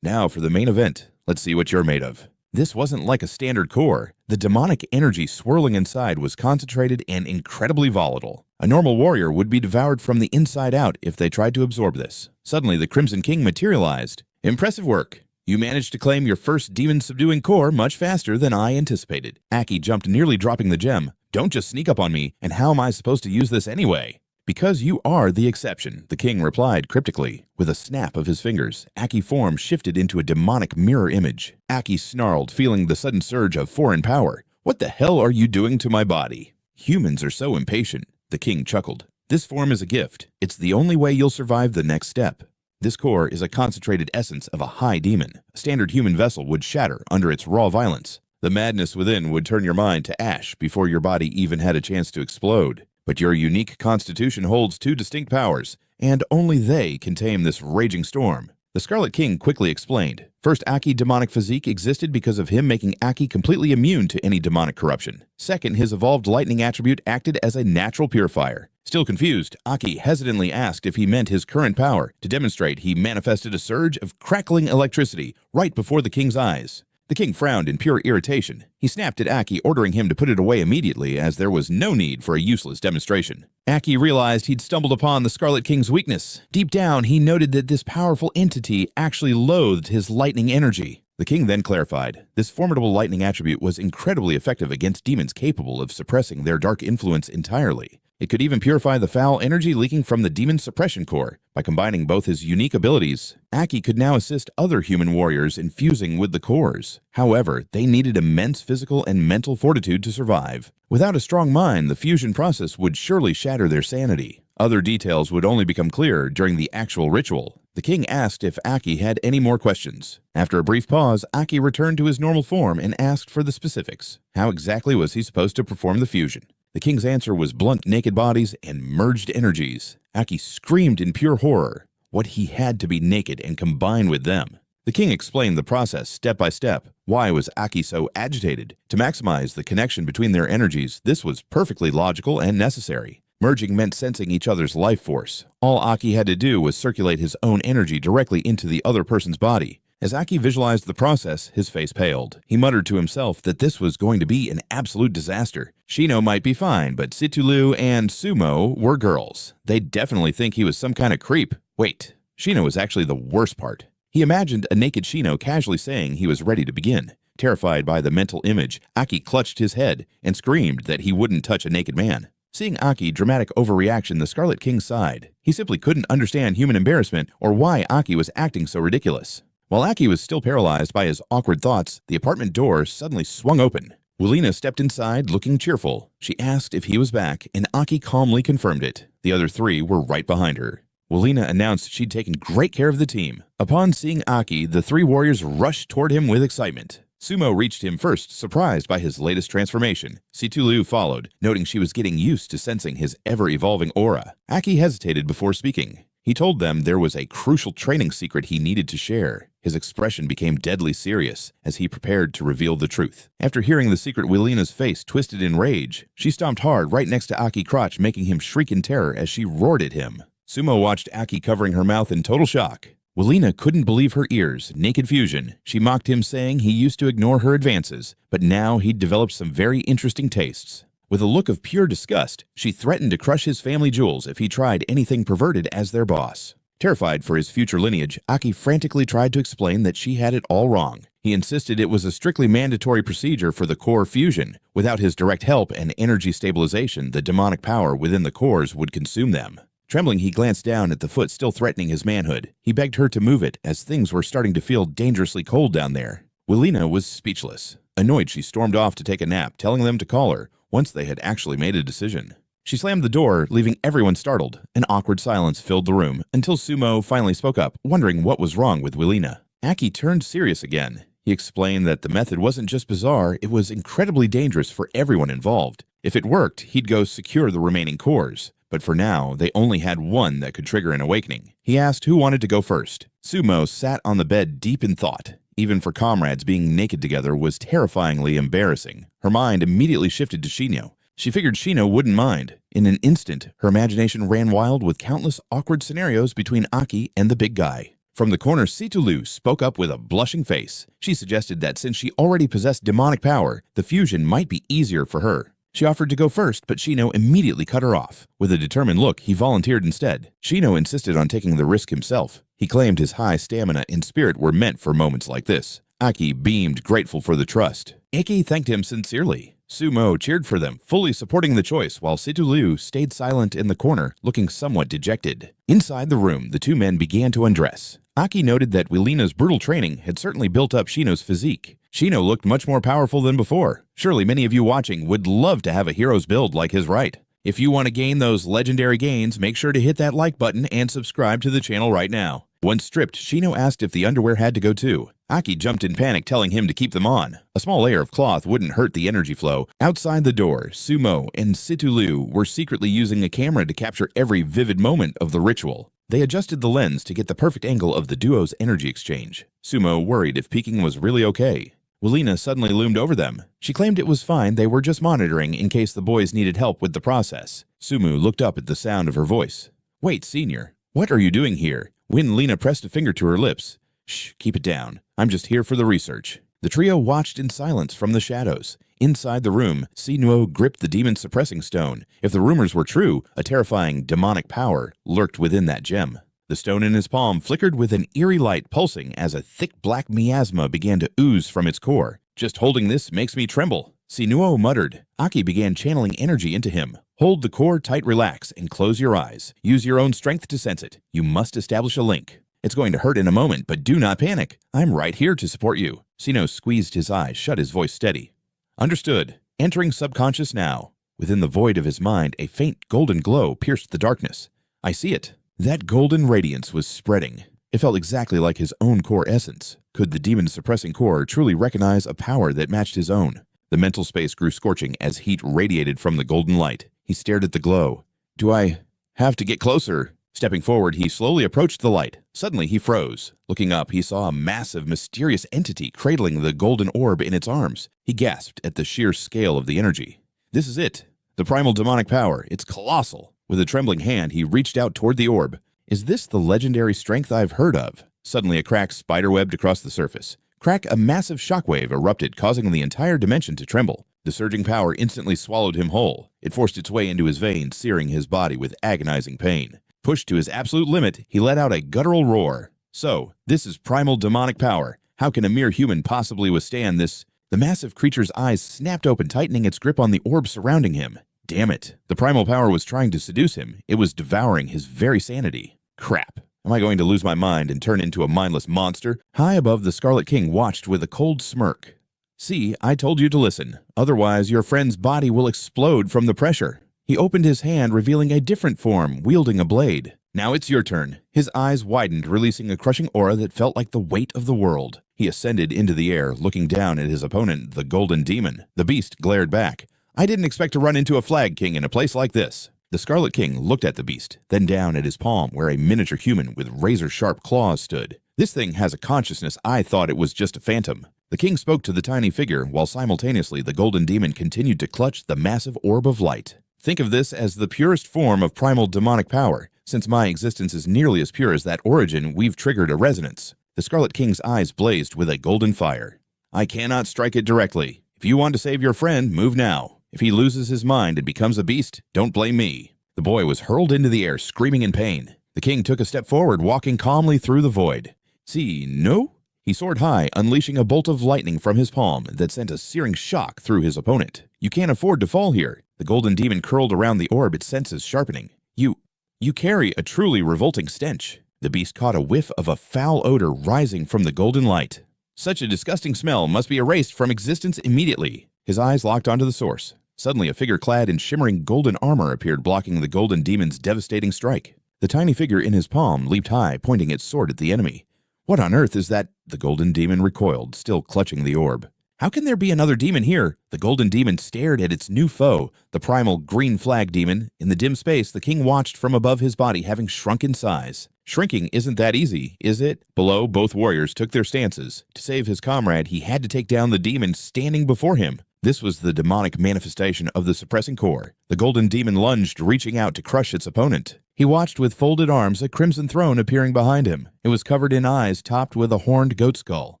Now for the main event. Let's see what you're made of. This wasn't like a standard core. The demonic energy swirling inside was concentrated and incredibly volatile. A normal warrior would be devoured from the inside out if they tried to absorb this. Suddenly, the Crimson King materialized. Impressive work. You managed to claim your first demon-subduing core much faster than I anticipated. Aki jumped, nearly dropping the gem. Don't just sneak up on me, and how am I supposed to use this anyway? Because you are the exception, the king replied cryptically. With a snap of his fingers, Aki's form shifted into a demonic mirror image. Aki snarled, feeling the sudden surge of foreign power. What the hell are you doing to my body? Humans are so impatient, the king chuckled. This form is a gift. It's the only way you'll survive the next step. This core is a concentrated essence of a high demon. A standard human vessel would shatter under its raw violence. The madness within would turn your mind to ash before your body even had a chance to explode. But your unique constitution holds two distinct powers, and only they can tame this raging storm. The Scarlet King quickly explained. First, Aki's demonic physique existed because of him making Aki completely immune to any demonic corruption. Second, his evolved lightning attribute acted as a natural purifier. Still confused, Aki hesitantly asked if he meant his current power. To demonstrate, he manifested a surge of crackling electricity right before the king's eyes. The king frowned in pure irritation. He snapped at Aki, ordering him to put it away immediately, as there was no need for a useless demonstration. Aki realized he'd stumbled upon the Scarlet King's weakness. Deep down, he noted that this powerful entity actually loathed his lightning energy. The king then clarified. This formidable lightning attribute was incredibly effective against demons capable of suppressing their dark influence entirely. It could even purify the foul energy leaking from the demon suppression core. By combining both his unique abilities, Aki could now assist other human warriors in fusing with the cores. However, they needed immense physical and mental fortitude to survive. Without a strong mind, the fusion process would surely shatter their sanity. Other details would only become clearer during the actual ritual. The king asked if Aki had any more questions. After a brief pause, Aki returned to his normal form and asked for the specifics. How exactly was he supposed to perform the fusion? The king's answer was blunt naked bodies and merged energies. Aki screamed in pure horror. What he had to be naked and combine with them. The king explained the process step by step. Why was Aki so agitated? To maximize the connection between their energies, this was perfectly logical and necessary. Merging meant sensing each other's life force. All Aki had to do was circulate his own energy directly into the other person's body. As Aki visualized the process, his face paled. He muttered to himself that this was going to be an absolute disaster. Shino might be fine, but Situlu and Sumo were girls. They'd definitely think he was some kind of creep. Wait, Shino was actually the worst part. He imagined a naked Shino casually saying he was ready to begin. Terrified by the mental image, Aki clutched his head and screamed that he wouldn't touch a naked man. Seeing Aki's dramatic overreaction, the Scarlet King sighed. He simply couldn't understand human embarrassment or why Aki was acting so ridiculous. While Aki was still paralyzed by his awkward thoughts, the apartment door suddenly swung open. Welina stepped inside, looking cheerful. She asked if he was back, and Aki calmly confirmed it. The other three were right behind her. Welina announced she'd taken great care of the team. Upon seeing Aki, the three warriors rushed toward him with excitement. Sumo reached him first, surprised by his latest transformation. Situlu followed, noting she was getting used to sensing his ever-evolving aura. Aki hesitated before speaking. He told them there was a crucial training secret he needed to share. His expression became deadly serious as he prepared to reveal the truth. After hearing the secret, Welina's face twisted in rage. She stomped hard right next to Aki's crotch, making him shriek in terror as she roared at him. Sumo watched Aki covering her mouth in total shock. Welina couldn't believe her ears. Naked fusion. She mocked him, saying he used to ignore her advances, but now he'd developed some very interesting tastes. With a look of pure disgust, she threatened to crush his family jewels if he tried anything perverted as their boss. Terrified for his future lineage, Aki frantically tried to explain that she had it all wrong. He insisted it was a strictly mandatory procedure for the core fusion. Without his direct help and energy stabilization, the demonic power within the cores would consume them. Trembling, he glanced down at the foot still threatening his manhood. He begged her to move it, as things were starting to feel dangerously cold down there. Willina was speechless. Annoyed, she stormed off to take a nap, telling them to call her once they had actually made a decision. She slammed the door, leaving everyone startled. An awkward silence filled the room, until Sumo finally spoke up, wondering what was wrong with Willina. Aki turned serious again. He explained that the method wasn't just bizarre, it was incredibly dangerous for everyone involved. If it worked, he'd go secure the remaining cores. But for now, they only had one that could trigger an awakening. He asked who wanted to go first. Sumo sat on the bed deep in thought. Even for comrades, being naked together was terrifyingly embarrassing. Her mind immediately shifted to Shino. She figured Shino wouldn't mind. In an instant, her imagination ran wild with countless awkward scenarios between Aki and the big guy. From the corner, Situlu spoke up with a blushing face. She suggested that since she already possessed demonic power, the fusion might be easier for her. She offered to go first, but Shino immediately cut her off. With a determined look, he volunteered instead. Shino insisted on taking the risk himself. He claimed his high stamina and spirit were meant for moments like this. Aki beamed, grateful for the trust. Aki thanked him sincerely. Sumo cheered for them, fully supporting the choice, while Situlu stayed silent in the corner, looking somewhat dejected. Inside the room, the two men began to undress. Aki noted that Willina's brutal training had certainly built up Shino's physique. Shino looked much more powerful than before. Surely many of you watching would love to have a hero's build like his, right? If you want to gain those legendary gains, make sure to hit that like button and subscribe to the channel right now. Once stripped, Shino asked if the underwear had to go too. Aki jumped in panic, telling him to keep them on. A small layer of cloth wouldn't hurt the energy flow. Outside the door, Sumo and Situlu were secretly using a camera to capture every vivid moment of the ritual. They adjusted the lens to get the perfect angle of the duo's energy exchange. Sumo worried if peeking was really okay. Willina suddenly loomed over them. She claimed it was fine, they were just monitoring in case the boys needed help with the process. Sumo looked up at the sound of her voice. "Wait, Senior, what are you doing here?" Lina pressed a finger to her lips. "Shh, keep it down. I'm just here for the research." The trio watched in silence from the shadows. Inside the room, Sinuo gripped the demon-suppressing stone. If the rumors were true, a terrifying demonic power lurked within that gem. The stone in his palm flickered with an eerie light pulsing as a thick black miasma began to ooze from its core. "Just holding this makes me tremble," Sinuo muttered. Aki began channeling energy into him. "Hold the core tight, relax, and close your eyes. Use your own strength to sense it. You must establish a link. It's going to hurt in a moment, but do not panic. I'm right here to support you." Sino squeezed his eyes, shut, his voice steady. "Understood. Entering subconscious now." Within the void of his mind, a faint golden glow pierced the darkness. "I see it." That golden radiance was spreading. It felt exactly like his own core essence. Could the demon-suppressing core truly recognize a power that matched his own? The mental space grew scorching as heat radiated from the golden light. He stared at the glow. "Do I have to get closer?" Stepping forward, he slowly approached the light. Suddenly, he froze. Looking up, he saw a massive, mysterious entity cradling the golden orb in its arms. He gasped at the sheer scale of the energy. "This is it. The primal demonic power. It's colossal." With a trembling hand, he reached out toward the orb. "Is this the legendary strength I've heard of?" Suddenly, a crack spiderwebbed across the surface. Crack, a massive shockwave erupted, causing the entire dimension to tremble. The surging power instantly swallowed him whole. It forced its way into his veins, searing his body with agonizing pain. Pushed to his absolute limit, he let out a guttural roar. "So, this is primal demonic power. How can a mere human possibly withstand this?" The massive creature's eyes snapped open, tightening its grip on the orb surrounding him. Damn it. The primal power was trying to seduce him. It was devouring his very sanity. Crap. Am I going to lose my mind and turn into a mindless monster? High above, the Scarlet King watched with a cold smirk. "See, I told you to listen. Otherwise, your friend's body will explode from the pressure." He opened his hand, revealing a different form, wielding a blade. "Now it's your turn." His eyes widened, releasing a crushing aura that felt like the weight of the world. He ascended into the air, looking down at his opponent, the Golden Demon. The beast glared back. "I didn't expect to run into a Flag King in a place like this." The Scarlet King looked at the beast, then down at his palm where a miniature human with razor-sharp claws stood. "This thing has a consciousness. I thought it was just a phantom." The king spoke to the tiny figure, while simultaneously the Golden Demon continued to clutch the massive orb of light. "Think of this as the purest form of primal demonic power. Since my existence is nearly as pure as that origin, we've triggered a resonance." The Scarlet King's eyes blazed with a golden fire. "I cannot strike it directly. If you want to save your friend, move now. If he loses his mind and becomes a beast, don't blame me." The boy was hurled into the air, screaming in pain. The king took a step forward, walking calmly through the void. "See, no?" He soared high, unleashing a bolt of lightning from his palm that sent a searing shock through his opponent. "You can't afford to fall here." The golden demon curled around the orb, its senses sharpening. You carry a truly revolting stench." The beast caught a whiff of a foul odor rising from the golden light. "Such a disgusting smell must be erased from existence immediately." His eyes locked onto the source. Suddenly, a figure clad in shimmering golden armor appeared, blocking the golden demon's devastating strike. The tiny figure in his palm leaped high, pointing its sword at the enemy. "What on earth is that?" The golden demon recoiled, still clutching the orb. "How can there be another demon here?" The golden demon stared at its new foe, the primal green flag demon. In the dim space, the king watched from above his body, having shrunk in size. Shrinking isn't that easy, is it? Below, both warriors took their stances. To save his comrade, he had to take down the demon standing before him. This was the demonic manifestation of the suppressing core. The golden demon lunged, reaching out to crush its opponent. He watched with folded arms, a crimson throne appearing behind him. It was covered in eyes, topped with a horned goat skull.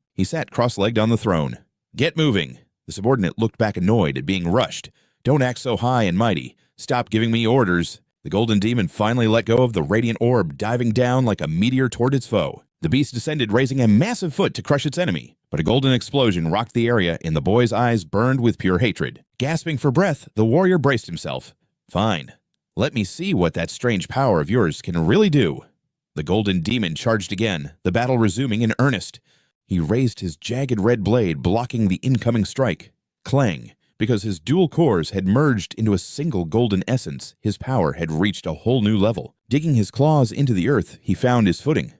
He sat cross-legged on the throne. "Get moving." The subordinate looked back, annoyed at being rushed. "Don't act so high and mighty. Stop giving me orders." The golden demon finally let go of the radiant orb, diving down like a meteor toward its foe. The beast descended, raising a massive foot to crush its enemy. But a golden explosion rocked the area, and the boy's eyes burned with pure hatred. Gasping for breath, the warrior braced himself. "Fine. Let me see what that strange power of yours can really do." The golden demon charged again, the battle resuming in earnest. He raised his jagged red blade, blocking the incoming strike. Clang. Because his dual cores had merged into a single golden essence, his power had reached a whole new level. Digging his claws into the earth, he found his footing.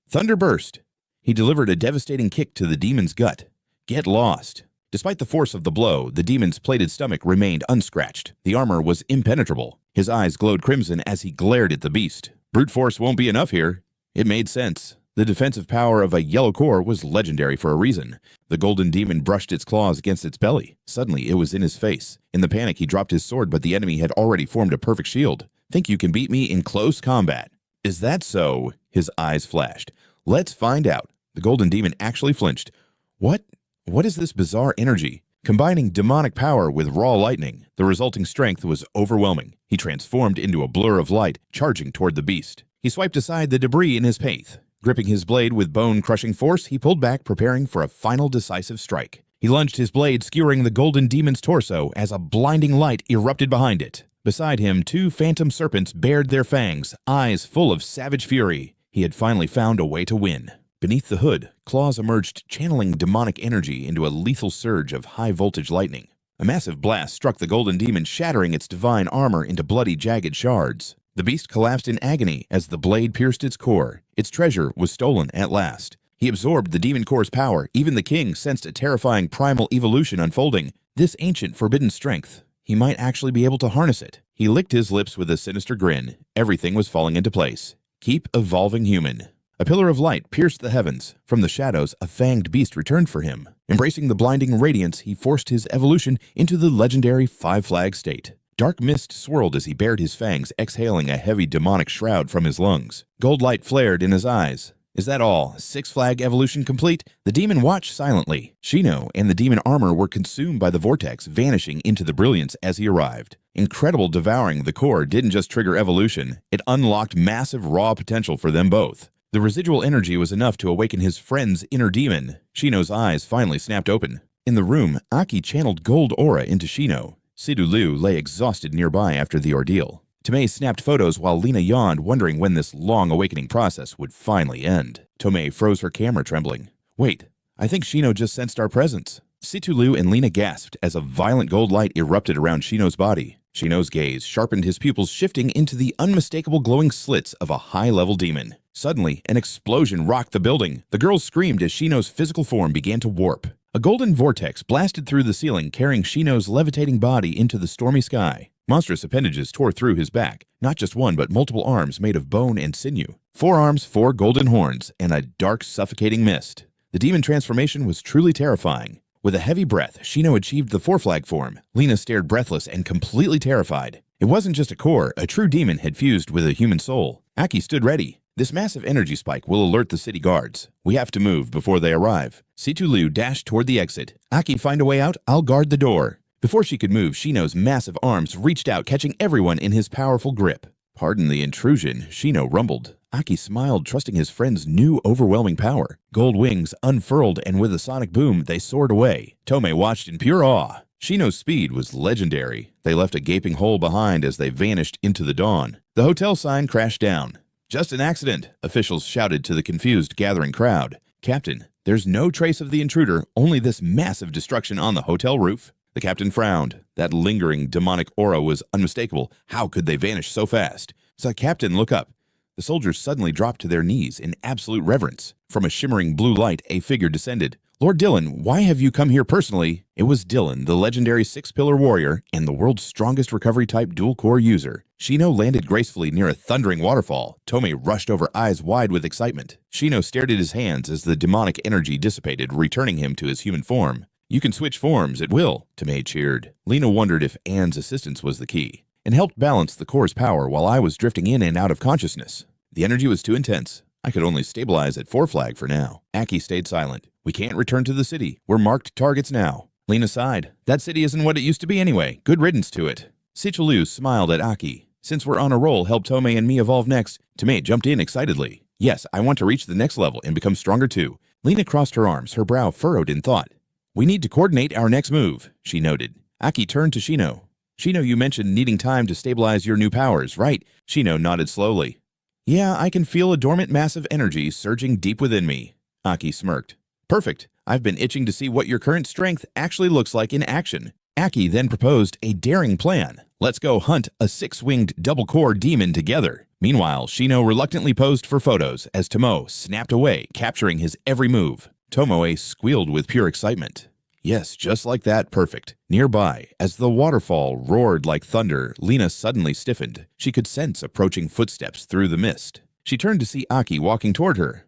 Thunder burst. He delivered a devastating kick to the demon's gut. Get lost. Despite the force of the blow, the demon's plated stomach remained unscratched. The armor was impenetrable. His eyes glowed crimson as he glared at the beast. Brute force won't be enough here. It made sense. The defensive power of a yellow core was legendary for a reason. The golden demon brushed its claws against its belly. Suddenly, it was in his face. In the panic, he dropped his sword, but the enemy had already formed a perfect shield. "Think you can beat me in close combat?" "Is that so?" His eyes flashed. "Let's find out." The golden demon actually flinched. What is this bizarre energy? Combining demonic power with raw lightning, the resulting strength was overwhelming. He transformed into a blur of light, charging toward the beast. He swiped aside the debris in his path. Gripping his blade with bone-crushing force, he pulled back, preparing for a final decisive strike. He lunged his blade, skewering the golden demon's torso as a blinding light erupted behind it. Beside him, two phantom serpents bared their fangs, eyes full of savage fury. He had finally found a way to win. Beneath the hood, claws emerged, channeling demonic energy into a lethal surge of high-voltage lightning. A massive blast struck the golden demon, shattering its divine armor into bloody, jagged shards. The beast collapsed in agony as the blade pierced its core. Its treasure was stolen at last. He absorbed the demon core's power. Even the king sensed a terrifying primal evolution unfolding. This ancient forbidden strength. He might actually be able to harness it. He licked his lips with a sinister grin. Everything was falling into place. Keep evolving, human. A pillar of light pierced the heavens. From the shadows, a fanged beast returned for him. Embracing the blinding radiance, he forced his evolution into the legendary five-flag state. Dark mist swirled as he bared his fangs, exhaling a heavy demonic shroud from his lungs. Gold light flared in his eyes. Is that all? Six-flag evolution complete? The demon watched silently. Shino and the demon armor were consumed by the vortex, vanishing into the brilliance as he arrived. Incredible devouring the core didn't just trigger evolution, it unlocked massive raw potential for them both. The residual energy was enough to awaken his friend's inner demon. Shino's eyes finally snapped open. In the room, Aki channeled gold aura into Shino. Sidu-Liu lay exhausted nearby after the ordeal. Tomei snapped photos while Lena yawned, wondering when this long awakening process would finally end. Tomei froze her camera, trembling. "Wait, I think Shino just sensed our presence." Situ-Liu and Lena gasped as a violent gold light erupted around Shino's body. Shino's gaze sharpened, his pupils shifting into the unmistakable glowing slits of a high-level demon. Suddenly, an explosion rocked the building. The girls screamed as Shino's physical form began to warp. A golden vortex blasted through the ceiling, carrying Shino's levitating body into the stormy sky. Monstrous appendages tore through his back, not just one but multiple arms made of bone and sinew. 4 arms, 4 golden horns, and a dark, suffocating mist. The demon transformation was truly terrifying. With a heavy breath, Shino achieved the 4-flag form. Lena stared breathless and completely terrified. It wasn't just a core, a true demon had fused with a human soul. Aki stood ready. This massive energy spike will alert the city guards. We have to move before they arrive. Situ-Liu dashed toward the exit. Aki, find a way out, I'll guard the door. Before she could move, Shino's massive arms reached out, catching everyone in his powerful grip. "Pardon the intrusion," Shino rumbled. Aki smiled, trusting his friend's new overwhelming power. Gold wings unfurled, and with a sonic boom, they soared away. Tomei watched in pure awe. Shino's speed was legendary. They left a gaping hole behind as they vanished into the dawn. The hotel sign crashed down. "Just an accident," officials shouted to the confused gathering crowd. "Captain, there's no trace of the intruder, only this massive destruction on the hotel roof." The captain frowned. That lingering demonic aura was unmistakable. How could they vanish so fast? Saw the captain look up. The soldiers suddenly dropped to their knees in absolute reverence. From a shimmering blue light, a figure descended. "Lord Dylan, why have you come here personally?" It was Dylan, the legendary six-pillar warrior and the world's strongest recovery-type dual-core user. Shino landed gracefully near a thundering waterfall. Tomei rushed over, eyes wide with excitement. Shino stared at his hands as the demonic energy dissipated, returning him to his human form. "You can switch forms at will," Tomei cheered. Lena wondered if Anne's assistance was the key, and helped balance the core's power while I was drifting in and out of consciousness. The energy was too intense. I could only stabilize at 4 flag for now. Aki stayed silent. "We can't return to the city. We're marked targets now." Lena sighed. "That city isn't what it used to be anyway. Good riddance to it." Sichelu smiled at Aki. "Since we're on a roll, help Tomei and me evolve next." Tomei jumped in excitedly. "Yes, I want to reach the next level and become stronger too." Lena crossed her arms, her brow furrowed in thought. "We need to coordinate our next move," she noted. Aki turned to Shino. "Shino, you mentioned needing time to stabilize your new powers, right?" Shino nodded slowly. "Yeah, I can feel a dormant mass of energy surging deep within me." Aki smirked. "Perfect. I've been itching to see what your current strength actually looks like in action." Aki then proposed a daring plan. "Let's go hunt a 6-winged double-core demon together." Meanwhile, Shino reluctantly posed for photos as Tomoe snapped away, capturing his every move. Tomoe squealed with pure excitement. Yes, just like that, perfect. Nearby, as the waterfall roared like thunder, Lena suddenly stiffened. She could sense approaching footsteps through the mist. She turned to see Aki walking toward her.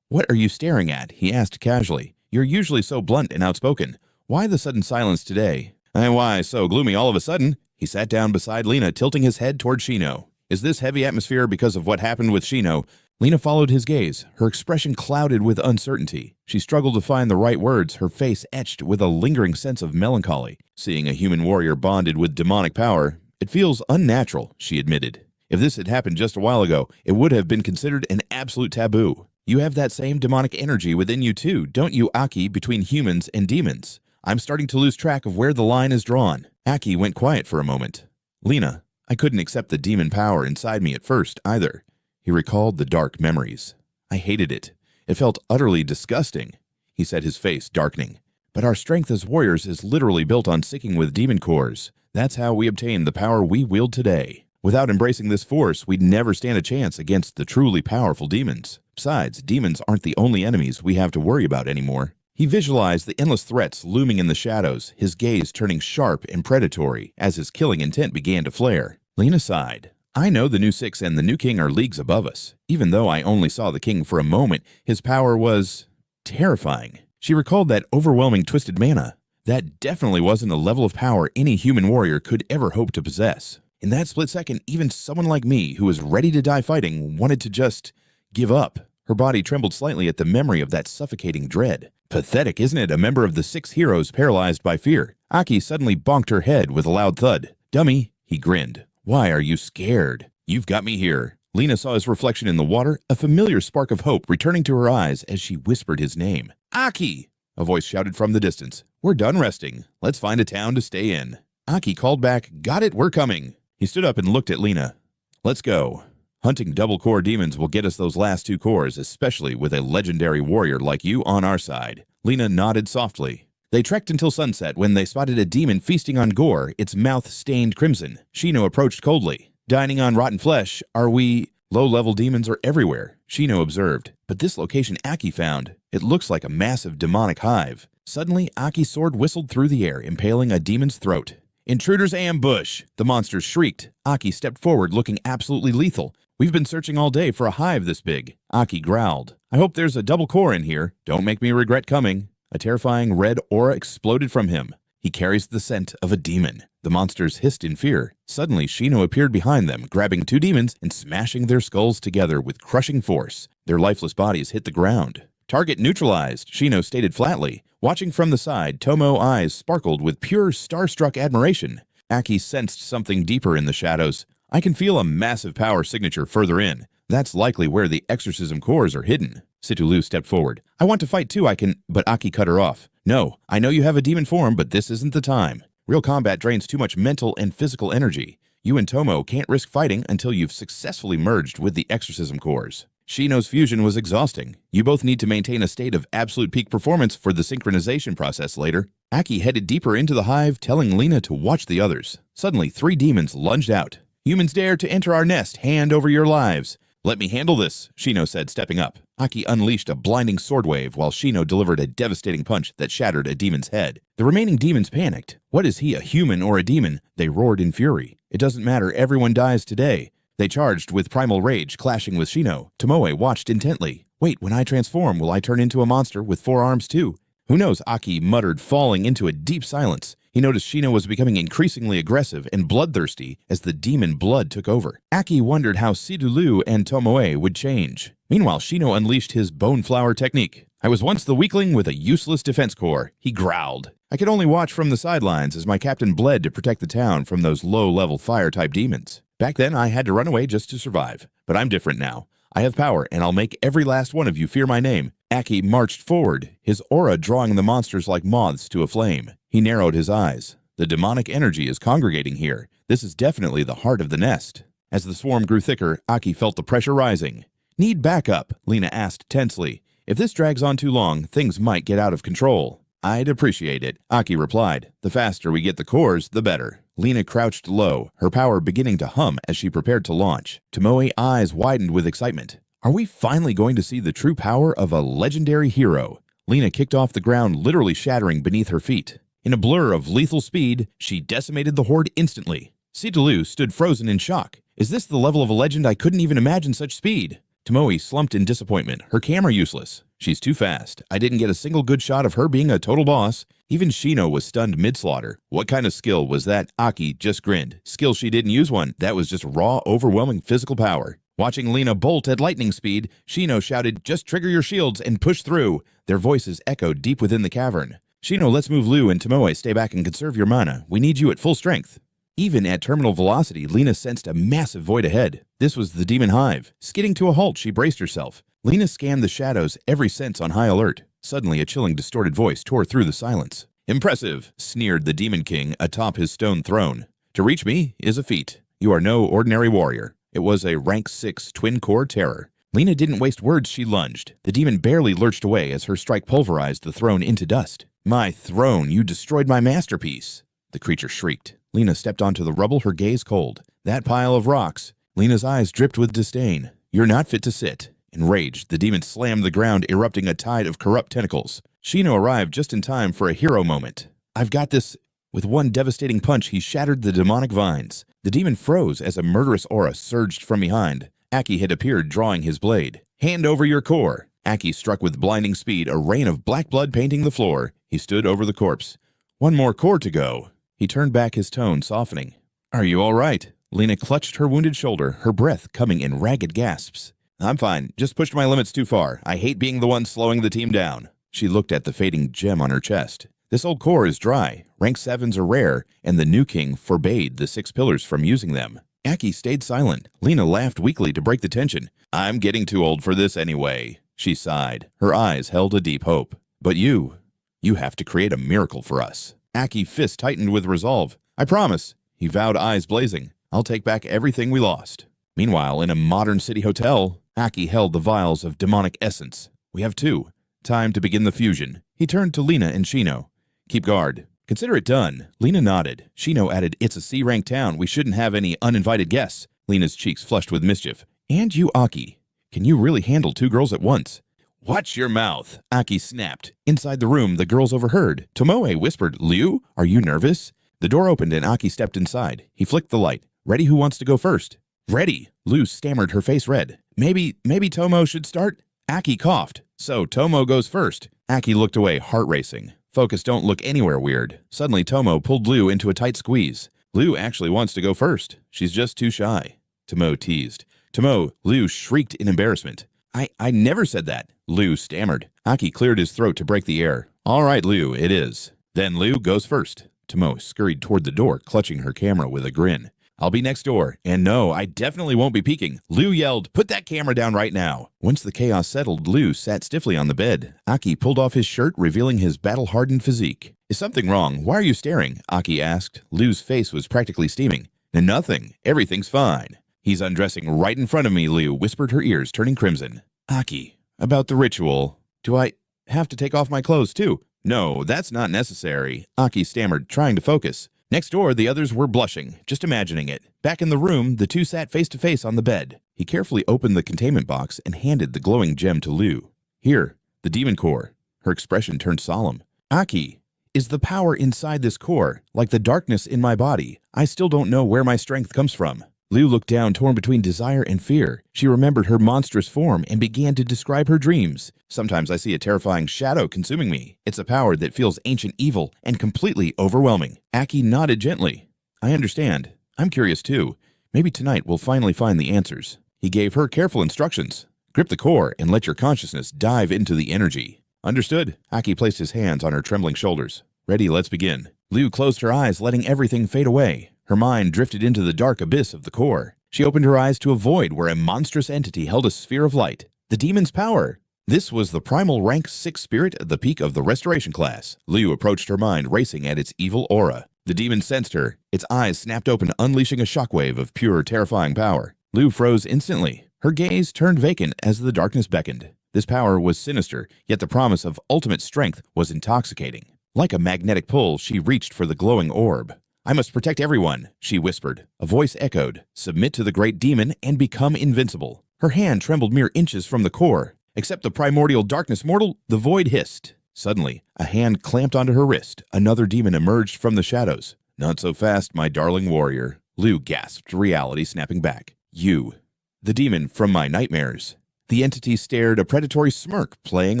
"What are you staring at?" he asked casually. "You're usually so blunt and outspoken. Why the sudden silence today?" Why so gloomy all of a sudden?" He sat down beside Lena, tilting his head toward Shino. "Is this heavy atmosphere because of what happened with Shino?" Lena followed his gaze, her expression clouded with uncertainty. She struggled to find the right words, her face etched with a lingering sense of melancholy. "Seeing a human warrior bonded with demonic power, it feels unnatural," she admitted. "If this had happened just a while ago, it would have been considered an absolute taboo. You have that same demonic energy within you too, don't you, Aki, between humans and demons? I'm starting to lose track of where the line is drawn." Aki went quiet for a moment. "Lena, I couldn't accept the demon power inside me at first, either." He recalled the dark memories. "I hated it. It felt utterly disgusting," he said, his face darkening. "But our strength as warriors is literally built on sticking with demon cores. That's how we obtained the power we wield today. Without embracing this force, we'd never stand a chance against the truly powerful demons. Besides, demons aren't the only enemies we have to worry about anymore." He visualized the endless threats looming in the shadows, his gaze turning sharp and predatory as his killing intent began to flare. Lena sighed. "I know the new 6 and the new king are leagues above us. Even though I only saw the king for a moment, his power was terrifying." She recalled that overwhelming twisted mana. That definitely wasn't a level of power any human warrior could ever hope to possess. In that split second, even someone like me, who was ready to die fighting, wanted to just give up. Her body trembled slightly at the memory of that suffocating dread. Pathetic, isn't it? A member of the 6 heroes paralyzed by fear. Aki suddenly bonked her head with a loud thud. "Dummy," he grinned. "Why are you scared? You've got me here." Lena saw his reflection in the water, a familiar spark of hope returning to her eyes as she whispered his name. "Aki!" A voice shouted from the distance. "We're done resting. Let's find a town to stay in." Aki called back, "Got it, we're coming." He stood up and looked at Lena. "Let's go. Hunting double-core demons will get us those last 2 cores, especially with a legendary warrior like you on our side." Lena nodded softly. They trekked until sunset when they spotted a demon feasting on gore, its mouth stained crimson. Shino approached coldly. "Dining on rotten flesh, are we—" "Low-level demons are everywhere," Shino observed. "But this location Aki found, it looks like a massive demonic hive." Suddenly, Aki's sword whistled through the air, impaling a demon's throat. "Intruders ambush!" The monsters shrieked. Aki stepped forward, looking absolutely lethal. "We've been searching all day for a hive this big." Aki growled. "I hope there's a double core in here. Don't make me regret coming." A terrifying red aura exploded from him. "He carries the scent of a demon." The monsters hissed in fear. Suddenly, Shino appeared behind them, grabbing 2 demons and smashing their skulls together with crushing force. Their lifeless bodies hit the ground. "Target neutralized," Shino stated flatly. Watching from the side, Tomo's eyes sparkled with pure starstruck admiration. Aki sensed something deeper in the shadows. I can feel a massive power signature further in. That's likely where the exorcism cores are hidden. Situlu stepped forward. I want to fight too, but Aki cut her off. No, I know you have a demon form, but this isn't the time. Real combat drains too much mental and physical energy. You and Tomo can't risk fighting until you've successfully merged with the exorcism cores. Shino's fusion was exhausting. You both need to maintain a state of absolute peak performance for the synchronization process later. Aki headed deeper into the hive, telling Lena to watch the others. Suddenly, 3 demons lunged out. Humans dare to enter our nest, hand over your lives. Let me handle this, Shino said, stepping up. Aki unleashed a blinding sword wave while Shino delivered a devastating punch that shattered a demon's head. The remaining demons panicked. What is he, a human or a demon? They roared in fury. It doesn't matter, everyone dies today. They charged with primal rage, clashing with Shino. Tomoe watched intently. Wait, when I transform, will I turn into a monster with 4 arms too? Who knows, Aki muttered, falling into a deep silence. He noticed Shino was becoming increasingly aggressive and bloodthirsty as the demon blood took over. Aki wondered how Sidulu and Tomoe would change. Meanwhile, Shino unleashed his bone flower technique. I was once the weakling with a useless defense core, he growled. I could only watch from the sidelines as my captain bled to protect the town from those low-level fire-type demons. Back then, I had to run away just to survive. But I'm different now. I have power, and I'll make every last one of you fear my name. Aki marched forward, his aura drawing the monsters like moths to a flame. He narrowed his eyes. The demonic energy is congregating here. This is definitely the heart of the nest. As the swarm grew thicker, Aki felt the pressure rising. Need backup? Lena asked tensely. If this drags on too long, things might get out of control. I'd appreciate it, Aki replied. The faster we get the cores, the better. Lena crouched low, her power beginning to hum as she prepared to launch. Tomoe's eyes widened with excitement. Are we finally going to see the true power of a legendary hero? Lena kicked off the ground, literally shattering beneath her feet. In a blur of lethal speed, she decimated the horde instantly. Sidulu stood frozen in shock. Is this the level of a legend? I couldn't even imagine such speed. Tomoe slumped in disappointment, her camera useless. She's too fast. I didn't get a single good shot of her being a total boss. Even Shino was stunned mid-slaughter. What kind of skill was that? Aki just grinned. Skill she didn't use one. That was just raw, overwhelming physical power. Watching Lena bolt at lightning speed, Shino shouted, just trigger your shields and push through. Their voices echoed deep within the cavern. Shino, let's move Lu and Tomoe stay back and conserve your mana. We need you at full strength. Even at terminal velocity, Lena sensed a massive void ahead. This was the demon hive. Skidding to a halt, she braced herself. Lena scanned the shadows, every sense on high alert. Suddenly, a chilling, distorted voice tore through the silence. Impressive, sneered the Demon King atop his stone throne. To reach me is a feat. You are no ordinary warrior. It was a rank 6 twin-core terror. Lena didn't waste words, she lunged. The demon barely lurched away as her strike pulverized the throne into dust. My throne, you destroyed my masterpiece. The creature shrieked. Lena stepped onto the rubble, her gaze cold. That pile of rocks. Lena's eyes dripped with disdain. You're not fit to sit. Enraged, the demon slammed the ground, erupting a tide of corrupt tentacles. Shino arrived just in time for a hero moment. I've got this. With one devastating punch, he shattered the demonic vines. The demon froze as a murderous aura surged from behind. Aki had appeared, drawing his blade. Hand over your core. Aki struck with blinding speed, a rain of black blood painting the floor. He stood over the corpse. One more core to go. He turned back, his tone softening. Are you all right? Lena clutched her wounded shoulder, her breath coming in ragged gasps. I'm fine. Just pushed my limits too far. I hate being the one slowing the team down. She looked at the fading gem on her chest. This old core is dry. Rank 7s are rare, and the new king forbade the 6 pillars from using them. Aki stayed silent. Lena laughed weakly to break the tension. I'm getting too old for this anyway. She sighed. Her eyes held a deep hope. But you have to create a miracle for us. Aki's fist tightened with resolve. I promise, he vowed, eyes blazing. I'll take back everything we lost. Meanwhile, in a modern city hotel, Aki held the vials of demonic essence. We have 2. Time to begin the fusion. He turned to Lena and Shino. Keep guard. Consider it done. Lena nodded. Shino added, it's a C-rank town. We shouldn't have any uninvited guests. Lena's cheeks flushed with mischief. And you, Aki. Can you really handle 2 girls at once? Watch your mouth, Aki snapped. Inside the room, the girls overheard. Tomoe whispered, Liu, are you nervous? The door opened and Aki stepped inside. He flicked the light. Ready? Who wants to go first? Ready. Liu stammered, her face red. Maybe Tomo should start? Aki coughed. So Tomo goes first. Aki looked away, heart racing. Focus, don't look anywhere weird. Suddenly, Tomo pulled Liu into a tight squeeze. Liu actually wants to go first. She's just too shy. Tomo teased. Tomo, Liu shrieked in embarrassment. I never said that. Liu stammered. Aki cleared his throat to break the air. All right, Liu, it is. Then Liu goes first. Tomo scurried toward the door, clutching her camera with a grin. I'll be next door. And no, I definitely won't be peeking. Liu yelled, put that camera down right now. Once the chaos settled, Liu sat stiffly on the bed. Aki pulled off his shirt, revealing his battle-hardened physique. Is something wrong? Why are you staring? Aki asked. Liu's face was practically steaming. Nothing. Everything's fine. He's undressing right in front of me, Liu whispered, her ears turning crimson. Aki, about the ritual. Do I have to take off my clothes too? No, that's not necessary. Aki stammered, trying to focus. Next door, the others were blushing, just imagining it. Back in the room, the two sat face to face on the bed. He carefully opened the containment box and handed the glowing gem to Liu. Here, the demon core. Her expression turned solemn. Aki, is the power inside this core, like the darkness in my body? I still don't know where my strength comes from. Liu looked down, torn between desire and fear. She remembered her monstrous form and began to describe her dreams. Sometimes I see a terrifying shadow consuming me. It's a power that feels ancient evil and completely overwhelming. Aki nodded gently. I understand. I'm curious too. Maybe tonight we'll finally find the answers. He gave her careful instructions. Grip the core and let your consciousness dive into the energy. Understood. Aki placed his hands on her trembling shoulders. Ready, let's begin. Liu closed her eyes, letting everything fade away. Her mind drifted into the dark abyss of the core. She opened her eyes to a void where a monstrous entity held a sphere of light. The demon's power. This was the primal rank 6 spirit at the peak of the restoration class. Liu approached her mind, racing at its evil aura. The demon sensed her. Its eyes snapped open, unleashing a shockwave of pure, terrifying power. Liu froze instantly. Her gaze turned vacant as the darkness beckoned. This power was sinister, yet the promise of ultimate strength was intoxicating. Like a magnetic pull, she reached for the glowing orb. I must protect everyone, she whispered. A voice echoed, submit to the great demon and become invincible. Her hand trembled mere inches from the core. Except the primordial darkness mortal, the void hissed. Suddenly, a hand clamped onto her wrist. Another demon emerged from the shadows. Not so fast, my darling warrior. Liu gasped, reality snapping back. You. The demon from my nightmares. The entity stared, a predatory smirk playing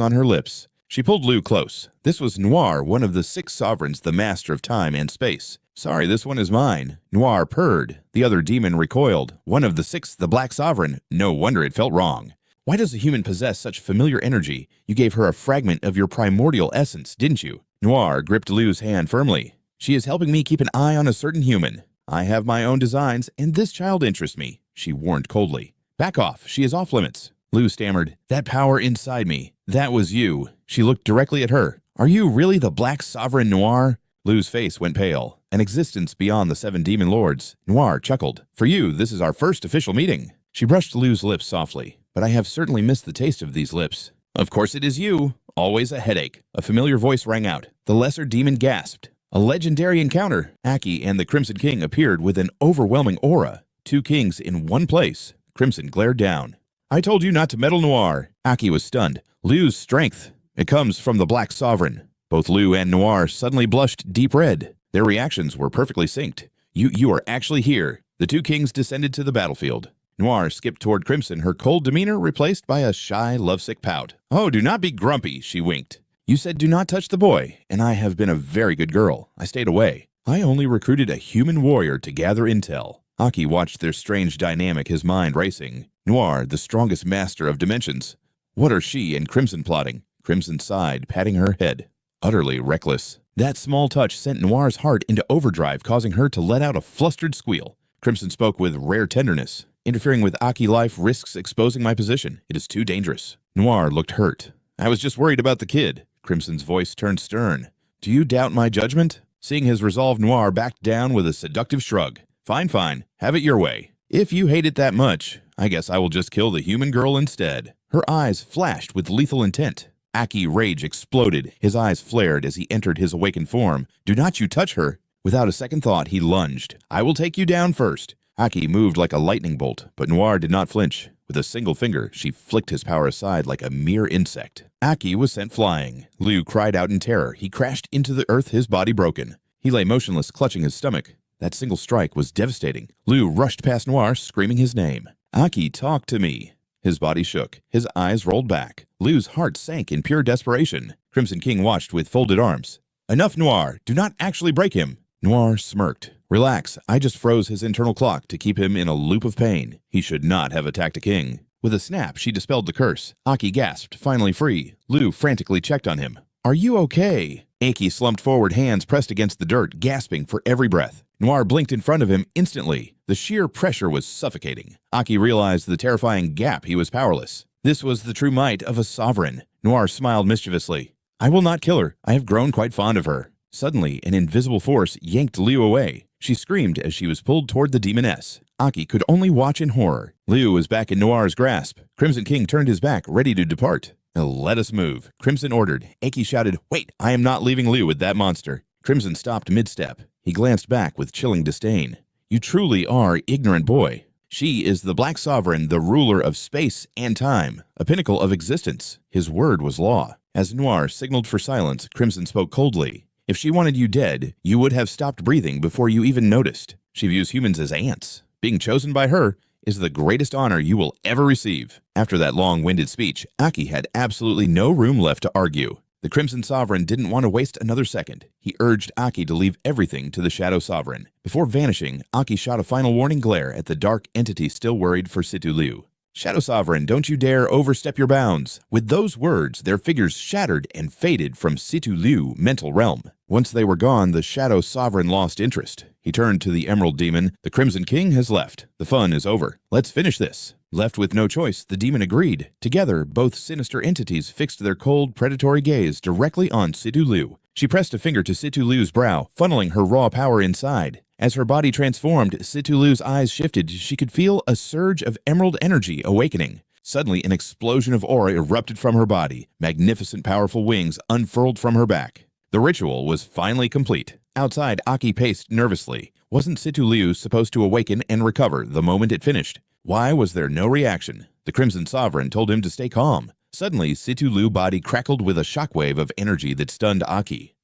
on her lips. She pulled Liu close. This was Noir, one of the 6 sovereigns, the master of time and space. Sorry, this one is mine. Noir purred. The other demon recoiled. One of the 6, the Black Sovereign. No wonder it felt wrong. Why does a human possess such familiar energy? You gave her a fragment of your primordial essence, didn't you? Noir gripped Liu's hand firmly. She is helping me keep an eye on a certain human. I have my own designs, and this child interests me, she warned coldly. Back off, she is off limits. Liu stammered. That power inside me. That was you. She looked directly at her. Are you really the Black Sovereign Noir? Liu's face went pale. An existence beyond the 7 demon lords. Noir chuckled. For you, this is our first official meeting. She brushed Liu's lips softly. But I have certainly missed the taste of these lips. Of course it is you. Always a headache. A familiar voice rang out. The lesser demon gasped. A legendary encounter. Aki and the Crimson King appeared with an overwhelming aura. 2 kings in one place. Crimson glared down. I told you not to meddle, Noir. Aki was stunned. Liu's strength. It comes from the Black Sovereign. Both Liu and Noir suddenly blushed deep red. Their reactions were perfectly synced. You are actually here. The 2 kings descended to the battlefield. Noir skipped toward Crimson, her cold demeanor replaced by a shy, lovesick pout. Oh, do not be grumpy, she winked. You said do not touch the boy, and I have been a very good girl. I stayed away. I only recruited a human warrior to gather intel. Aki watched their strange dynamic, his mind racing. Noir, the strongest master of dimensions. What are she and Crimson plotting? Crimson sighed, patting her head. Utterly reckless. That small touch sent Noir's heart into overdrive, causing her to let out a flustered squeal. Crimson spoke with rare tenderness. Interfering with Aki life risks exposing my position. It is too dangerous. Noir looked hurt. I was just worried about the kid. Crimson's voice turned stern. Do you doubt my judgment? Seeing his resolve, Noir backed down with a seductive shrug. Fine, fine. Have it your way. If you hate it that much, I guess I will just kill the human girl instead. Her eyes flashed with lethal intent. Aki rage exploded. His eyes flared as he entered his awakened form. Do not you touch her. Without a second thought, he lunged. I will take you down first. Aki moved like a lightning bolt, but Noir did not flinch. With a single finger, she flicked his power aside like a mere insect. Aki was sent flying. Liu cried out in terror. He crashed into the earth, his body broken. He lay motionless, clutching his stomach. That single strike was devastating. Liu rushed past Noir, screaming his name. Aki, talk to me. His body shook. His eyes rolled back. Liu's heart sank in pure desperation. Crimson King watched with folded arms. Enough, Noir. Do not actually break him. Noir smirked. Relax, I just froze his internal clock to keep him in a loop of pain. He should not have attacked a king. With a snap, she dispelled the curse. Aki gasped, finally free. Liu frantically checked on him. Are you okay? Aki slumped forward, hands pressed against the dirt, gasping for every breath. Noir blinked in front of him instantly. The sheer pressure was suffocating. Aki realized the terrifying gap he was powerless. This was the true might of a sovereign. Noir smiled mischievously. I will not kill her. I have grown quite fond of her. Suddenly, an invisible force yanked Liu away. She screamed as she was pulled toward the demoness. Aki could only watch in horror. Liu was back in Noir's grasp. Crimson King turned his back, ready to depart. Let us move, Crimson ordered. Aki shouted, Wait, I am not leaving Liu with that monster. Crimson stopped mid-step. He glanced back with chilling disdain. You truly are ignorant boy. She is the Black Sovereign, the ruler of space and time, a pinnacle of existence. His word was law. As Noir signaled for silence, Crimson spoke coldly. If she wanted you dead, you would have stopped breathing before you even noticed. She views humans as ants. Being chosen by her is the greatest honor you will ever receive. After that long-winded speech, Aki had absolutely no room left to argue. The Crimson Sovereign didn't want to waste another second. He urged Aki to leave everything to the Shadow Sovereign. Before vanishing, Aki shot a final warning glare at the dark entity still worried for Situ Liu. Shadow Sovereign, don't you dare overstep your bounds. With those words, their figures shattered and faded from Situ Liu mental realm. Once they were gone, the Shadow Sovereign lost interest. He turned to the Emerald Demon. The Crimson King has left. The fun is over. Let's finish this. Left with no choice, the demon agreed. Together, both sinister entities fixed their cold, predatory gaze directly on Situ Liu. She pressed a finger to Situ Liu's brow, funneling her raw power inside. As her body transformed, Situ Liu's eyes shifted. She could feel a surge of emerald energy awakening. Suddenly, an explosion of aura erupted from her body. Magnificent, powerful wings unfurled from her back. The ritual was finally complete. Outside, Aki paced nervously. Wasn't Situ Liu supposed to awaken and recover the moment it finished? Why was there no reaction? The Crimson Sovereign told him to stay calm. Suddenly, Situ Liu's body crackled with a shockwave of energy that stunned Aki.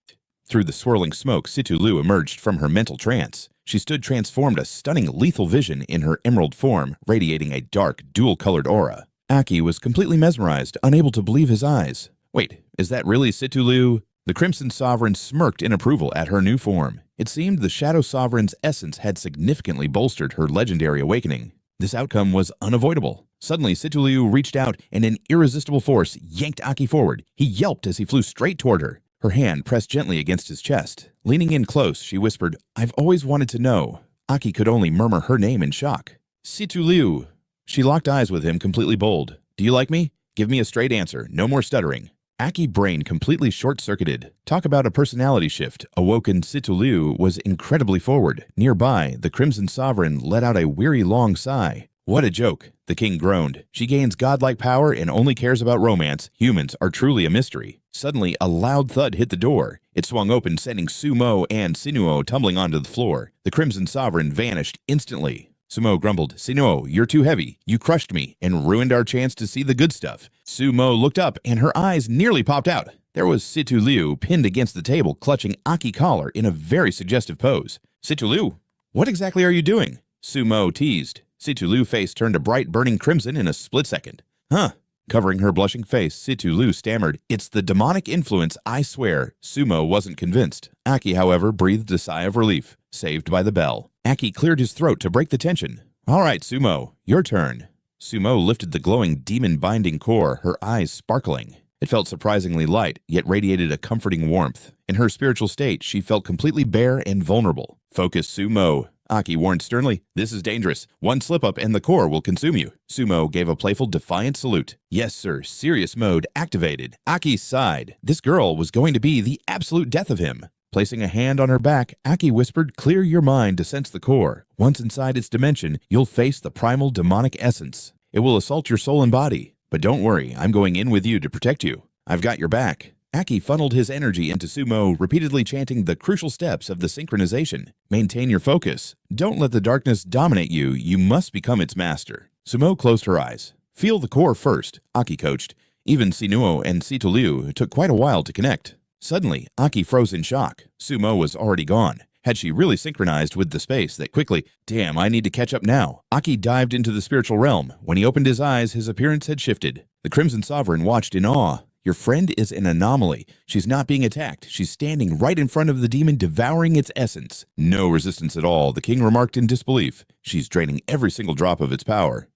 Through the swirling smoke, Situ Liu emerged from her mental trance. She stood transformed, a stunning lethal vision in her emerald form, radiating a dark, dual-colored aura. Aki was completely mesmerized, unable to believe his eyes. Wait, is that really Situ Liu? The Crimson Sovereign smirked in approval at her new form. It seemed the Shadow Sovereign's essence had significantly bolstered her legendary awakening. This outcome was unavoidable. Suddenly, Situ Liu reached out, and an irresistible force yanked Aki forward. He yelped as he flew straight toward her. Her hand pressed gently against his chest. Leaning in close, she whispered, I've always wanted to know. Aki could only murmur her name in shock. Situ Liu. She locked eyes with him, completely bold. Do you like me? Give me a straight answer. No more stuttering. Aki's brain completely short-circuited. Talk about a personality shift. Awoken Situ Liu was incredibly forward. Nearby, the Crimson Sovereign let out a weary long sigh. What a joke, the king groaned. She gains godlike power and only cares about romance. Humans are truly a mystery. Suddenly, a loud thud hit the door. It swung open, sending Sumo and Sinuo tumbling onto the floor. The Crimson Sovereign vanished instantly. Sumo grumbled, Sinuo, you're too heavy. You crushed me and ruined our chance to see the good stuff. Sumo looked up and her eyes nearly popped out. There was Situ Liu pinned against the table, clutching Aki's collar in a very suggestive pose. Situ Liu, what exactly are you doing? Sumo teased. Situ Liu's face turned a bright burning crimson in a split second. Huh. Covering her blushing face, Situ Liu stammered, It's the demonic influence, I swear. Sumo wasn't convinced. Aki, however, breathed a sigh of relief, saved by the bell. Aki cleared his throat to break the tension. All right, Sumo, your turn. Sumo lifted the glowing demon-binding core, her eyes sparkling. It felt surprisingly light, yet radiated a comforting warmth. In her spiritual state, she felt completely bare and vulnerable. Focus, Sumo. Aki warned sternly, This is dangerous. One slip-up and the core will consume you. Sumo gave a playful, defiant salute. Yes, sir. Serious mode activated. Aki sighed. This girl was going to be the absolute death of him. Placing a hand on her back, Aki whispered, Clear your mind to sense the core. Once inside its dimension, you'll face the primal demonic essence. It will assault your soul and body. But don't worry, I'm going in with you to protect you. I've got your back. Aki funneled his energy into Sumo, repeatedly chanting the crucial steps of the synchronization. Maintain your focus. Don't let the darkness dominate you. You must become its master. Sumo closed her eyes. Feel the core first, Aki coached. Even Sinuo and Situ Liu took quite a while to connect. Suddenly, Aki froze in shock. Sumo was already gone. Had she really synchronized with the space that quickly, damn, I need to catch up now. Aki dived into the spiritual realm. When he opened his eyes, his appearance had shifted. The Crimson Sovereign watched in awe. Your friend is an anomaly. She's not being attacked. She's standing right in front of the demon, devouring its essence. No resistance at all, the king remarked in disbelief. She's draining every single drop of its power.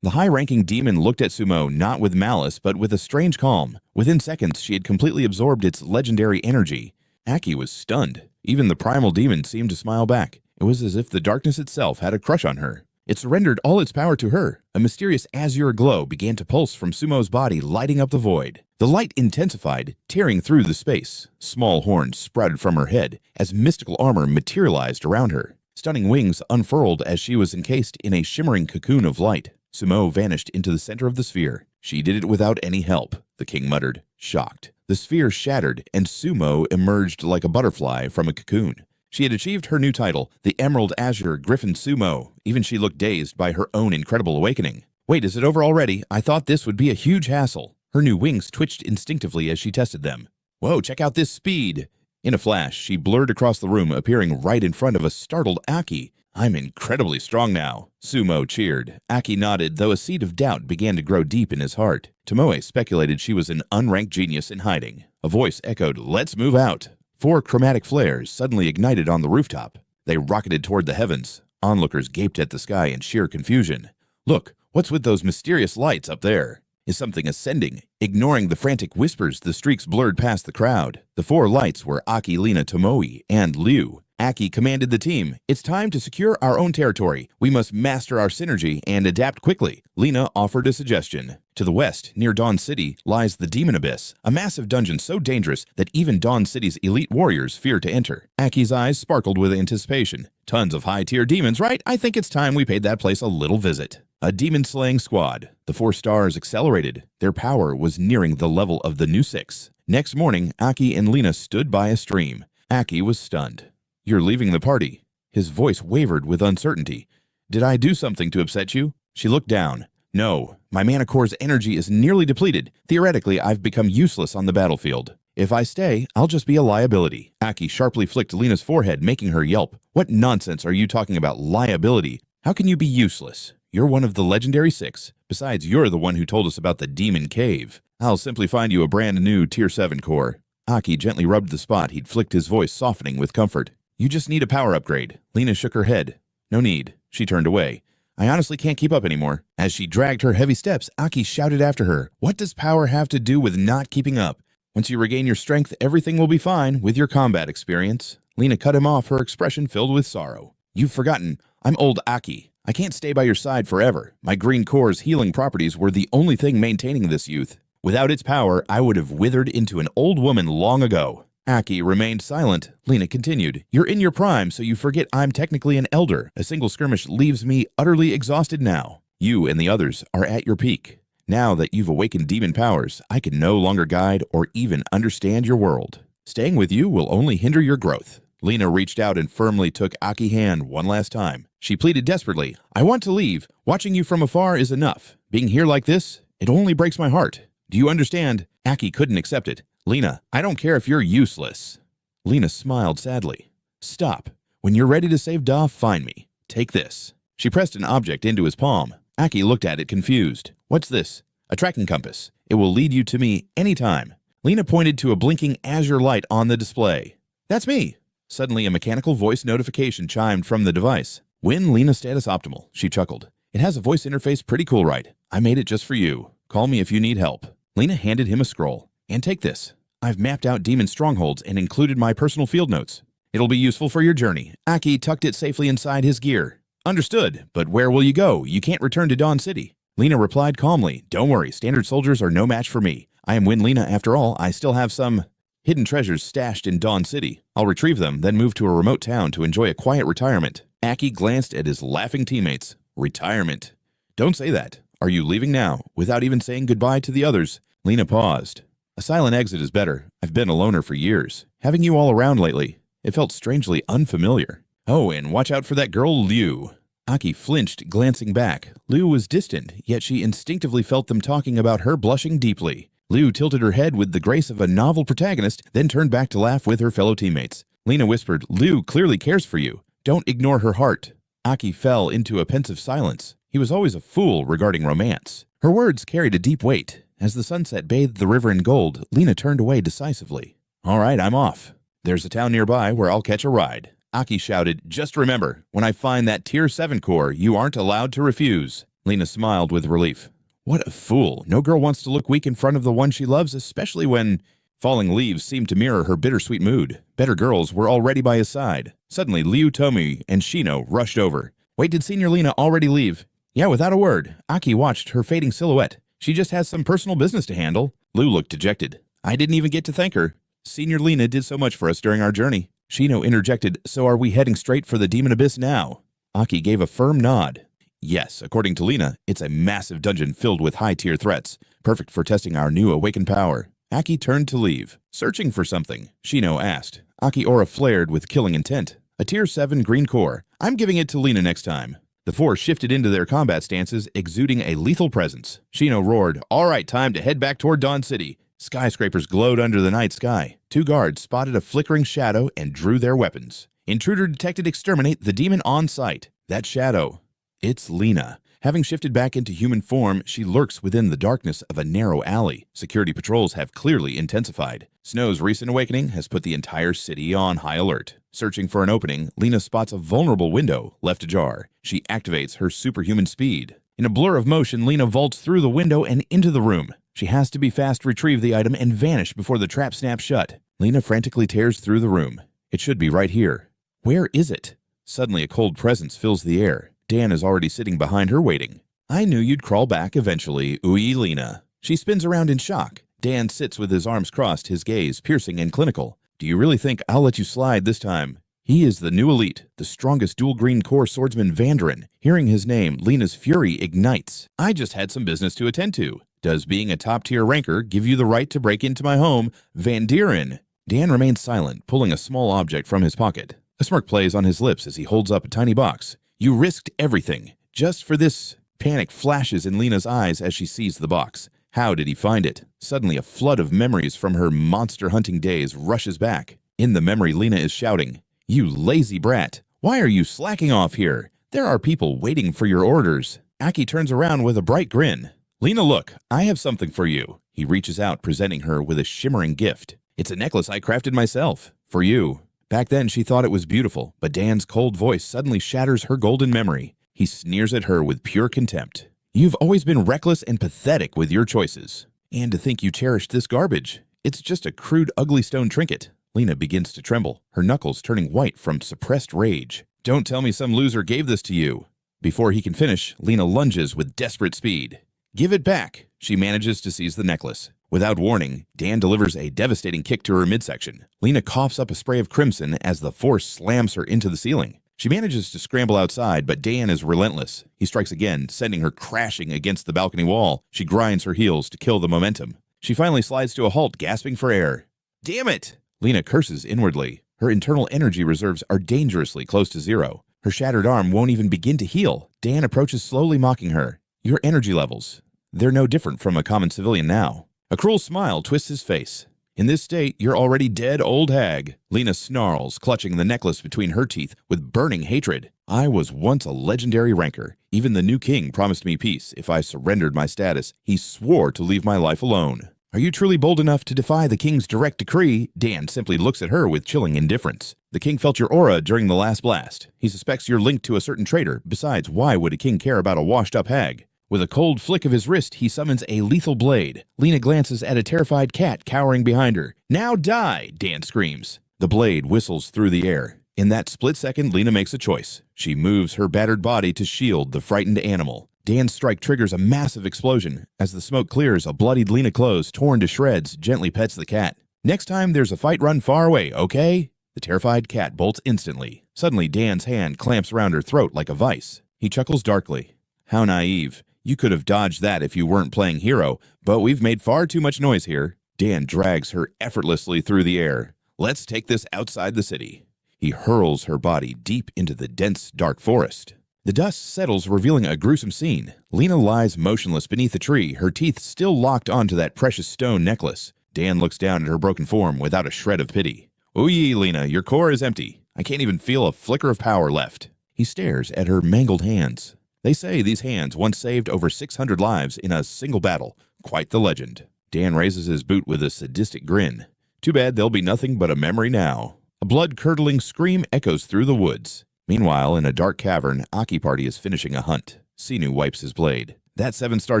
The high-ranking demon looked at Sumo not with malice but with a strange calm. Within seconds, she had completely absorbed its legendary energy. Aki was stunned. Even the primal demon seemed to smile back. It was as if the darkness itself had a crush on her. It surrendered all its power to her. A mysterious azure glow began to pulse from Sumo's body, lighting up the void. The light intensified, tearing through the space. Small horns sprouted from her head as mystical armor materialized around her. Stunning wings unfurled as she was encased in a shimmering cocoon of light. Sumo vanished into the center of the sphere. She did it without any help, the king muttered, shocked. The sphere shattered, and Sumo emerged like a butterfly from a cocoon. She had achieved her new title, the Emerald Azure Griffin Sumo. Even she looked dazed by her own incredible awakening. Wait, is it over already? I thought this would be a huge hassle. Her new wings twitched instinctively as she tested them. Whoa, check out this speed! In a flash, she blurred across the room, appearing right in front of a startled Aki. I'm incredibly strong now, Sumo cheered. Aki nodded, though a seed of doubt began to grow deep in his heart. Tomoe speculated she was an unranked genius in hiding. A voice echoed, "Let's move out." 4 chromatic flares suddenly ignited on the rooftop. They rocketed toward the heavens. Onlookers gaped at the sky in sheer confusion. Look, what's with those mysterious lights up there? Is something ascending? Ignoring the frantic whispers, the streaks blurred past the crowd. The 4 lights were Aki, Lina, Tomoe, and Liu. Aki commanded the team. It's time to secure our own territory. We must master our synergy and adapt quickly. Lina offered a suggestion. To the west, near Dawn City, lies the Demon Abyss, a massive dungeon so dangerous that even Dawn City's elite warriors fear to enter. Aki's eyes sparkled with anticipation. Tons of high-tier demons, right? I think it's time we paid that place a little visit. A demon-slaying squad. The 4 stars accelerated. Their power was nearing the level of the new 6. Next morning, Aki and Lina stood by a stream. Aki was stunned. You're leaving the party. His voice wavered with uncertainty. Did I do something to upset you? She looked down. No, my mana core's energy is nearly depleted. Theoretically, I've become useless on the battlefield. If I stay, I'll just be a liability. Aki sharply flicked Lina's forehead, making her yelp. What nonsense are you talking about, liability? How can you be useless? You're one of the legendary 6. Besides, you're the one who told us about the Demon Cave. I'll simply find you a brand new Tier 7 core. Aki gently rubbed the spot he'd flicked, his voice softening with comfort. You just need a power upgrade. Lina shook her head. No need. She turned away. I honestly can't keep up anymore. As she dragged her heavy steps, Aki shouted after her. What does power have to do with not keeping up? Once you regain your strength, everything will be fine with your combat experience. Lina cut him off, her expression filled with sorrow. You've forgotten. I'm old Aki. I can't stay by your side forever. My green core's healing properties were the only thing maintaining this youth. Without its power, I would have withered into an old woman long ago. Aki remained silent. Lina continued, You're in your prime, so you forget I'm technically an elder. A single skirmish leaves me utterly exhausted now. You and the others are at your peak. Now that you've awakened demon powers, I can no longer guide or even understand your world. Staying with you will only hinder your growth. Lina reached out and firmly took Aki's hand one last time. She pleaded desperately, I want to leave. Watching you from afar is enough. Being here like this, it only breaks my heart. Do you understand? Aki couldn't accept it. Lina, I don't care if you're useless. Lina smiled sadly. Stop. When you're ready to save Da, find me. Take this. She pressed an object into his palm. Aki looked at it confused. What's this? A tracking compass. It will lead you to me anytime. Lina pointed to a blinking azure light on the display. That's me. Suddenly, a mechanical voice notification chimed from the device. Win Lina status optimal, she chuckled. It has a voice interface pretty cool, right? I made it just for you. Call me if you need help. Lina handed him a scroll. And take this. I've mapped out demon strongholds and included my personal field notes. It'll be useful for your journey. Aki tucked it safely inside his gear. Understood, but where will you go? You can't return to Dawn City. Lina replied calmly, Don't worry, standard soldiers are no match for me. I am Win Lina after all. I still have some hidden treasures stashed in Dawn City. I'll retrieve them, then move to a remote town to enjoy a quiet retirement. Aki glanced at his laughing teammates. Retirement. Don't say that. Are you leaving now, without even saying goodbye to the others? Lina paused. A silent exit is better. I've been a loner for years. Having you all around lately, it felt strangely unfamiliar. Oh, and watch out for that girl, Liu. Aki flinched, glancing back. Liu was distant, yet she instinctively felt them talking about her, blushing deeply. Liu tilted her head with the grace of a novel protagonist, then turned back to laugh with her fellow teammates. Lina whispered, Liu clearly cares for you. Don't ignore her heart. Aki fell into a pensive silence. He was always a fool regarding romance. Her words carried a deep weight. As the sunset bathed the river in gold, Lina turned away decisively. All right, I'm off. There's a town nearby where I'll catch a ride. Aki shouted, Just remember, when I find that Tier 7 core, you aren't allowed to refuse. Lena smiled with relief. What a fool. No girl wants to look weak in front of the one she loves, especially when... Falling leaves seemed to mirror her bittersweet mood. Better girls were already by his side. Suddenly, Liu Tomi and Shino rushed over. Wait, did Senior Lena already leave? Yeah, without a word. Aki watched her fading silhouette. She just has some personal business to handle. Liu looked dejected. I didn't even get to thank her. Senior Lena did so much for us during our journey. Shino interjected, so are we heading straight for the Demon Abyss now? Aki gave a firm nod. Yes, according to Lena, it's a massive dungeon filled with high-tier threats, perfect for testing our new awakened power. Aki turned to leave. Searching for something, Shino asked. Aki aura flared with killing intent. A tier 7 green core. I'm giving it to Lena next time. The four shifted into their combat stances, exuding a lethal presence. Shino roared, all right, time to head back toward Dawn City. Skyscrapers glowed under the night sky. Two guards spotted a flickering shadow and drew their weapons. Intruder detected, exterminate the demon on sight. That shadow. It's Lena. Having shifted back into human form, she lurks within the darkness of a narrow alley. Security patrols have clearly intensified. Snow's recent awakening has put the entire city on high alert. Searching for an opening, Lena spots a vulnerable window left ajar. She activates her superhuman speed. In a blur of motion, Lena vaults through the window and into the room. She has to be fast to retrieve the item and vanish before the trap snaps shut. Lena frantically tears through the room. It should be right here. Where is it? Suddenly, a cold presence fills the air. Dan is already sitting behind her waiting. I knew you'd crawl back eventually, ooey Lena. She spins around in shock. Dan sits with his arms crossed, his gaze piercing and clinical. Do you really think I'll let you slide this time? He is the new elite, the strongest dual green core swordsman Vandarin. Hearing his name, Lena's fury ignites. I just had some business to attend to. Does being a top-tier ranker give you the right to break into my home, Vandarin? Dan remains silent, pulling a small object from his pocket. A smirk plays on his lips as he holds up a tiny box. You risked everything, just for this. Panic flashes in Lena's eyes as she sees the box. How did he find it? Suddenly, a flood of memories from her monster hunting days rushes back. In the memory, Lena is shouting, You lazy brat! Why are you slacking off here? There are people waiting for your orders. Aki turns around with a bright grin. Lena, look, I have something for you. He reaches out, presenting her with a shimmering gift. It's a necklace I crafted myself. For you. Back then, she thought it was beautiful, but Dan's cold voice suddenly shatters her golden memory. He sneers at her with pure contempt. You've always been reckless and pathetic with your choices. And to think you cherished this garbage. It's just a crude, ugly stone trinket. Lena begins to tremble, her knuckles turning white from suppressed rage. Don't tell me some loser gave this to you. Before he can finish, Lena lunges with desperate speed. Give it back. She manages to seize the necklace. Without warning, Dan delivers a devastating kick to her midsection. Lena coughs up a spray of crimson as the force slams her into the ceiling. She manages to scramble outside, but Dan is relentless. He strikes again, sending her crashing against the balcony wall. She grinds her heels to kill the momentum. She finally slides to a halt, gasping for air. Damn it! Lena curses inwardly. Her internal energy reserves are dangerously close to zero. Her shattered arm won't even begin to heal. Dan approaches slowly, mocking her. Your energy levels. They're no different from a common civilian now. A cruel smile twists his face. In this state, you're already dead, old hag. Lena snarls, clutching the necklace between her teeth with burning hatred. I was once a legendary ranker. Even the new king promised me peace if I surrendered my status. He swore to leave my life alone. Are you truly bold enough to defy the king's direct decree? Dan simply looks at her with chilling indifference. The king felt your aura during the last blast. He suspects you're linked to a certain traitor. Besides, why would a king care about a washed-up hag? With a cold flick of his wrist, he summons a lethal blade. Lena glances at a terrified cat cowering behind her. Now die, Dan screams. The blade whistles through the air. In that split second, Lena makes a choice. She moves her battered body to shield the frightened animal. Dan's strike triggers a massive explosion. As the smoke clears, a bloodied Lena Close, torn to shreds, gently pets the cat. Next time there's a fight, run far away, okay? The terrified cat bolts instantly. Suddenly, Dan's hand clamps around her throat like a vice. He chuckles darkly. How naive. You could have dodged that if you weren't playing hero, but we've made far too much noise here. Dan drags her effortlessly through the air. Let's take this outside the city. He hurls her body deep into the dense, dark forest. The dust settles, revealing a gruesome scene. Lena lies motionless beneath a tree, her teeth still locked onto that precious stone necklace. Dan looks down at her broken form without a shred of pity. Ooh-yee, Lena, your core is empty. I can't even feel a flicker of power left. He stares at her mangled hands. They say these hands once saved over 600 lives in a single battle. Quite the legend. Dan raises his boot with a sadistic grin. Too bad they'll be nothing but a memory now. A blood-curdling scream echoes through the woods. Meanwhile, in a dark cavern, Aki Party is finishing a hunt. Sinu wipes his blade. That 7-star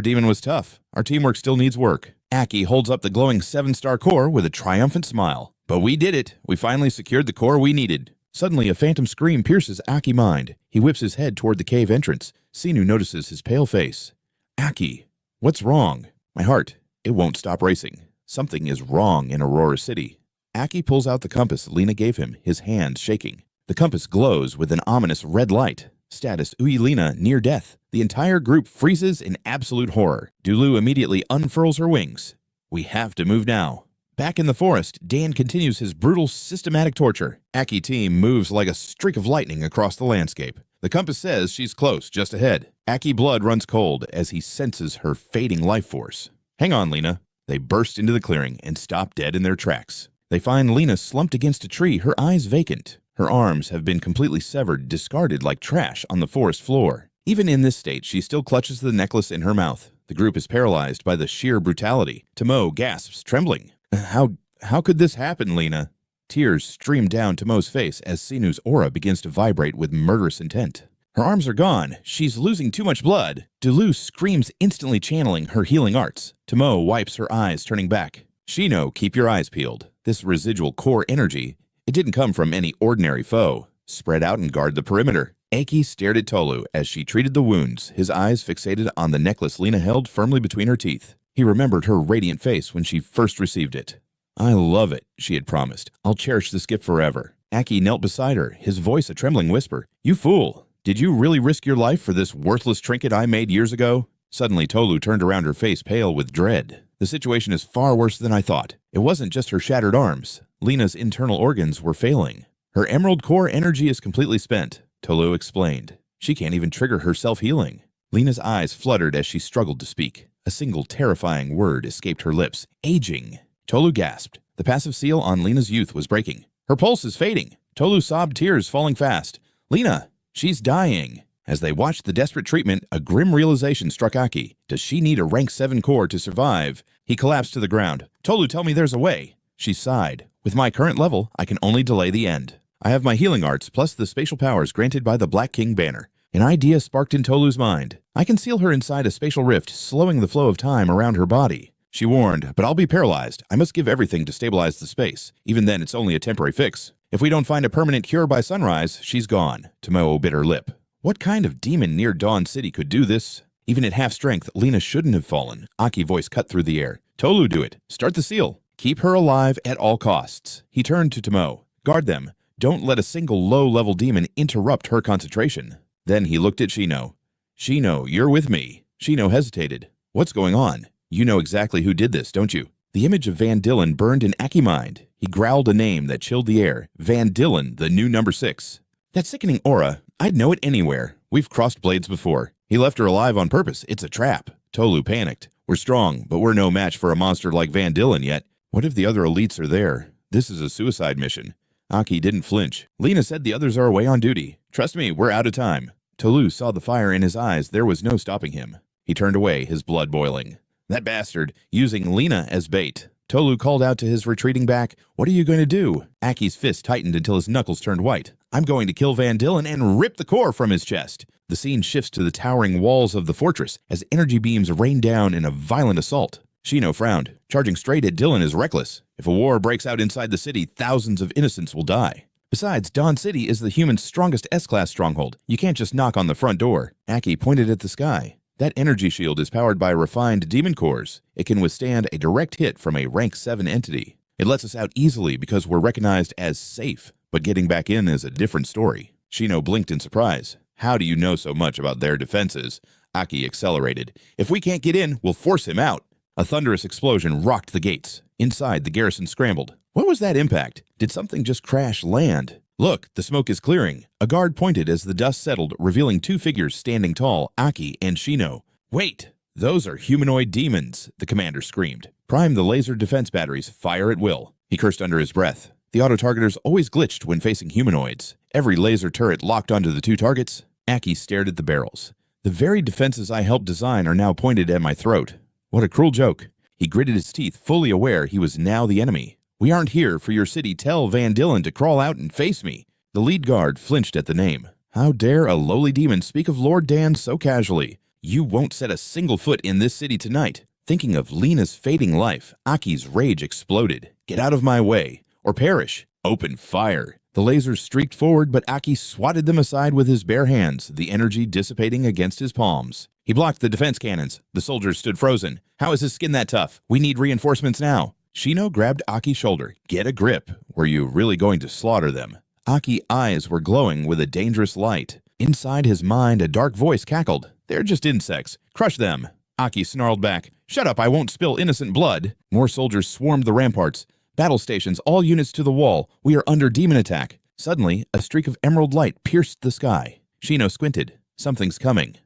demon was tough. Our teamwork still needs work. Aki holds up the glowing 7-star core with a triumphant smile. But we did it. We finally secured the core we needed. Suddenly, a phantom scream pierces Aki's mind. He whips his head toward the cave entrance. Sinu notices his pale face. Aki, what's wrong? My heart, it won't stop racing. Something is wrong in Aurora City. Aki pulls out the compass Lena gave him, his hand shaking. The compass glows with an ominous red light. Status Lena near death. The entire group freezes in absolute horror. Dulu immediately unfurls her wings. We have to move now. Back in the forest, Dan continues his brutal, systematic torture. Aki's team moves like a streak of lightning across the landscape. The compass says she's close, just ahead. Aki's blood runs cold as he senses her fading life force. Hang on, Lena. They burst into the clearing and stop dead in their tracks. They find Lena slumped against a tree, her eyes vacant. Her arms have been completely severed, discarded like trash on the forest floor. Even in this state, she still clutches the necklace in her mouth. The group is paralyzed by the sheer brutality. Tomo gasps, trembling. How could this happen, Lena? Tears stream down Tomo's face as Sinu's aura begins to vibrate with murderous intent. Her arms are gone. She's losing too much blood. Dulu screams, instantly channeling her healing arts. Tomo wipes her eyes, turning back. Shino, keep your eyes peeled. This residual core energy, it didn't come from any ordinary foe. Spread out and guard the perimeter. Aki stared at Tolu as she treated the wounds, his eyes fixated on the necklace Lena held firmly between her teeth. He remembered her radiant face when she first received it. I love it, she had promised. I'll cherish this gift forever. Aki knelt beside her, his voice a trembling whisper. You fool! Did you really risk your life for this worthless trinket I made years ago? Suddenly Tolu turned around, her face pale with dread. The situation is far worse than I thought. It wasn't just her shattered arms. Lena's internal organs were failing. Her emerald core energy is completely spent, Tolu explained. She can't even trigger her self-healing. Lena's eyes fluttered as she struggled to speak. A single terrifying word escaped her lips. Aging. Tolu gasped. The passive seal on Lena's youth was breaking. Her pulse is fading. Tolu sobbed, tears falling fast. Lena, she's dying. As they watched the desperate treatment, a grim realization struck Aki. Does she need a rank 7 core to survive? He collapsed to the ground. Tolu, tell me there's a way. She sighed. With my current level, I can only delay the end. I have my healing arts plus the spatial powers granted by the Black King banner. An idea sparked in Tolu's mind. I can seal her inside a spatial rift, slowing the flow of time around her body. She warned, but I'll be paralyzed. I must give everything to stabilize the space. Even then, it's only a temporary fix. If we don't find a permanent cure by sunrise, she's gone. Tomo bit her lip. What kind of demon near Dawn City could do this? Even at half strength, Lena shouldn't have fallen. Aki's voice cut through the air. Tolu, do it. Start the seal. Keep her alive at all costs. He turned to Tomo. Guard them. Don't let a single low-level demon interrupt her concentration. Then he looked at Shino. Shino, you're with me. Shino hesitated. What's going on? You know exactly who did this, don't you? The image of Van Dillen burned in Aki's mind. He growled a name that chilled the air. Van Dillen, the new number 6. That sickening aura, I'd know it anywhere. We've crossed blades before. He left her alive on purpose. It's a trap. Tolu panicked. We're strong, but we're no match for a monster like Van Dillen yet. What if the other elites are there? This is a suicide mission. Aki didn't flinch. Lena said the others are away on duty. Trust me, we're out of time. Tolu saw the fire in his eyes. There was no stopping him. He turned away, his blood boiling. That bastard, using Lena as bait. Tolu called out to his retreating back, What are you going to do? Aki's fist tightened until his knuckles turned white. I'm going to kill Van Dillen and rip the core from his chest. The scene shifts to the towering walls of the fortress as energy beams rain down in a violent assault. Shino frowned. Charging straight at Dillen is reckless. If a war breaks out inside the city, thousands of innocents will die. Besides, Dawn City is the human's strongest S-class stronghold. You can't just knock on the front door. Aki pointed at the sky. That energy shield is powered by refined demon cores. It can withstand a direct hit from a rank 7 entity. It lets us out easily because we're recognized as safe, but getting back in is a different story. Shino blinked in surprise. How do you know so much about their defenses? Aki accelerated. If we can't get in, we'll force him out. A thunderous explosion rocked the gates. Inside, the garrison scrambled. What was that impact? Did something just crash land? Look, the smoke is clearing. A guard pointed as the dust settled, revealing 2 figures standing tall, Aki and Shino. Wait! Those are humanoid demons, the commander screamed. Prime the laser defense batteries, fire at will. He cursed under his breath. The auto-targeters always glitched when facing humanoids. Every laser turret locked onto the 2 targets. Aki stared at the barrels. The very defenses I helped design are now pointed at my throat. What a cruel joke. He gritted his teeth, fully aware he was now the enemy. We aren't here for your city. Tell Van Dillen to crawl out and face me. The lead guard flinched at the name. How dare a lowly demon speak of Lord Dan so casually? You won't set a single foot in this city tonight. Thinking of Lena's fading life, Aki's rage exploded. Get out of my way, or perish. Open fire. The lasers streaked forward, but Aki swatted them aside with his bare hands, the energy dissipating against his palms. He blocked the defense cannons. The soldiers stood frozen. How is his skin that tough? We need reinforcements now. Shino grabbed Aki's shoulder. Get a grip. Were you really going to slaughter them? Aki's eyes were glowing with a dangerous light. Inside his mind, a dark voice cackled. They're just insects. Crush them. Aki snarled back. Shut up, I won't spill innocent blood. More soldiers swarmed the ramparts. Battle stations, all units to the wall. We are under demon attack. Suddenly, a streak of emerald light pierced the sky. Shino squinted. Something's coming.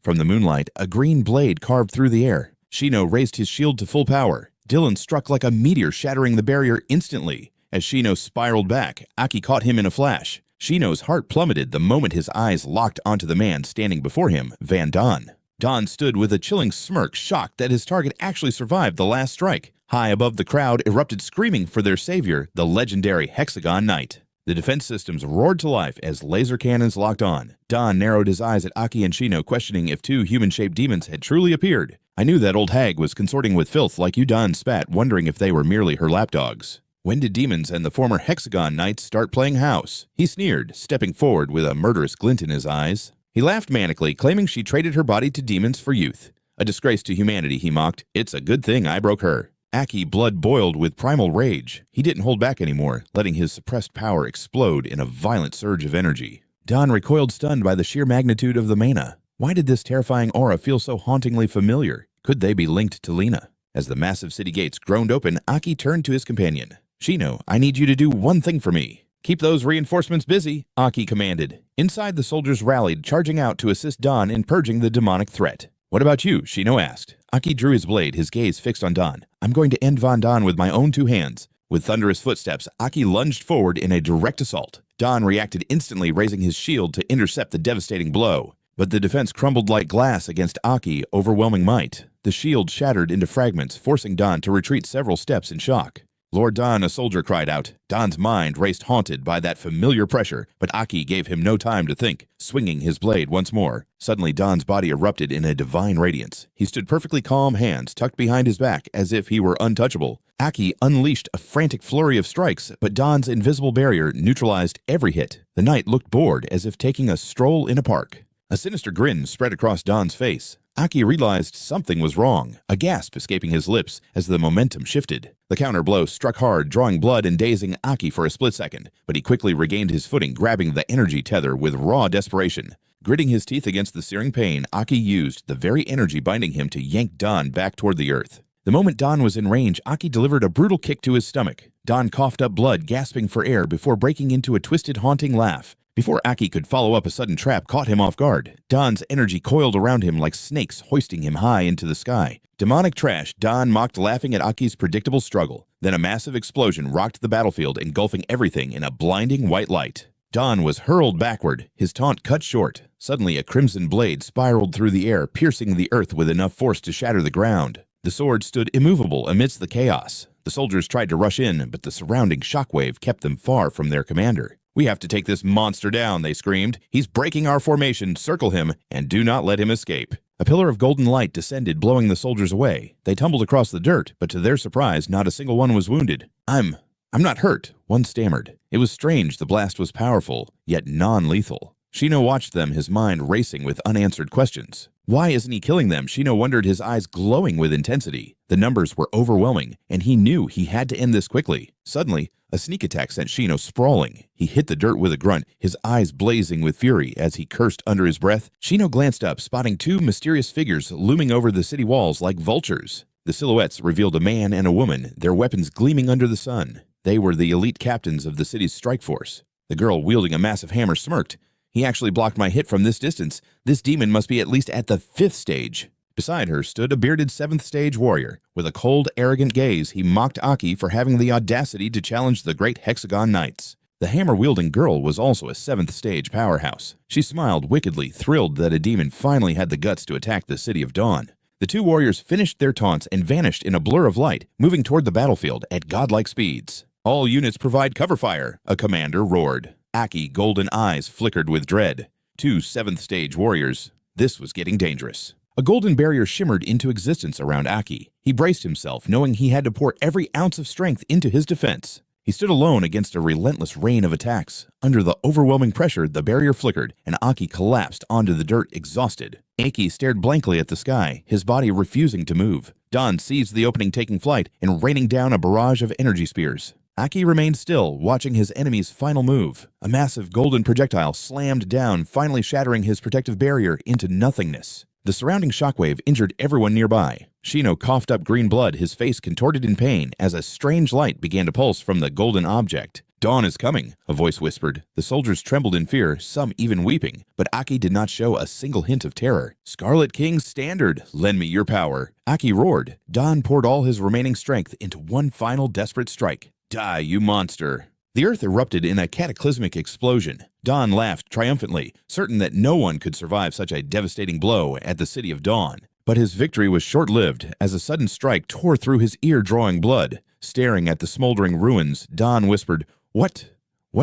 From the moonlight, a green blade carved through the air. Shino raised his shield to full power. Dylan struck like a meteor, shattering the barrier instantly. As Shino spiraled back, Aki caught him in a flash. Shino's heart plummeted the moment his eyes locked onto the man standing before him, Van Don. Don stood with a chilling smirk, shocked that his target actually survived the last strike. High above the crowd erupted screaming for their savior, the legendary Hexagon Knight. The defense systems roared to life as laser cannons locked on. Don narrowed his eyes at Aki and Shino, questioning if two human-shaped demons had truly appeared. I knew that old hag was consorting with filth like you, Don spat, wondering if they were merely her lapdogs. When did demons and the former Hexagon Knights start playing house? He sneered, stepping forward with a murderous glint in his eyes. He laughed manically, claiming she traded her body to demons for youth. A disgrace to humanity, he mocked. It's a good thing I broke her. Aki's blood boiled with primal rage. He didn't hold back anymore, letting his suppressed power explode in a violent surge of energy. Don recoiled, stunned by the sheer magnitude of the mana. Why did this terrifying aura feel so hauntingly familiar? Could they be linked to Lena? As the massive city gates groaned open, Aki turned to his companion. Shino, I need you to do one thing for me. Keep those reinforcements busy, Aki commanded. Inside, the soldiers rallied, charging out to assist Don in purging the demonic threat. What about you? Shino asked. Aki drew his blade, his gaze fixed on Don. I'm going to end Van Don with my own two hands. With thunderous footsteps, Aki lunged forward in a direct assault. Don reacted instantly, raising his shield to intercept the devastating blow. But the defense crumbled like glass against Aki's overwhelming might. The shield shattered into fragments, forcing Don to retreat several steps in shock. Lord Don, a soldier cried out. Don's mind raced, haunted by that familiar pressure, but Aki gave him no time to think, swinging his blade once more. Suddenly, Don's body erupted in a divine radiance. He stood perfectly calm, hands tucked behind his back, as if he were untouchable. Aki unleashed a frantic flurry of strikes, but Don's invisible barrier neutralized every hit. The knight looked bored, as if taking a stroll in a park. A sinister grin spread across Don's face. Aki realized something was wrong, a gasp escaping his lips as the momentum shifted. The counter blow struck hard, drawing blood and dazing Aki for a split second, but he quickly regained his footing, grabbing the energy tether with raw desperation. Gritting his teeth against the searing pain, Aki used the very energy binding him to yank Don back toward the earth. The moment Don was in range, Aki delivered a brutal kick to his stomach. Don coughed up blood, gasping for air before breaking into a twisted, haunting laugh. Before Aki could follow up, a sudden trap caught him off guard. Don's energy coiled around him like snakes, hoisting him high into the sky. Demonic trash, Don mocked, laughing at Aki's predictable struggle. Then a massive explosion rocked the battlefield, engulfing everything in a blinding white light. Don was hurled backward, his taunt cut short. Suddenly, a crimson blade spiraled through the air, piercing the earth with enough force to shatter the ground. The sword stood immovable amidst the chaos. The soldiers tried to rush in, but the surrounding shockwave kept them far from their commander. We have to take this monster down, they screamed. He's breaking our formation, circle him, and do not let him escape. A pillar of golden light descended, blowing the soldiers away. They tumbled across the dirt, but to their surprise, not a single one was wounded. I'm not hurt, one stammered. It was strange, the blast was powerful, yet non-lethal. Shino watched them, his mind racing with unanswered questions. Why isn't he killing them? Shino wondered, his eyes glowing with intensity. The numbers were overwhelming, and he knew he had to end this quickly. Suddenly, a sneak attack sent Shino sprawling. He hit the dirt with a grunt, his eyes blazing with fury as he cursed under his breath. Shino glanced up, spotting two mysterious figures looming over the city walls like vultures. The silhouettes revealed a man and a woman, their weapons gleaming under the sun. They were the elite captains of the city's strike force. The girl wielding a massive hammer smirked. He actually blocked my hit from this distance. This demon must be at least at the 5th stage. Beside her stood a bearded 7th stage warrior. With a cold, arrogant gaze, he mocked Aki for having the audacity to challenge the great Hexagon Knights. The hammer-wielding girl was also a 7th stage powerhouse. She smiled wickedly, thrilled that a demon finally had the guts to attack the City of Dawn. The two warriors finished their taunts and vanished in a blur of light, moving toward the battlefield at godlike speeds. All units provide cover fire, a commander roared. Aki's golden eyes flickered with dread. 2 7th-stage warriors. This was getting dangerous. A golden barrier shimmered into existence around Aki. He braced himself, knowing he had to pour every ounce of strength into his defense. He stood alone against a relentless rain of attacks. Under the overwhelming pressure, the barrier flickered, and Aki collapsed onto the dirt, exhausted. Aki stared blankly at the sky, his body refusing to move. Dawn seized the opening, taking flight and raining down a barrage of energy spears. Aki remained still, watching his enemy's final move. A massive golden projectile slammed down, finally shattering his protective barrier into nothingness. The surrounding shockwave injured everyone nearby. Shino coughed up green blood, his face contorted in pain as a strange light began to pulse from the golden object. "Dawn is coming," a voice whispered. The soldiers trembled in fear, some even weeping, but Aki did not show a single hint of terror. "Scarlet King's standard, lend me your power." Aki roared. Dawn poured all his remaining strength into one final desperate strike. "Die, you monster." The earth erupted in a cataclysmic explosion. Dawn laughed triumphantly, certain that no one could survive such a devastating blow at the City of Dawn. But his victory was short-lived, as a sudden strike tore through his ear, drawing blood. Staring at the smoldering ruins, Dawn whispered, What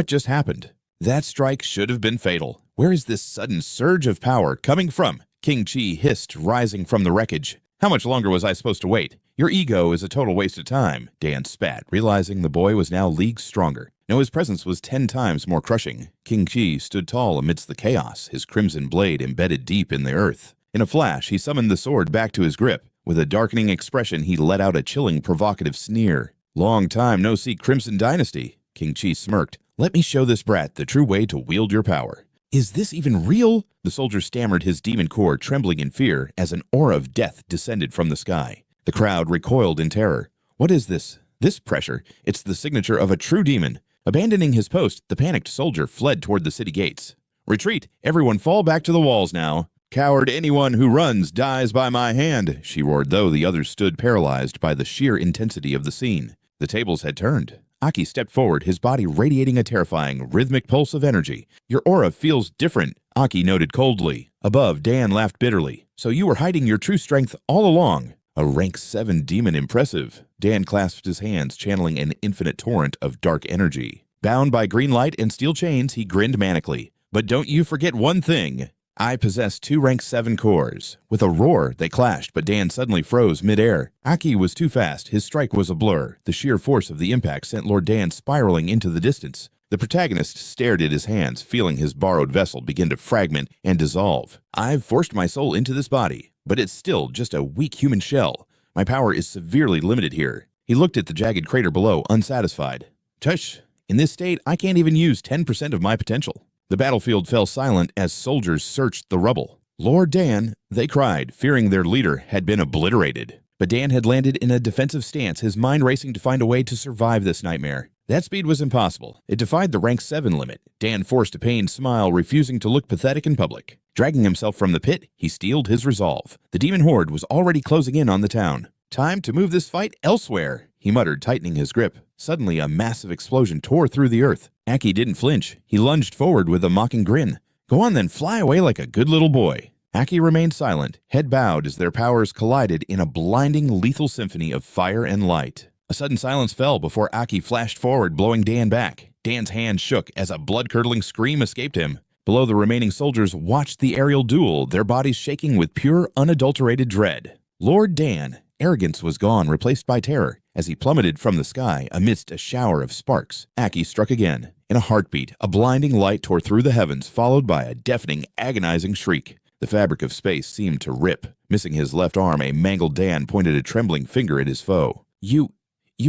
just happened?" "That strike should have been fatal. Where is this sudden surge of power coming from?" King Chi hissed, rising from the wreckage. "How much longer was I supposed to wait? Your ego is a total waste of time," Dan spat, realizing the boy was now leagues stronger. No, his presence was 10 times more crushing. King Chi stood tall amidst the chaos, his crimson blade embedded deep in the earth. In a flash, he summoned the sword back to his grip. With a darkening expression, he let out a chilling, provocative sneer. "Long time no see, Crimson Dynasty." King Chi smirked. "Let me show this brat the true way to wield your power." "Is this even real?" The soldier stammered, his demon core trembling in fear as an aura of death descended from the sky. The crowd recoiled in terror. "What is this? This pressure? It's the signature of a true demon." Abandoning his post, the panicked soldier fled toward the city gates. "Retreat! Everyone fall back to the walls now." "Coward, anyone who runs dies by my hand," she roared, though the others stood paralyzed by the sheer intensity of the scene. The tables had turned. Aki stepped forward, his body radiating a terrifying, rhythmic pulse of energy. "Your aura feels different," Aki noted coldly. Above, Dan laughed bitterly. "So you were hiding your true strength all along." "A rank 7 demon, impressive." Dan clasped his hands, channeling an infinite torrent of dark energy. Bound by green light and steel chains, he grinned manically. "But don't you forget one thing. I possess 2 rank 7 cores." With a roar, they clashed, but Dan suddenly froze midair. Aki was too fast, his strike was a blur. The sheer force of the impact sent Lord Dan spiraling into the distance. The protagonist stared at his hands, feeling his borrowed vessel begin to fragment and dissolve. "I've forced my soul into this body, but it's still just a weak human shell. My power is severely limited here." He looked at the jagged crater below, unsatisfied. "Tush, in this state, I can't even use 10% of my potential." The battlefield fell silent as soldiers searched the rubble. "Lord Dan," they cried, fearing their leader had been obliterated. But Dan had landed in a defensive stance, his mind racing to find a way to survive this nightmare. That speed was impossible. It defied the rank 7 limit. Dan forced a pained smile, refusing to look pathetic in public. Dragging himself from the pit, he steeled his resolve. The demon horde was already closing in on the town. "Time to move this fight elsewhere," he muttered, tightening his grip. Suddenly, a massive explosion tore through the earth. Aki didn't flinch. He lunged forward with a mocking grin. "Go on then, fly away like a good little boy." Aki remained silent, head bowed as their powers collided in a blinding, lethal symphony of fire and light. A sudden silence fell before Aki flashed forward, blowing Dan back. Dan's hand shook as a blood-curdling scream escaped him. Below, the remaining soldiers watched the aerial duel, their bodies shaking with pure, unadulterated dread. Lord Dan. Arrogance was gone, replaced by terror. As he plummeted from the sky amidst a shower of sparks, Aki struck again. In a heartbeat, a blinding light tore through the heavens, followed by a deafening, agonizing shriek. The fabric of space seemed to rip. Missing his left arm, a mangled Dan pointed a trembling finger at his foe. You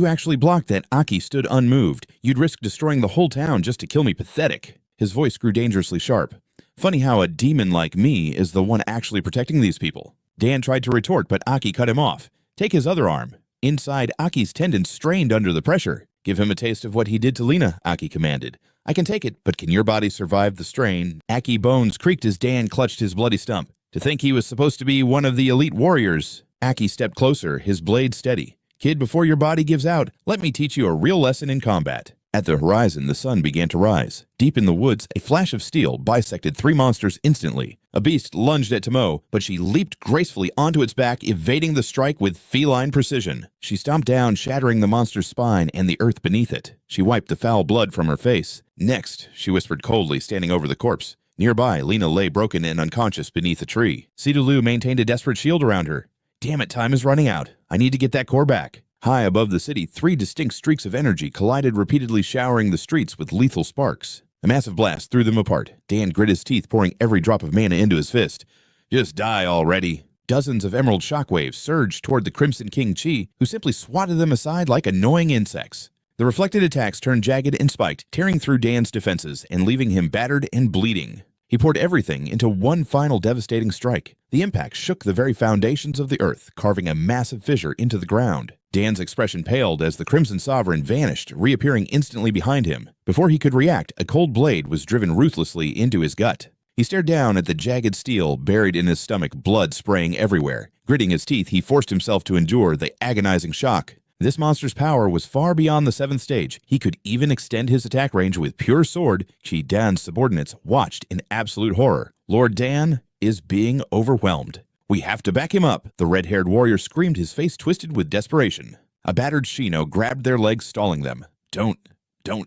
actually blocked that." Aki stood unmoved. "You'd risk destroying the whole town just to kill me. Pathetic." His voice grew dangerously sharp. "Funny how a demon like me is the one actually protecting these people." Dan tried to retort, but Aki cut him off. "Take his other arm." Inside, Aki's tendons strained under the pressure. "Give him a taste of what he did to Lena," Aki commanded. "I can take it, but can your body survive the strain?" Aki bones creaked as Dan clutched his bloody stump. "To think he was supposed to be one of the elite warriors." Aki stepped closer, his blade steady. "Kid, before your body gives out, let me teach you a real lesson in combat." At the horizon, the sun began to rise. Deep in the woods, a flash of steel bisected 3 monsters instantly. A beast lunged at Tomo, but she leaped gracefully onto its back, evading the strike with feline precision. She stomped down, shattering the monster's spine and the earth beneath it. She wiped the foul blood from her face. "Next," she whispered coldly, standing over the corpse. Nearby, Lena lay broken and unconscious beneath a tree. Sidulu maintained a desperate shield around her. Damn it, time is running out. I need to get that core back. High above the city, 3 distinct streaks of energy collided, repeatedly showering the streets with lethal sparks. A massive blast threw them apart. Dan grit his teeth, pouring every drop of mana into his fist. Just die already. Dozens of emerald shockwaves surged toward the Crimson King Chi, who simply swatted them aside like annoying insects. The reflected attacks turned jagged and spiked, tearing through Dan's defenses and leaving him battered and bleeding. He poured everything into one final devastating strike. The impact shook the very foundations of the earth, carving a massive fissure into the ground. Dan's expression paled as the Crimson Sovereign vanished, reappearing instantly behind him. Before he could react, a cold blade was driven ruthlessly into his gut. He stared down at the jagged steel buried in his stomach, blood spraying everywhere. Gritting his teeth, he forced himself to endure the agonizing shock. This monster's power was far beyond the 7th stage. He could even extend his attack range with pure sword. Chi Dan's subordinates watched in absolute horror. Lord Dan is being overwhelmed. We have to back him up, the red-haired warrior screamed, his face twisted with desperation. A battered Shino grabbed their legs, stalling them. Don't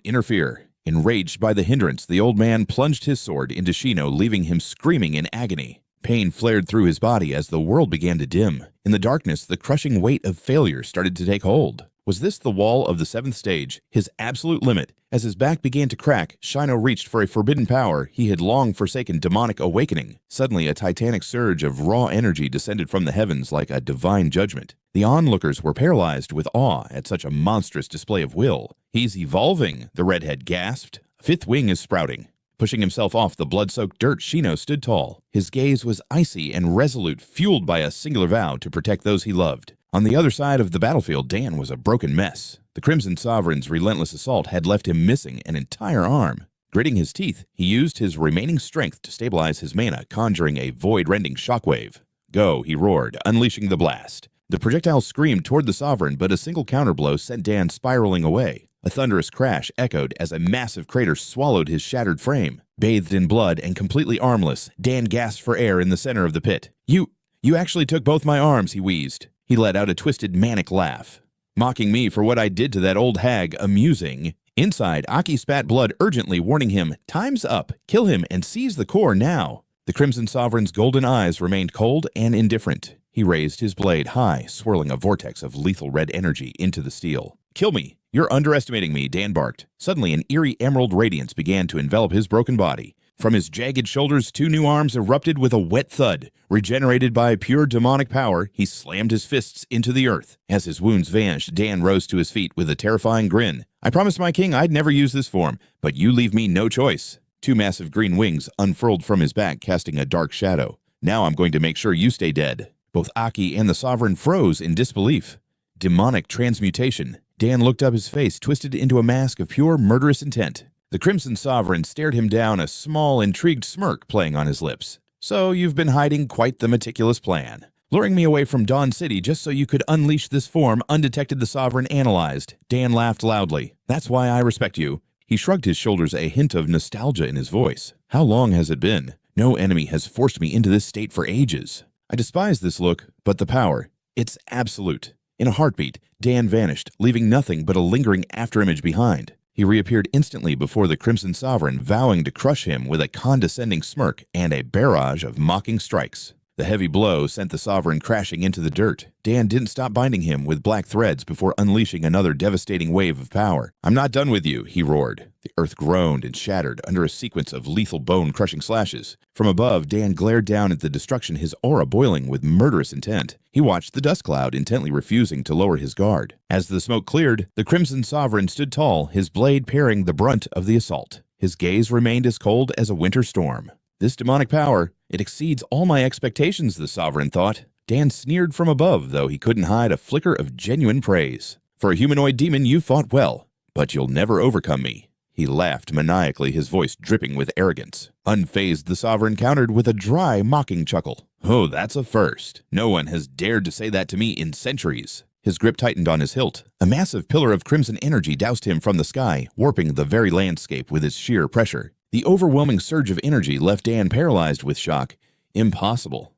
interfere. Enraged by the hindrance, the old man plunged his sword into Shino, leaving him screaming in agony. Pain flared through his body as the world began to dim. In the darkness, the crushing weight of failure started to take hold. Was this the wall of the 7th stage, his absolute limit? As his back began to crack, Shino reached for a forbidden power he had long forsaken, demonic awakening. Suddenly, a titanic surge of raw energy descended from the heavens like a divine judgment. The onlookers were paralyzed with awe at such a monstrous display of will. He's evolving, the redhead gasped. A 5th wing is sprouting. Pushing himself off the blood-soaked dirt, Shino stood tall. His gaze was icy and resolute, fueled by a singular vow to protect those he loved. On the other side of the battlefield, Dan was a broken mess. The Crimson Sovereign's relentless assault had left him missing an entire arm. Gritting his teeth, he used his remaining strength to stabilize his mana, conjuring a void-rending shockwave. Go, he roared, unleashing the blast. The projectile screamed toward the Sovereign, but a single counterblow sent Dan spiraling away. A thunderous crash echoed as a massive crater swallowed his shattered frame. Bathed in blood and completely armless, Dan gasped for air in the center of the pit. You actually took both my arms, he wheezed. He let out a twisted, manic laugh. Mocking me for what I did to that old hag, amusing. Inside, Aki spat blood urgently, warning him, time's up, kill him and seize the core now. The Crimson Sovereign's golden eyes remained cold and indifferent. He raised his blade high, swirling a vortex of lethal red energy into the steel. Kill me! You're underestimating me, Dan barked. Suddenly, an eerie emerald radiance began to envelop his broken body. From his jagged shoulders, 2 new arms erupted with a wet thud. Regenerated by pure demonic power, he slammed his fists into the earth. As his wounds vanished, Dan rose to his feet with a terrifying grin. I promised my king I'd never use this form, but you leave me no choice. 2 massive green wings unfurled from his back, casting a dark shadow. Now I'm going to make sure you stay dead. Both Aki and the Sovereign froze in disbelief. Demonic transmutation. Dan looked up, his face twisted into a mask of pure murderous intent. The Crimson Sovereign stared him down, a small, intrigued smirk playing on his lips. So you've been hiding quite the meticulous plan. Luring me away from Dawn City just so you could unleash this form undetected, the Sovereign analyzed. Dan laughed loudly. That's why I respect you. He shrugged his shoulders, a hint of nostalgia in his voice. How long has it been? No enemy has forced me into this state for ages. I despise this look, but the power, it's absolute. In a heartbeat, Dan vanished, leaving nothing but a lingering afterimage behind. He reappeared instantly before the Crimson Sovereign, vowing to crush him with a condescending smirk and a barrage of mocking strikes. The heavy blow sent the Sovereign crashing into the dirt. Dan didn't stop binding him with black threads before unleashing another devastating wave of power. I'm not done with you, he roared. The earth groaned and shattered under a sequence of lethal bone-crushing slashes. From above, Dan glared down at the destruction, his aura boiling with murderous intent. He watched the dust cloud, intently refusing to lower his guard. As the smoke cleared, the Crimson Sovereign stood tall, his blade parrying the brunt of the assault. His gaze remained as cold as a winter storm. This demonic power, it exceeds all my expectations, the Sovereign thought. Dan sneered from above, though he couldn't hide a flicker of genuine praise. For a humanoid demon, you fought well, but you'll never overcome me. He laughed maniacally, his voice dripping with arrogance. Unfazed, the Sovereign countered with a dry, mocking chuckle. Oh, that's a first. No one has dared to say that to me in centuries. His grip tightened on his hilt. A massive pillar of crimson energy doused him from the sky, warping the very landscape with its sheer pressure. The overwhelming surge of energy left Dan paralyzed with shock. Impossible.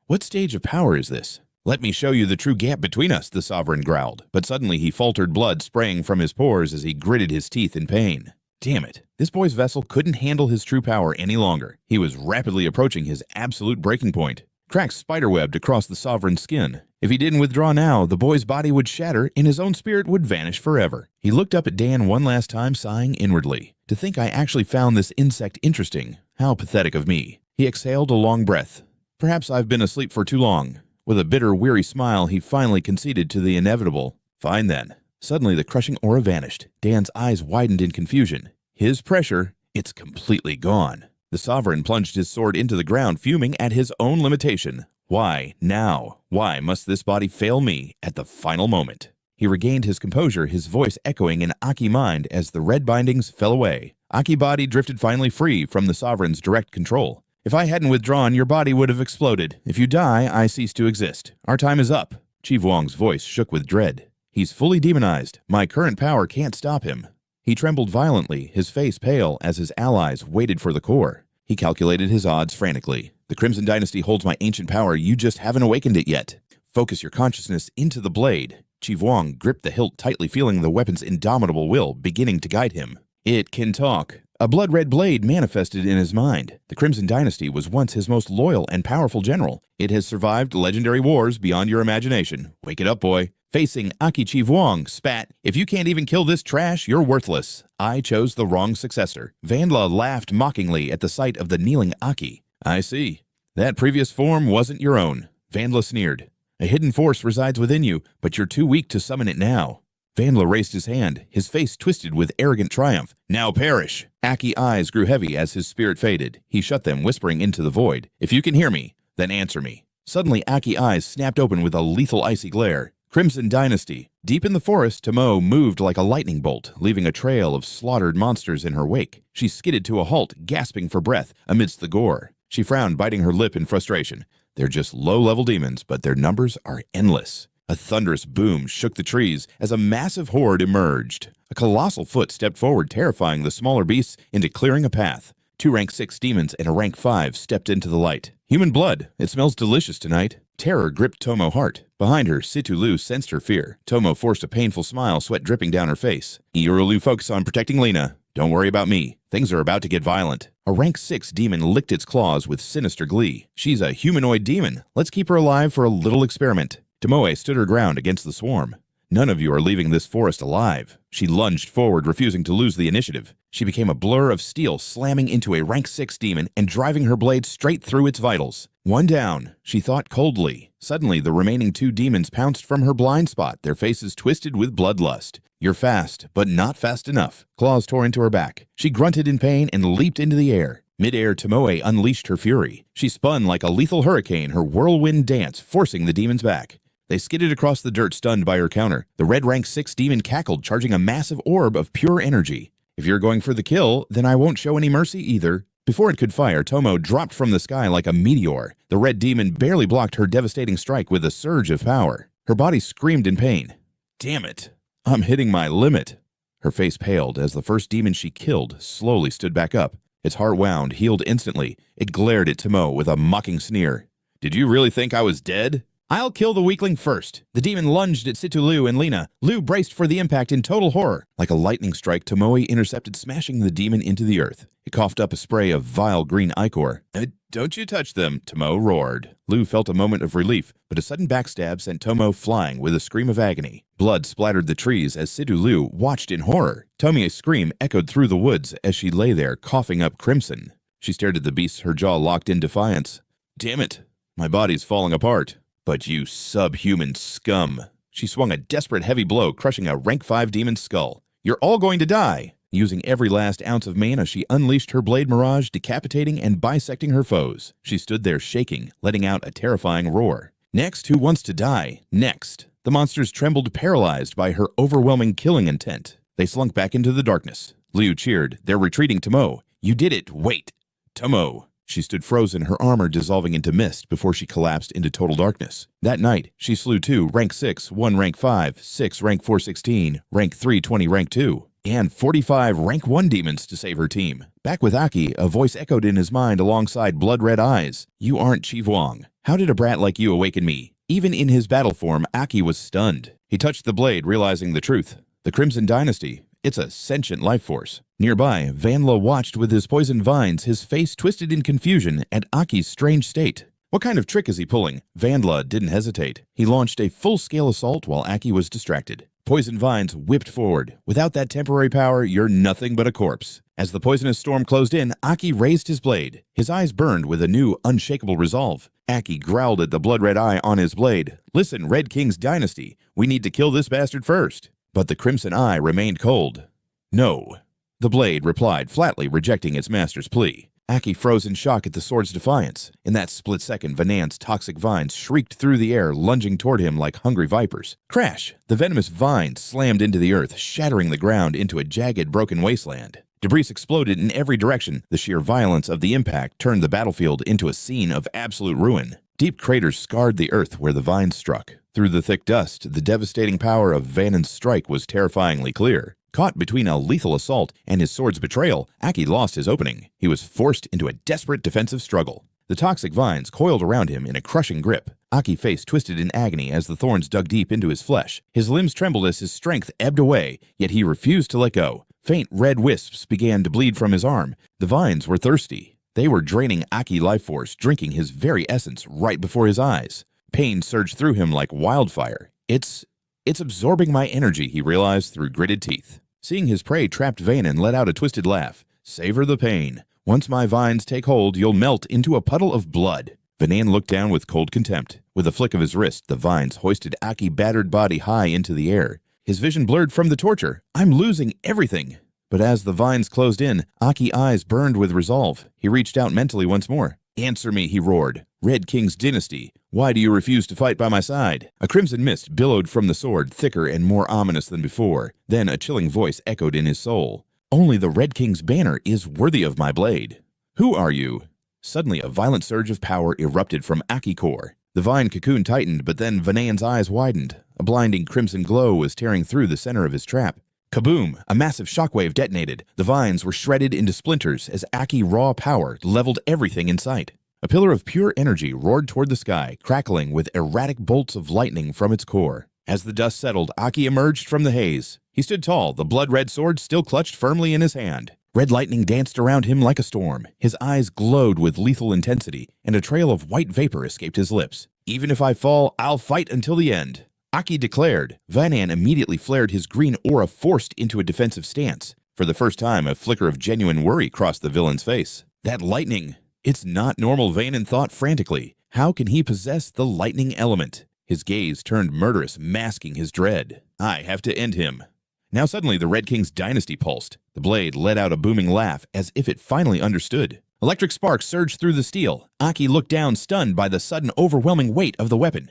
What stage of power is this? Let me show you the true gap between us, the Sovereign growled. But suddenly he faltered, blood spraying from his pores as he gritted his teeth in pain. Damn it. This boy's vessel couldn't handle his true power any longer. He was rapidly approaching his absolute breaking point. Cracks spiderwebbed across the sovereign's skin. If he didn't withdraw now, the boy's body would shatter and his own spirit would vanish forever. He looked up at Dan one last time, sighing inwardly. To think I actually found this insect interesting. How pathetic of me. He exhaled a long breath. Perhaps I've been asleep for too long. With a bitter, weary smile, he finally conceded to the inevitable. Fine then. Suddenly the crushing aura vanished. Dan's eyes widened in confusion. His pressure, it's completely gone. The sovereign plunged his sword into the ground, fuming at his own limitation. Why now? Why must this body fail me at the final moment? He regained his composure, his voice echoing in Aki mind as the red bindings fell away. Aki body drifted finally free from the sovereign's direct control. If I hadn't withdrawn, your body would have exploded. If you die, I cease to exist. Our time is up. Chi Vuong's voice shook with dread. He's fully demonized. My current power can't stop him. He trembled violently, his face pale as his allies waited for the core. He calculated his odds frantically. The Crimson Dynasty holds my ancient power, you just haven't awakened it yet. Focus your consciousness into the blade. Chi Vuong gripped the hilt tightly, feeling the weapon's indomitable will beginning to guide him. It can talk. A blood-red blade manifested in his mind. The Crimson Dynasty was once his most loyal and powerful general. It has survived legendary wars beyond your imagination. Wake it up, boy. Facing Aki Chi Vuong, spat, if you can't even kill this trash, you're worthless. I chose the wrong successor. Vandla laughed mockingly at the sight of the kneeling Aki. I see. That previous form wasn't your own. Vandla sneered. A hidden force resides within you, but you're too weak to summon it now. Vandla raised his hand, his face twisted with arrogant triumph. Now perish! Aki's eyes grew heavy as his spirit faded. He shut them, whispering into the void. If you can hear me, then answer me. Suddenly, Aki's eyes snapped open with a lethal icy glare. Crimson Dynasty. Deep in the forest, Tomo moved like a lightning bolt, leaving a trail of slaughtered monsters in her wake. She skidded to a halt, gasping for breath amidst the gore. She frowned, biting her lip in frustration. They're just low-level demons, but their numbers are endless. A thunderous boom shook the trees as a massive horde emerged. A colossal foot stepped forward, terrifying the smaller beasts into clearing a path. 2 rank 6 demons and a rank 5 stepped into the light. Human blood. It smells delicious tonight. Terror gripped Tomo's heart. Behind her, Situ-Lu sensed her fear. Tomo forced a painful smile, sweat dripping down her face. Iuru focus on protecting Lena. Don't worry about me. Things are about to get violent. A rank 6 demon licked its claws with sinister glee. She's a humanoid demon. Let's keep her alive for a little experiment. Tomoe stood her ground against the swarm. None of you are leaving this forest alive. She lunged forward, refusing to lose the initiative. She became a blur of steel, slamming into a rank 6 demon and driving her blade straight through its vitals. One down, she thought coldly. Suddenly, the remaining 2 demons pounced from her blind spot, their faces twisted with bloodlust. You're fast, but not fast enough. Claws tore into her back. She grunted in pain and leaped into the air. Mid-air, Tomoe unleashed her fury. She spun like a lethal hurricane, her whirlwind dance forcing the demons back. They skidded across the dirt, stunned by her counter. The red rank 6 demon cackled, charging a massive orb of pure energy. If you're going for the kill, then I won't show any mercy either. Before it could fire, Tomo dropped from the sky like a meteor. The red demon barely blocked her devastating strike with a surge of power. Her body screamed in pain. Damn it. I'm hitting my limit. Her face paled as the first demon she killed slowly stood back up. Its heart wound, healed instantly. It glared at Tomo with a mocking sneer. Did you really think I was dead? I'll kill the weakling first. The demon lunged at Situ-Lu and Lena. Lu braced for the impact in total horror. Like a lightning strike, Tomoe intercepted, smashing the demon into the earth. It coughed up a spray of vile green ichor. Don't you touch them, Tomo roared. Lu felt a moment of relief, but a sudden backstab sent Tomo flying with a scream of agony. Blood splattered the trees as Situ-Lu watched in horror. Tomoe's scream echoed through the woods as she lay there, coughing up crimson. She stared at the beast, her jaw locked in defiance. Damn it, my body's falling apart. But you subhuman scum. She swung a desperate heavy blow, crushing a rank 5 demon's skull. You're all going to die. Using every last ounce of mana, she unleashed her blade mirage, decapitating and bisecting her foes. She stood there shaking, letting out a terrifying roar. Next, who wants to die? Next. The monsters trembled, paralyzed by her overwhelming killing intent. They slunk back into the darkness. Liu cheered. They're retreating, Tomo. You did it. Wait. Tomo. She stood frozen, her armor dissolving into mist before she collapsed into total darkness. That night, she slew 2 rank 6, 1 rank 5, 6 rank 416, rank 320 rank 2, and 45 rank 1 demons to save her team. Back with Aki, a voice echoed in his mind alongside blood-red eyes. You aren't Chi Vuong. How did a brat like you awaken me? Even in his battle form, Aki was stunned. He touched the blade, realizing the truth. The Crimson Dynasty, it's a sentient life force. Nearby, Vanla watched with his poisoned vines, his face twisted in confusion at Aki's strange state. What kind of trick is he pulling? Vanla didn't hesitate. He launched a full-scale assault while Aki was distracted. Poison vines whipped forward. Without that temporary power, you're nothing but a corpse. As the poisonous storm closed in, Aki raised his blade. His eyes burned with a new, unshakable resolve. Aki growled at the blood-red eye on his blade. "Listen, Red King's dynasty. We need to kill this bastard first." But the crimson eye remained cold. "No." The blade replied, flatly rejecting its master's plea. Aki froze in shock at the sword's defiance. In that split second, Vanan's toxic vines shrieked through the air, lunging toward him like hungry vipers. Crash! The venomous vines slammed into the earth, shattering the ground into a jagged, broken wasteland. Debris exploded in every direction. The sheer violence of the impact turned the battlefield into a scene of absolute ruin. Deep craters scarred the earth where the vines struck. Through the thick dust, the devastating power of Vanan's strike was terrifyingly clear. Caught between a lethal assault and his sword's betrayal, Aki lost his opening. He was forced into a desperate defensive struggle. The toxic vines coiled around him in a crushing grip. Aki's face twisted in agony as the thorns dug deep into his flesh. His limbs trembled as his strength ebbed away, yet he refused to let go. Faint red wisps began to bleed from his arm. The vines were thirsty. They were draining Aki's life force, drinking his very essence right before his eyes. Pain surged through him like wildfire. It's absorbing my energy, he realized through gritted teeth. Seeing his prey trapped, Vanan let out a twisted laugh. "Savor the pain. Once my vines take hold, you'll melt into a puddle of blood." Vanan looked down with cold contempt. With a flick of his wrist, the vines hoisted Aki's battered body high into the air. His vision blurred from the torture. "I'm losing everything." But as the vines closed in, Aki's eyes burned with resolve. He reached out mentally once more. "Answer me," he roared. "Red King's dynasty. Why do you refuse to fight by my side?" A crimson mist billowed from the sword, thicker and more ominous than before. Then a chilling voice echoed in his soul. "Only the Red King's banner is worthy of my blade." "Who are you?" Suddenly a violent surge of power erupted from Aki's core. The vine cocoon tightened, but then Vanan's eyes widened. A blinding crimson glow was tearing through the center of his trap. Kaboom! A massive shockwave detonated. The vines were shredded into splinters as Aki's raw power leveled everything in sight. A pillar of pure energy roared toward the sky, crackling with erratic bolts of lightning from its core. As the dust settled, Aki emerged from the haze. He stood tall, the blood-red sword still clutched firmly in his hand. Red lightning danced around him like a storm. His eyes glowed with lethal intensity, and a trail of white vapor escaped his lips. "Even if I fall, I'll fight until the end," Aki declared. Vanan immediately flared his green aura, forced into a defensive stance. For the first time, a flicker of genuine worry crossed the villain's face. That lightning! It's not normal, Vanan thought frantically. How can he possess the lightning element? His gaze turned murderous, masking his dread. I have to end him. Now suddenly the Red King's dynasty pulsed. The blade let out a booming laugh, as if it finally understood. Electric sparks surged through the steel. Aki looked down, stunned by the sudden overwhelming weight of the weapon.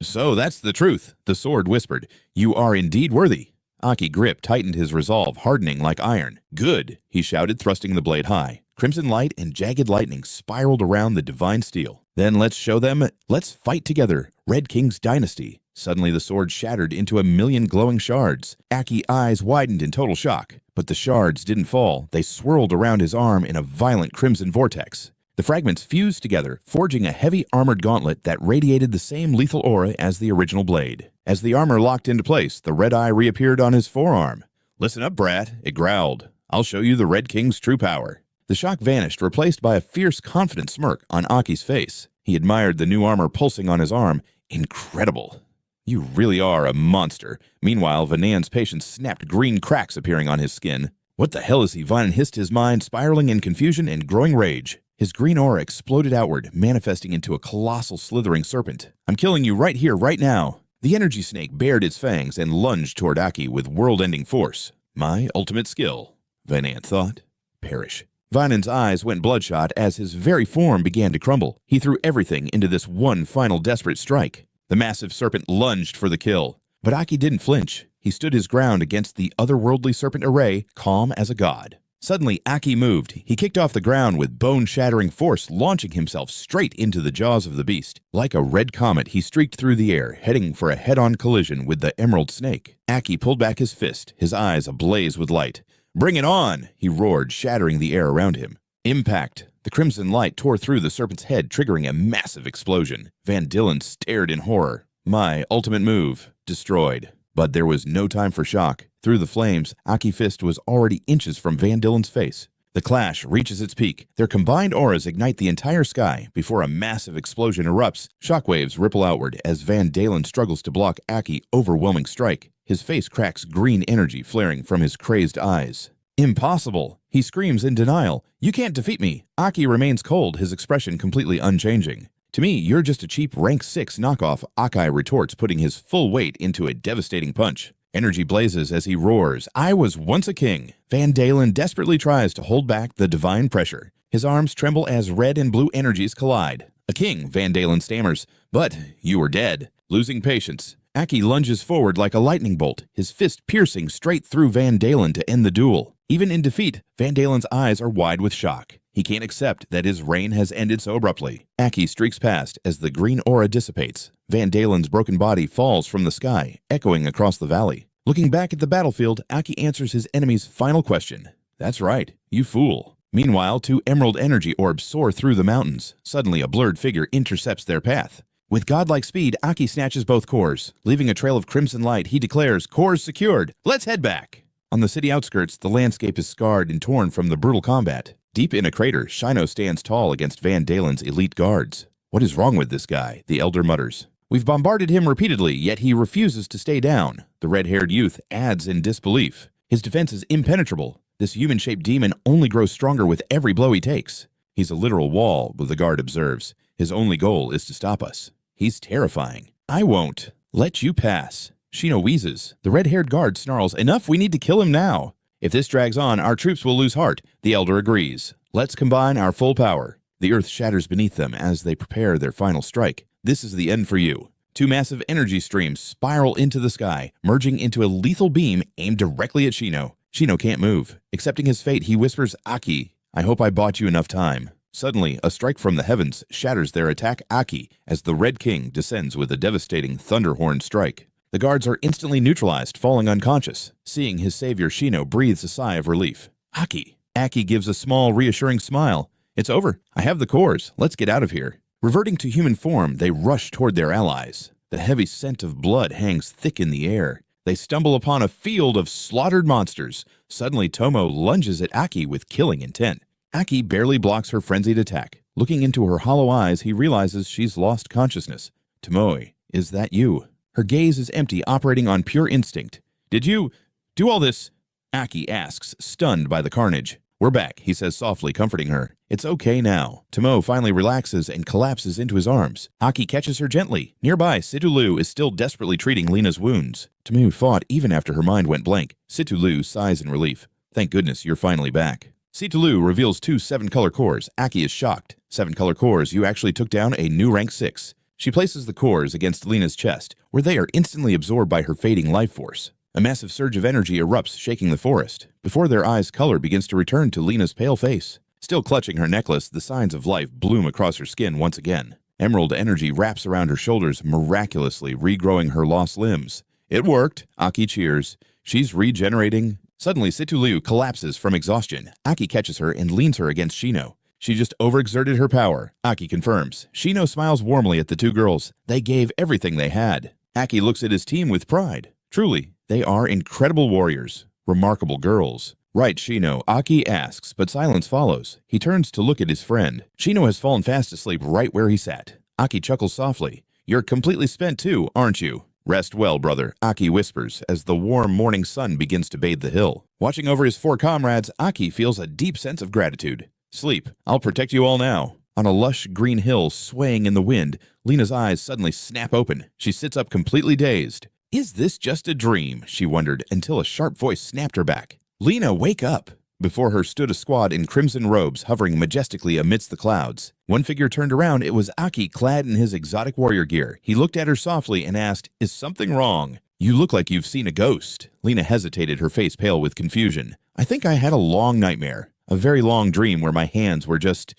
"So that's the truth," the sword whispered. "You are indeed worthy." Aki's grip tightened, his resolve hardening like iron. "Good," he shouted, thrusting the blade high. Crimson light and jagged lightning spiraled around the divine steel. "Then let's show them. Let's fight together. Red King's dynasty." Suddenly the sword shattered into a million glowing shards. Aki's eyes widened in total shock. But the shards didn't fall. They swirled around his arm in a violent crimson vortex. The fragments fused together, forging a heavy armored gauntlet that radiated the same lethal aura as the original blade. As the armor locked into place, the red eye reappeared on his forearm. "Listen up, brat," it growled. "I'll show you the Red King's true power." The shock vanished, replaced by a fierce, confident smirk on Aki's face. He admired the new armor pulsing on his arm. "Incredible. You really are a monster." Meanwhile, Vanan's patience snapped, green cracks appearing on his skin. "What the hell is he?" Vanan hissed, his mind spiraling in confusion and growing rage. His green aura exploded outward, manifesting into a colossal slithering serpent. "I'm killing you right here, right now." The energy snake bared its fangs and lunged toward Aki with world-ending force. "My ultimate skill," Vanan thought. "Perish." Vanan's eyes went bloodshot as his very form began to crumble. He threw everything into this one final desperate strike. The massive serpent lunged for the kill. But Aki didn't flinch. He stood his ground against the otherworldly serpent array, calm as a god. Suddenly, Aki moved. He kicked off the ground with bone-shattering force, launching himself straight into the jaws of the beast. Like a red comet, he streaked through the air, heading for a head-on collision with the emerald snake. Aki pulled back his fist, his eyes ablaze with light. "Bring it on!" he roared, shattering the air around him. Impact! The crimson light tore through the serpent's head, triggering a massive explosion. Van Dillen stared in horror. My ultimate move, destroyed. But there was no time for shock. Through the flames, Aki's fist was already inches from Van Dillen's face. The clash reaches its peak. Their combined auras ignite the entire sky before a massive explosion erupts. Shockwaves ripple outward as Van Dillen struggles to block Aki's overwhelming strike. His face cracks, green energy flaring from his crazed eyes. Impossible! He screams in denial. You can't defeat me! Aki remains cold, his expression completely unchanging. To me, you're just a cheap rank 6 knockoff, Aki retorts, putting his full weight into a devastating punch. Energy blazes as he roars, I was once a king. Van Dillen desperately tries to hold back the divine pressure. His arms tremble as red and blue energies collide. A king, Van Dillen stammers, but you were dead. Losing patience, Aki lunges forward like a lightning bolt, his fist piercing straight through Van Dillen to end the duel. Even in defeat, Van Dillen's eyes are wide with shock. He can't accept that his reign has ended so abruptly. Aki streaks past as the green aura dissipates. Van Dillen's broken body falls from the sky, echoing across the valley. Looking back at the battlefield, Aki answers his enemy's final question. That's right, you fool. Meanwhile, 2 emerald energy orbs soar through the mountains. Suddenly, a blurred figure intercepts their path. With godlike speed, Aki snatches both cores. Leaving a trail of crimson light, he declares, cores secured. Let's head back. On the city outskirts, the landscape is scarred and torn from the brutal combat. Deep in a crater, Shino stands tall against Van Dillen's elite guards. What is wrong with this guy? The elder mutters. We've bombarded him repeatedly, yet he refuses to stay down. The red-haired youth adds in disbelief. His defense is impenetrable. This human-shaped demon only grows stronger with every blow he takes. He's a literal wall, the guard observes. His only goal is to stop us. He's terrifying. I won't let you pass. Shino wheezes. The red-haired guard snarls, enough, we need to kill him now. If this drags on, our troops will lose heart. The elder agrees. Let's combine our full power. The earth shatters beneath them as they prepare their final strike. This is the end for you. 2 massive energy streams spiral into the sky, merging into a lethal beam aimed directly at Shino. Shino can't move. Accepting his fate, he whispers, Aki, I hope I bought you enough time. Suddenly, a strike from the heavens shatters their attack Aki as the Red King descends with a devastating thunderhorn strike. The guards are instantly neutralized, falling unconscious. Seeing his savior, Shino breathes a sigh of relief. Aki. Aki gives a small, reassuring smile. It's over. I have the cores. Let's get out of here. Reverting to human form, they rush toward their allies. The heavy scent of blood hangs thick in the air. They stumble upon a field of slaughtered monsters. Suddenly, Tomo lunges at Aki with killing intent. Aki barely blocks her frenzied attack. Looking into her hollow eyes, he realizes she's lost consciousness. Tomoe, is that you? Her gaze is empty, operating on pure instinct. Did you do all this? Aki asks, stunned by the carnage. We're back, he says softly, comforting her. It's okay now. Tomoe finally relaxes and collapses into his arms. Aki catches her gently. Nearby, Situlu is still desperately treating Lena's wounds. Tomoe fought even after her mind went blank. Situlu sighs in relief. Thank goodness you're finally back. Situlu reveals 2 7-color cores. Aki is shocked. 7-color cores, you actually took down a new rank 6. She places the cores against Lena's chest, where they are instantly absorbed by her fading life force. A massive surge of energy erupts, shaking the forest. Before their eyes, color begins to return to Lena's pale face. Still clutching her necklace, the signs of life bloom across her skin once again. Emerald energy wraps around her shoulders, miraculously regrowing her lost limbs. It worked. Aki cheers. She's regenerating. Suddenly, Situlu collapses from exhaustion. Aki catches her and leans her against Shino. She just overexerted her power, Aki confirms. Shino smiles warmly at the 2 girls. They gave everything they had. Aki looks at his team with pride. Truly, they are incredible warriors. Remarkable girls. Right, Shino, Aki asks, but silence follows. He turns to look at his friend. Shino has fallen fast asleep right where he sat. Aki chuckles softly. You're completely spent too, aren't you? Rest well, brother, Aki whispers as the warm morning sun begins to bathe the hill. Watching over his 4 comrades, Aki feels a deep sense of gratitude. Sleep. I'll protect you all now. On a lush green hill swaying in the wind, Lena's eyes suddenly snap open. She sits up completely dazed. Is this just a dream? She wondered until a sharp voice snapped her back. Lena, wake up! Before her stood a squad in crimson robes hovering majestically amidst the clouds. One figure turned around. It was Aki clad in his exotic warrior gear. He looked at her softly and asked, Is something wrong? You look like you've seen a ghost. Lena hesitated, her face pale with confusion. I think I had a long nightmare. A very long dream where my hands were just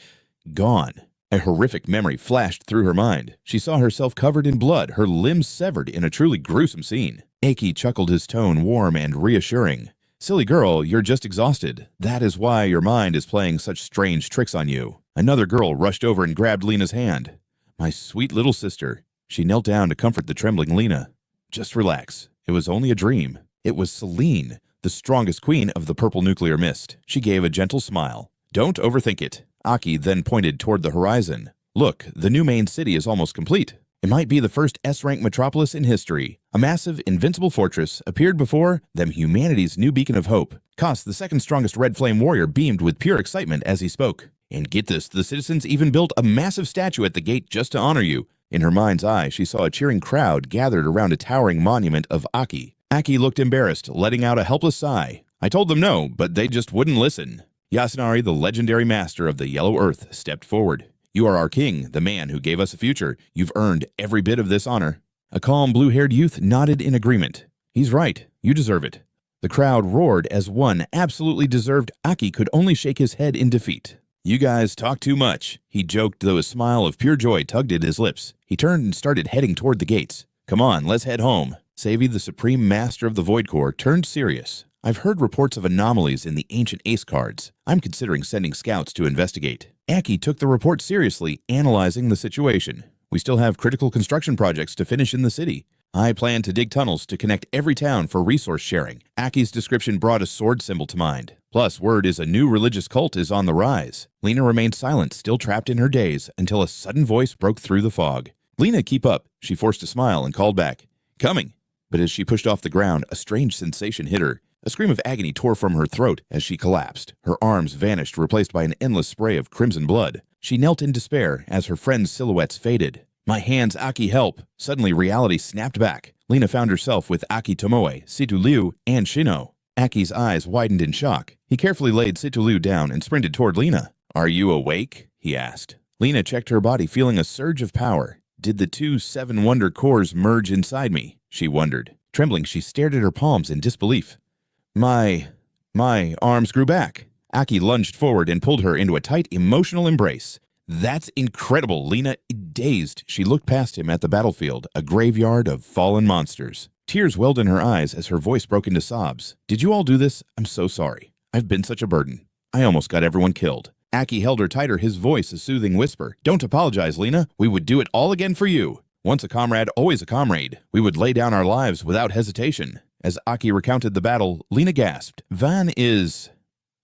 gone. A horrific memory flashed through her mind. She saw herself covered in blood, her limbs severed in a truly gruesome scene. Aki chuckled, his tone warm and reassuring. Silly girl, you're just exhausted. That is why your mind is playing such strange tricks on you. Another girl rushed over and grabbed Lena's hand. My sweet little sister. She knelt down to comfort the trembling Lena. Just relax. It was only a dream. It was Selene, the strongest queen of the purple nuclear mist. She gave a gentle smile. Don't overthink it. Aki then pointed toward the horizon. Look, the new main city is almost complete. It might be the first S-rank metropolis in history. A massive, invincible fortress appeared before them, humanity's new beacon of hope. Koss, the second strongest red flame warrior, beamed with pure excitement as he spoke. And get this, the citizens even built a massive statue at the gate just to honor you. In her mind's eye, she saw a cheering crowd gathered around a towering monument of Aki. Aki looked embarrassed, letting out a helpless sigh. I told them no, but they just wouldn't listen. Yasunari, the legendary master of the Yellow Earth, stepped forward. You are our king, the man who gave us a future. You've earned every bit of this honor. A calm, blue-haired youth nodded in agreement. He's right. You deserve it. The crowd roared as one absolutely deserved. Aki could only shake his head in defeat. You guys talk too much, he joked, though a smile of pure joy tugged at his lips. He turned and started heading toward the gates. Come on, let's head home. Savi, the supreme master of the Void Core, turned serious. I've heard reports of anomalies in the ancient ace cards. I'm considering sending scouts to investigate. Aki took the report seriously, analyzing the situation. We still have critical construction projects to finish in the city. I plan to dig tunnels to connect every town for resource sharing. Aki's description brought a sword symbol to mind. Plus, word is a new religious cult is on the rise. Lena remained silent, still trapped in her daze, until a sudden voice broke through the fog. Lena, keep up. She forced a smile and called back. Coming. But as she pushed off the ground, a strange sensation hit her. A scream of agony tore from her throat as she collapsed. Her arms vanished, replaced by an endless spray of crimson blood. She knelt in despair as her friends' silhouettes faded. My hands, Aki, help! Suddenly, reality snapped back. Lena found herself with Aki Tomoe, Situ Liu, and Shino. Aki's eyes widened in shock. He carefully laid Situ Liu down and sprinted toward Lena. Are you awake? He asked. Lena checked her body, feeling a surge of power. Did the two seven wonder cores merge inside me? She wondered. Trembling, she stared at her palms in disbelief. My arms grew back. Aki lunged forward and pulled her into a tight, emotional embrace. That's incredible, Lena. Dazed, she looked past him at the battlefield, a graveyard of fallen monsters. Tears welled in her eyes as her voice broke into sobs. Did you all do this? I'm so sorry. I've been such a burden. I almost got everyone killed. Aki held her tighter, his voice a soothing whisper. Don't apologize, Lena. We would do it all again for you. Once a comrade, always a comrade. We would lay down our lives without hesitation. As Aki recounted the battle, Lena gasped. Van is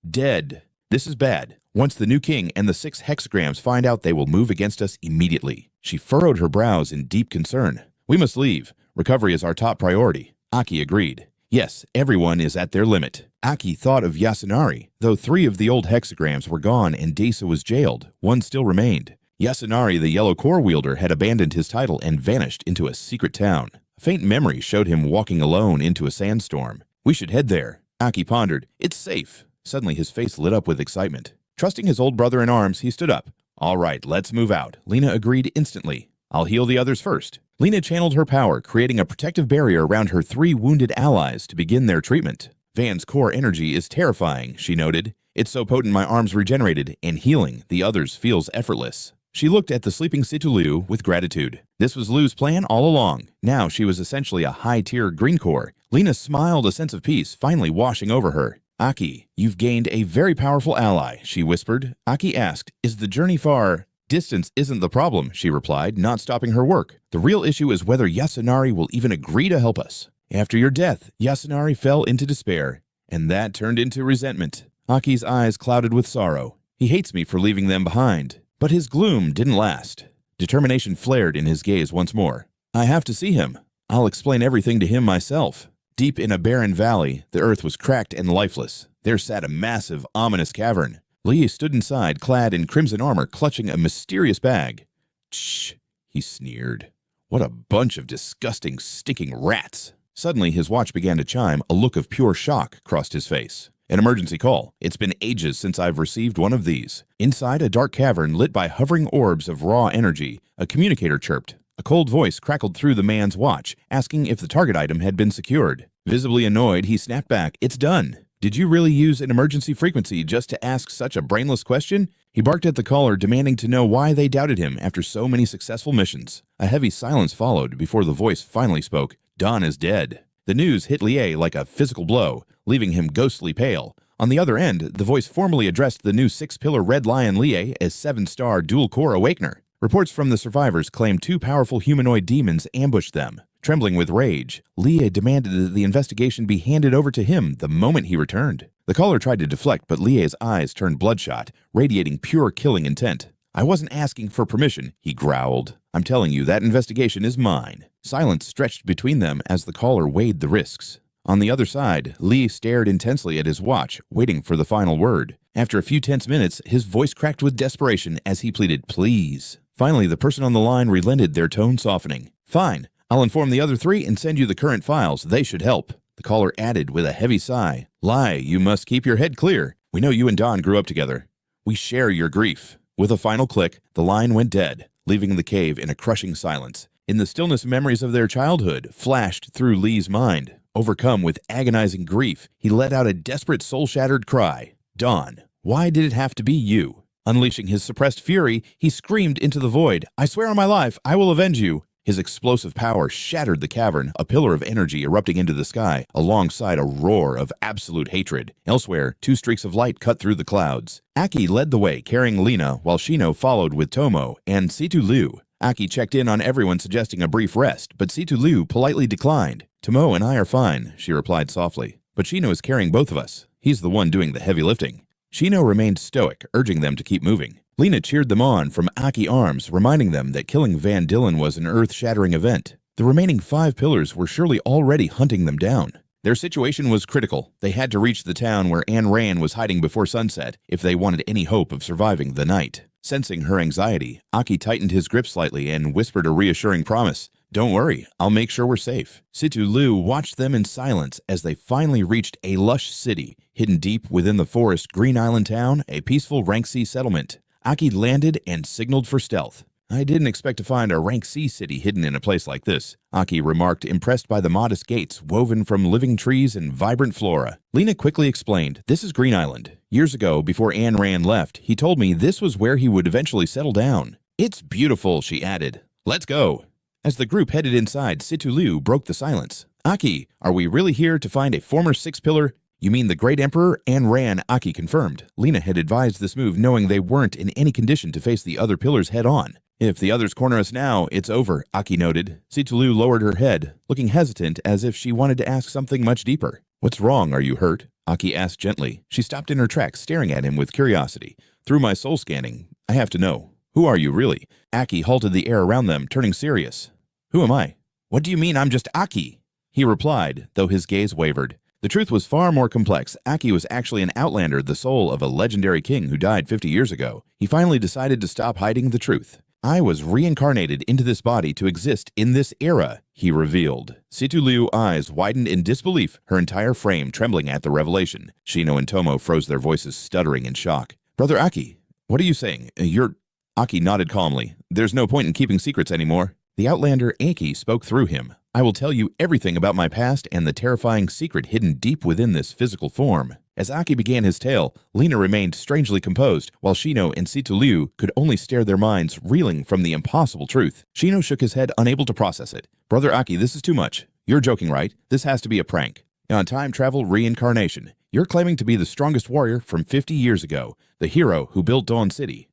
dead. This is bad. Once the new king and the 6 hexagrams find out, they will move against us immediately. She furrowed her brows in deep concern. We must leave. Recovery is our top priority. Aki agreed. Yes, everyone is at their limit. Aki thought of Yasunari. Though 3 of the old hexagrams were gone and Desa was jailed, one still remained. Yasunari, the yellow core wielder, had abandoned his title and vanished into a secret town. A faint memory showed him walking alone into a sandstorm. We should head there. Aki pondered. It's safe. Suddenly his face lit up with excitement. Trusting his old brother in arms, he stood up. All right, let's move out. Lena agreed instantly. I'll heal the others first. Lena channeled her power, creating a protective barrier around her 3 wounded allies to begin their treatment. Van's core energy is terrifying, she noted. It's so potent my arms regenerated, and healing the others feels effortless. She looked at the sleeping Situ Liu with gratitude. This was Liu's plan all along. Now she was essentially a high-tier green core. Lena smiled, a sense of peace finally washing over her. Aki, you've gained a very powerful ally, she whispered. Aki asked, is the journey far? Distance isn't the problem, she replied, not stopping her work. The real issue is whether Yasunari will even agree to help us. After your death, Yasunari fell into despair, and that turned into resentment. Aki's eyes clouded with sorrow. He hates me for leaving them behind. But his gloom didn't last. Determination flared in his gaze once more. I have to see him. I'll explain everything to him myself. Deep in a barren valley, the earth was cracked and lifeless. There sat a massive, ominous cavern. Lee stood inside, clad in crimson armor, clutching a mysterious bag. Shh, he sneered. What a bunch of disgusting, stinking rats. Suddenly, his watch began to chime. A look of pure shock crossed his face. An emergency call. It's been ages since I've received one of these. Inside a dark cavern lit by hovering orbs of raw energy, a communicator chirped. A cold voice crackled through the man's watch, asking if the target item had been secured. Visibly annoyed, he snapped back. It's done. Did you really use an emergency frequency just to ask such a brainless question? He barked at the caller, demanding to know why they doubted him after so many successful missions. A heavy silence followed before the voice finally spoke. Don is dead. The news hit Lie like a physical blow, leaving him ghostly pale. On the other end, the voice formally addressed the new 6-pillar Red Lion Lie as 7-star Dual-Core Awakener. Reports from the survivors claimed 2 powerful humanoid demons ambushed them. Trembling with rage, Lie demanded that the investigation be handed over to him the moment he returned. The caller tried to deflect, but Lie's eyes turned bloodshot, radiating pure killing intent. "I wasn't asking for permission," he growled. "I'm telling you, that investigation is mine." Silence stretched between them as the caller weighed the risks. On the other side, Lie stared intensely at his watch, waiting for the final word. After a few tense minutes, his voice cracked with desperation as he pleaded, "Please." Finally, the person on the line relented, their tone softening. "Fine. I'll inform the other three and send you the current files. They should help." The caller added with a heavy sigh, "Lie, you must keep your head clear. We know you and Don grew up together. We share your grief." With a final click, the line went dead, leaving the cave in a crushing silence. In the stillness, memories of their childhood flashed through Lie's mind. Overcome with agonizing grief, he let out a desperate, soul-shattered cry. "Don, why did it have to be you?" Unleashing his suppressed fury, he screamed into the void, "I swear on my life, I will avenge you." His explosive power shattered the cavern, a pillar of energy erupting into the sky, alongside a roar of absolute hatred. Elsewhere, two streaks of light cut through the clouds. Aki led the way, carrying Lena, while Shino followed with Tomo and Situ Liu. Aki checked in on everyone, suggesting a brief rest, but Situ Liu politely declined. "Tomo and I are fine," she replied softly. "But Shino is carrying both of us. He's the one doing the heavy lifting." Shino remained stoic, urging them to keep moving. Lena cheered them on from Aki's arms, reminding them that killing Van Dillen was an earth-shattering event. The remaining 5 pillars were surely already hunting them down. Their situation was critical. They had to reach the town where Ayn Rand was hiding before sunset if they wanted any hope of surviving the night. Sensing her anxiety, Aki tightened his grip slightly and whispered a reassuring promise. "Don't worry, I'll make sure we're safe." Situ Liu watched them in silence as they finally reached a lush city, hidden deep within the forest. Green Island Town, a peaceful rank C settlement. Aki landed and signaled for stealth. "I didn't expect to find a rank C city hidden in a place like this," Aki remarked, impressed by the modest gates woven from living trees and vibrant flora. Lena quickly explained, "This is Green Island. Years ago, before Ayn Rand left, he told me this was where he would eventually settle down." "It's beautiful," she added. "Let's go." As the group headed inside, Situ Liu broke the silence. "Aki, are we really here to find a former 6-pillar? You mean the Great Emperor? Ayn Rand," Aki confirmed. Lena had advised this move knowing they weren't in any condition to face the other pillars head-on. "If the others corner us now, it's over," Aki noted. Situ Liu lowered her head, looking hesitant as if she wanted to ask something much deeper. "What's wrong? Are you hurt?" Aki asked gently. She stopped in her tracks, staring at him with curiosity. "Through my soul scanning, I have to know. Who are you, really?" Aki halted the air around them, turning serious. "Who am I?" "What do you mean I'm just Aki?" he replied, though his gaze wavered. The truth was far more complex. Aki was actually an outlander, the soul of a legendary king who died 50 years ago. He finally decided to stop hiding the truth. "I was reincarnated into this body to exist in this era," he revealed. Situ Liu's eyes widened in disbelief, her entire frame trembling at the revelation. Shino and Tomo froze, their voices stuttering in shock. "Brother Aki, what are you saying? Aki nodded calmly. "There's no point in keeping secrets anymore." The outlander Aki spoke through him. "I will tell you everything about my past and the terrifying secret hidden deep within this physical form." As Aki began his tale, Lena remained strangely composed, while Shino and Situ Liu could only stare, their minds reeling from the impossible truth. Shino shook his head, unable to process it. "Brother Aki, this is too much. You're joking, right? This has to be a prank. On time travel reincarnation, you're claiming to be the strongest warrior from 50 years ago, the hero who built Dawn City."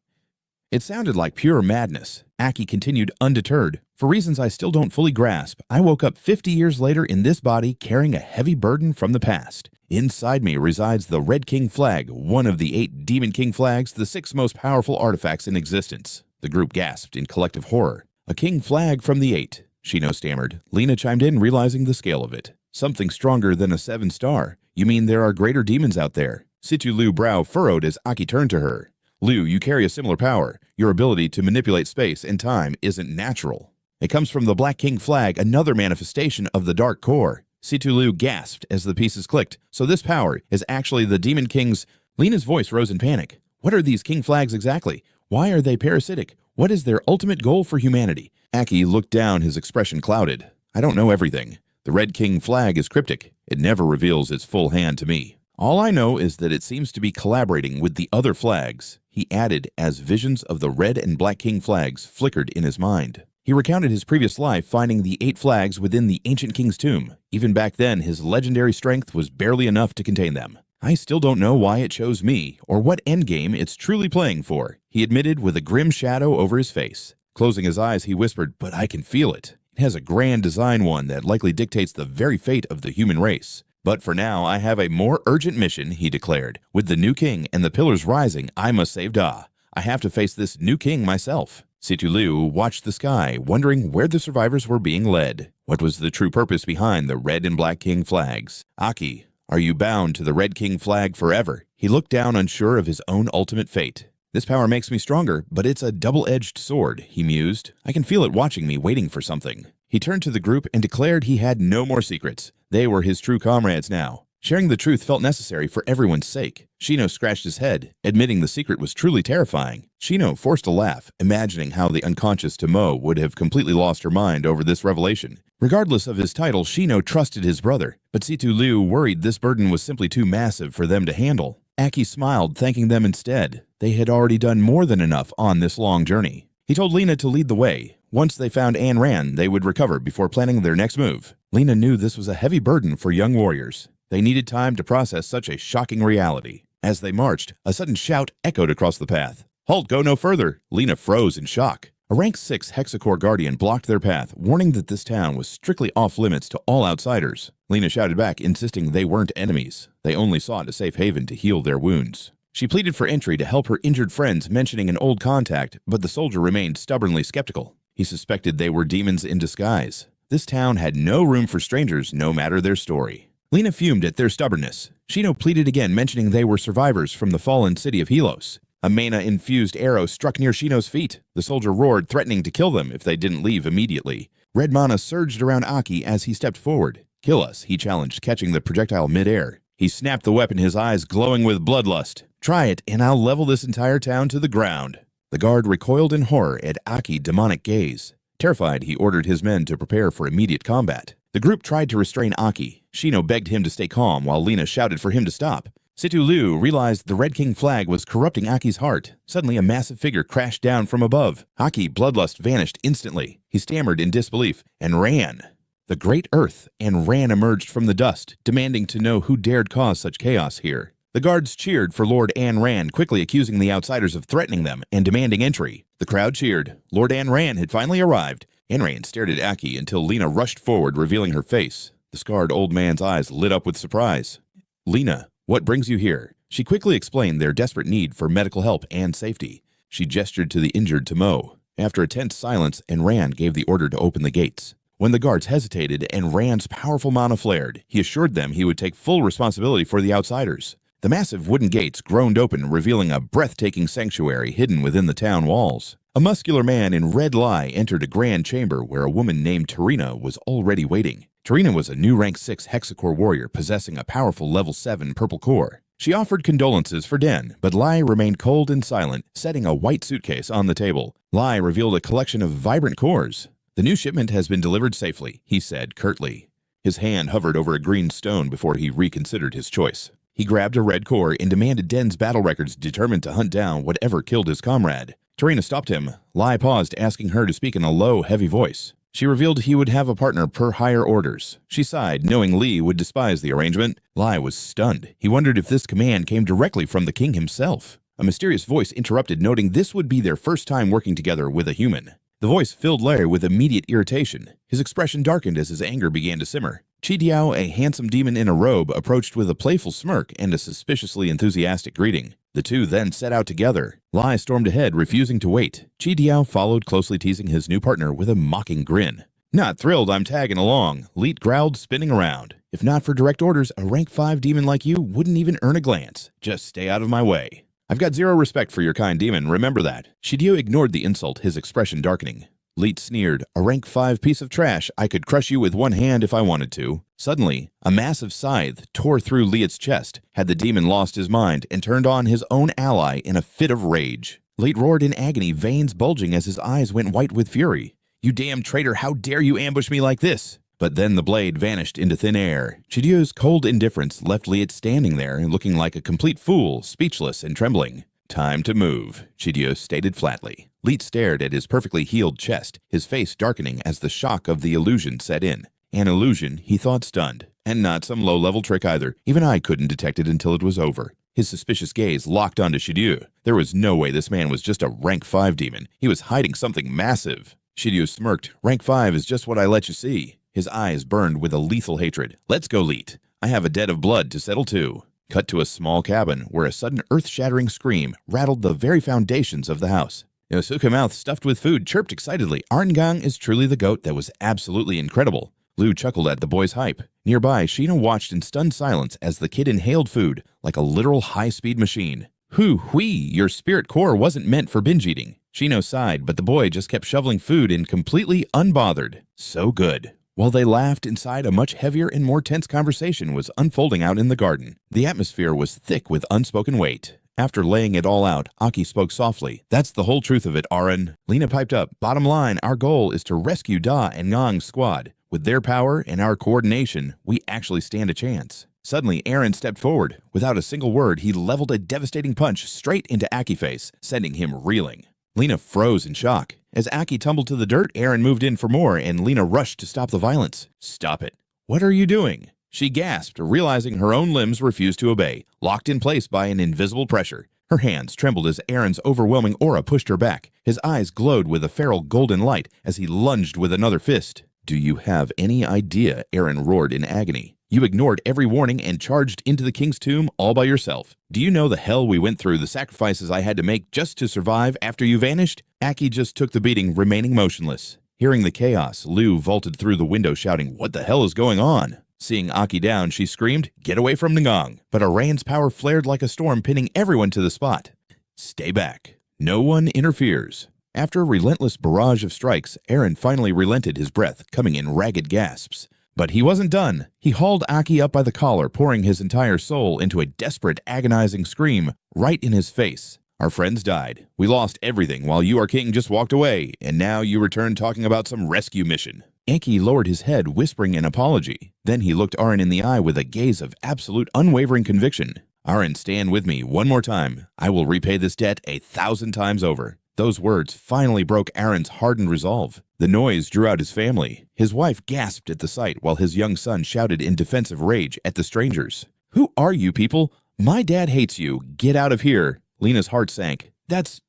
It sounded like pure madness. Aki continued undeterred. "For reasons I still don't fully grasp, I woke up 50 years later in this body carrying a heavy burden from the past. Inside me resides the Red King flag, one of the 8 Demon King flags, the 6 most powerful artifacts in existence." The group gasped in collective horror. "A king flag from the 8, Shino stammered. Lena chimed in, realizing the scale of it. "Something stronger than a 7-star. You mean there are greater demons out there?" Situ Liu's brow furrowed as Aki turned to her. "Liu, you carry a similar power. Your ability to manipulate space and time isn't natural. It comes from the Black King flag, another manifestation of the Dark Core." Situ Liu gasped as the pieces clicked. "So this power is actually the Demon King's—" Lena's voice rose in panic. "What are these king flags exactly? Why are they parasitic? What is their ultimate goal for humanity?" Aki looked down, his expression clouded. "I don't know everything. The Red King flag is cryptic. It never reveals its full hand to me. All I know is that it seems to be collaborating with the other flags," he added as visions of the Red and Black King flags flickered in his mind. He recounted his previous life finding the 8 flags within the ancient king's tomb. Even back then, his legendary strength was barely enough to contain them. "I still don't know why it chose me, or what endgame it's truly playing for," he admitted with a grim shadow over his face. Closing his eyes, he whispered, "But I can feel it. It has a grand design, one that likely dictates the very fate of the human race. But for now, I have a more urgent mission, he declared. With the new king and the pillars rising, I must save Da. I have to face this new king myself. Situ Liu watched the sky, wondering where the survivors were being led. What was the true purpose behind the red and black king flags? Aki, are you bound to the red king flag forever? He looked down, unsure of his own ultimate fate. This power makes me stronger, but it's a double-edged sword, he mused. I can feel it watching me, waiting for something. He turned to the group and declared he had no more secrets. They were his true comrades now. Sharing the truth felt necessary for everyone's sake. Shino scratched his head, admitting the secret was truly terrifying. Shino forced a laugh, imagining how the unconscious Tomo would have completely lost her mind over this revelation. Regardless of his title, Shino trusted his brother, but Situ Liu worried this burden was simply too massive for them to handle. Aki smiled, thanking them instead. They had already done more than enough on this long journey. He told Lena to lead the way. Once they found Ayn Rand, they would recover before planning their next move. Lena knew this was a heavy burden for young warriors. They needed time to process such a shocking reality. As they marched, a sudden shout echoed across the path. "Halt, go no further!" Lena froze in shock. A rank 6 Hexacore Guardian blocked their path, warning that this town was strictly off-limits to all outsiders. Lena shouted back, insisting they weren't enemies. They only sought a safe haven to heal their wounds. She pleaded for entry to help her injured friends, mentioning an old contact, but the soldier remained stubbornly skeptical. He suspected they were demons in disguise. This town had no room for strangers, no matter their story. Lena fumed at their stubbornness. Shino pleaded again, mentioning they were survivors from the fallen city of Helos. A mana-infused arrow struck near Shino's feet. The soldier roared, threatening to kill them if they didn't leave immediately. Red mana surged around Aki as he stepped forward. "Kill us," he challenged, catching the projectile mid-air. He snapped the weapon, his eyes glowing with bloodlust. "Try it, and I'll level this entire town to the ground." The guard recoiled in horror at Aki's demonic gaze. Terrified, he ordered his men to prepare for immediate combat. The group tried to restrain Aki. Shino begged him to stay calm while Lena shouted for him to stop. Situ Liu realized the Red King flag was corrupting Aki's heart. Suddenly, a massive figure crashed down from above. Aki's bloodlust vanished instantly. He stammered in disbelief and ran. The Great Earth and Ran emerged from the dust, demanding to know who dared cause such chaos here. The guards cheered for Lord Ayn Rand, quickly accusing the outsiders of threatening them and demanding entry. The crowd cheered. Lord Ayn Rand had finally arrived. Ayn Rand stared at Aki until Lena rushed forward, revealing her face. The scarred old man's eyes lit up with surprise. "Lena, what brings you here?" She quickly explained their desperate need for medical help and safety. She gestured to the injured Tomo. After a tense silence, Ayn Rand gave the order to open the gates. When the guards hesitated and Rand's powerful mana flared, he assured them he would take full responsibility for the outsiders. The massive wooden gates groaned open, revealing a breathtaking sanctuary hidden within the town walls. A muscular man in red lye entered a grand chamber where a woman named Tarina was already waiting. Tarina was a new rank 6 Hexacore warrior possessing a powerful level 7 purple core. She offered condolences for Den, but Lai remained cold and silent, setting a white suitcase on the table. Lai revealed a collection of vibrant cores. "The new shipment has been delivered safely," he said curtly. His hand hovered over a green stone before he reconsidered his choice. He grabbed a red core and demanded Den's battle records, determined to hunt down whatever killed his comrade. Tarina stopped him. Lai paused, asking her to speak in a low, heavy voice. She revealed he would have a partner per higher orders. She sighed, knowing Li would despise the arrangement. Lai was stunned. He wondered if this command came directly from the king himself. A mysterious voice interrupted, noting this would be their first time working together with a human. The voice filled Lai with immediate irritation. His expression darkened as his anger began to simmer. Chi Diao, a handsome demon in a robe, approached with a playful smirk and a suspiciously enthusiastic greeting. The two then set out together. Lai stormed ahead, refusing to wait. Chi Diao followed, closely teasing his new partner with a mocking grin. "Not thrilled I'm tagging along," Leet growled, spinning around. "If not for direct orders, a rank 5 demon like you wouldn't even earn a glance. Just stay out of my way. I've got zero respect for your kind demon, remember that." Shidio ignored the insult, his expression darkening. Leet sneered, "A rank 5 piece of trash. I could crush you with one hand if I wanted to." Suddenly, a massive scythe tore through Leet's chest. Had the demon lost his mind and turned on his own ally in a fit of rage? Leet roared in agony, veins bulging as his eyes went white with fury. "You damn traitor, how dare you ambush me like this?" But then the blade vanished into thin air. Chidio's cold indifference left Leet standing there, looking like a complete fool, speechless and trembling. "Time to move," Chidio stated flatly. Leet stared at his perfectly healed chest, his face darkening as the shock of the illusion set in. An illusion, he thought, stunned. And not some low-level trick either. Even I couldn't detect it until it was over. His suspicious gaze locked onto Shidio. There was no way this man was just a rank 5 demon. He was hiding something massive. Shiryu smirked. Rank 5 is just what I let you see. His eyes burned with a lethal hatred. Let's go, Leet. I have a debt of blood to settle too. Cut to a small cabin where a sudden earth-shattering scream rattled the very foundations of the house. Yosuke mouth stuffed with food chirped excitedly. Arngang is truly the goat that was absolutely incredible. Lou chuckled at the boy's hype. Nearby, Shino watched in stunned silence as the kid inhaled food like a literal high-speed machine. Hoo-wee, your spirit core wasn't meant for binge eating. Shino sighed, but the boy just kept shoveling food in completely unbothered. So good. While they laughed inside, a much heavier and more tense conversation was unfolding out in the garden. The atmosphere was thick with unspoken weight. After laying it all out, Aki spoke softly. That's the whole truth of it, Aaron. Lena piped up. Bottom line, our goal is to rescue Da and Ngang's squad. With their power and our coordination, we actually stand a chance. Suddenly, Aaron stepped forward. Without a single word, he leveled a devastating punch straight into Aki's face, sending him reeling. Lena froze in shock. As Aki tumbled to the dirt, Aaron moved in for more, and Lena rushed to stop the violence. Stop it. What are you doing? She gasped, realizing her own limbs refused to obey, locked in place by an invisible pressure. Her hands trembled as Aaron's overwhelming aura pushed her back. His eyes glowed with a feral golden light as he lunged with another fist. Do you have any idea? Aaron roared in agony. You ignored every warning and charged into the king's tomb all by yourself. Do you know the hell we went through, the sacrifices I had to make just to survive after you vanished? Aki just took the beating, remaining motionless. Hearing the chaos, Liu vaulted through the window shouting, "What the hell is going on?" Seeing Aki down, she screamed, "Get away from Ngang!" But Arayan's power flared like a storm, pinning everyone to the spot. Stay back. No one interferes. After a relentless barrage of strikes, Aaron finally relented, his breath coming in ragged gasps. But he wasn't done. He hauled Aki up by the collar, pouring his entire soul into a desperate, agonizing scream right in his face. Our friends died. We lost everything while you, our king, just walked away, and now you return talking about some rescue mission. Aki lowered his head, whispering an apology. Then he looked Aaron in the eye with a gaze of absolute unwavering conviction. Aaron, stand with me one more time. I will repay this debt 1,000 times over. Those words finally broke Aaron's hardened resolve. The noise drew out his family. His wife gasped at the sight while his young son shouted in defensive rage at the strangers. Who are you people? My dad hates you. Get out of here. Lena's heart sank. That's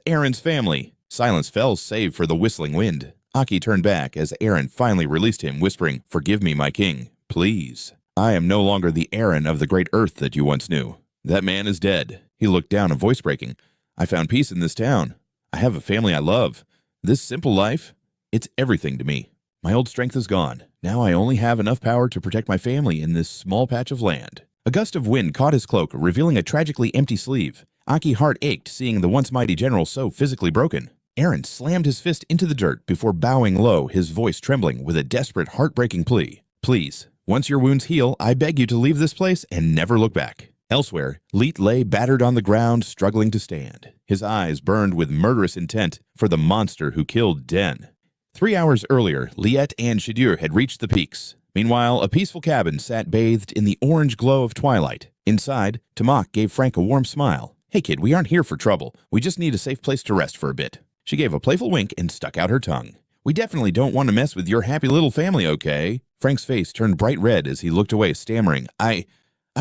Aaron's family. Silence fell save for the whistling wind. Aki turned back as Aaron finally released him, whispering, "Forgive me, my king. Please. I am no longer the Aaron of the great earth that you once knew. That man is dead." He looked down, a voice breaking. "I found peace in this town. I have a family I love. This simple life, it's everything to me. My old strength is gone. Now I only have enough power to protect my family in this small patch of land." A gust of wind caught his cloak, revealing a tragically empty sleeve. Aki's heart ached, seeing the once mighty general so physically broken. Aaron slammed his fist into the dirt before bowing low, his voice trembling with a desperate, heartbreaking plea. "Please, once your wounds heal, I beg you to leave this place and never look back." Elsewhere, Leet lay battered on the ground, struggling to stand. His eyes burned with murderous intent for the monster who killed Den. 3 hours earlier, Liet and Shidur had reached the peaks. Meanwhile, a peaceful cabin sat bathed in the orange glow of twilight. Inside, Tamak gave Frank a warm smile. "Hey kid, we aren't here for trouble. We just need a safe place to rest for a bit." She gave a playful wink and stuck out her tongue. "We definitely don't want to mess with your happy little family, okay?" Frank's face turned bright red as he looked away, stammering, I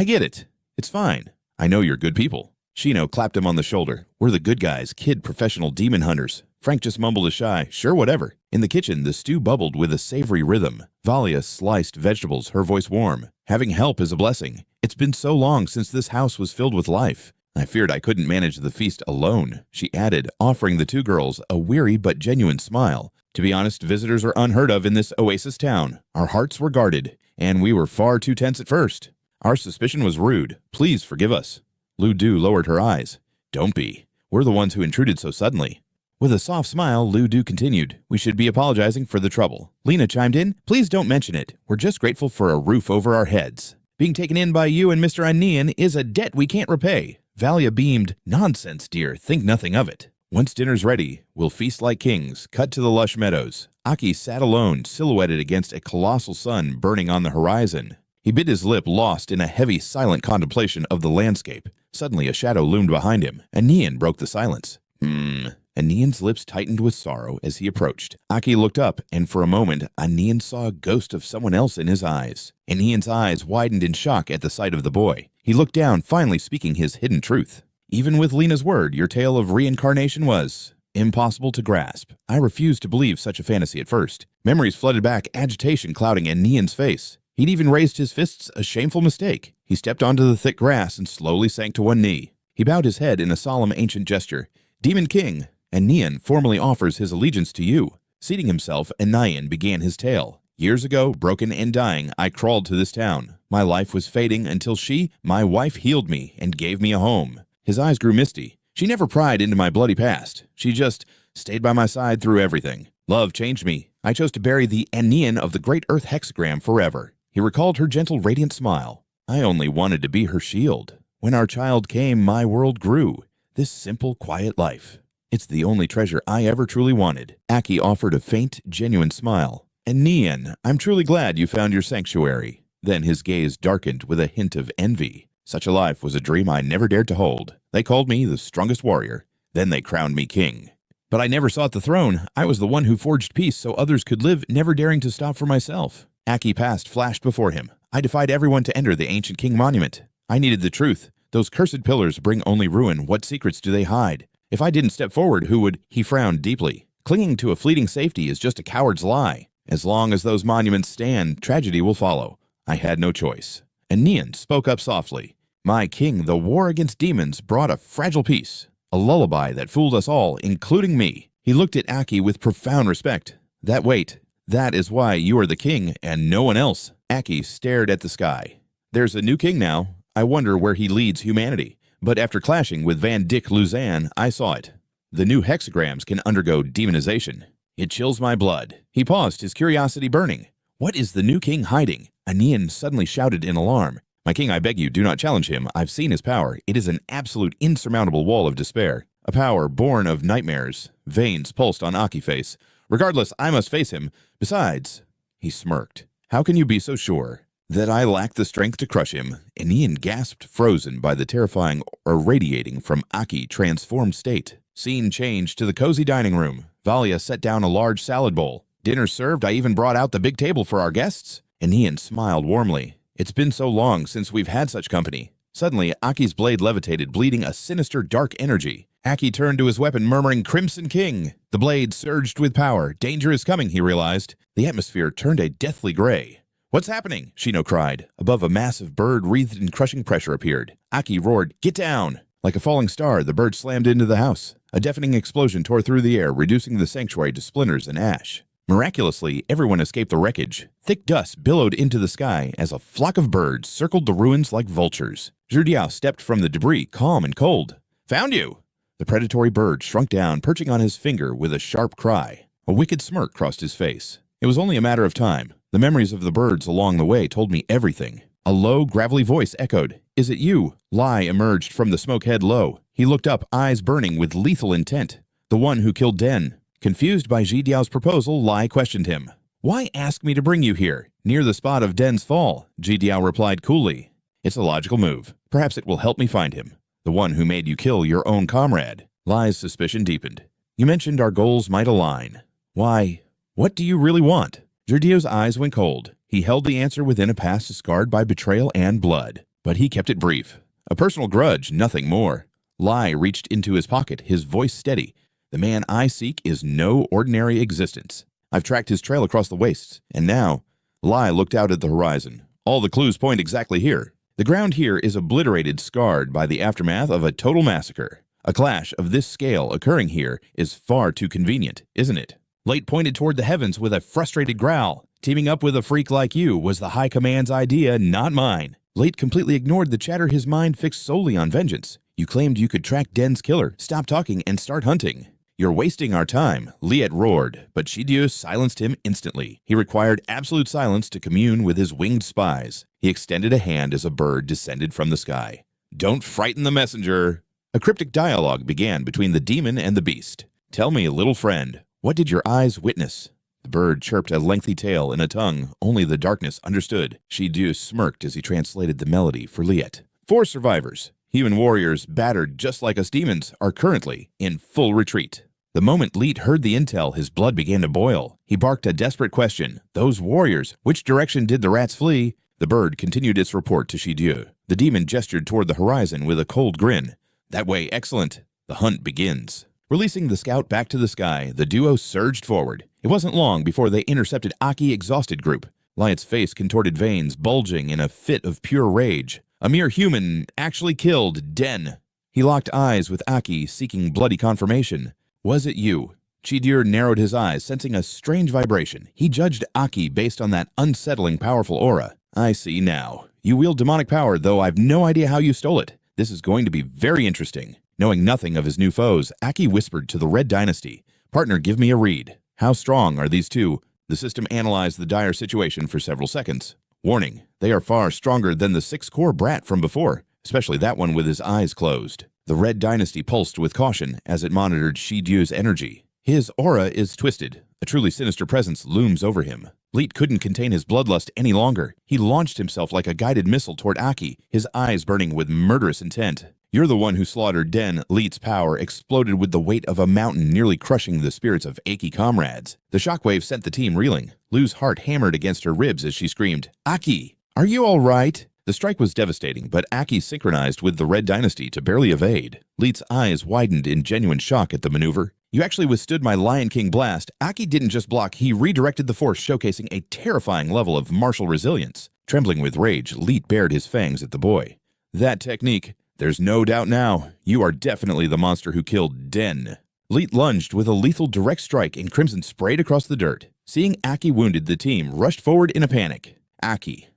get it. It's fine. I know you're good people." Shino clapped him on the shoulder. "We're the good guys, kid professional demon hunters." Frank just mumbled a shy, "Sure, whatever." In the kitchen, the stew bubbled with a savory rhythm. Valia sliced vegetables, her voice warm. "Having help is a blessing. It's been so long since this house was filled with life. I feared I couldn't manage the feast alone," she added, offering the two girls a weary but genuine smile. "To be honest, visitors are unheard of in this oasis town. Our hearts were guarded, and we were far too tense at first. Our suspicion was rude. Please forgive us." Lu Du lowered her eyes. "Don't be. We're the ones who intruded so suddenly." With a soft smile, Lu Du continued, "We should be apologizing for the trouble." Lena chimed in, "Please don't mention it. We're just grateful for a roof over our heads. Being taken in by you and Mr. Anian is a debt we can't repay." Valia beamed, "Nonsense, dear. Think nothing of it. Once dinner's ready, we'll feast like kings." Cut to the lush meadows. Aki sat alone, silhouetted against a colossal sun burning on the horizon. He bit his lip, lost in a heavy, silent contemplation of the landscape. Suddenly, a shadow loomed behind him. Anian broke the silence. Anian's lips tightened with sorrow as he approached. Aki looked up, and for a moment, Anian saw a ghost of someone else in his eyes. Anian's eyes widened in shock at the sight of the boy. He looked down, finally speaking his hidden truth. "Even with Lena's word, your tale of reincarnation was Impossible to grasp. I refused to believe such a fantasy at first. Memories flooded back, agitation clouding Nian's face. He'd even raised his fists, a shameful mistake. He stepped onto the thick grass and slowly sank to one knee. He bowed his head in a solemn ancient gesture. Demon King, and Nian formally offers his allegiance to you. Seating himself, Nian began his tale. Years ago, broken and dying, I crawled to this town. My life was fading until she, my wife, healed me and gave me a home. His eyes grew misty. She never pried into my bloody past. She just stayed by my side through everything. Love changed me. I chose to bury the Nian of the Great Earth Hexagram forever. He recalled her gentle, radiant smile. I only wanted to be her shield. When our child came, my world grew. This simple, quiet life. It's the only treasure I ever truly wanted. Aki offered a faint, genuine smile. And Nian, I'm truly glad you found your sanctuary. Then his gaze darkened with a hint of envy. Such a life was a dream I never dared to hold. They called me the strongest warrior. Then they crowned me king. But I never sought the throne. I was the one who forged peace so others could live, never daring to stop for myself. Aki past flashed before him. I defied everyone to enter the ancient king monument. I needed the truth. Those cursed pillars bring only ruin. What secrets do they hide? If I didn't step forward, who would? He frowned deeply. Clinging to a fleeting safety is just a coward's lie. As long as those monuments stand, tragedy will follow. I had no choice. And Nian spoke up softly. My king, the war against demons brought a fragile peace. A lullaby that fooled us all, including me. He looked at Aki with profound respect. That is why you are the king and no one else. Aki stared at the sky. There's a new king now. I wonder where he leads humanity. But after clashing with Van Dyck Luzan, I saw it. The new hexagrams can undergo demonization. It chills my blood. He paused, his curiosity burning. What is the new king hiding? Nian suddenly shouted in alarm. My king, I beg you, do not challenge him. I've seen his power. It is an absolute insurmountable wall of despair. A power born of nightmares. Veins pulsed on Aki's face. Regardless, I must face him. Besides, he smirked. How can you be so sure that I lack the strength to crush him? Nian gasped, frozen by the terrifying irradiating from Aki's transformed state. Scene changed to the cozy dining room. Valia set down a large salad bowl. Dinner served, I even brought out the big table for our guests. Nian smiled warmly. It's been so long since we've had such company. Suddenly, Aki's blade levitated, bleeding a sinister dark energy. Aki turned to his weapon, murmuring, Crimson King! The blade surged with power. Danger is coming, he realized. The atmosphere turned a deathly gray. What's happening? Shino cried. Above, a massive bird wreathed in crushing pressure appeared. Aki roared, Get down! Like a falling star, the bird slammed into the house. A deafening explosion tore through the air, reducing the sanctuary to splinters and ash. Miraculously, everyone escaped the wreckage. Thick dust billowed into the sky as a flock of birds circled the ruins like vultures. Zhudiao stepped from the debris, calm and cold. Found you! The predatory bird shrunk down, perching on his finger with a sharp cry. A wicked smirk crossed his face. It was only a matter of time. The memories of the birds along the way told me everything. A low, gravelly voice echoed, Is it you? Lai emerged from the smoke head low. He looked up, eyes burning with lethal intent. The one who killed Den. Confused by Zhidiao's proposal, Lai questioned him. Why ask me to bring you here, near the spot of Den's fall? Zhidiao replied coolly. It's a logical move. Perhaps it will help me find him. The one who made you kill your own comrade. Lai's suspicion deepened. You mentioned our goals might align. Why, what do you really want? Zhidiao's eyes went cold. He held the answer within a past scarred by betrayal and blood. But he kept it brief. A personal grudge, nothing more. Lai reached into his pocket, his voice steady. The man I seek is no ordinary existence. I've tracked his trail across the wastes, and now, Lai looked out at the horizon. All the clues point exactly here. The ground here is obliterated, scarred by the aftermath of a total massacre. A clash of this scale occurring here is far too convenient, isn't it? Late pointed toward the heavens with a frustrated growl. Teaming up with a freak like you was the High Command's idea, not mine. Late completely ignored the chatter, his mind fixed solely on vengeance. You claimed you could track Den's killer, stop talking, and start hunting. You're wasting our time, Liet roared, but Shidiu silenced him instantly. He required absolute silence to commune with his winged spies. He extended a hand as a bird descended from the sky. Don't frighten the messenger. A cryptic dialogue began between the demon and the beast. Tell me, little friend, what did your eyes witness? The bird chirped a lengthy tale in a tongue only the darkness understood. Shidiu smirked as he translated the melody for Liet. 4 survivors, human warriors battered just like us demons, are currently in full retreat. The moment Leet heard the intel, his blood began to boil. He barked a desperate question. Those warriors, which direction did the rats flee? The bird continued its report to Shidiu. The demon gestured toward the horizon with a cold grin. That way, excellent. The hunt begins. Releasing the scout back to the sky, the duo surged forward. It wasn't long before they intercepted Aki's exhausted group. Liet's face contorted, veins bulging in a fit of pure rage. A mere human actually killed Den. He locked eyes with Aki, seeking bloody confirmation. Was it you? Chidur narrowed his eyes, sensing a strange vibration. He judged Aki based on that unsettling, powerful aura. I see now. You wield demonic power, though I've no idea how you stole it. This is going to be very interesting. Knowing nothing of his new foes, Aki whispered to the Red Dynasty. Partner, give me a read. How strong are these two? The system analyzed the dire situation for several seconds. Warning, they are far stronger than the 6-core brat from before, especially that one with his eyes closed. The Red Dynasty pulsed with caution as it monitored Shidyu's energy. His aura is twisted. A truly sinister presence looms over him. Liet couldn't contain his bloodlust any longer. He launched himself like a guided missile toward Aki, his eyes burning with murderous intent. You're the one who slaughtered Den. Liet's power exploded with the weight of a mountain, nearly crushing the spirits of Aki comrades. The shockwave sent the team reeling. Lu's heart hammered against her ribs as she screamed, Aki, are you all right? The strike was devastating, but Aki synchronized with the Red Dynasty to barely evade. Liet's eyes widened in genuine shock at the maneuver. You actually withstood my Lion King blast. Aki didn't just block, he redirected the force, showcasing a terrifying level of martial resilience. Trembling with rage, Liet bared his fangs at the boy. That technique, there's no doubt now. You are definitely the monster who killed Den. Liet lunged with a lethal direct strike, and crimson sprayed across the dirt. Seeing Aki wounded, the team rushed forward in a panic. Aki.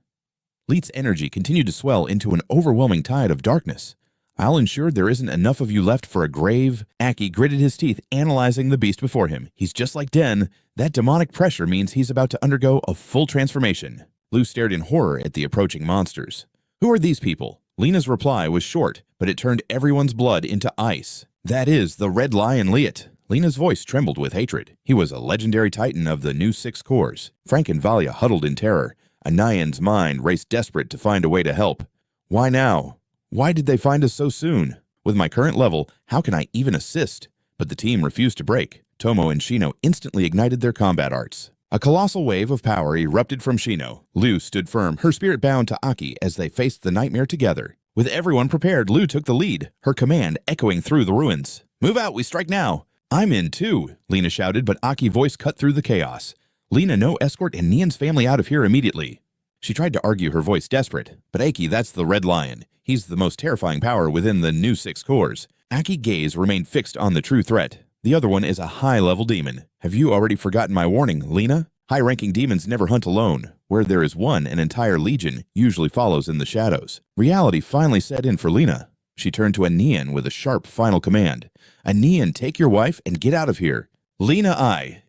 Liet's energy continued to swell into an overwhelming tide of darkness. I'll ensure there isn't enough of you left for a grave. Aki gritted his teeth, analyzing the beast before him. He's just like Den. That demonic pressure means he's about to undergo a full transformation. Lu stared in horror at the approaching monsters. Who are these people? Lena's reply was short, but it turned everyone's blood into ice. That is the Red Lion Liet. Lena's voice trembled with hatred. He was a legendary titan of the new 6 cores. Frank and Valia huddled in terror. Anayan's mind raced, desperate to find a way to help. Why now? Why did they find us so soon? With my current level, how can I even assist? But the team refused to break. Tomo and Shino instantly ignited their combat arts. A colossal wave of power erupted from Shino. Lu stood firm, her spirit bound to Aki as they faced the nightmare together. With everyone prepared, Lu took the lead, her command echoing through the ruins. Move out, we strike now. I'm in too, Lena shouted, but Aki's voice cut through the chaos. Lena, no escort and Nian's family out of here immediately. She tried to argue, her voice desperate. But Aki, that's the Red Lion. He's the most terrifying power within the new 6 cores. Aki's gaze remained fixed on the true threat. The other one is a high-level demon. Have you already forgotten my warning, Lena? High-ranking demons never hunt alone. Where there is one, an entire legion usually follows in the shadows. Reality finally set in for Lena. She turned to Nian with a sharp final command. Nian, take your wife and get out of here. Lena,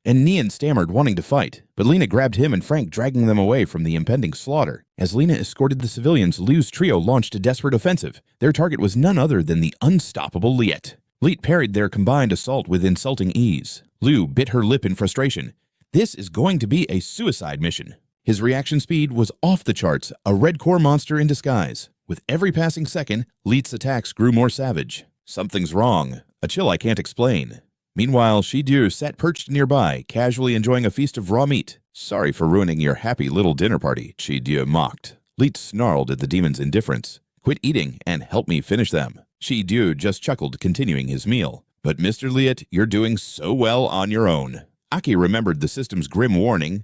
and Nian stammered, wanting to fight, but Lena grabbed him and Frank, dragging them away from the impending slaughter. As Lena escorted the civilians, Lu's trio launched a desperate offensive. Their target was none other than the unstoppable Liet. Liet parried their combined assault with insulting ease. Lu bit her lip in frustration. This is going to be a suicide mission. His reaction speed was off the charts, a red core monster in disguise. With every passing second, Liet's attacks grew more savage. Something's wrong, a chill I can't explain. Meanwhile, Shidyu sat perched nearby, casually enjoying a feast of raw meat. Sorry for ruining your happy little dinner party, Shidyu mocked. Liet snarled at the demon's indifference. Quit eating and help me finish them. Shidyu just chuckled, continuing his meal. But Mr. Liet, you're doing so well on your own. Aki remembered the system's grim warning.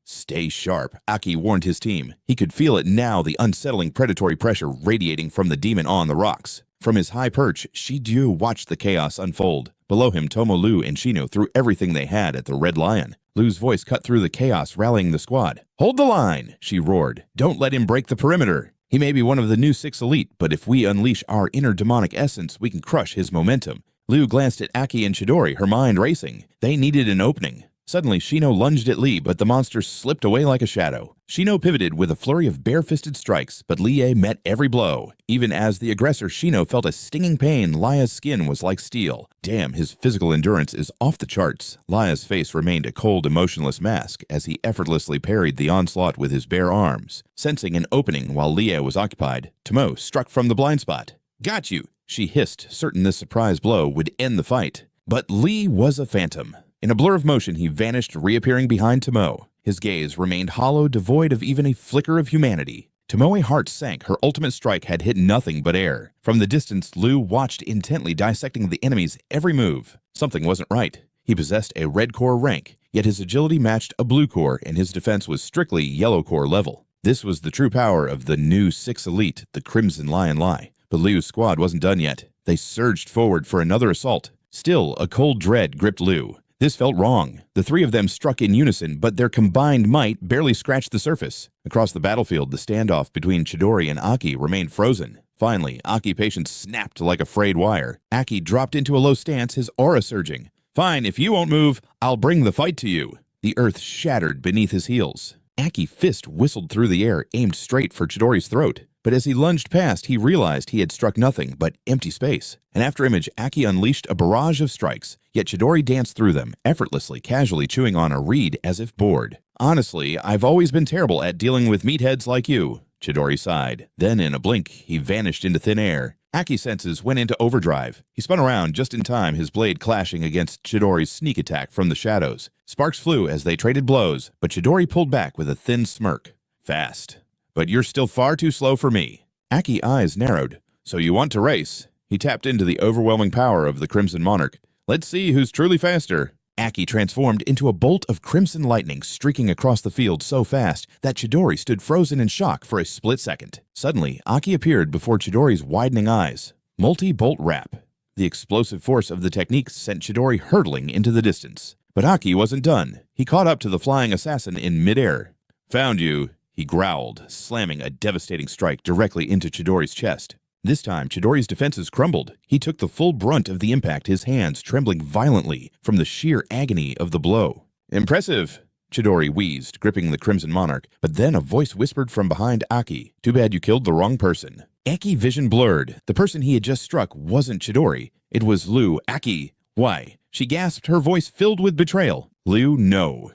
Stay sharp, Aki warned his team. He could feel it now, the unsettling predatory pressure radiating from the demon on the rocks. From his high perch, Shidyu watched the chaos unfold. Below him, Tomo, Lu, and Shino threw everything they had at the Red Lion. Lu's voice cut through the chaos, rallying the squad. Hold the line, she roared. Don't let him break the perimeter. He may be one of the new 6 elite, but if we unleash our inner demonic essence, we can crush his momentum. Lu glanced at Aki and Chidori, her mind racing. They needed an opening. Suddenly, Shino lunged at Lee, but the monster slipped away like a shadow. Shino pivoted with a flurry of bare-fisted strikes, but Lie met every blow. Even as the aggressor, Shino felt a stinging pain. Lia's skin was like steel. Damn, his physical endurance is off the charts. Lia's face remained a cold, emotionless mask as he effortlessly parried the onslaught with his bare arms. Sensing an opening while Lia was occupied, Tomo struck from the blind spot. Got you, she hissed, certain this surprise blow would end the fight. But Lee was a phantom. In a blur of motion, he vanished, reappearing behind Tomo. His gaze remained hollow, devoid of even a flicker of humanity. Tomoe's heart sank. Her ultimate strike had hit nothing but air. From the distance, Liu watched intently, dissecting the enemy's every move. Something wasn't right. He possessed a red core rank, yet his agility matched a blue core and his defense was strictly yellow core level. This was the true power of the new 6 elite, the Crimson Lion Lie. But Liu's squad wasn't done yet. They surged forward for another assault. Still, a cold dread gripped Liu. This felt wrong. The three of them struck in unison, but their combined might barely scratched the surface. Across the battlefield, the standoff between Chidori and Aki remained frozen. Finally, Aki's patience snapped like a frayed wire. Aki dropped into a low stance, his aura surging. "Fine, if you won't move, I'll bring the fight to you." The earth shattered beneath his heels. Aki's fist whistled through the air, aimed straight for Chidori's throat. But as he lunged past, he realized he had struck nothing but empty space. And after image, Aki unleashed a barrage of strikes, yet Chidori danced through them, effortlessly, casually chewing on a reed as if bored. "Honestly, I've always been terrible at dealing with meatheads like you," Chidori sighed. Then, in a blink, he vanished into thin air. Aki's senses went into overdrive. He spun around just in time, his blade clashing against Chidori's sneak attack from the shadows. Sparks flew as they traded blows, but Chidori pulled back with a thin smirk. "Fast. But you're still far too slow for me." Aki's eyes narrowed. "So you want to race?" He tapped into the overwhelming power of the Crimson Monarch. "Let's see who's truly faster." Aki transformed into a bolt of crimson lightning, streaking across the field so fast that Chidori stood frozen in shock for a split second. Suddenly, Aki appeared before Chidori's widening eyes. Multi-bolt wrap. The explosive force of the technique sent Chidori hurtling into the distance. But Aki wasn't done. He caught up to the flying assassin in midair. "Found you," he growled, slamming a devastating strike directly into Chidori's chest. This time, Chidori's defenses crumbled. He took the full brunt of the impact, his hands trembling violently from the sheer agony of the blow. "Impressive," Chidori wheezed, gripping the Crimson Monarch, but then a voice whispered from behind Aki, "Too bad you killed the wrong person." Aki's vision blurred. The person he had just struck wasn't Chidori. It was Liu. "Aki, why?" She gasped, her voice filled with betrayal. "Liu, no."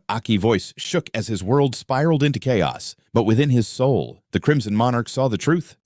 Aki's voice shook as his world spiraled into chaos. But within his soul, the Crimson Monarch saw the truth.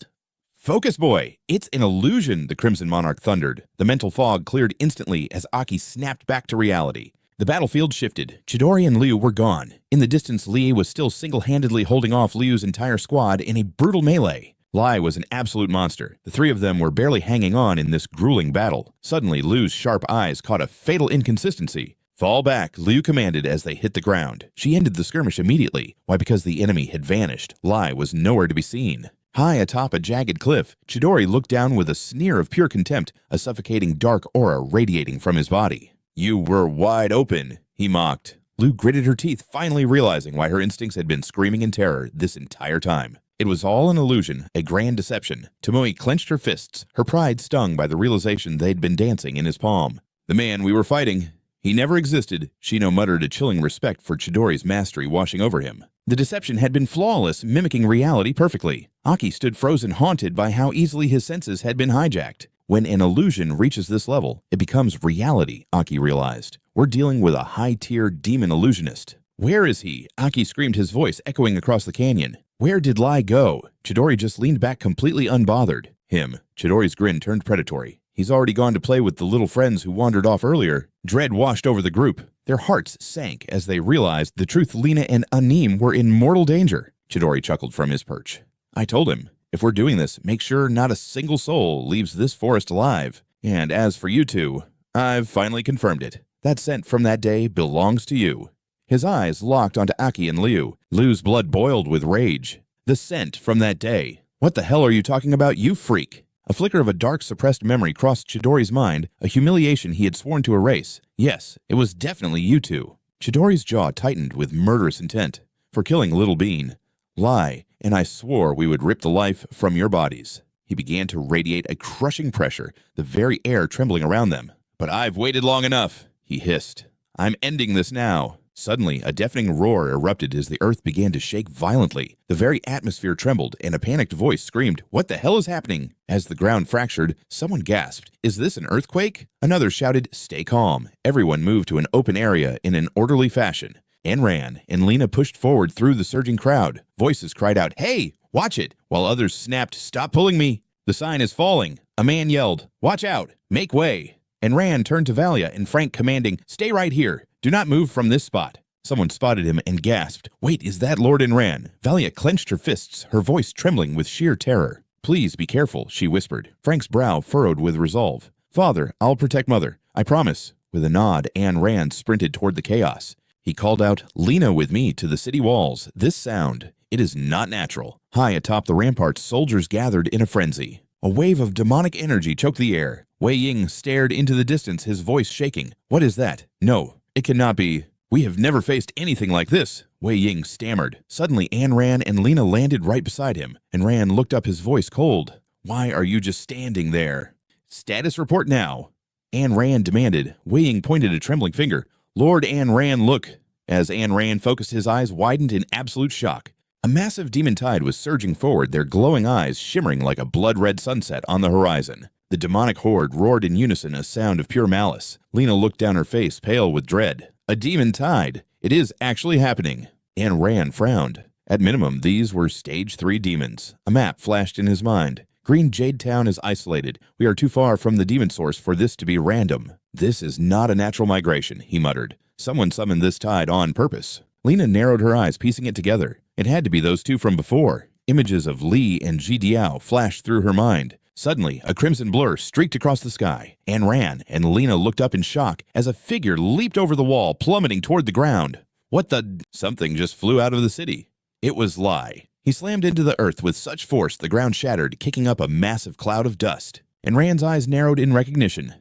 "Focus, boy! It's an illusion," the Crimson Monarch thundered. The mental fog cleared instantly as Aki snapped back to reality. The battlefield shifted. Chidori and Liu were gone. In the distance, Lee was still single-handedly holding off Liu's entire squad in a brutal melee. Lai was an absolute monster. The three of them were barely hanging on in this grueling battle. Suddenly, Liu's sharp eyes caught a fatal inconsistency. "Fall back," Liu commanded as they hit the ground. She ended the skirmish immediately. Why? Because the enemy had vanished. Lai was nowhere to be seen. High atop a jagged cliff, Chidori looked down with a sneer of pure contempt, a suffocating dark aura radiating from his body. "You were wide open," he mocked. Liu gritted her teeth, finally realizing why her instincts had been screaming in terror this entire time. It was all an illusion, a grand deception. Tomoe clenched her fists, her pride stung by the realization they'd been dancing in his palm. "The man we were fighting, he never existed," Shino muttered, a chilling respect for Chidori's mastery washing over him. The deception had been flawless, mimicking reality perfectly. Aki stood frozen, haunted by how easily his senses had been hijacked. When an illusion reaches this level, it becomes reality, Aki realized. We're dealing with a high-tier demon illusionist. "Where is he?" Aki screamed, his voice echoing across the canyon. "Where did Lai go?" Chidori just leaned back completely unbothered. "Him." Chidori's grin turned predatory. "He's already gone to play with the little friends who wandered off earlier." Dread washed over the group. Their hearts sank as they realized the truth. Lena and Anim were in mortal danger. Chidori chuckled from his perch. "I told him, if we're doing this, make sure not a single soul leaves this forest alive. And as for you two, I've finally confirmed it. That scent from that day belongs to you." His eyes locked onto Aki and Liu. Liu's blood boiled with rage. "The scent from that day. What the hell are you talking about, you freak?" A flicker of a dark, suppressed memory crossed Chidori's mind, a humiliation he had sworn to erase. Yes, it was definitely you two. Chidori's jaw tightened with murderous intent. "For killing Little Bean. Lie, and I swore we would rip the life from your bodies." He began to radiate a crushing pressure, the very air trembling around them. "But I've waited long enough," he hissed. "I'm ending this now." Suddenly, a deafening roar erupted as the earth began to shake violently. The very atmosphere trembled, and a panicked voice screamed, "What the hell is happening?" As the ground fractured, someone gasped, "Is this an earthquake?" Another shouted, "Stay calm." Everyone moved to an open area in an orderly fashion. Anne ran, and Lena pushed forward through the surging crowd. Voices cried out, "Hey, watch it!" while others snapped, "Stop pulling me! The sign is falling!" A man yelled, "Watch out! Make way!" And Rand turned to Valia and Frank commanding, "Stay right here. Do not move from this spot." Someone spotted him and gasped, "Wait, is that Lord Enran?" Valia clenched her fists, her voice trembling with sheer terror. "Please be careful," she whispered. Frank's brow furrowed with resolve. "Father, I'll protect Mother. I promise." With a nod, Ayn Rand sprinted toward the chaos. He called out, "Lena with me to the city walls. This sound, it is not natural." High atop the ramparts, soldiers gathered in a frenzy. A wave of demonic energy choked the air. Wei Ying stared into the distance, his voice shaking. "What is that? No, it cannot be. We have never faced anything like this," Wei Ying stammered. Suddenly, Ayn Rand and Lena landed right beside him, and Rand looked up, his voice cold. "Why are you just standing there?" "Status report now," Ayn Rand demanded. Wei Ying pointed a trembling finger. "Lord Ayn Rand, look." As Ayn Rand focused, his eyes widened in absolute shock. A massive demon tide was surging forward, their glowing eyes shimmering like a blood-red sunset on the horizon. The demonic horde roared in unison, a sound of pure malice. Lena looked down, her face pale with dread. "A demon tide! It is actually happening." Ayn Rand frowned. At minimum, these were Stage 3 demons. A map flashed in his mind. "Green Jade Town is isolated. We are too far from the demon source for this to be random." "This is not a natural migration," he muttered. "Someone summoned this tide on purpose." Lena narrowed her eyes, piecing it together. It had to be those two from before. Images of Li and Ji Diao flashed through her mind. Suddenly, a crimson blur streaked across the sky. Ayn Rand and Lena looked up in shock as a figure leaped over the wall, plummeting toward the ground. "What the—" Something just flew out of the city. It was Lai. He slammed into the earth with such force the ground shattered, kicking up a massive cloud of dust. And Rand's eyes narrowed in recognition.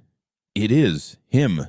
It is him.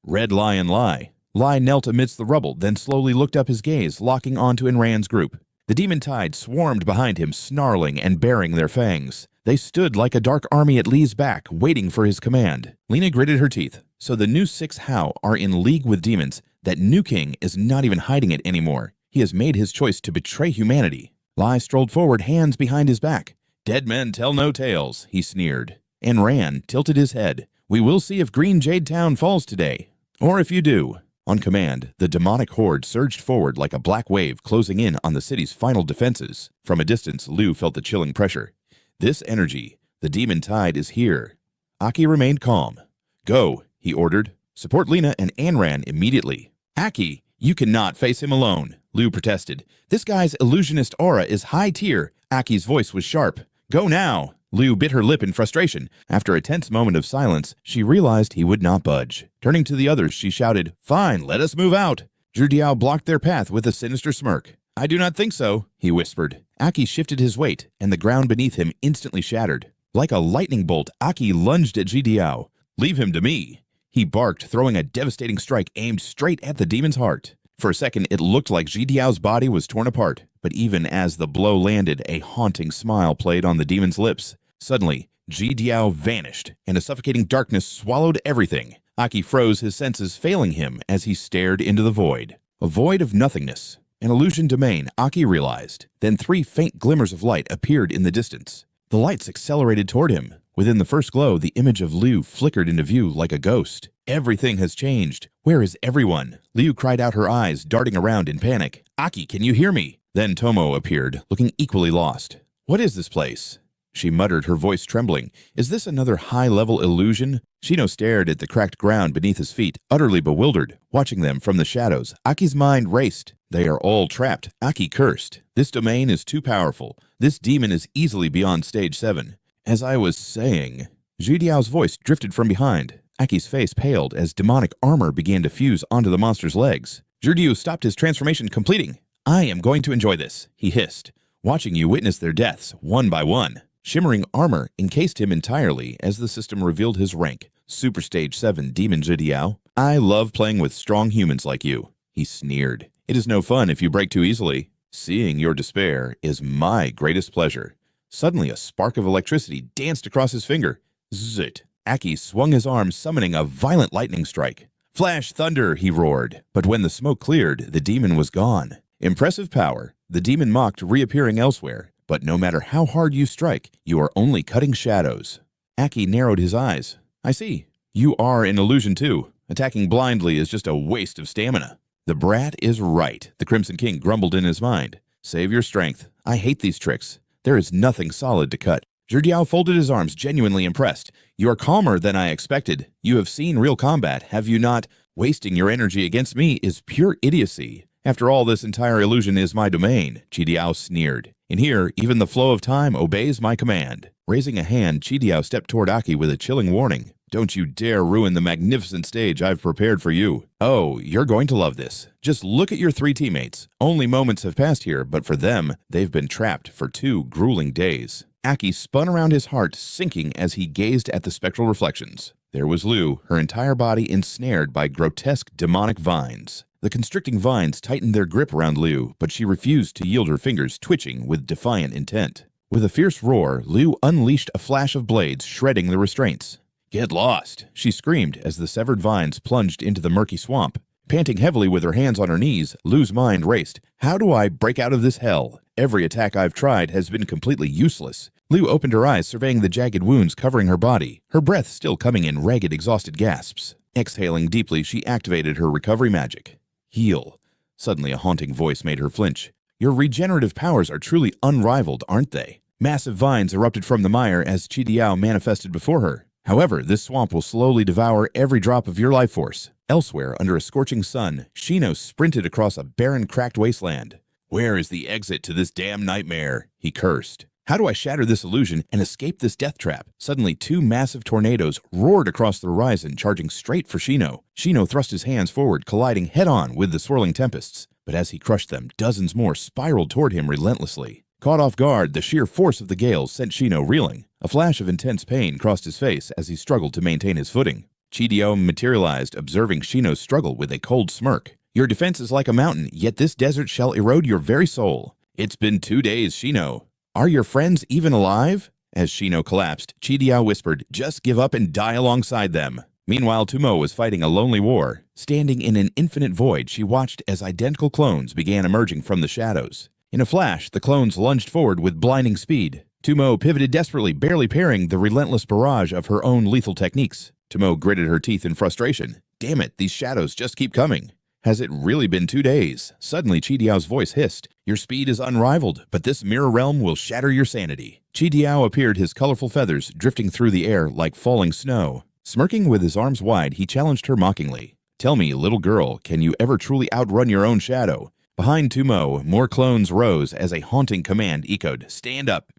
Red Lion Lai. Lai knelt amidst the rubble, then slowly looked up, his gaze locking onto Enran's group. The demon tide swarmed behind him, snarling and baring their fangs. They stood like a dark army at Li's back, waiting for his command. Lena gritted her teeth. So the new 6 Hao are in league with demons. That new king is not even hiding it anymore. He has made his choice to betray humanity. Lai strolled forward, hands behind his back. "Dead men tell no tales," he sneered. Enran tilted his head. "We will see if Green Jade Town falls today. Or if you do." On command, the demonic horde surged forward like a black wave, closing in on the city's final defenses. From a distance, Liu felt the chilling pressure. This energy, the demon tide, is here. Aki remained calm. "Go," he ordered. "Support Lena and Anran immediately." "Aki, you cannot face him alone," Liu protested. "This guy's illusionist aura is high tier." Aki's voice was sharp. "Go now." Liu bit her lip in frustration. After a tense moment of silence, she realized he would not budge. Turning to the others, she shouted, "Fine, let us move out." Zhu Diao blocked their path with a sinister smirk. "I do not think so," he whispered. Aki shifted his weight, and the ground beneath him instantly shattered. Like a lightning bolt, Aki lunged at Zhu Diao. "Leave him to me," he barked, throwing a devastating strike aimed straight at the demon's heart. For a second, it looked like Zhu Diao's body was torn apart, but even as the blow landed, a haunting smile played on the demon's lips. Suddenly, Zhu Diao vanished, and a suffocating darkness swallowed everything. Aki froze, his senses failing him as he stared into the void. A void of nothingness. An illusion domain, Aki realized. Then 3 faint glimmers of light appeared in the distance. The lights accelerated toward him. Within the first glow, the image of Liu flickered into view like a ghost. Everything has changed. Where is everyone? Liu cried out, her eyes darting around in panic. "Aki, can you hear me?" Then Tomo appeared, looking equally lost. "What is this place?" she muttered, her voice trembling. "Is this another high-level illusion?" Shino stared at the cracked ground beneath his feet, utterly bewildered. Watching them from the shadows, Aki's mind raced. They are all trapped. Aki cursed. This domain is too powerful. This demon is easily beyond Stage 7. As I was saying... Zhu Diao's voice drifted from behind. Aki's face paled as demonic armor began to fuse onto the monster's legs. Zhu Diao stopped his transformation, completing. "I am going to enjoy this," he hissed, "watching you witness their deaths, one by one." Shimmering armor encased him entirely as the system revealed his rank. Super Stage 7 Demon Zhu Diao. "I love playing with strong humans like you," he sneered. "It is no fun if you break too easily. Seeing your despair is my greatest pleasure." Suddenly, a spark of electricity danced across his finger. Zit! Aki swung his arm, summoning a violent lightning strike. "Flash thunder!" he roared. But when the smoke cleared, the demon was gone. Impressive power. The demon mocked, reappearing elsewhere. But no matter how hard you strike, you are only cutting shadows. Aki narrowed his eyes. "I see. You are an illusion too. Attacking blindly is just a waste of stamina." "The brat is right," the Crimson King grumbled in his mind. "Save your strength. I hate these tricks. There is nothing solid to cut." Zhu Diao folded his arms, genuinely impressed. "You are calmer than I expected. You have seen real combat, have you not?" Wasting your energy against me is pure idiocy. After all, this entire illusion is my domain, Chidiao sneered. In here, even the flow of time obeys my command. Raising a hand, Chidiao stepped toward Aki with a chilling warning. Don't you dare ruin the magnificent stage I've prepared for you. Oh, you're going to love this. Just look at your 3 teammates. Only moments have passed here, but for them, they've been trapped for 2 grueling days. Aki spun around his heart, sinking as he gazed at the spectral reflections. There was Liu, her entire body ensnared by grotesque demonic vines. The constricting vines tightened their grip around Liu, but she refused to yield, her fingers twitching with defiant intent. With a fierce roar, Liu unleashed a flash of blades, shredding the restraints. Get lost, she screamed as the severed vines plunged into the murky swamp. Panting heavily with her hands on her knees, Liu's mind raced. How do I break out of this hell? Every attack I've tried has been completely useless. Liu opened her eyes, surveying the jagged wounds covering her body, her breath still coming in ragged, exhausted gasps. Exhaling deeply, she activated her recovery magic. Heal. Suddenly, a haunting voice made her flinch. Your regenerative powers are truly unrivaled, aren't they? Massive vines erupted from the mire as Chidiao manifested before her. However, this swamp will slowly devour every drop of your life force. Elsewhere, under a scorching sun, Shino sprinted across a barren, cracked wasteland. Where is the exit to this damn nightmare? He cursed. How do I shatter this illusion and escape this death trap? Suddenly, 2 massive tornadoes roared across the horizon, charging straight for Shino. Shino thrust his hands forward, colliding head-on with the swirling tempests. But as he crushed them, dozens more spiraled toward him relentlessly. Caught off guard, the sheer force of the gales sent Shino reeling. A flash of intense pain crossed his face as he struggled to maintain his footing. Chidiao materialized, observing Shino's struggle with a cold smirk. Your defense is like a mountain, yet this desert shall erode your very soul. It's been 2 days, Shino. Are your friends even alive? As Shino collapsed, Chidiao whispered, just give up and die alongside them. Meanwhile, Tumo was fighting a lonely war. Standing in an infinite void, she watched as identical clones began emerging from the shadows. In a flash, the clones lunged forward with blinding speed. Tumo pivoted desperately, barely parrying the relentless barrage of her own lethal techniques. Tumo gritted her teeth in frustration. Damn it, these shadows just keep coming. Has it really been 2 days? Suddenly, Chidiao's voice hissed. Your speed is unrivaled, but this mirror realm will shatter your sanity. Chidiao appeared, his colorful feathers drifting through the air like falling snow. Smirking with his arms wide, he challenged her mockingly. Tell me, little girl, can you ever truly outrun your own shadow? Behind Tumo, more clones rose as a haunting command echoed, stand up.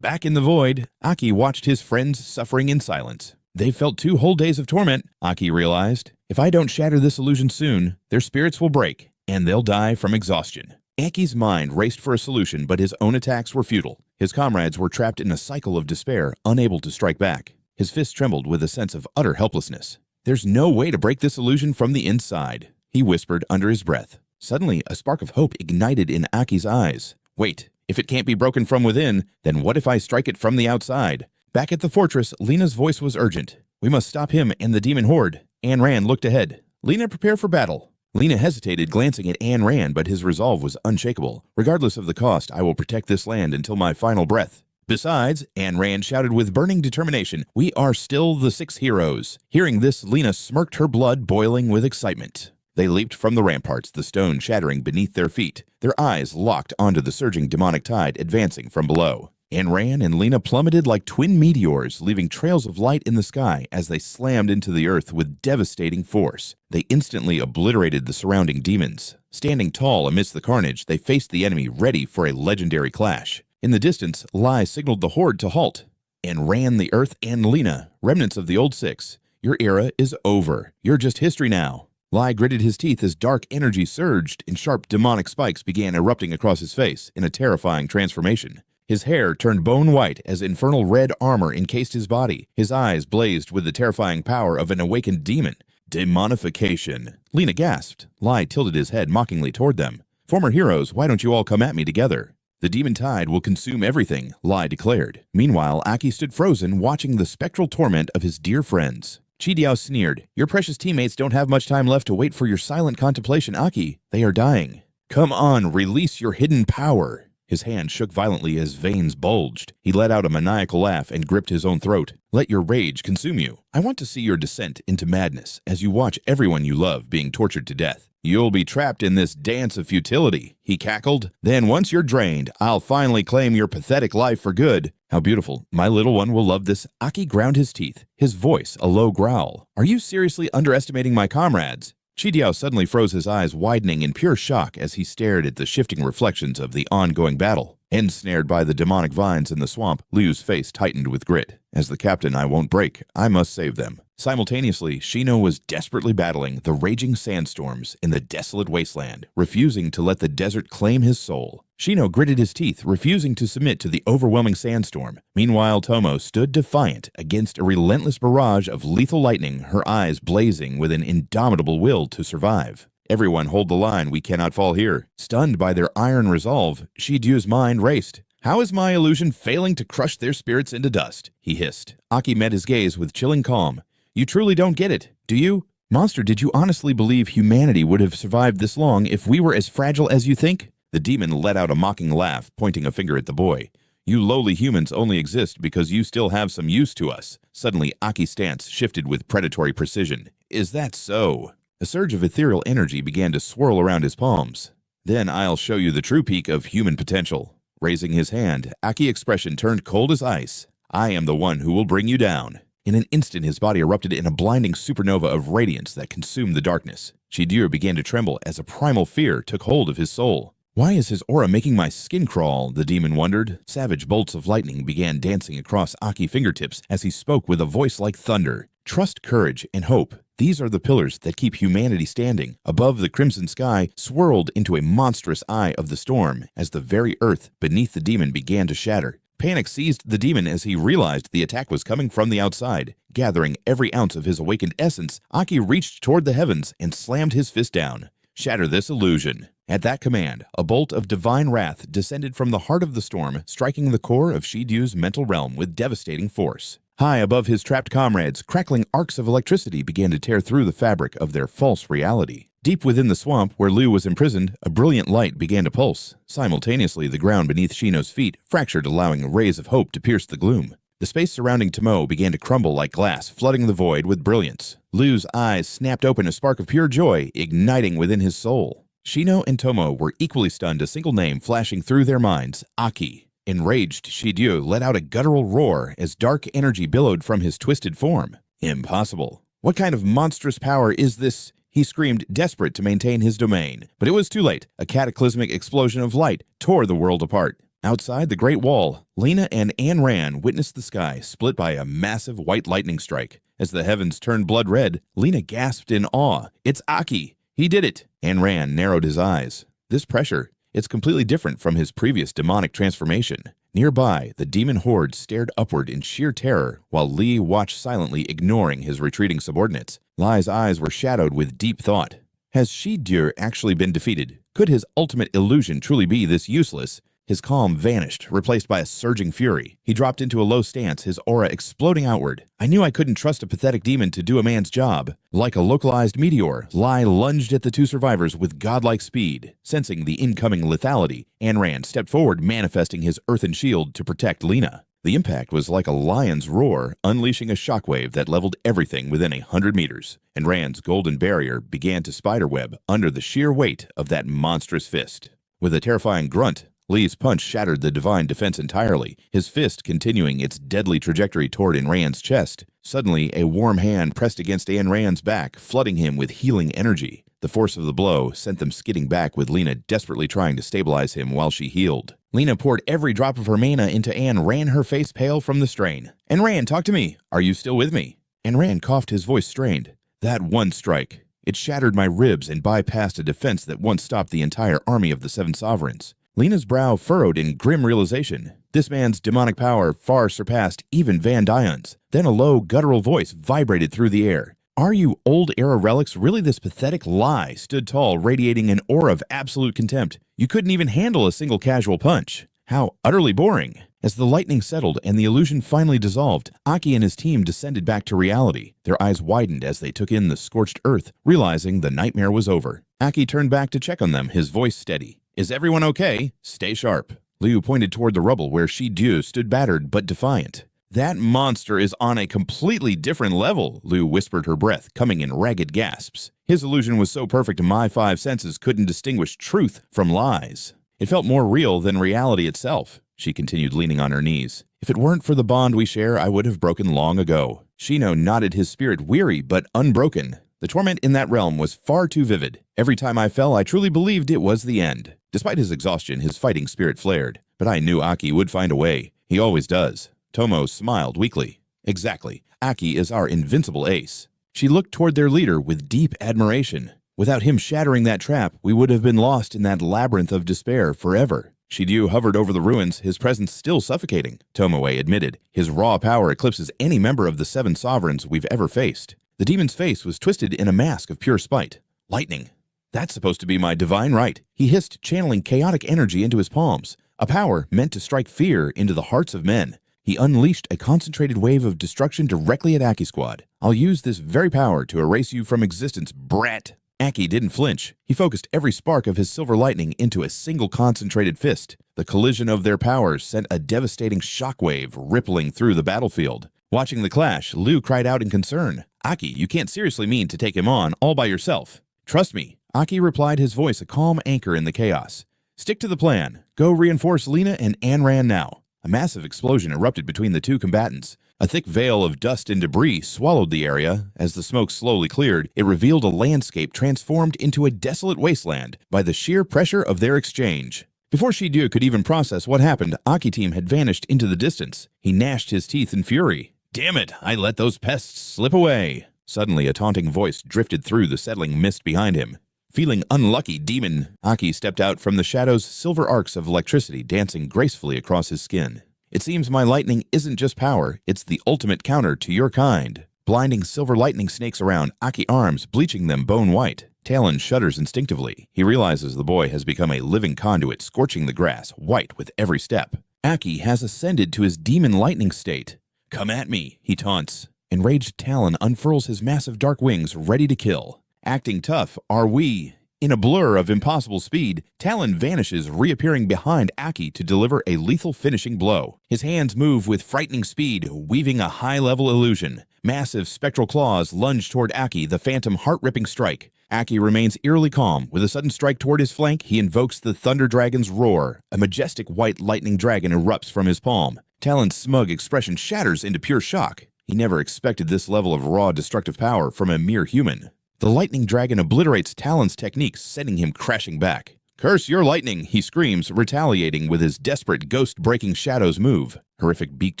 Back in the void, Aki watched his friends suffering in silence. They felt 2 whole days of torment, Aki realized. If I don't shatter this illusion soon, their spirits will break, and they'll die from exhaustion. Aki's mind raced for a solution, but his own attacks were futile. His comrades were trapped in a cycle of despair, unable to strike back. His fists trembled with a sense of utter helplessness. There's no way to break this illusion from the inside, he whispered under his breath. Suddenly, a spark of hope ignited in Aki's eyes. Wait, if it can't be broken from within, then what if I strike it from the outside? Back at the fortress, Lena's voice was urgent. We must stop him and the demon horde. Ayn Rand looked ahead. Lena, prepare for battle. Lena hesitated, glancing at Ayn Rand, but his resolve was unshakable. Regardless of the cost, I will protect this land until my final breath. Besides, Ayn Rand shouted with burning determination, we are still the 6 heroes. Hearing this, Lena smirked, her blood boiling with excitement. They leaped from the ramparts, the stone shattering beneath their feet, their eyes locked onto the surging demonic tide advancing from below. Ayn Rand and Lena plummeted like twin meteors, leaving trails of light in the sky as they slammed into the earth with devastating force. They instantly obliterated the surrounding demons. Standing tall amidst the carnage, they faced the enemy, ready for a legendary clash. In the distance, Lai signaled the horde to halt. Ayn Rand, the earth, and Lena, remnants of the old 6. Your era is over. You're just history now. Lai gritted his teeth as dark energy surged and sharp demonic spikes began erupting across his face in a terrifying transformation. His hair turned bone white as infernal red armor encased his body. His eyes blazed with the terrifying power of an awakened demon. Demonification. Lena gasped. Lai tilted his head mockingly toward them. Former heroes, why don't you all come at me together? The demon tide will consume everything, Lai declared. Meanwhile, Aki stood frozen, watching the spectral torment of his dear friends. Chidiao sneered. Your precious teammates don't have much time left to wait for your silent contemplation, Aki. They are dying. Come on, release your hidden power. His hand shook violently as veins bulged. He let out a maniacal laugh and gripped his own throat. Let your rage consume you. I want to see your descent into madness as you watch everyone you love being tortured to death. You'll be trapped in this dance of futility, he cackled. Then once you're drained, I'll finally claim your pathetic life for good. How beautiful. My little one will love this. Aki ground his teeth, his voice a low growl. Are you seriously underestimating my comrades? Chidiao suddenly froze, his eyes widening in pure shock as he stared at the shifting reflections of the ongoing battle. Ensnared by the demonic vines in the swamp, Liu's face tightened with grit. As the captain I won't break, I must save them. Simultaneously, Shino was desperately battling the raging sandstorms in the desolate wasteland, refusing to let the desert claim his soul. Shino gritted his teeth, refusing to submit to the overwhelming sandstorm. Meanwhile, Tomo stood defiant against a relentless barrage of lethal lightning, her eyes blazing with an indomitable will to survive. Everyone hold the line, we cannot fall here. Stunned by their iron resolve, Shidyu's mind raced. How is my illusion failing to crush their spirits into dust? He hissed. Aki met his gaze with chilling calm. You truly don't get it, do you? Monster, did you honestly believe humanity would have survived this long if we were as fragile as you think? The demon let out a mocking laugh, pointing a finger at the boy. You lowly humans only exist because you still have some use to us. Suddenly, Aki's stance shifted with predatory precision. Is that so? A surge of ethereal energy began to swirl around his palms. Then I'll show you the true peak of human potential. Raising his hand, Aki's expression turned cold as ice. I am the one who will bring you down. In an instant, his body erupted in a blinding supernova of radiance that consumed the darkness. Shidyu began to tremble as a primal fear took hold of his soul. Why is his aura making my skin crawl? The demon wondered. Savage bolts of lightning began dancing across Aki's fingertips as he spoke with a voice like thunder. Trust, courage, and hope. These are the pillars that keep humanity standing. Above, the crimson sky swirled into a monstrous eye of the storm as the very earth beneath the demon began to shatter. Panic seized the demon as he realized the attack was coming from the outside. Gathering every ounce of his awakened essence, Aki reached toward the heavens and slammed his fist down. Shatter this illusion. At that command, a bolt of divine wrath descended from the heart of the storm, striking the core of Shidyu's mental realm with devastating force. High above his trapped comrades, crackling arcs of electricity began to tear through the fabric of their false reality. Deep within the swamp where Liu was imprisoned, a brilliant light began to pulse. Simultaneously, the ground beneath Shino's feet fractured, allowing rays of hope to pierce the gloom. The space surrounding Tomo began to crumble like glass, flooding the void with brilliance. Liu's eyes snapped open, a spark of pure joy igniting within his soul. Shino and Tomo were equally stunned, a single name flashing through their minds, Aki. Enraged, Shidyu let out a guttural roar as dark energy billowed from his twisted form. Impossible. What kind of monstrous power is this? He screamed, desperate to maintain his domain. But it was too late. A cataclysmic explosion of light tore the world apart. Outside the Great Wall, Lena and Ayn Rand witnessed the sky split by a massive white lightning strike. As the heavens turned blood red, Lena gasped in awe. It's Aki! He did it! Ayn Rand narrowed his eyes. This pressure, it's completely different from his previous demonic transformation. Nearby, the demon horde stared upward in sheer terror, while Li watched silently, ignoring his retreating subordinates. Li's eyes were shadowed with deep thought. Has Shidyu actually been defeated? Could his ultimate illusion truly be this useless? His calm vanished, replaced by a surging fury. He dropped into a low stance, his aura exploding outward. I knew I couldn't trust a pathetic demon to do a man's job. Like a localized meteor, Lai lunged at the two survivors with godlike speed. Sensing the incoming lethality, Ayn Rand stepped forward, manifesting his earthen shield to protect Lena. The impact was like a lion's roar, unleashing a shockwave that leveled everything within 100 meters. And Rand's golden barrier began to spiderweb under the sheer weight of that monstrous fist. With a terrifying grunt, Li's punch shattered the divine defense entirely, his fist continuing its deadly trajectory toward Ayn Rand's chest. Suddenly, a warm hand pressed against Ayn Rand's back, flooding him with healing energy. The force of the blow sent them skidding back, with Lena desperately trying to stabilize him while she healed. Lena poured every drop of her mana into Ayn Rand, her face pale from the strain. Ayn Rand, talk to me. Are you still with me? Ayn Rand coughed, his voice strained. That one strike. It shattered my ribs and bypassed a defense that once stopped the entire army of the Seven Sovereigns. Lena's brow furrowed in grim realization. This man's demonic power far surpassed even Van Dion's. Then a low, guttural voice vibrated through the air. Are you old-era relics really this pathetic lie? Stood tall, radiating an aura of absolute contempt. You couldn't even handle a single casual punch. How utterly boring. As the lightning settled and the illusion finally dissolved, Aki and his team descended back to reality. Their eyes widened as they took in the scorched earth, realizing the nightmare was over. Aki turned back to check on them, his voice steady. Is everyone okay? Stay sharp. Liu pointed toward the rubble where Shi-Diu stood battered but defiant. That monster is on a completely different level, Liu whispered, her breath coming in ragged gasps. His illusion was so perfect my five senses couldn't distinguish truth from lies. It felt more real than reality itself, she continued, leaning on her knees. If it weren't for the bond we share, I would have broken long ago. Shino nodded, his spirit weary but unbroken. The torment in that realm was far too vivid. Every time I fell, I truly believed it was the end. Despite his exhaustion, his fighting spirit flared. But I knew Aki would find a way. He always does. Tomo smiled weakly. Exactly. Aki is our invincible ace. She looked toward their leader with deep admiration. Without him shattering that trap, we would have been lost in that labyrinth of despair forever. Shi-Diu hovered over the ruins, his presence still suffocating, Tomoe admitted. His raw power eclipses any member of the 7 sovereigns we've ever faced. The demon's face was twisted in a mask of pure spite. Lightning. That's supposed to be my divine right, he hissed, channeling chaotic energy into his palms, a power meant to strike fear into the hearts of men. He unleashed a concentrated wave of destruction directly at Aki Squad. I'll use this very power to erase you from existence, brat. Aki didn't flinch. He focused every spark of his silver lightning into a single concentrated fist. The collision of their powers sent a devastating shockwave rippling through the battlefield. Watching the clash, Liu cried out in concern. Aki, you can't seriously mean to take him on all by yourself. Trust me, Aki replied, his voice a calm anchor in the chaos. Stick to the plan. Go reinforce Lena and Anran now. A massive explosion erupted between the two combatants. A thick veil of dust and debris swallowed the area. As the smoke slowly cleared, it revealed a landscape transformed into a desolate wasteland by the sheer pressure of their exchange. Before Shi-Diu could even process what happened, Aki team had vanished into the distance. He gnashed his teeth in fury. Damn it, I let those pests slip away. Suddenly, a taunting voice drifted through the settling mist behind him. Feeling unlucky, demon, Aki stepped out from the shadows, silver arcs of electricity dancing gracefully across his skin. It seems my lightning isn't just power, it's the ultimate counter to your kind. Blinding silver lightning snakes around Aki arms, bleaching them bone white. Talon shudders instinctively. He realizes the boy has become a living conduit, scorching the grass, white with every step. Aki has ascended to his demon lightning state. Come at me, he taunts. Enraged Talon unfurls his massive dark wings, ready to kill. Acting tough, are we? In a blur of impossible speed, Talon vanishes, reappearing behind Aki to deliver a lethal finishing blow. His hands move with frightening speed, weaving a high-level illusion. Massive spectral claws lunge toward Aki, the phantom heart-ripping strike. Aki remains eerily calm. With a sudden strike toward his flank, he invokes the Thunder Dragon's roar. A majestic white lightning dragon erupts from his palm. Talon's smug expression shatters into pure shock. He never expected this level of raw destructive power from a mere human. The lightning dragon obliterates Talon's techniques, sending him crashing back. Curse your lightning, he screams, retaliating with his desperate ghost-breaking shadows move. Horrific beaked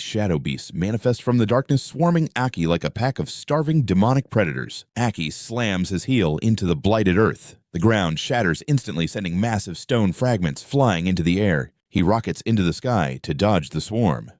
shadow beasts manifest from the darkness, swarming Aki like a pack of starving demonic predators. Aki slams his heel into the blighted earth. The ground shatters instantly, sending massive stone fragments flying into the air. He rockets into the sky to dodge the swarm.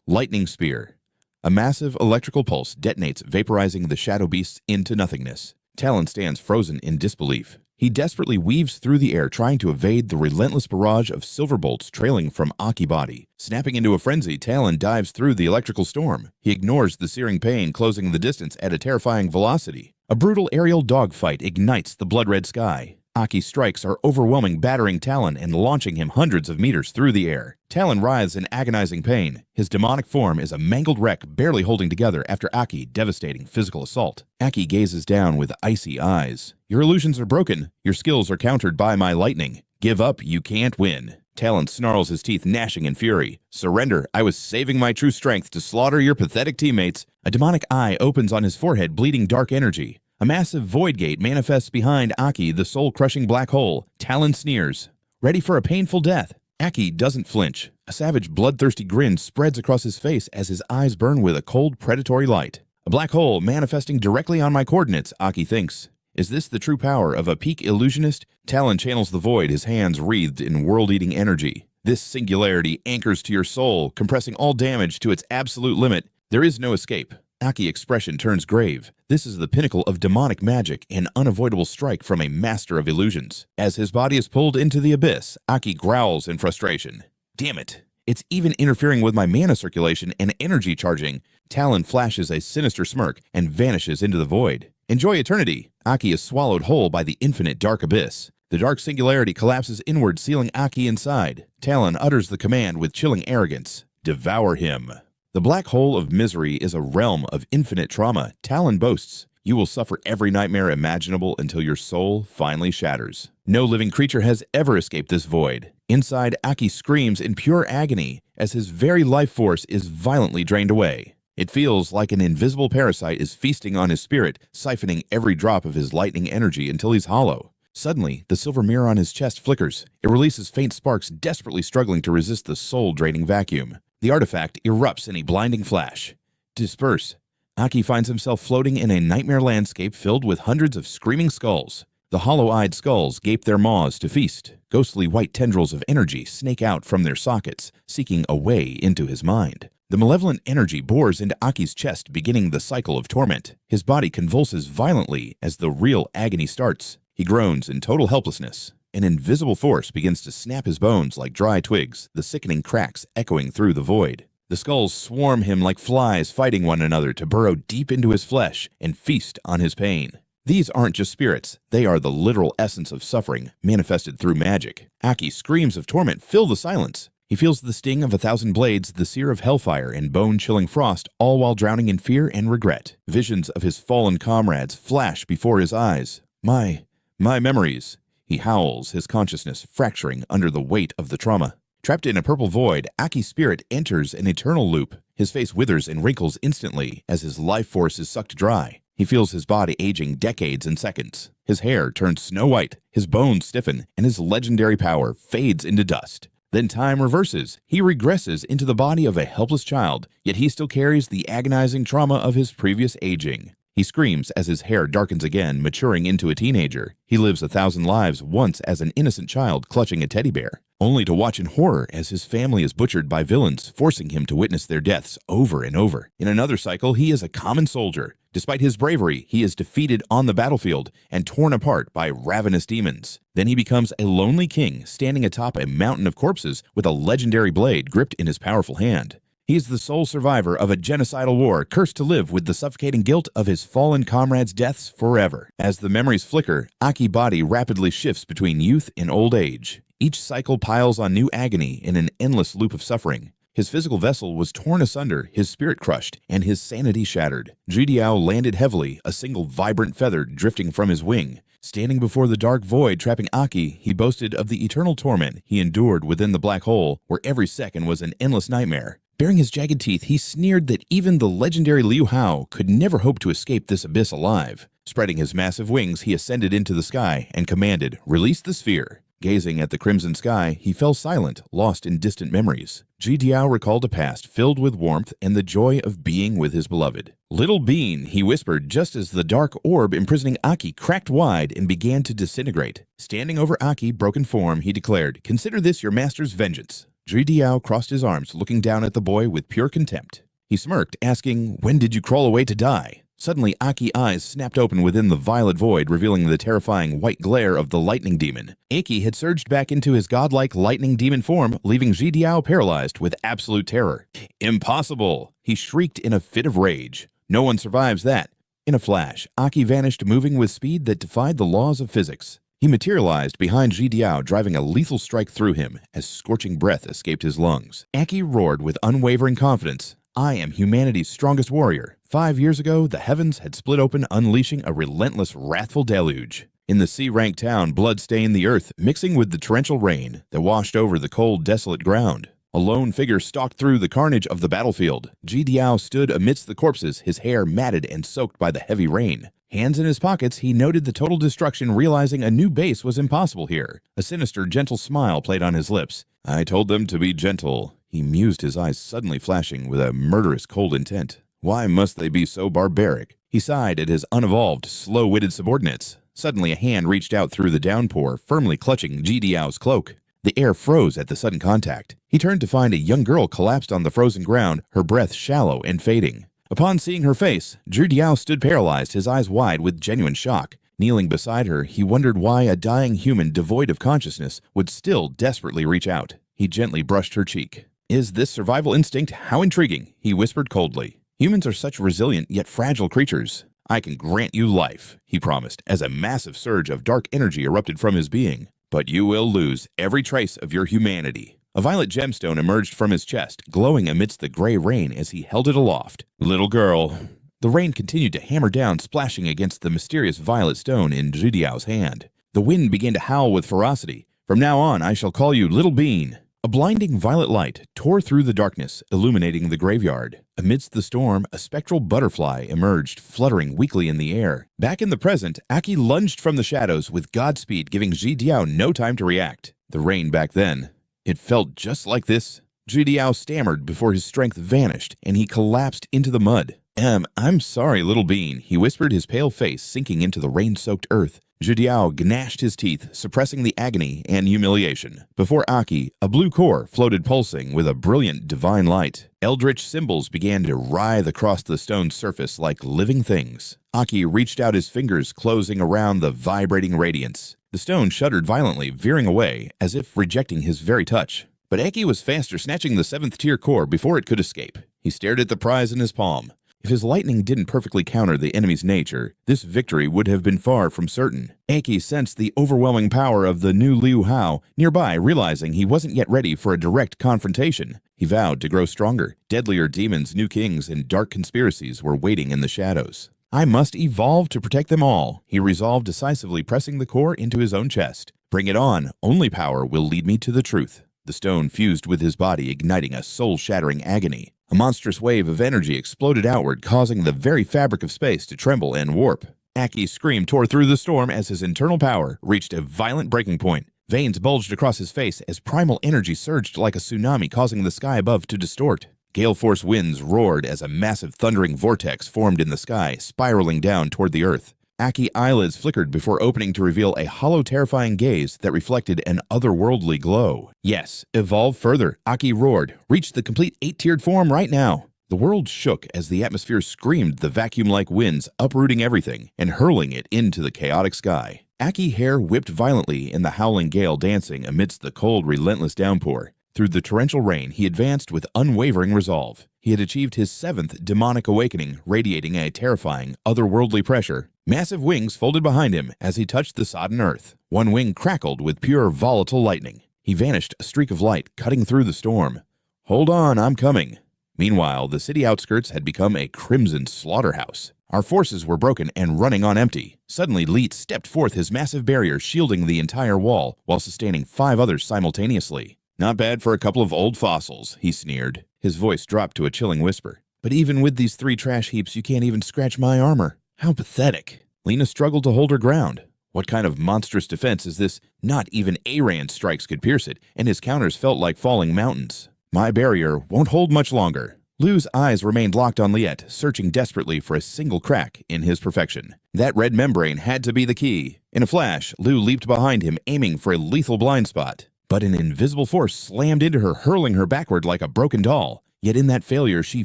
Lightning Spear. A massive electrical pulse detonates, vaporizing the shadow beasts into nothingness. Talon stands frozen in disbelief. He desperately weaves through the air, trying to evade the relentless barrage of silver bolts trailing from Aki body. Snapping into a frenzy, Talon dives through the electrical storm. He ignores the searing pain, closing the distance at a terrifying velocity. A brutal aerial dogfight ignites the blood-red sky. Aki's strikes are overwhelming, battering Talon and launching him hundreds of meters through the air. Talon writhes in agonizing pain. His demonic form is a mangled wreck, barely holding together after Aki's devastating physical assault. Aki gazes down with icy eyes. Your illusions are broken. Your skills are countered by my lightning. Give up, you can't win. Talon snarls his teeth, gnashing in fury. Surrender, I was saving my true strength to slaughter your pathetic teammates. A demonic eye opens on his forehead, bleeding dark energy. A massive void gate manifests behind Aki, the soul-crushing black hole. Talon sneers. Ready for a painful death. Aki doesn't flinch. A savage, bloodthirsty grin spreads across his face as his eyes burn with a cold, predatory light. A black hole manifesting directly on my coordinates, Aki thinks. Is this the true power of a peak illusionist? Talon channels the void, his hands wreathed in world-eating energy. This singularity anchors to your soul, compressing all damage to its absolute limit. There is no escape. Aki's expression turns grave. This is the pinnacle of demonic magic, an unavoidable strike from a master of illusions. As his body is pulled into the abyss, Aki growls in frustration. Damn it! It's even interfering with my mana circulation and energy charging. Talon flashes a sinister smirk and vanishes into the void. Enjoy eternity! Aki is swallowed whole by the infinite dark abyss. The dark singularity collapses inward, sealing Aki inside. Talon utters the command with chilling arrogance. Devour him. The black hole of misery is a realm of infinite trauma. Talon boasts, you will suffer every nightmare imaginable until your soul finally shatters. No living creature has ever escaped this void. Inside, Aki screams in pure agony as his very life force is violently drained away. It feels like an invisible parasite is feasting on his spirit, siphoning every drop of his lightning energy until he's hollow. Suddenly, the silver mirror on his chest flickers. It releases faint sparks, desperately struggling to resist the soul-draining vacuum. The artifact erupts in a blinding flash. Disperse. Aki finds himself floating in a nightmare landscape filled with hundreds of screaming skulls. The hollow-eyed skulls gape their maws to feast. Ghostly white tendrils of energy snake out from their sockets, seeking a way into his mind. The malevolent energy bores into Aki's chest, beginning the cycle of torment. His body convulses violently as the real agony starts. He groans in total helplessness. An invisible force begins to snap his bones like dry twigs, the sickening cracks echoing through the void. The skulls swarm him like flies, fighting one another to burrow deep into his flesh and feast on his pain. These aren't just spirits, they are the literal essence of suffering, manifested through magic. Aki's screams of torment fill the silence. He feels the sting of 1,000 blades, the sear of hellfire and bone-chilling frost, all while drowning in fear and regret. Visions of his fallen comrades flash before his eyes. My memories. He howls, his consciousness fracturing under the weight of the trauma. Trapped in a purple void, Aki's spirit enters an eternal loop. His face withers and wrinkles instantly as his life force is sucked dry. He feels his body aging decades in seconds. His hair turns snow white, his bones stiffen, and his legendary power fades into dust. Then time reverses. He regresses into the body of a helpless child, yet he still carries the agonizing trauma of his previous aging. He screams as his hair darkens again, maturing into a teenager. He lives 1,000 lives once as an innocent child clutching a teddy bear, only to watch in horror as his family is butchered by villains, forcing him to witness their deaths over and over. In another cycle, he is a common soldier. Despite his bravery, he is defeated on the battlefield and torn apart by ravenous demons. Then he becomes a lonely king, standing atop a mountain of corpses with a legendary blade gripped in his powerful hand. He is the sole survivor of a genocidal war, cursed to live with the suffocating guilt of his fallen comrades' deaths forever. As the memories flicker, Aki's body rapidly shifts between youth and old age. Each cycle piles on new agony in an endless loop of suffering. His physical vessel was torn asunder, his spirit crushed, and his sanity shattered. Jidiao landed heavily, a single vibrant feather drifting from his wing. Standing before the dark void trapping Aki, he boasted of the eternal torment he endured within the black hole, where every second was an endless nightmare. Baring his jagged teeth, he sneered that even the legendary Liu Hao could never hope to escape this abyss alive. Spreading his massive wings, he ascended into the sky and commanded, "Release the sphere." Gazing at the crimson sky, he fell silent, lost in distant memories. Jidiao recalled a past filled with warmth and the joy of being with his beloved. "Little bean," he whispered just as the dark orb imprisoning Aki cracked wide and began to disintegrate. Standing over Aki's broken form, he declared, "Consider this your master's vengeance." Jidiao crossed his arms, looking down at the boy with pure contempt. He smirked, asking, "When did you crawl away to die?" Suddenly, Aki's eyes snapped open within the violet void, revealing the terrifying white glare of the lightning demon. Aki had surged back into his godlike lightning demon form, leaving Jidiao paralyzed with absolute terror. "Impossible!" he shrieked in a fit of rage. "No one survives that." In a flash, Aki vanished, moving with speed that defied the laws of physics. He materialized behind Jidiao, driving a lethal strike through him as scorching breath escaped his lungs. Aki roared with unwavering confidence, "I am humanity's strongest warrior." 5 years ago, the heavens had split open, unleashing a relentless, wrathful deluge. In the C-rank town, blood stained the earth, mixing with the torrential rain that washed over the cold, desolate ground. A lone figure stalked through the carnage of the battlefield. Jidiao stood amidst the corpses, his hair matted and soaked by the heavy rain. Hands in his pockets, he noted the total destruction, realizing a new base was impossible here. A sinister, gentle smile played on his lips. "I told them to be gentle," he mused, his eyes suddenly flashing with a murderous cold intent. "Why must they be so barbaric?" He sighed at his unevolved, slow-witted subordinates. Suddenly a hand reached out through the downpour, firmly clutching Jidiao's cloak. The air froze at the sudden contact. He turned to find a young girl collapsed on the frozen ground, her breath shallow and fading. Upon seeing her face, Jidiao stood paralyzed, his eyes wide with genuine shock. Kneeling beside her, he wondered why a dying human devoid of consciousness would still desperately reach out. He gently brushed her cheek. "Is this survival instinct? How intriguing," he whispered coldly. "Humans are such resilient yet fragile creatures. I can grant you life, he promised, as a massive surge of dark energy erupted from his being. But you will lose every trace of your humanity. A violet gemstone emerged from his chest, glowing amidst the gray rain as he held it aloft. Little girl. The rain continued to hammer down, splashing against the mysterious violet stone in Jidiao's hand. The wind began to howl with ferocity. From now on, I shall call you Little Bean. A blinding violet light tore through the darkness, illuminating the graveyard. Amidst the storm, a spectral butterfly emerged, fluttering weakly in the air. Back in the present, Aki lunged from the shadows with Godspeed, giving Jidiao no time to react. The rain back then. It felt just like this. Jidiao stammered before his strength vanished, and he collapsed into the mud. I'm sorry, Little Bean, he whispered, his pale face sinking into the rain-soaked earth. Jidiao gnashed his teeth, suppressing the agony and humiliation. Before Aki, a blue core floated pulsing with a brilliant divine light. Eldritch symbols began to writhe across the stone's surface like living things. Aki reached out his fingers, closing around the vibrating radiance. The stone shuddered violently, veering away, as if rejecting his very touch. But Aki was faster, snatching the 7th-tier core before it could escape. He stared at the prize in his palm. If his lightning didn't perfectly counter the enemy's nature, this victory would have been far from certain. Aki sensed the overwhelming power of the new Liu Hao nearby, realizing he wasn't yet ready for a direct confrontation. He vowed to grow stronger. Deadlier demons, new kings, and dark conspiracies were waiting in the shadows. I must evolve to protect them all, he resolved, decisively pressing the core into his own chest. Bring it on. Only power will lead me to the truth. The stone fused with his body, igniting a soul-shattering agony. A monstrous wave of energy exploded outward, causing the very fabric of space to tremble and warp. Aki's scream tore through the storm as his internal power reached a violent breaking point. Veins bulged across his face as primal energy surged like a tsunami, causing the sky above to distort. Gale-force winds roared as a massive thundering vortex formed in the sky, spiraling down toward the earth. Aki's eyelids flickered before opening to reveal a hollow, terrifying gaze that reflected an otherworldly glow. Yes, evolve further, Aki roared. Reach the complete 8-tiered form right now. The world shook as the atmosphere screamed, the vacuum-like winds uprooting everything and hurling it into the chaotic sky. Aki's hair whipped violently in the howling gale, dancing amidst the cold, relentless downpour. Through the torrential rain, he advanced with unwavering resolve. He had achieved his 7th demonic awakening, radiating a terrifying, otherworldly pressure. Massive wings folded behind him as he touched the sodden earth. One wing crackled with pure, volatile lightning. He vanished, a streak of light cutting through the storm. Hold on, I'm coming. Meanwhile, the city outskirts had become a crimson slaughterhouse. Our forces were broken and running on empty. Suddenly, Leet stepped forth, his massive barrier shielding the entire wall while sustaining 5 others simultaneously. Not bad for a couple of old fossils, he sneered. His voice dropped to a chilling whisper. But even with these 3 trash heaps, you can't even scratch my armor. How pathetic. Lena struggled to hold her ground. What kind of monstrous defense is this? Not even Aran's strikes could pierce it, and his counters felt like falling mountains. My barrier won't hold much longer. Lu's eyes remained locked on Liet, searching desperately for a single crack in his perfection. That red membrane had to be the key. In a flash, Lu leaped behind him, aiming for a lethal blind spot. But an invisible force slammed into her, hurling her backward like a broken doll. Yet in that failure, she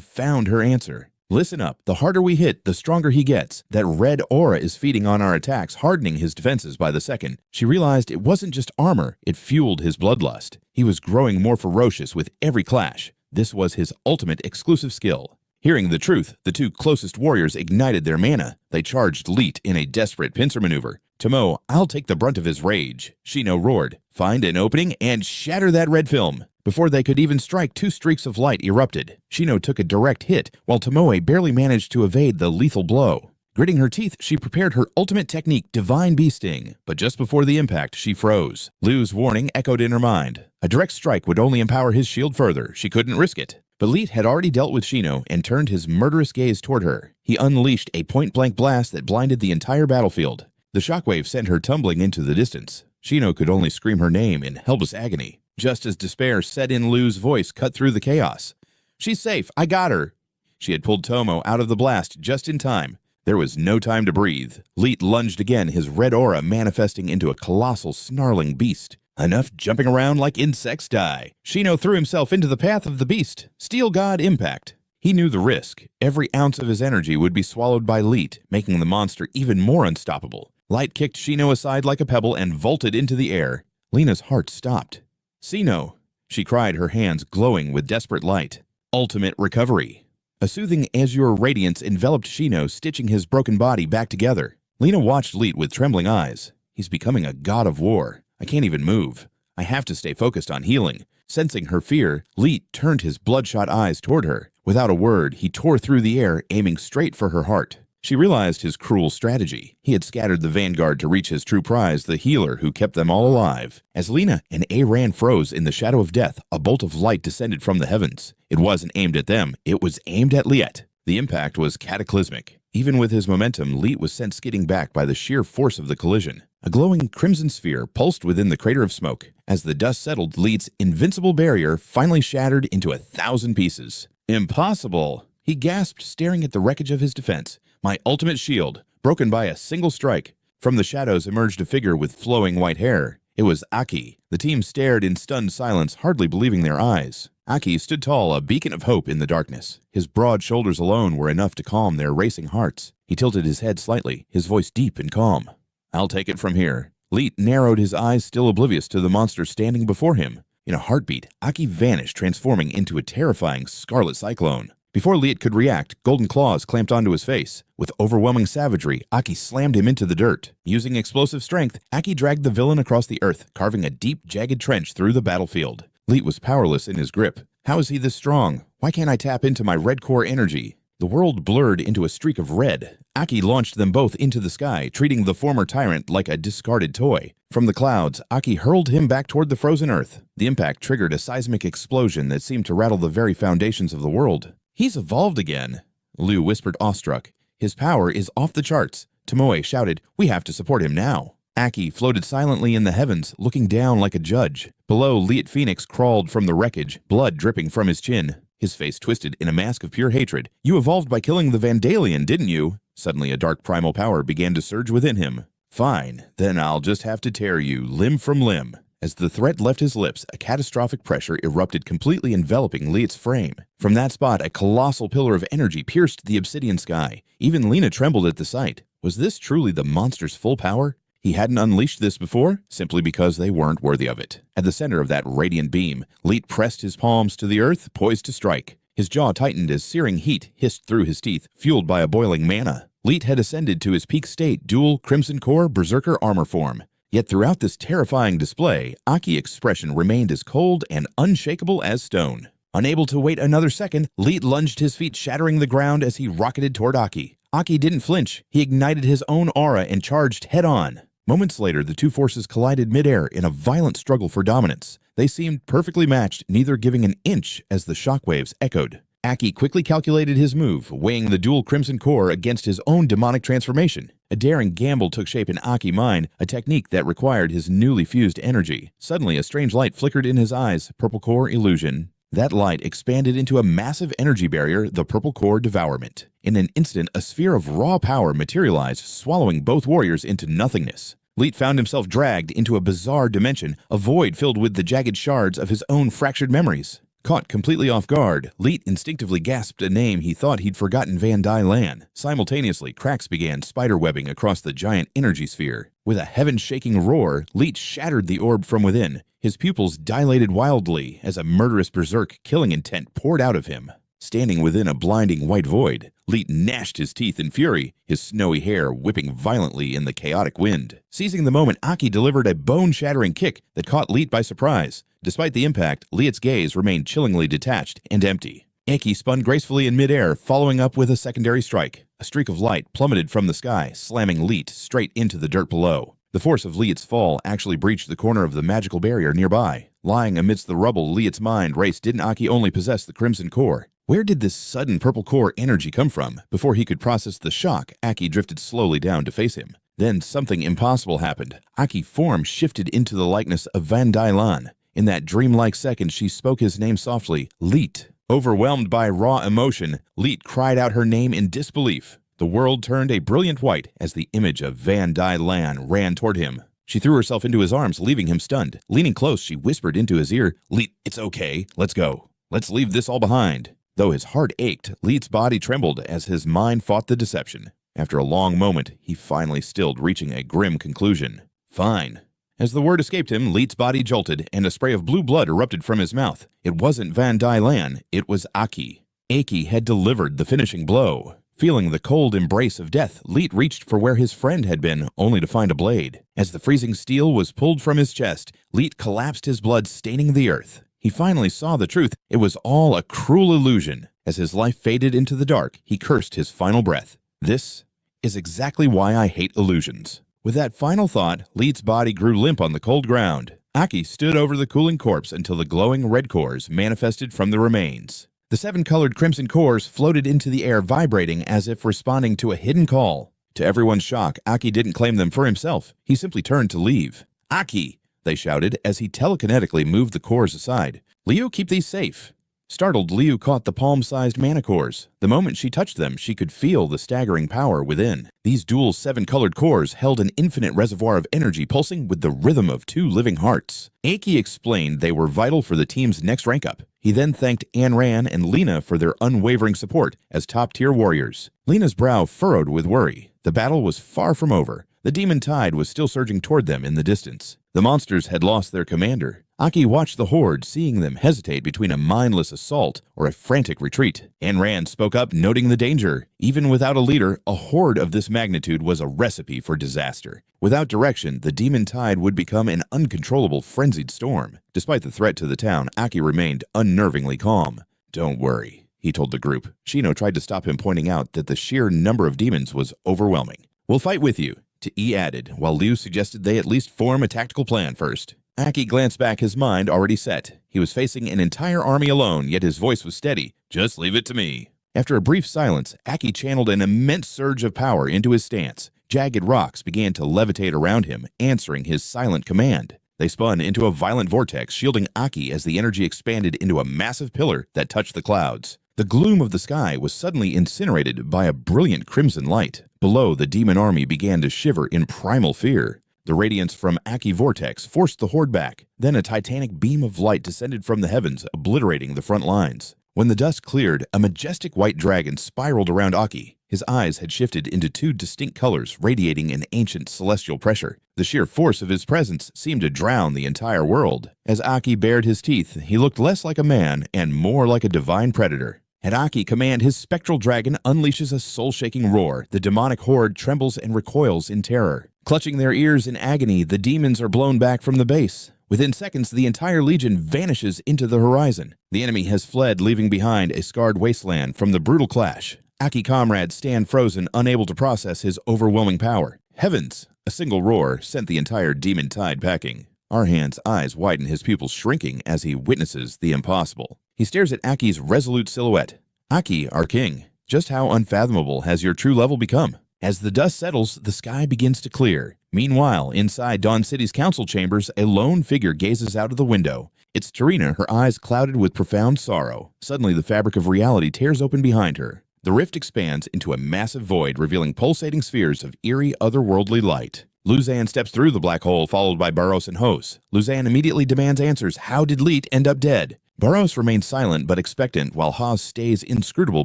found her answer. Listen up. The harder we hit, the stronger he gets. That red aura is feeding on our attacks, hardening his defenses by the second. She realized it wasn't just armor, it fueled his bloodlust. He was growing more ferocious with every clash. This was his ultimate exclusive skill. Hearing the truth, the 2 closest warriors ignited their mana. They charged Leet in a desperate pincer maneuver. Tomo, I'll take the brunt of his rage, Shino roared. Find an opening and shatter that red film. Before they could even strike, 2 streaks of light erupted. Shino took a direct hit, while Tomoe barely managed to evade the lethal blow. Gritting her teeth, she prepared her ultimate technique, Divine Bee Sting. But just before the impact, she froze. Lu's warning echoed in her mind. A direct strike would only empower his shield further. She couldn't risk it. But Leet had already dealt with Shino and turned his murderous gaze toward her. He unleashed a point-blank blast that blinded the entire battlefield. The shockwave sent her tumbling into the distance. Shino could only scream her name in helpless agony. Just as despair set in, Lu's voice cut through the chaos. She's safe. I got her. She had pulled Tomo out of the blast just in time. There was no time to breathe. Leet lunged again, his red aura manifesting into a colossal, snarling beast. Enough jumping around like insects die. Shino threw himself into the path of the beast. Steel God Impact. He knew the risk. Every ounce of his energy would be swallowed by Leet, making the monster even more unstoppable. Light kicked Shino aside like a pebble and vaulted into the air. Lena's heart stopped. Sino, she cried, her hands glowing with desperate light. Ultimate recovery. A soothing azure radiance enveloped Shino, stitching his broken body back together. Lena watched Leet with trembling eyes. He's becoming a god of war. I can't even move. I have to stay focused on healing. Sensing her fear, Leet turned his bloodshot eyes toward her. Without a word, he tore through the air, aiming straight for her heart. She realized his cruel strategy. He had scattered the vanguard to reach his true prize, the healer who kept them all alive. As Lena and Aran froze in the shadow of death, a bolt of light descended from the heavens. It wasn't aimed at them, it was aimed at Liet. The impact was cataclysmic. Even with his momentum, Liet was sent skidding back by the sheer force of the collision. A glowing crimson sphere pulsed within the crater of smoke. As the dust settled, Liet's invincible barrier finally shattered into 1,000 pieces. Impossible! He gasped, staring at the wreckage of his defense. My ultimate shield, broken by a single strike. From the shadows emerged a figure with flowing white hair. It was Aki. The team stared in stunned silence, hardly believing their eyes. Aki stood tall, a beacon of hope in the darkness. His broad shoulders alone were enough to calm their racing hearts. He tilted his head slightly, his voice deep and calm. I'll take it from here. Leet narrowed his eyes, still oblivious to the monster standing before him. In a heartbeat, Aki vanished, transforming into a terrifying scarlet cyclone. Before Leet could react, golden claws clamped onto his face. With overwhelming savagery, Aki slammed him into the dirt. Using explosive strength, Aki dragged the villain across the earth, carving a deep, jagged trench through the battlefield. Leet was powerless in his grip. How is he this strong? Why can't I tap into my red core energy? The world blurred into a streak of red. Aki launched them both into the sky, treating the former tyrant like a discarded toy. From the clouds, Aki hurled him back toward the frozen earth. The impact triggered a seismic explosion that seemed to rattle the very foundations of the world. He's evolved again, Liu whispered awestruck. His power is off the charts. Tomoe shouted, we have to support him now. Aki floated silently in the heavens, looking down like a judge. Below, Liet Phoenix crawled from the wreckage, blood dripping from his chin. His face twisted in a mask of pure hatred. You evolved by killing the Vandalian, didn't you? Suddenly a dark primal power began to surge within him. Fine, then I'll just have to tear you limb from limb. As the threat left his lips, a catastrophic pressure erupted, completely enveloping Liet's frame. From that spot, a colossal pillar of energy pierced the obsidian sky. Even Lena trembled at the sight. Was this truly the monster's full power? He hadn't unleashed this before, simply because they weren't worthy of it. At the center of that radiant beam, Liet pressed his palms to the earth, poised to strike. His jaw tightened as searing heat hissed through his teeth, fueled by a boiling mana. Liet had ascended to his peak state, dual Crimson Core Berserker armor form. Yet throughout this terrifying display, Aki's expression remained as cold and unshakable as stone. Unable to wait another second, Liet lunged his feet, shattering the ground as he rocketed toward Aki. Aki didn't flinch. He ignited his own aura and charged head-on. Moments later, the two forces collided midair in a violent struggle for dominance. They seemed perfectly matched, neither giving an inch as the shockwaves echoed. Aki quickly calculated his move, weighing the dual Crimson Core against his own demonic transformation. A daring gamble took shape in Aki's mind, a technique that required his newly fused energy. Suddenly, a strange light flickered in his eyes, Purple Core Illusion. That light expanded into a massive energy barrier, the Purple Core Devourment. In an instant, a sphere of raw power materialized, swallowing both warriors into nothingness. Liet found himself dragged into a bizarre dimension, a void filled with the jagged shards of his own fractured memories. Caught completely off guard, Liet instinctively gasped a name he thought he'd forgotten, Van Dai Lan. Simultaneously, cracks began spiderwebbing across the giant energy sphere. With a heaven-shaking roar, Liet shattered the orb from within. His pupils dilated wildly as a murderous berserk killing intent poured out of him. Standing within a blinding white void, Liet gnashed his teeth in fury, his snowy hair whipping violently in the chaotic wind. Seizing the moment, Aki delivered a bone-shattering kick that caught Liet by surprise. Despite the impact, Liet's gaze remained chillingly detached and empty. Aki spun gracefully in midair, following up with a secondary strike. A streak of light plummeted from the sky, slamming Liet straight into the dirt below. The force of Liet's fall actually breached the corner of the magical barrier nearby. Lying amidst the rubble, Liet's mind raced. Didn't Aki only possess the Crimson Core? Where did this sudden Purple Core energy come from? Before he could process the shock, Aki drifted slowly down to face him. Then something impossible happened. Aki's form shifted into the likeness of Van Dai Lan. In that dreamlike second, she spoke his name softly, Liet. Overwhelmed by raw emotion, Liet cried out her name in disbelief. The world turned a brilliant white as the image of Van Dai Lan ran toward him. She threw herself into his arms, leaving him stunned. Leaning close, she whispered into his ear, Liet, it's okay. Let's go. Let's leave this all behind. Though his heart ached, Liet's body trembled as his mind fought the deception. After a long moment, he finally stilled, reaching a grim conclusion. Fine. As the word escaped him, Liet's body jolted, and a spray of blue blood erupted from his mouth. It wasn't Van Dai Lan, it was Aki. Aki had delivered the finishing blow. Feeling the cold embrace of death, Leet reached for where his friend had been, only to find a blade. As the freezing steel was pulled from his chest, Leet collapsed, his blood staining the earth. He finally saw the truth. It was all a cruel illusion. As his life faded into the dark, he cursed his final breath. This is exactly why I hate illusions. With that final thought, Leet's body grew limp on the cold ground. Aki stood over the cooling corpse until the glowing red cores manifested from the remains. The 7-colored crimson cores floated into the air, vibrating as if responding to a hidden call. To everyone's shock, Aki didn't claim them for himself. He simply turned to leave. "Aki!" they shouted as he telekinetically moved the cores aside. "Liu, keep these safe." Startled, Liu caught the palm-sized mana cores. The moment she touched them, she could feel the staggering power within. These dual 7-colored cores held an infinite reservoir of energy pulsing with the rhythm of 2 living hearts. Aki explained they were vital for the team's next rank-up. He then thanked Ayn Rand and Lena for their unwavering support as top-tier warriors. Lena's brow furrowed with worry. The battle was far from over. The demon tide was still surging toward them in the distance. The monsters had lost their commander. Aki watched the horde, seeing them hesitate between a mindless assault or a frantic retreat. Ayn Rand spoke up, noting the danger. Even without a leader, a horde of this magnitude was a recipe for disaster. Without direction, the demon tide would become an uncontrollable, frenzied storm. Despite the threat to the town, Aki remained unnervingly calm. "Don't worry," he told the group. Shino tried to stop him, pointing out that the sheer number of demons was overwhelming. "We'll fight with you," Yi added, while Liu suggested they at least form a tactical plan first. Aki glanced back, his mind already set. He was facing an entire army alone, yet his voice was steady. "Just leave it to me." After a brief silence, Aki channeled an immense surge of power into his stance. Jagged rocks began to levitate around him, answering his silent command. They spun into a violent vortex, shielding Aki as the energy expanded into a massive pillar that touched the clouds. The gloom of the sky was suddenly incinerated by a brilliant crimson light. Below, the demon army began to shiver in primal fear. The radiance from Aki Vortex forced the horde back. Then a titanic beam of light descended from the heavens, obliterating the front lines. When the dust cleared, a majestic white dragon spiraled around Aki. His eyes had shifted into 2 distinct colors, radiating an ancient celestial pressure. The sheer force of his presence seemed to drown the entire world. As Aki bared his teeth, he looked less like a man and more like a divine predator. At Aki command, his spectral dragon unleashes a soul-shaking roar. The demonic horde trembles and recoils in terror. Clutching their ears in agony, the demons are blown back from the base. Within seconds, the entire legion vanishes into the horizon. The enemy has fled, leaving behind a scarred wasteland from the brutal clash. Aki comrades stand frozen, unable to process his overwhelming power. Heavens! A single roar sent the entire demon tide packing. Arhan's eyes widen, his pupils shrinking as he witnesses the impossible. He stares at Aki's resolute silhouette. "Aki, our king, just how unfathomable has your true level become?" As the dust settles, the sky begins to clear. Meanwhile, inside Dawn City's council chambers, a lone figure gazes out of the window. It's Tarina, her eyes clouded with profound sorrow. Suddenly, the fabric of reality tears open behind her. The rift expands into a massive void, revealing pulsating spheres of eerie, otherworldly light. Luzanne steps through the black hole, followed by Barros and Hos. Luzanne immediately demands answers. How did Leet end up dead? Barros remains silent but expectant, while Hos stays inscrutable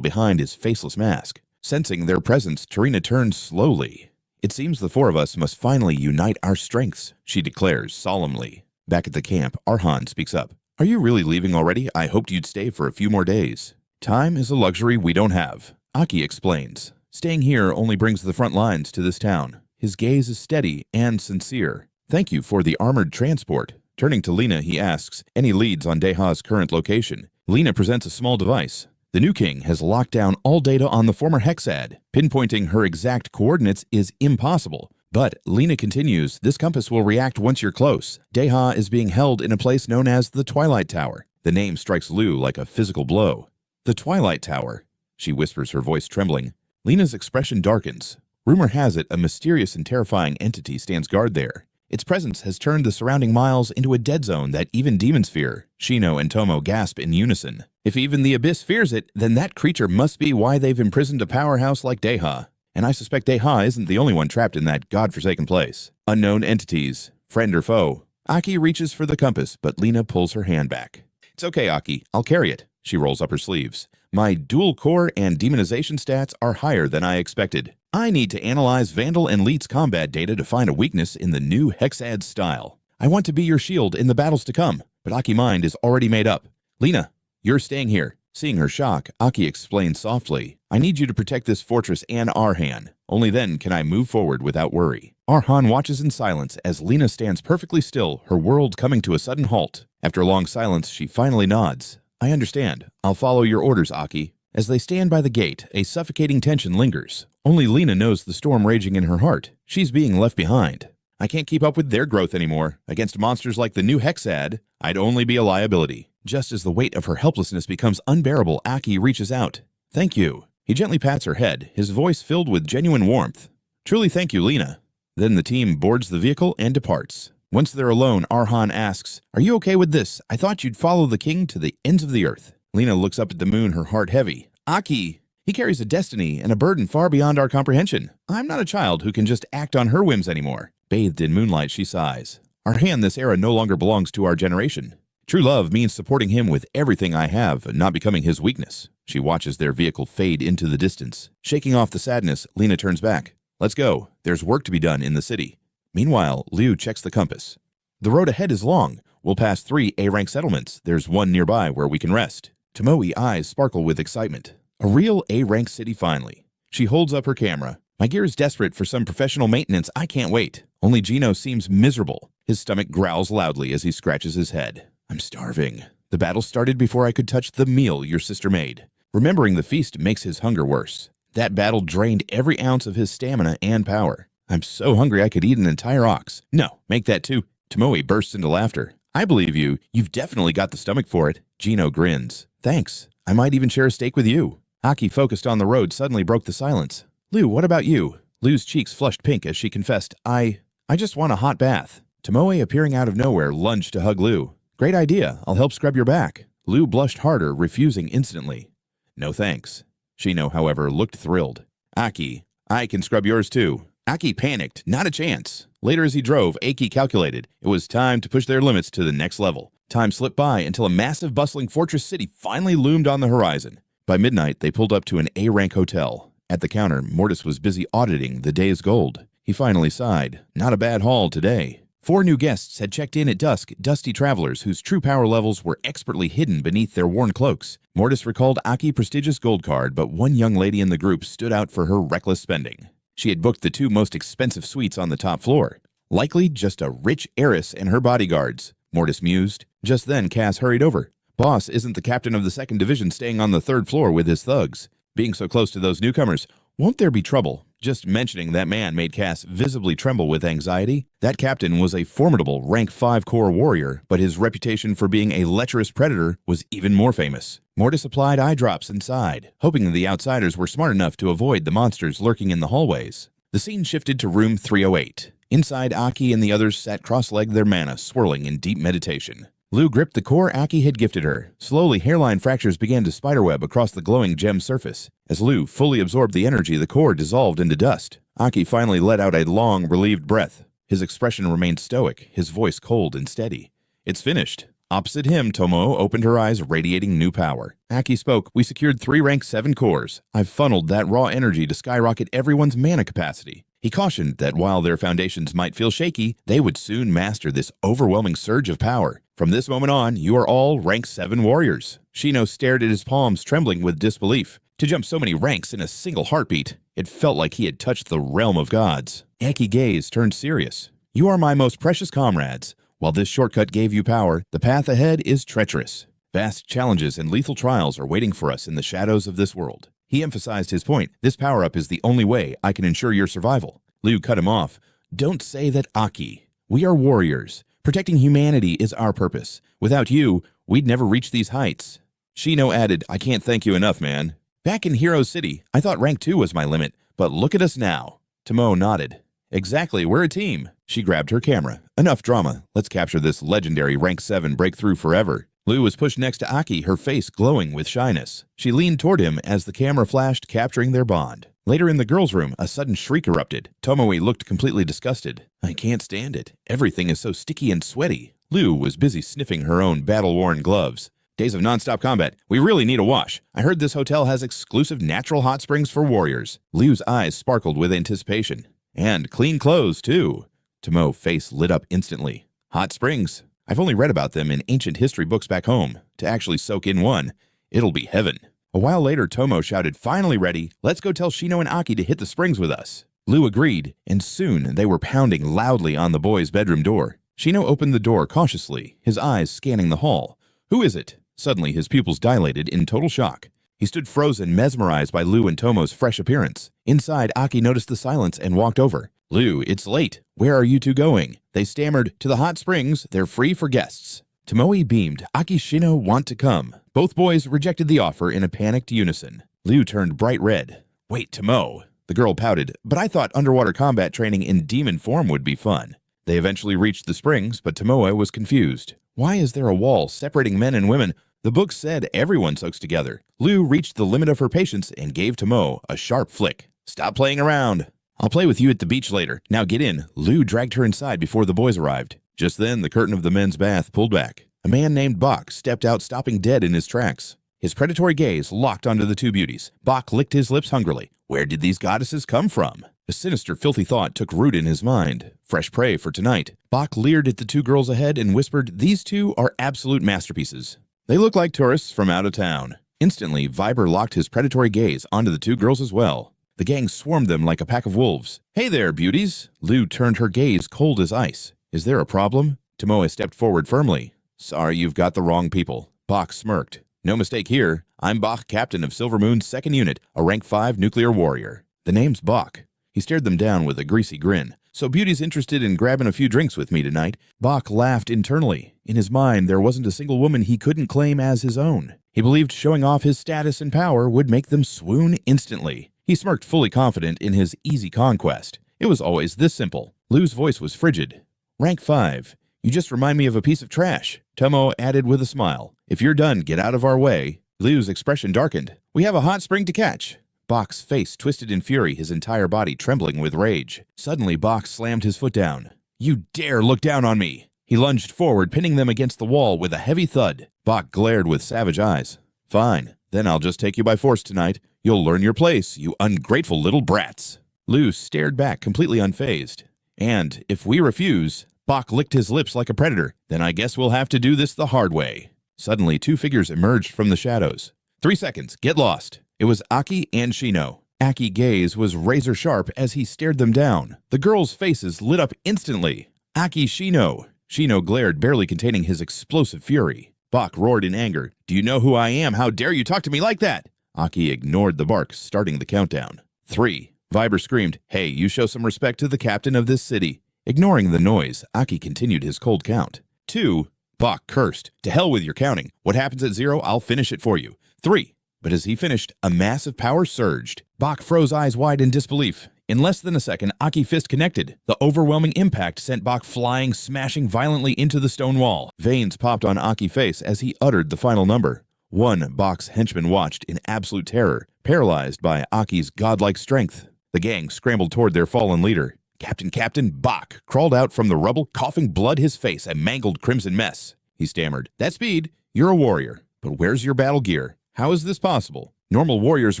behind his faceless mask. Sensing their presence, Tarina turns slowly. "It seems the 4 of us must finally unite our strengths," she declares solemnly. Back at the camp, Arhan speaks up. "Are you really leaving already? I hoped you'd stay for a few more days." "Time is a luxury we don't have," Aki explains. "Staying here only brings the front lines to this town." His gaze is steady and sincere. "Thank you for the armored transport." Turning to Lena, he asks any leads on Deha's current location. Lena presents a small device. The new king has locked down all data on the former Hexad. Pinpointing her exact coordinates is impossible. But Lena continues, "This compass will react once you're close. Deha is being held in a place known as the Twilight Tower." The name strikes Liu like a physical blow. "The Twilight Tower," she whispers, her voice trembling. Lena's expression darkens. Rumor has it a mysterious and terrifying entity stands guard there. Its presence has turned the surrounding miles into a dead zone that even demons fear. Shino and Tomo gasp in unison. If even the Abyss fears it, then that creature must be why they've imprisoned a powerhouse like Deha. And I suspect Deha isn't the only one trapped in that godforsaken place. Unknown entities, friend or foe. Aki reaches for the compass, but Lena pulls her hand back. "It's okay, Aki. I'll carry it." She rolls up her sleeves. "My Dual-Core and Demonization stats are higher than I expected. I need to analyze Vandal and Leet's combat data to find a weakness in the new Hexad style. I want to be your shield in the battles to come, but Aki mind is already made up. Lena, you're staying here. Seeing her shock, Aki explains softly, I need you to protect this fortress and Arhan. Only then can I move forward without worry. Arhan watches in silence as Lena stands perfectly still, her world coming to a sudden halt. After a long silence, she finally nods. I understand. I'll follow your orders, Aki. As they stand by the gate, a suffocating tension lingers. Only Lena knows the storm raging in her heart. She's being left behind. I can't keep up with their growth anymore. Against monsters like the new Hexad, I'd only be a liability. Just as the weight of her helplessness becomes unbearable, Aki reaches out. Thank you. He gently pats her head, his voice filled with genuine warmth. Truly thank you, Lena. Then the team boards the vehicle and departs. Once they're alone, Arhan asks, Are you okay with this? I thought you'd follow the king to the ends of the earth. Lena looks up at the moon, her heart heavy. Aki! He carries a destiny and a burden far beyond our comprehension. I'm not a child who can just act on her whims anymore. Bathed in moonlight, she sighs. Arhan, this era no longer belongs to our generation. True love means supporting him with everything I have and not becoming his weakness. She watches their vehicle fade into the distance. Shaking off the sadness, Lena turns back. Let's go. There's work to be done in the city. Meanwhile, Liu checks the compass. The road ahead is long. We'll pass 3 A-rank settlements. There's one nearby where we can rest. Tomoe's eyes sparkle with excitement. A real A-rank city finally. She holds up her camera. My gear is desperate for some professional maintenance. I can't wait. Only Gino seems miserable. His stomach growls loudly as he scratches his head. I'm starving. The battle started before I could touch the meal your sister made. Remembering the feast makes his hunger worse. That battle drained every ounce of his stamina and power. I'm so hungry I could eat an entire ox. No, make that 2. Tomoe bursts into laughter. I believe you. You've definitely got the stomach for it. Gino grins. Thanks. I might even share a steak with you. Aki, focused on the road, suddenly broke the silence. Liu, what about you? Liu's cheeks flushed pink as she confessed, I just want a hot bath. Tomoe, appearing out of nowhere, lunged to hug Liu. Great idea. I'll help scrub your back. Liu blushed harder, refusing instantly. No thanks. Shino, however, looked thrilled. Aki, I can scrub yours too. Aki panicked. Not a chance. Later as he drove, Aki calculated. It was time to push their limits to the next level. Time slipped by until a massive bustling fortress city finally loomed on the horizon. By midnight, they pulled up to an A-rank hotel. At the counter, Mortis was busy auditing the day's gold. He finally sighed. Not a bad haul today. 4 new guests had checked in at dusk, dusty travelers whose true power levels were expertly hidden beneath their worn cloaks. Mortis recalled Aki's prestigious gold card, but one young lady in the group stood out for her reckless spending. She had booked the 2 most expensive suites on the top floor. Likely just a rich heiress and her bodyguards, Mortis mused. Just then, Cass hurried over. Boss isn't the captain of the 2nd Division staying on the 3rd floor with his thugs. Being so close to those newcomers, won't there be trouble? Just mentioning that man made Cass visibly tremble with anxiety. That captain was a formidable rank 5 core warrior, but his reputation for being a lecherous predator was even more famous. Mortis applied eye drops and sighed, hoping the outsiders were smart enough to avoid the monsters lurking in the hallways. The scene shifted to room 308. Inside, Aki and the others sat cross-legged, their mana swirling in deep meditation. Liu gripped the core Aki had gifted her. Slowly, hairline fractures began to spiderweb across the glowing gem surface. As Liu fully absorbed the energy, the core dissolved into dust. Aki finally let out a long, relieved breath. His expression remained stoic, his voice cold and steady. It's finished. Opposite him, Tomo opened her eyes, radiating new power. Aki spoke, We secured 3 rank 7 cores. I've funneled that raw energy to skyrocket everyone's mana capacity. He cautioned that while their foundations might feel shaky, they would soon master this overwhelming surge of power. From this moment on, you are all rank 7 warriors. Shino stared at his palms, trembling with disbelief. To jump so many ranks in a single heartbeat, it felt like he had touched the realm of gods. Aki's gaze turned serious. You are my most precious comrades. While this shortcut gave you power, the path ahead is treacherous. Vast challenges and lethal trials are waiting for us in the shadows of this world. He emphasized his point. This power-up is the only way I can ensure your survival. Liu cut him off. Don't say that, Aki. We are warriors. Protecting humanity is our purpose. Without you, we'd never reach these heights. Shino added, I can't thank you enough, man. Back in Hero City, I thought rank 2 was my limit, but look at us now. Tomo nodded. Exactly, we're a team. She grabbed her camera. Enough drama. Let's capture this legendary rank 7 breakthrough forever. Liu was pushed next to Aki, her face glowing with shyness. She leaned toward him as the camera flashed, capturing their bond. Later in the girls' room, a sudden shriek erupted. Tomoe looked completely disgusted. I can't stand it. Everything is so sticky and sweaty. Liu was busy sniffing her own battle-worn gloves. Days of non-stop combat. We really need a wash. I heard this hotel has exclusive natural hot springs for warriors. Liu's eyes sparkled with anticipation. And clean clothes, too. Tomo's face lit up instantly. Hot springs. I've only read about them in ancient history books back home. To actually soak in one, It'll be heaven. A while later, Tomo shouted, "Finally ready. Let's go tell Shino and Aki to hit the springs with us." Lu agreed, and soon they were pounding loudly on the boys' bedroom door. Shino opened the door cautiously, his eyes scanning the hall. "Who is it?" Suddenly, his pupils dilated in total shock. He stood frozen, mesmerized by Lu and Tomo's fresh appearance. Inside, Aki noticed the silence and walked over. "Lu, it's late. Where are you two going?" They stammered, "To the hot springs. They're free for guests." Tomoe beamed. "Aki, Shino want to come." Both boys rejected the offer in a panicked unison. Lu turned bright red. "Wait, Tomoe." The girl pouted, "But I thought underwater combat training in demon form would be fun." They eventually reached the springs, but Tomoe was confused. Why is there a wall separating men and women? The book said everyone soaks together. Lu reached the limit of her patience and gave Tomoe a sharp flick. "Stop playing around. I'll play with you at the beach later. Now get in." Lu dragged her inside before the boys arrived. Just then, the curtain of the men's bath pulled back. A man named Bach stepped out, stopping dead in his tracks. His predatory gaze locked onto the two beauties. Bach licked his lips hungrily. Where did these goddesses come from? A sinister, filthy thought took root in his mind. Fresh prey for tonight. Bach leered at the two girls ahead and whispered, "These two are absolute masterpieces. They look like tourists from out of town." Instantly, Viber locked his predatory gaze onto the two girls as well. The gang swarmed them like a pack of wolves. "Hey there, beauties." Lu turned her gaze cold as ice. "Is there a problem?" Tomoe stepped forward firmly. "Sorry, you've got the wrong people." Bach smirked. "No mistake here. I'm Bach, captain of Silver Moon's 2nd Unit, a rank 5 nuclear warrior." The name's Bach. He stared them down with a greasy grin. "So beauty's interested in grabbing a few drinks with me tonight?" Bach laughed internally. In his mind, there wasn't a single woman he couldn't claim as his own. He believed showing off his status and power would make them swoon instantly. He smirked, fully confident in his easy conquest. It was always this simple. Lu's voice was frigid. "Rank 5. You just remind me of a piece of trash." Tomo added with a smile. "If you're done, get out of our way." Lu's expression darkened. "We have a hot spring to catch." Bach's face twisted in fury, his entire body trembling with rage. Suddenly, Bach slammed his foot down. "You dare look down on me!" He lunged forward, pinning them against the wall with a heavy thud. Bach glared with savage eyes. "Fine, then I'll just take you by force tonight. You'll learn your place, you ungrateful little brats." Lu stared back, completely unfazed. "And if we refuse," Bach licked his lips like a predator, "then I guess we'll have to do this the hard way." Suddenly, two figures emerged from the shadows. 3 seconds, get lost." It was Aki and Shino. Aki's gaze was razor sharp as he stared them down. The girls' faces lit up instantly. "Aki, Shino." Shino glared, barely containing his explosive fury. Bach roared in anger. "Do you know who I am? How dare you talk to me like that?" Aki ignored the bark, starting the countdown. 3. Viber screamed, "Hey, you show some respect to the captain of this city." Ignoring the noise, Aki continued his cold count. 2. Bach cursed. "To hell with your counting. What happens at 0, I'll finish it for you." 3. But as he finished, a massive power surged. Bach froze, eyes wide in disbelief. In less than a second, Aki's fist connected. The overwhelming impact sent Bach flying, smashing violently into the stone wall. Veins popped on Aki's face as he uttered the final number. 1. Bach's henchmen watched in absolute terror, paralyzed by Aki's godlike strength. The gang scrambled toward their fallen leader. Captain, Bach crawled out from the rubble, coughing blood his face, a mangled crimson mess. He stammered, "That speed, you're a warrior. But where's your battle gear? How is this possible?" Normal warriors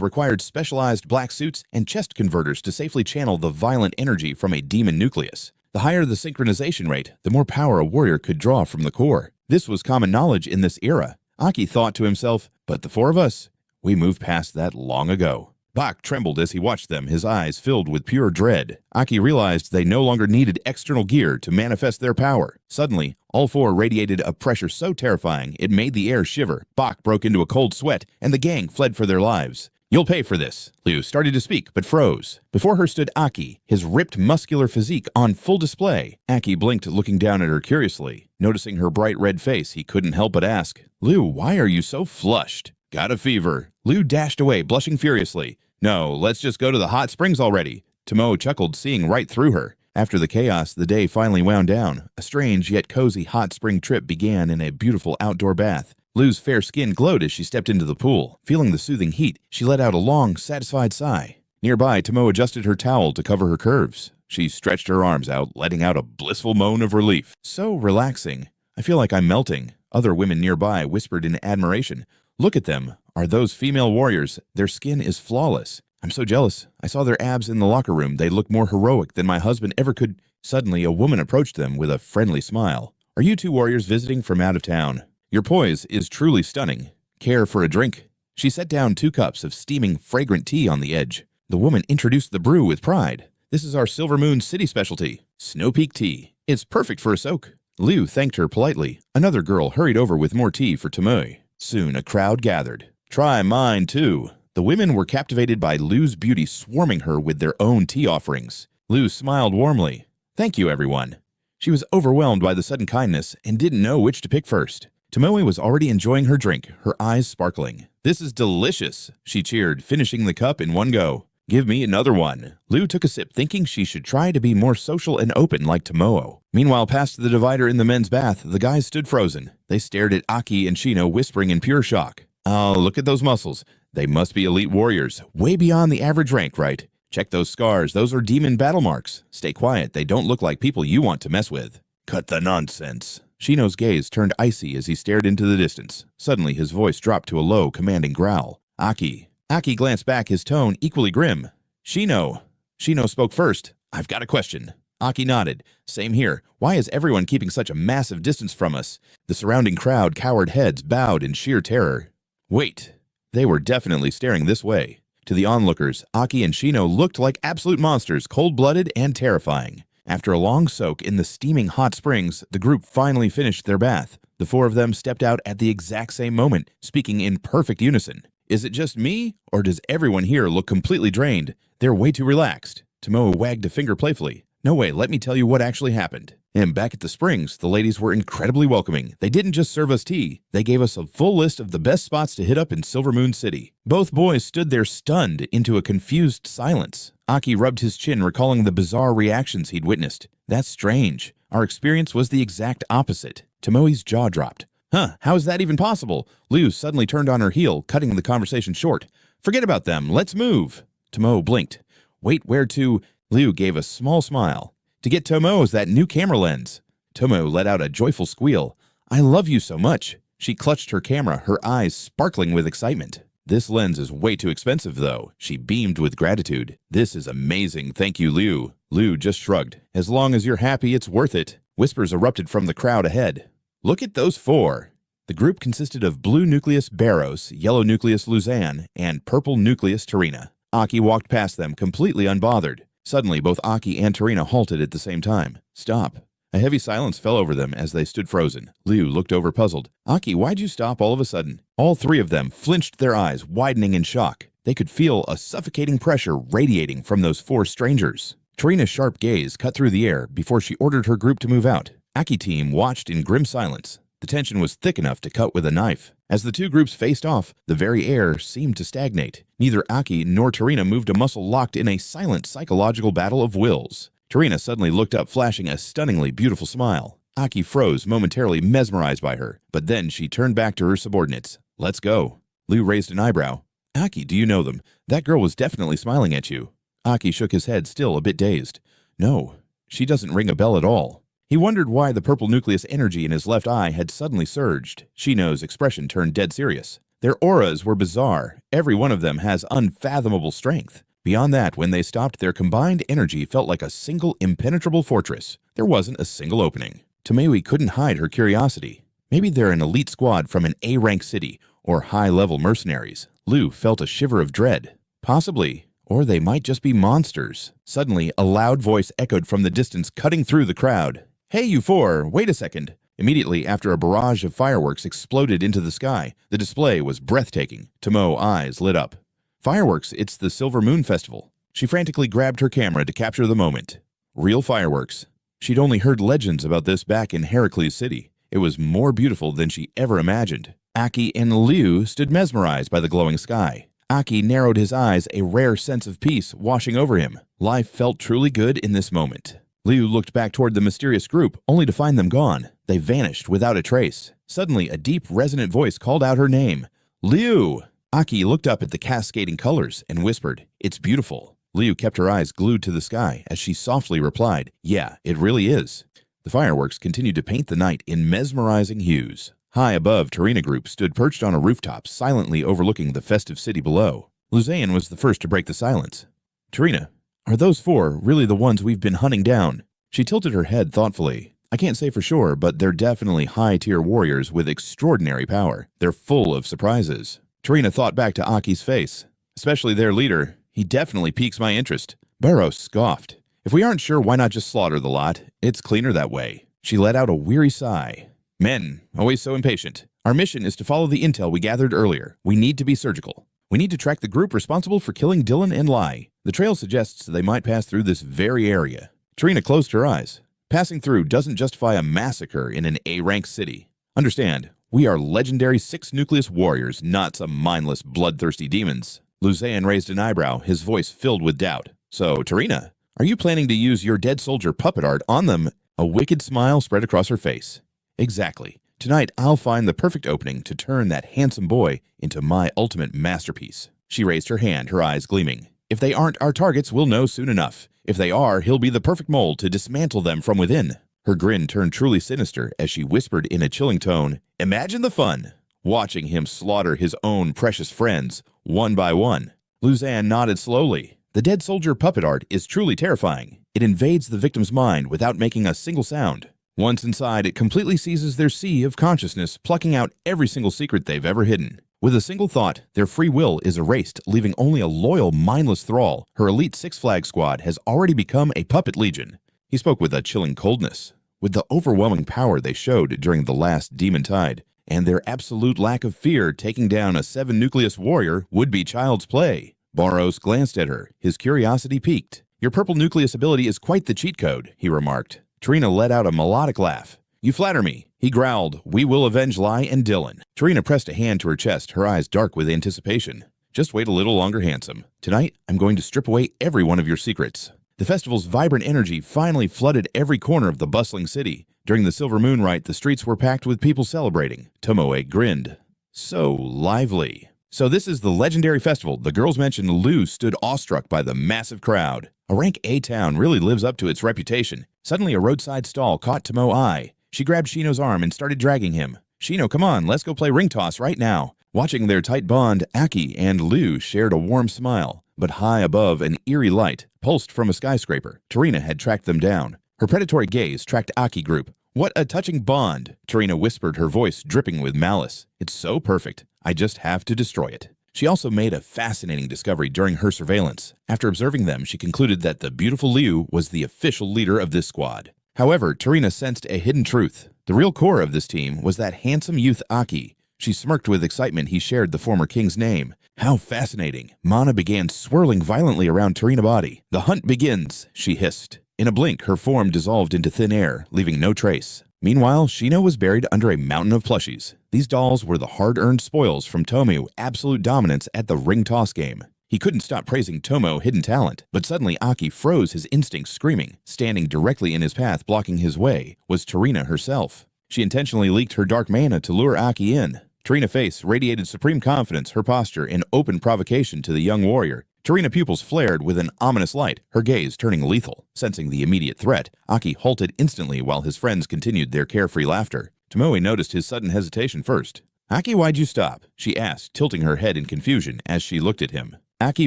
required specialized black suits and chest converters to safely channel the violent energy from a demon nucleus. The higher the synchronization rate, the more power a warrior could draw from the core. This was common knowledge in this era. Aki thought to himself, "But the 4 of us, we moved past that long ago." Bach trembled as he watched them, his eyes filled with pure dread. Aki realized they no longer needed external gear to manifest their power. Suddenly, all 4 radiated a pressure so terrifying it made the air shiver. Bach broke into a cold sweat, and the gang fled for their lives. "You'll pay for this." Lu started to speak, but froze. Before her stood Aki, his ripped, muscular physique on full display. Aki blinked, looking down at her curiously. Noticing her bright red face, he couldn't help but ask, "Lu, why are you so flushed?" "Got a fever." Lu dashed away, blushing furiously. "No, let's just go to the hot springs already." Tomoe chuckled, seeing right through her. After the chaos, the day finally wound down. A strange yet cozy hot spring trip began in a beautiful outdoor bath. Lu's fair skin glowed as she stepped into the pool. Feeling the soothing heat, she let out a long, satisfied sigh. Nearby, Tomoe adjusted her towel to cover her curves. She stretched her arms out, letting out a blissful moan of relief. "So relaxing. I feel like I'm melting." Other women nearby whispered in admiration. "Look at them. Are those female warriors? Their skin is flawless. I'm so jealous. I saw their abs in the locker room. They look more heroic than my husband ever could." Suddenly, a woman approached them with a friendly smile. "Are you 2 warriors visiting from out of town? Your poise is truly stunning." Care for a drink? She set down 2 cups of steaming, fragrant tea on the edge. The woman introduced the brew with pride. This is our Silver Moon City specialty, Snow Peak tea. It's perfect for a soak. Liu thanked her politely. Another girl hurried over with more tea for Tomoe. Soon a crowd gathered. Try mine too. The women were captivated by Liu's beauty, swarming her with their own tea offerings. Liu smiled warmly. Thank you, everyone. She was overwhelmed by the sudden kindness and didn't know which to pick first. Tomoe was already enjoying her drink, her eyes sparkling. This is delicious, she cheered, finishing the cup in one go. Give me another one. Liu took a sip, thinking she should try to be more social and open like Tomoe. Meanwhile, past the divider in the men's bath, the guys stood frozen. They stared at Aki and Shino, whispering in pure shock. Oh, look at those muscles. They must be elite warriors, way beyond the average rank, right? Check those scars, those are demon battle marks. Stay quiet, they don't look like people you want to mess with. Cut the nonsense. Shino's gaze turned icy as he stared into the distance. Suddenly, his voice dropped to a low, commanding growl. Aki. Aki glanced back, his tone equally grim. Shino. Shino spoke first. I've got a question. Aki nodded. Same here. Why is everyone keeping such a massive distance from us? The surrounding crowd cowered heads, bowed in sheer terror. Wait. They were definitely staring this way. To the onlookers, Aki and Shino looked like absolute monsters, cold-blooded and terrifying. After a long soak in the steaming hot springs, the group finally finished their bath. The 4 of them stepped out at the exact same moment, speaking in perfect unison. Is it just me, or does everyone here look completely drained? They're way too relaxed. Tomoe wagged a finger playfully. No way, let me tell you what actually happened. And back at the springs, the ladies were incredibly welcoming. They didn't just serve us tea, they gave us a full list of the best spots to hit up in Silver Moon City. Both boys stood there stunned into a confused silence. Aki rubbed his chin, recalling the bizarre reactions he'd witnessed. That's strange. Our experience was the exact opposite. Tomoe's jaw dropped. Huh, how is that even possible? Liu suddenly turned on her heel, cutting the conversation short. Forget about them, let's move. Tomoe blinked. Wait, where to? Liu gave a small smile. To get Tomoe's that new camera lens. Tomoe let out a joyful squeal. I love you so much. She clutched her camera, her eyes sparkling with excitement. This lens is way too expensive, though. She beamed with gratitude. This is amazing, thank you, Liu. Liu just shrugged. As long as you're happy, it's worth it. Whispers erupted from the crowd ahead. Look at those 4. The group consisted of blue nucleus Barros, yellow nucleus Luzanne, and purple nucleus Tarina. Aki walked past them, completely unbothered. Suddenly, both Aki and Tarina halted at the same time. Stop. A heavy silence fell over them as they stood frozen. Liu looked over puzzled. Aki, why'd you stop all of a sudden? All 3 of them flinched, their eyes widening in shock. They could feel a suffocating pressure radiating from those 4 strangers. Tarina's sharp gaze cut through the air before she ordered her group to move out. Aki team watched in grim silence. The tension was thick enough to cut with a knife. As the 2 groups faced off, the very air seemed to stagnate. Neither Aki nor Tarina moved a muscle, locked in a silent psychological battle of wills. Tarina suddenly looked up, flashing a stunningly beautiful smile. Aki froze, momentarily mesmerized by her, but then she turned back to her subordinates. Let's go. Liu raised an eyebrow. Aki, do you know them? That girl was definitely smiling at you. Aki shook his head, still a bit dazed. No, she doesn't ring a bell at all. He wondered why the purple nucleus energy in his left eye had suddenly surged. Shino's expression turned dead serious. Their auras were bizarre. Every one of them has unfathomable strength. Beyond that, when they stopped, their combined energy felt like a single impenetrable fortress. There wasn't a single opening. Tomoe couldn't hide her curiosity. Maybe they're an elite squad from an A-rank city, or high-level mercenaries. Liu felt a shiver of dread. Possibly. Or they might just be monsters. Suddenly, a loud voice echoed from the distance, cutting through the crowd. Hey, you 4, wait a second. Immediately after a barrage of fireworks exploded into the sky, the display was breathtaking. Tomoe's eyes lit up. Fireworks, it's the Silver Moon Festival. She frantically grabbed her camera to capture the moment. Real fireworks. She'd only heard legends about this back in Heracles City. It was more beautiful than she ever imagined. Aki and Liu stood mesmerized by the glowing sky. Aki narrowed his eyes, a rare sense of peace washing over him. Life felt truly good in this moment. Liu looked back toward the mysterious group, only to find them gone. They vanished without a trace. Suddenly, a deep, resonant voice called out her name. Liu! Aki looked up at the cascading colors and whispered, It's beautiful. Liu kept her eyes glued to the sky as she softly replied, Yeah, it really is. The fireworks continued to paint the night in mesmerizing hues. High above, Tarina Group stood perched on a rooftop, silently overlooking the festive city below. Luzanne was the first to break the silence. Tarina, are those 4 really the ones we've been hunting down? She tilted her head thoughtfully. I can't say for sure, but they're definitely high-tier warriors with extraordinary power. They're full of surprises. Tarina thought back to Aki's face. Especially their leader. He definitely piques my interest. Burrow scoffed. If we aren't sure, why not just slaughter the lot? It's cleaner that way. She let out a weary sigh. Men, always so impatient. Our mission is to follow the intel we gathered earlier. We need to be surgical. We need to track the group responsible for killing Dylan and Lai. The trail suggests they might pass through this very area. Tarina closed her eyes. Passing through doesn't justify a massacre in an A-rank city. Understand, we are legendary 6-nucleus warriors, not some mindless, bloodthirsty demons. Luzayan raised an eyebrow, his voice filled with doubt. So, Tarina, are you planning to use your dead soldier puppet art on them? A wicked smile spread across her face. Exactly. Tonight, I'll find the perfect opening to turn that handsome boy into my ultimate masterpiece. She raised her hand, her eyes gleaming. If they aren't our targets, we'll know soon enough. If they are, he'll be the perfect mold to dismantle them from within. Her grin turned truly sinister as she whispered in a chilling tone, "Imagine the fun, watching him slaughter his own precious friends, one by one." Luzanne nodded slowly. The dead soldier puppet art is truly terrifying. It invades the victim's mind without making a single sound. Once inside, it completely seizes their sea of consciousness, plucking out every single secret they've ever hidden. With a single thought, their free will is erased, leaving only a loyal, mindless thrall. Her elite Six Flags squad has already become a puppet legion. He spoke with a chilling coldness. With the overwhelming power they showed during the last Demon Tide, and their absolute lack of fear, taking down a 7-nucleus warrior would be child's play. Boros glanced at her, his curiosity piqued. "Your purple nucleus ability is quite the cheat code," he remarked. Tarina let out a melodic laugh. "You flatter me." He growled, "We will avenge Lai and Dylan." Tarina pressed a hand to her chest, her eyes dark with anticipation. "Just wait a little longer, handsome. Tonight, I'm going to strip away every one of your secrets." The festival's vibrant energy finally flooded every corner of the bustling city. During the silver moon rite, the streets were packed with people celebrating. Tomoe grinned. "So lively." "So this is the legendary festival." The girls mentioned. Lou stood awestruck by the massive crowd. A rank A town really lives up to its reputation. Suddenly, a roadside stall caught Tomoe's eye. She grabbed Shino's arm and started dragging him. "Shino, come on, let's go play ring toss right now." Watching their tight bond, Aki and Lou shared a warm smile. But high above, an eerie light pulsed from a skyscraper. Tarina had tracked them down. Her predatory gaze tracked Aki group. "What a touching bond," Tarina whispered, her voice dripping with malice. "It's so perfect. I just have to destroy it." She also made a fascinating discovery during her surveillance. After observing them, she concluded that the beautiful Liu was the official leader of this squad. However, Tarina sensed a hidden truth. The real core of this team was that handsome youth Aki. She smirked with excitement. He shared the former king's name. How fascinating. Mana began swirling violently around Tarina's body. "The hunt begins," she hissed. In a blink, her form dissolved into thin air, leaving no trace. Meanwhile, Shino was buried under a mountain of plushies. These dolls were the hard-earned spoils from Tomo's absolute dominance at the ring toss game. He couldn't stop praising Tomo's hidden talent, but suddenly Aki froze his instincts, screaming. Standing directly in his path, blocking his way, was Tarina herself. She intentionally leaked her dark mana to lure Aki in. Tarina's face radiated supreme confidence, her posture in open provocation to the young warrior. Tarina's pupils flared with an ominous light, her gaze turning lethal. Sensing the immediate threat, Aki halted instantly while his friends continued their carefree laughter. Tomoe noticed his sudden hesitation first. "Aki, why'd you stop?" she asked, tilting her head in confusion as she looked at him. Aki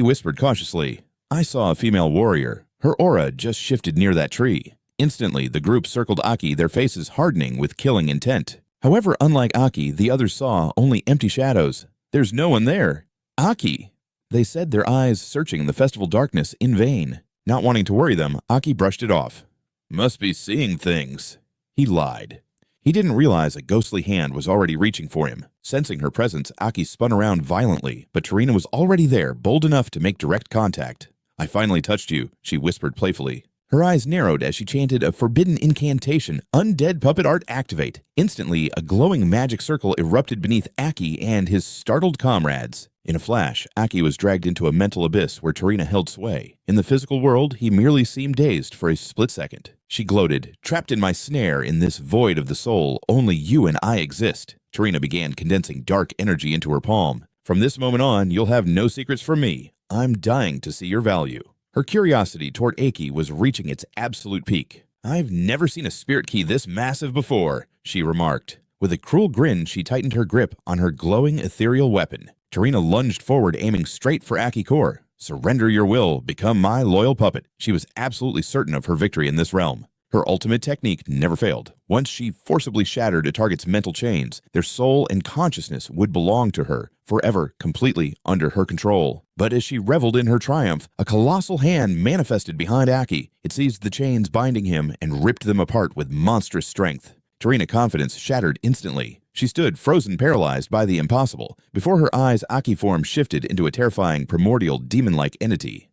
whispered cautiously, "I saw a female warrior. Her aura just shifted near that tree." Instantly, the group circled Aki, their faces hardening with killing intent. However, unlike Aki, the others saw only empty shadows. "There's no one there." "Aki!" They said, their eyes searching the festival darkness in vain. Not wanting to worry them, Aki brushed it off. "Must be seeing things." He lied. He didn't realize a ghostly hand was already reaching for him. Sensing her presence, Aki spun around violently, but Tarina was already there, bold enough to make direct contact. "I finally touched you," she whispered playfully. Her eyes narrowed as she chanted a forbidden incantation, "Undead puppet art activate." Instantly, a glowing magic circle erupted beneath Aki and his startled comrades. In a flash, Aki was dragged into a mental abyss where Tarina held sway. In the physical world, he merely seemed dazed for a split second. She gloated, "Trapped in my snare in this void of the soul, only you and I exist." Tarina began condensing dark energy into her palm. "From this moment on, you'll have no secrets from me. I'm dying to see your value." Her curiosity toward Aki was reaching its absolute peak. "I've never seen a spirit key this massive before," she remarked. With a cruel grin, she tightened her grip on her glowing ethereal weapon. Tarina lunged forward, aiming straight for Aki core. "Surrender your will, become my loyal puppet." She was absolutely certain of her victory in this realm. Her ultimate technique never failed. Once she forcibly shattered a target's mental chains, their soul and consciousness would belong to her, forever, completely under her control. But as she reveled in her triumph, a colossal hand manifested behind Aki. It seized the chains binding him and ripped them apart with monstrous strength. Tarina's confidence shattered instantly. She stood frozen, paralyzed by the impossible. Before her eyes, Aki form shifted into a terrifying, primordial, demon-like entity.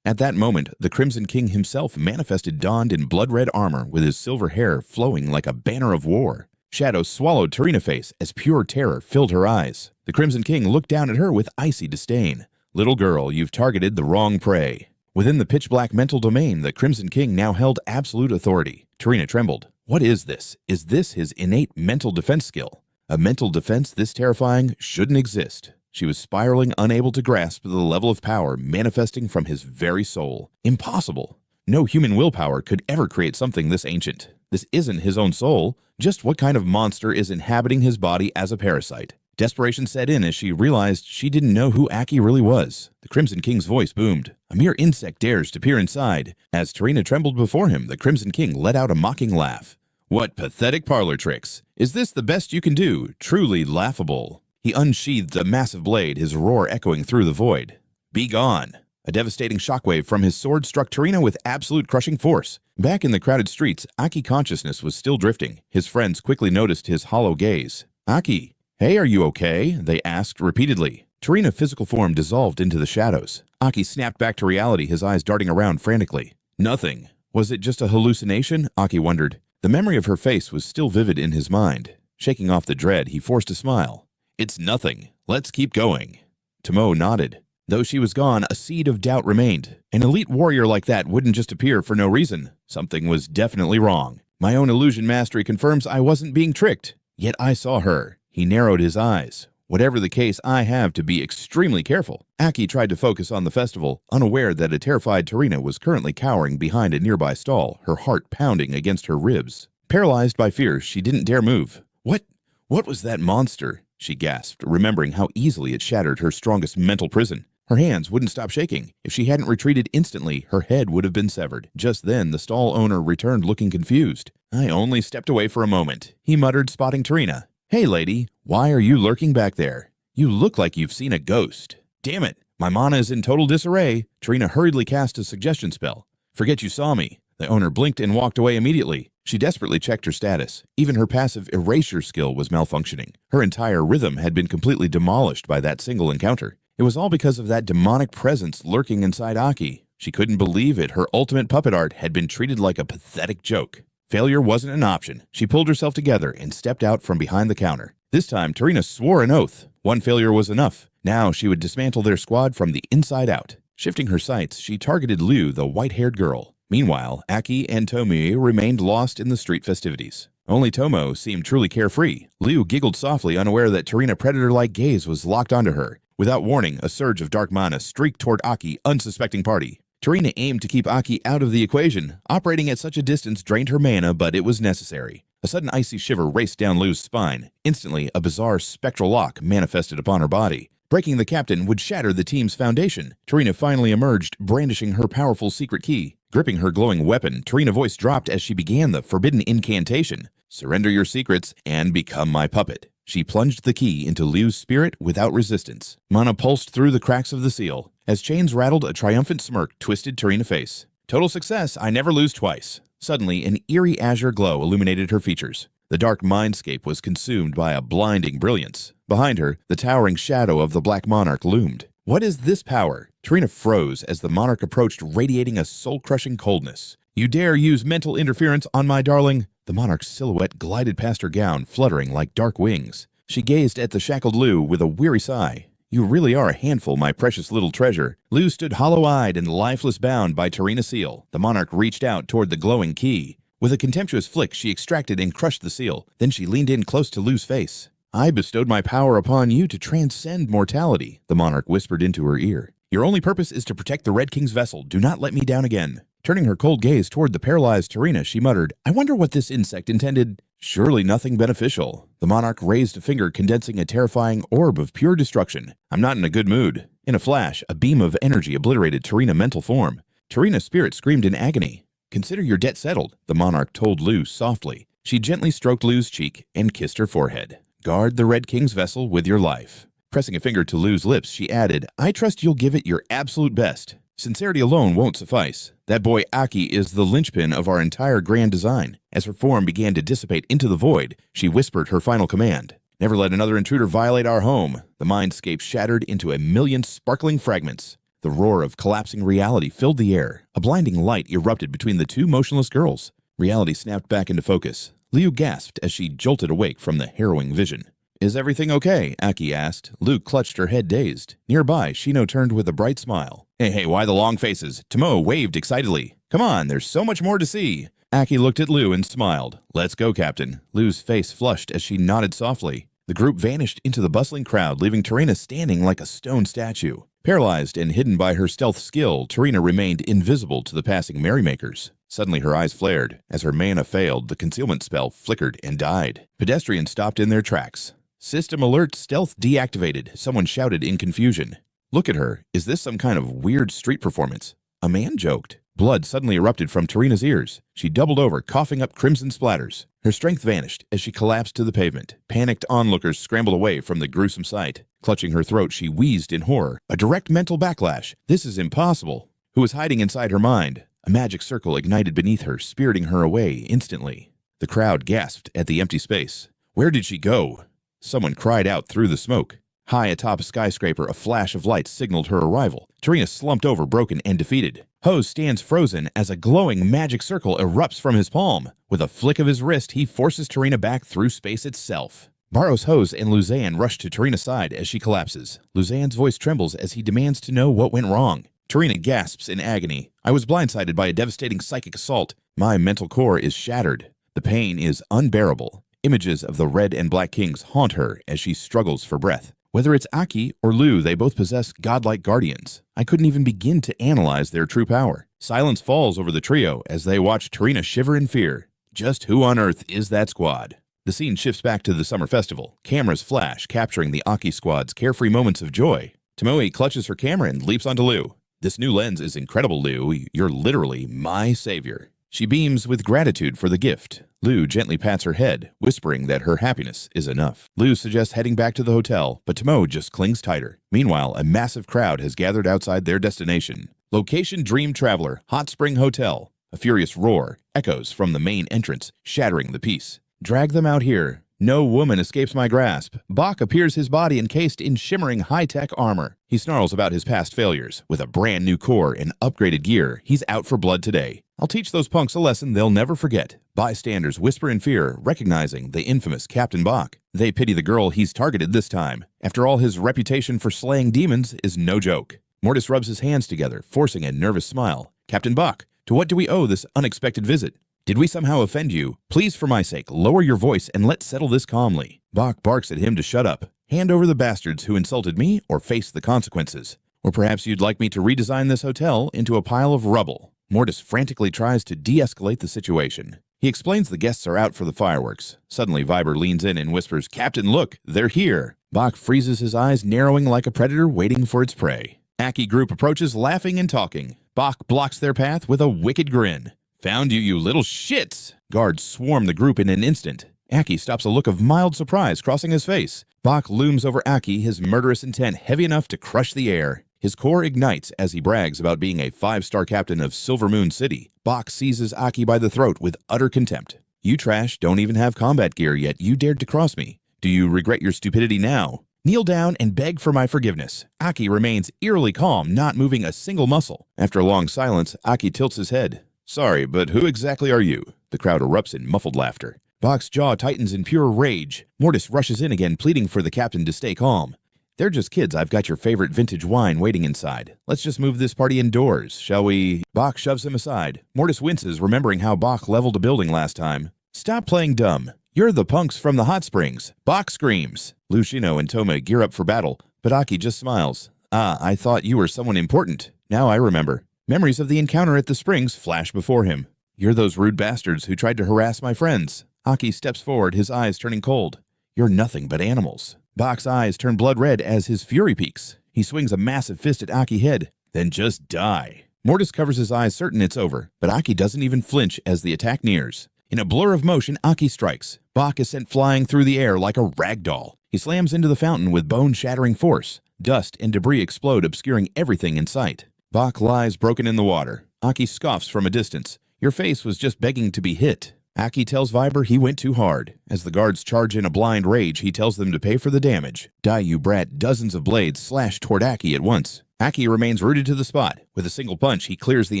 At that moment, the Crimson King himself manifested, donned in blood-red armor with his silver hair flowing like a banner of war. Shadow swallowed Tarina's face as pure terror filled her eyes. The Crimson King looked down at her with icy disdain. "Little girl, you've targeted the wrong prey." Within the pitch-black mental domain, the Crimson King now held absolute authority. Tarina trembled. What is this? Is this his innate mental defense skill? A mental defense this terrifying shouldn't exist. She was spiraling, unable to grasp the level of power manifesting from his very soul. Impossible. No human willpower could ever create something this ancient. This isn't his own soul. Just what kind of monster is inhabiting his body as a parasite? Desperation set in as she realized she didn't know who Aki really was. The Crimson King's voice boomed. A mere insect dares to peer inside. As Tarina trembled before him, the Crimson King let out a mocking laugh. "What pathetic parlor tricks! Is this the best you can do? Truly laughable." He unsheathed a massive blade, his roar echoing through the void. "Be gone!" A devastating shockwave from his sword struck Tarina with absolute crushing force. Back in the crowded streets, Aki's consciousness was still drifting. His friends quickly noticed his hollow gaze. "Aki, hey, are you okay?" they asked repeatedly. Tarina's physical form dissolved into the shadows. Aki snapped back to reality, his eyes darting around frantically. "Nothing. Was it just a hallucination?" Aki wondered. The memory of her face was still vivid in his mind. Shaking off the dread, he forced a smile. "It's nothing. Let's keep going." Tomo nodded. Though she was gone, a seed of doubt remained. An elite warrior like that wouldn't just appear for no reason. Something was definitely wrong. My own illusion mastery confirms I wasn't being tricked. Yet I saw her. He narrowed his eyes. Whatever the case, I have to be extremely careful. Aki tried to focus on the festival, unaware that a terrified Tarina was currently cowering behind a nearby stall, her heart pounding against her ribs. Paralyzed by fear, she didn't dare move. What was that monster?" she gasped, remembering how easily it shattered her strongest mental prison. Her hands wouldn't stop shaking. If she hadn't retreated instantly, her head would have been severed. Just then, the stall owner returned looking confused. "I only stepped away for a moment," he muttered, spotting Tarina. "Hey, lady, why are you lurking back there? You look like you've seen a ghost." "Damn it, my mana is in total disarray." Tarina hurriedly cast a suggestion spell. "Forget you saw me." The owner blinked and walked away immediately. She desperately checked her status. Even her passive erasure skill was malfunctioning. Her entire rhythm had been completely demolished by that single encounter. It was all because of that demonic presence lurking inside Aki. She couldn't believe it. Her ultimate puppet art had been treated like a pathetic joke. Failure wasn't an option. She pulled herself together and stepped out from behind the counter. This time, Tarina swore an oath. One failure was enough. Now she would dismantle their squad from the inside out. Shifting her sights, she targeted Liu, the white-haired girl. Meanwhile, Aki and Tomi remained lost in the street festivities. Only Tomo seemed truly carefree. Liu giggled softly, unaware that Tarina's predator-like gaze was locked onto her. Without warning, a surge of dark mana streaked toward Aki's unsuspecting party. Tarina aimed to keep Aki out of the equation. Operating at such a distance drained her mana, but it was necessary. A sudden icy shiver raced down Liu's spine. Instantly, a bizarre spectral lock manifested upon her body. Breaking the captain would shatter the team's foundation. Tarina finally emerged, brandishing her powerful secret key. Gripping her glowing weapon, Tarina's voice dropped as she began the forbidden incantation. "Surrender your secrets and become my puppet." She plunged the key into Liu's spirit without resistance. Mana pulsed through the cracks of the seal. As chains rattled, a triumphant smirk twisted Tarina's face. "Total success, I never lose twice." Suddenly, an eerie azure glow illuminated her features. The dark mindscape was consumed by a blinding brilliance. Behind her, the towering shadow of the Black Monarch loomed. "What is this power?" Tarina froze as the monarch approached, radiating a soul-crushing coldness. "You dare use mental interference on my darling?" The monarch's silhouette glided past her gown, fluttering like dark wings. She gazed at the shackled Liu with a weary sigh. "You really are a handful, my precious little treasure." Liu stood hollow-eyed and lifeless, bound by Tarina's seal. The monarch reached out toward the glowing key. With a contemptuous flick, she extracted and crushed the seal. Then she leaned in close to Liu's face. "I bestowed my power upon you to transcend mortality," the monarch whispered into her ear. "Your only purpose is to protect the Red King's vessel. Do not let me down again." Turning her cold gaze toward the paralyzed Tarina, she muttered, "I wonder what this insect intended." "Surely nothing beneficial." The monarch raised a finger, condensing a terrifying orb of pure destruction. "I'm not in a good mood." In a flash, a beam of energy obliterated Tarina's mental form. Tarina's spirit screamed in agony. "Consider your debt settled," the monarch told Lu softly. She gently stroked Lu's cheek and kissed her forehead. "Guard the Red King's vessel with your life." Pressing a finger to Lu's lips, she added, "I trust you'll give it your absolute best. Sincerity alone won't suffice. That boy Aki is the linchpin of our entire grand design." As her form began to dissipate into the void, she whispered her final command. "Never let another intruder violate our home." The mindscape shattered into a million sparkling fragments. The roar of collapsing reality filled the air. A blinding light erupted between the two motionless girls. Reality snapped back into focus. Liu gasped as she jolted awake from the harrowing vision. "Is everything okay?" Aki asked. Liu clutched her head dazed. Nearby, Shino turned with a bright smile. Hey, why the long faces?" Tomoe waved excitedly. "Come on, there's so much more to see." Aki looked at Liu and smiled. "Let's go, Captain." Liu's face flushed as she nodded softly. The group vanished into the bustling crowd, leaving Tarina standing like a stone statue. Paralyzed and hidden by her stealth skill, Tarina remained invisible to the passing merrymakers. Suddenly her eyes flared. As her mana failed, the concealment spell flickered and died. Pedestrians stopped in their tracks. "System alert, stealth deactivated," someone shouted in confusion. "Look at her. Is this some kind of weird street performance?" A man joked. Blood suddenly erupted from Tarina's ears. She doubled over, coughing up crimson splatters. Her strength vanished as she collapsed to the pavement. Panicked onlookers scrambled away from the gruesome sight. Clutching her throat, she wheezed in horror. A direct mental backlash. This is impossible. Who was hiding inside her mind? A magic circle ignited beneath her, spiriting her away instantly. The crowd gasped at the empty space. Where did she go? Someone cried out through the smoke. High atop a skyscraper, a flash of light signaled her arrival. Tarina slumped over, broken and defeated. Hose stands frozen as a glowing magic circle erupts from his palm. With a flick of his wrist, he forces Tarina back through space itself. Barros, Hose, and Luzanne rush to Tarina's side as she collapses. Luzanne's voice trembles as he demands to know what went wrong. Tarina gasps in agony. "I was blindsided by a devastating psychic assault. My mental core is shattered. The pain is unbearable." Images of the Red and Black Kings haunt her as she struggles for breath. Whether it's Aki or Lu, they both possess godlike guardians. I couldn't even begin to analyze their true power. Silence falls over the trio as they watch Tarina shiver in fear. Just who on earth is that squad? The scene shifts back to the summer festival. Cameras flash, capturing the Aki squad's carefree moments of joy. Tomoe clutches her camera and leaps onto Lu. "This new lens is incredible, Lu. You're literally my savior." She beams with gratitude for the gift. Lu gently pats her head, whispering that her happiness is enough. Lu suggests heading back to the hotel, but Tomoe just clings tighter. Meanwhile, a massive crowd has gathered outside their destination. Location: Dream Traveler, Hot Spring Hotel. A furious roar echoes from the main entrance, shattering the peace. "Drag them out here. No woman escapes my grasp." Bach appears, his body encased in shimmering high-tech armor. He snarls about his past failures. With a brand new core and upgraded gear, he's out for blood today. "I'll teach those punks a lesson they'll never forget." Bystanders whisper in fear, recognizing the infamous Captain Bach. They pity the girl he's targeted this time. After all, his reputation for slaying demons is no joke. Mortis rubs his hands together, forcing a nervous smile. "Captain Bach, to what do we owe this unexpected visit? Did we somehow offend you? Please, for my sake, lower your voice and let's settle this calmly." Bach barks at him to shut up. "Hand over the bastards who insulted me or face the consequences. Or perhaps you'd like me to redesign this hotel into a pile of rubble." Mortis frantically tries to de-escalate the situation. He explains the guests are out for the fireworks. Suddenly, Viber leans in and whispers, "Captain, look, they're here." Bach freezes his eyes, narrowing like a predator waiting for its prey. Aki group approaches, laughing and talking. Bach blocks their path with a wicked grin. "Found you, you little shits!" Guards swarm the group in an instant. Aki stops a look of mild surprise crossing his face. Bach looms over Aki, his murderous intent heavy enough to crush the air. His core ignites as he brags about being a 5-star captain of Silver Moon City. Bach seizes Aki by the throat with utter contempt. "You trash don't even have combat gear, yet you dared to cross me. Do you regret your stupidity now? Kneel down and beg for my forgiveness." Aki remains eerily calm, not moving a single muscle. After a long silence, Aki tilts his head. "Sorry, but who exactly are you?" The crowd erupts in muffled laughter. Bach's jaw tightens in pure rage. Mortis rushes in again, pleading for the captain to stay calm. "They're just kids. I've got your favorite vintage wine waiting inside. Let's just move this party indoors, shall we?" Bach shoves him aside. Mortis winces, remembering how Bach leveled a building last time. "Stop playing dumb. You're the punks from the hot springs." Bach screams. Lushino and Tome gear up for battle, but Aki just smiles. "Ah, I thought you were someone important. Now I remember." Memories of the encounter at the springs flash before him. "You're those rude bastards who tried to harass my friends." Aki steps forward, his eyes turning cold. "You're nothing but animals." Bach's eyes turn blood red as his fury peaks. He swings a massive fist at Aki's head. "Then just die." Mortis covers his eyes, certain it's over, but Aki doesn't even flinch as the attack nears. In a blur of motion, Aki strikes. Bach is sent flying through the air like a rag doll. He slams into the fountain with bone-shattering force. Dust and debris explode, obscuring everything in sight. Bach lies broken in the water. Aki scoffs from a distance. Your face was just begging to be hit. Aki tells Viber he went too hard. As the guards charge in a blind rage, he tells them to pay for the damage. Die, you brat. Dozens of blades slash toward Aki at once. Aki remains rooted to the spot. With a single punch, he clears the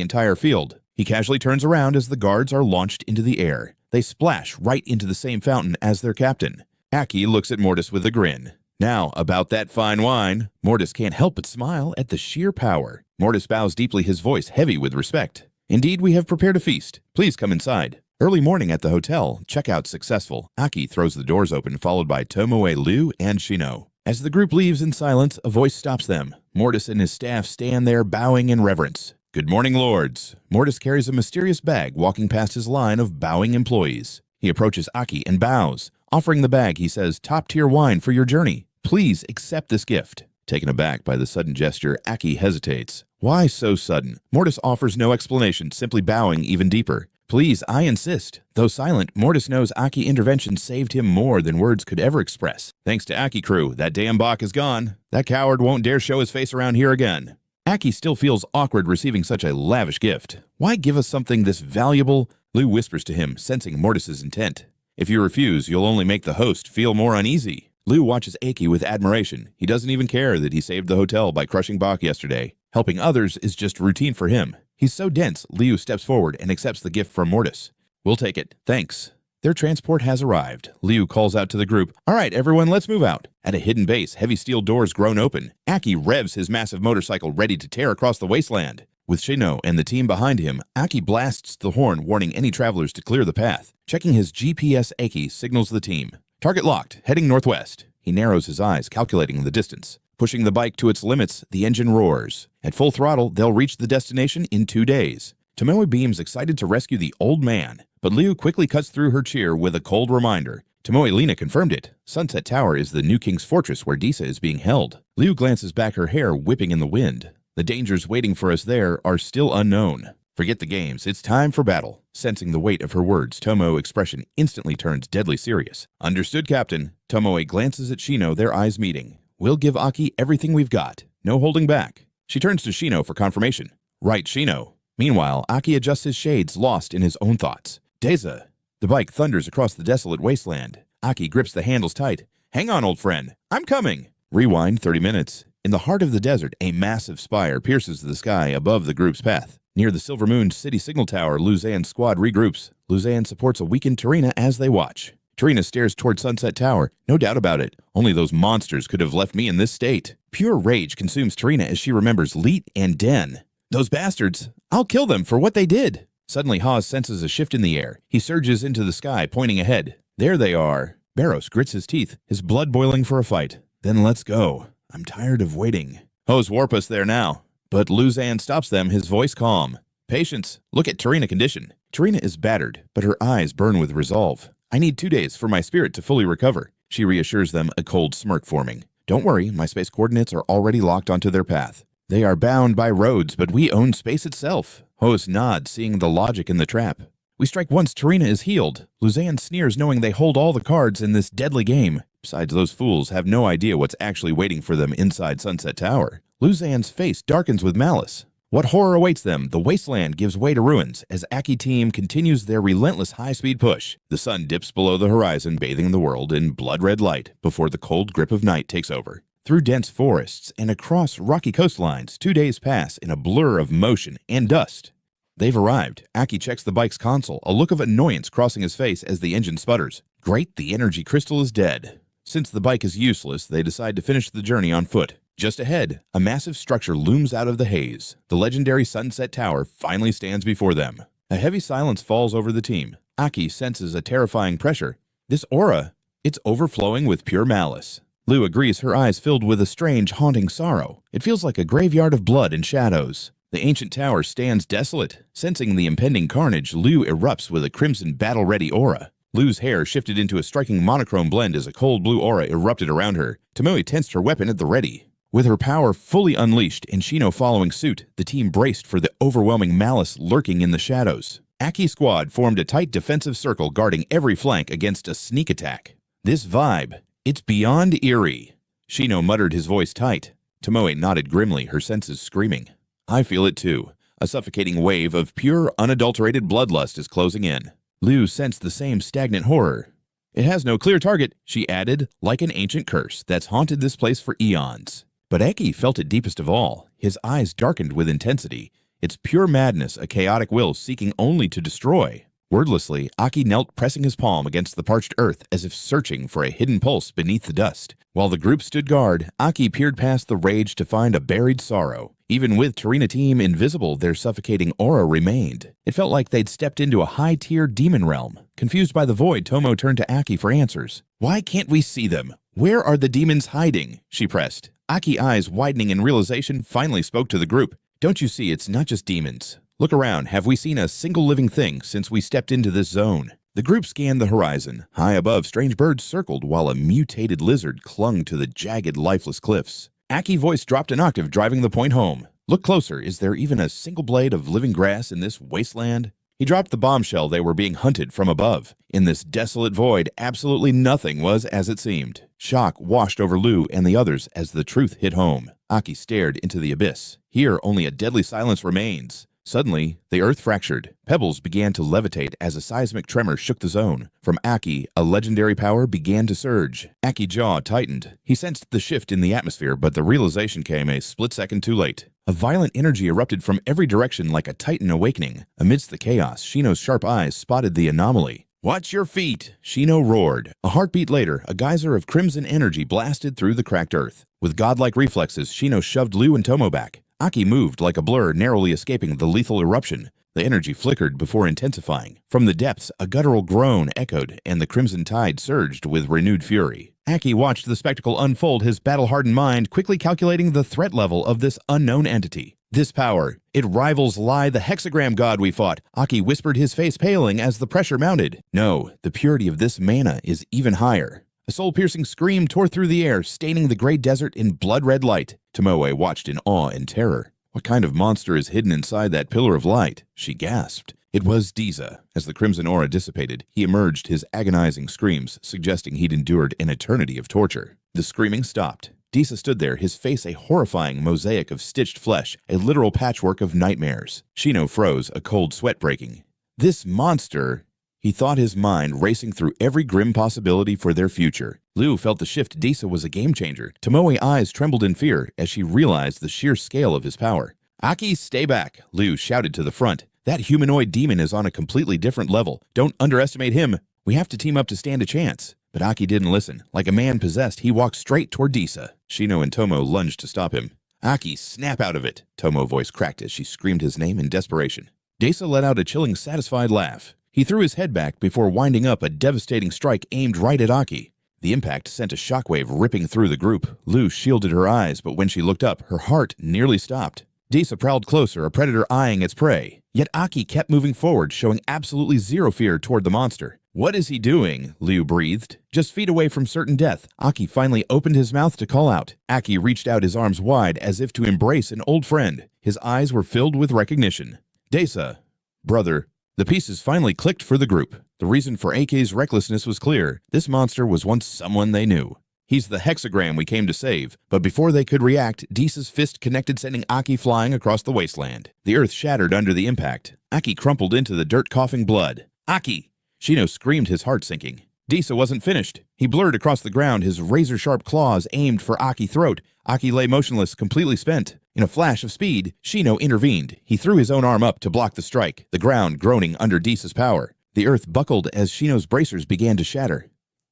entire field. He casually turns around as the guards are launched into the air. They splash right into the same fountain as their captain. Aki looks at Mortis with a grin. Now, about that fine wine. Mortis can't help but smile at the sheer power. Mortis bows deeply, his voice heavy with respect. Indeed, we have prepared a feast. Please come inside. Early morning at the hotel, checkout successful. Aki throws the doors open, followed by Tomoe, Liu, and Shino. As the group leaves in silence, a voice stops them. Mortis and his staff stand there bowing in reverence. Good morning, lords. Mortis carries a mysterious bag walking past his line of bowing employees. He approaches Aki and bows. Offering the bag, he says, top-tier wine for your journey. Please accept this gift. Taken aback by the sudden gesture, Aki hesitates. Why so sudden? Mortis offers no explanation, simply bowing even deeper. Please, I insist. Though silent, Mortis knows Aki intervention saved him more than words could ever express. Thanks to Aki crew, that damn Bach is gone. That coward won't dare show his face around here again. Aki still feels awkward receiving such a lavish gift. Why give us something this valuable? Liu whispers to him, sensing Mortis's intent. If you refuse, you'll only make the host feel more uneasy. Liu watches Aki with admiration. He doesn't even care that he saved the hotel by crushing Bach yesterday. Helping others is just routine for him. He's so dense, Liu steps forward and accepts the gift from Mortis. We'll take it. Thanks. Their transport has arrived. Liu calls out to the group, all right, everyone, let's move out. At a hidden base, heavy steel doors groan open. Aki revs his massive motorcycle ready to tear across the wasteland. With Shino and the team behind him, Aki blasts the horn, warning any travelers to clear the path. Checking his GPS, Aki signals the team. Target locked, heading northwest. He narrows his eyes, calculating the distance. Pushing the bike to its limits, the engine roars. At full throttle, they'll reach the destination in 2 days. Tomoe beams excited to rescue the old man, but Liu quickly cuts through her cheer with a cold reminder. Tomoe Lina confirmed it. Sunset Tower is the new king's fortress where Disa is being held. Liu glances back, her hair whipping in the wind. The dangers waiting for us there are still unknown. Forget the games, it's time for battle. Sensing the weight of her words, Tomoe's expression instantly turns deadly serious. Understood, Captain. Tomoe glances at Shino, their eyes meeting. We'll give Aki everything we've got. No holding back. She turns to Shino for confirmation. Right, Shino. Meanwhile, Aki adjusts his shades, lost in his own thoughts. Deza. The bike thunders across the desolate wasteland. Aki grips the handles tight. Hang on, old friend. I'm coming. Rewind 30 minutes. In the heart of the desert, a massive spire pierces the sky above the group's path. Near the Silver Moon City Signal Tower, Luzan's squad regroups. Luzan supports a weakened Tarina as they watch. Tarina stares toward Sunset Tower. No doubt about it. Only those monsters could have left me in this state. Pure rage consumes Tarina as she remembers Leet and Den. Those bastards! I'll kill them for what they did! Suddenly, Haas senses a shift in the air. He surges into the sky, pointing ahead. There they are. Barros grits his teeth, his blood boiling for a fight. Then let's go. I'm tired of waiting. Hose warp us there now. But Luzan stops them, his voice calm. Patience. Look at Tarina condition. Tarina is battered, but her eyes burn with resolve. I need 2 days for my spirit to fully recover. She reassures them, a cold smirk forming. Don't worry, my space coordinates are already locked onto their path. They are bound by roads, but we own space itself. Hose nods, seeing the logic in the trap. We strike once Tarina is healed. Luzan sneers, knowing they hold all the cards in this deadly game. Besides, those fools have no idea what's actually waiting for them inside Sunset Tower. Luzan's face darkens with malice. What horror awaits them? The wasteland gives way to ruins as Aki team continues their relentless high-speed push. The sun dips below the horizon, bathing the world in blood-red light before the cold grip of night takes over. Through dense forests and across rocky coastlines, 2 days pass in a blur of motion and dust. They've arrived. Aki checks the bike's console, a look of annoyance crossing his face as the engine sputters. Great, the energy crystal is dead. Since the bike is useless, they decide to finish the journey on foot. Just ahead, a massive structure looms out of the haze. The legendary Sunset Tower finally stands before them. A heavy silence falls over the team. Aki senses a terrifying pressure. This aura, it's overflowing with pure malice. Liu agrees, her eyes filled with a strange, haunting sorrow. It feels like a graveyard of blood and shadows. The ancient tower stands desolate. Sensing the impending carnage, Liu erupts with a crimson battle-ready aura. Liu's hair shifted into a striking monochrome blend as a cold blue aura erupted around her. Tomoe tensed her weapon at the ready. With her power fully unleashed and Shino following suit, the team braced for the overwhelming malice lurking in the shadows. Aki's squad formed a tight defensive circle guarding every flank against a sneak attack. This vibe, it's beyond eerie. Shino muttered, his voice tight. Tomoe nodded grimly, her senses screaming. I feel it too. A suffocating wave of pure, unadulterated bloodlust is closing in. Liu sensed the same stagnant horror. It has no clear target, she added, like an ancient curse that's haunted this place for eons. But Aki felt it deepest of all. His eyes darkened with intensity. It's pure madness, a chaotic will seeking only to destroy. Wordlessly, Aki knelt, pressing his palm against the parched earth as if searching for a hidden pulse beneath the dust. While the group stood guard, Aki peered past the rage to find a buried sorrow. Even with Tarina Team invisible, their suffocating aura remained. It felt like they'd stepped into a high-tier demon realm. Confused by the void, Tomo turned to Aki for answers. Why can't we see them? Where are the demons hiding? She pressed. Aki, eyes widening in realization, finally spoke to the group. Don't you see, it's not just demons. Look around, have we seen a single living thing since we stepped into this zone? The group scanned the horizon. High above, strange birds circled while a mutated lizard clung to the jagged, lifeless cliffs. Aki's voice dropped an octave, driving the point home. Look closer, is there even a single blade of living grass in this wasteland? He dropped the bombshell. They were being hunted from above. In this desolate void, absolutely nothing was as it seemed. Shock washed over Liu and the others as the truth hit home. Aki stared into the abyss. Here, only a deadly silence remains. Suddenly, the earth fractured. Pebbles began to levitate as a seismic tremor shook the zone. From Aki, a legendary power began to surge. Aki's jaw tightened. He sensed the shift in the atmosphere, but the realization came a split second too late. A violent energy erupted from every direction like a titan awakening. Amidst the chaos, Shino's sharp eyes spotted the anomaly. Watch your feet! Shino roared. A heartbeat later, a geyser of crimson energy blasted through the cracked earth. With godlike reflexes, Shino shoved Liu and Tomo back. Aki moved like a blur, narrowly escaping the lethal eruption. The energy flickered before intensifying. From the depths, a guttural groan echoed, and the crimson tide surged with renewed fury. Aki watched the spectacle unfold, his battle-hardened mind quickly calculating the threat level of this unknown entity. This power, it rivals Lai, the hexagram god we fought. Aki whispered, his face paling as the pressure mounted. No, the purity of this mana is even higher. A soul-piercing scream tore through the air, staining the gray desert in blood-red light. Tomoe watched in awe and terror. What kind of monster is hidden inside that pillar of light? She gasped. It was Disa. As the crimson aura dissipated, he emerged, his agonizing screams suggesting he'd endured an eternity of torture. The screaming stopped. Disa stood there, his face a horrifying mosaic of stitched flesh, a literal patchwork of nightmares. Shino froze, a cold sweat breaking. This monster... He thought, his mind racing through every grim possibility for their future. Liu felt the shift. Disa was a game-changer. Tomoe's eyes trembled in fear as she realized the sheer scale of his power. Aki, stay back, Liu shouted to the front. That humanoid demon is on a completely different level. Don't underestimate him. We have to team up to stand a chance. But Aki didn't listen. Like a man possessed, he walked straight toward Disa. Shino and Tomo lunged to stop him. Aki, snap out of it, Tomo's voice cracked as she screamed his name in desperation. Disa let out a chilling, satisfied laugh. He threw his head back before winding up a devastating strike aimed right at Aki. The impact sent a shockwave ripping through the group. Liu shielded her eyes, but when she looked up, her heart nearly stopped. Disa prowled closer, a predator eyeing its prey. Yet Aki kept moving forward, showing absolutely zero fear toward the monster. What is he doing? Liu breathed. Just feet away from certain death, Aki finally opened his mouth to call out. Aki reached out his arms wide as if to embrace an old friend. His eyes were filled with recognition. Disa, brother. The pieces finally clicked for the group. The reason for Aki's recklessness was clear. This monster was once someone they knew. He's the hexagram we came to save. But before they could react, Disa's fist connected, sending Aki flying across the wasteland. The earth shattered under the impact. Aki crumpled into the dirt, coughing blood. Aki! Shino screamed, his heart sinking. Disa wasn't finished. He blurred across the ground, his razor-sharp claws aimed for Aki's throat. Aki lay motionless, completely spent. In a flash of speed, Shino intervened. He threw his own arm up to block the strike, the ground groaning under Disa's power. The earth buckled as Shino's bracers began to shatter.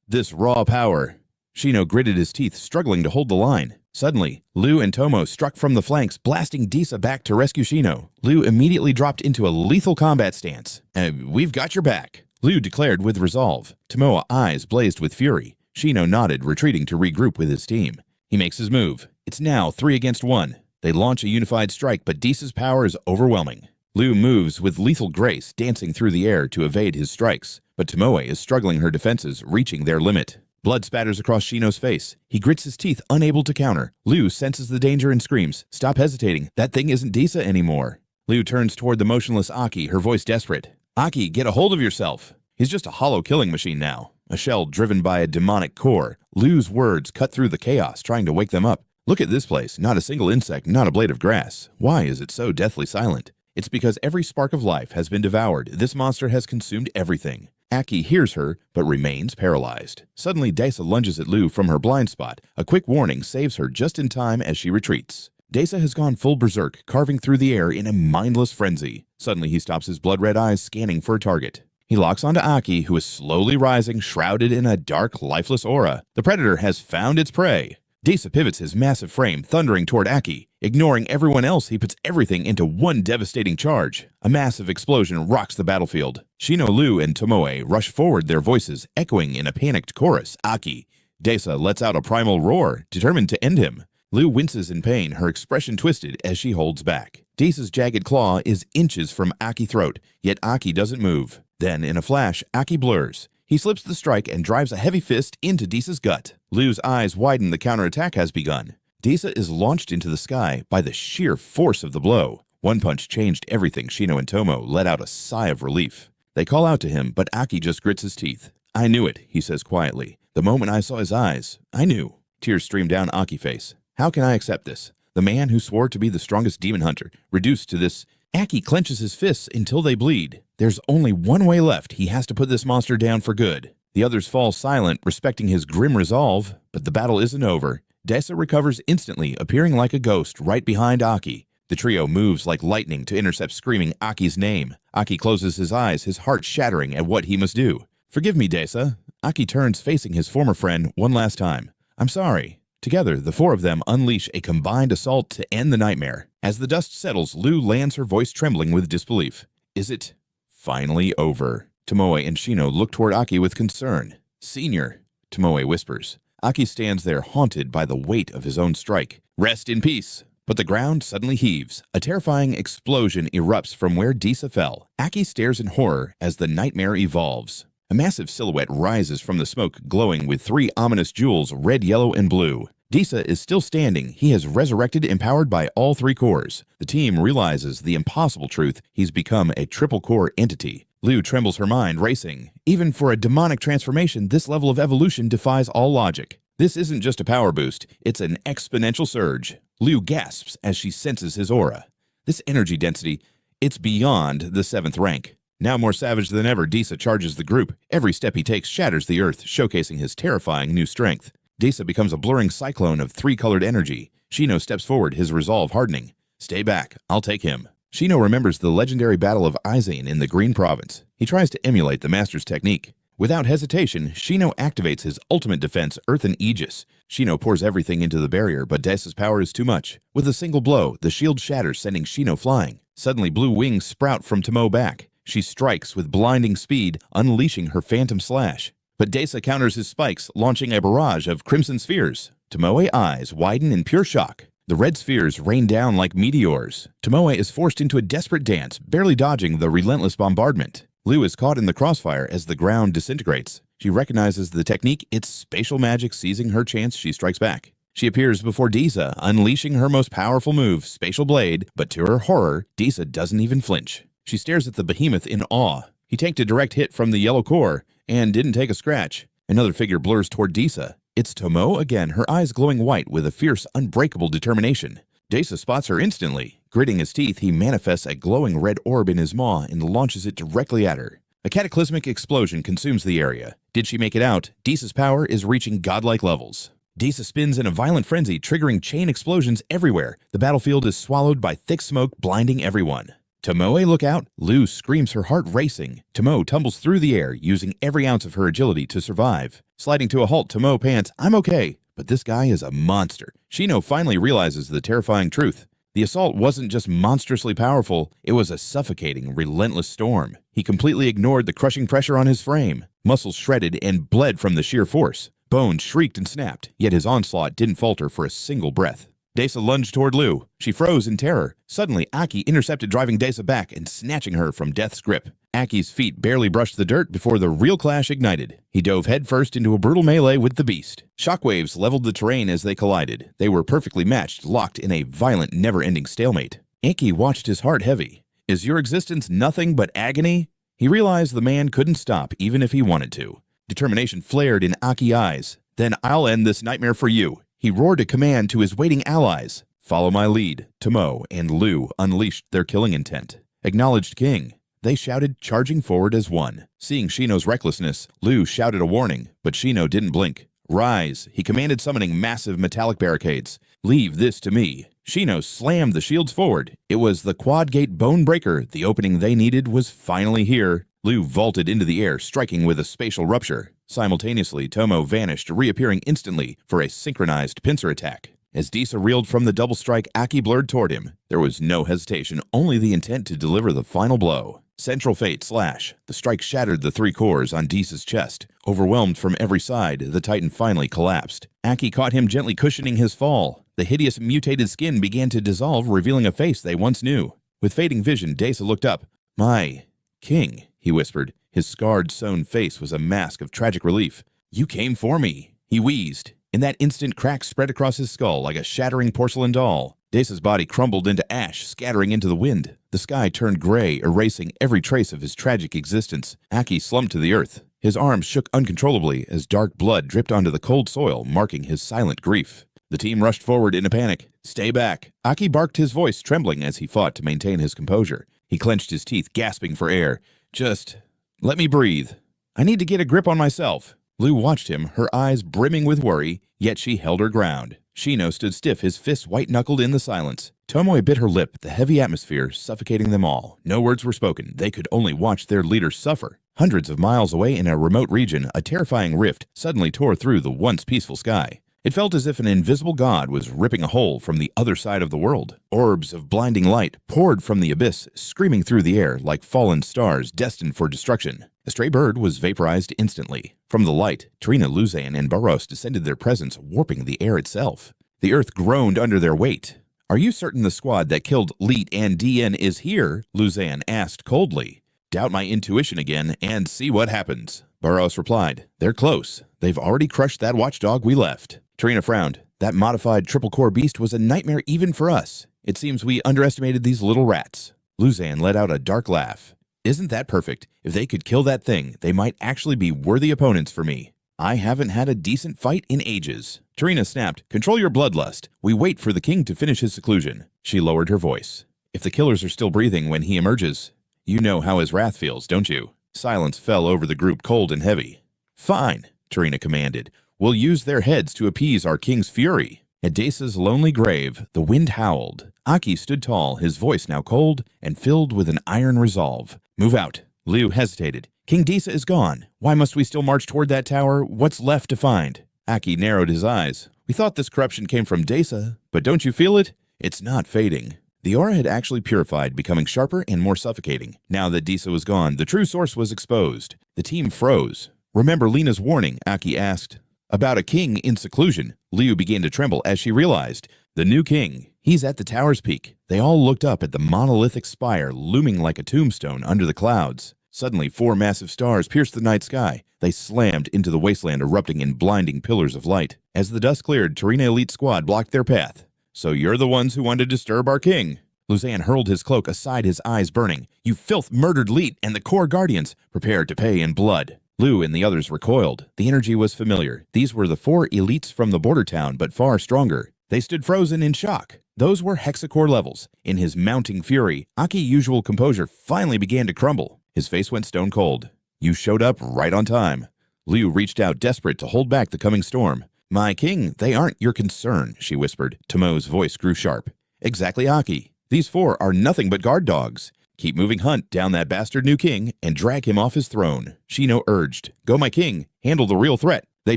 This raw power. Shino gritted his teeth, struggling to hold the line. Suddenly, Liu and Tomo struck from the flanks, blasting Disa back to rescue Shino. Liu immediately dropped into a lethal combat stance. We've got your back, Liu declared with resolve. Tomo's eyes blazed with fury. Shino nodded, retreating to regroup with his team. He makes his move. It's now 3 against 1. They launch a unified strike, but Disa's power is overwhelming. Liu moves with lethal grace, dancing through the air to evade his strikes. But Tomoe is struggling, her defenses reaching their limit. Blood spatters across Shino's face. He grits his teeth, unable to counter. Liu senses the danger and screams, "Stop hesitating. That thing isn't Disa anymore." Liu turns toward the motionless Aki, her voice desperate. "Aki, get a hold of yourself." He's just a hollow killing machine now, a shell driven by a demonic core. Liu's words cut through the chaos, trying to wake them up. "Look at this place. Not a single insect, not a blade of grass. Why is it so deathly silent?" It's because every spark of life has been devoured. This monster has consumed everything. Aki hears her, but remains paralyzed. Suddenly, Disa lunges at Liu from her blind spot. A quick warning saves her just in time as she retreats. Disa has gone full berserk, carving through the air in a mindless frenzy. Suddenly, he stops, his blood-red eyes scanning for a target. He locks onto Aki, who is slowly rising, shrouded in a dark, lifeless aura. The predator has found its prey. Disa pivots his massive frame, thundering toward Aki. Ignoring everyone else, he puts everything into one devastating charge. A massive explosion rocks the battlefield. Shino, Liu, and Tomoe rush forward, their voices echoing in a panicked chorus. Aki. Disa lets out a primal roar, determined to end him. Liu winces in pain, her expression twisted as she holds back. Disa's jagged claw is inches from Aki's throat, yet Aki doesn't move. Then, in a flash, Aki blurs. He slips the strike and drives a heavy fist into Disa's gut. Liu's eyes widen, the counterattack has begun. Disa is launched into the sky by the sheer force of the blow. One punch changed everything. Shino and Tomo let out a sigh of relief. They call out to him, but Aki just grits his teeth. "I knew it," he says quietly. "The moment I saw his eyes, I knew." Tears stream down Aki's face. "How can I accept this? The man who swore to be the strongest demon hunter, reduced to this." Aki clenches his fists until they bleed. There's only one way left. He has to put this monster down for good. The others fall silent, respecting his grim resolve, but the battle isn't over. Disa recovers instantly, appearing like a ghost right behind Aki. The trio moves like lightning to intercept screaming Aki's name. Aki closes his eyes, his heart shattering at what he must do. "Forgive me, Disa." Aki turns, facing his former friend one last time. "I'm sorry." Together, the four of them unleash a combined assault to end the nightmare. As the dust settles, Liu lands, her voice trembling with disbelief. "Is it finally over?" Tomoe and Shino look toward Aki with concern. "Senior," Tomoe whispers. Aki stands there, haunted by the weight of his own strike. "Rest in peace." But the ground suddenly heaves. A terrifying explosion erupts from where Disa fell. Aki stares in horror as the nightmare evolves. A massive silhouette rises from the smoke, glowing with three ominous jewels, red, yellow, and blue. Disa is still standing. He has resurrected, empowered by all three cores. The team realizes the impossible truth. He's become a triple-core entity. Liu trembles, her mind racing. Even for a demonic transformation, this level of evolution defies all logic. This isn't just a power boost, it's an exponential surge. Liu gasps as she senses his aura. This energy density, it's beyond the 7th rank. Now more savage than ever, Disa charges the group. Every step he takes shatters the earth, showcasing his terrifying new strength. Disa becomes a blurring cyclone of three-colored energy. Shino steps forward, his resolve hardening. "Stay back, I'll take him." Shino remembers the legendary battle of Izane in the Green Province. He tries to emulate the master's technique. Without hesitation, Shino activates his ultimate defense, Earthen Aegis. Shino pours everything into the barrier, but Disa's power is too much. With a single blow, the shield shatters, sending Shino flying. Suddenly, blue wings sprout from Tomoe back. She strikes with blinding speed, unleashing her phantom slash. But Disa counters his spikes, launching a barrage of crimson spheres. Tomoe's eyes widen in pure shock. The red spheres rain down like meteors. Tomoe is forced into a desperate dance, barely dodging the relentless bombardment. Liu is caught in the crossfire as the ground disintegrates. She recognizes the technique, it's spatial magic. Seizing her chance, she strikes back. She appears before Disa, unleashing her most powerful move, Spatial Blade, but to her horror, Disa doesn't even flinch. She stares at the behemoth in awe. He tanked a direct hit from the yellow core, and didn't take a scratch. Another figure blurs toward Disa. It's Tomoe again, her eyes glowing white with a fierce, unbreakable determination. Disa spots her instantly. Gritting his teeth, he manifests a glowing red orb in his maw and launches it directly at her. A cataclysmic explosion consumes the area. Did she make it out? Disa's power is reaching godlike levels. Disa spins in a violent frenzy, triggering chain explosions everywhere. The battlefield is swallowed by thick smoke, blinding everyone. Tomoe, look out! Liu screams, her heart racing. Tomoe tumbles through the air, using every ounce of her agility to survive. Sliding to a halt, Tomoe pants, "I'm okay." But this guy is a monster. Shino finally realizes the terrifying truth. The assault wasn't just monstrously powerful, it was a suffocating, relentless storm. He completely ignored the crushing pressure on his frame. Muscles shredded and bled from the sheer force. Bones shrieked and snapped, yet his onslaught didn't falter for a single breath. Desa lunged toward Liu. She froze in terror. Suddenly, Aki intercepted, driving Desa back and snatching her from death's grip. Aki's feet barely brushed the dirt before the real clash ignited. He dove headfirst into a brutal melee with the beast. Shockwaves leveled the terrain as they collided. They were perfectly matched, locked in a violent, never-ending stalemate. Aki watched, his heart heavy. Is your existence nothing but agony? He realized the man couldn't stop even if he wanted to. Determination flared in Aki's eyes. Then I'll end this nightmare for you. He roared a command to his waiting allies. Follow my lead. Tomo and Liu unleashed their killing intent. Acknowledged king. They shouted, charging forward as one. Seeing Shino's recklessness, Liu shouted a warning, but Shino didn't blink. Rise, he commanded, summoning massive metallic barricades. Leave this to me. Shino slammed the shields forward. It was the quad gate bone breaker. The opening they needed was finally here. Liu vaulted into the air, striking with a spatial rupture. Simultaneously, Tomo vanished, reappearing instantly for a synchronized pincer attack. As Disa reeled from the double strike, Aki blurred toward him. There was no hesitation, only the intent to deliver the final blow. Central Fate slash. The strike shattered the three cores on Disa's chest. Overwhelmed from every side, the Titan finally collapsed. Aki caught him, gently cushioning his fall. The hideous mutated skin began to dissolve, revealing a face they once knew. With fading vision, Disa looked up. My king, he whispered. His scarred, sewn face was a mask of tragic relief. You came for me, he wheezed. In that instant, cracks spread across his skull like a shattering porcelain doll. Desa's body crumbled into ash, scattering into the wind. The sky turned gray, erasing every trace of his tragic existence. Aki slumped to the earth. His arms shook uncontrollably as dark blood dripped onto the cold soil, marking his silent grief. The team rushed forward in a panic. Stay back. Aki barked, his voice trembling as he fought to maintain his composure. He clenched his teeth, gasping for air. Just let me breathe. I need to get a grip on myself. Liu watched him, her eyes brimming with worry, yet she held her ground. Shino stood stiff, his fists white-knuckled in the silence. Tomoe bit her lip, the heavy atmosphere suffocating them all. No words were spoken. They could only watch their leader suffer. Hundreds of miles away in a remote region, a terrifying rift suddenly tore through the once peaceful sky. It felt as if an invisible god was ripping a hole from the other side of the world. Orbs of blinding light poured from the abyss, screaming through the air like fallen stars destined for destruction. A stray bird was vaporized instantly. From the light, Trina, Luzan, and Barros descended, their presence warping the air itself. The earth groaned under their weight. Are you certain the squad that killed Leet and DN is here? Luzan asked coldly. Doubt my intuition again and see what happens. Barros replied. They're close. They've already crushed that watchdog we left. Trina frowned. That modified triple-core beast was a nightmare even for us. It seems we underestimated these little rats. Luzan let out a dark laugh. Isn't that perfect? If they could kill that thing, they might actually be worthy opponents for me. I haven't had a decent fight in ages. Trina snapped. Control your bloodlust. We wait for the king to finish his seclusion. She lowered her voice. If the killers are still breathing when he emerges, you know how his wrath feels, don't you? Silence fell over the group, cold and heavy. Fine, Trina commanded. We'll use their heads to appease our king's fury. At Desa's lonely grave, the wind howled. Aki stood tall, his voice now cold and filled with an iron resolve. Move out. Liu hesitated. King Desa is gone. Why must we still march toward that tower? What's left to find? Aki narrowed his eyes. We thought this corruption came from Desa, but don't you feel it? It's not fading. The aura had actually purified, becoming sharper and more suffocating. Now that Desa was gone, the true source was exposed. The team froze. Remember Lena's warning? Aki asked. About a king in seclusion. Liu began to tremble as she realized. The new king. He's at the tower's peak. They all looked up at the monolithic spire looming like a tombstone under the clouds. Suddenly, 4 massive stars pierced the night sky. They slammed into the wasteland, erupting in blinding pillars of light. As the dust cleared, Tarina Elite Squad blocked their path. So you're the ones who wanted to disturb our king. Luzan hurled his cloak aside, his eyes burning. You filth murdered Leet and the core guardians. Prepare to pay in blood. Liu and the others recoiled. The energy was familiar. These were the 4 elites from the border town, but far stronger. They stood frozen in shock. Those were hexacore levels. In his mounting fury, Aki's usual composure finally began to crumble. His face went stone cold. You showed up right on time. Liu reached out, desperate to hold back the coming storm. My king, they aren't your concern, she whispered. Tomo's voice grew sharp. Exactly, Aki. These 4 are nothing but guard dogs. Keep moving, hunt down that bastard new king and drag him off his throne. Shino urged. Go, my king. Handle the real threat. They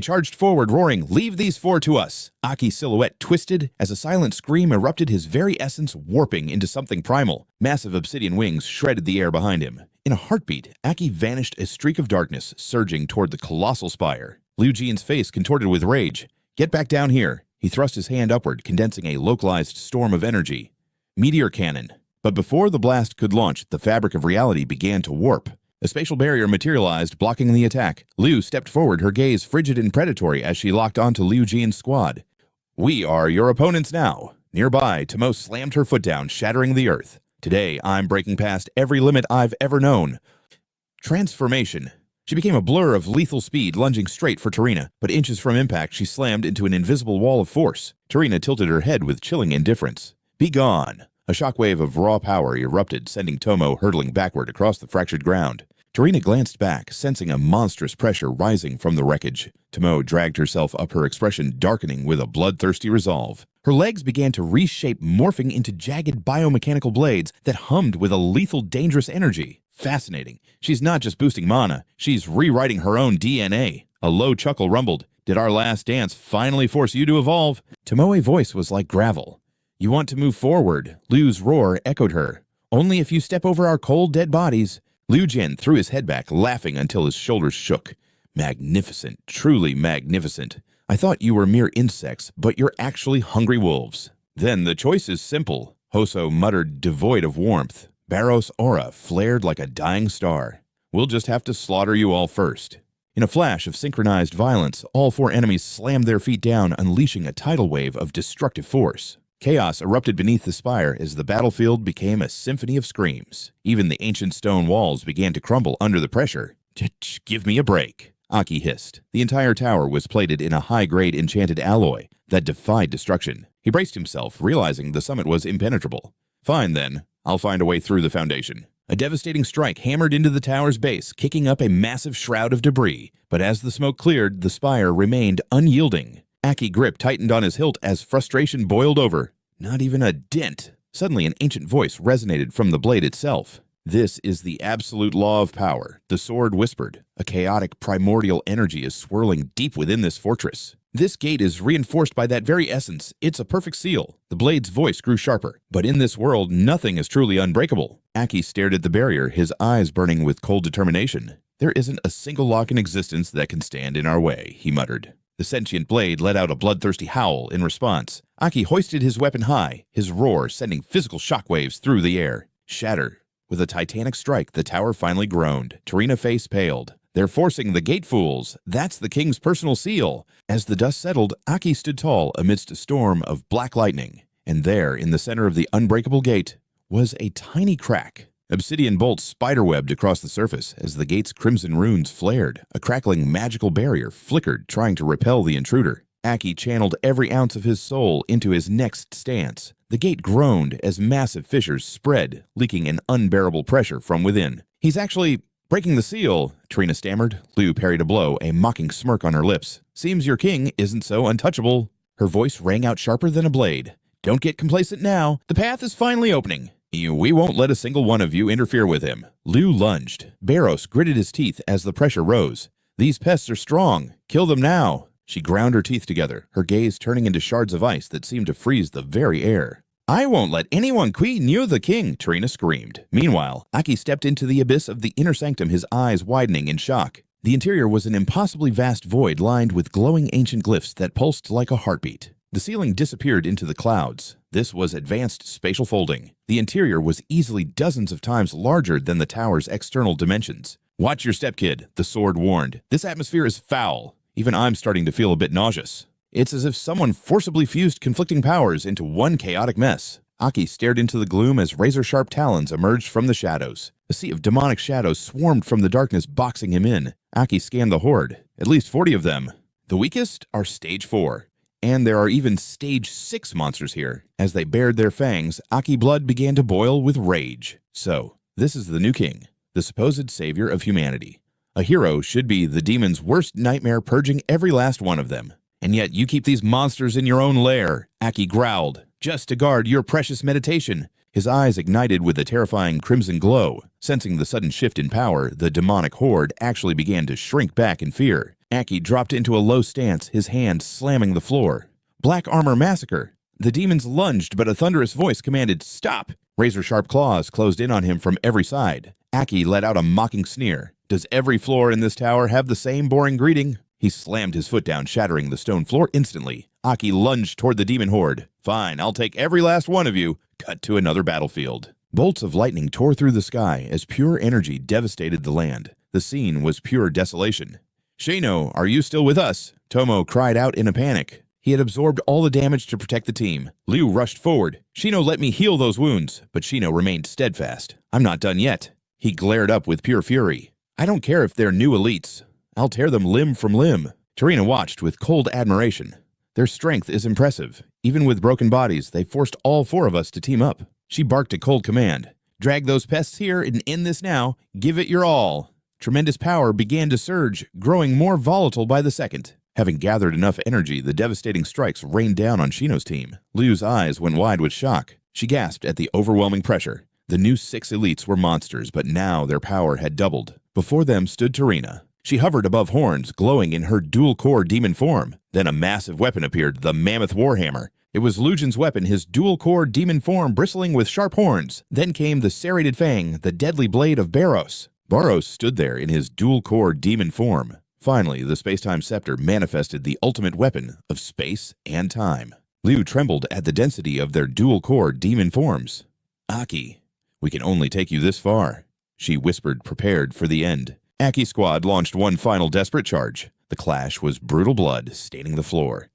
charged forward, roaring, leave these 4 to us. Aki's silhouette twisted as a silent scream erupted, his very essence warping into something primal. Massive obsidian wings shredded the air behind him. In a heartbeat, Aki vanished, a streak of darkness surging toward the colossal spire. Liu Jian's face contorted with rage. Get back down here. He thrust his hand upward, condensing a localized storm of energy. Meteor cannon. But before the blast could launch, the fabric of reality began to warp. A spatial barrier materialized, blocking the attack. Liu stepped forward, her gaze frigid and predatory as she locked onto Liu Jian's squad. "We are your opponents now." Nearby, Tomo slammed her foot down, shattering the earth. "Today, I'm breaking past every limit I've ever known." Transformation. She became a blur of lethal speed, lunging straight for Tarina, but inches from impact, she slammed into an invisible wall of force. Tarina tilted her head with chilling indifference. "Be gone." A shockwave of raw power erupted, sending Tomo hurtling backward across the fractured ground. Tarina glanced back, sensing a monstrous pressure rising from the wreckage. Tomo dragged herself up, her expression darkening with a bloodthirsty resolve. Her legs began to reshape, morphing into jagged biomechanical blades that hummed with a lethal, dangerous energy. Fascinating. She's not just boosting mana, she's rewriting her own DNA. A low chuckle rumbled. "Did our last dance finally force you to evolve?" Tomoe's voice was like gravel. "You want to move forward." Liu's roar echoed her. "Only if you step over our cold, dead bodies." Liu Jian threw his head back, laughing until his shoulders shook. "Magnificent, truly magnificent. I thought you were mere insects, but you're actually hungry wolves." "Then the choice is simple," Hoso muttered, devoid of warmth. Barros' aura flared like a dying star. "We'll just have to slaughter you all first." In a flash of synchronized violence, all four enemies slammed their feet down, unleashing a tidal wave of destructive force. Chaos erupted beneath the spire as the battlefield became a symphony of screams. Even the ancient stone walls began to crumble under the pressure. "Give me a break," Aki hissed. The entire tower was plated in a high-grade enchanted alloy that defied destruction. He braced himself, realizing the summit was impenetrable. "Fine then, I'll find a way through the foundation." A devastating strike hammered into the tower's base, kicking up a massive shroud of debris. But as the smoke cleared, the spire remained unyielding. Aki's grip tightened on his hilt as frustration boiled over. "Not even a dent." Suddenly, an ancient voice resonated from the blade itself. "This is the absolute law of power," the sword whispered. "A chaotic, primordial energy is swirling deep within this fortress. This gate is reinforced by that very essence. It's a perfect seal." The blade's voice grew sharper. "But in this world, nothing is truly unbreakable." Aki stared at the barrier, his eyes burning with cold determination. "There isn't a single lock in existence that can stand in our way," he muttered. The sentient blade let out a bloodthirsty howl in response. Aki hoisted his weapon high, his roar sending physical shockwaves through the air. Shatter. With a titanic strike, the tower finally groaned. Tarina's face paled. "They're forcing the gate fools. That's the king's personal seal." As the dust settled, Aki stood tall amidst a storm of black lightning. And there, in the center of the unbreakable gate, was a tiny crack. Obsidian bolts spiderwebbed across the surface as the gate's crimson runes flared. A crackling magical barrier flickered, trying to repel the intruder. Aki channeled every ounce of his soul into his next stance. The gate groaned as massive fissures spread, leaking an unbearable pressure from within. "He's actually breaking the seal," Tarina stammered. Liu parried a blow, a mocking smirk on her lips. "Seems your king isn't so untouchable." Her voice rang out sharper than a blade. "Don't get complacent now. The path is finally opening. We won't let a single one of you interfere with him." Liu lunged. Barros gritted his teeth as the pressure rose. "These pests are strong. Kill them now." She ground her teeth together, her gaze turning into shards of ice that seemed to freeze the very air. "I won't let anyone queen near the king," Tarina screamed. Meanwhile, Aki stepped into the abyss of the inner sanctum, his eyes widening in shock. The interior was an impossibly vast void lined with glowing ancient glyphs that pulsed like a heartbeat. The ceiling disappeared into the clouds. This was advanced spatial folding. The interior was easily dozens of times larger than the tower's external dimensions. "Watch your step, kid," the sword warned. "This atmosphere is foul. Even I'm starting to feel a bit nauseous." It's as if someone forcibly fused conflicting powers into one chaotic mess. Aki stared into the gloom as razor-sharp talons emerged from the shadows. A sea of demonic shadows swarmed from the darkness, boxing him in. Aki scanned the horde. At least 40 of them. The weakest are stage 4. And there are even stage 6 monsters here. As they bared their fangs, Aki blood began to boil with rage. So, this is the new king, the supposed savior of humanity. A hero should be the demon's worst nightmare, purging every last one of them. And yet you keep these monsters in your own lair, Aki growled, just to guard your precious meditation. His eyes ignited with a terrifying crimson glow. Sensing the sudden shift in power, the demonic horde actually began to shrink back in fear. Aki dropped into a low stance, his hand slamming the floor. Black armor massacre. The demons lunged, but a thunderous voice commanded, "Stop!" Razor-sharp claws closed in on him from every side. Aki let out a mocking sneer. "Does every floor in this tower have the same boring greeting?" He slammed his foot down, shattering the stone floor instantly. Aki lunged toward the demon horde. Fine, I'll take every last one of you. Cut to another battlefield. Bolts of lightning tore through the sky as pure energy devastated the land. The scene was pure desolation. Shino, are you still with us? Tomo cried out in a panic. He had absorbed all the damage to protect the team. Liu rushed forward. Shino, let me heal those wounds. But Shino remained steadfast. I'm not done yet. He glared up with pure fury. I don't care if they're new elites. I'll tear them limb from limb. Tarina watched with cold admiration. Their strength is impressive. Even with broken bodies, they forced all four of us to team up. She barked a cold command. Drag those pests here and end this now. Give it your all. Tremendous power began to surge, growing more volatile by the second. Having gathered enough energy, the devastating strikes rained down on Shino's team. Liu's eyes went wide with shock. She gasped at the overwhelming pressure. The new 6 elites were monsters, but now their power had doubled. Before them stood Tarina. She hovered above horns, glowing in her dual-core demon form. Then a massive weapon appeared, the Mammoth Warhammer. It was Lujin's weapon, his dual-core demon form bristling with sharp horns. Then came the serrated fang, the deadly blade of Baros. Baros stood there in his dual-core demon form. Finally, the space-time scepter manifested the ultimate weapon of space and time. Liu trembled at the density of their dual-core demon forms. Aki, we can only take you this far, she whispered, prepared for the end. Aki's squad launched one final desperate charge. The clash was brutal blood staining the floor.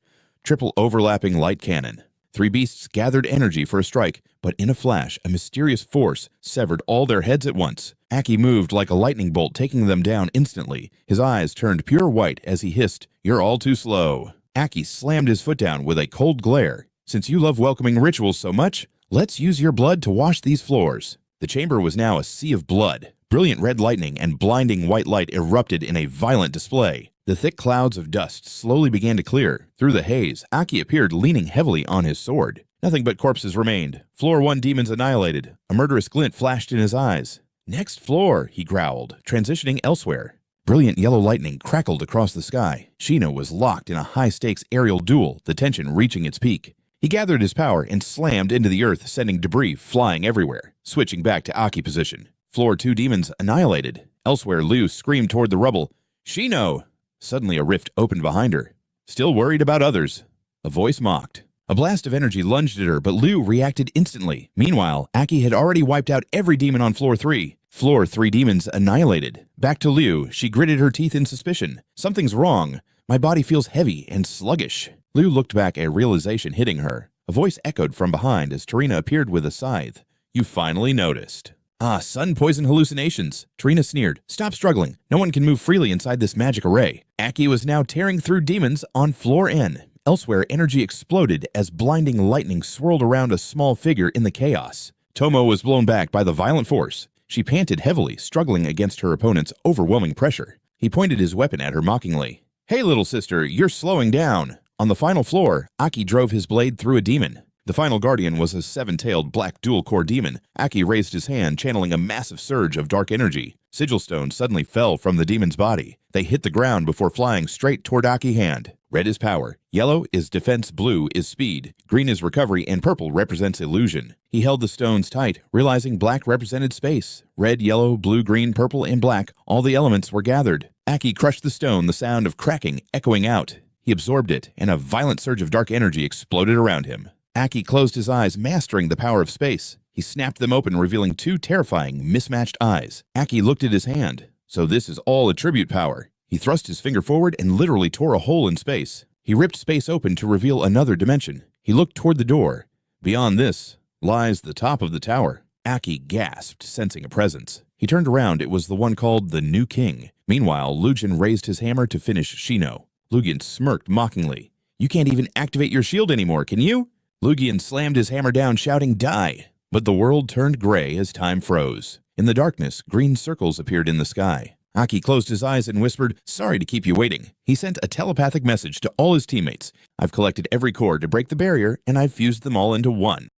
Triple overlapping light cannon. 3 beasts gathered energy for a strike, but in a flash, a mysterious force severed all their heads at once. Aki moved like a lightning bolt, taking them down instantly. His eyes turned pure white as he hissed, "You're all too slow." Aki slammed his foot down with a cold glare. "Since you love welcoming rituals so much, let's use your blood to wash these floors." The chamber was now a sea of blood. Brilliant red lightning and blinding white light erupted in a violent display. The thick clouds of dust slowly began to clear. Through the haze, Aki appeared leaning heavily on his sword. Nothing but corpses remained. Floor 1 demons annihilated. A murderous glint flashed in his eyes. "Next floor," he growled, transitioning elsewhere. Brilliant yellow lightning crackled across the sky. Shino was locked in a high-stakes aerial duel, the tension reaching its peak. He gathered his power and slammed into the earth, sending debris flying everywhere. Switching back to Aki position. Floor 2 demons annihilated. Elsewhere, Liu screamed toward the rubble. "Shino!" Suddenly a rift opened behind her. "Still worried about others?" A voice mocked. A blast of energy lunged at her, but Liu reacted instantly. Meanwhile, Aki had already wiped out every demon on floor 3. Floor 3 demons annihilated. Back to Liu, she gritted her teeth in suspicion. "Something's wrong. My body feels heavy and sluggish." Liu looked back, a realization hitting her. A voice echoed from behind as Tarina appeared with a scythe. "You finally noticed." "Ah, sun poison hallucinations." Tarina sneered. "Stop struggling. No one can move freely inside this magic array." Aki was now tearing through demons on floor N. Elsewhere, energy exploded as blinding lightning swirled around a small figure in the chaos. Tomo was blown back by the violent force. She panted heavily, struggling against her opponent's overwhelming pressure. He pointed his weapon at her mockingly. "Hey, little sister, you're slowing down." On the final floor, Aki drove his blade through a demon. The final guardian was a 7-tailed black dual-core demon. Aki raised his hand, channeling a massive surge of dark energy. Sigil stones suddenly fell from the demon's body. They hit the ground before flying straight toward Aki's hand. Red is power. Yellow is defense, blue is speed. Green is recovery, and purple represents illusion. He held the stones tight, realizing black represented space. Red, yellow, blue, green, purple, and black, all the elements were gathered. Aki crushed the stone, the sound of cracking echoing out. He absorbed it, and a violent surge of dark energy exploded around him. Aki closed his eyes, mastering the power of space. He snapped them open, revealing 2 terrifying, mismatched eyes. Aki looked at his hand. So this is all attribute power. He thrust his finger forward and literally tore a hole in space. He ripped space open to reveal another dimension. He looked toward the door. Beyond this lies the top of the tower. Aki gasped, sensing a presence. He turned around. It was the one called the New King. Meanwhile, Lujin raised his hammer to finish Shino. Lugin smirked mockingly. "You can't even activate your shield anymore, can you?" Lugin slammed his hammer down, shouting, "Die!" But the world turned gray as time froze. In the darkness, green circles appeared in the sky. Aki closed his eyes and whispered, "Sorry to keep you waiting." He sent a telepathic message to all his teammates. "I've collected every core to break the barrier, and I've fused them all into one."